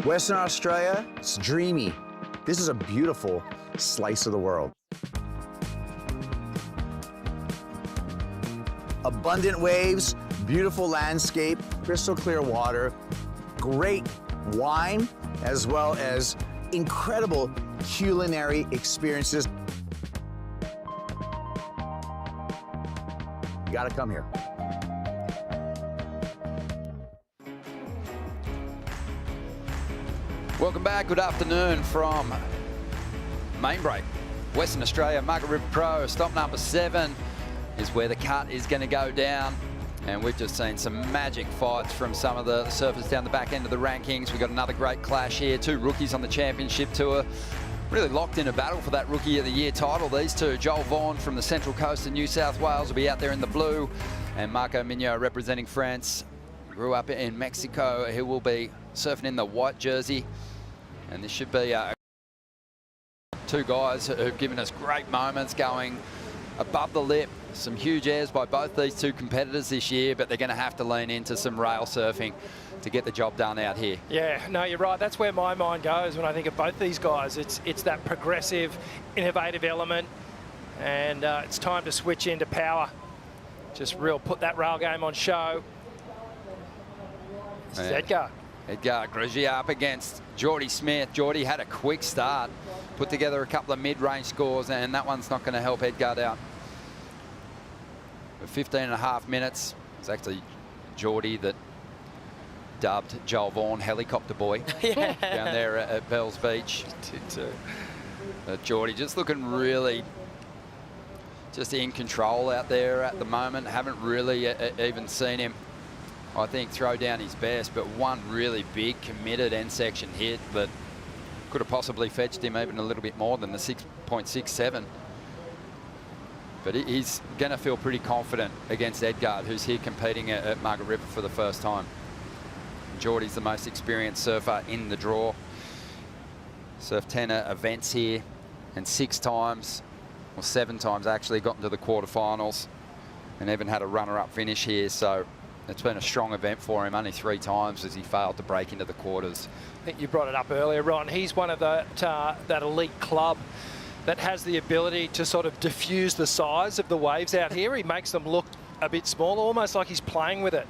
Western Australia, it's dreamy. This is a beautiful slice of the world. Abundant waves, beautiful landscape, crystal clear water, great wine, as well as incredible culinary experiences. You gotta come here. Welcome back. Good afternoon from Mainbreak, Western Australia. Margaret River Pro, stop number 7 is where the cut is going to go down. And we've just seen some magic fights from some of the surfers down the back end of the rankings. We've got another great clash here. 2 rookies on the championship tour. Really locked in a battle for that Rookie of the Year title, these two. Joel Vaughan from the Central Coast of New South Wales will be out there in the blue. And Marco Mignot representing France. Grew up in Mexico. He will be surfing in the white jersey. And this should be 2 guys who've given us great moments going above the lip. Some huge airs by both these 2 competitors this year, but they're going to have to lean into some rail surfing to get the job done out here. Yeah, no, you're right. That's where my mind goes when I think of both these guys. It's that progressive, innovative element, and it's time to switch into power. Just put that rail game on show. This is Edgar. Edgar Grosjean up against Geordie Smith. Geordie had a quick start, put together a couple of mid-range scores, and that one's not going to help Edgar down. 15.5 minutes. It's actually Geordie that dubbed Joel Vaughan Helicopter Boy down there at Bells Beach. Geordie just looking really just in control out there at the moment. Haven't really even seen him, I think, throw down his best, but one really big committed end section hit that could have possibly fetched him even a little bit more than the 6.67. But he's going to feel pretty confident against Edgar, who's here competing at Margaret River for the first time. Geordie's the most experienced surfer in the draw. Surfed 10 events here, and 6 times, or 7 times actually, got into the quarterfinals, and even had a runner-up finish here. So it's been a strong event for him. Only 3 times as he failed to break into the quarters. I think you brought it up earlier, Ron. He's one of that elite club that has the ability to sort of diffuse the size of the waves out here. He makes them look a bit smaller, almost like he's playing with it.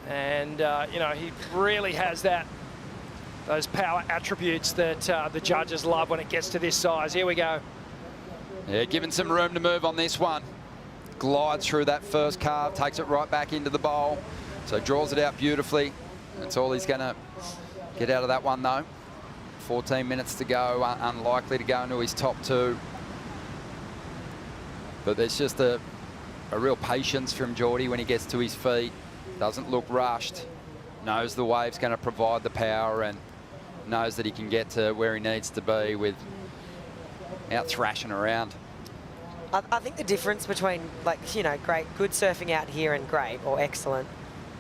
And, you know, he really has those power attributes that the judges love when it gets to this size. Here we go. Yeah, given some room to move on this one. Glides through that first carve, takes it right back into the bowl. So draws it out beautifully. That's all he's going to get out of that one, though. 14 minutes to go, unlikely to go into his top 2. But there's just a real patience from Geordie when he gets to his feet. Doesn't look rushed. Knows the wave's going to provide the power and knows that he can get to where he needs to be without thrashing around. I think the difference between, like, you know, good surfing out here and great or excellent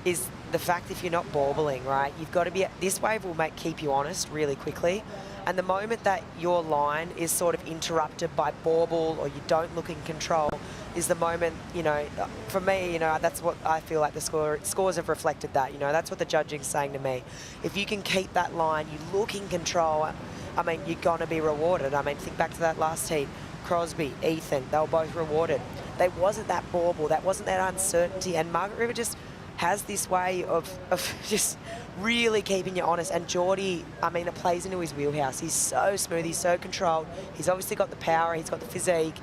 is the fact if you're not bawbling, right? You've got to be, this wave will keep you honest really quickly. And the moment that your line is sort of interrupted by bauble or you don't look in control is the moment, you know, for me, you know, that's what I feel like the scores have reflected that, you know, that's what the judging's saying to me. If you can keep that line, you look in control, I mean, you're going to be rewarded. I mean, think back to that last heat. Crosby, Ethan, they were both rewarded. There wasn't that bauble, that wasn't that uncertainty, and Margaret River just has this way of just really keeping you honest. And Geordie, I mean, it plays into his wheelhouse. He's so smooth, he's so controlled. He's obviously got the power, he's got the physique.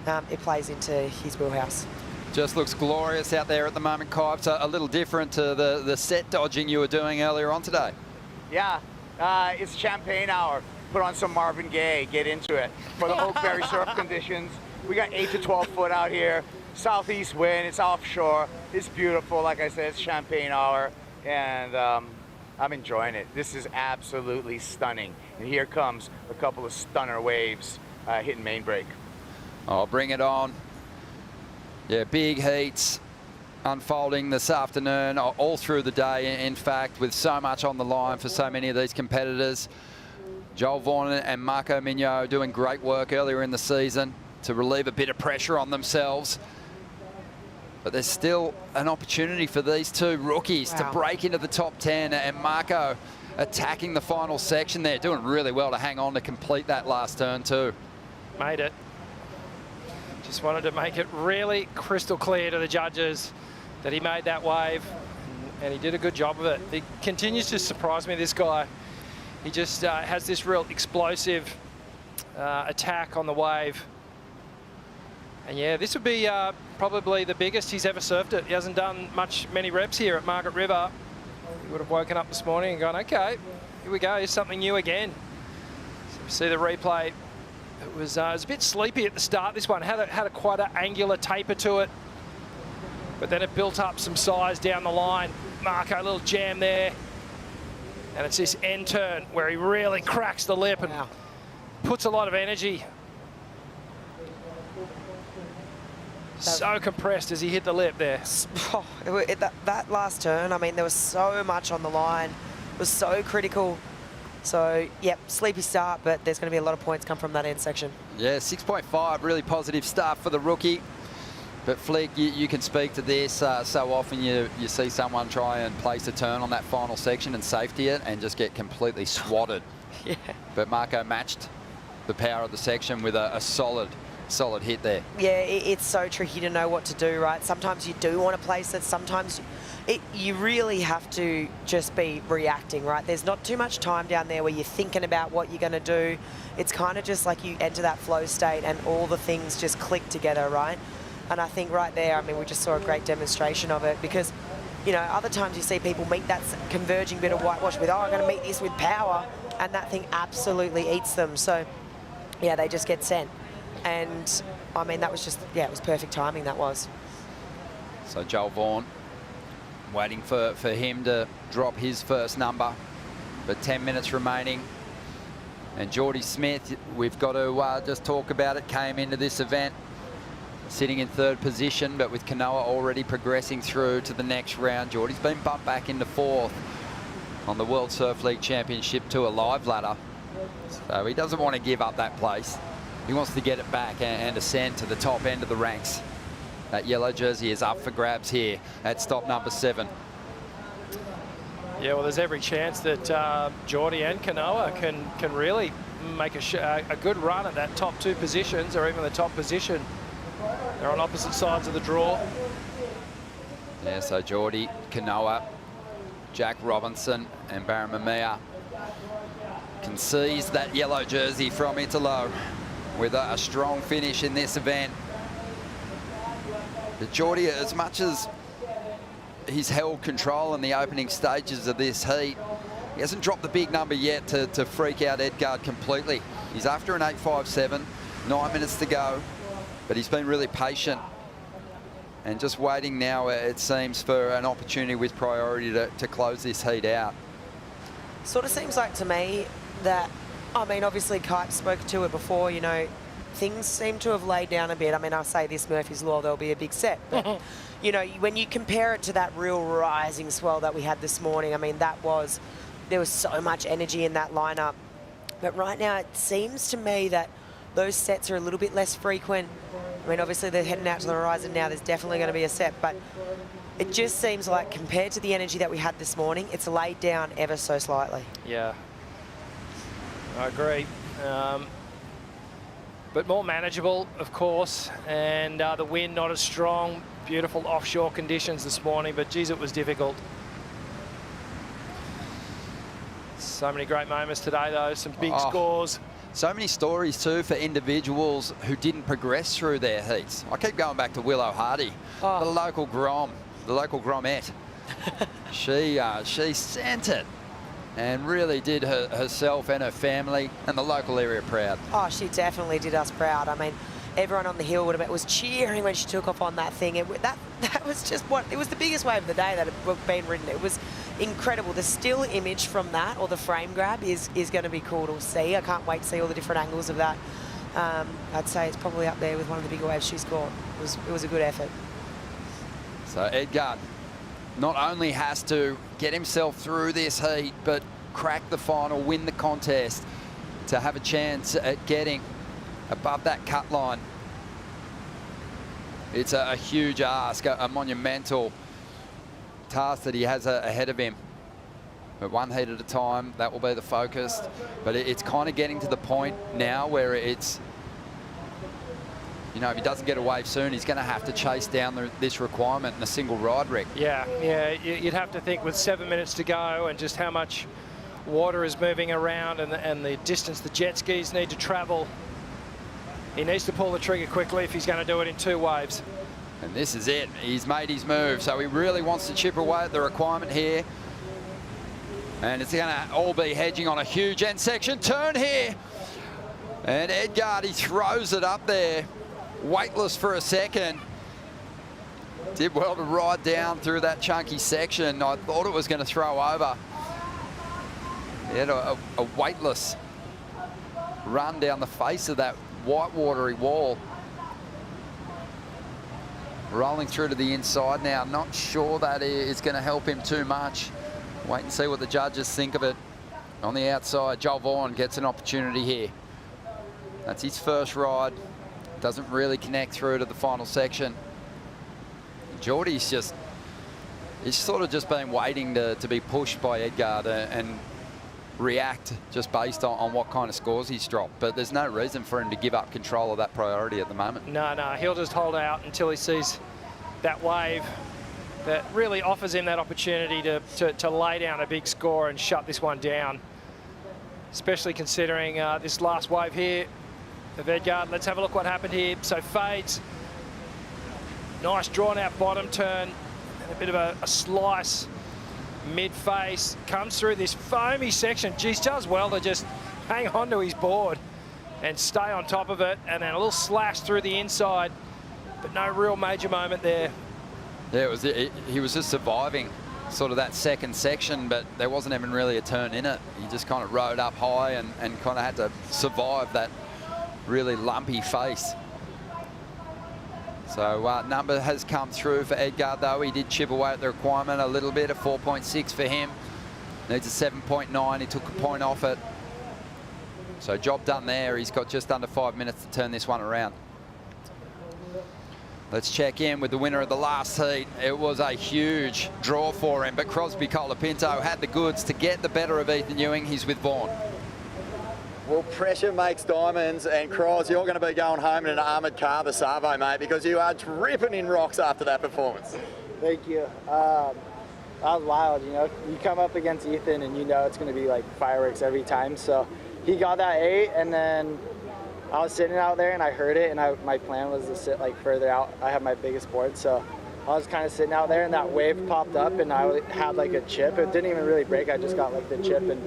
It plays into his wheelhouse. Just looks glorious out there at the moment, Kai. So a little different to the set dodging you were doing earlier on today. Yeah, it's champagne hour. Put on some Marvin Gaye, get into it. For the Oakberry surf conditions, we got 8 to 12 foot out here. Southeast wind, it's offshore. It's beautiful. Like I said, it's champagne hour, and I'm enjoying it. This is absolutely stunning. And here comes a couple of stunner waves hitting main break. Oh, bring it on. Yeah, big heats unfolding this afternoon, all through the day, in fact, with so much on the line for so many of these competitors. Joel Vaughan and Marco Mignot doing great work earlier in the season to relieve a bit of pressure on themselves. But there's still an opportunity for these 2 rookies to break into the top 10, and Marco attacking the final section there, doing really well to hang on to complete that last turn too. Made it. Just wanted to make it really crystal clear to the judges that he made that wave, and he did a good job of it. He continues to surprise me, this guy. He just has this real explosive attack on the wave. And yeah, this would be probably the biggest he's ever surfed it. He hasn't done many reps here at Margaret River. He would have woken up this morning and gone, okay, here we go, here's something new again. So we see the replay. It was a bit sleepy at the start, this one. Had quite an angular taper to it. But then it built up some size down the line. Marco, a little jam there. And it's this end turn where he really cracks the lip and puts a lot of energy. So compressed as he hit the lip there. Oh, that last turn, I mean, there was so much on the line. It was so critical. So, yep, sleepy start, but there's going to be a lot of points come from that end section. Yeah, 6.5, really positive start for the rookie. But Flick, you can speak to this. So often you see someone try and place a turn on that final section and safety it and just get completely swatted. Yeah. But Marco matched the power of the section with a solid hit there. Yeah, it's so tricky to know what to do, right? Sometimes you do want to place it. Sometimes you really have to just be reacting, right? There's not too much time down there where you're thinking about what you're going to do. It's kind of just like you enter that flow state and all the things just click together, right? And I think right there, I mean, we just saw a great demonstration of it because, you know, other times you see people meet that converging bit of whitewash with, oh, I'm going to meet this with power, and that thing absolutely eats them. So, yeah, they just get sent. And, I mean, that was just, yeah, it was perfect timing, that was. So Joel Vaughan waiting for him to drop his first number, but 10 minutes remaining. And Geordie Smith, we've got to just talk about it, came into this event sitting in third position, but with Kanoa already progressing through to the next round. Geordie's been bumped back into fourth on the World Surf League Championship to a live ladder. So he doesn't want to give up that place. He wants to get it back and ascend to the top end of the ranks. That yellow jersey is up for grabs here at stop number 7. Yeah, well, there's every chance that Geordie and Kanoa can really make a good run at that top 2 positions, or even the top position. They're on opposite sides of the draw. Yeah, so Geordie, Kanoa, Jack Robinson and Barron Mamiya can seize that yellow jersey from Italo with a strong finish in this event. But Geordie, as much as he's held control in the opening stages of this heat, he hasn't dropped the big number yet to freak out Edgard completely. He's after an 8.57, 9 minutes to go, but he's been really patient and just waiting now, it seems, for an opportunity with priority to close this heat out. Sort of seems like to me that, I mean, obviously Kite spoke to it before, you know, things seem to have laid down a bit. I mean, I'll say this, Murphy's Law, there'll be a big set. But, you know, when you compare it to that real rising swell that we had this morning, I mean, there was so much energy in that lineup. But right now, it seems to me that those sets are a little bit less frequent. I mean, obviously they're heading out to the horizon now. There's definitely going to be a set, but it just seems like compared to the energy that we had this morning, it's laid down ever so slightly. Yeah, I agree. But more manageable, of course, and the wind not as strong. Beautiful offshore conditions this morning, but geez, it was difficult. So many great moments today, though. Some big scores. So many stories, too, for individuals who didn't progress through their heats. I keep going back to Willow Hardy, the local Grom, the local Gromette. She sent it and really did herself and her family and the local area proud. Oh, she definitely did us proud. I mean, everyone on the hill was cheering when she took off on that thing. That was just it was the biggest wave of the day that had been ridden. It was incredible. The still image from that, or the frame grab, is going to be cool to see. I can't wait to see all the different angles of that. I'd say it's probably up there with one of the bigger waves she's caught. It was a good effort. So Edgard not only has to get himself through this heat, but crack the final, win the contest to have a chance at getting above that cut line. It's a huge ask, a monumental task that he has ahead of him. But one heat at a time, that will be the focus. But it's kind of getting to the point now where it's, you know, if he doesn't get a wave soon, he's going to have to chase down this requirement in a single ride, Rick. Yeah, you'd have to think with 7 minutes to go and just how much water is moving around and the distance the jet skis need to travel. He needs to pull the trigger quickly if he's going to do it in 2 waves. And this is it. He's made his move. So he really wants to chip away at the requirement here. And it's going to all be hedging on a huge end section turn here. And Edgard, he throws it up there, weightless for a second. Did well to ride down through that chunky section. I thought it was going to throw over. He had a weightless run down the face of that white watery wall. Rolling through to the inside now. Not sure that is going to help him too much. Wait and see what the judges think of it. On the outside, Joel Vaughan gets an opportunity here. That's his first ride. Doesn't really connect through to the final section. Geordie's just, he's sort of just been waiting to be pushed by Edgard and react just based on what kind of scores he's dropped. But there's no reason for him to give up control of that priority at the moment. No, he'll just hold out until he sees that wave that really offers him that opportunity to lay down a big score and shut this one down. Especially considering this last wave here of Edgard. Let's have a look what happened here. So fades. Nice drawn out bottom turn. And a bit of a slice mid-face. Comes through this foamy section. Geez, does well to just hang on to his board and stay on top of it. And then a little slash through the inside. But no real major moment there. Yeah, he was just surviving sort of that second section, but there wasn't even really a turn in it. He just kind of rode up high and kind of had to survive that really lumpy face. So number has come through for Edgard, though. He did chip away at the requirement a little bit, a 4.6 for him. Needs a 7.9. He took a point off it. So job done there. He's got just under 5 minutes to turn this one around. Let's check in with the winner of the last heat. It was a huge draw for him, but Crosby Colapinto had the goods to get the better of Ethan Ewing. He's with Vaughan. Well, pressure makes diamonds, and Cros, you're going to be going home in an armoured car, the Savo, mate, because you are dripping in rocks after that performance. Thank you. That was wild, you know. You come up against Ethan and you know it's going to be like fireworks every time. So he got that 8, and then I was sitting out there and I heard it, and my plan was to sit like further out. I have my biggest board, so I was kind of sitting out there and that wave popped up and I had like a chip. It didn't even really break. I just got like the chip, and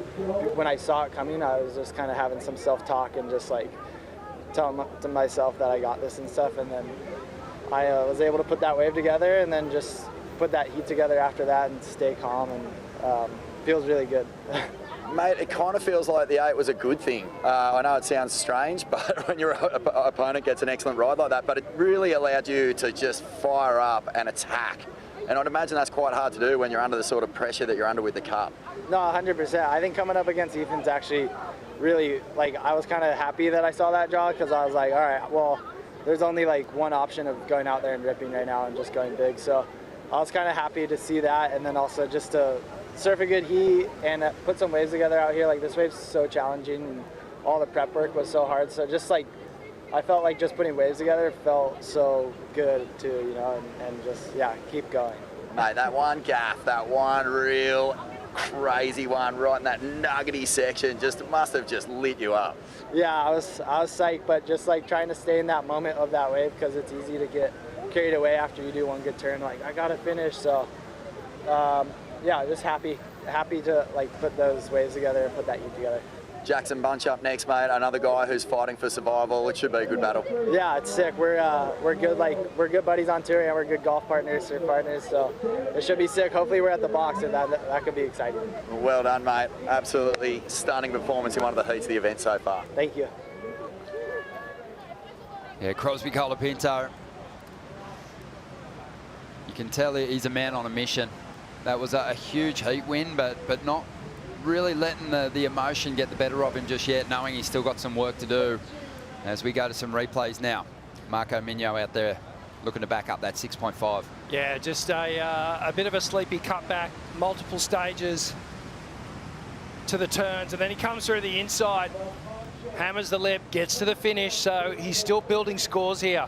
when I saw it coming, I was just kind of having some self-talk and just like telling to myself that I got this and stuff. And then I was able to put that wave together and then just put that heat together after that and stay calm, and feels really good. Mate, it kind of feels like the 8 was a good thing. I know it sounds strange, but when your opponent gets an excellent ride like that, but it really allowed you to just fire up and attack. And I'd imagine that's quite hard to do when you're under the sort of pressure that you're under with the Cup. No, 100%. I think coming up against Ethan's actually really, like, I was kind of happy that I saw that draw, because I was like, all right, well, there's only like one option of going out there and ripping right now and just going big. So I was kind of happy to see that, and then also just to surf a good heat and put some waves together out here. Like, this wave's so challenging and all the prep work was so hard. So just like, I felt like just putting waves together felt so good too, you know, and just, yeah, keep going. Mate, that one gaff, that one real crazy one right in that nuggety section just must have just lit you up. Yeah, I was psyched, but just like trying to stay in that moment of that wave, because it's easy to get carried away after you do one good turn. Like, I gotta finish. So yeah, just happy to like put those waves together and put that heat together. Jackson Bunch up next, mate. Another guy who's fighting for survival. It should be a good battle. Yeah, it's sick. We're good. Like, we're good buddies on tour, and we're good golf partners, surf partners. So it should be sick. Hopefully, we're at the box, and that could be exciting. Well done, mate. Absolutely stunning performance in one of the heats of the event so far. Thank you. Yeah, Crosby Colapinto. You can tell he's a man on a mission. That was a huge heat win, but not really letting the emotion get the better of him just yet, knowing he's still got some work to do. As we go to some replays now, Marco Mignot out there looking to back up that 6.5. Yeah, just a bit of a sleepy cutback, multiple stages, to the turns, and then he comes through the inside, hammers the lip, gets to the finish, so he's still building scores here.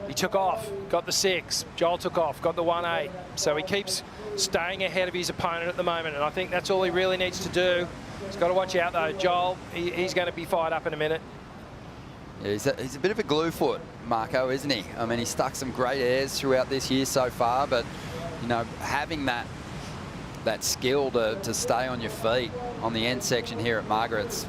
He took off, got the 6. Joel took off, got the 1-8. So he keeps staying ahead of his opponent at the moment, and I think that's all he really needs to do. He's got to watch out, though. Joel, he's going to be fired up in a minute. Yeah, he's a bit of a glue foot, Marco, isn't he? I mean, he's stuck some great airs throughout this year so far, but, you know, having that skill to stay on your feet on the end section here at Margaret's,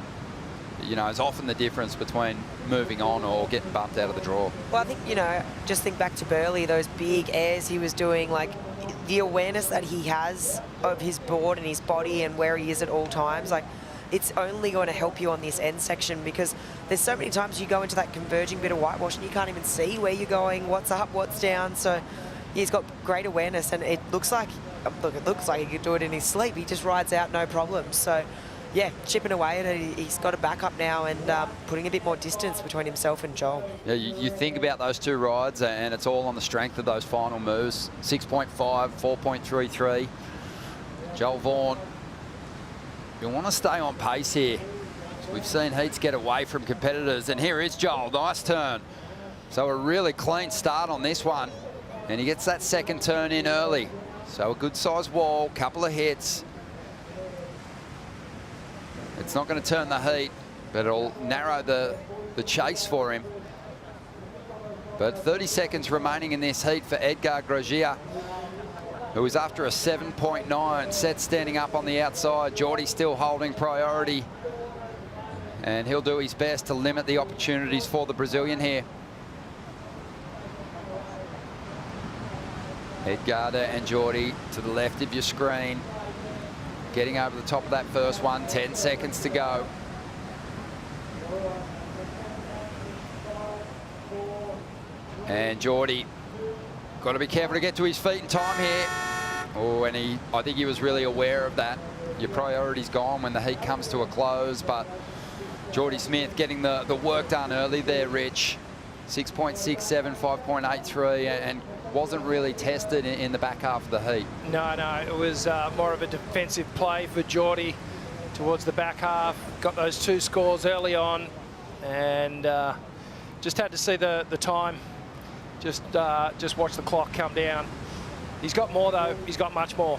you know, is often the difference between moving on or getting bumped out of the draw. Well, I think, you know, just think back to Burley, those big airs he was doing, like the awareness that he has of his board and his body and where he is at all times, like it's only going to help you on this end section, because there's so many times you go into that converging bit of whitewash and you can't even see where you're going, what's up, what's down. So he's got great awareness, and it looks like he could do it in his sleep. He just rides out no problem. So yeah, chipping away at it. He's got a backup now and putting a bit more distance between himself and Joel. Yeah, you think about those two rides, and it's all on the strength of those final moves. 6.5, 4.33. Joel Vaughan, you want to stay on pace here. We've seen heats get away from competitors, and here is Joel. Nice turn. So a really clean start on this one, and he gets that second turn in early. So a good sized wall, couple of hits. It's not going to turn the heat, but it'll narrow the chase for him. But 30 seconds remaining in this heat for Edgar Grosjean, who is after a 7.9. Set standing up on the outside. Geordie still holding priority. And he'll do his best to limit the opportunities for the Brazilian here. Edgardo and Geordie to the left of your screen. Getting over the top of that first one, 10 seconds to go. And Geordie, got to be careful to get to his feet in time here. Oh, and I think he was really aware of that. Your priority's gone when the heat comes to a close, but Geordie Smith getting the work done early there, Rich. 6.67, 5.83, and wasn't really tested in the back half of the heat. No, it was more of a defensive play for Geordie towards the back half. Got those 2 scores early on, and just had to see the time. Just watch the clock come down. He's got more, though. He's got much more.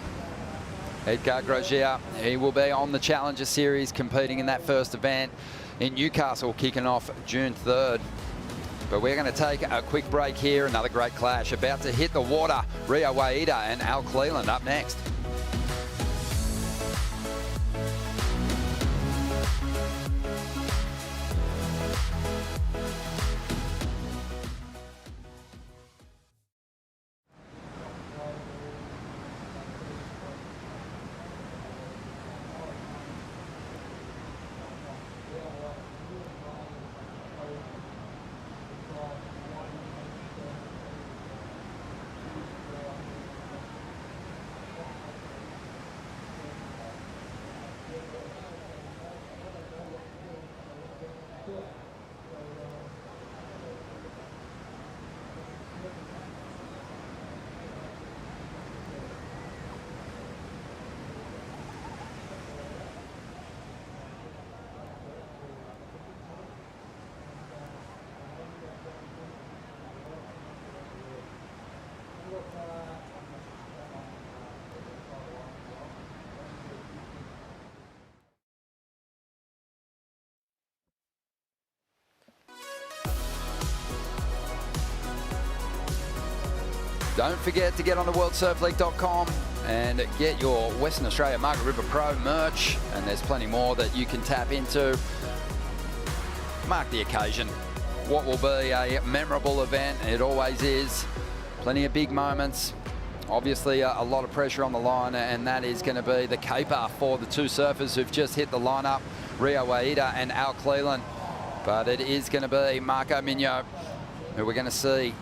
Edgar Grosjean, he will be on the Challenger Series competing in that first event in Newcastle, kicking off June 3rd. But we're going to take a quick break here. Another great clash about to hit the water. Rio Waida and Al Cleland up next. Don't forget to get on to worldsurfleague.com and get your Western Australia Margaret River Pro merch, and there's plenty more that you can tap into. Mark the occasion. What will be a memorable event, it always is. Plenty of big moments. Obviously a lot of pressure on the line, and that is going to be the caper for the 2 surfers who've just hit the lineup, Rio Waida and Al Cleland. But it is going to be Marco Mignot, who we're going to see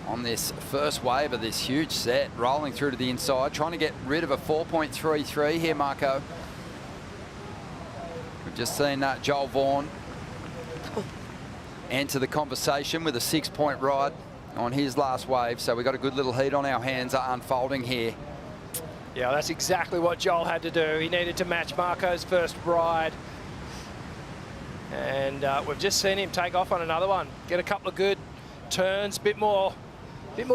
on this first wave of this huge set, rolling through to the inside, trying to get rid of a 4.33 here, Marco. We've just seen Joel Vaughan enter the conversation with a 6-point ride on his last wave, so we've got a good little heat on our hands unfolding here. Yeah, that's exactly what Joel had to do. He needed to match Marco's first ride. And we've just seen him take off on another one. Get a couple of good turns, bit more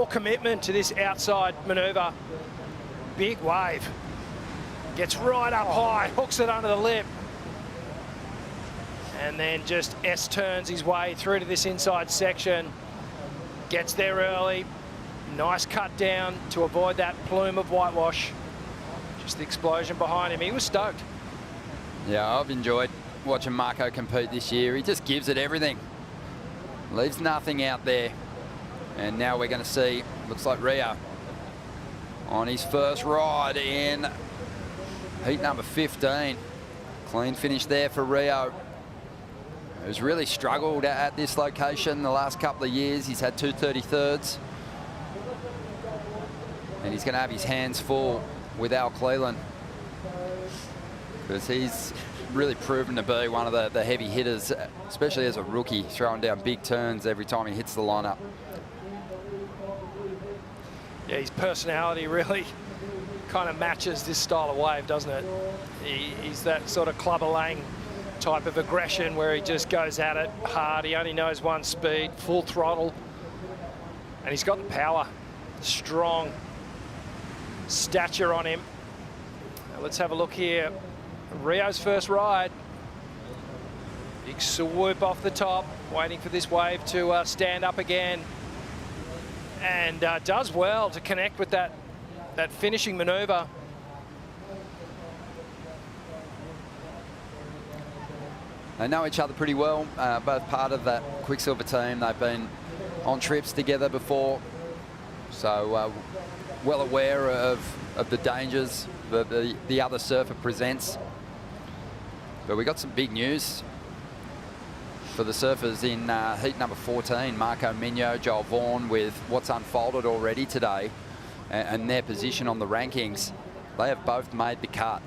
commitment to this outside manoeuvre. Big wave. Gets right up high, hooks it under the lip. And then just S-turns his way through to this inside section. Gets there early. Nice cut down to avoid that plume of whitewash. Just the explosion behind him. He was stoked. Yeah, I've enjoyed watching Marco compete this year. He just gives it everything. Leaves nothing out there. And now we're going to see, looks like Rio on his first ride in heat number 15. Clean finish there for Rio, who's really struggled at this location the last couple of years. He's had 2 33rds. And he's going to have his hands full with Al Cleland, because he's really proven to be one of the heavy hitters, especially as a rookie, throwing down big turns every time he hits the lineup. Yeah, his personality really kind of matches this style of wave, doesn't it? He's that sort of Clubber Lang type of aggression where he just goes at it hard. He only knows one speed, full throttle. And he's got the power, strong stature on him. Now let's have a look here. Rio's first ride. Big swoop off the top, waiting for this wave to stand up again. And does well to connect with that finishing manoeuvre. They know each other pretty well, both part of that Quicksilver team. They've been on trips together before, so well aware of the dangers that the other surfer presents. But we got some big news for the surfers in heat number 14. Marco Migno, Joel Vaughan, with what's unfolded already today and their position on the rankings. They have both made the cut.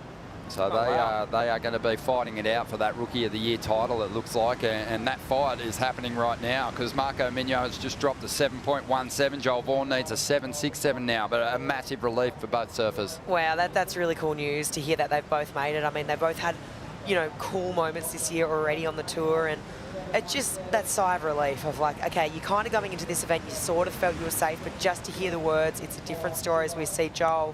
So they are going to be fighting it out for that Rookie of the Year title, it looks like. And that fight is happening right now, because Marco Migno has just dropped a 7.17. Joel Vaughan needs a 7.67 now, but a massive relief for both surfers. Wow, that's really cool news to hear that they've both made it. I mean, they both had, you know, cool moments this year already on the tour, and it's just that sigh of relief of like, okay, you're kind of going into this event, you sort of felt you were safe, but just to hear the words, it's a different story as we see Joel.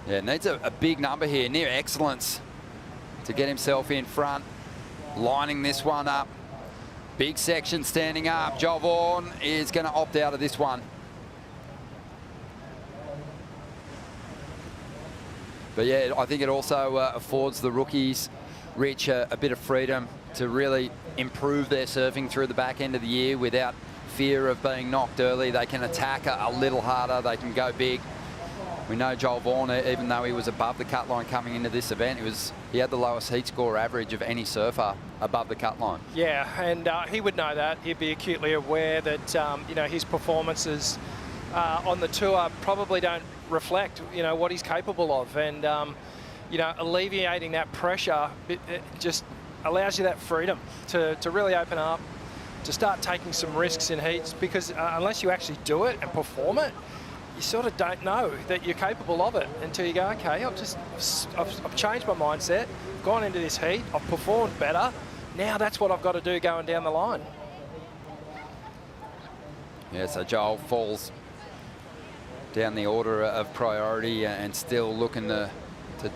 Yeah, needs a big number here, near excellence, to get himself in front, lining this one up. Big section standing up. Joel Vaughan is going to opt out of this one. But yeah, I think it also affords the rookies, Rich, a bit of freedom to really improve their surfing through the back end of the year without fear of being knocked early. They can attack a little harder, they can go big. We know Joel Vaughan, even though he was above the cut line coming into this event, he had the lowest heat score average of any surfer above the cut line. Yeah, and he would know that. He'd be acutely aware that you know, his performances on the tour probably don't reflect, you know, what he's capable of. And you know, alleviating that pressure, it just allows you that freedom to really open up, to start taking some risks in heats, because unless you actually do it and perform it, you sort of don't know that you're capable of it until you go, okay, I've changed my mindset, gone into this heat, I've performed better. Now that's what I've got to do going down the line. Yeah, so Joel falls down the order of priority and still looking to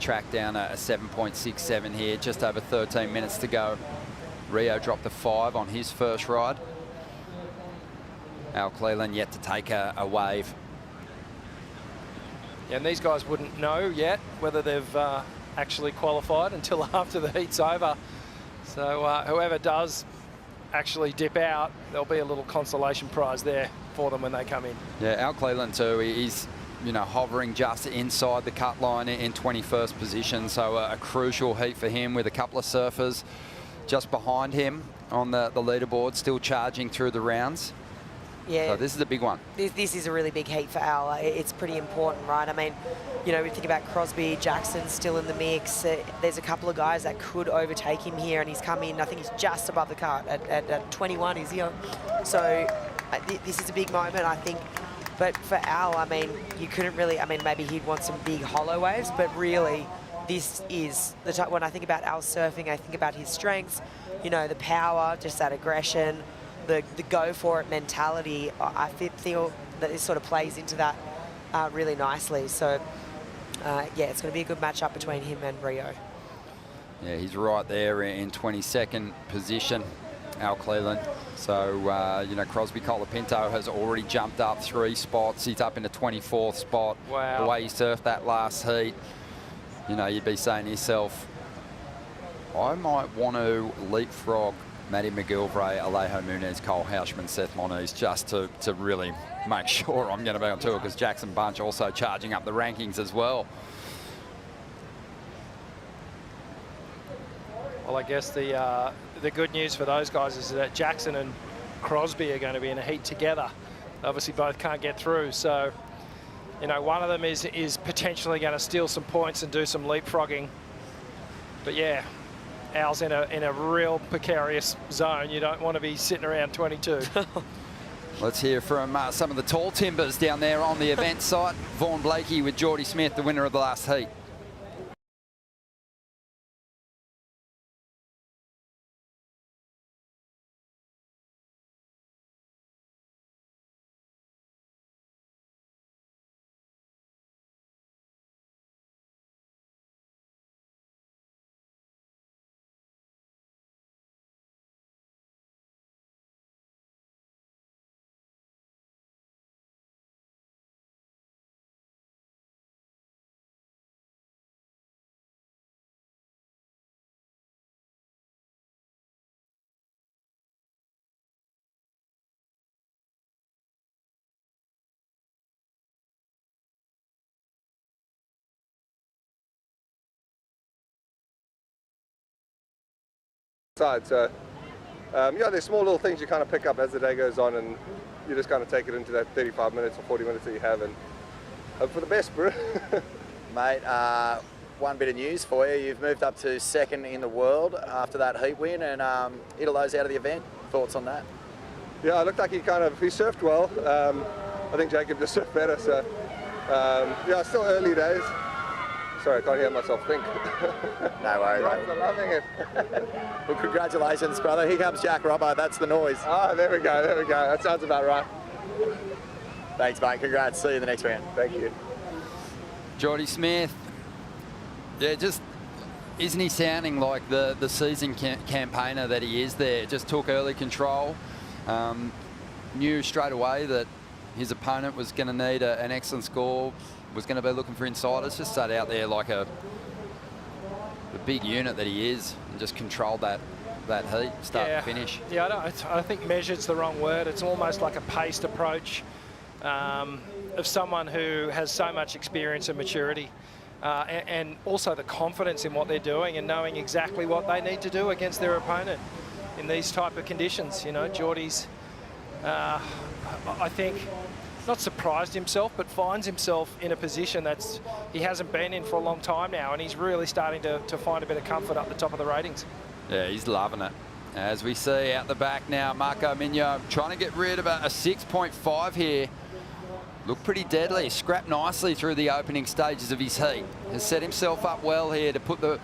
track down a 7.67 here, just over 13 minutes to go. Rio dropped a 5 on his first ride. Al Cleland yet to take a wave. Yeah, and these guys wouldn't know yet whether they've actually qualified until after the heat's over. So whoever does actually dip out, there'll be a little consolation prize there for them when they come in. Yeah, Al Cleland too, he's, you know, hovering just inside the cut line in 21st position. So a crucial heat for him, with a couple of surfers just behind him on the leaderboard, still charging through the rounds. Yeah, so this is a big one. This is a really big heat for Al. It's pretty important, right? I mean, you know, we think about Crosby, Jackson still in the mix. There's a couple of guys that could overtake him here, and he's come in, I think he's just above the cut at 21, is he? So this is a big moment. I think But for Al, I mean, you couldn't really, I mean, maybe he'd want some big hollow waves, but really, this is the type, when I think about Al's surfing, I think about his strengths, you know, the power, just that aggression, the go for it mentality. I feel that this sort of plays into that really nicely. So, yeah, it's going to be a good matchup between him and Rio. Yeah, he's right there in 22nd position, Al Cleland. So, you know, Crosby Colapinto has already jumped up 3 spots. He's up in the 24th spot. Wow. The way he surfed that last heat, you know, you'd be saying to yourself, I might want to leapfrog Matty McGilvray, Alejo Muniz, Cole Houshman, Seth Moniz, just to really make sure I'm going to be on tour, because Jackson Bunch also charging up the rankings as well. Well, I guess the good news for those guys is that Jackson and Crosby are going to be in a heat together. Obviously, both can't get through, so you know, one of them is potentially going to steal some points and do some leapfrogging. But yeah, Al's in a real precarious zone. You don't want to be sitting around 22. Let's hear from some of the tall timbers down there on the event site. Vaughan Blakey with Geordie Smith, the winner of the last heat. So, yeah, there's small little things you kind of pick up as the day goes on, and you just kind of take it into that 35 minutes or 40 minutes that you have and hope for the best, bro. Mate, one bit of news for you. You've moved up to 2nd in the world after that heat win, and Italo's out of the event. Thoughts on that? Yeah, it looked like he surfed well. I think Jacob just surfed better, so yeah, still early days. Sorry, I can't hear myself think. No worries, Right, I'm loving it. Well, congratulations, brother. Here comes Jack Robbo. That's the noise. Ah, there we go, there we go. That sounds about right. Thanks, mate. Congrats. See you in the next round. Thank you. Geordie Smith, yeah, just isn't he sounding like the seasoned campaigner that he is there? Just took early control, knew straight away that his opponent was going to need an excellent score, was going to be looking for insiders, just sat out there like the big unit that he is, and just controlled that heat, start to finish. Yeah, I think measured's the wrong word. It's almost like a paced approach of someone who has so much experience and maturity, and also the confidence in what they're doing and knowing exactly what they need to do against their opponent in these type of conditions. You know, Geordie's, I think, not surprised himself, but finds himself in a position that's he hasn't been in for a long time now, and he's really starting to find a bit of comfort up the top of the ratings. Yeah, he's loving it. As we see out the back now, Marco Migno trying to get rid of a 6.5 here. Looked pretty deadly, scrapped nicely through the opening stages of his heat. Has set himself up well here to put the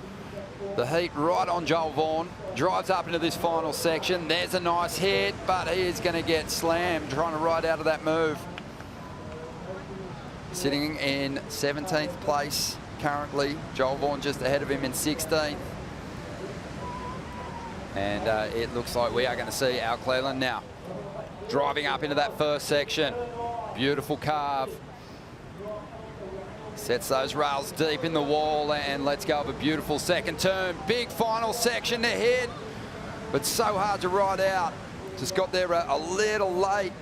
heat right on Joel Vaughan. Drives up into this final section. There's a nice hit, but he is going to get slammed trying to ride out of that move. Sitting in 17th place currently. Joel Vaughan just ahead of him in 16th. And it looks like we are going to see Al Cleland now driving up into that first section. Beautiful carve. Sets those rails deep in the wall and lets go of a beautiful second turn. Big final section to hit, but so hard to ride out. Just got there a little late.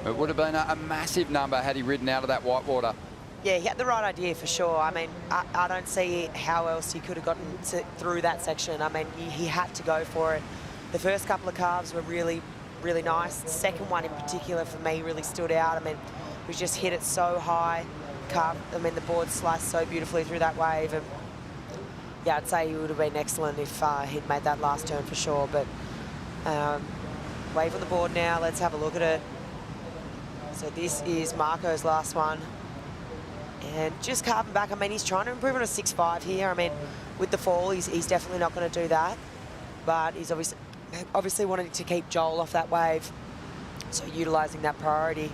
It would have been a massive number had he ridden out of that whitewater. Yeah, he had the right idea for sure. I mean, I don't see how else he could have gotten through that section. I mean, he had to go for it. The first couple of carves were really, really nice. The second one in particular for me really stood out. I mean, we just hit it so high. I mean, the board sliced so beautifully through that wave. And yeah, I'd say he would have been excellent if he'd made that last turn for sure. But wave on the board now. Let's have a look at it. So this is Marco's last one. And just carving back. I mean, he's trying to improve on a 6.5 here. I mean, with the fall, he's definitely not going to do that. But he's obviously wanting to keep Joel off that wave. So utilising that priority.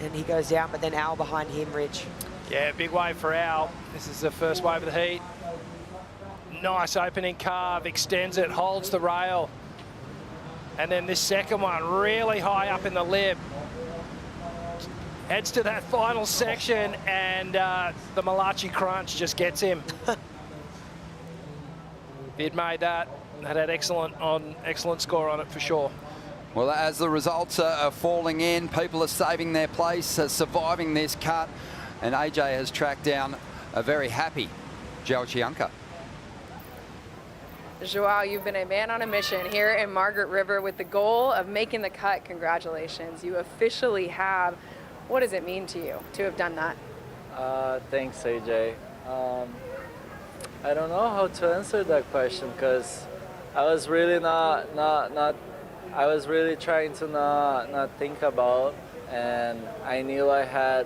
And he goes down, but then Al behind him, Rich. Yeah, big wave for Al. This is the first wave of the heat. Nice opening carve, extends it, holds the rail. And then this second one, really high up in the lip. Heads to that final section, and the Malachi Crunch just gets him. If he'd made that, that had excellent score on it for sure. Well, as the results are falling in, people are saving their place, surviving this cut, and AJ has tracked down a very happy Joel Chianca. Joao, you've been a man on a mission here in Margaret River with the goal of making the cut. Congratulations. You officially have. What does it mean to you to have done that? Thanks, AJ. I don't know how to answer that question because I was really I was really trying to not think about, and I knew I had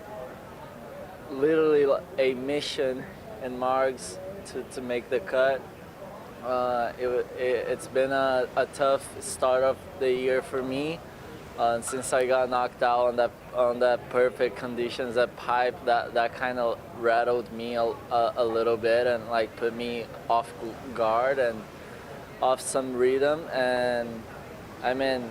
literally a mission in Margs to make the cut. It's been a tough start of the year for me. Since I got knocked out on that perfect conditions, that pipe, that kind of rattled me a little bit and like put me off guard and off some rhythm. And I mean,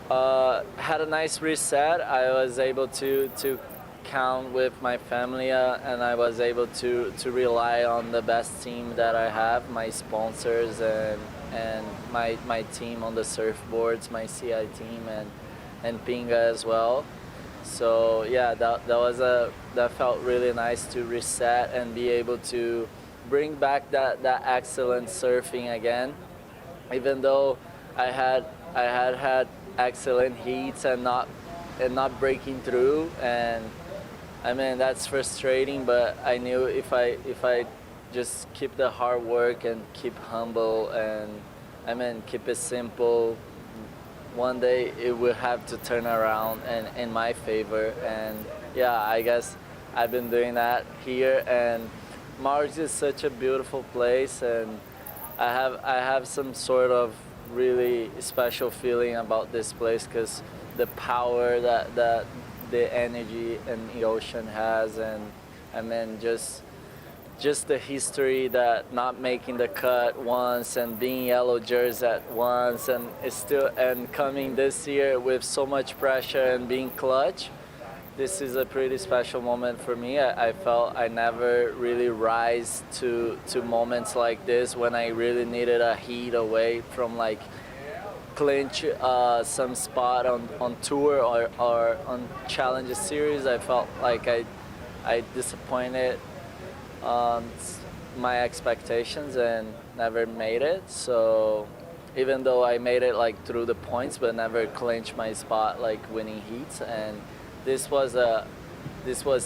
had a nice reset. I was able to count with my family, and I was able to rely on the best team that I have, my sponsors and my team on the surfboards, my CI team and Pinga as well. So yeah, that felt really nice to reset and be able to bring back that excellent surfing again. Even though I had excellent heats and not breaking through, and I mean that's frustrating, but I knew if I just keep the hard work and keep humble and I mean keep it simple, one day it will have to turn around and in my favor. And yeah, I guess I've been doing that here, and Margs is such a beautiful place, and I have some sort of really special feeling about this place because the power that the energy in the ocean has, and I mean just the history that not making the cut once and being yellow jersey at once, and it's still and coming this year with so much pressure and being clutch. This is a pretty special moment for me. I felt I never really rise to moments like this when I really needed a heat away from like clinch some spot on tour or on Challenger Series. I felt like I disappointed my expectations and never made it. So even though I made it like through the points but never clinched my spot like winning heats, and this was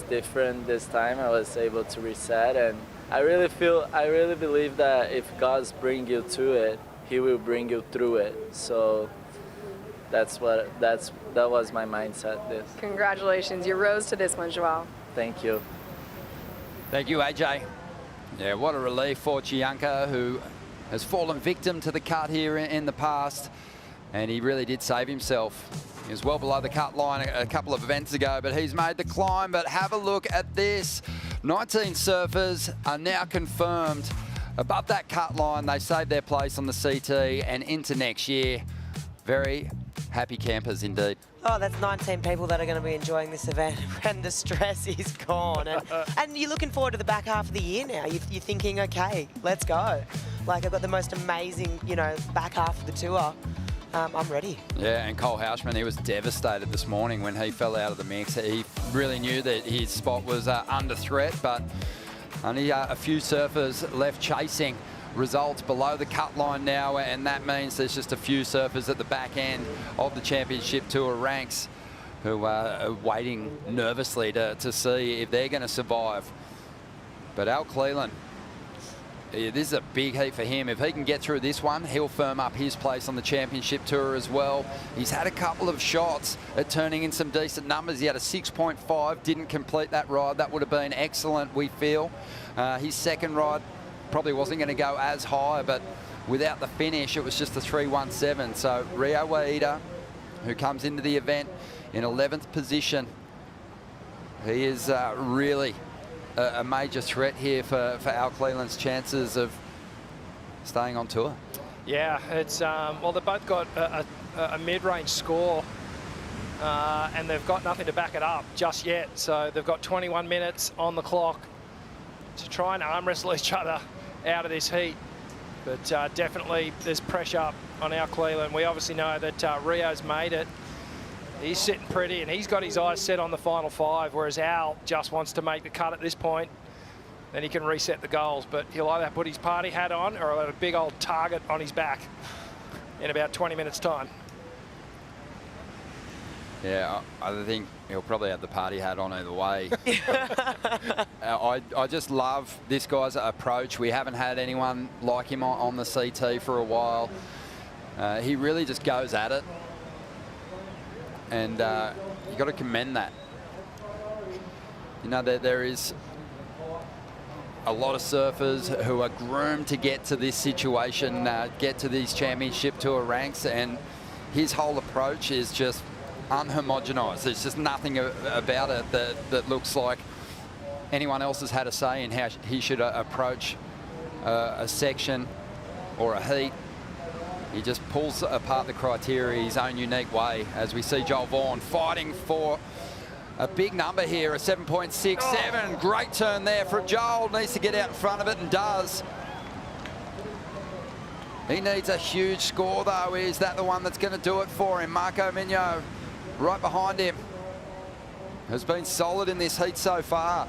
different this time. I was able to reset, and I really believe that if God's bring you to it, He will bring you through it. So that was my mindset. Congratulations, you rose to this one, Joao. Thank you. Thank you, AJ. Yeah, what a relief for Chianca, who has fallen victim to the cut here in the past, and he really did save himself. He was well below the cut line a couple of events ago, but he's made the climb. But have a look at this. 19 surfers are now confirmed above that cut line. They saved their place on the CT and into next year. Very happy campers indeed. Oh, that's 19 people that are going to be enjoying this event when the stress is gone. And you're looking forward to the back half of the year now. You're thinking, okay, let's go. Like, I've got the most amazing, back half of the tour. I'm ready. Yeah, and Cole Houshman, he was devastated this morning when he fell out of the mix. He really knew that his spot was under threat, but only a few surfers left chasing results below the cut line now, and that means there's just a few surfers at the back end of the Championship Tour ranks who are waiting nervously to see if they're going to survive. But Al Cleland Yeah, this is a big heat for him. If he can get through this one, he'll firm up his place on the championship tour as well. He's had a couple of shots at turning in some decent numbers. He had a 6.5, didn't complete that ride. That would have been excellent, we feel. His second ride probably wasn't going to go as high, but without the finish, it was just a 3.17. So Rio Waida, who comes into the event in 11th position, he is really a major threat here for Al Cleland's chances of staying on tour. Yeah, it's well, they've both got a mid-range score, and they've got nothing to back it up just yet. So they've got 21 minutes on the clock to try and arm wrestle each other out of this heat. But definitely there's pressure on Al Cleland. We obviously know that Rio's made it. He's sitting pretty, and he's got his eyes set on the final 5, whereas Al just wants to make the cut at this point. Then he can reset the goals, but he'll either put his party hat on or he'll have a big old target on his back in about 20 minutes' time. Yeah, I think he'll probably have the party hat on either way. I just love this guy's approach. We haven't had anyone like him on the CT for a while. He really just goes at it. And you got to commend that. You know, there is a lot of surfers who are groomed to get to this situation, get to these championship tour ranks, and his whole approach is just unhomogenized. There's just nothing about it that looks like anyone else has had a say in how he should approach a section or a heat. He just pulls apart the criteria his own unique way, as we see Joel Vaughan fighting for a big number here, a 7.67. Great turn there for Joel. Needs to get out in front of it, and does. He needs a huge score, though. Is that the one that's going to do it for him? Marco Mignot, right behind him, has been solid in this heat so far.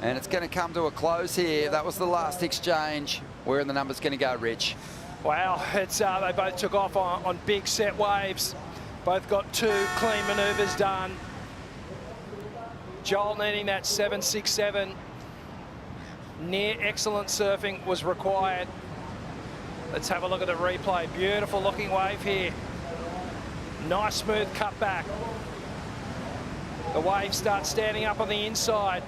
And it's going to come to a close here. That was the last exchange. Where are the numbers going to go, Rich? Wow, it's they both took off on big set waves. Both got 2 clean manoeuvres done. Joel needing that 7.67. Near excellent surfing was required. Let's have a look at the replay. Beautiful looking wave here. Nice smooth cutback. The wave starts standing up on the inside.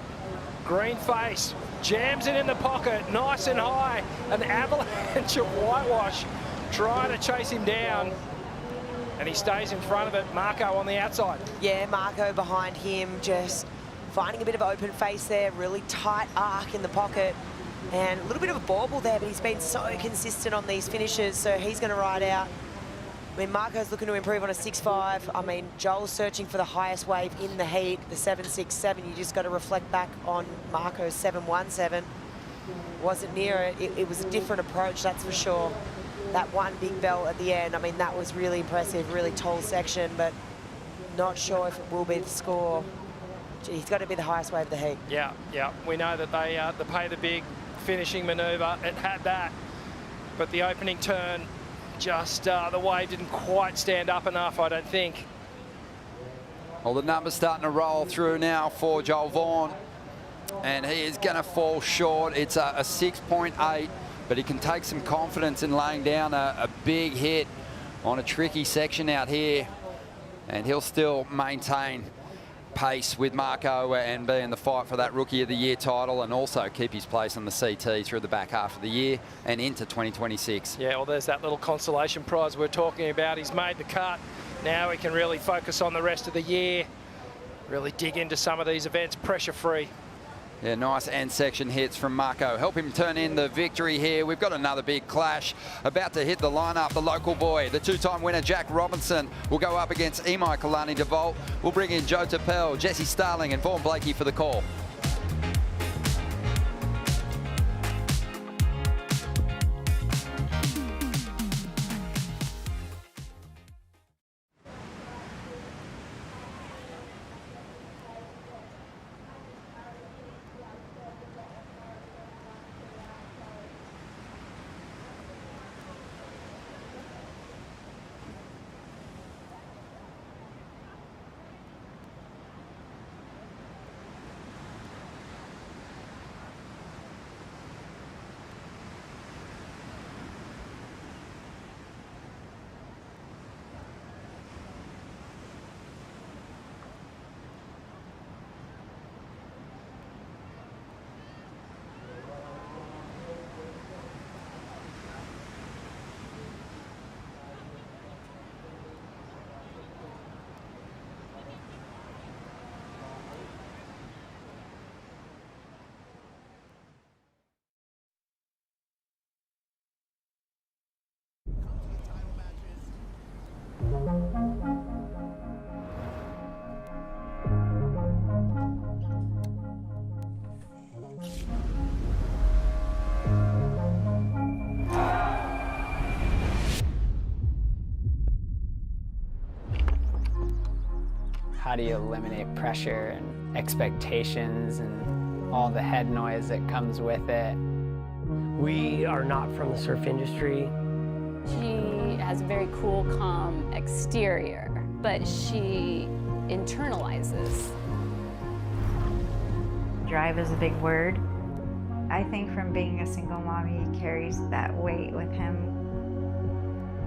Green face, jams it in the pocket, nice and high. An avalanche of whitewash trying to chase him down. And he stays in front of it. Marco on the outside. Yeah, Marco behind him, just finding a bit of open face there, really tight arc in the pocket. And a little bit of a bauble there, but he's been so consistent on these finishes, so he's going to ride out. I mean, Marco's looking to improve on a 6.5. I mean, Joel's searching for the highest wave in the heat, the 7.67. You just got to reflect back on Marco's 7.17. Wasn't near it. It was a different approach, that's for sure. That one big bell at the end, I mean, that was really impressive, really tall section, but not sure if it will be the score. Gee, he's got to be the highest wave of the heat. Yeah. We know that they pay the big finishing manoeuvre. It had that, but the opening turn, just the wave didn't quite stand up enough, I don't think. Well, the numbers starting to roll through now for Joel Vaughan, and he is going to fall short. It's a 6.8, but he can take some confidence in laying down a big hit on a tricky section out here, and he'll still maintain pace with Marco and be in the fight for that Rookie of the Year title, and also keep his place on the CT through the back half of the year and into 2026. Yeah, well, there's that little consolation prize we're talking about. He's made the cut. Now he can really focus on the rest of the year, really dig into some of these events pressure-free. Yeah, nice end section hits from Marco. Help him turn in the victory here. We've got another big clash about to hit the lineup. The local boy, the 2-time winner, Jack Robinson, will go up against Imai Kalani DeVault. We'll bring in Joe Tapel, Jesse Starling and Vaughan Blakey for the call. how do you eliminate pressure and expectations and all the head noise that comes with it. We are not from the surf industry. She has a very cool, calm exterior, but she internalizes. Drive is a big word. I think from being a single mommy, he carries that weight with him.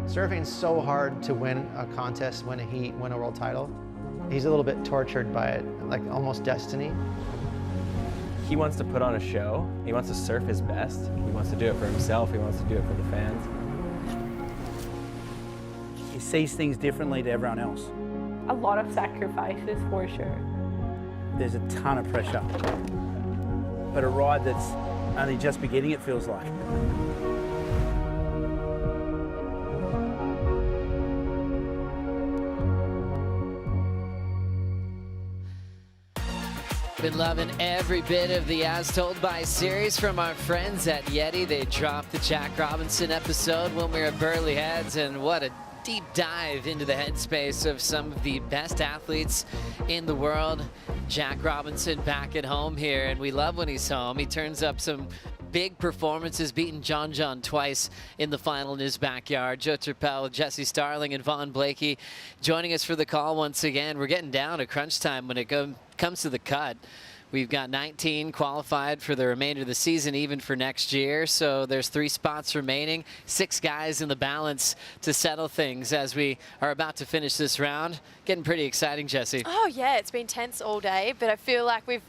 Surfing's so hard to win a contest, win a heat, win a world title. He's a little bit tortured by it, like almost destiny. He wants to put on a show. He wants to surf his best. He wants to do it for himself. He wants to do it for the fans. He sees things differently to everyone else. A lot of sacrifices for sure. There's a ton of pressure. But a ride that's only just beginning, it feels like. Been loving every bit of the As Told By series from our friends at Yeti. They dropped the Jack Robinson episode when we were at Burley Heads, and what a deep dive into the headspace of some of the best athletes in the world. Jack Robinson back at home here, and we love when he's home. He turns up some big performances, beating John twice in the final in his backyard. Joe Turpel, Jesse Starling, and Vaughn Blakey joining us for the call once again. We're getting down to crunch time when it comes to the cut. We've got 19 qualified for the remainder of the season, even for next year. So there's 3 spots remaining, 6 guys in the balance to settle things as we are about to finish this round. Getting pretty exciting, Jesse. Oh yeah, it's been tense all day, but I feel like we've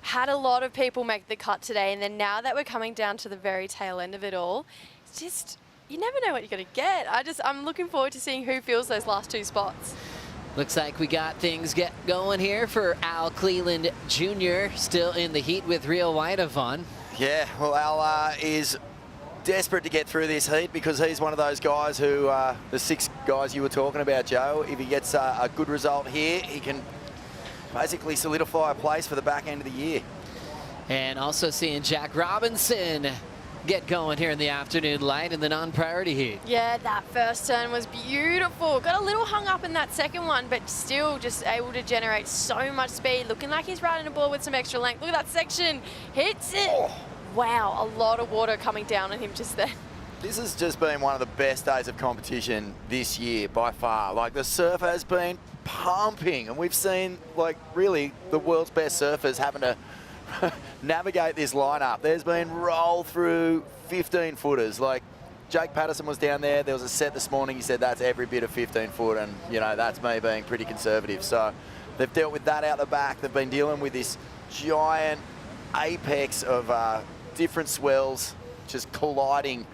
had a lot of people make the cut today, and then now that we're coming down to the very tail end of it all, it's just, you never know what you're going to get. I'm looking forward to seeing who fills those last 2 spots. Looks like we got things get going here for Al Cleland Jr. still in the heat with Rio White, Vaughn. Yeah, well, Al is desperate to get through this heat because he's one of those guys who, the 6 guys you were talking about, Joe, if he gets a good result here, he can basically solidify a place for the back end of the year. And also seeing Jack Robinson get going here in the afternoon light in the non-priority heat. Yeah, that first turn was beautiful. Got a little hung up in that second one, but still just able to generate so much speed. Looking like he's riding a board with some extra length. Look at that section. Hits it. Oh. Wow, a lot of water coming down on him just then. This has just been one of the best days of competition this year by far. Like, the surf has been pumping, and we've seen, like, really the world's best surfers having to navigate this lineup. There's been roll through 15 footers. Like, Jake Patterson was down there. There was a set this morning. He said that's every bit of 15 foot, and you know, that's me being pretty conservative. So they've dealt with that out the back. They've been dealing with this giant apex of different swells just colliding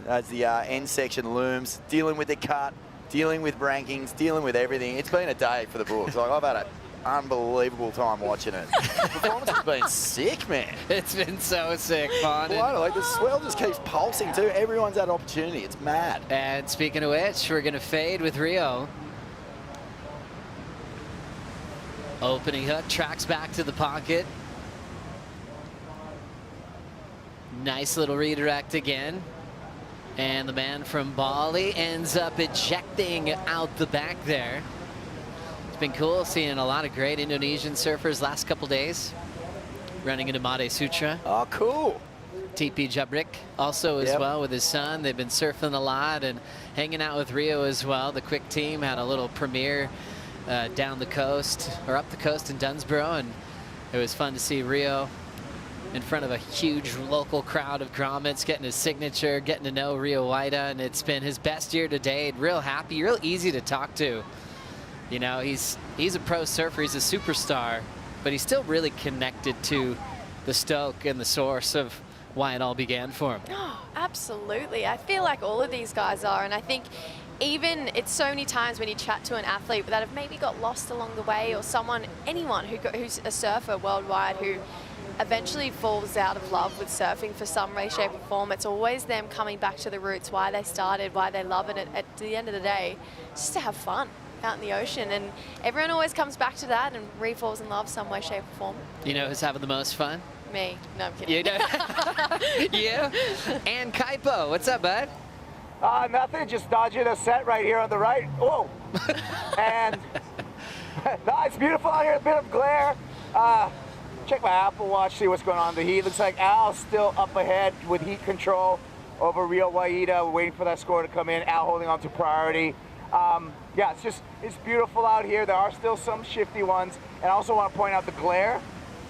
as the end section looms, dealing with the cut, dealing with rankings, dealing with everything. It's been a day for the Brooks. Like, I've had an unbelievable time watching it. The performance has been sick, man. It's been so sick, Vaughn. Like, the swell just keeps pulsing too. Everyone's had an opportunity. It's mad. And speaking of which, we're going to fade with Rio. Opening hook, tracks back to the pocket. Nice little redirect again. And the man from Bali ends up ejecting out the back there. It's been cool seeing a lot of great Indonesian surfers last couple days. Running into Made Sutra. Oh, cool. TP Jabrik also as well with his son. They've been surfing a lot and hanging out with Rio as well. The Quick team had a little premiere down the coast, or up the coast in Dunsborough, and it was fun to see Rio in front of a huge local crowd of grommets, getting his signature, getting to know Rio Waida, and it's been his best year to date. Real happy, real easy to talk to. You know, he's a pro surfer, he's a superstar, but he's still really connected to the stoke and the source of why it all began for him. Oh, absolutely. I feel like all of these guys are, and I think even it's so many times when you chat to an athlete that have maybe got lost along the way, or anyone who's a surfer worldwide who eventually falls out of love with surfing for some way, shape or form. It's always them coming back to the roots, why they started, why they love it. At the end of the day, just to have fun out in the ocean, and everyone always comes back to that and re-falls in love some way, shape or form. You know who's having the most fun? Me. No, I'm kidding. You know? You? And Kaipo. What's up, bud? Nothing, just dodging a set right here on the right. Whoa. And No, it's beautiful out here. A bit of glare. Check my Apple Watch, see what's going on in the heat. Looks like Al's still up ahead with heat control over Rio Waida. We're waiting for that score to come in. Al holding on to priority. Yeah, it's beautiful out here. There are still some shifty ones. And I also want to point out the glare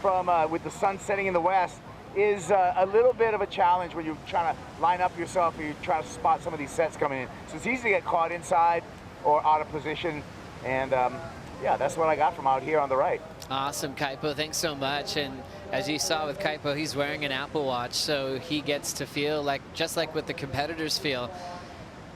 from with the sun setting in the west is a little bit of a challenge when you're trying to line up yourself or you're trying to spot some of these sets coming in. So it's easy to get caught inside or out of position. And yeah, that's what I got from out here on the right. Awesome, Kaipo. Thanks so much. And as you saw with Kaipo, he's wearing an Apple Watch, so he gets to feel like just like what the competitors feel.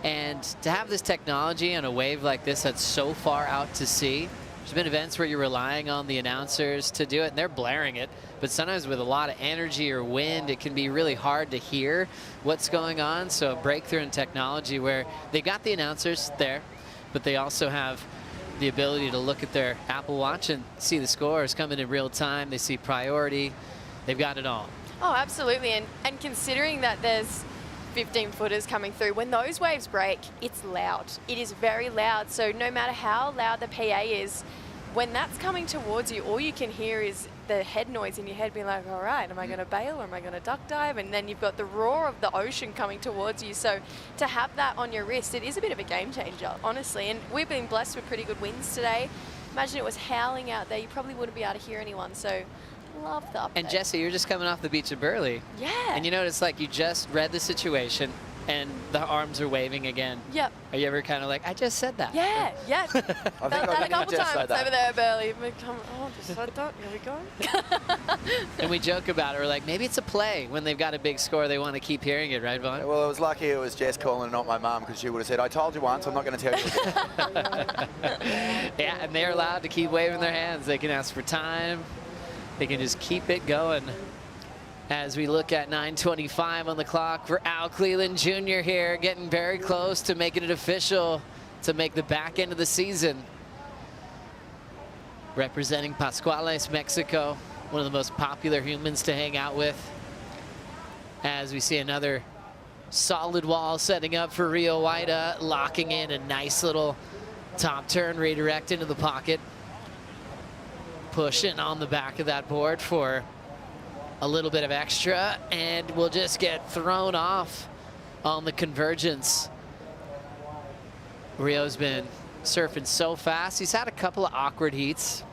And to have this technology on a wave like this that's so far out to sea, there's been events where you're relying on the announcers to do it, and they're blaring it. But sometimes with a lot of energy or wind, it can be really hard to hear what's going on. So a breakthrough in technology where they got the announcers there, but they also have the ability to look at their Apple Watch and see the scores coming in real time. They see priority. They've got it all. Oh, absolutely. And considering that there's 15-footers coming through, when those waves break, it's loud. It is very loud. So no matter how loud the PA is, when that's coming towards you, all you can hear is the head noise in your head being like, all right, am I going to bail or am I going to duck dive? And then you've got the roar of the ocean coming towards you. So to have that on your wrist, it is a bit of a game changer, honestly. And we've been blessed with pretty good winds today. Imagine it was howling out there. You probably wouldn't be able to hear anyone. So love the update. And Jesse, you're just coming off the beach of Burley. Yeah. And you notice like you just read the situation and the arms are waving again. Yep. Are you ever kind of like, I just said that? Yeah, yeah. Felt that a couple times over there, Burley. Oh, just said that. Here we go. And we joke about it. We're like, maybe it's a play. When they've got a big score, they want to keep hearing it, right, Vaughn? Well, it was lucky it was Jess calling and not my mum, because she would have said, I told you once, I'm not going to tell you again. Yeah, and they're allowed to keep waving their hands. They can ask for time. They can just keep it going. As we look at 9:25 on the clock for Al Cleland Jr. here, getting very close to making it official to make the back end of the season. Representing Pascuales, Mexico, one of the most popular humans to hang out with. As we see another solid wall setting up for Rio Waida, locking in a nice little top turn, redirect into the pocket. Pushing on the back of that board for a little bit of extra, and we'll just get thrown off on the convergence. Rio's been surfing so fast. He's had a couple of awkward heats.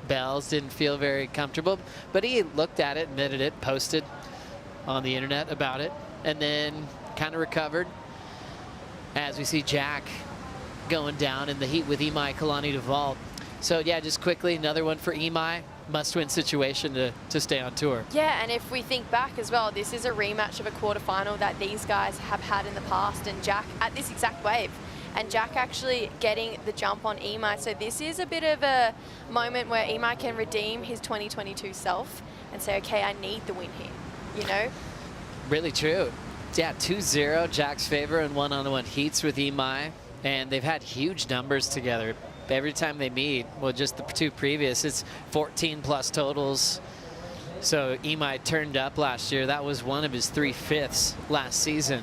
Bells didn't feel very comfortable, but he looked at it, admitted it, posted on the internet about it, and then kind of recovered. As we see Jack going down in the heat with Imai Kalani to vault. So yeah, just quickly, another one for Imai. Must-win situation to stay on tour. Yeah, and if we think back as well, this is a rematch of a quarterfinal that these guys have had in the past, and Jack at this exact wave. And Jack actually getting the jump on Imai. So this is a bit of a moment where Imai can redeem his 2022 self and say, okay, I need the win here, you know? Really true. Yeah, 2-0, Jack's favor in one-on-one heats with Imai. And they've had huge numbers together. Every time they meet, well, just the two previous, it's 14+ totals. So Imai turned up last year. That was one of his 3 fifths last season.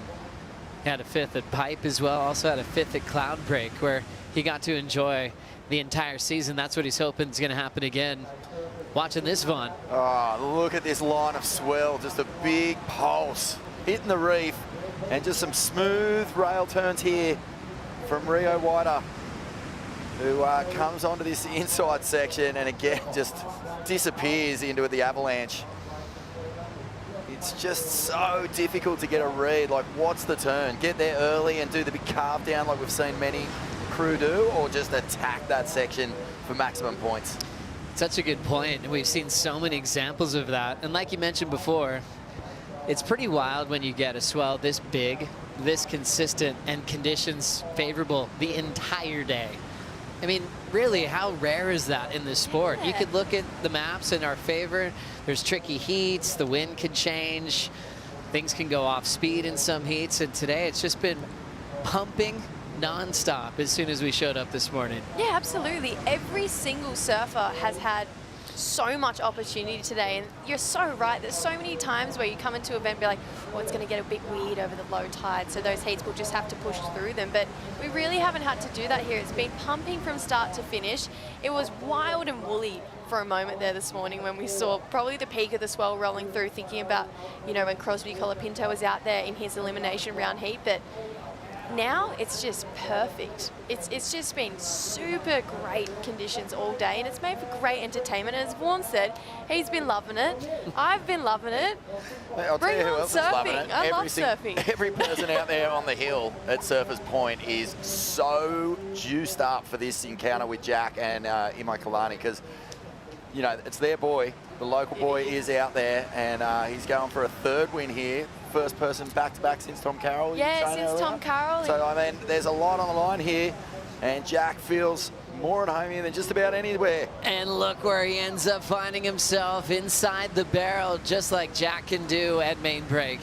He had a 5th at Pipe as well. Also had a 5th at Cloudbreak, where he got to enjoy the entire season. That's what he's hoping is going to happen again. Watching this, Vaughn. Oh, look at this line of swell. Just a big pulse hitting the reef, and just some smooth rail turns here from Rio Waida, who comes onto this inside section and again just disappears into the avalanche. It's just so difficult to get a read. Like, what's the turn? Get there early and do the big carve down like we've seen many crew do, or just attack that section for maximum points? Such a good point. And we've seen so many examples of that. And like you mentioned before, it's pretty wild when you get a swell this big, this consistent, and conditions favorable the entire day. I mean, really, how rare is that in this sport? You could look at the maps in our favor. There's tricky heats. The wind can change. Things can go off speed in some heats. And today it's just been pumping nonstop as soon as we showed up this morning. Yeah, absolutely. Every single surfer has had so much opportunity today. And you're so right. There's so many times where you come into an event and be like, oh, it's going to get a bit weird over the low tide, so those heats will just have to push through them. But we really haven't had to do that here. It's been pumping from start to finish. It was wild and woolly for a moment there this morning when we saw probably the peak of the swell rolling through, thinking about, you know, when Crosby Colapinto was out there in his elimination round heat. But now it's just perfect. It's just been super great conditions all day, and it's made for great entertainment. And as Vaughan said, he's been loving it. I've been loving it. I'll Bring tell you who on else is loving surfing. it. I love surfing. Every person out there on the hill at Surfers Point is so juiced up for this encounter with Jack and Imai Kalani, because, you know, it's their boy. The local boy is out there, and he's going for a third win here. First person back-to-back since Tom Carroll. Yeah, since Tom Carroll. So, I mean, there's a lot on the line here, and Jack feels more at home here than just about anywhere. And look where he ends up finding himself, inside the barrel, just like Jack can do at main break.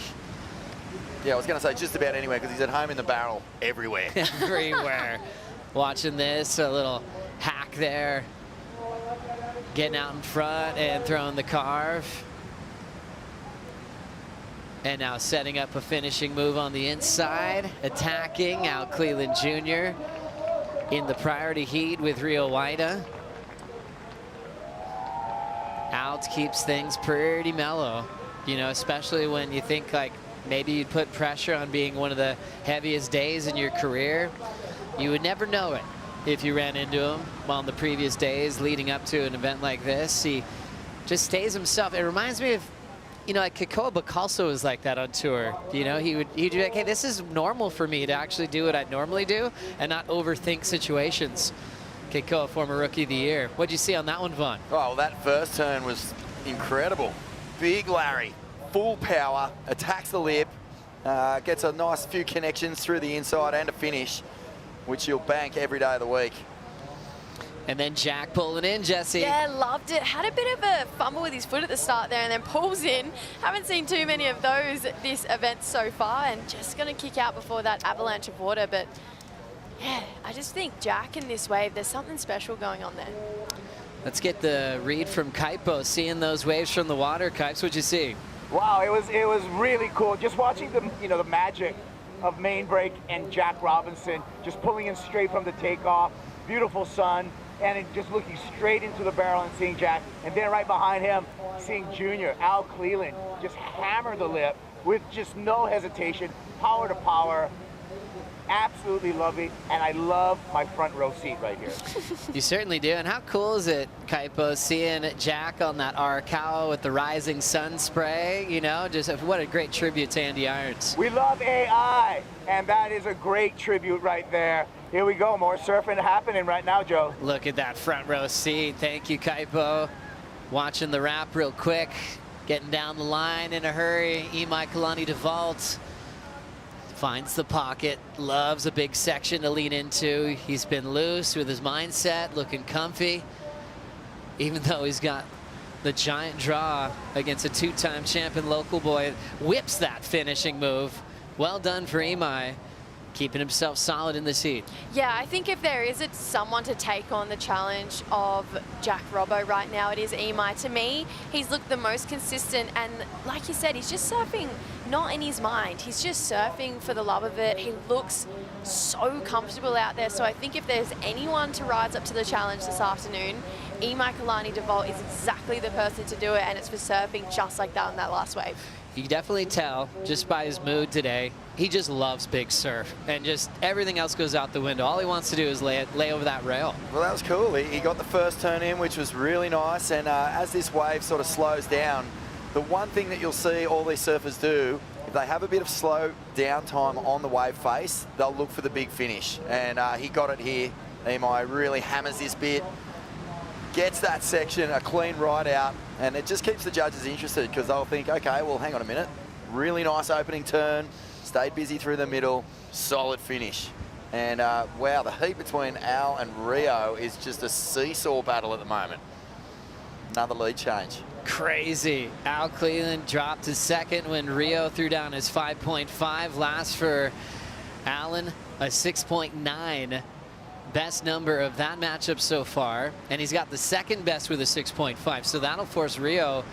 Yeah, I was going to say just about anywhere, because he's at home in the barrel everywhere. Everywhere. Watching this, a little hack there. Getting out in front and throwing the carve. And now setting up a finishing move on the inside, attacking Al Cleland Jr. in the priority heat with Rio Waida. Out keeps things pretty mellow, you know, especially when you think like maybe you'd put pressure on being one of the heaviest days in your career. You would never know it if you ran into him on the previous days leading up to an event like this. He just stays himself. It reminds me of, you know, like Kekoa Bakalso was like that on tour. You know, he'd be like, hey, this is normal for me to actually do what I'd normally do and not overthink situations. Kekoa, former Rookie of the Year. What'd you see on that one, Vaughn? Oh, well, that first turn was incredible. Big Larry, full power, attacks the lip, gets a nice few connections through the inside and a finish, which you'll bank every day of the week. And then Jack pulling in, Jesse. Yeah, loved it. Had a bit of a fumble with his foot at the start there and then pulls in. Haven't seen too many of those at this event so far, and just going to kick out before that avalanche of water. But yeah, I just think Jack in this wave, there's something special going on there. Let's get the read from Kaipo, seeing those waves from the water. Kipes, what'd you see? Wow, it was really cool. Just watching the, you know, the magic of main break and Jack Robinson just pulling in straight from the takeoff. Beautiful sun. And just looking straight into the barrel and seeing Jack. And then right behind him, seeing Junior, Al Cleland, just hammer the lip with just no hesitation, power to power. Absolutely love it. And I love my front row seat right here. You certainly do. And how cool is it, Kaipo, seeing Jack on that Arakawa with the rising sun spray? You know, just what a great tribute to Andy Irons. We love AI, and that is a great tribute right there. Here we go, more surfing happening right now, Joe. Look at that front row seat. Thank you, Kaipo. Watching the wrap real quick. Getting down the line in a hurry. Imai Kalani DeVault finds the pocket. Loves a big section to lean into. He's been loose with his mindset, looking comfy. Even though he's got the giant draw against a two-time champion local boy. Whips that finishing move. Well done for Imai. Keeping himself solid in the seat. Yeah, I think if there is someone to take on the challenge of Jack Robbo right now, it is Imai. To me, he's looked the most consistent, and like you said, he's just surfing not in his mind. He's just surfing for the love of it. He looks so comfortable out there. So I think if there's anyone to rise up to the challenge this afternoon, Imai Kalani DeVault is exactly the person to do it, and it's for surfing just like that on that last wave. You can definitely tell just by his mood today, he just loves big surf, and just everything else goes out the window. All he wants to do is lay over that rail. Well, that was cool. He got the first turn in, which was really nice. And as this wave sort of slows down, the one thing that you'll see all these surfers do, if they have a bit of slow downtime on the wave face, they'll look for the big finish. And he got it here. Imai really hammers this bit, gets that section, a clean ride out, and it just keeps the judges interested, because they'll think, okay, well, hang on a minute. Really nice opening turn, stayed busy through the middle, solid finish. And wow, the heat between Al and Rio is just a seesaw battle at the moment. Another lead change. Crazy. Al Cleland dropped his second when Rio threw down his 5.5. Last for Allen, a 6.9. best number of that matchup so far, and he's got the second best with a 6.5. So that'll force Rio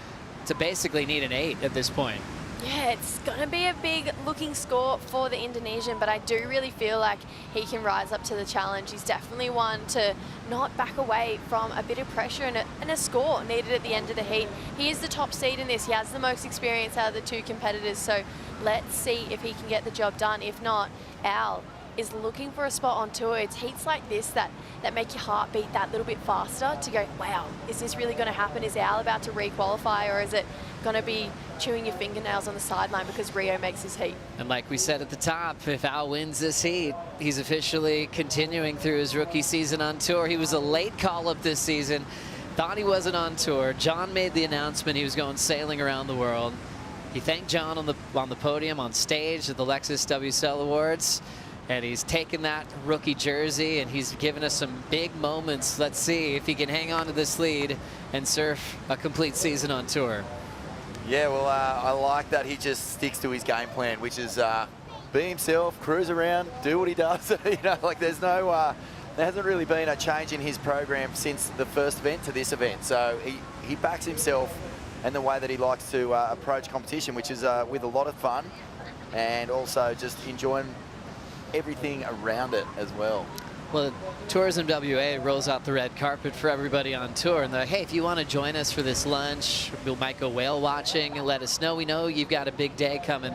to basically need an 8 at this point. Yeah, it's going to be a big looking score for the Indonesian, but I do really feel like he can rise up to the challenge. He's definitely one to not back away from a bit of pressure and a score needed at the end of the heat. He is the top seed in this. He has the most experience out of the two competitors, so let's see if he can get the job done. If not, Al is looking for a spot on tour. It's heats like this that make your heart beat that little bit faster to go, wow, is this really going to happen? Is Al about to re-qualify, or is it going to be chewing your fingernails on the sideline because Rio makes his heat? And like we said at the top, if Al wins this heat, he's officially continuing through his rookie season on tour. He was a late call-up this season. Thought he wasn't on tour. John made the announcement he was going sailing around the world. He thanked John on the podium on stage at the Lexus WSL Awards. And he's taken that rookie jersey and he's given us some big moments. Let's see if he can hang on to this lead and surf a complete season on tour. Yeah, well, I like that he just sticks to his game plan, which is be himself, cruise around, do what he does. You know, like there's no, there hasn't really been a change in his program since the first event to this event. So he backs himself and the way that he likes to approach competition, which is with a lot of fun and also just enjoying everything around it as well. Well, Tourism WA rolls out the red carpet for everybody on tour, and they're like, hey, if you want to join us for this lunch, we might go whale watching, and let us know. We know you've got a big day coming.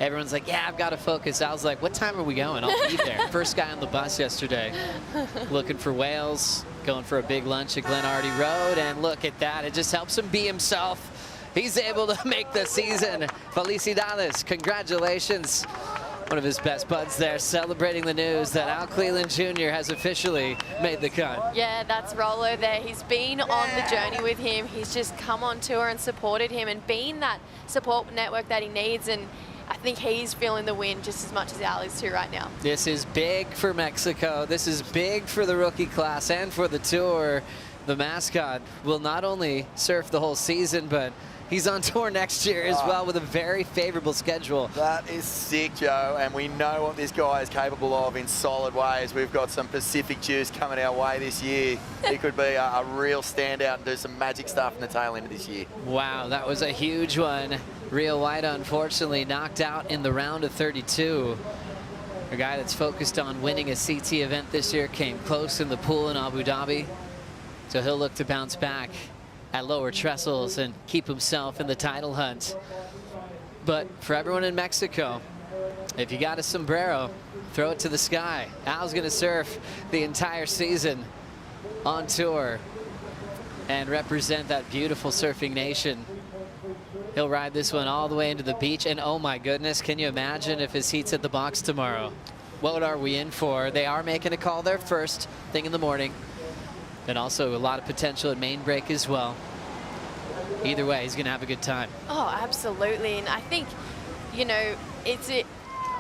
Everyone's like, yeah, I've got to focus. I was like, what time are we going? I'll be there. First guy on the bus yesterday, looking for whales, going for a big lunch at Glenardy Road, and look at that. It just helps him be himself. He's able to make the season. Felicidades. Congratulations. One of his best buds there, celebrating the news that Al Cleland Jr. has officially made the cut. Yeah, that's Rolo there. He's been on the journey with him. He's just come on tour and supported him and been that support network that he needs. And I think he's feeling the win just as much as Al is too right now. This is big for Mexico. This is big for the rookie class and for the tour. The mascot will not only surf the whole season, but he's on tour next year as well with a very favorable schedule. That is sick, Joe, and we know what this guy is capable of in solid ways. We've got some Pacific juice coming our way this year. He could be a real standout and do some magic stuff in the tail end of this year. Wow, that was a huge one. Rio White, unfortunately, knocked out in the round of 32. A guy that's focused on winning a CT event this year came close in the pool in Abu Dhabi. So he'll look to bounce back at lower trestles and keep himself in the title hunt. But for everyone in Mexico, if you got a sombrero, throw it to the sky. Al's gonna surf the entire season on tour and represent that beautiful surfing nation. He'll ride this one all the way into the beach, and oh my goodness, can you imagine if his heat's at the box tomorrow? What are we in for? They are making a call there first thing in the morning. And also a lot of potential at main break as well. Either way, he's going to have a good time. Oh, absolutely. And I think, you know,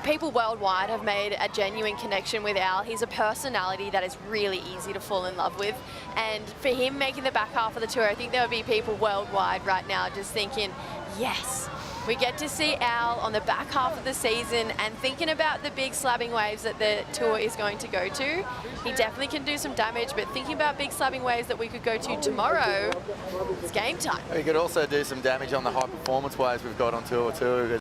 people worldwide have made a genuine connection with Al. He's a personality that is really easy to fall in love with. And for him making the back half of the tour, I think there would be people worldwide right now just thinking, yes, we get to see Al on the back half of the season and thinking about the big slabbing waves that the tour is going to go to. He definitely can do some damage, but thinking about big slabbing waves that we could go to tomorrow, it's game time. He could also do some damage on the high performance waves we've got on tour too.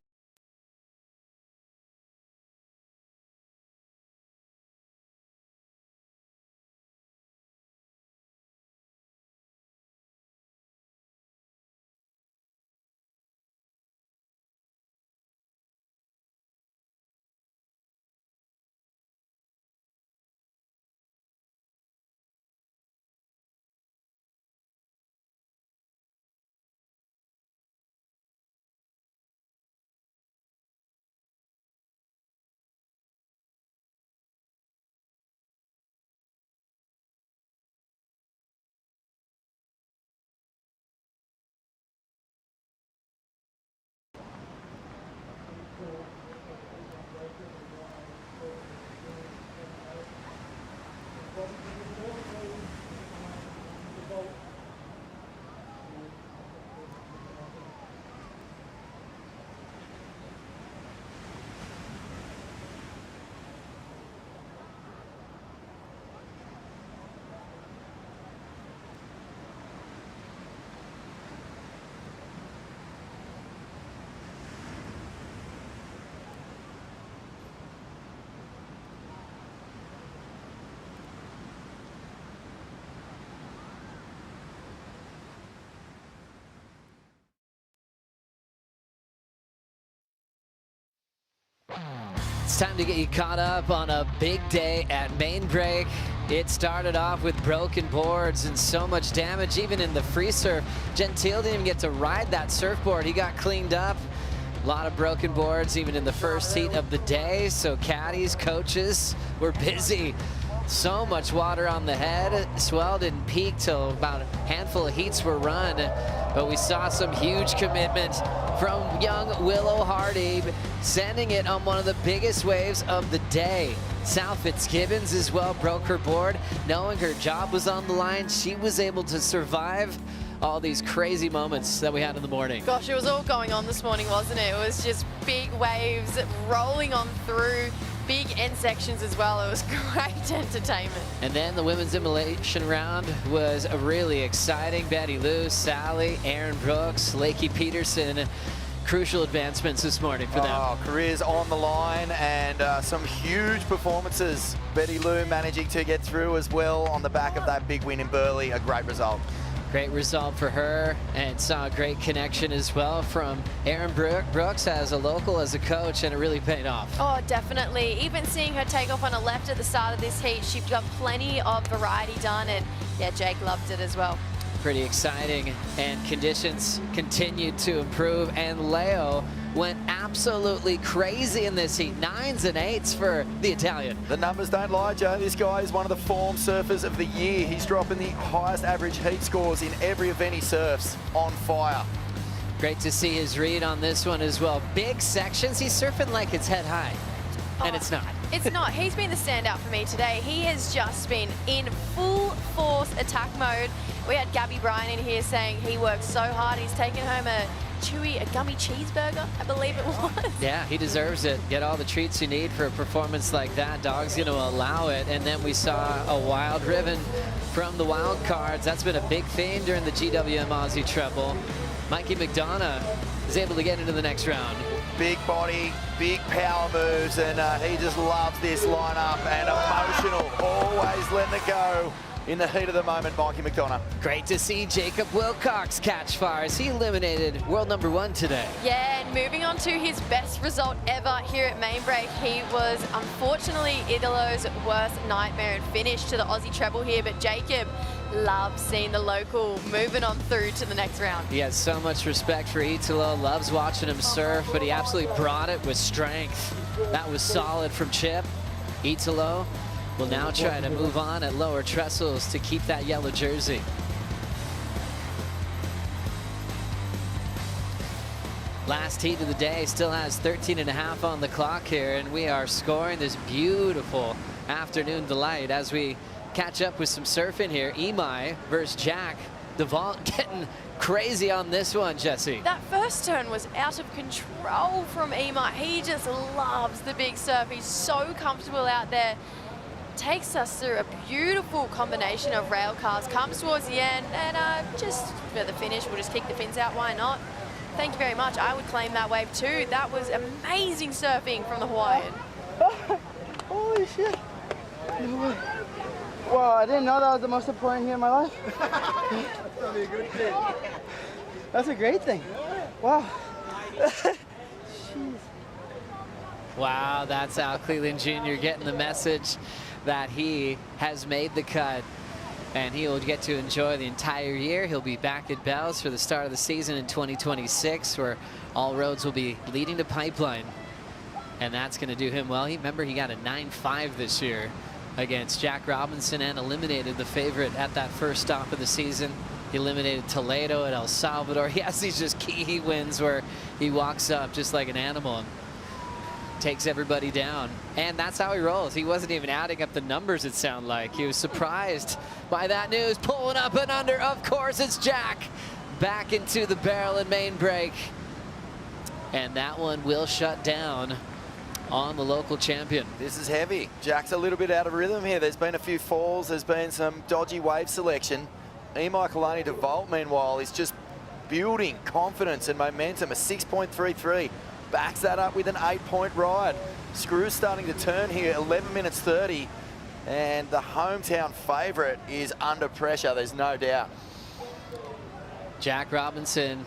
It's time to get you caught up on a big day at main break. It started off with broken boards and so much damage, even in the free surf. Gentile didn't even get to ride that surfboard. He got cleaned up. A lot of broken boards, even in the first heat of the day. So caddies, coaches were busy. So much water on the head. Swell didn't peak till about a handful of heats were run. But we saw some huge commitment from young Willow Hardy, sending it on one of the biggest waves of the day. Sal Fitzgibbons as well broke her board. Knowing her job was on the line, she was able to survive all these crazy moments that we had in the morning. Gosh, it was all going on this morning, wasn't it? It was just big waves rolling on through, big end sections as well. It was great entertainment. And then the women's elimination round was really exciting. Betty Lou, Sally, Aaron Brooks, Lakey Peterson. Crucial advancements this morning for them. Oh, careers on the line and some huge performances. Betty Lou managing to get through as well on the back of that big win in Burleigh. A great result. Great result for her, and saw a great connection as well from Aaron Brooks as a local, as a coach, and it really paid off. Oh, definitely. Even seeing her take off on a left at the start of this heat, she got plenty of variety done, and yeah, Jake loved it as well. Pretty exciting, and conditions continued to improve, and Leo went absolutely crazy in this heat. 9s and 8s for the Italian. The numbers don't lie, Joe. This guy is one of the form surfers of the year. He's dropping the highest average heat scores in every event he surfs. On fire. Great to see his read on this one as well. Big sections. He's surfing like it's head high, and it's not. It's not. He's been the standout for me today. He has just been in full force attack mode. We had Gabby Bryan in here saying he worked so hard. He's taken home a gummy cheeseburger, I believe it was. Yeah, he deserves it. Get all the treats you need for a performance like that. Dog's going to allow it. And then we saw a wild ribbon from the wild cards. That's been a big theme during the GWM Aussie Treble. Mikey McDonough is able to get into the next round. Big body, big power moves, and he just loves this lineup, and emotional, always letting it go in the heat of the moment. Mikey McDonough. Great to see Jacob Wilcox catch fire as he eliminated world #1 today. Yeah, and moving on to his best result ever here at main break. He was unfortunately Italo's worst nightmare and finish to the Aussie Treble here, but Jacob loves seeing the local moving on through to the next round. He has so much respect for Italo, loves watching him surf, but he absolutely brought it with strength. That was solid from Chip. Italo will now try to move on at lower trestles to keep that yellow jersey. Last heat of the day, still has 13.5 on the clock here, and we are scoring this beautiful afternoon delight as we catch up with some surfing here. Imai versus Jack. DeVault getting crazy on this one, Jesse. That first turn was out of control from Imai. He just loves the big surf. He's so comfortable out there. Takes us through a beautiful combination of rail cars, comes towards the end, and just for the finish, we'll just kick the fins out, why not? Thank you very much. I would claim that wave too. That was amazing surfing from the Hawaiian. Holy shit. Wow, I didn't know that was the most important here in my life. That's a great thing. Wow. Wow, that's Al Cleland Jr. getting the message that he has made the cut, and he will get to enjoy the entire year. He'll be back at Bell's for the start of the season in 2026, where all roads will be leading to Pipeline, and that's going to do him well. Remember, he got a 9.5 this year against Jack Robinson and eliminated the favorite at that first stop of the season. He eliminated Toledo at El Salvador. He has these just key wins where he walks up just like an animal and takes everybody down, and that's how he rolls. He wasn't even adding up the numbers, it sounded like. He was surprised by that news. Pulling up and under, of course, it's Jack. Back into the barrel in main break, and that one will shut down on the local champion. This is heavy. Jack's a little bit out of rhythm here. There's been a few falls. There's been some dodgy wave selection. Imai Kalani DeVault, meanwhile, is just building confidence and momentum. A 6.33. Backs that up with an 8-point ride. Screw's starting to turn here, 11 minutes 30. And the hometown favorite is under pressure, there's no doubt. Jack Robinson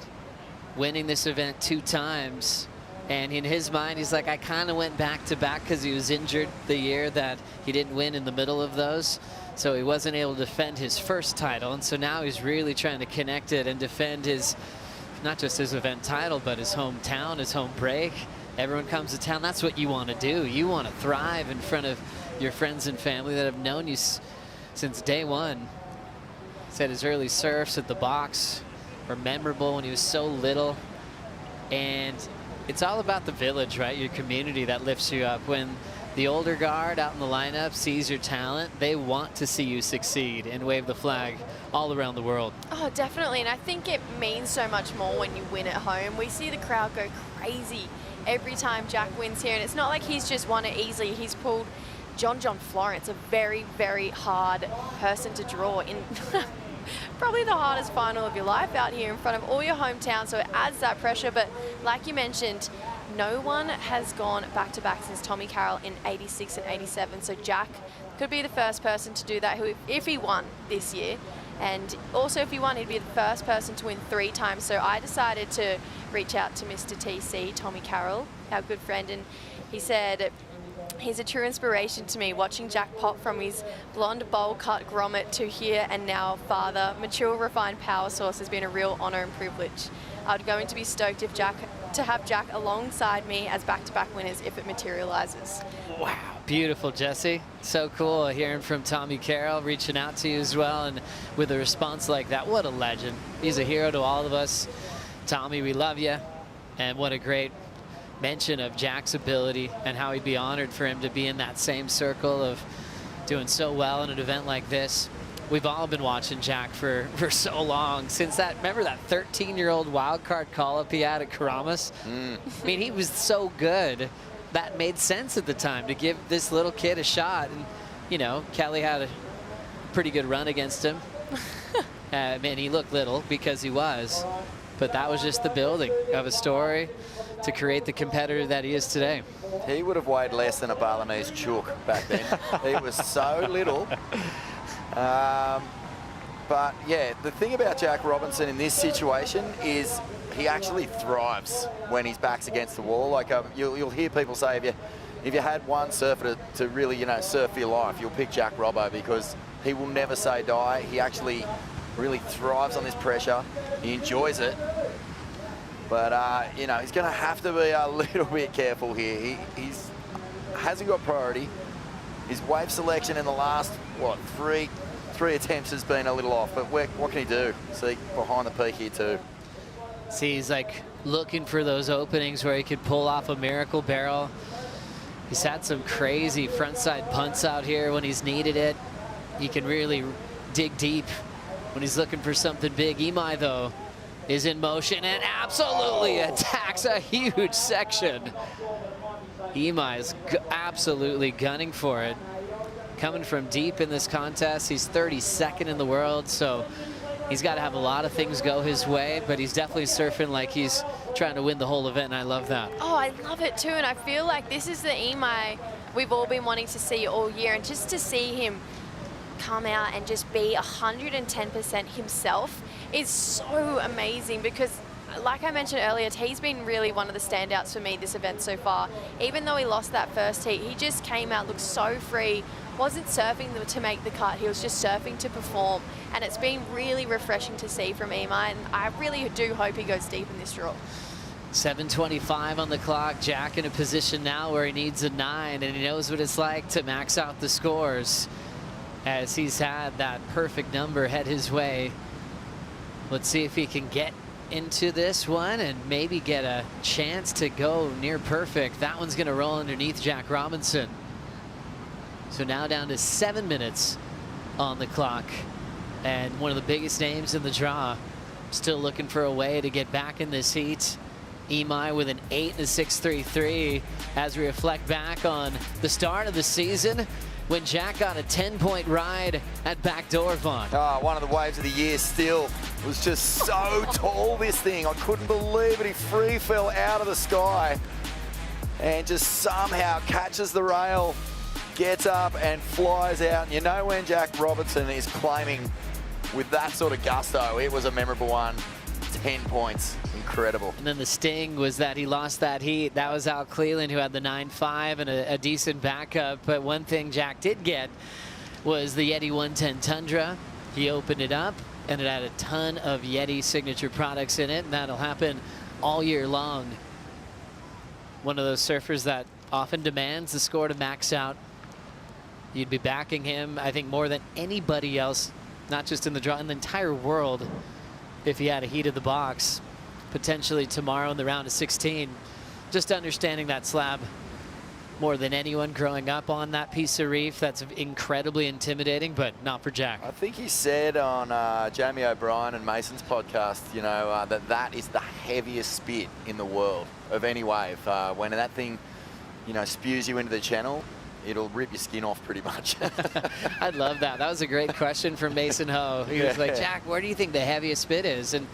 winning this event 2 times. And in his mind, he's like, I kind of went back-to-back because he was injured the year that he didn't win in the middle of those. So he wasn't able to defend his first title. And so now he's really trying to connect it and defend his, not just his event title, but his hometown, his home break. Everyone comes to town. That's what you want to do. You want to thrive in front of your friends and family that have known you since day one. Said his early surfs at the box were memorable when he was so little. And it's all about the village, right? Your community that lifts you up. When the older guard out in the lineup sees your talent, they want to see you succeed and wave the flag all around the world. Oh, definitely. And I think it means so much more when you win at home. We see the crowd go crazy every time Jack wins here. And it's not like he's just won it easily. He's pulled John Florence, a very, very hard person to draw in probably the hardest final of your life out here in front of all your hometown. So it adds that pressure. But like you mentioned, no one has gone back-to-back since Tommy Carroll in 86 and 87. So Jack could be the first person to do that if he won this year. And also if he won, he'd be the first person to win 3 times. So I decided to reach out to Mr. TC, Tommy Carroll, our good friend, and he said, he's a true inspiration to me, watching Jack pop from his blonde bowl-cut grommet to here and now father. Mature, refined power source has been a real honour and privilege. I'm going to be stoked to have Jack alongside me as back-to-back winners if it materialises. Wow, beautiful, Jesse. So cool hearing from Tommy Carroll, reaching out to you as well, and with a response like that, what a legend. He's a hero to all of us. Tommy, we love you, and what a great mention of Jack's ability and how he'd be honored for him to be in that same circle of doing so well in an event like this. We've all been watching Jack for so long, since that, remember that 13-year-old wild card call-up he had at Karamas? I mean, he was so good that made sense at the time to give this little kid a shot. And, you know, Kelly had a pretty good run against him. And he looked little because he was, but that was just the building of a story to create the competitor that he is today. He would have weighed less than a Balinese chook back then. He was so little. But yeah, the thing about Jack Robinson in this situation is he actually thrives when his back's against the wall. Like you'll hear people say, if you had one surfer to really, you know, surf for your life, you'll pick Jack Robbo, because he will never say die. He actually really thrives on this pressure. He enjoys it. But, you know, he's going to have to be a little bit careful here. He hasn't got priority. His wave selection in the last, what, three attempts has been a little off. But what can he do? See, behind the peak here too. See, he's like looking for those openings where he could pull off a miracle barrel. He's had some crazy frontside punts out here when he's needed it. He can really dig deep when he's looking for something big. Imai, though, is in motion and absolutely attacks a huge section. Imai is absolutely gunning for it. Coming from deep in this contest, he's 32nd in the world, so he's got to have a lot of things go his way, but he's definitely surfing like he's trying to win the whole event, and I love that. Oh, I love it too, and I feel like this is the Imai we've all been wanting to see all year, and just to see him come out and just be 110% himself is so amazing, because like I mentioned earlier, he's been really one of the standouts for me this event so far. Even though he lost that first heat, he just came out, looked so free, wasn't surfing to make the cut, he was just surfing to perform, and it's been really refreshing to see from Imai, and I really do hope he goes deep in this draw. 7:25 on the clock. Jack in a position now where he needs a 9, and he knows what it's like to max out the scores, as he's had that perfect number head his way. Let's see if he can get into this one and maybe get a chance to go near perfect. That one's gonna roll underneath Jack Robinson. So now down to 7 minutes on the clock, and one of the biggest names in the draw still looking for a way to get back in this heat. Imai with an 8 and a 6.33 as we reflect back on the start of the season when Jack got a 10-point ride at Backdoor Vaughn. Oh, one of the waves of the year still. It was just so tall, this thing. I couldn't believe it. He free fell out of the sky and just somehow catches the rail, gets up and flies out. And you know when Jack Robinson is claiming with that sort of gusto, it was a memorable one. 10 points. incredible. And then the sting was that he lost that heat. That was Al Cleland, who had the 9.5 and a decent backup. But one thing Jack did get was the Yeti 110 Tundra. He opened it up, and it had a ton of Yeti signature products in it, and that'll happen all year long. One of those surfers that often demands the score to max out. You'd be backing him, I think, more than anybody else, not just in the draw, in the entire world, if he had a heat of the box, potentially tomorrow in the round of 16. Just understanding that slab more than anyone growing up on that piece of reef, that's incredibly intimidating, but not for Jack. I think he said on Jamie O'Brien and Mason's podcast, you know, that is the heaviest spit in the world of any wave. When that thing, you know, spews you into the channel, it'll rip your skin off pretty much. I'd love that. That was a great question from Mason Ho. He was like, Jack, where do you think the heaviest spit is? And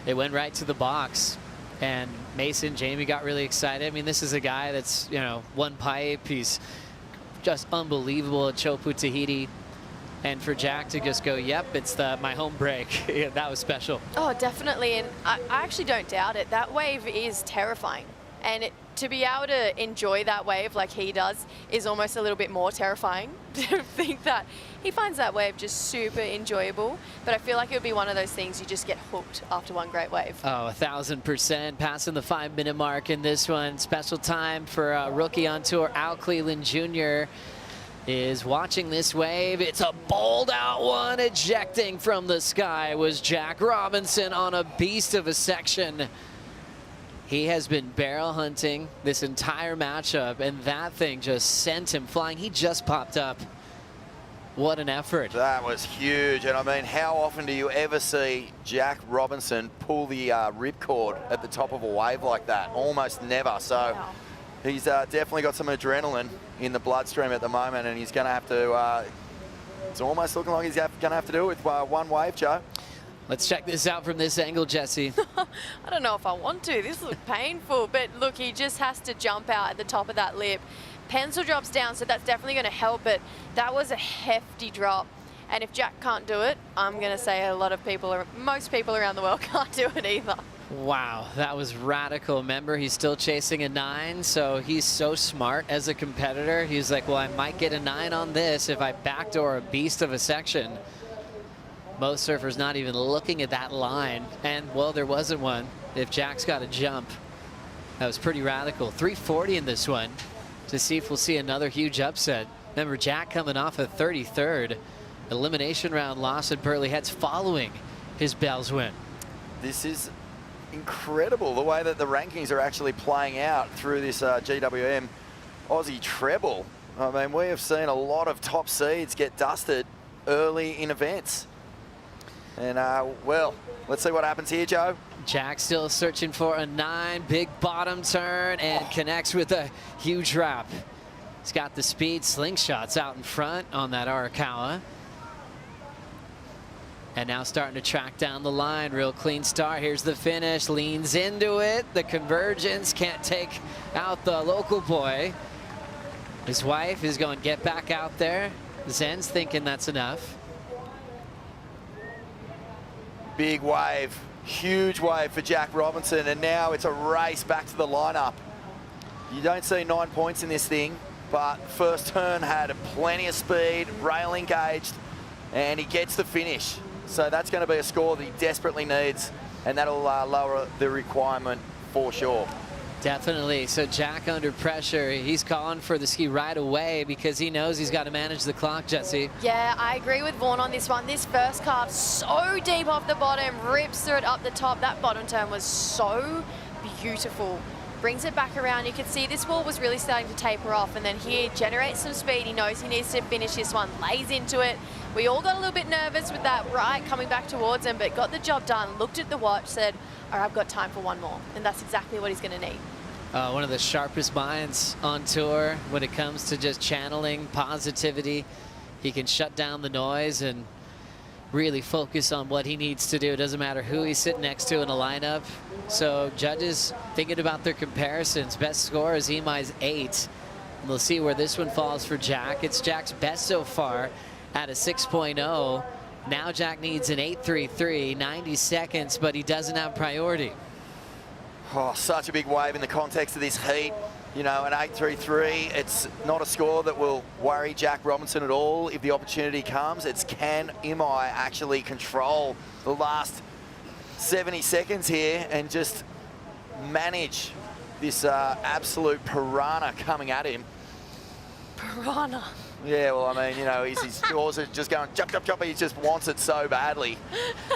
it went right to the box. And Mason, Jamie got really excited. I mean, this is a guy that's, you know, one pipe. He's just unbelievable at Chopu Tahiti. And for Jack to just go, yep, it's my home break. Yeah, that was special. Oh, definitely. And I actually don't doubt it. That wave is terrifying. And to be able to enjoy that wave like he does is almost a little bit more terrifying. To think that he finds that wave just super enjoyable. But I feel like it would be one of those things you just get hooked after one great wave. Oh, 1,000%. Passing the 5-minute mark in this one. Special time for a rookie on tour, Al Cleland Jr. is watching this wave. It's a bowled out one. Ejecting from the sky was Jack Robinson on a beast of a section. He has been barrel hunting this entire matchup, and that thing just sent him flying. He just popped up. What an effort. That was huge. And I mean, how often do you ever see Jack Robinson pull the ripcord at the top of a wave like that? Almost never. So he's definitely got some adrenaline in the bloodstream at the moment, and he's going to have to, it's almost looking like he's going to have to do it with one wave, Joe. Let's check this out from this angle, Jesse. I don't know if I want to. This looks painful, but look, he just has to jump out at the top of that lip. Pencil drops down, so that's definitely going to help, but that was a hefty drop. And if Jack can't do it, I'm going to say a lot of people, most people around the world can't do it either. Wow, that was radical. Remember, he's still chasing a 9, so he's so smart as a competitor. He's like, well, I might get a 9 on this if I backdoor a beast of a section. Most surfers not even looking at that line. And, well, there wasn't one. If Jack's got a jump, that was pretty radical. 340 in this one to see if we'll see another huge upset. Remember, Jack coming off a 33rd elimination round loss at Burley Heads following his Bells win. This is incredible, the way that the rankings are actually playing out through this GWM Aussie Treble. I mean, we have seen a lot of top seeds get dusted early in events. And, well, let's see what happens here, Joe. Jack still searching for a 9, big bottom turn, and connects with a huge wrap. He's got the speed, slingshots out in front on that Arakawa. And now starting to track down the line. Real clean start. Here's the finish. Leans into it. The convergence can't take out the local boy. His wife is going, get back out there. Zen's thinking that's enough. Big wave, huge wave for Jack Robinson, and now it's a race back to the lineup. You don't see 9 points in this thing, but first turn had plenty of speed, rail engaged, and he gets the finish. So that's going to be a score that he desperately needs, and that'll lower the requirement for sure. Definitely. So Jack under pressure. He's calling for the ski right away because he knows he's got to manage the clock, Jesse. Yeah, I agree with Vaughn on this one. This first carve so deep off the bottom, rips through it up the top. That bottom turn was so beautiful. Brings it back around. You can see this wall was really starting to taper off, and then here generates some speed. He knows he needs to finish this one, lays into it. We all got a little bit nervous with that right coming back towards him, but got the job done, looked at the watch, said, all right, I've got time for one more, and that's exactly what he's going to need. One of the sharpest minds on tour when it comes to just channeling positivity. He can shut down the noise and really focus on what he needs to do. It doesn't matter who he's sitting next to in a lineup. So judges thinking about their comparisons. Best score is Imai's 8. And we'll see where this one falls for Jack. It's Jack's best so far at a 6.0. Now Jack needs an 8.33, 90 seconds, but he doesn't have priority. Oh, such a big wave in the context of this heat. You know, an 8.33, it's not a score that will worry Jack Robinson at all if the opportunity comes. It's can Imai actually control the last 70 seconds here and just manage this absolute piranha coming at him. Piranha. Yeah, well, I mean, you know, his jaws are just going chop, chop, chop. He just wants it so badly.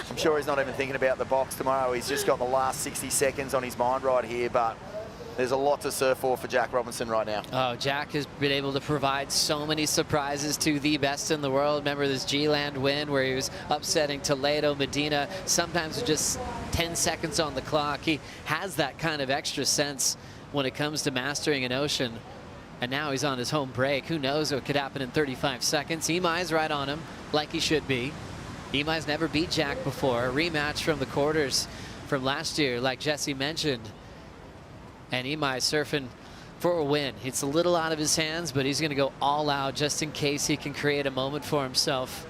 I'm sure he's not even thinking about the box tomorrow. He's just got the last 60 seconds on his mind right here, but there's a lot to surf for Jack Robinson right now. Oh, Jack has been able to provide so many surprises to the best in the world. Remember this G-Land win where he was upsetting Toledo, Medina, sometimes with just 10 seconds on the clock. He has that kind of extra sense when it comes to mastering an ocean. And now he's on his home break. Who knows what could happen in 35 seconds. Imai's right on him, like he should be. Imai's never beat Jack before. A rematch from the quarters from last year, like Jesse mentioned. And Imai surfing for a win. It's a little out of his hands, but he's going to go all out just in case he can create a moment for himself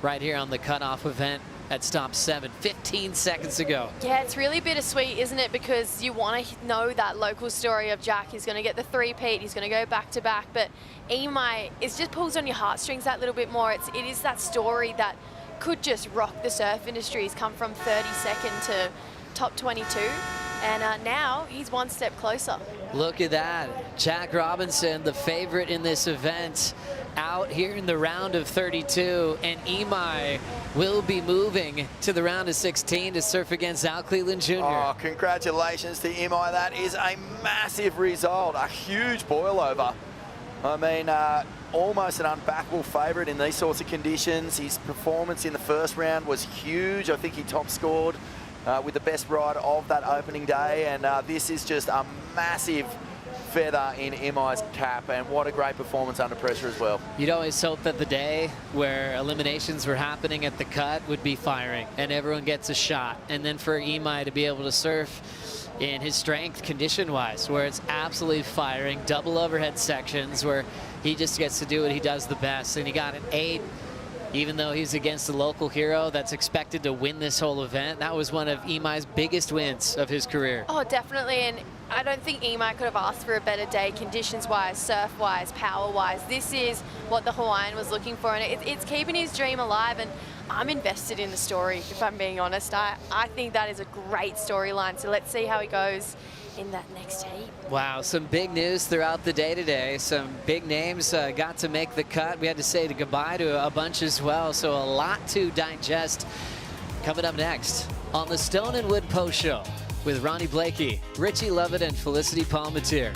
right here on the cutoff event at stop 7, 15 seconds to go. Yeah, it's really bittersweet, isn't it? Because you want to know that local story of Jack. He's going to get the three-peat. He's going to go back-to-back. But Imai, it just pulls on your heartstrings that little bit more. It is that story that could just rock the surf industry. He's come from 32nd to top 22. And now he's one step closer. Look at that. Jack Robinson, the favorite in this event, out here in the round of 32. And Imai will be moving to the round of 16 to surf against Al Cleland Jr. Oh, congratulations to Imai. That is a massive result, a huge boil over. I mean, almost an unbackable favourite in these sorts of conditions. His performance in the first round was huge. I think he top scored with the best ride of that opening day, and this is just a massive feather in Imai's cap, and what a great performance under pressure as well. You'd always hope that the day where eliminations were happening at the cut would be firing and everyone gets a shot, and then for Imai to be able to surf in his strength condition-wise, where it's absolutely firing, double overhead sections, where he just gets to do what he does the best, and he got an 8. Even though he's against a local hero that's expected to win this whole event, that was one of Imai's biggest wins of his career. Oh, definitely. And I don't think Imai could have asked for a better day, conditions-wise, surf-wise, power-wise. This is what the Hawaiian was looking for, and it's keeping his dream alive. And I'm invested in the story, if I'm being honest. I think that is a great storyline. So let's see how he goes in that next heat. Wow, some big news throughout the day today. Some big names got to make the cut. We had to say goodbye to a bunch as well, so a lot to digest. Coming up next on the Stone and Wood Post Show with Ronnie Blakey, Richie Lovett, and Felicity Palmatier.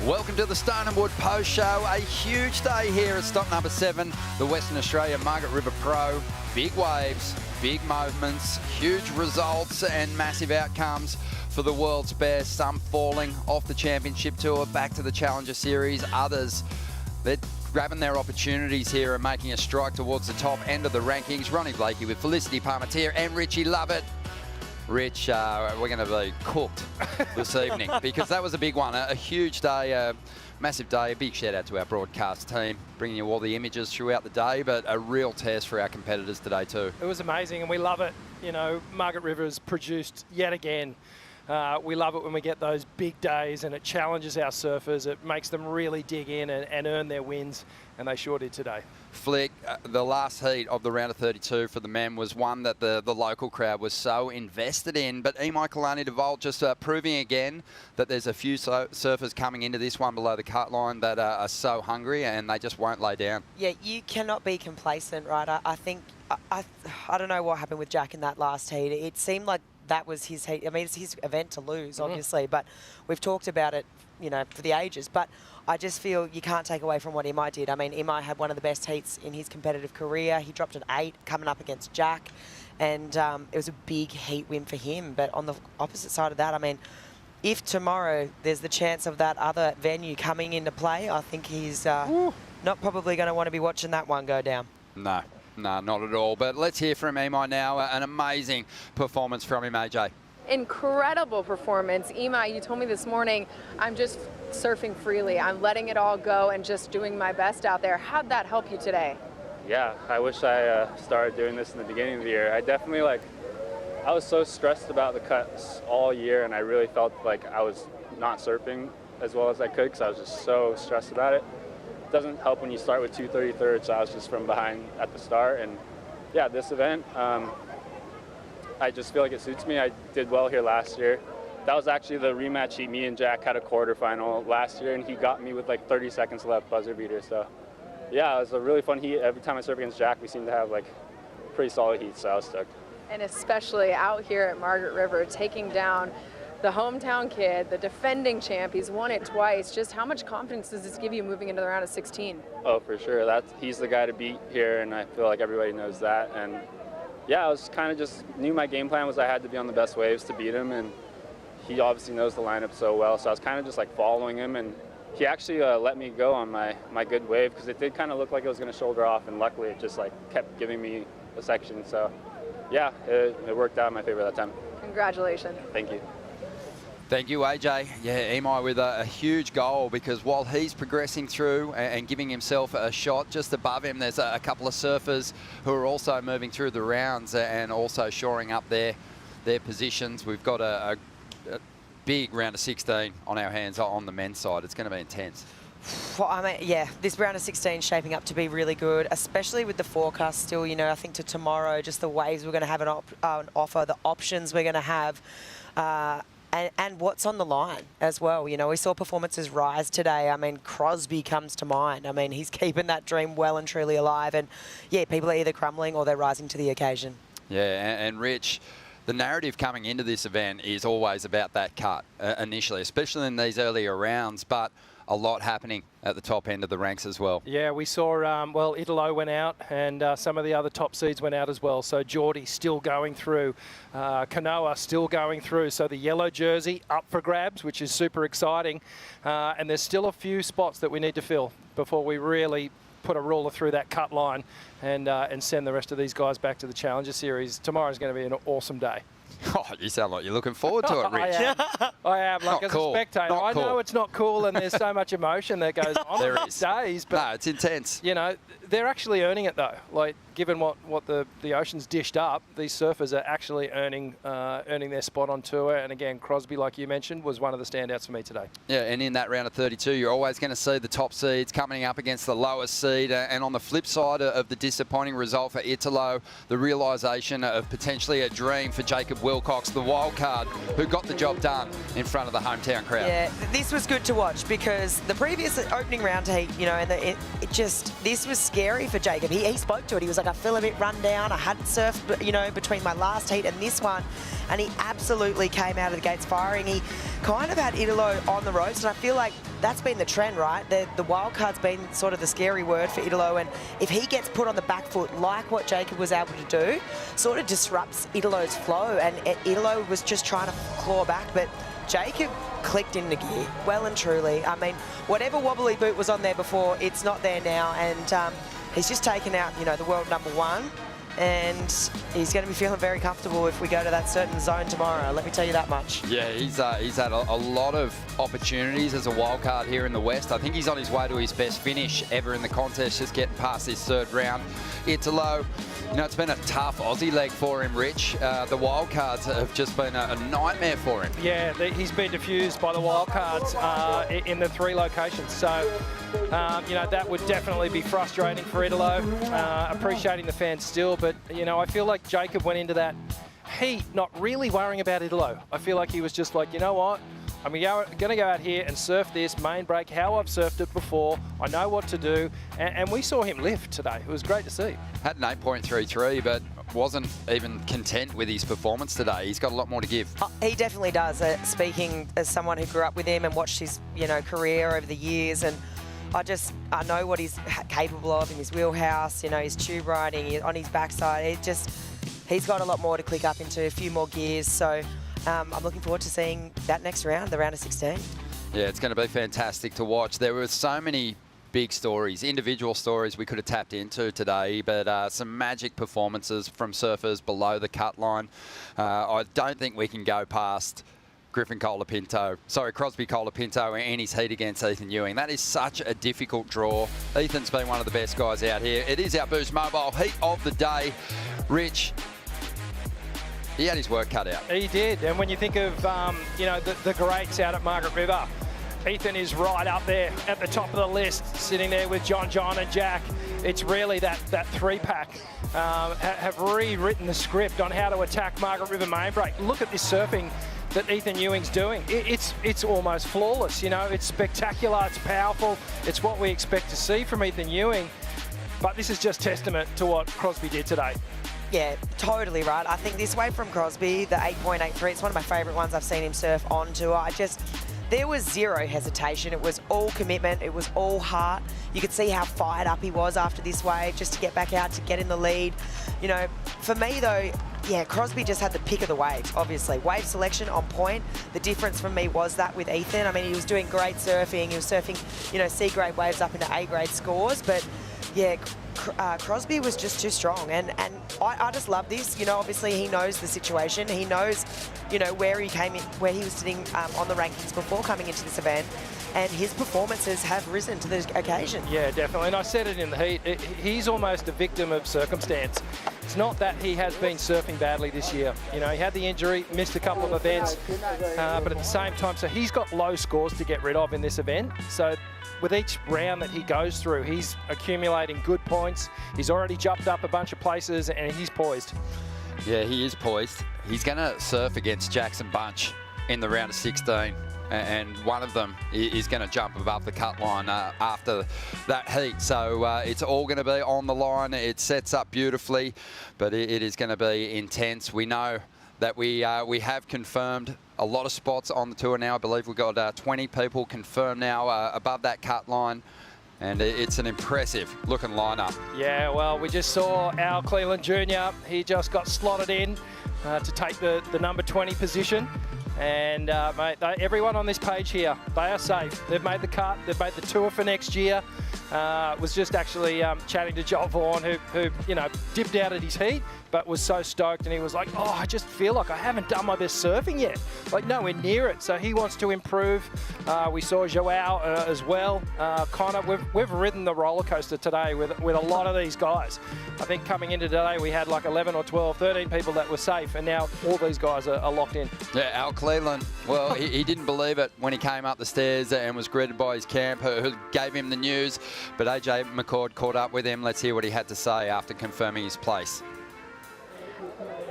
Welcome to the Stone and Wood Post Show. A huge day here at stop number 7, the Western Australia Margaret River Pro. Big waves, big movements, huge results and massive outcomes for the world's best. Some falling off the championship tour back to the Challenger Series. Others, they're grabbing their opportunities here and making a strike towards the top end of the rankings. Ronnie Blakey with Felicity Parmentier and Richie Lovett. Rich, we're going to be cooked this evening because that was a big one, a huge day, a massive day. A big shout out to our broadcast team, bringing you all the images throughout the day, but a real test for our competitors today too. It was amazing and we love it. You know, Margaret River has produced yet again. We love it when we get those big days and it challenges our surfers. It makes them really dig in and earn their wins, and they sure did today. Flick, the last heat of the round of 32 for the men was one that the local crowd was so invested in, but Imai Kalani DeVault just proving again that there's a few surfers coming into this one below the cut line that are so hungry and they just won't lay down. Yeah, you cannot be complacent, right? I think, I don't know what happened with Jack in that last heat. It seemed like that was his heat. I mean, it's his event to lose, obviously, but we've talked about it, you know, for the ages. But I just feel you can't take away from what Imai did. I mean, Imai had one of the best heats in his competitive career. He dropped an 8 coming up against Jack, and it was a big heat win for him. But on the opposite side of that, I mean, if tomorrow there's the chance of that other venue coming into play, I think he's not probably going to want to be watching that one go down. No, not at all. But let's hear from Imai now. An amazing performance from him, AJ. Incredible performance. Imai, you told me this morning, I'm just surfing freely. I'm letting it all go and just doing my best out there. How'd that help you today? Yeah, I wish I started doing this in the beginning of the year. I definitely I was so stressed about the cuts all year, and I really felt like I was not surfing as well as I could because I was just so stressed about it. Doesn't help when you start with 2:33, so I was just from behind at the start. And yeah, this event, I just feel like it suits me. I did well here last year. That was actually the rematch heat. Me and Jack had a quarterfinal last year, and he got me with like 30 seconds left, buzzer beater. So yeah, it was a really fun heat. Every time I surf against Jack, we seem to have like pretty solid heats, so I was stoked. And especially out here at Margaret River, taking down the hometown kid, the defending champ, he's won it twice. Just how much confidence does this give you moving into the round of 16? Oh, for sure. He's the guy to beat here, and I feel like everybody knows that. And yeah, I was kind of just knew my game plan was I had to be on the best waves to beat him, and he obviously knows the lineup so well. So I was kind of just like following him, and he actually let me go on my good wave because it did kind of look like it was going to shoulder off, and luckily it just like kept giving me a section. So yeah, it worked out in my favor that time. Congratulations. Thank you. Thank you, AJ. Yeah, Imai with a huge goal because while he's progressing through and giving himself a shot just above him, there's a couple of surfers who are also moving through the rounds and also shoring up their positions. We've got a big round of 16 on our hands on the men's side. It's going to be intense. Well, I mean, yeah, this round of 16 is shaping up to be really good, especially with the forecast still, you know, I think to tomorrow, just the waves we're going to have an offer, the options we're going to have, and what's on the line as well. You know, we saw performances rise today. I mean, Crosby comes to mind. I mean, he's keeping that dream well and truly alive. And, yeah, people are either crumbling or they're rising to the occasion. Yeah, and Rich, the narrative coming into this event is always about that cut initially, especially in these earlier rounds, but a lot happening at the top end of the ranks as well. Yeah, we saw, well, Italo went out and some of the other top seeds went out as well. So Geordie still going through, Kanoa still going through. So the yellow jersey up for grabs, which is super exciting. And there's still a few spots that we need to fill before we really put a ruler through that cut line and send the rest of these guys back to the Challenger Series. Tomorrow's going to be an awesome day. Oh, you sound like you're looking forward to it, Rich. I am, like, as a spectator. I know it's not cool and there's so much emotion that goes on these days. But, no, it's intense. You know, they're actually earning it, though. Like, given what the ocean's dished up, these surfers are actually earning their spot on tour. And again, Crosby, like you mentioned, was one of the standouts for me today. Yeah, and in that round of 32, you're always going to see the top seeds coming up against the lowest seed. And on the flip side of the disappointing result for Italo, the realisation of potentially a dream for Jacob Wilcox, the wild card, who got the job done in front of the hometown crowd. Yeah, this was good to watch because the previous opening round heat, you know, and this was scary for Jacob. He spoke to it. He was like, I feel a bit run down. I hadn't surfed, you know, between my last heat and this one, and he absolutely came out of the gates firing. He kind of had Italo on the ropes, and I feel like that's been the trend, right? The wild card's been sort of the scary word for Italo, and if he gets put on the back foot like what Jacob was able to do, sort of disrupts Italo's flow, and Italo was just trying to claw back, but Jacob clicked into gear, well and truly. I mean, whatever wobbly boot was on there before, it's not there now, and he's just taken out, you know, the world #1, and he's going to be feeling very comfortable if we go to that certain zone tomorrow, let me tell you that much. Yeah, he's had a lot of opportunities as a wild card here in the West. I think he's on his way to his best finish ever in the contest, just getting past this third round. Italo, you know, it's been a tough Aussie leg for him, Rich. The wild cards have just been a nightmare for him. Yeah, he's been diffused by the wild cards in the 3 locations. So, you know, that would definitely be frustrating for Italo. Appreciating the fans still, but, you know, I feel like Jacob went into that heat not really worrying about Italo. I feel like he was just like, you know what? I'm going to go out here and surf this main break how I've surfed it before. I know what to do. And we saw him lift today. It was great to see. Had an 8.33, but wasn't even content with his performance today. He's got a lot more to give. He definitely does. Speaking as someone who grew up with him and watched his, you know, career over the years, and I know what he's capable of in his wheelhouse, you know, his tube riding, on his backside. He's got a lot more to click up into, a few more gears. So I'm looking forward to seeing that next round, the round of 16. Yeah, it's going to be fantastic to watch. There were so many big stories, individual stories we could have tapped into today, but some magic performances from surfers below the cut line. I don't think we can go past Crosby Colapinto and his heat against Ethan Ewing. That is such a difficult draw. Ethan's been one of the best guys out here. It is our Boost Mobile heat of the day. Rich, he had his work cut out. He did, and when you think of, you know, the greats out at Margaret River, Ethan is right up there at the top of the list, sitting there with John and Jack. It's really that 3-pack have rewritten the script on how to attack Margaret River main break. Look at this surfing that Ethan Ewing's doing. It's almost flawless, you know. It's spectacular, it's powerful. It's what we expect to see from Ethan Ewing. But this is just testament to what Crosby did today. Yeah, totally right. I think this wave from Crosby, the 8.83, it's one of my favourite ones I've seen him surf on tour. There was zero hesitation. It was all commitment. It was all heart. You could see how fired up he was after this wave, just to get back out, to get in the lead. You know, for me though, yeah, Crosby just had the pick of the waves, obviously. Wave selection on point. The difference for me was that with Ethan. I mean, he was doing great surfing. He was surfing, you know, C-grade waves up into A-grade scores. But yeah, Crosby was just too strong. And I just love this. You know, obviously he knows the situation. He knows, you know, where he came in, where he was sitting on the rankings before coming into this event. And his performances have risen to the occasion. Yeah, definitely. And I said it in the heat. He's almost a victim of circumstance. It's not that he has been surfing badly this year. You know, he had the injury, missed a couple of events, but at the same time, so he's got low scores to get rid of in this event. So with each round that he goes through, he's accumulating good points. He's already jumped up a bunch of places, and he's poised. Yeah, he is poised. He's going to surf against Jackson Bunch in the round of 16. And one of them is going to jump above the cut line after that heat. So it's all going to be on the line. It sets up beautifully, but it is going to be intense. We know that we have confirmed a lot of spots on the tour now. I believe we've got 20 people confirmed now above that cut line. And it's an impressive looking lineup. Yeah, well, we just saw Al Cleland Jr. He just got slotted in to take the number 20 position. And mate, everyone on this page here, they are safe. They've made the cut. They've made the tour for next year. Was just actually chatting to Joel Vaughan, who you know, dipped out at his heat, but was so stoked, and he was like, oh, I just feel like I haven't done my best surfing yet, like nowhere near it. So he wants to improve. We saw Joao as well. Connor, we've ridden the roller coaster today with a lot of these guys. I think coming into today we had like 11 or 12, 13 people that were safe, and now all these guys are locked in. Yeah, Al Cleland, well, he didn't believe it when he came up the stairs and was greeted by his camp, who gave him the news, but AJ McCord caught up with him. Let's hear what he had to say after confirming his place.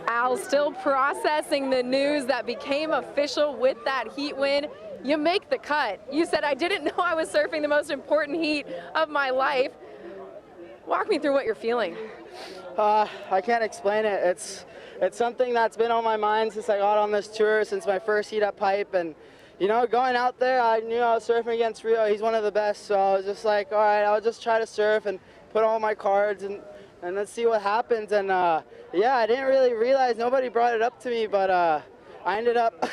Al still processing the news that became official with that heat win. You make the cut. You said, I didn't know I was surfing the most important heat of my life. Walk me through what you're feeling. I can't explain it. It's something that's been on my mind since I got on this tour, since my first heat at Pipe. And, you know, going out there, I knew I was surfing against Rio. He's one of the best. So I was just like, all right, I'll just try to surf and put all my cards and let's see what happens. And yeah, I didn't really realize, nobody brought it up to me, but I ended up,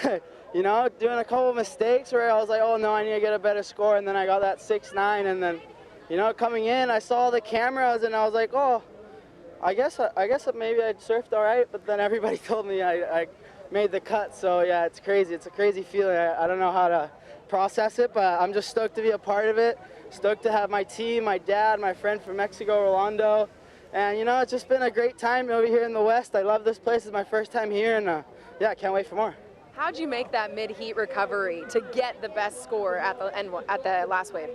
you know, doing a couple of mistakes where I was like, oh no, I need to get a better score. And then I got that 6.9, and then, you know, coming in, I saw the cameras and I was like, oh, I guess maybe I surfed all right. But then everybody told me I made the cut. So yeah, it's crazy. It's a crazy feeling. I don't know how to process it, but I'm just stoked to be a part of it. Stoked to have my team, my dad, my friend from Mexico, Rolando. And, you know, it's just been a great time over here in the West. I love this place. It's my first time here, and yeah, I can't wait for more. How'd you make that mid-heat recovery to get the best score at the last wave?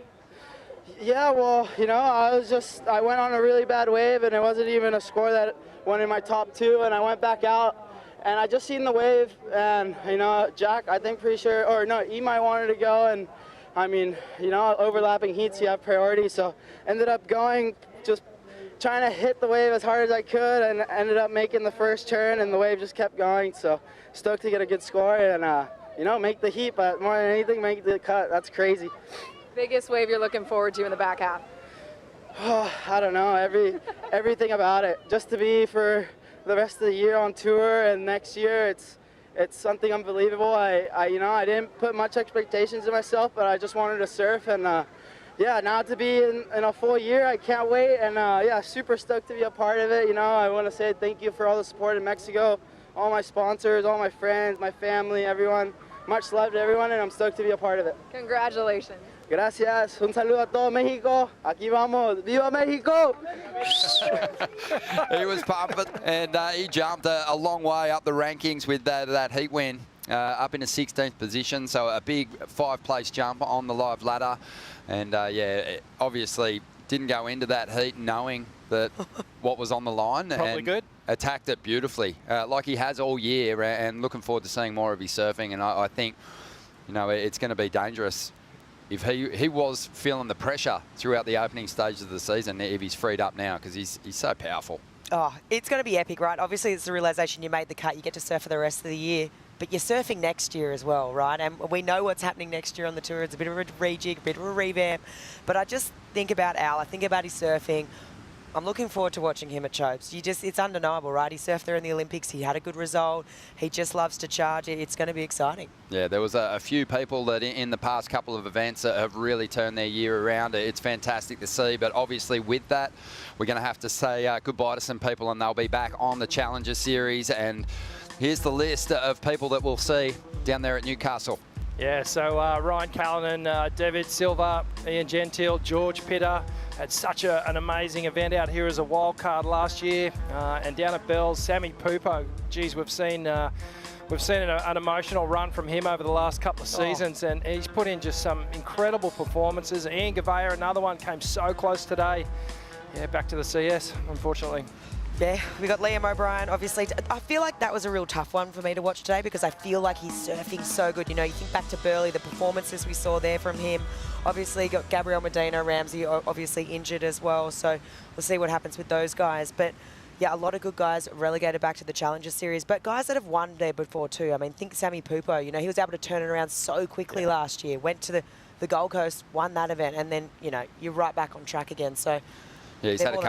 Yeah, well, you know, I went on a really bad wave, and it wasn't even a score that went in my top 2, and I went back out, and I just seen the wave, and, you know, Jack, I think pretty sure, or no, Imai wanted to go, and, I mean, you know, overlapping heats, you have priority, so ended up going, just trying to hit the wave as hard as I could, and ended up making the first turn, and the wave just kept going. So stoked to get a good score and you know, make the heat, but more than anything, make the cut. That's crazy. Biggest wave you're looking forward to in the back half? Oh, I don't know, everything about it. Just to be for the rest of the year on tour, and next year it's something unbelievable. You know, I didn't put much expectations in myself, but I just wanted to surf, and yeah, now to be in a full year, I can't wait, and yeah, super stoked to be a part of it. You know, I want to say thank you for all the support in Mexico, all my sponsors, all my friends, my family, everyone. Much love to everyone, and I'm stoked to be a part of it. Congratulations. Gracias. Un saludo a todo México. Aquí vamos. Viva México! He was pumping, and he jumped a long way up the rankings with that heat win. Up in a 16th position, so a big 5-place jump on the live ladder. And yeah, obviously didn't go into that heat knowing that what was on the line. Probably and good. Attacked it beautifully, like he has all year, and looking forward to seeing more of his surfing. And I think, you know, it's going to be dangerous if he was feeling the pressure throughout the opening stages of the season, if he's freed up now, because he's so powerful. Oh, it's going to be epic, right? Obviously, it's the realization you made the cut. You get to surf for the rest of the year. But you're surfing next year as well, right? And we know what's happening next year on the tour. It's a bit of a rejig, a bit of a revamp. But I just think about Al. I think about his surfing. I'm looking forward to watching him at Chopes. It's undeniable, right? He surfed there in the Olympics. He had a good result. He just loves to charge. It's going to be exciting. Yeah, there was a few people that in the past couple of events have really turned their year around. It's fantastic to see. But obviously with that, we're going to have to say goodbye to some people, and they'll be back on the Challenger Series. And here's the list of people that we'll see down there at Newcastle. Yeah, so Ryan Callanan, David Silva, Ian Gentile, George Pitter had such an amazing event out here as a wild card last year. And down at Bells, Sammy Pupo. Geez, we've seen an emotional run from him over the last couple of seasons, and he's put in just some incredible performances. Ian Gavea, another one, came so close today. Yeah, back to the CS, unfortunately. Yeah, we got Liam O'Brien, obviously. I feel like that was a real tough one for me to watch today because I feel like he's surfing so good. You know, you think back to Burley, the performances we saw there from him. Obviously, got Gabriel Medina, Ramsey obviously injured as well. So we'll see what happens with those guys. But yeah, a lot of good guys relegated back to the Challenger Series, but guys that have won there before too. I mean, think Sammy Pupo, you know, he was able to turn it around so quickly last year. Went to the Gold Coast, won that event, and then, you know, you're right back on track again. So yeah, he's had a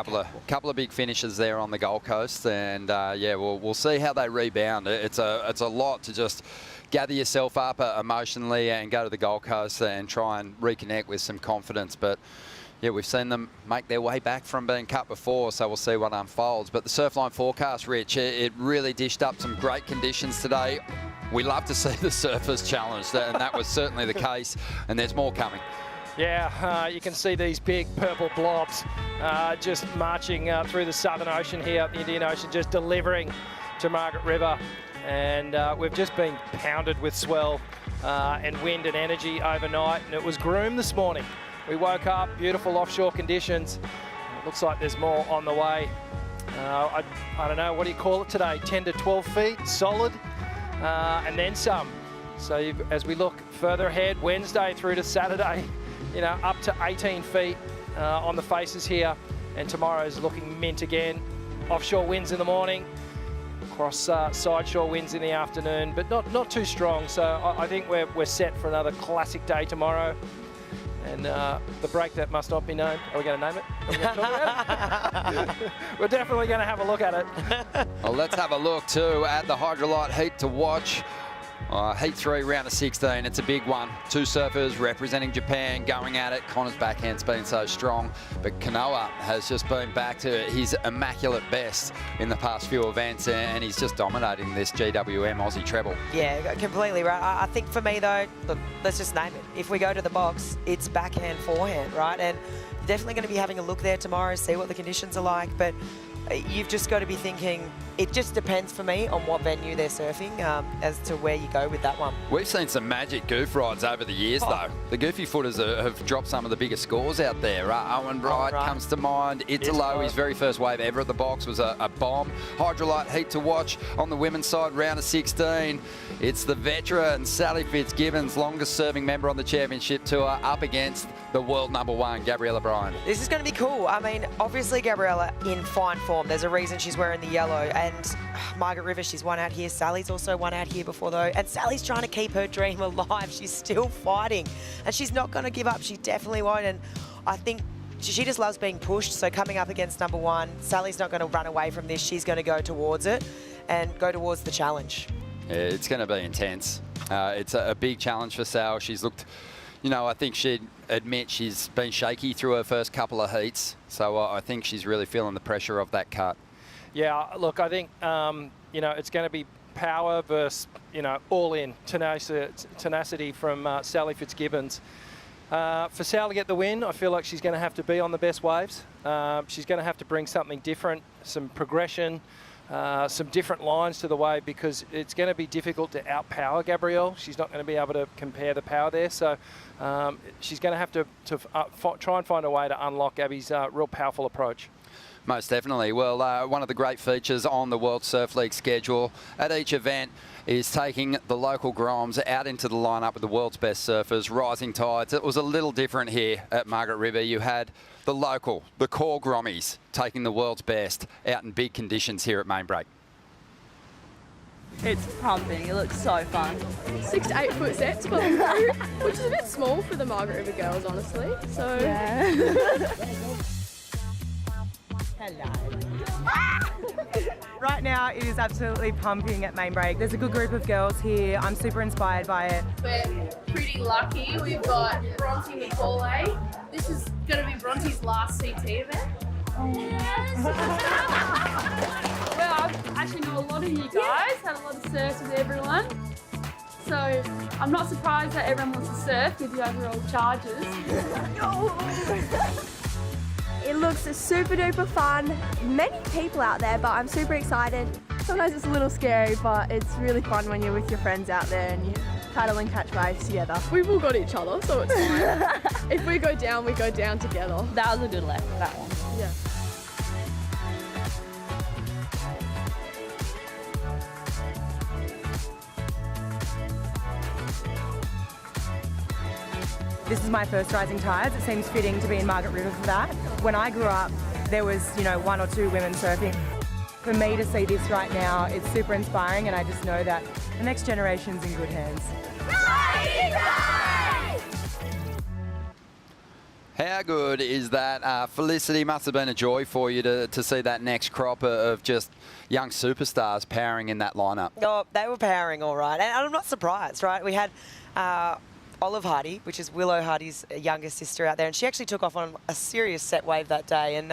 couple of big finishes there on the Gold Coast, and yeah, we'll see how they rebound. It's a lot to just gather yourself up emotionally and go to the Gold Coast and try and reconnect with some confidence. But Yeah, we've seen them make their way back from being cut before, so we'll see what unfolds. But the Surfline forecast, Rich, it really dished up some great conditions today. We love to see the surfers challenged, and that was certainly the case, and there's more coming. Yeah, you can see these big purple blobs just marching through the Southern Ocean here, the Indian Ocean, just delivering to Margaret River. And we've just been pounded with swell and wind and energy overnight, and it was Groom this morning. We woke up, beautiful offshore conditions. It looks like there's more on the way. I don't know, what do you call it today? 10 to 12 feet, solid, and then some. So as we look further ahead, Wednesday through to Saturday, you know, up to 18 feet on the faces here. And tomorrow's looking mint again. Offshore winds in the morning, across side shore winds in the afternoon, but not too strong. So I think we're set for another classic day tomorrow. And the break that must not be named. Are we going to name it? Are we going to talk about it? We're definitely going to have a look at it. Well, let's have a look too at the Hydrolite heat to watch. Heat 3, round of 16. It's a big one. Two surfers representing Japan going at it. Connor's backhand's been so strong, but Kanoa has just been back to his immaculate best in the past few events, and he's just dominating this GWM Aussie Treble. Yeah, completely right. I think for me though, look, let's just name it. If we go to the box, it's backhand, forehand, right? And definitely going to be having a look there tomorrow, see what the conditions are like, but you've just got to be thinking, it just depends for me on what venue they're surfing as to where you go with that one. We've seen some magic goof rides over the years, though. The goofy footers have dropped some of the biggest scores out there. Owen Wright comes to mind. Italo, his very first wave ever at the box was a bomb. Hydrolite heat to watch on the women's side, round of 16. It's the veteran Sally Fitzgibbons, longest serving member on the championship tour, up against the world #1, Gabriella Bryan. This is going to be cool. I mean, obviously Gabriella in fine form. There's a reason she's wearing the yellow. And Margaret River, she's won out here. Sally's also won out here before though. And Sally's trying to keep her dream alive. She's still fighting. And she's not going to give up. She definitely won't. And I think she just loves being pushed. So coming up against #1, Sally's not going to run away from this. She's going to go towards it and go towards the challenge. Yeah, it's going to be intense. It's a big challenge for Sal. She's looked, you know, I think she'd admit she's been shaky through her first couple of heats. So I think she's really feeling the pressure of that cut. Yeah, look, I think, you know, it's going to be power versus, you know, all-in tenacity from Sally Fitzgibbons. For Sal to get the win, I feel like she's going to have to be on the best waves. She's going to have to bring something different, some progression, some different lines to the wave, because it's going to be difficult to outpower Gabrielle. She's not going to be able to compare the power there. So she's going to have to try and find a way to unlock Gabby's real powerful approach. Most definitely. Well, one of the great features on the World Surf League schedule at each event is taking the local Groms out into the lineup with the world's best surfers, rising tides. It was a little different here at Margaret River. You had the local, the core Grommies, taking the world's best out in big conditions here at Main Break. It's pumping, it looks so fun. 6 to 8 foot sets, which is a bit small for the Margaret River girls, honestly. So yeah. Right now it is absolutely pumping at Main Break. There's a good group of girls here. I'm super inspired by it. We're pretty lucky. We've got Bronte McCauley. This is going to be Bronte's last CT event. Yes. Well, I actually know a lot of you guys, had a lot of surfs with everyone. So I'm not surprised that everyone wants to surf with the overall charges. It looks super duper fun. Many people out there, but I'm super excited. Sometimes it's a little scary, but it's really fun when you're with your friends out there and you paddle and catch waves together. We've all got each other, so it's fine. If we go down together. That was a good left, that one. Yeah. This is my first rising tides. It seems fitting to be in Margaret River for that. When I grew up, there was, you know, 1 or 2 women surfing. For me to see this right now, it's super inspiring, and I just know that the next generation's in good hands. How good is that? Felicity, must have been a joy for you to see that next crop of just young superstars powering in that lineup. Oh, they were powering all right, and I'm not surprised, right? We had Olive Hardy, which is Willow Hardy's younger sister out there, and she actually took off on a serious set wave that day. And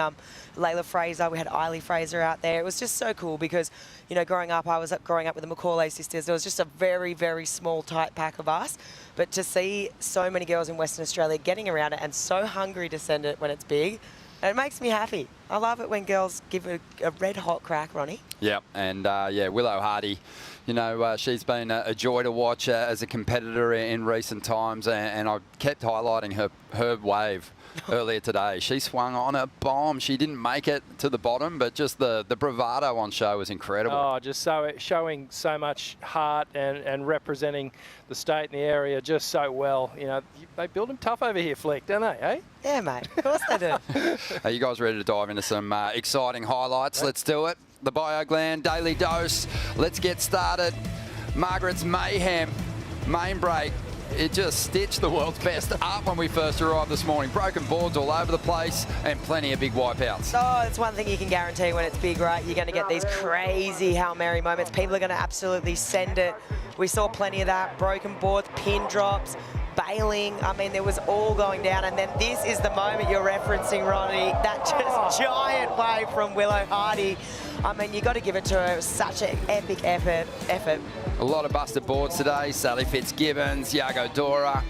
Layla Fraser, we had Eiley Fraser out there. It was just so cool because, you know, growing up, I was growing up with the Macaulay sisters. There was just a very, very small, tight pack of us. But to see so many girls in Western Australia getting around it and so hungry to send it when it's big, it makes me happy. I love it when girls give a red hot crack, Ronnie. Yep, and yeah, Willow Hardy, you know, she's been a joy to watch as a competitor in recent times, and I kept highlighting her wave earlier today. She swung on a bomb. She didn't make it to the bottom, but just the bravado on show was incredible. Oh, just showing so much heart and representing the state and the area just so well. You know, they build them tough over here, Flick, don't they, eh? Yeah, mate. Of course they do. Are you guys ready to dive into some exciting highlights? Let's do it. The BioGland Daily Dose. Let's get started. Margaret's Mayhem main break. It just stitched the world's best up when we first arrived this morning. Broken boards all over the place and plenty of big wipeouts. Oh, it's one thing you can guarantee when it's big, right? You're going to get these crazy Hail Mary moments. People are going to absolutely send it. We saw plenty of that. Broken boards, pin drops, bailing. I mean, there was all going down. And then this is the moment you're referencing, Ronnie. That just giant wave from Willow Hardy. I mean, you got to give it to her. It was such an epic effort. A lot of busted boards today. Sally Fitzgibbons, Yago Dora.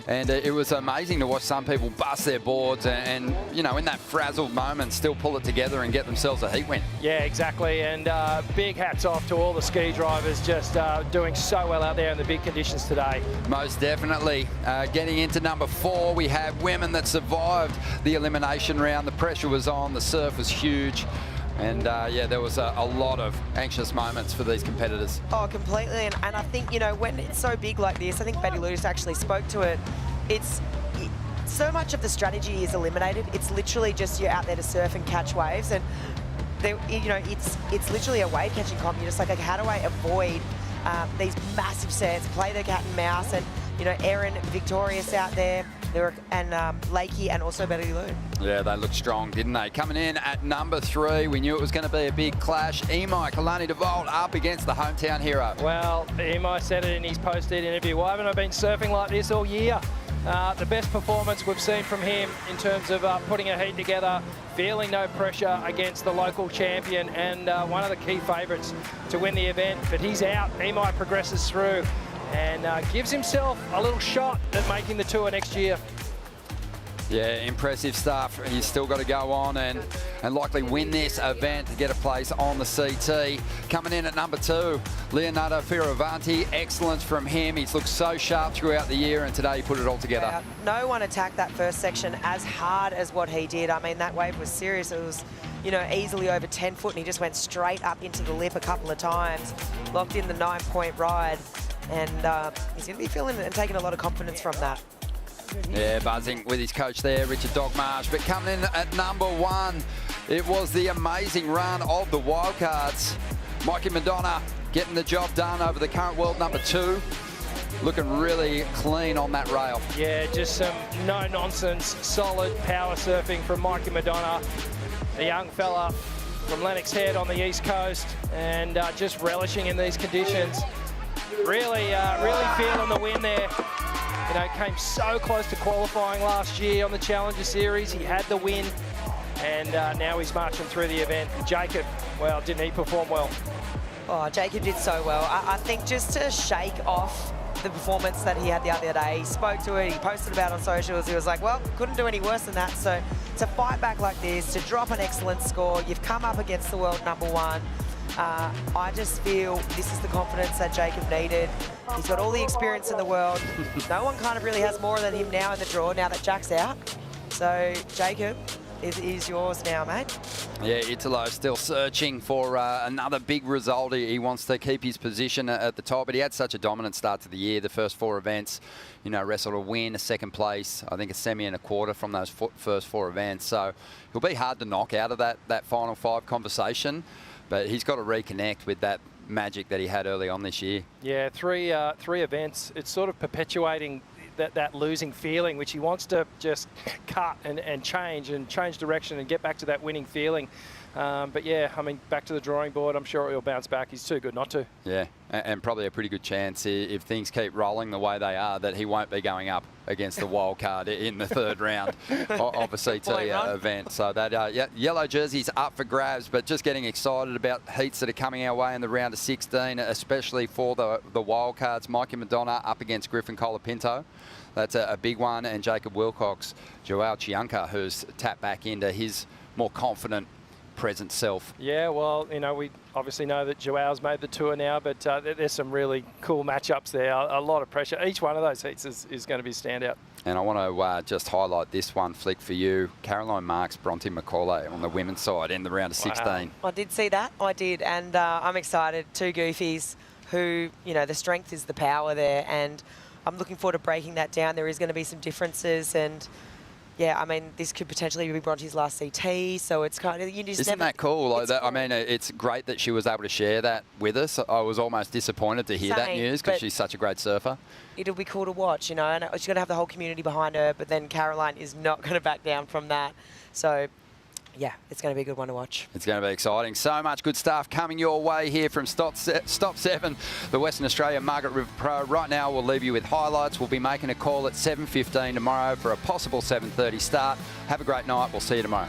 And it was amazing to watch some people bust their boards and, you know, in that frazzled moment, still pull it together and get themselves a heat win. Yeah, exactly. And big hats off to all the ski drivers just doing so well out there in the big conditions today. Most definitely. Getting into number 4, we have women that survived the elimination round. The pressure was on. The surf was huge. And yeah, there was a lot of anxious moments for these competitors. Oh, completely. And I think, you know, when it's so big like this, I think Betty Ludis actually spoke to it. So much of the strategy is eliminated. It's literally just you're out there to surf and catch waves. And, you know, it's literally a wave catching comp. You're just like, okay, how do I avoid these massive sets, play the cat and mouse? And, you know, Erin victorious out there. And Lakey and also Betty Lou. Yeah, they looked strong, didn't they? Coming in at number 3, we knew it was going to be a big clash. Emai Kalani DeVault up against the hometown hero. Well, Emai said it in his post-it interview. Why haven't I been surfing like this all year? The best performance we've seen from him in terms of putting a heat together, feeling no pressure against the local champion and one of the key favourites to win the event. But he's out. Emai progresses through and gives himself a little shot at making the tour next year. Yeah, impressive stuff. He's still got to go on and likely win this event to get a place on the CT. Coming in at number 2, Leonardo Fioravanti. Excellence from him. He's looked so sharp throughout the year, and today he put it all together. No one attacked that first section as hard as what he did. I mean, that wave was serious. It was, you know, easily over 10 foot, and he just went straight up into the lip a couple of times, locked in the 9-point ride, and he's going to be feeling and taking a lot of confidence from that. Yeah, buzzing with his coach there, Richard Dogmarsh. But coming in at number 1, it was the amazing run of the Wildcards. Mikey Madonna getting the job done over the current world number 2. Looking really clean on that rail. Yeah, just some no-nonsense, solid power surfing from Mikey Madonna, a young fella from Lennox Head on the East Coast, and just relishing in these conditions. Really feeling the win there. You know, came so close to qualifying last year on the Challenger Series. He had the win, and now he's marching through the event. Jacob, well, didn't he perform well? Oh, Jacob did so well. I think just to shake off the performance that he had the other day, he spoke to it, he posted about it on socials. He was like, well, couldn't do any worse than that. So to fight back like this, to drop an excellent score, you've come up against the world number 1. I just feel this is the confidence that Jacob needed. He's got all the experience in the world. No one kind of really has more than him now in the draw, now that Jack's out. So, Jacob, is yours now, mate. Yeah, Italo still searching for another big result. He wants to keep his position at the top, but he had such a dominant start to the year. The first 4 events, you know, wrestled a win, a second place, I think a semi and a quarter from those first 4 events. So he'll be hard to knock out of that final 5 conversation. But he's got to reconnect with that magic that he had early on this year. Yeah, 3 events. It's sort of perpetuating that losing feeling, which he wants to just cut and change direction and get back to that winning feeling. But yeah, I mean, back to the drawing board. I'm sure he'll bounce back. He's too good not to. Yeah, and probably a pretty good chance if things keep rolling the way they are that he won't be going up against the wild card in the third round of a CT event. So that yellow jersey's up for grabs, but just getting excited about heats that are coming our way in the round of 16, especially for the wild cards. Mikey Madonna up against Griffin Colapinto. That's a big one. And Jacob Wilcox, Joao Chianca, who's tapped back into his more confident present self. Yeah, well, you know, we obviously know that Joao's made the tour now, but there's some really cool matchups there. A lot of pressure. Each one of those heats is going to be standout. And I want to just highlight this one flick for you. Caroline Marks, Bronte McCauley on the women's side in the round of 16. Wow. I did see that. I did. And I'm excited. Two goofies who, you know, the strength is the power there. And I'm looking forward to breaking that down. There is going to be some differences. And yeah, I mean, this could potentially be Bronte's last CT, so it's kind of, you just Isn't that cool? Like that, I mean, it's great that she was able to share that with us. I was almost disappointed to hear that news because she's such a great surfer. It'll be cool to watch, you know, and she's going to have the whole community behind her, but then Caroline is not going to back down from that. So, yeah, it's going to be a good one to watch. It's going to be exciting. So much good stuff coming your way here from Stop 7, the Western Australia Margaret River Pro. Right now, we'll leave you with highlights. We'll be making a call at 7:15 tomorrow for a possible 7:30 start. Have a great night. We'll see you tomorrow.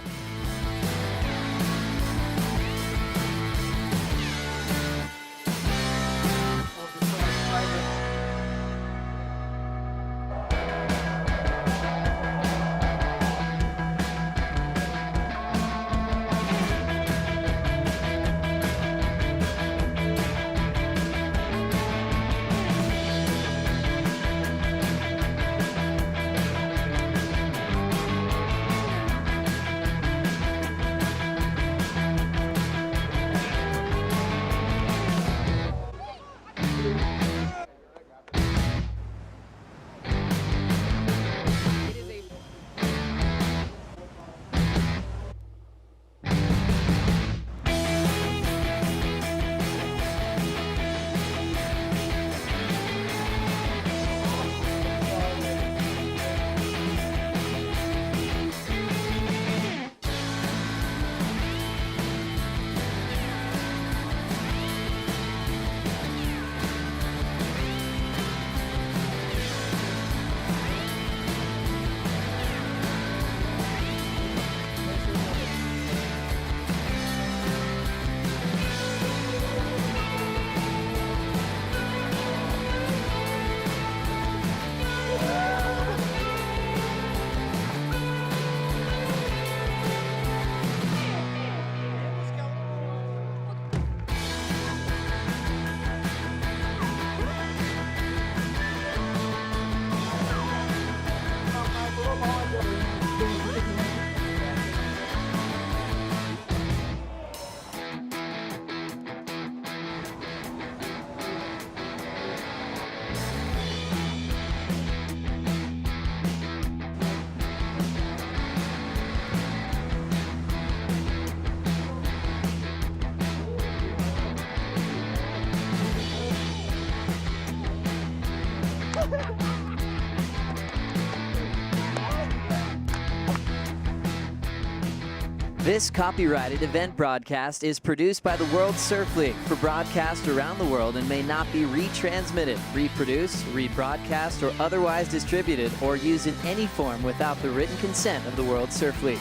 This copyrighted event broadcast is produced by the World Surf League for broadcast around the world and may not be retransmitted, reproduced, rebroadcast, or otherwise distributed or used in any form without the written consent of the World Surf League.